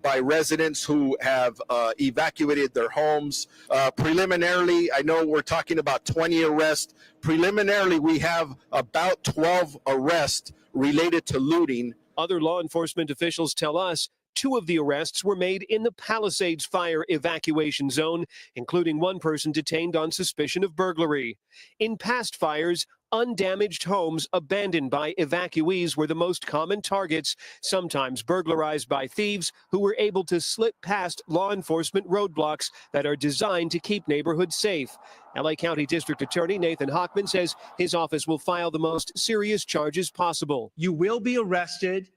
by residents who have evacuated their homes. Preliminarily, I know we're talking about 20 arrests. Preliminarily, we have about 12 arrests related to looting. Other law enforcement officials tell us 2 of the arrests were made in the Palisades fire evacuation zone, including 1 person detained on suspicion of burglary. In past fires, undamaged homes abandoned by evacuees were the most common targets, sometimes burglarized by thieves who were able to slip past law enforcement roadblocks that are designed to keep neighborhoods safe. LA County District Attorney Nathan Hochman says his office will file the most serious charges possible. You will be arrested,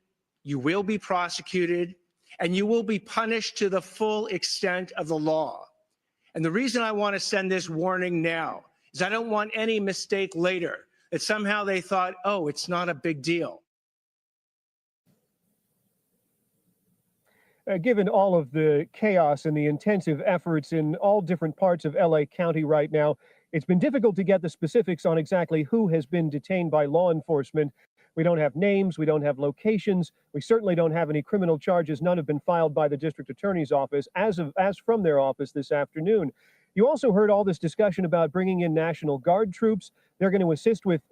you will be prosecuted, and you will be punished to the full extent of the law. And the reason I want to send this warning now is I don't want any mistake later that somehow they thought, oh, it's not a big deal. Given all of the chaos and the intensive efforts in all different parts of LA County right now, it's been difficult to get the specifics on exactly who has been detained by law enforcement. We don't have names, we don't have locations, we certainly don't have any criminal charges. None have been filed by the district attorney's office as from their office this afternoon. You also heard all this discussion about bringing in National Guard troops. They're going to assist with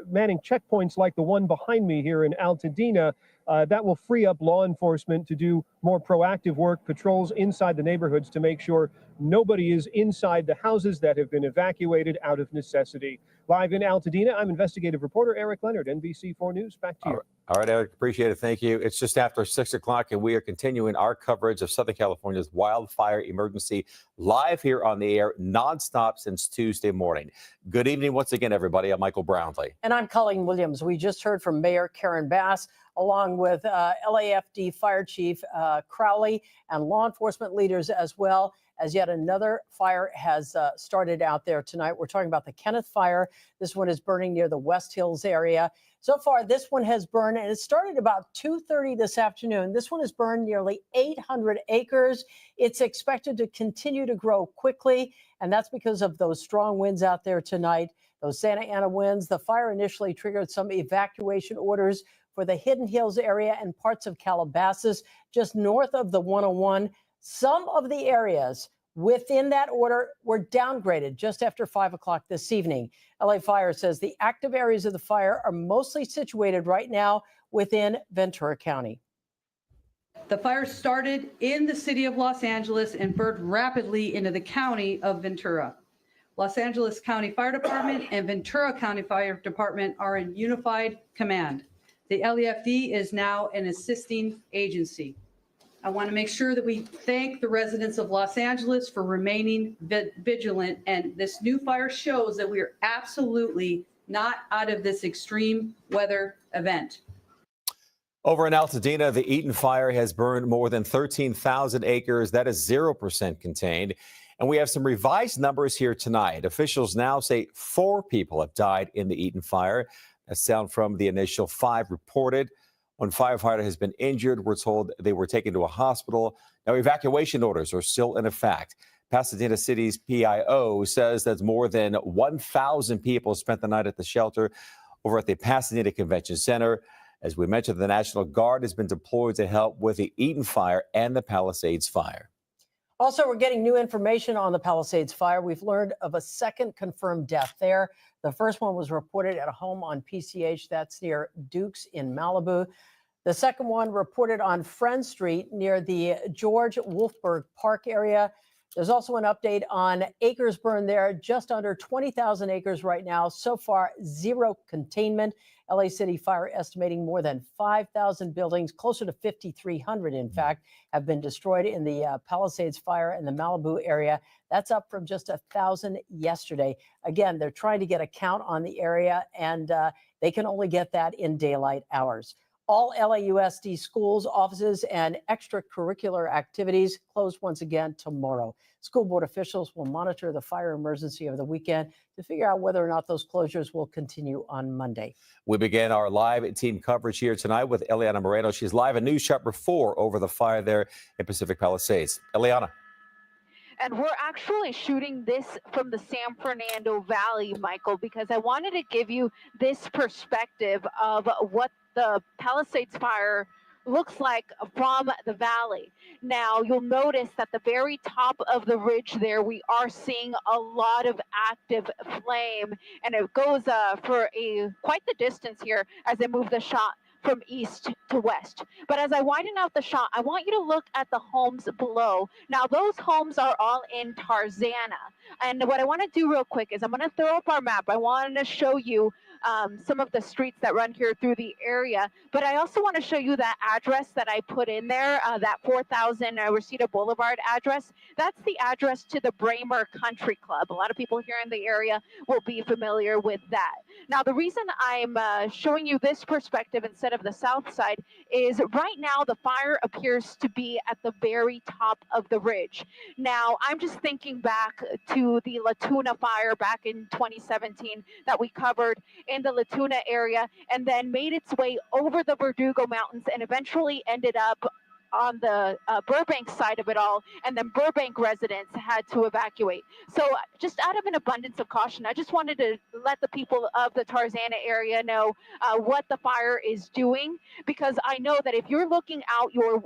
manning checkpoints like the one behind me here in Altadena. That will free up law enforcement to do more proactive work, patrols inside the neighborhoods to make sure nobody is inside the houses that have been evacuated out of necessity. Live in Altadena, I'm investigative reporter Eric Leonard, NBC4 News. Back to you. All right, Eric, appreciate it. Thank you. It's just after 6 o'clock, and we are continuing our coverage of Southern California's wildfire emergency live here on the air, nonstop since Tuesday morning. Good evening once again, everybody. I'm Michael Brownlee. And I'm Colleen Williams. We just heard from Mayor Karen Bass, along with LAFD Fire Chief Crowley and law enforcement leaders as well, as yet another fire has started out there tonight. We're talking about the Kenneth Fire. This one is burning near the West Hills area. So far, this one has burned, and it started about 2:30 this afternoon. This one has burned nearly 800 acres. It's expected to continue to grow quickly, and that's because of those strong winds out there tonight, those Santa Ana winds. The fire initially triggered some evacuation orders for the Hidden Hills area and parts of Calabasas, just north of the 101. Some of the areas within that order were downgraded just after 5 o'clock this evening. LA Fire says the active areas of the fire are mostly situated right now within Ventura County. The fire started in the city of Los Angeles and burned rapidly into the county of Ventura. Los Angeles County Fire Department and Ventura County Fire Department are in unified command. The LAFD is now an assisting agency. I want to make sure that we thank the residents of Los Angeles for remaining vigilant, and this new fire shows that we are absolutely not out of this extreme weather event. Over in Altadena, the Eaton fire has burned more than 13,000 acres. That is 0% contained. And we have some revised numbers here tonight. Officials now say 4 people have died in the Eaton fire. That's down from the initial 5 reported. One firefighter has been injured. We're told they were taken to a hospital. Now, evacuation orders are still in effect. Pasadena City's PIO says that more than 1,000 people spent the night at the shelter over at the Pasadena Convention Center. As we mentioned, the National Guard has been deployed to help with the Eaton fire and the Palisades fire. Also, we're getting new information on the Palisades fire. We've learned of a second confirmed death there. The first one was reported at a home on PCH, that's near Dukes in Malibu. The second one reported on Friend Street near the George Wolfberg Park area. There's also an update on acres burned there, just under 20,000 acres right now. So far, 0 containment. LA City Fire estimating more than 5,000 buildings, closer to 5,300 in fact, have been destroyed in the Palisades fire in the Malibu area. That's up from just 1,000 yesterday. Again, they're trying to get a count on the area, and they can only get that in daylight hours. All LAUSD schools, offices, and extracurricular activities close once again tomorrow. School board officials will monitor the fire emergency over the weekend to figure out whether or not those closures will continue on Monday. We begin our live team coverage here tonight with Eliana Moreno. She's live at News Chopper 4 over the fire there in Pacific Palisades. Eliana. And we're actually shooting this from the San Fernando Valley, Michael, because I wanted to give you this perspective of what the Palisades fire looks like from the valley. Now, you'll notice that the very top of the ridge there, we are seeing a lot of active flame, and it goes for quite the distance here as I move the shot from east to west. But as I widen out the shot, I want you to look at the homes below. Now, those homes are all in Tarzana. And what I want to do real quick is I'm going to throw up our map. I want to show you some of the streets that run here through the area. But I also want to show you that address that I put in there, that 4000 Reseda Boulevard address. That's the address to the Braemar Country Club. A lot of people here in the area will be familiar with that. Now, the reason I'm showing you this perspective instead of the south side is right now the fire appears to be at the very top of the ridge. Now, I'm just thinking back to the La Tuna fire back in 2017 that we covered in the La Tuna area, and then made its way over the Verdugo Mountains and eventually ended up on the Burbank side of it all, and then Burbank residents had to evacuate. So just out of an abundance of caution, I just wanted to let the people of the Tarzana area know what the fire is doing, because I know that if you're looking out your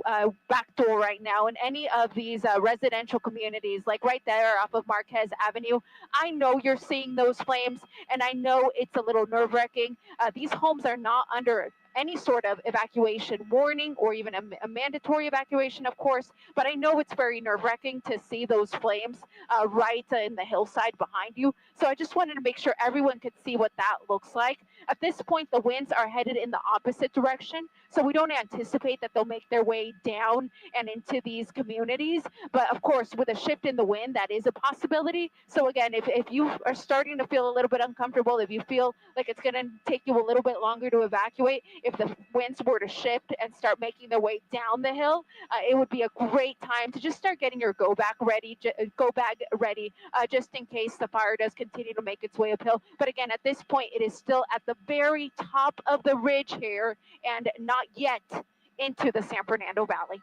back door right now in any of these residential communities, like right there off of Marquez Avenue, I know you're seeing those flames, and I know it's a little nerve-wracking. These homes are not under any sort of evacuation warning or even a mandatory evacuation, of course, but I know it's very nerve-wracking to see those flames right in the hillside behind you. So I just wanted to make sure everyone could see what that looks like. At this point, the winds are headed in the opposite direction, so we don't anticipate that they'll make their way down and into these communities. But of course, with a shift in the wind, that is a possibility. So again, if you are starting to feel a little bit uncomfortable, if you feel like it's going to take you a little bit longer to evacuate, if the winds were to shift and start making their way down the hill, it would be a great time to just start getting your go bag ready, just in case the fire does continue to make its way uphill. But again, at this point, it is still at the very top of the ridge here and not yet into the San Fernando Valley.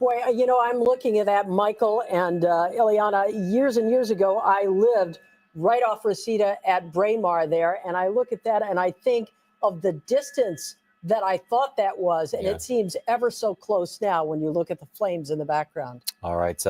Boy, you know, I'm looking at that, Michael and Ileana. Years and years ago, I lived right off Reseda at Braemar there, and I look at that and I think of the distance that I thought that was, and it seems ever so close now when you look at the flames in the background. All right.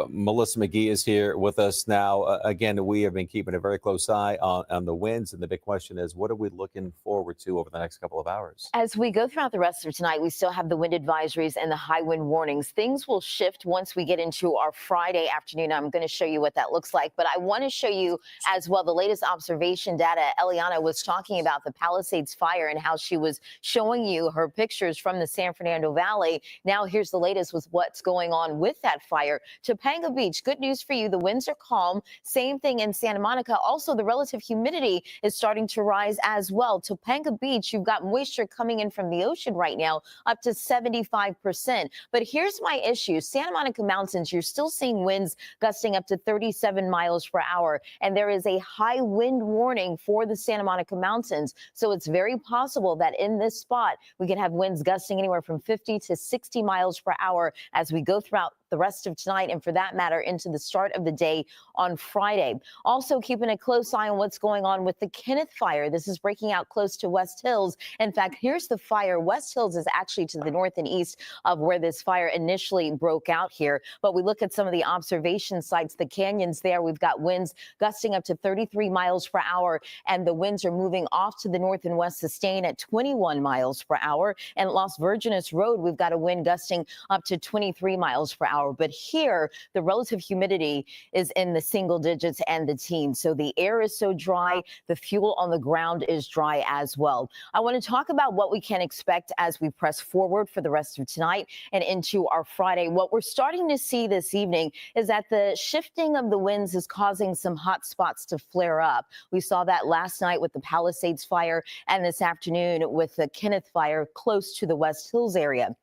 Melissa McGee is here with us now. Again, we have been keeping a very close eye on the winds. And the big question is, what are we looking forward to over the next couple of hours? As we go throughout the rest of tonight, we still have the wind advisories and the high wind warnings. Things will shift once we get into our Friday afternoon. I'm going to show you what that looks like. But I want to show you as well the latest observation data. Eliana was talking about the Palisades fire and how she was showing you her pictures from the San Fernando Valley. Now here's the latest with what's going on with that fire. Topanga Beach, good news for you. The winds are calm. Same thing in Santa Monica. Also, the relative humidity is starting to rise as well. Topanga Beach, you've got moisture coming in from the ocean right now, up to 75%. But here's my issue. Santa Monica Mountains, you're still seeing winds gusting up to 37 miles per hour. And there is a high wind warning for the Santa Monica Mountains. So it's very possible that in this spot, we can have winds gusting anywhere from 50 to 60 miles per hour as we go throughout the rest of tonight, and for that matter, into the start of the day on Friday. Also keeping a close eye on what's going on with the Kenneth fire. This is breaking out close to West Hills. In fact, here's the fire. West Hills is actually to the north and east of where this fire initially broke out here. But we look at some of the observation sites, the canyons there. We've got winds gusting up to 33 miles per hour, and the winds are moving off to the north and west, sustained at 21 miles per hour. And Las Virgenes Road, we've got a wind gusting up to 23 miles per hour. But here, the relative humidity is in the single digits and the teens. So the air is so dry, the fuel on the ground is dry as well. I want to talk about what we can expect as we press forward for the rest of tonight and into our Friday. What we're starting to see this evening is that the shifting of the winds is causing some hot spots to flare up. We saw that last night with the Palisades fire and this afternoon with the Kenneth fire close to the West Hills area.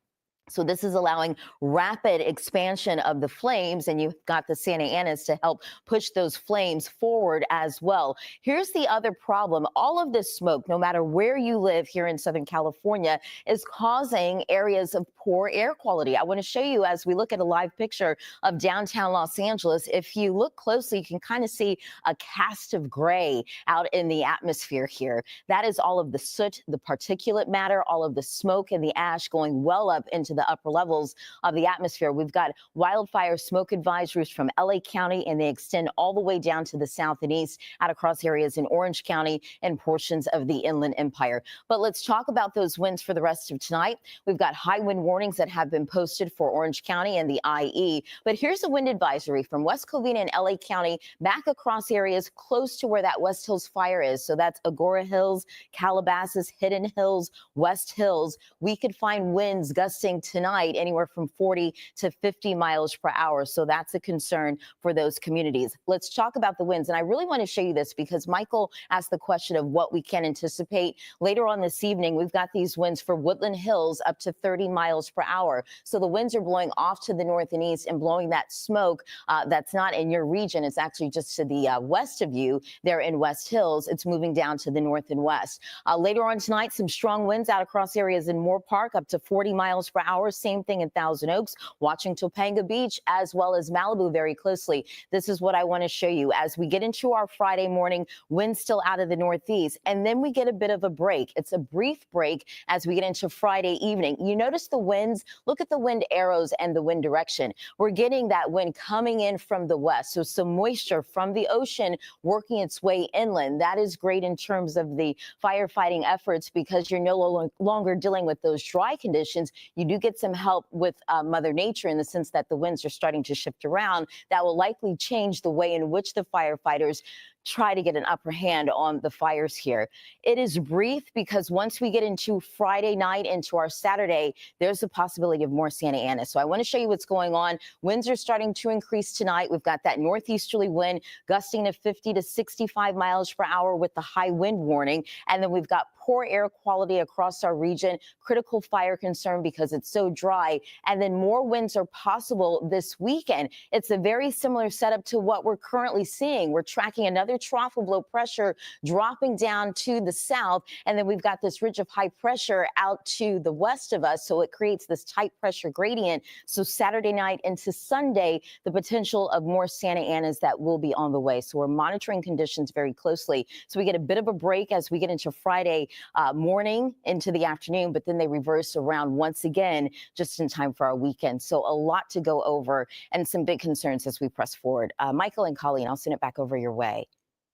So this is allowing rapid expansion of the flames, and you've got the Santa Anas to help push those flames forward as well. Here's the other problem. All of this smoke, no matter where you live here in Southern California, is causing areas of poor air quality. I want to show you as we look at a live picture of downtown Los Angeles. If you look closely, you can kind of see a cast of gray out in the atmosphere here. That is all of the soot, the particulate matter, all of the smoke and the ash going well up into the upper levels of the atmosphere. We've got wildfire smoke advisories from LA County, and they extend all the way down to the south and east out across areas in Orange County and portions of the Inland Empire. But let's talk about those winds for the rest of tonight. We've got high wind warnings that have been posted for Orange County and the IE. But here's a wind advisory from West Covina and LA County back across areas close to where that West Hills fire is. So that's Agora Hills, Calabasas, Hidden Hills, West Hills. We could find winds gusting tonight anywhere from 40 to 50 miles per hour. So that's a concern for those communities. Let's talk about the winds. And I really want to show you this because Michael asked the question of what we can anticipate. Later on this evening, we've got these winds for Woodland Hills up to 30 miles per hour. So the winds are blowing off to the north and east and blowing that smoke that's not in your region. It's actually just to the west of you there in West Hills. It's moving down to the north and west. Later on tonight, some strong winds out across areas in Moore Park up to 40 miles per hour. Same thing in Thousand Oaks, watching Topanga Beach as well as Malibu very closely. This is what I want to show you as we get into our Friday morning, winds still out of the northeast, and then we get a bit of a break. It's a brief break as we get into Friday evening. You notice the winds, look at the wind arrows and the wind direction. We're getting that wind coming in from the west. So some moisture from the ocean working its way inland. That is great in terms of the firefighting efforts because you're no longer dealing with those dry conditions. You do get some help with Mother Nature in the sense that the winds are starting to shift around. That will likely change the way in which the firefighters try to get an upper hand on the fires here. It is brief because once we get into Friday night into our Saturday, there's a possibility of more Santa Ana. So I want to show you what's going on. Winds are starting to increase tonight. We've got that northeasterly wind gusting to 50 to 65 miles per hour with the high wind warning. And then we've got poor air quality across our region, critical fire concern because it's so dry. And then more winds are possible this weekend. It's a very similar setup to what we're currently seeing. We're tracking another trough of low pressure dropping down to the south. And then we've got this ridge of high pressure out to the west of us. So it creates this tight pressure gradient. So Saturday night into Sunday, the potential of more Santa Anas that will be on the way. So we're monitoring conditions very closely. So we get a bit of a break as we get into Friday morning into the afternoon, but then they reverse around once again just in time for our weekend. So a lot to go over and some big concerns as we press forward. Michael and Colleen, I'll send it back over your way.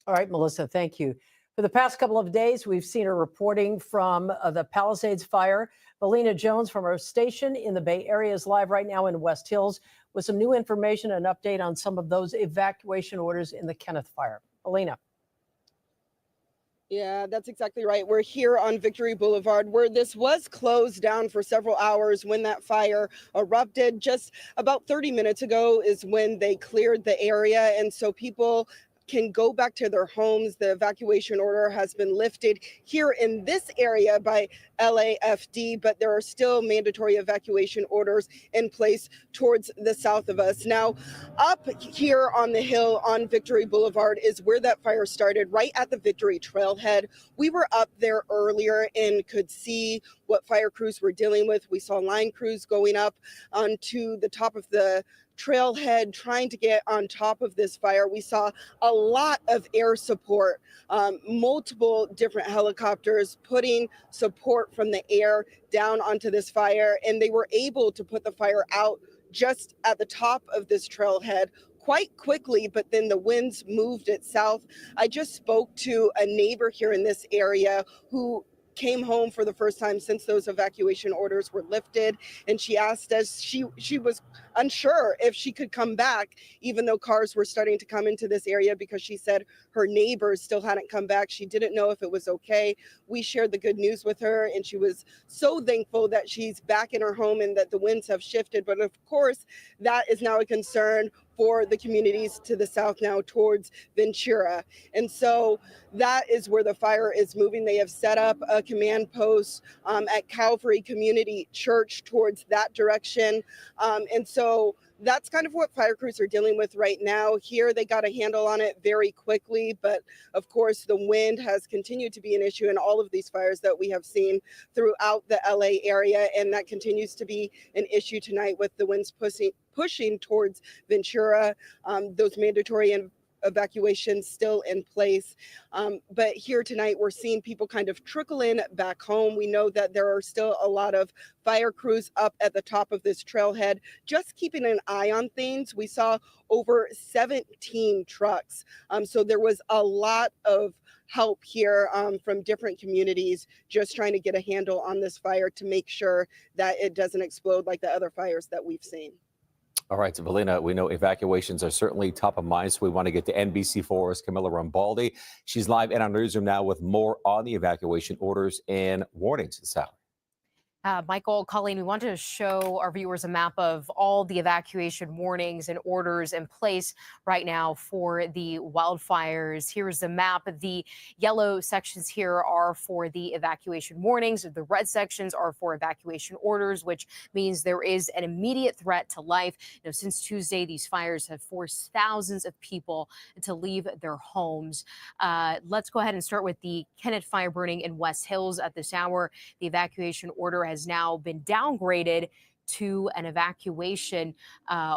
All right, Melissa, thank you. For the past couple of days, we've seen her reporting from the Palisades fire. Belina Jones from our station in the Bay Area is live right now in West Hills with some new information and update on some of those evacuation orders in the Kenneth fire. Belina. Yeah, that's exactly right. We're here on Victory Boulevard where this was closed down for several hours when that fire erupted. Just about 30 minutes ago is when they cleared the area. And so people can go back to their homes. The evacuation order has been lifted here in this area by LAFD, but there are still mandatory evacuation orders in place towards the south of us. Now, up here on the hill on Victory Boulevard is where that fire started, right at the Victory Trailhead. We were up there earlier and could see what fire crews were dealing with. We saw line crews going up onto the top of the trailhead trying to get on top of this fire. We saw a lot of air support, multiple different helicopters putting support from the air down onto this fire, and they were able to put the fire out just at the top of this trailhead quite quickly, but then the winds moved it south. I just spoke to a neighbor here in this area who came home for the first time since those evacuation orders were lifted, and she asked us, she was unsure if she could come back even though cars were starting to come into this area because she said her neighbors still hadn't come back. She didn't know if it was okay. We shared the good news with her and she was so thankful that she's back in her home and that the winds have shifted. But of course, that is now a concern for the communities to the south now towards Ventura. And so that is where the fire is moving. They have set up a command post at Calvary Community Church towards that direction. And so that's kind of what fire crews are dealing with right now. Here, they got a handle on it very quickly, but of course, the wind has continued to be an issue in all of these fires that we have seen throughout the LA area, and that continues to be an issue tonight with the winds pushing towards Ventura. Those mandatory evacuations still in place. But here tonight, we're seeing people kind of trickle in back home. We know that there are still a lot of fire crews up at the top of this trailhead, just keeping an eye on things. We saw over 17 trucks. So there was a lot of help here from different communities, just trying to get a handle on this fire to make sure that it doesn't explode like the other fires that we've seen. All right, so Valina, we know evacuations are certainly top of mind, so we want to get to NBC4's Camilla Rambaldi. She's live in our newsroom now with more on the evacuation orders and warnings this hour. Michael, Colleen, we want to show our viewers a map of all the evacuation warnings and orders in place right now for the wildfires. Here's the map. The yellow sections here are for the evacuation warnings. The red sections are for evacuation orders, which means there is an immediate threat to life. You know, since Tuesday, these fires have forced thousands of people to leave their homes. Let's go ahead and start with the Kenneth fire burning in West Hills at this hour. The evacuation order has now been downgraded to an evacuation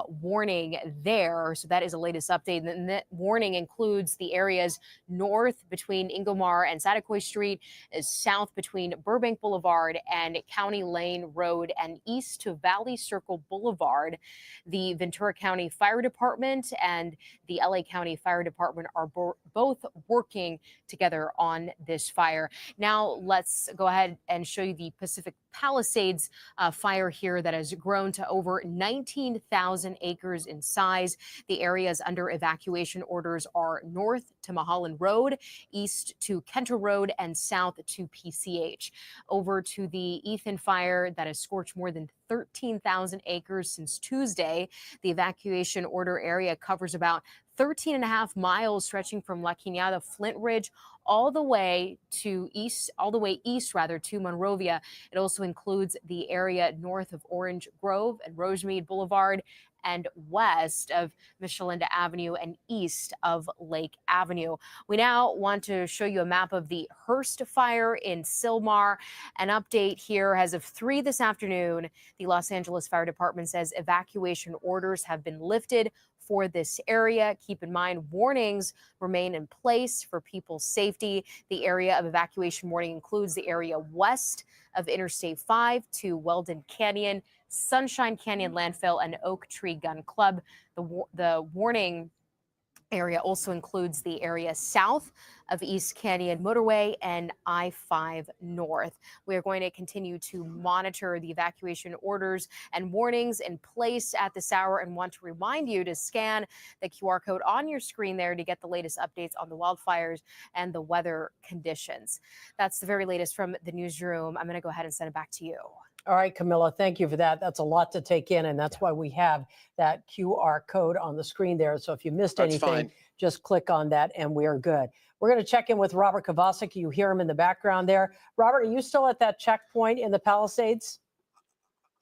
warning there. So that is the latest update. And that warning includes the areas north between Ingomar and Satakoy Street, south between Burbank Boulevard and County Lane Road, and east to Valley Circle Boulevard. The Ventura County Fire Department and the LA County Fire Department are both working together on this fire. Now let's go ahead and show you the Pacific Palisades fire here that has grown to over 19,000 acres in size. The areas under evacuation orders are north to Mulholland Road, east to Kenta Road, and south to PCH. Over to the Ethan fire that has scorched more than 13,000 acres since Tuesday. The evacuation order area covers about 13 and a half miles stretching from La Cañada, Flint Ridge, all the way east to Monrovia. It also includes the area north of Orange Grove and Rosemead Boulevard, and west of Michelinda Avenue and east of Lake Avenue. We now want to show you a map of the Hearst fire in Sylmar. An update here as of 3 this afternoon. The Los Angeles Fire Department says evacuation orders have been lifted for this area. Keep in mind, warnings remain in place for people's safety. The area of evacuation warning includes the area west of Interstate 5 to Weldon Canyon, Sunshine Canyon Landfill, and Oak Tree Gun Club. The warning area also includes the area south of East Canyon Motorway and I-5 North. We are going to continue to monitor the evacuation orders and warnings in place at this hour, and want to remind you to scan the QR code on your screen there to get the latest updates on the wildfires and the weather conditions. That's the very latest from the newsroom. I'm going to go ahead and send it back to you. All right, Camilla, thank you for that. That's a lot to take in, and that's why we have that QR code on the screen there. So if you missed anything, just click on that and we are good. We're going to check in with Robert Kovacic. You hear him in the background there. Robert, are you still at that checkpoint in the Palisades?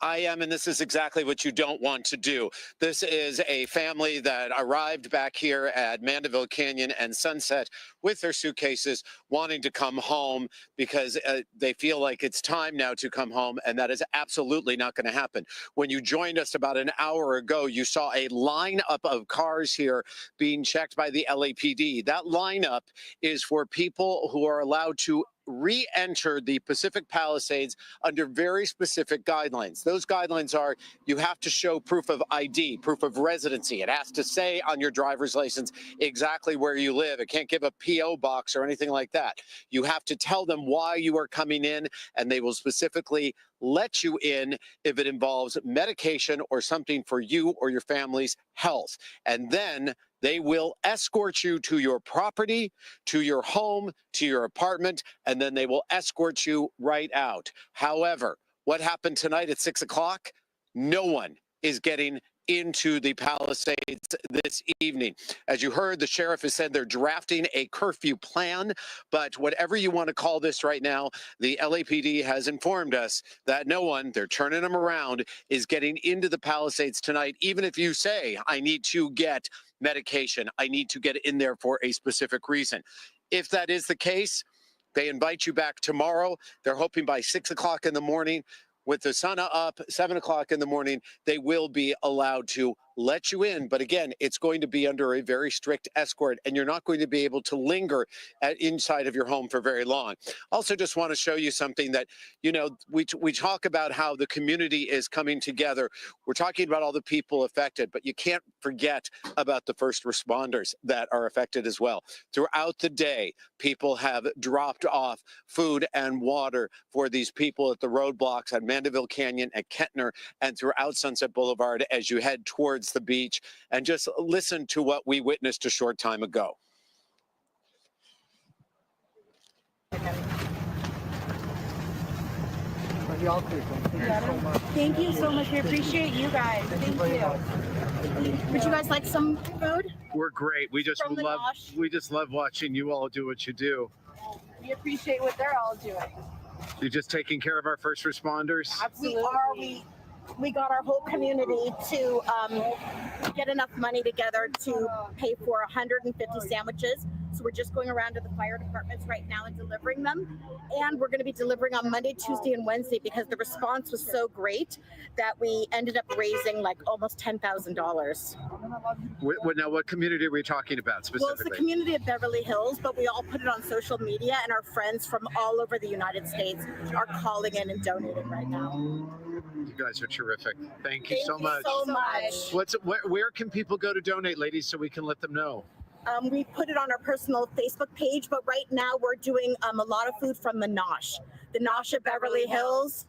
I am, and this is exactly what you don't want to do. This is a family that arrived back here at Mandeville Canyon and Sunset with their suitcases, wanting to come home because they feel like it's time now to come home, and that is absolutely not going to happen. When you joined us about an hour ago, you saw a lineup of cars here being checked by the LAPD. That lineup is for people who are allowed to re-enter the Pacific Palisades under very specific guidelines. Those guidelines are you have to show proof of ID, proof of residency. It has to say on your driver's license exactly where you live. It can't give a P.O. box or anything like that. You have to tell them why you are coming in, and they will specifically let you in if it involves medication or something for you or your family's health. And then they will escort you to your property, to your home, to your apartment, and then they will escort you right out. However, what happened tonight at 6 o'clock? No one is getting into the Palisades this evening. As you heard, the sheriff has said they're drafting a curfew plan, but whatever you want to call this right now, the LAPD has informed us that no one, they're turning them around, is getting into the Palisades tonight, even if you say, I need to get medication, I need to get in there for a specific reason. If that is the case, they invite you back tomorrow. They're hoping by 6 o'clock in the morning, with the sun up, 7 o'clock in the morning, they will be allowed to let you in. But again, it's going to be under a very strict escort, and you're not going to be able to linger inside of your home for very long. Also, just want to show you something that, you know, we talk about how the community is coming together. We're talking about all the people affected, but you can't forget about the first responders that are affected as well. Throughout the day, people have dropped off food and water for these people at the roadblocks at Mandeville Canyon, at Kettner, and throughout Sunset Boulevard as you head towards the beach. And just listen to what we witnessed a short time ago. Thank you so much. We appreciate you guys. Thank you. Would you guys like some food? We're great. We just From the love Nosh? we just love watching you all do what you do. We appreciate what they're all doing. You're just taking care of our first responders. Absolutely. We got our whole community to get enough money together to pay for 150 sandwiches. So we're just going around to the fire departments right now and delivering them. And we're going to be delivering on Monday, Tuesday, and Wednesday because the response was so great that we ended up raising like almost $10,000. Now, what community are we talking about Well, it's specifically? the community of Beverly Hills, but we all put it on social media, and our friends from all over the United States are calling in and donating right now. You guys are terrific. Thank you so much. So much. Where can people go to donate, ladies, so we can let them know? We put it on our personal Facebook page, but right now we're doing a lot of food from the Nosh at Beverly Hills.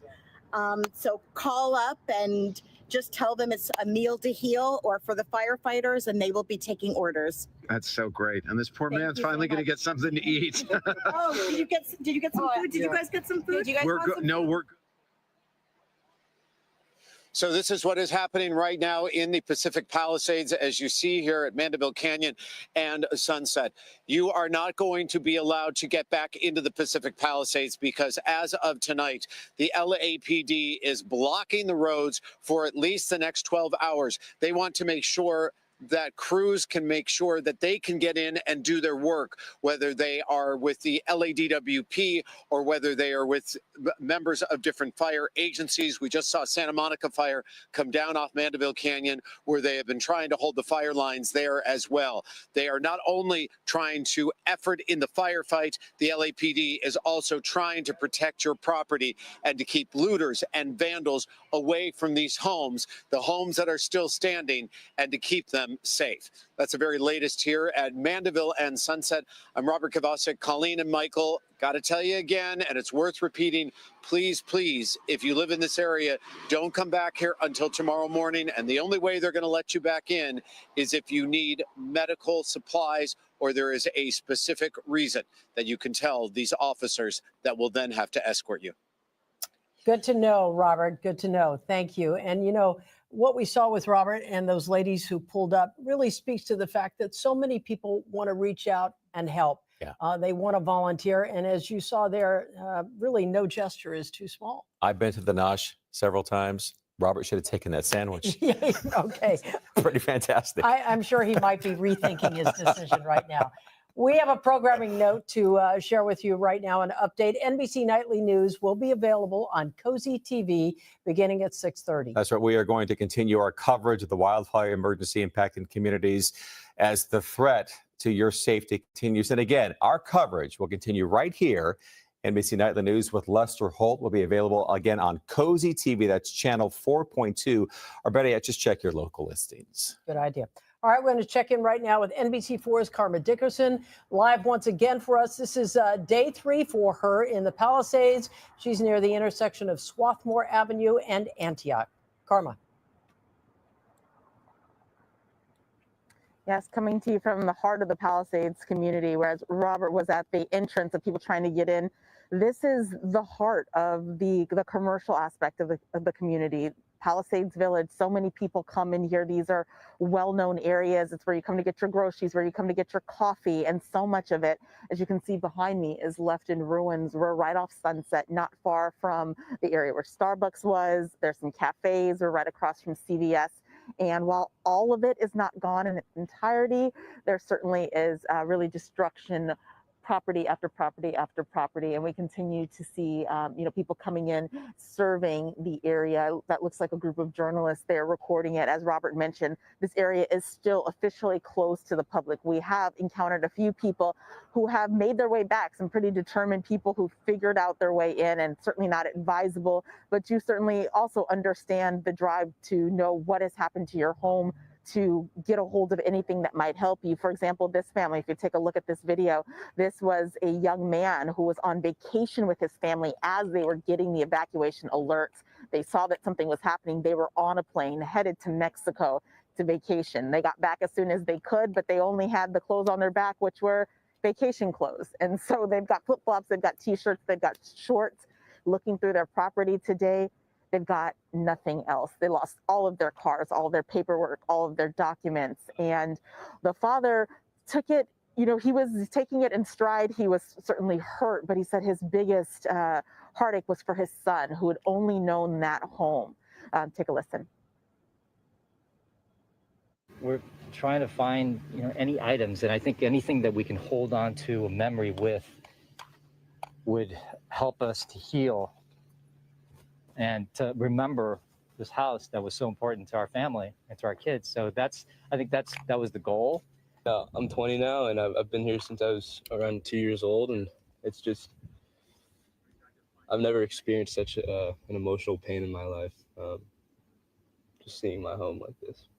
So call up and just tell them it's a meal to heal or for the firefighters, and they will be taking orders. That's so great. And this poor Thank man's you so finally going to much. get something to eat. Oh, did you get some food? Did you guys get some food? We're good. No, we're good. So this is what is happening right now in the Pacific Palisades, as you see here at Mandeville Canyon and Sunset. You are not going to be allowed to get back into the Pacific Palisades because as of tonight, the LAPD is blocking the roads for at least the next 12 hours. They want to make sure that crews can make sure that they can get in and do their work, whether they are with the LADWP or whether they are with members of different fire agencies. We just saw Santa Monica Fire come down off Mandeville Canyon, where they have been trying to hold the fire lines there as well. They are not only trying to effort in the firefight, the LAPD is also trying to protect your property and to keep looters and vandals away from these homes, the homes that are still standing, and to keep them safe. That's the very latest here at Mandeville and Sunset. I'm Robert Kovacic, Colleen and Michael. Got to tell you again, and it's worth repeating, please, please, if you live in this area, don't come back here until tomorrow morning. And the only way they're going to let you back in is if you need medical supplies or there is a specific reason that you can tell these officers that will then have to escort you. Good to know, Robert. Good to know. Thank you. And, you know, what we saw with Robert and those ladies who pulled up really speaks to the fact that so many people want to reach out and help. Yeah. They want to volunteer. And as you saw there, really no gesture is too small. I've been to the Nosh several times. Robert should have taken that sandwich. Yeah, okay. Pretty fantastic. I'm sure he might be rethinking his decision right now. We have a programming note to share with you right now, an update. NBC Nightly News will be available on Cozy TV beginning at 6:30. That's right. We are going to continue our coverage of the wildfire emergency impacting communities as the threat to your safety continues. And again, our coverage will continue right here. NBC Nightly News with Lester Holt will be available again on Cozy TV. That's channel 4.2. Or better yet, just check your local listings. Good idea. All right, we're going to check in right now with NBC4's Karma Dickerson, live once again for us. This is day 3 for her in the Palisades. She's near the intersection of Swarthmore Avenue and Antioch. Karma. Yes, coming to you from the heart of the Palisades community, whereas Robert was at the entrance of people trying to get in. This is the heart of the commercial aspect of the community. Palisades Village. So many people come in here. These are well-known areas. It's where you come to get your groceries, where you come to get your coffee, and so much of it, as you can see behind me, is left in ruins. We're right off Sunset, not far from the area where Starbucks was. There's some cafes. We're right across from CVS. And while all of it is not gone in its entirety, there certainly is really destruction, property after property after property, and we continue to see people coming in, serving the area. That looks like a group of journalists there recording it. As Robert mentioned, this area is still officially closed to the public. We have encountered a few people who have made their way back, some pretty determined people who figured out their way in, and certainly not advisable, but you certainly also understand the drive to know what has happened to your home, to get a hold of anything that might help you. For example, this family, if you take a look at this video, this was a young man who was on vacation with his family as they were getting the evacuation alerts. They saw that something was happening. They were on a plane headed to Mexico to vacation. They got back as soon as they could, but they only had the clothes on their back, which were vacation clothes. And so they've got flip-flops, they've got t-shirts, they've got shorts. Looking through their property today, they've got nothing else. They lost all of their cars, all of their paperwork, all of their documents. And the father took it, he was taking it in stride. He was certainly hurt, but he said his biggest heartache was for his son, who had only known that home. Take a listen. We're trying to find, any items, and I think anything that we can hold on to a memory with would help us to heal and to remember this house that was so important to our family and to our kids. So I think that was the goal. I'm 20 now, and I've been here since I was around 2 years old, and it's just, I've never experienced such an emotional pain in my life, just seeing my home like this.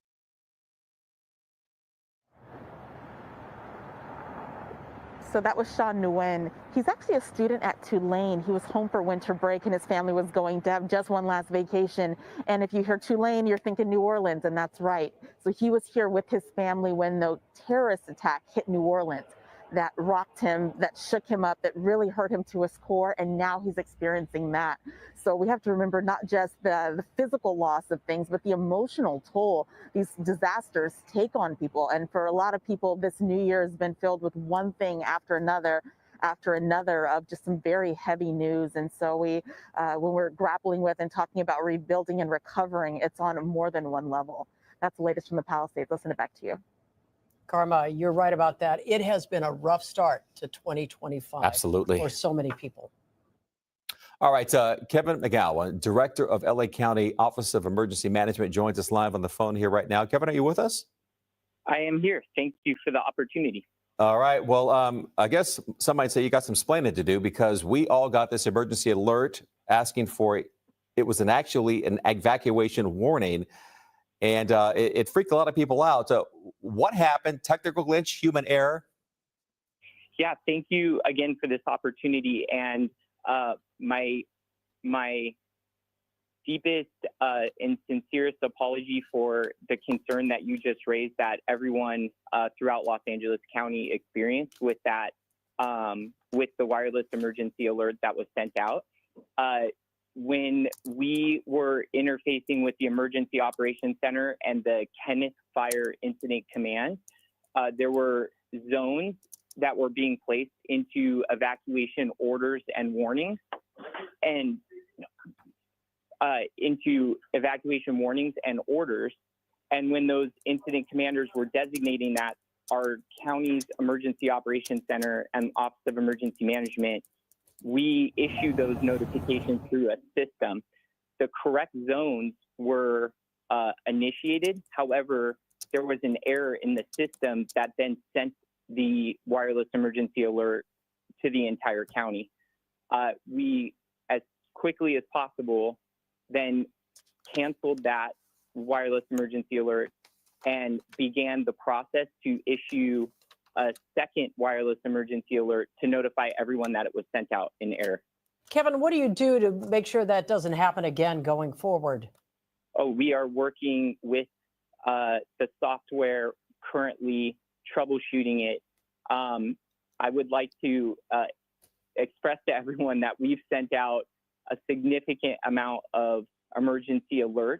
So that was Sean Nguyen. He's actually a student at Tulane. He was home for winter break and his family was going to have just one last vacation. And if you hear Tulane, you're thinking New Orleans, and that's right. So he was here with his family when the terrorist attack hit New Orleans. That rocked him, that shook him up, that really hurt him to his core, and now he's experiencing that. So we have to remember not just the physical loss of things, but the emotional toll these disasters take on people. And for a lot of people, this new year has been filled with one thing after another of just some very heavy news. And so when we're grappling with and talking about rebuilding and recovering, it's on more than one level. That's the latest from the Palisades. Listen it back to you. Karma, you're right about that. It has been a rough start to 2025. Absolutely. For so many people. All right, Kevin McGowan, Director of LA County Office of Emergency Management, joins us live on the phone here right now. Kevin, are you with us? I am here. Thank you for the opportunity. All right. Well, I guess some might say you got some explaining to do, because we all got this emergency alert asking for it was actually an evacuation warning. And it freaked a lot of people out. What happened? Technical glitch, human error? Yeah, thank you again for this opportunity. And my deepest and sincerest apology for the concern that you just raised that everyone throughout Los Angeles County experienced with that, with the wireless emergency alert that was sent out. When we were interfacing with the Emergency Operations Center and the Kenneth Fire Incident Command, there were zones that were being placed into evacuation orders and warnings, and And when those incident commanders were designating that, our county's Emergency Operations Center and Office of Emergency Management, we issue those notifications through a system. The correct zones were initiated. However, there was an error in the system that then sent the wireless emergency alert to the entire county. We, as quickly as possible, then canceled that wireless emergency alert and began the process to issue a second wireless emergency alert to notify everyone that it was sent out in error. Kevin, what do you do to make sure that doesn't happen again going forward? Oh, we are working with the software currently troubleshooting it. I would like to express to everyone that we've sent out a significant amount of emergency alerts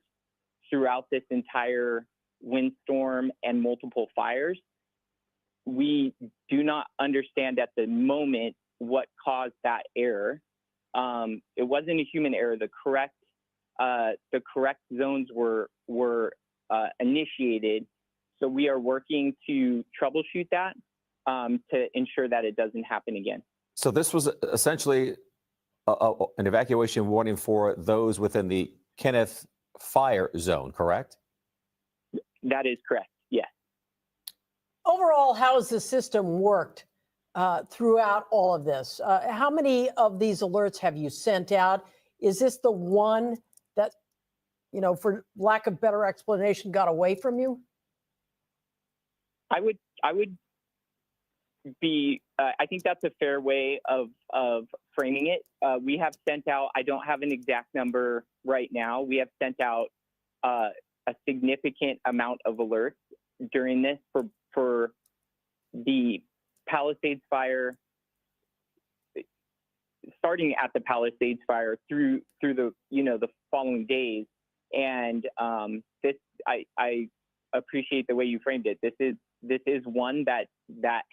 throughout this entire windstorm and multiple fires. We do not understand at the moment what caused that error. It wasn't a human error. The correct zones were initiated. So we are working to troubleshoot that to ensure that it doesn't happen again. So this was essentially an evacuation warning for those within the Kenneth fire zone, correct? That is correct, yes. Overall, how has the system worked throughout all of this? How many of these alerts have you sent out? Is this the one that, you know, for lack of better explanation, got away from you? I would be, I think that's a fair way of framing it. We have sent out, I don't have an exact number right now. We have sent out a significant amount of alerts during this for the Palisades fire, starting at the Palisades fire through the, you know, the following days. And this, I appreciate the way you framed it. This is one that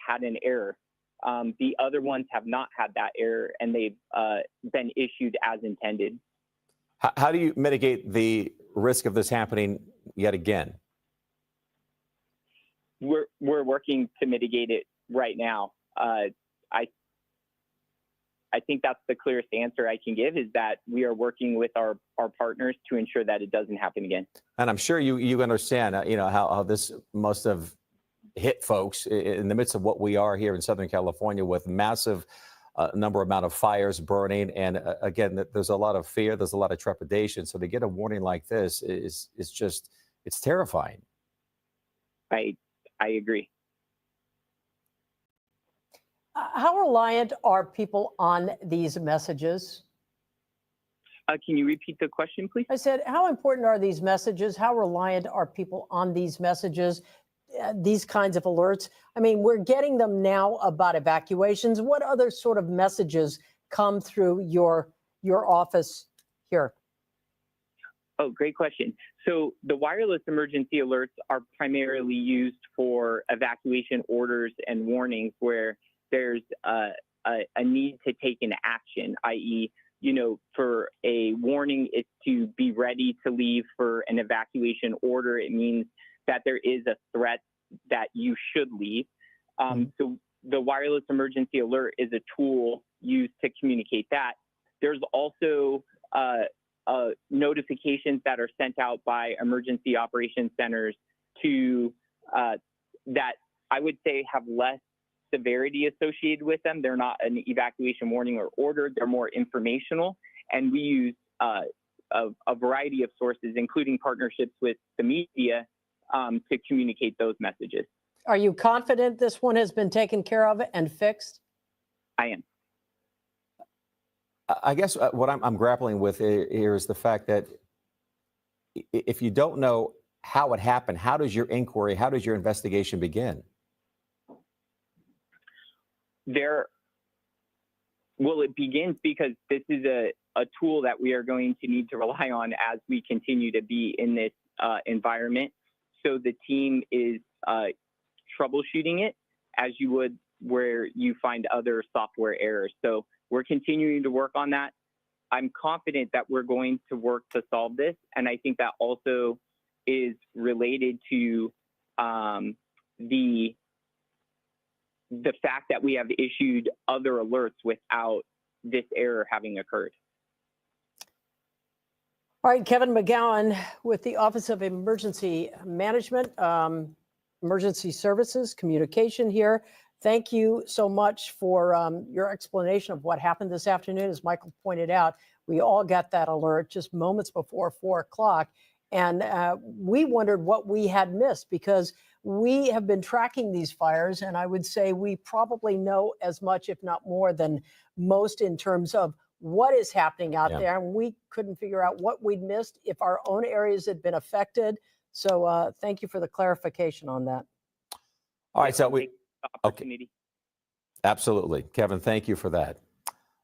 had an error. The other ones have not had that error, and they've been issued as intended. How do you mitigate the risk of this happening yet again? We're working to mitigate it right now. I think that's the clearest answer I can give, is that we are working with our partners to ensure that it doesn't happen again. And I'm sure you understand, you know, how this must have hit folks in the midst of what we are here in Southern California, with massive amount of fires burning. And again, there's a lot of fear, there's a lot of trepidation. So to get a warning like this is just, it's terrifying. I agree. How reliant are people on these messages? Can you repeat the question, please? I said, how important are these messages? How reliant are people on these messages, these kinds of alerts? I mean, we're getting them now about evacuations. What other sort of messages come through your office here? Oh, great question. So the wireless emergency alerts are primarily used for evacuation orders and warnings where there's a need to take an action, i.e., you know, for a warning, it's to be ready to leave. For an evacuation order, it means that there is a threat that you should leave. So the wireless emergency alert is a tool used to communicate that. There's also notifications that are sent out by emergency operations centers to that I would say have less severity associated with them. They're not an evacuation warning or order. They're more informational. And we use a variety of sources, including partnerships with the media, to communicate those messages. Are you confident this one has been taken care of and fixed? I am. I guess what I'm grappling with here is the fact that if you don't know how it happened, how does your inquiry, how does your investigation begin? Well, it begins because this is a tool that we are going to need to rely on as we continue to be in this environment. So the team is troubleshooting it as you would where you find other software errors. So we're continuing to work on that. I'm confident that we're going to work to solve this. And I think that also is related to the fact that we have issued other alerts without this error having occurred. All right, Kevin McGowan with the Office of Emergency Management, Emergency Services, Communication here. Thank you so much for your explanation of what happened this afternoon. As Michael pointed out, we all got that alert just moments before 4 o'clock. And we wondered what we had missed because we have been tracking these fires. And I would say we probably know as much, if not more than most in terms of what is happening out there. And we couldn't figure out what we'd missed, if our own areas had been affected. So thank you for the clarification on that. All right, so opportunity. Absolutely. Kevin, thank you for that.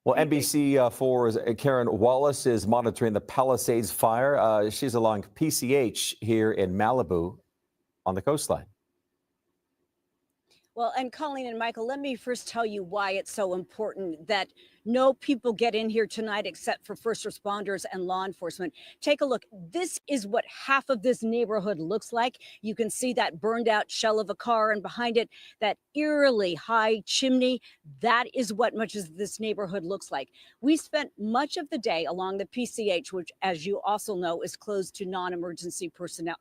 Well, NBC4's Karen Wallace is monitoring the Palisades fire. She's along PCH here in Malibu on the coastline. Well, and Colleen and Michael, let me first tell you why it's so important that no people get in here tonight except for first responders and law enforcement. Take a look. This is what half of this neighborhood looks like. You can see that burned out shell of a car, and behind it, that eerily high chimney. That is what much of this neighborhood looks like. We spent much of the day along the PCH, which, as you also know, is closed to non-emergency personnel,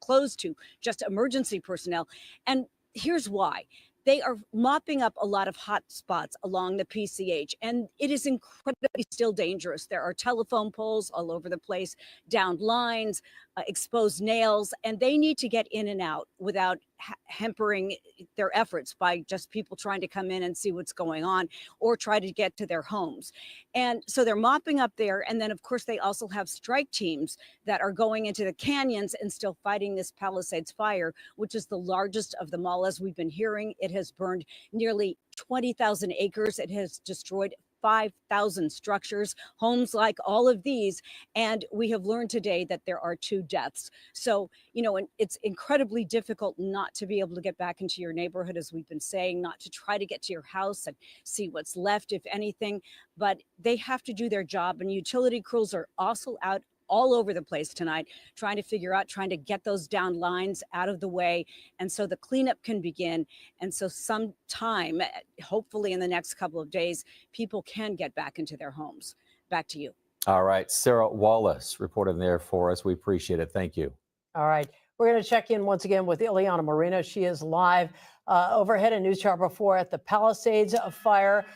closed to just emergency personnel. And here's why. They are mopping up a lot of hot spots along the PCH, and it is incredibly still dangerous. There are telephone poles all over the place, downed lines, exposed nails, and they need to get in and out without hampering their efforts by just people trying to come in and see what's going on or try to get to their homes. And so they're mopping up there. And then, of course, they also have strike teams that are going into the canyons and still fighting this Palisades fire, which is the largest of them all. As we've been hearing, it has burned nearly 20,000 acres. It has destroyed 5,000 structures, homes like all of these. And we have learned today that there are 2 deaths. So, you know, and it's incredibly difficult not to be able to get back into your neighborhood, as we've been saying, not to try to get to your house and see what's left, if anything. But they have to do their job. And utility crews are also out all over the place tonight, trying to get those down lines out of the way. And so the cleanup can begin. And so sometime, hopefully in the next couple of days, people can get back into their homes. Back to you. All right. Sarah Wallace reporting there for us. We appreciate it. Thank you. All right. We're going to check in once again with Ileana Marino. She is live overhead in News Channel 4 at the Palisades fire.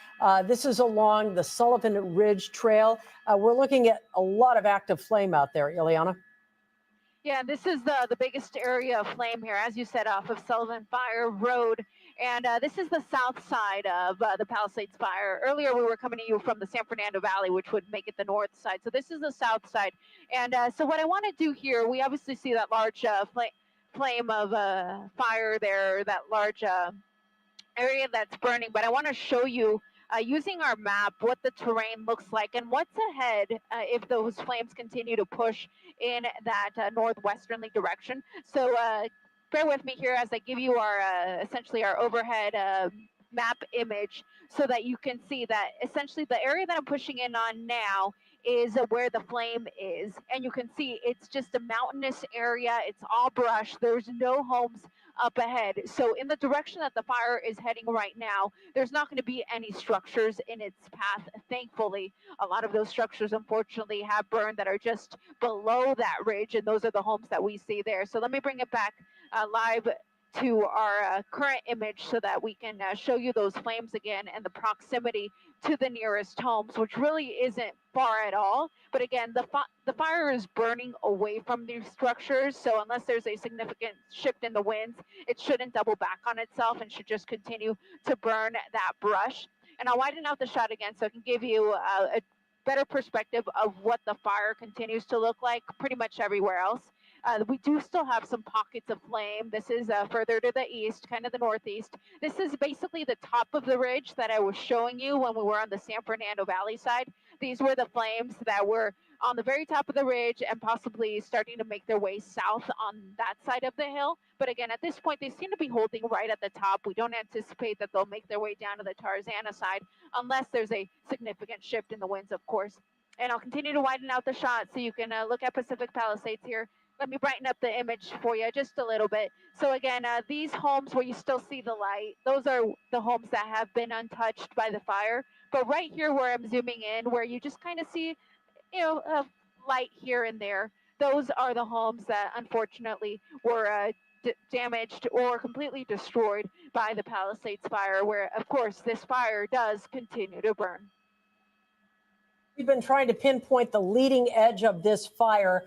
This is along the Sullivan Ridge Trail. We're looking at a lot of active flame out there, Ileana. Yeah, this is the biggest area of flame here, as you said, off of Sullivan Fire Road. And this is the south side of the Palisades Fire. Earlier, we were coming to you from the San Fernando Valley, which would make it the north side. So this is the south side. And so what I want to do here, we obviously see that large flame of fire there, that large area that's burning. But I want to show you, using our map, what the terrain looks like and what's ahead if those flames continue to push in that northwesterly direction. So bear with me here as I give you our essentially our overhead map image, so that you can see that essentially the area that I'm pushing in on now is where the flame is. And you can see it's just a mountainous area. It's all brush. There's no homes up ahead. So in the direction that the fire is heading right now, there's not going to be any structures in its path. Thankfully, a lot of those structures, unfortunately, have burned that are just below that ridge. And those are the homes that we see there. So let me bring it back live to our current image so that we can show you those flames again and the proximity to the nearest homes, which really isn't far at all. But again, the fire is burning away from these structures. So unless there's a significant shift in the winds, it shouldn't double back on itself and should just continue to burn that brush. And I'll widen out the shot again so I can give you a better perspective of what the fire continues to look like pretty much everywhere else. We do still have some pockets of flame. This is further to the east, kind of the northeast. This is basically the top of the ridge that I was showing you when we were on the San Fernando Valley side. These were the flames that were on the very top of the ridge and possibly starting to make their way south on that side of the hill. But again, at this point, they seem to be holding right at the top. We don't anticipate that they'll make their way down to the Tarzana side unless there's a significant shift in the winds, of course. And I'll continue to widen out the shot so you can look at Pacific Palisades here. Let me brighten up the image for you just a little bit. So again, these homes where you still see the light, those are the homes that have been untouched by the fire. But right here where I'm zooming in, where you just kind of see, you know, light here and there, those are the homes that unfortunately were damaged or completely destroyed by the Palisades fire, where of course this fire does continue to burn. We've been trying to pinpoint the leading edge of this fire.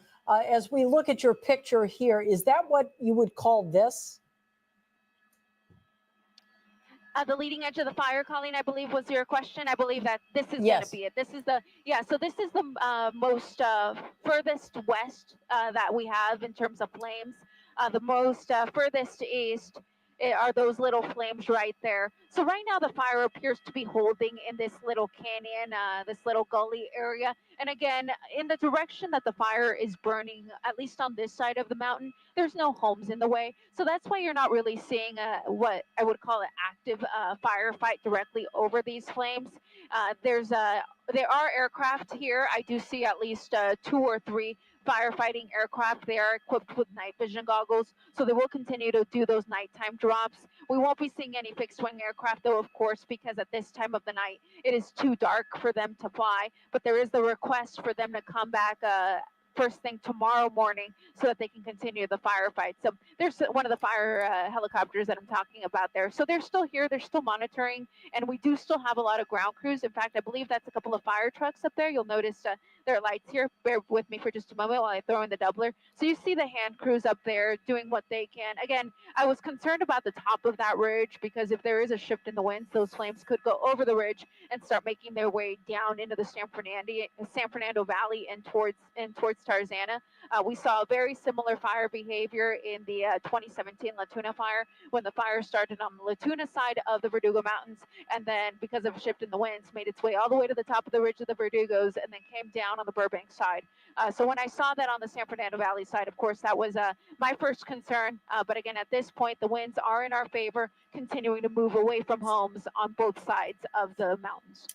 As we look at your picture here, is that what you would call this? The leading edge of the fire, Colleen, I believe was your question. I believe that this is Yes. going to be it. This is the, yeah, so this is the most furthest west that we have in terms of flames. The most furthest east are those little flames right there. So right now the fire appears to be holding in this little canyon, this little gully area. And again, in the direction that the fire is burning, at least on this side of the mountain, there's no homes in the way. So that's why you're not really seeing what I would call an active firefight directly over these flames. There are aircraft here. I do see at least 2 or 3 firefighting aircraft. They are equipped with night vision goggles, so they will continue to do those nighttime drops. We won't be seeing any fixed wing aircraft, though, of course, because at this time of the night, it is too dark for them to fly. But there is the request for them to come back first thing tomorrow morning so that they can continue the firefight. So there's one of the fire helicopters that I'm talking about there. So they're still here, they're still monitoring, and we do still have a lot of ground crews. In fact, I believe that's a couple of fire trucks up there. You'll notice there are lights here. Bear with me for just a moment while I throw in the doubler. So you see the hand crews up there doing what they can. Again, I was concerned about the top of that ridge because if there is a shift in the winds, those flames could go over the ridge and start making their way down into the San Fernando Valley and towards Tarzana. We saw a very similar fire behavior in the 2017 La Tuna fire when the fire started on the La Tuna side of the Verdugo Mountains, and then because of a shift in the winds, made its way all the way to the top of the ridge of the Verdugos and then came down on the Burbank side. So when I saw that on the San Fernando Valley side, of course, that was my first concern. But again, at this point, the winds are in our favor, continuing to move away from homes on both sides of the mountains.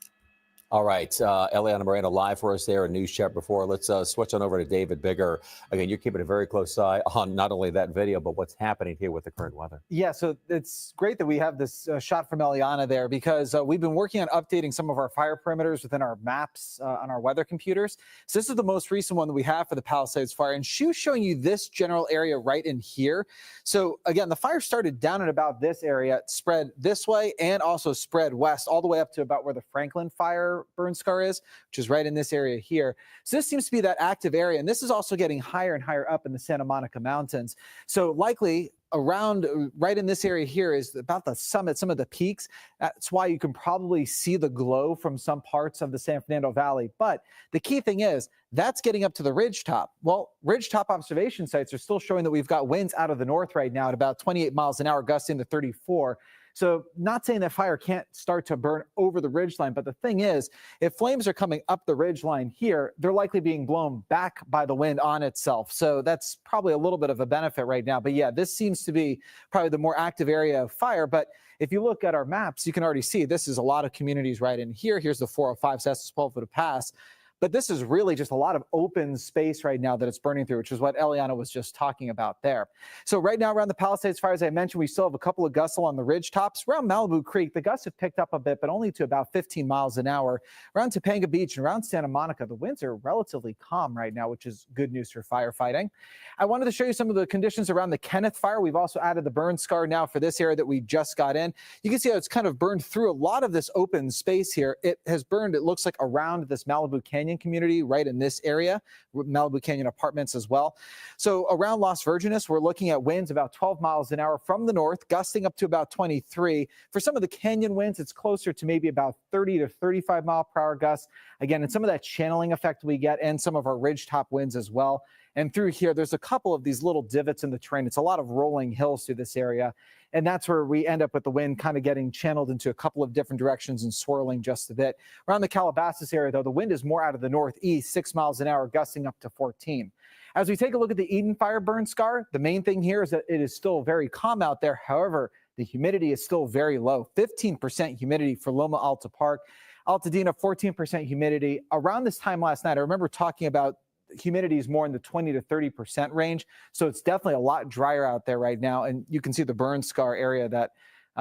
All right, Eliana Moreno live for us there in News Chat before. Let's switch on over to David Bigger. Again, you're keeping a very close eye on not only that video, but what's happening here with the current weather. Yeah, so it's great that we have this shot from Eliana there because we've been working on updating some of our fire perimeters within our maps on our weather computers. So this is the most recent one that we have for the Palisades fire, and she was showing you this general area right in here. So again, the fire started down at about this area, spread this way, and also spread west all the way up to about where the Franklin fire burn scar is, which is right in this area here. So this seems to be that active area, and this is also getting higher and higher up in the Santa Monica Mountains. So likely around right in this area here is about the summit, some of the peaks. That's why you can probably see the glow from some parts of the San Fernando Valley. But the key thing is that's getting up to the ridgetop. Well, ridgetop observation sites are still showing that we've got winds out of the north right now at about 28 miles an hour, gusting to 34. So not saying that fire can't start to burn over the ridgeline, but the thing is, if flames are coming up the ridgeline here, they're likely being blown back by the wind on itself. So that's probably a little bit of a benefit right now. But yeah, this seems to be probably the more active area of fire. But if you look at our maps, you can already see this is a lot of communities right in here. Here's the 405 Cestus 12-foot pass. But this is really just a lot of open space right now that it's burning through, which is what Eliana was just talking about there. So right now around the Palisades fire, as I mentioned, we still have a couple of gusts along the ridge tops. Around Malibu Creek, the gusts have picked up a bit, but only to about 15 miles an hour. Around Topanga Beach and around Santa Monica, the winds are relatively calm right now, which is good news for firefighting. I wanted to show you some of the conditions around the Kenneth fire. We've also added the burn scar now for this area that we just got in. You can see how it's kind of burned through a lot of this open space here. It has burned, it looks like, around this Malibu Canyon community right in this area, Malibu Canyon apartments as well. So around Las Virgenes, we're looking at winds about 12 miles an hour from the north, gusting up to about 23. For some of the canyon winds, it's closer to maybe about 30 to 35 mile per hour gusts. Again, and some of that channeling effect we get and some of our ridgetop winds as well. And through here, there's a couple of these little divots in the terrain. It's a lot of rolling hills through this area. And that's where we end up with the wind kind of getting channeled into a couple of different directions and swirling just a bit. Around the Calabasas area, though, the wind is more out of the northeast, 6 miles an hour, gusting up to 14. As we take a look at the Eden fire burn scar, the main thing here is that it is still very calm out there. However, the humidity is still very low, 15% humidity for Loma Alta Park. Altadena, 14% humidity. Around this time last night, I remember talking about humidity is more in the 20 to 30% range. So it's definitely a lot drier out there right now. And you can see the burn scar area that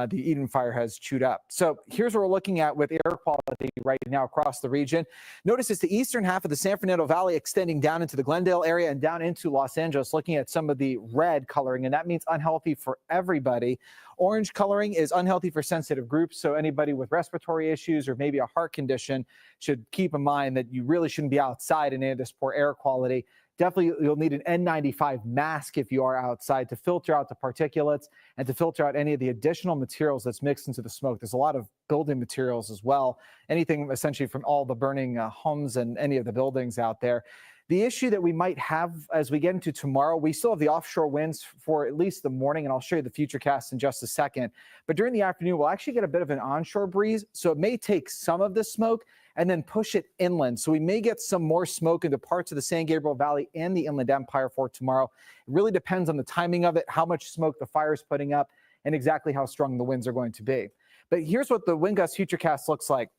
the Eden fire has chewed up. So here's what we're looking at with air quality right now across the region. Notice it's the eastern half of the San Fernando Valley extending down into the Glendale area and down into Los Angeles, looking at some of the red coloring, and that means unhealthy for everybody. Orange coloring is unhealthy for sensitive groups, so anybody with respiratory issues or maybe a heart condition should keep in mind that you really shouldn't be outside in any of this poor air quality. Definitely, you'll need an N95 mask if you are outside to filter out the particulates and to filter out any of the additional materials that's mixed into the smoke. There's a lot of building materials as well, anything essentially from all the burning homes and any of the buildings out there. The issue that we might have as we get into tomorrow, we still have the offshore winds for at least the morning, and I'll show you the futurecast in just a second. But during the afternoon, we'll actually get a bit of an onshore breeze, so it may take some of the smoke and then push it inland. So we may get some more smoke into parts of the San Gabriel Valley and the Inland Empire for tomorrow. It really depends on the timing of it, how much smoke the fire is putting up, and exactly how strong the winds are going to be. But here's what the wind gust futurecast looks like.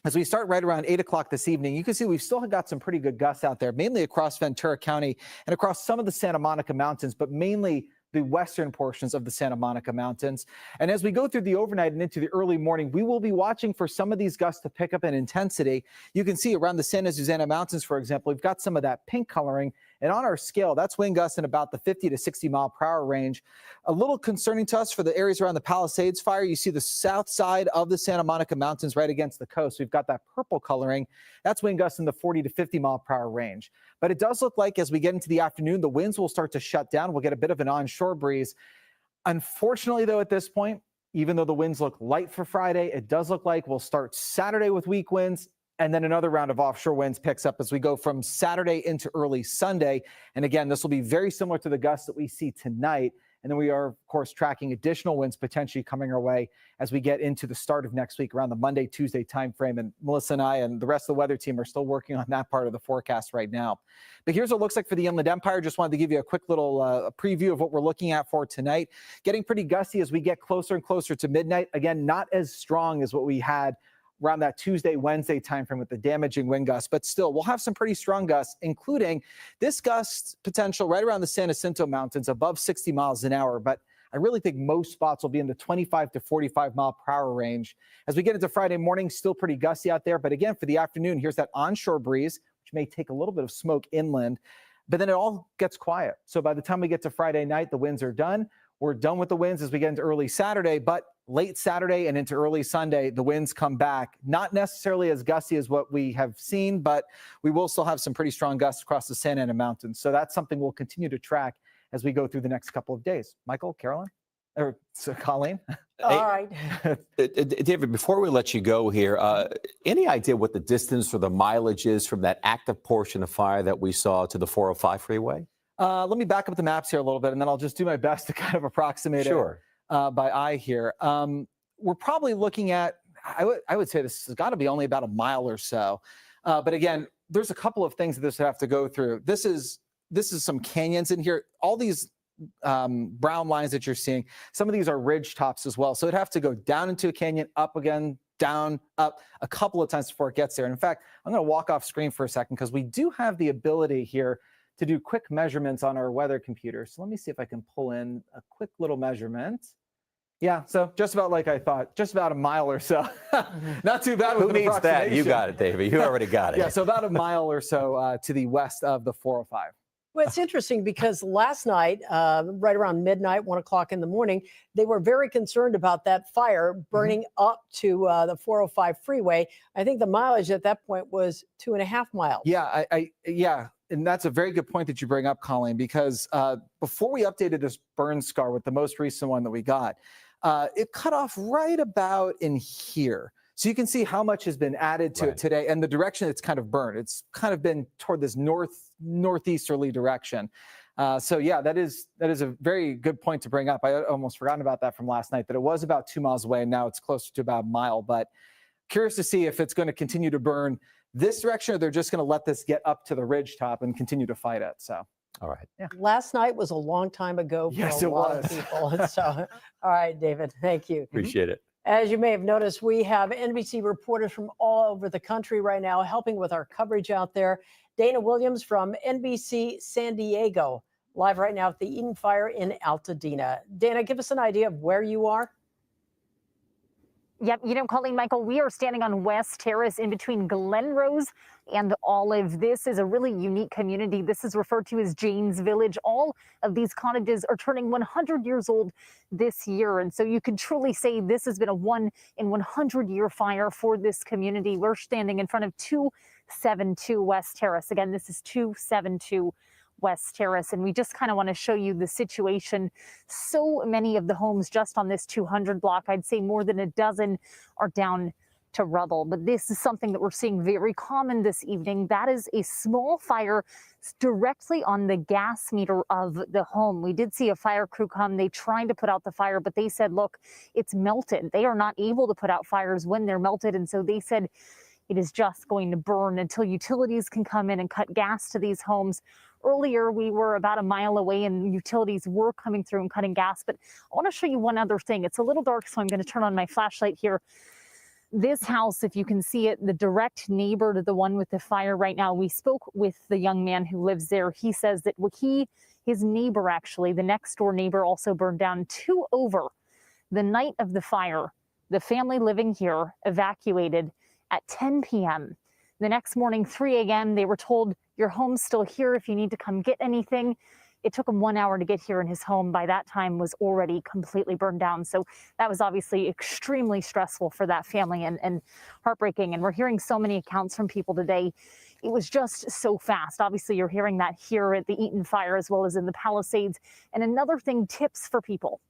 As we start right around 8 o'clock this evening, you can see we've still got some pretty good gusts out there, mainly across Ventura County and across some of the Santa Monica Mountains, but mainly the western portions of the Santa Monica Mountains. And as we go through the overnight and into the early morning, we will be watching for some of these gusts to pick up in intensity. You can see around the Santa Susana Mountains, for example, we've got some of that pink coloring. And on our scale, that's wind gusts in about the 50 to 60 mile per hour range. A little concerning to us for the areas around the Palisades fire. You see the south side of the Santa Monica Mountains right against the coast. We've got that purple coloring. That's wind gusts in the 40 to 50 mile per hour range. But it does look like as we get into the afternoon, the winds will start to shut down. We'll get a bit of an onshore breeze. Unfortunately, though, at this point, even though the winds look light for Friday, it does look like we'll start Saturday with weak winds. And then another round of offshore winds picks up as we go from Saturday into early Sunday. And again, this will be very similar to the gusts that we see tonight. And then we are, of course, tracking additional winds potentially coming our way as we get into the start of next week around the Monday, Tuesday timeframe. And Melissa and I and the rest of the weather team are still working on that part of the forecast right now. But here's what it looks like for the Inland Empire. Just wanted to give you a quick little preview of what we're looking at for tonight. Getting pretty gusty as we get closer and closer to midnight. Again, not as strong as what we had around that Tuesday, Wednesday timeframe with the damaging wind gusts, but still we'll have some pretty strong gusts, including this gust potential right around the San Jacinto Mountains above 60 miles an hour. But I really think most spots will be in the 25 to 45 mile per hour range. As we get into Friday morning, still pretty gusty out there. But again, for the afternoon, here's that onshore breeze, which may take a little bit of smoke inland, but then it all gets quiet. So by the time we get to Friday night, the winds are done. We're done with the winds as we get into early Saturday, but late Saturday and into early Sunday, the winds come back. Not necessarily as gusty as what we have seen, but we will still have some pretty strong gusts across the Santa Ana Mountains. So that's something we'll continue to track as we go through the next couple of days. Michael, Caroline, or Colleen? All right. David, before we let you go here, any idea what the distance or the mileage is from that active portion of fire that we saw to the 405 freeway? Let me back up the maps here a little bit, and then I'll just do my best to kind of approximate it by eye here. We're probably looking at, I would say this has got to be only about a mile or so. But again, there's a couple of things that this would have to go through. This is some canyons in here. All these brown lines that you're seeing, some of these are ridge tops as well. So it'd have to go down into a canyon, up again, down, up a couple of times before it gets there. And in fact, I'm going to walk off screen for a second because we do have the ability here to do quick measurements on our weather computer. So let me see if I can pull in a quick little measurement. Yeah, so just about like I thought, just about a mile or so. Not too bad. Who needs that? You got it, David. You already got it. Yeah, so about a mile or so to the west of the 405. Well, it's interesting because last night, right around midnight, 1 o'clock in the morning, they were very concerned about that fire burning up to the 405 freeway. I think the mileage at that point was 2.5 miles. Yeah, yeah. And that's a very good point that you bring up, Colleen, because before we updated this burn scar with the most recent one that we got, it cut off right about in here. So you can see how much has been added to it today and the direction it's kind of burned. It's kind of been toward this northeasterly direction. So yeah, that is a very good point to bring up. I almost forgotten about that from last night, that it was about 2 miles away and now it's closer to about a mile. But curious to see if it's going to continue to burn this direction or they're just going to let this get up to the ridge top and continue to fight it. So. All right. Yeah. Last night was a long time ago for a lot of people. So, all right, David, thank you. Appreciate it. As you may have noticed, we have NBC reporters from all over the country right now helping with our coverage out there. Dana Williams from NBC San Diego, live right now at the Eden Fire in Altadena. Dana, give us an idea of where you are. Yep, you know, Colleen, Michael, we are standing on West Terrace in between Glen Rose and Olive. This is a really unique community. This is referred to as Jane's Village. All of these cottages are turning 100 years old this year. And so you can truly say this has been a 1 in 100-year fire for this community. We're standing in front of 272 West Terrace. Again, this is 272 West Terrace, and we just kind of want to show you the situation. So many of the homes just on this 200 block, I'd say more than a dozen, are down to rubble. But this is something that we're seeing very common this evening. That is a small fire directly on the gas meter of the home. We did see a fire crew come. They tried to put out the fire, but they said, look, it's melted. They are not able to put out fires when they're melted. And so they said it is just going to burn until utilities can come in and cut gas to these homes. Earlier, we were about a mile away and utilities were coming through and cutting gas. But I want to show you one other thing. It's a little dark, so I'm going to turn on my flashlight here. This house, if you can see it, the direct neighbor to the one with the fire right now, we spoke with the young man who lives there. He says that his neighbor, actually, the next door neighbor, also burned down 2 over the night of the fire. The family living here evacuated at 10 p.m. The next morning, 3 a.m., they were told, your home's still here if you need to come get anything. It took him 1 hour to get here, and his home by that time was already completely burned down. So that was obviously extremely stressful for that family and heartbreaking. And we're hearing so many accounts from people today. It was just so fast. Obviously, you're hearing that here at the Eaton fire as well as in the Palisades. And another thing, tips for people.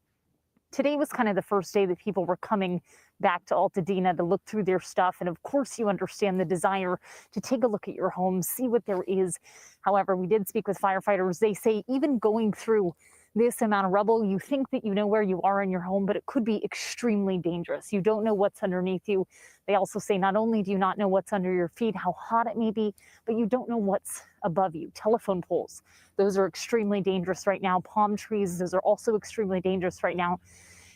Today was kind of the first day that people were coming back to Altadena to look through their stuff. And of course, you understand the desire to take a look at your home, see what there is. However, we did speak with firefighters. They say even going through this amount of rubble, you think that you know where you are in your home, but it could be extremely dangerous. You don't know what's underneath you. They also say not only do you not know what's under your feet, how hot it may be, but you don't know what's above you. Telephone poles, those are extremely dangerous right now. Palm trees, those are also extremely dangerous right now.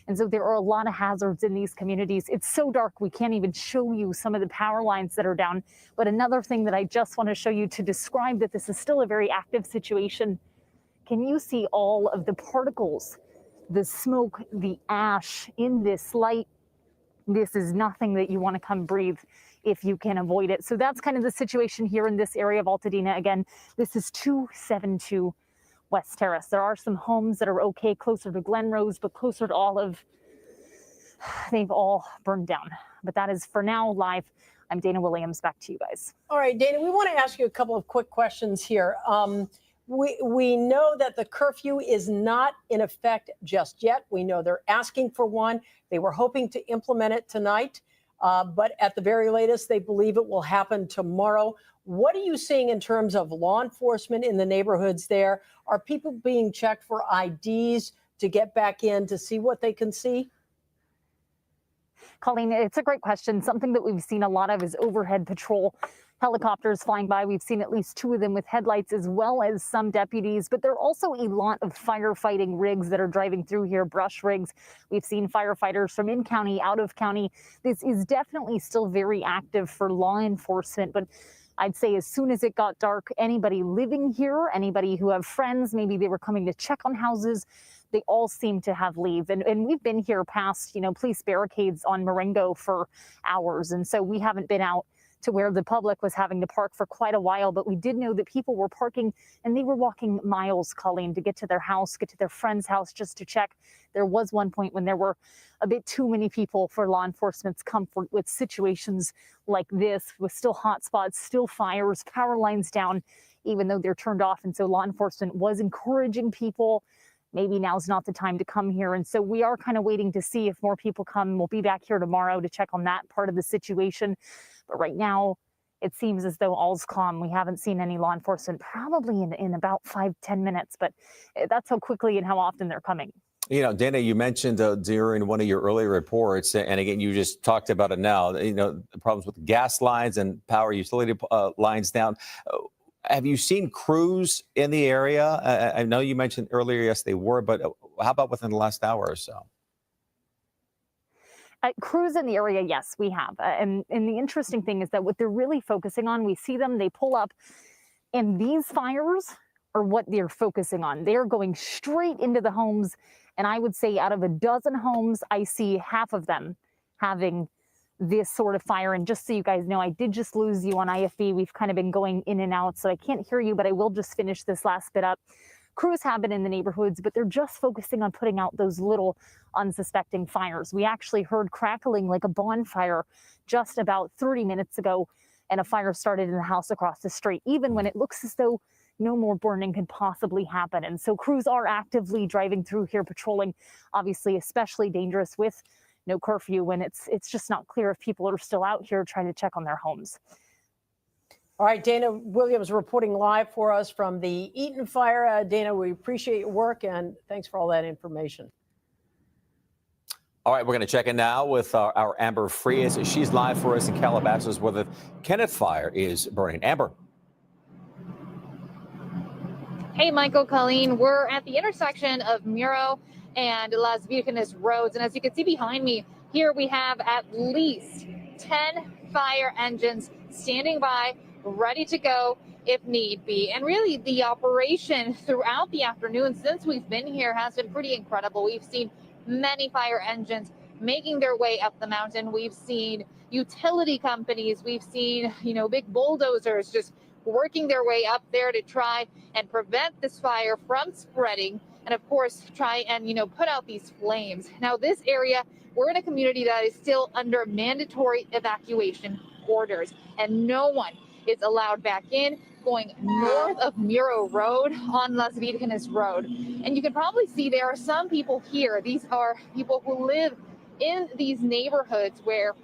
And so there are a lot of hazards in these communities. It's so dark, we can't even show you some of the power lines that are down. But another thing that I just want to show you to describe that this is still a very active situation. Can you see all of the particles, the smoke, the ash in this light? This is nothing that you want to come breathe if you can avoid it. So that's kind of the situation here in this area of Altadena. Again, this is 272 West Terrace. There are some homes that are okay closer to Glen Rose, but closer to Olive, they've all burned down. But that is for now live. I'm Dana Williams. Back to you guys. All right, Dana, we want to ask you a couple of quick questions here. We know that the curfew is not in effect just yet. We know they're asking for one. They were hoping to implement it tonight, but at the very latest, they believe it will happen tomorrow. What are you seeing in terms of law enforcement in the neighborhoods there? Are people being checked for IDs to get back in to see what they can see? Colleen, it's a great question. Something that we've seen a lot of is overhead patrol helicopters flying by. We've seen at least 2 of them with headlights, as well as some deputies, but there are also a lot of firefighting rigs that are driving through here, brush rigs. We've seen firefighters from in county, out of county. This is definitely still very active for law enforcement, but I'd say as soon as it got dark, anybody living here, anybody who have friends, maybe they were coming to check on houses, they all seem to have leave. And we've been here past, police barricades on Marengo for hours. And so we haven't been out to where the public was having to park for quite a while, but we did know that people were parking and they were walking miles, Colleen, to get to their house, get to their friend's house just to check. There was one point when there were a bit too many people for law enforcement's comfort with situations like this, with still hot spots, still fires, power lines down, even though they're turned off. And so law enforcement was encouraging people, maybe now's not the time to come here. And so we are kind of waiting to see if more people come. We'll be back here tomorrow to check on that part of the situation. But right now, it seems as though all's calm. We haven't seen any law enforcement probably in about 5-10 minutes, but that's how quickly and how often they're coming. Dana, you mentioned during one of your earlier reports, and again, you just talked about it now, the problems with gas lines and power utility lines down. Have you seen crews in the area? I know you mentioned earlier, yes, they were, but how about within the last hour or so? Crews in the area, yes, we have. And the interesting thing is that what they're really focusing on, we see them, they pull up, and these fires are what they're focusing on. They're going straight into the homes. And I would say out of a dozen homes, I see half of them having this sort of fire. And just so you guys know, I did just lose you on IFB. We've kind of been going in and out, so I can't hear you, but I will just finish this last bit up. Crews have been in the neighborhoods, but they're just focusing on putting out those little unsuspecting fires. We actually heard crackling like a bonfire just about 30 minutes ago, and a fire started in the house across the street, even when it looks as though no more burning could possibly happen. And so crews are actively driving through here, patrolling, obviously especially dangerous with no curfew, and it's just not clear if people are still out here trying to check on their homes. All right, Dana Williams reporting live for us from the Eaton fire. Dana, we appreciate your work and thanks for all that information. All right, we're going to check in now with our Amber Frias. She's live for us in Calabasas where the Kenneth fire is burning. Amber. Hey, Michael, Colleen, we're at the intersection of Muro and Las Virgenes roads. And as you can see behind me, here we have at least 10 fire engines standing by, ready to go if need be. And really, the operation throughout the afternoon since we've been here has been pretty incredible. We've seen many fire engines making their way up the mountain. We've seen utility companies. We've seen, big bulldozers just working their way up there to try and prevent this fire from spreading. And of course, try and, put out these flames. Now, this area, we're in a community that is still under mandatory evacuation orders, and no one is allowed back in going north of Muro Road on Las Virgenes Road. And you can probably see there are some people here. These are people who live in these neighborhoods where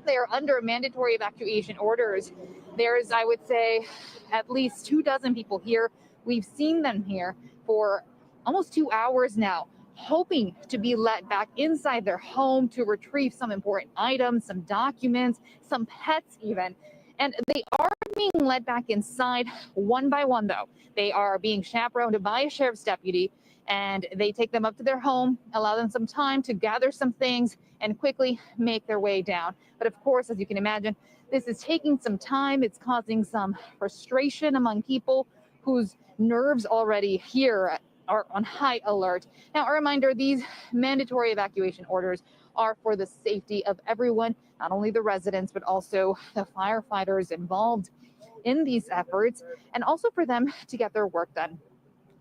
they are under mandatory evacuation orders. There's, I would say, at least 24 people here. We've seen them here for almost 2 hours now, hoping to be let back inside their home to retrieve some important items, some documents, some pets even. And they are being led back inside one by one, though. They are being chaperoned by a sheriff's deputy, and they take them up to their home, allow them some time to gather some things, and quickly make their way down. But of course, as you can imagine, this is taking some time. It's causing some frustration among people whose nerves already here are on high alert. Now, a reminder, these mandatory evacuation orders are for the safety of everyone, not only the residents, but also the firefighters involved in these efforts, and also for them to get their work done.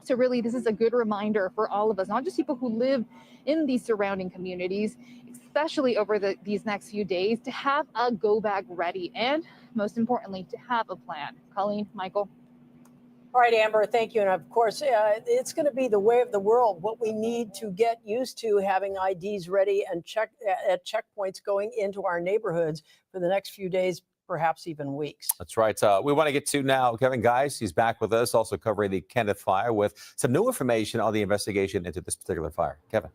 So really, this is a good reminder for all of us, not just people who live in these surrounding communities, especially over these next few days, to have a go bag ready, and most importantly, to have a plan. Colleen, Michael. All right, Amber, thank you. And of course, it's going to be the way of the world. What we need to get used to having IDs ready and at checkpoints going into our neighborhoods for the next few days, perhaps even weeks. That's right. We want to get to now Kevin Geis. He's back with us, also covering the Kenneth fire with some new information on the investigation into this particular fire. Kevin.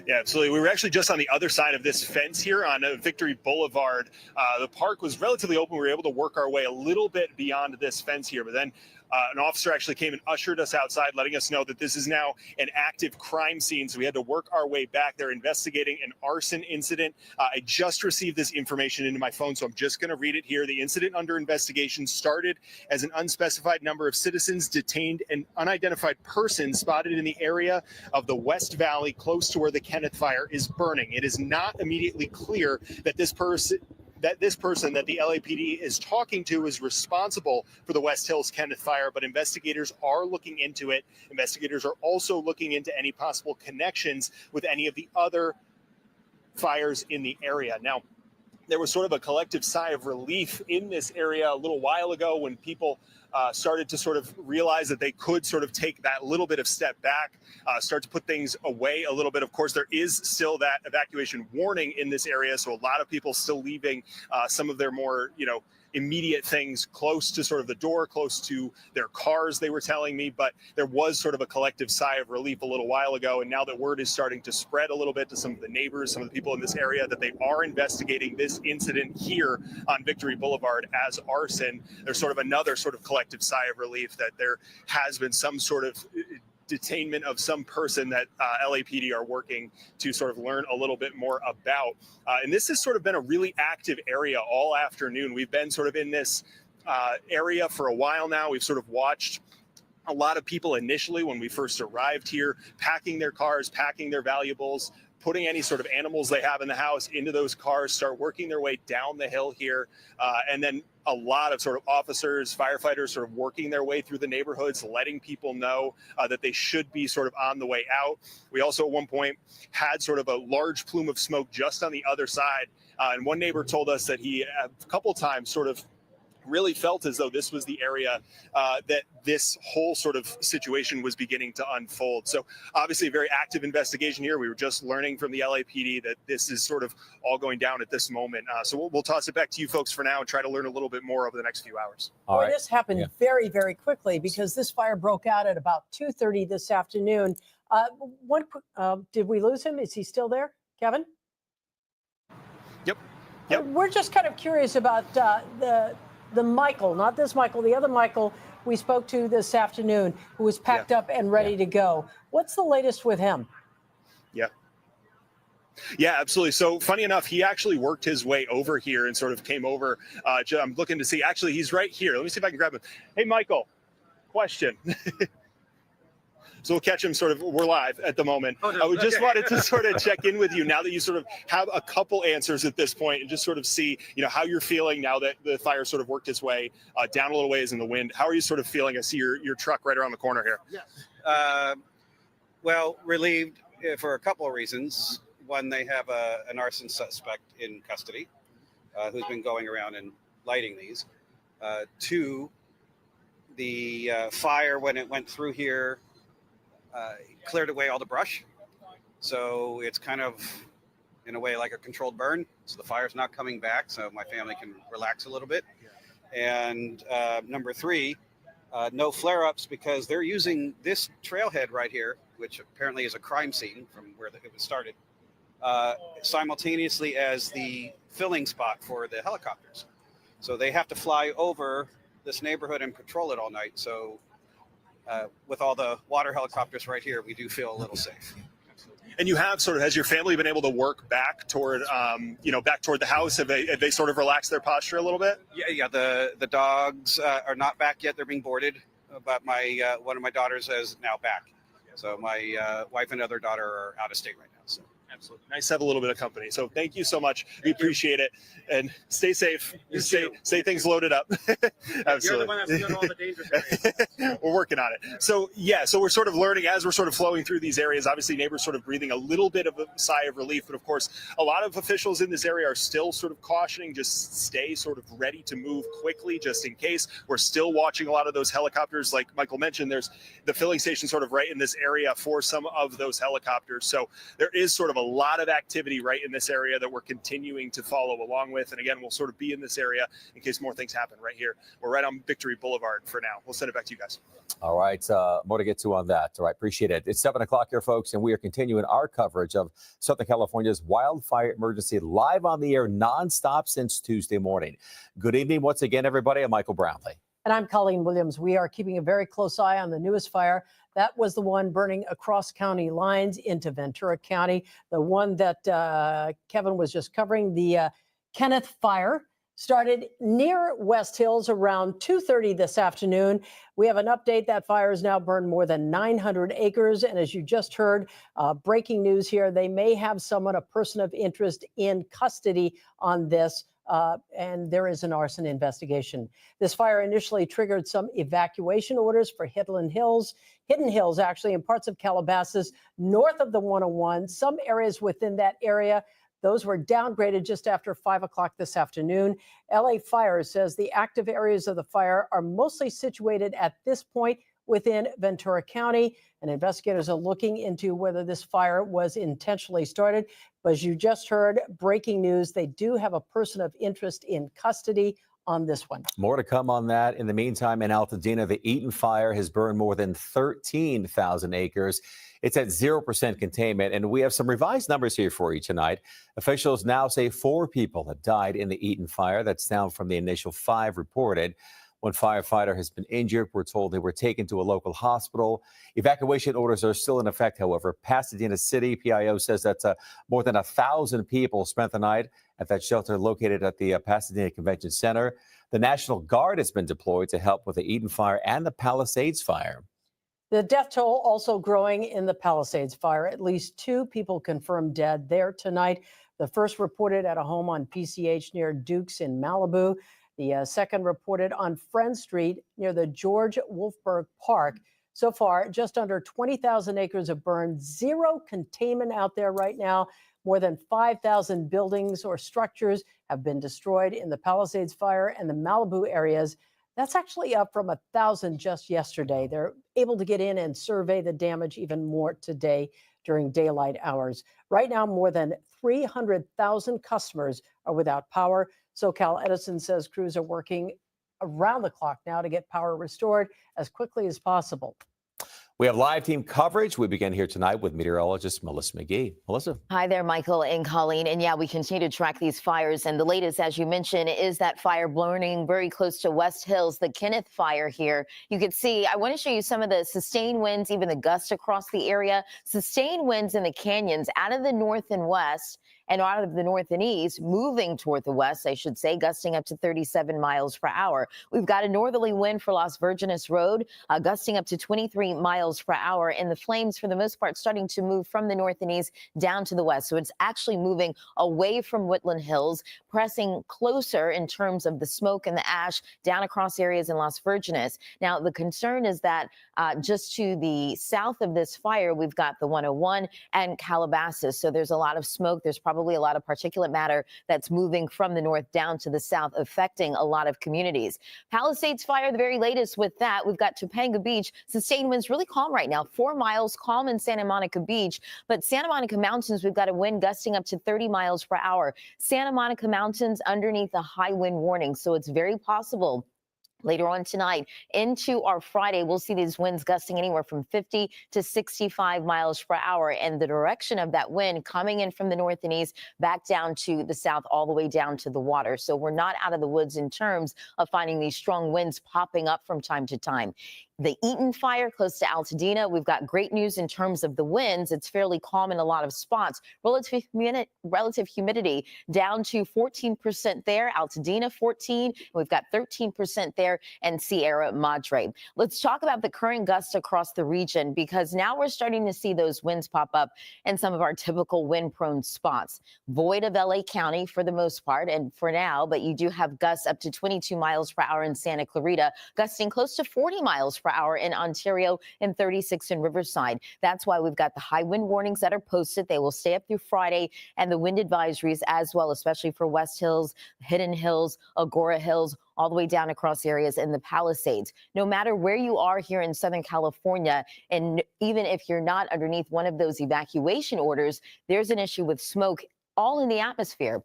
Yeah, absolutely. We were actually just on the other side of this fence here on Victory Boulevard. The park was relatively open. We were able to work our way a little bit beyond this fence here, but then an officer actually came and ushered us outside, letting us know that this is now an active crime scene. So we had to work our way back. They're investigating an arson incident. I just received this information into my phone, so I'm just going to read it here. The incident under investigation started as an unspecified number of citizens detained an unidentified person spotted in the area of the West Valley close to where the Kenneth fire is burning. It is not immediately clear that this person that the LAPD is talking to is responsible for the West Hills Kenneth fire, but investigators are looking into it. Investigators are also looking into any possible connections with any of the other fires in the area. Now, there was sort of a collective sigh of relief in this area a little while ago when people started to sort of realize that they could sort of take that little bit of step back, start to put things away a little bit. Of course, there is still that evacuation warning in this area, so a lot of people still leaving some of their more, immediate things close to sort of the door, close to their cars, they were telling me. But there was sort of a collective sigh of relief a little while ago. And now that word is starting to spread a little bit to some of the neighbors, some of the people in this area, that they are investigating this incident here on Victory Boulevard as arson, there's sort of another sort of collective sigh of relief that there has been some sort of detainment of some person that LAPD are working to sort of learn a little bit more about. And this has sort of been a really active area all afternoon. We've been sort of in this area for a while now. We've sort of watched a lot of people initially when we first arrived here, packing their cars, packing their valuables, putting any sort of animals they have in the house into those cars, start working their way down the hill here. And then a lot of sort of officers, firefighters sort of working their way through the neighborhoods, letting people know that they should be sort of on the way out. We also at one point had sort of a large plume of smoke just on the other side. And one neighbor told us that he a couple times sort of really felt as though this was the area that this whole sort of situation was beginning to unfold. So obviously a very active investigation here. We were just learning from the LAPD that this is sort of all going down at this moment. So we'll toss it back to you folks for now and try to learn a little bit more over the next few hours. Boy, this happened very, very quickly because this fire broke out at about 2:30 this afternoon. Did we lose him? Is he still there, Kevin? Yep. We're just kind of curious about the Michael, not this Michael, the other Michael we spoke to this afternoon, who was packed up and ready to go. What's the latest with him? Yeah, absolutely. So funny enough, he actually worked his way over here and sort of came over. I'm looking to see, actually, he's right here. Let me see if I can grab him. Hey, Michael, question. So we'll catch him we're live at the moment. I just wanted to sort of check in with you now that you sort of have a couple answers at this point and just sort of see, how you're feeling now that the fire sort of worked its way down a little ways in the wind. How are you sort of feeling? I see your truck right around the corner here. Yes. Well, relieved for a couple of reasons. One, they have an arson suspect in custody who's been going around and lighting these. Two, the fire, when it went through here, cleared away all the brush. So it's kind of, in a way, like a controlled burn. So the fire's not coming back, so my family can relax a little bit. And number three, no flare-ups because they're using this trailhead right here, which apparently is a crime scene from where it was started, simultaneously as the filling spot for the helicopters. So they have to fly over this neighborhood and patrol it all night. So with all the water helicopters right here, we do feel a little safe. And you have has your family been able to work back toward, back toward the house? Have they sort of relaxed their posture a little bit? Yeah. The dogs are not back yet. They're being boarded, but one of my daughters is now back. So my wife and other daughter are out of state right now. So. Absolutely. Nice to have a little bit of company. So thank you so much. We appreciate it. And stay safe. Stay things loaded up. Absolutely. You're the one that's doing all the dangerous areas. We're working on it. So we're sort of learning as we're sort of flowing through these areas. Obviously, neighbors sort of breathing a little bit of a sigh of relief. But of course, a lot of officials in this area are still sort of cautioning, just stay sort of ready to move quickly just in case. We're still watching a lot of those helicopters. Like Michael mentioned, there's the filling station sort of right in this area for some of those helicopters. So there is sort of a lot of activity right in this area that we're continuing to follow along with. And again, we'll sort of be in this area in case more things happen right here. We're right on Victory Boulevard for now. We'll send it back to you guys. All right. More to get to on that. All right. Appreciate it. It's 7 o'clock here, folks, and we are continuing our coverage of Southern California's wildfire emergency live on the air nonstop since Tuesday morning. Good evening once again, everybody. I'm Michael Brownlee. And I'm Colleen Williams. We are keeping a very close eye on the newest fire. That was the one burning across county lines into Ventura County. The one that Kevin was just covering, the Kenneth fire, started near West Hills around 2:30 this afternoon. We have an update. That fire has now burned more than 900 acres. And as you just heard, breaking news here, they may have someone, a person of interest, in custody on this. And there is an arson investigation. This fire initially triggered some evacuation orders for Hidden Hills, actually, in parts of Calabasas, north of the 101. Some areas within that area, those were downgraded just after 5 o'clock this afternoon. LA Fire says the active areas of the fire are mostly situated at this point within Ventura County, and investigators are looking into whether this fire was intentionally started. But as you just heard, breaking news, they do have a person of interest in custody on this one. More to come on that. In the meantime, in Altadena, the Eaton fire has burned more than 13,000 acres. It's at 0% containment, and we have some revised numbers here for you tonight. Officials now say 4 people have died in the Eaton fire. That's down from the initial 5 reported. One firefighter has been injured. We're told they were taken to a local hospital. Evacuation orders are still in effect, however. Pasadena City PIO says that more than 1,000 people spent the night at that shelter located at the Pasadena Convention Center. The National Guard has been deployed to help with the Eaton fire and the Palisades fire. The death toll also growing in the Palisades fire. At least 2 people confirmed dead there tonight. The first reported at a home on PCH near Dukes in Malibu. The second reported on Friend Street near the George Wolfberg Park. So far, just under 20,000 acres have burned, zero containment out there right now. More than 5,000 buildings or structures have been destroyed in the Palisades fire and the Malibu areas. That's actually up from 1,000 just yesterday. They're able to get in and survey the damage even more today during daylight hours. Right now, more than 300,000 customers are without power. SoCal Edison says crews are working around the clock now to get power restored as quickly as possible. We have live team coverage. We begin here tonight with meteorologist Melissa McGee. Melissa. Hi there, Michael and Colleen. And yeah, we continue to track these fires. And the latest, as you mentioned, is that fire burning very close to West Hills, the Kenneth fire here. You can see, I want to show you some of the sustained winds, even the gusts across the area. Sustained winds in the canyons out of the north and west, and out of the north and east, moving toward the west, I should say, gusting up to 37 miles per hour. We've got a northerly wind for Las Virgenes Road, gusting up to 23 miles per hour. And the flames, for the most part, starting to move from the north and east down to the west. So it's actually moving away from Woodland Hills, pressing closer in terms of the smoke and the ash down across areas in Las Virgenes. Now, the concern is that just to the south of this fire, we've got the 101 and Calabasas. So there's a lot of smoke. There's probably a lot of particulate matter that's moving from the north down to the south, affecting a lot of communities. Palisades fire, the very latest with that. We've got Topanga Beach. Sustained winds really calm right now. 4 miles, calm in Santa Monica Beach. But Santa Monica Mountains, we've got a wind gusting up to 30 miles per hour. Santa Monica Mountains underneath a high wind warning. So it's very possible later on tonight into our Friday, we'll see these winds gusting anywhere from 50 to 65 miles per hour. And the direction of that wind coming in from the north and east back down to the south, all the way down to the water. So we're not out of the woods in terms of finding these strong winds popping up from time to time. The Eaton fire close to Altadena, we've got great news in terms of the winds. It's fairly calm in a lot of spots. Relative humidity down to 14% there. Altadena 14. We've got 13% there, and Sierra Madre. Let's talk about the current gusts across the region, because now we're starting to see those winds pop up in some of our typical wind-prone spots. Void of LA County for the most part, and for now, but you do have gusts up to 22 miles per hour in Santa Clarita, gusting close to 40 miles per hour in Ontario and 36 in Riverside. That's why we've got the high wind warnings that are posted. They will stay up through Friday, and the wind advisories as well, especially for West Hills, Hidden Hills, Agora Hills, all the way down across areas in the Palisades. No matter where you are here in Southern California, and even if you're not underneath one of those evacuation orders, there's an issue with smoke all in the atmosphere.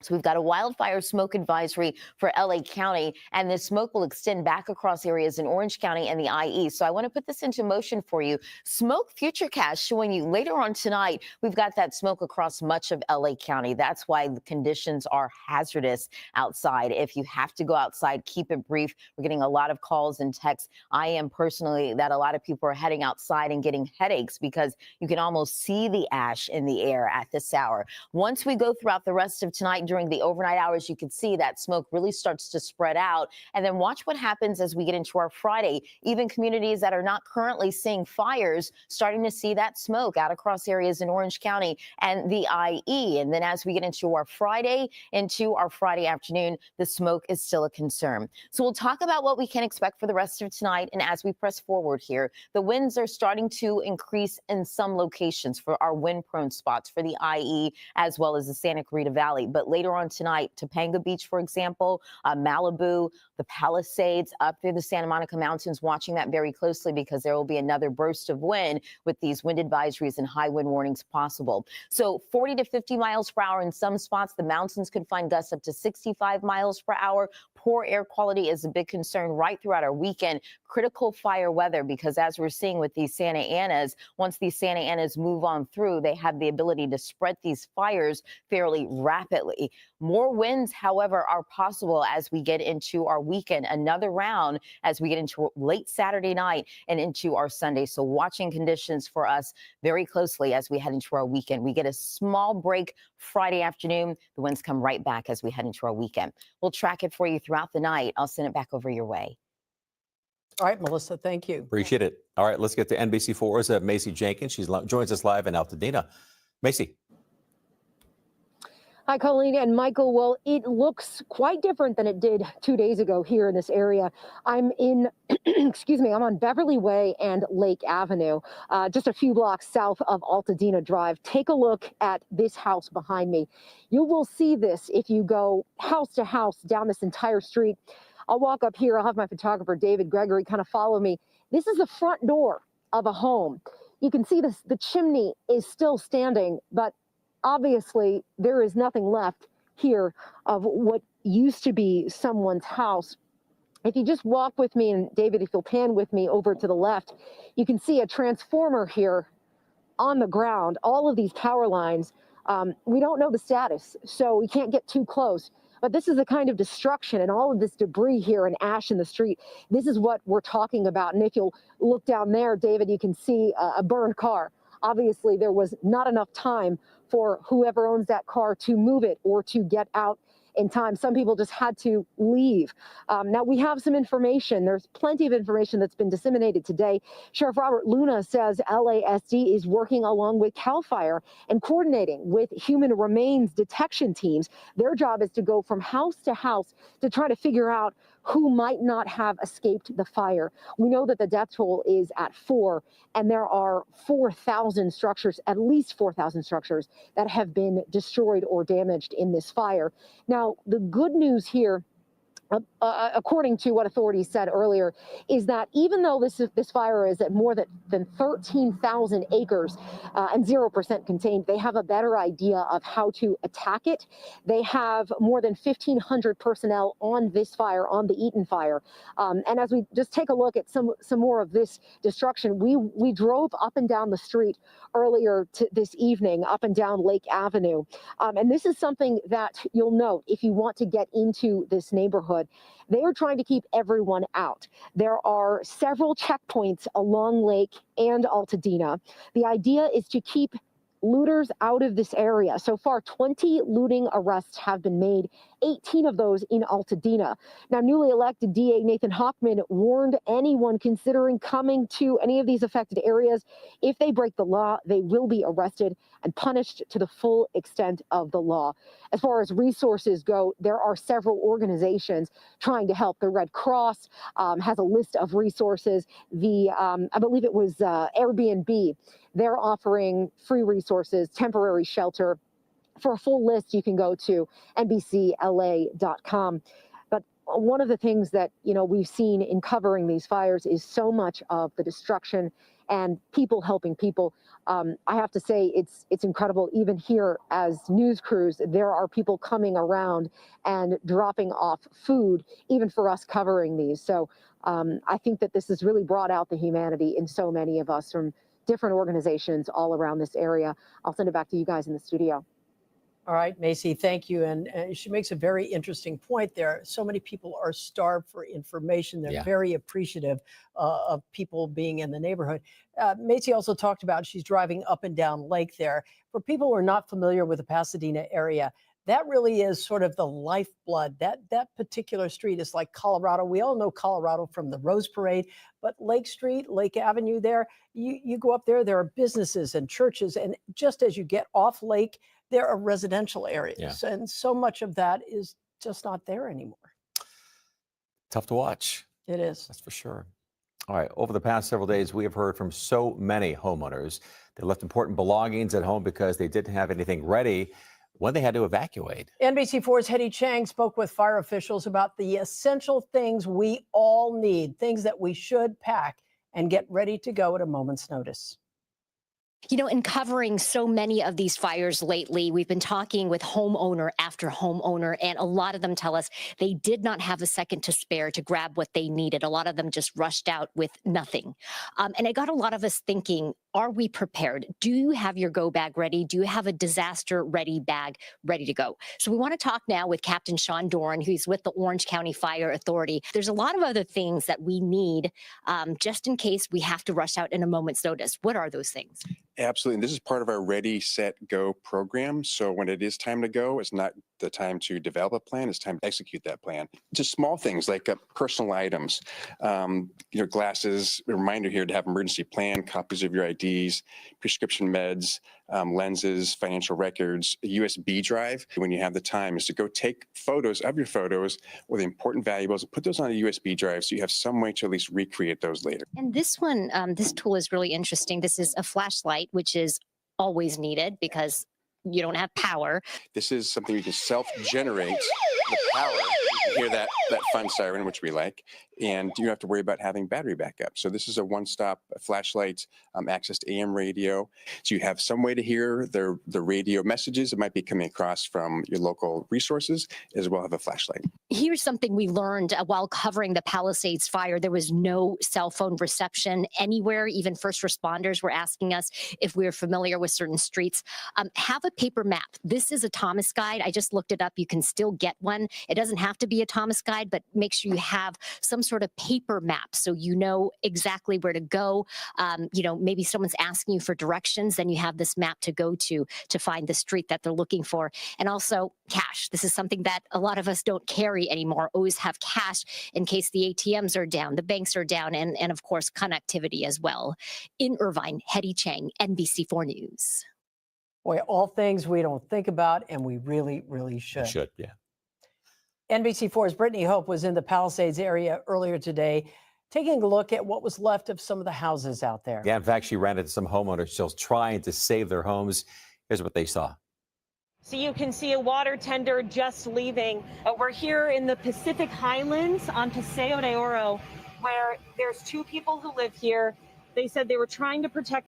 So we've got a wildfire smoke advisory for LA County, and the smoke will extend back across areas in Orange County and the IE. So I want to put this into motion for you. Smoke Futurecast showing you later on tonight. We've got that smoke across much of LA County. That's why the conditions are hazardous outside. If you have to go outside, keep it brief. We're getting a lot of calls and texts. I am personally that a lot of people are heading outside and getting headaches because you can almost see the ash in the air at this hour. Once we go throughout the rest of tonight, during the overnight hours, you can see that smoke really starts to spread out. And then watch what happens as we get into our Friday. Even communities that are not currently seeing fires, starting to see that smoke out across areas in Orange County and the IE. And then as we get into our Friday afternoon, the smoke is still a concern. So we'll talk about what we can expect for the rest of tonight. And as we press forward here, the winds are starting to increase in some locations for our wind-prone spots for the IE as well as the Santa Clarita Valley. But later on tonight, Topanga Beach, for example, Malibu, the Palisades, up through the Santa Monica Mountains, watching that very closely because there will be another burst of wind with these wind advisories and high wind warnings possible. So 40 to 50 miles per hour in some spots. The mountains could find gusts up to 65 miles per hour. Poor air quality is a big concern right throughout our weekend. Critical fire weather, because as we're seeing with these Santa Anas, once these Santa Anas move on through, they have the ability to spread these fires fairly rapidly. More winds, however, are possible as we get into our weekend. Another round as we get into late Saturday night and into our Sunday. So watching conditions for us very closely as we head into our weekend. We get a small break Friday afternoon. The winds come right back as we head into our weekend. We'll track it for you throughout the night. I'll send it back over your way. All right, Melissa, thank you. Appreciate it. All right, let's get to NBC4's Macy Jenkins. She joins us live in Altadena. Macy. Hi, Colleen and Michael. Well, it looks quite different than it did 2 days ago here in this area. I'm in, excuse me, I'm on Beverly Way and Lake Avenue, just a few blocks south of Altadena Drive. Take a look at this house behind me. You will see this if you go house to house down this entire street. I'll walk up here. I'll have my photographer, David Gregory, kind of follow me. This is the front door of a home. You can see this, the chimney is still standing, but obviously, there is nothing left here of what used to be someone's house. If you just walk with me, and David, if you'll pan with me over to the left, you can see a transformer here on the ground. All of these power lines, we don't know the status, so we can't get too close. But this is the kind of destruction and all of this debris here and ash in the street. This is what we're talking about. And if you'll look down there, David, you can see a burned car. Obviously, there was not enough time for whoever owns that car to move it or to get out in time. Some people just had to leave. Now, we have some information. There's plenty of information that's been disseminated today. Sheriff Robert Luna says LASD is working along with CAL FIRE and coordinating with human remains detection teams. Their job is to go from house to house to try to figure out who might not have escaped the fire. We know that the death toll is at 4, and there are 4,000 structures, at least 4,000 structures, that have been destroyed or damaged in this fire. Now, the good news here, according to what authorities said earlier, is that even though this fire is at more than 13,000 acres and 0% contained, they have a better idea of how to attack it. They have more than 1,500 personnel on this fire, on the Eaton fire. And as we just take a look at some more of this destruction, we drove up and down the street earlier this evening, up and down Lake Avenue. And this is something that you'll note if you want to get into this neighborhood. They are trying to keep everyone out. There are several checkpoints along Lake and Altadena. The idea is to keep looters out of this area. So far, 20 looting arrests have been made, 18 of those in Altadena. Now, newly elected DA Nathan Hochman warned anyone considering coming to any of these affected areas, if they break the law, they will be arrested and punished to the full extent of the law. As far as resources go, there are several organizations trying to help. The Red Cross has a list of resources. I believe it was Airbnb. They're offering free resources, temporary shelter. For a full list, you can go to NBCLA.com. But one of the things that we've seen in covering these fires is so much of the destruction and people helping people. I have to say it's incredible. Even here as news crews, there are people coming around and dropping off food, even for us covering these. So I think that this has really brought out the humanity in so many of us from different organizations all around this area. I'll send it back to you guys in the studio. All right, Macy, thank you. And she makes a very interesting point there. So many people are starved for information. They're very appreciative of people being in the neighborhood. Macy also talked about she's driving up and down Lake there. For people who are not familiar with the Pasadena area, that really is sort of the lifeblood. That particular street is like Colorado. We all know Colorado from the Rose Parade, but Lake Street, Lake Avenue there, you go up there, there are businesses and churches. And just as you get off Lake, there are residential areas. Yeah. And so much of that is just not there anymore. Tough to watch. It is. That's for sure. All right. Over the past several days, we have heard from so many homeowners. They left important belongings at home because they didn't have anything ready when they had to evacuate. NBC4's Hetty Chang spoke with fire officials about the essential things we all need, things that we should pack and get ready to go at a moment's notice. You know, in covering so many of these fires lately, we've been talking with homeowner after homeowner, and a lot of them tell us they did not have a second to spare to grab what they needed. A lot of them just rushed out with nothing. And it got a lot of us thinking, are we prepared? Do you have your go bag ready? Do you have a disaster ready bag ready to go? So we want to talk now with Captain Sean Doran, who's with the Orange County Fire Authority. There's a lot of other things that we need just in case we have to rush out in a moment's notice. What are those things? Absolutely. And this is part of our Ready, Set, Go program. So when it is time to go, it's not the time to develop a plan. It's time to execute that plan. Just small things like personal items, your glasses, a reminder here to have emergency plan, copies of your IDs, prescription meds, lenses, financial records, a USB drive. When you have the time is to go take photos of your photos or the important valuables and put those on a USB drive so you have some way to at least recreate those later. And this one, this tool is really interesting. This is a flashlight, which is always needed because you don't have power. This is something you can self-generate the power. You can hear that fun siren, which we like, and you don't have to worry about having battery backup. So this is a one-stop flashlight, access to AM radio. So you have some way to hear the radio messages that might be coming across from your local resources, as well as a flashlight. Here's something we learned while covering the Palisades fire. There was no cell phone reception anywhere. Even first responders were asking us if we were familiar with certain streets. Have a paper map. This is a Thomas guide. I just looked it up. You can still get one. It doesn't have to be a Thomas guide, but make sure you have some sort of paper map so you know exactly where to go. Maybe someone's asking you for directions, then you have this map to go to find the street that they're looking for. And also cash. This is something that a lot of us don't carry anymore. Always have cash in case the ATMs are down, the banks are down, and of course connectivity as well. In Irvine, Hetty Chang, NBC4 News. Boy, all things we don't think about, and we really, really should. Should, yeah. NBC4's Brittany Hope was in the Palisades area earlier today, taking a look at what was left of some of the houses out there. Yeah, in fact, she ran into some homeowners still trying to save their homes. Here's what they saw. So you can see a water tender just leaving. We're here in the Pacific Highlands on Paseo de Oro, where there's two people who live here. They said they were trying to protect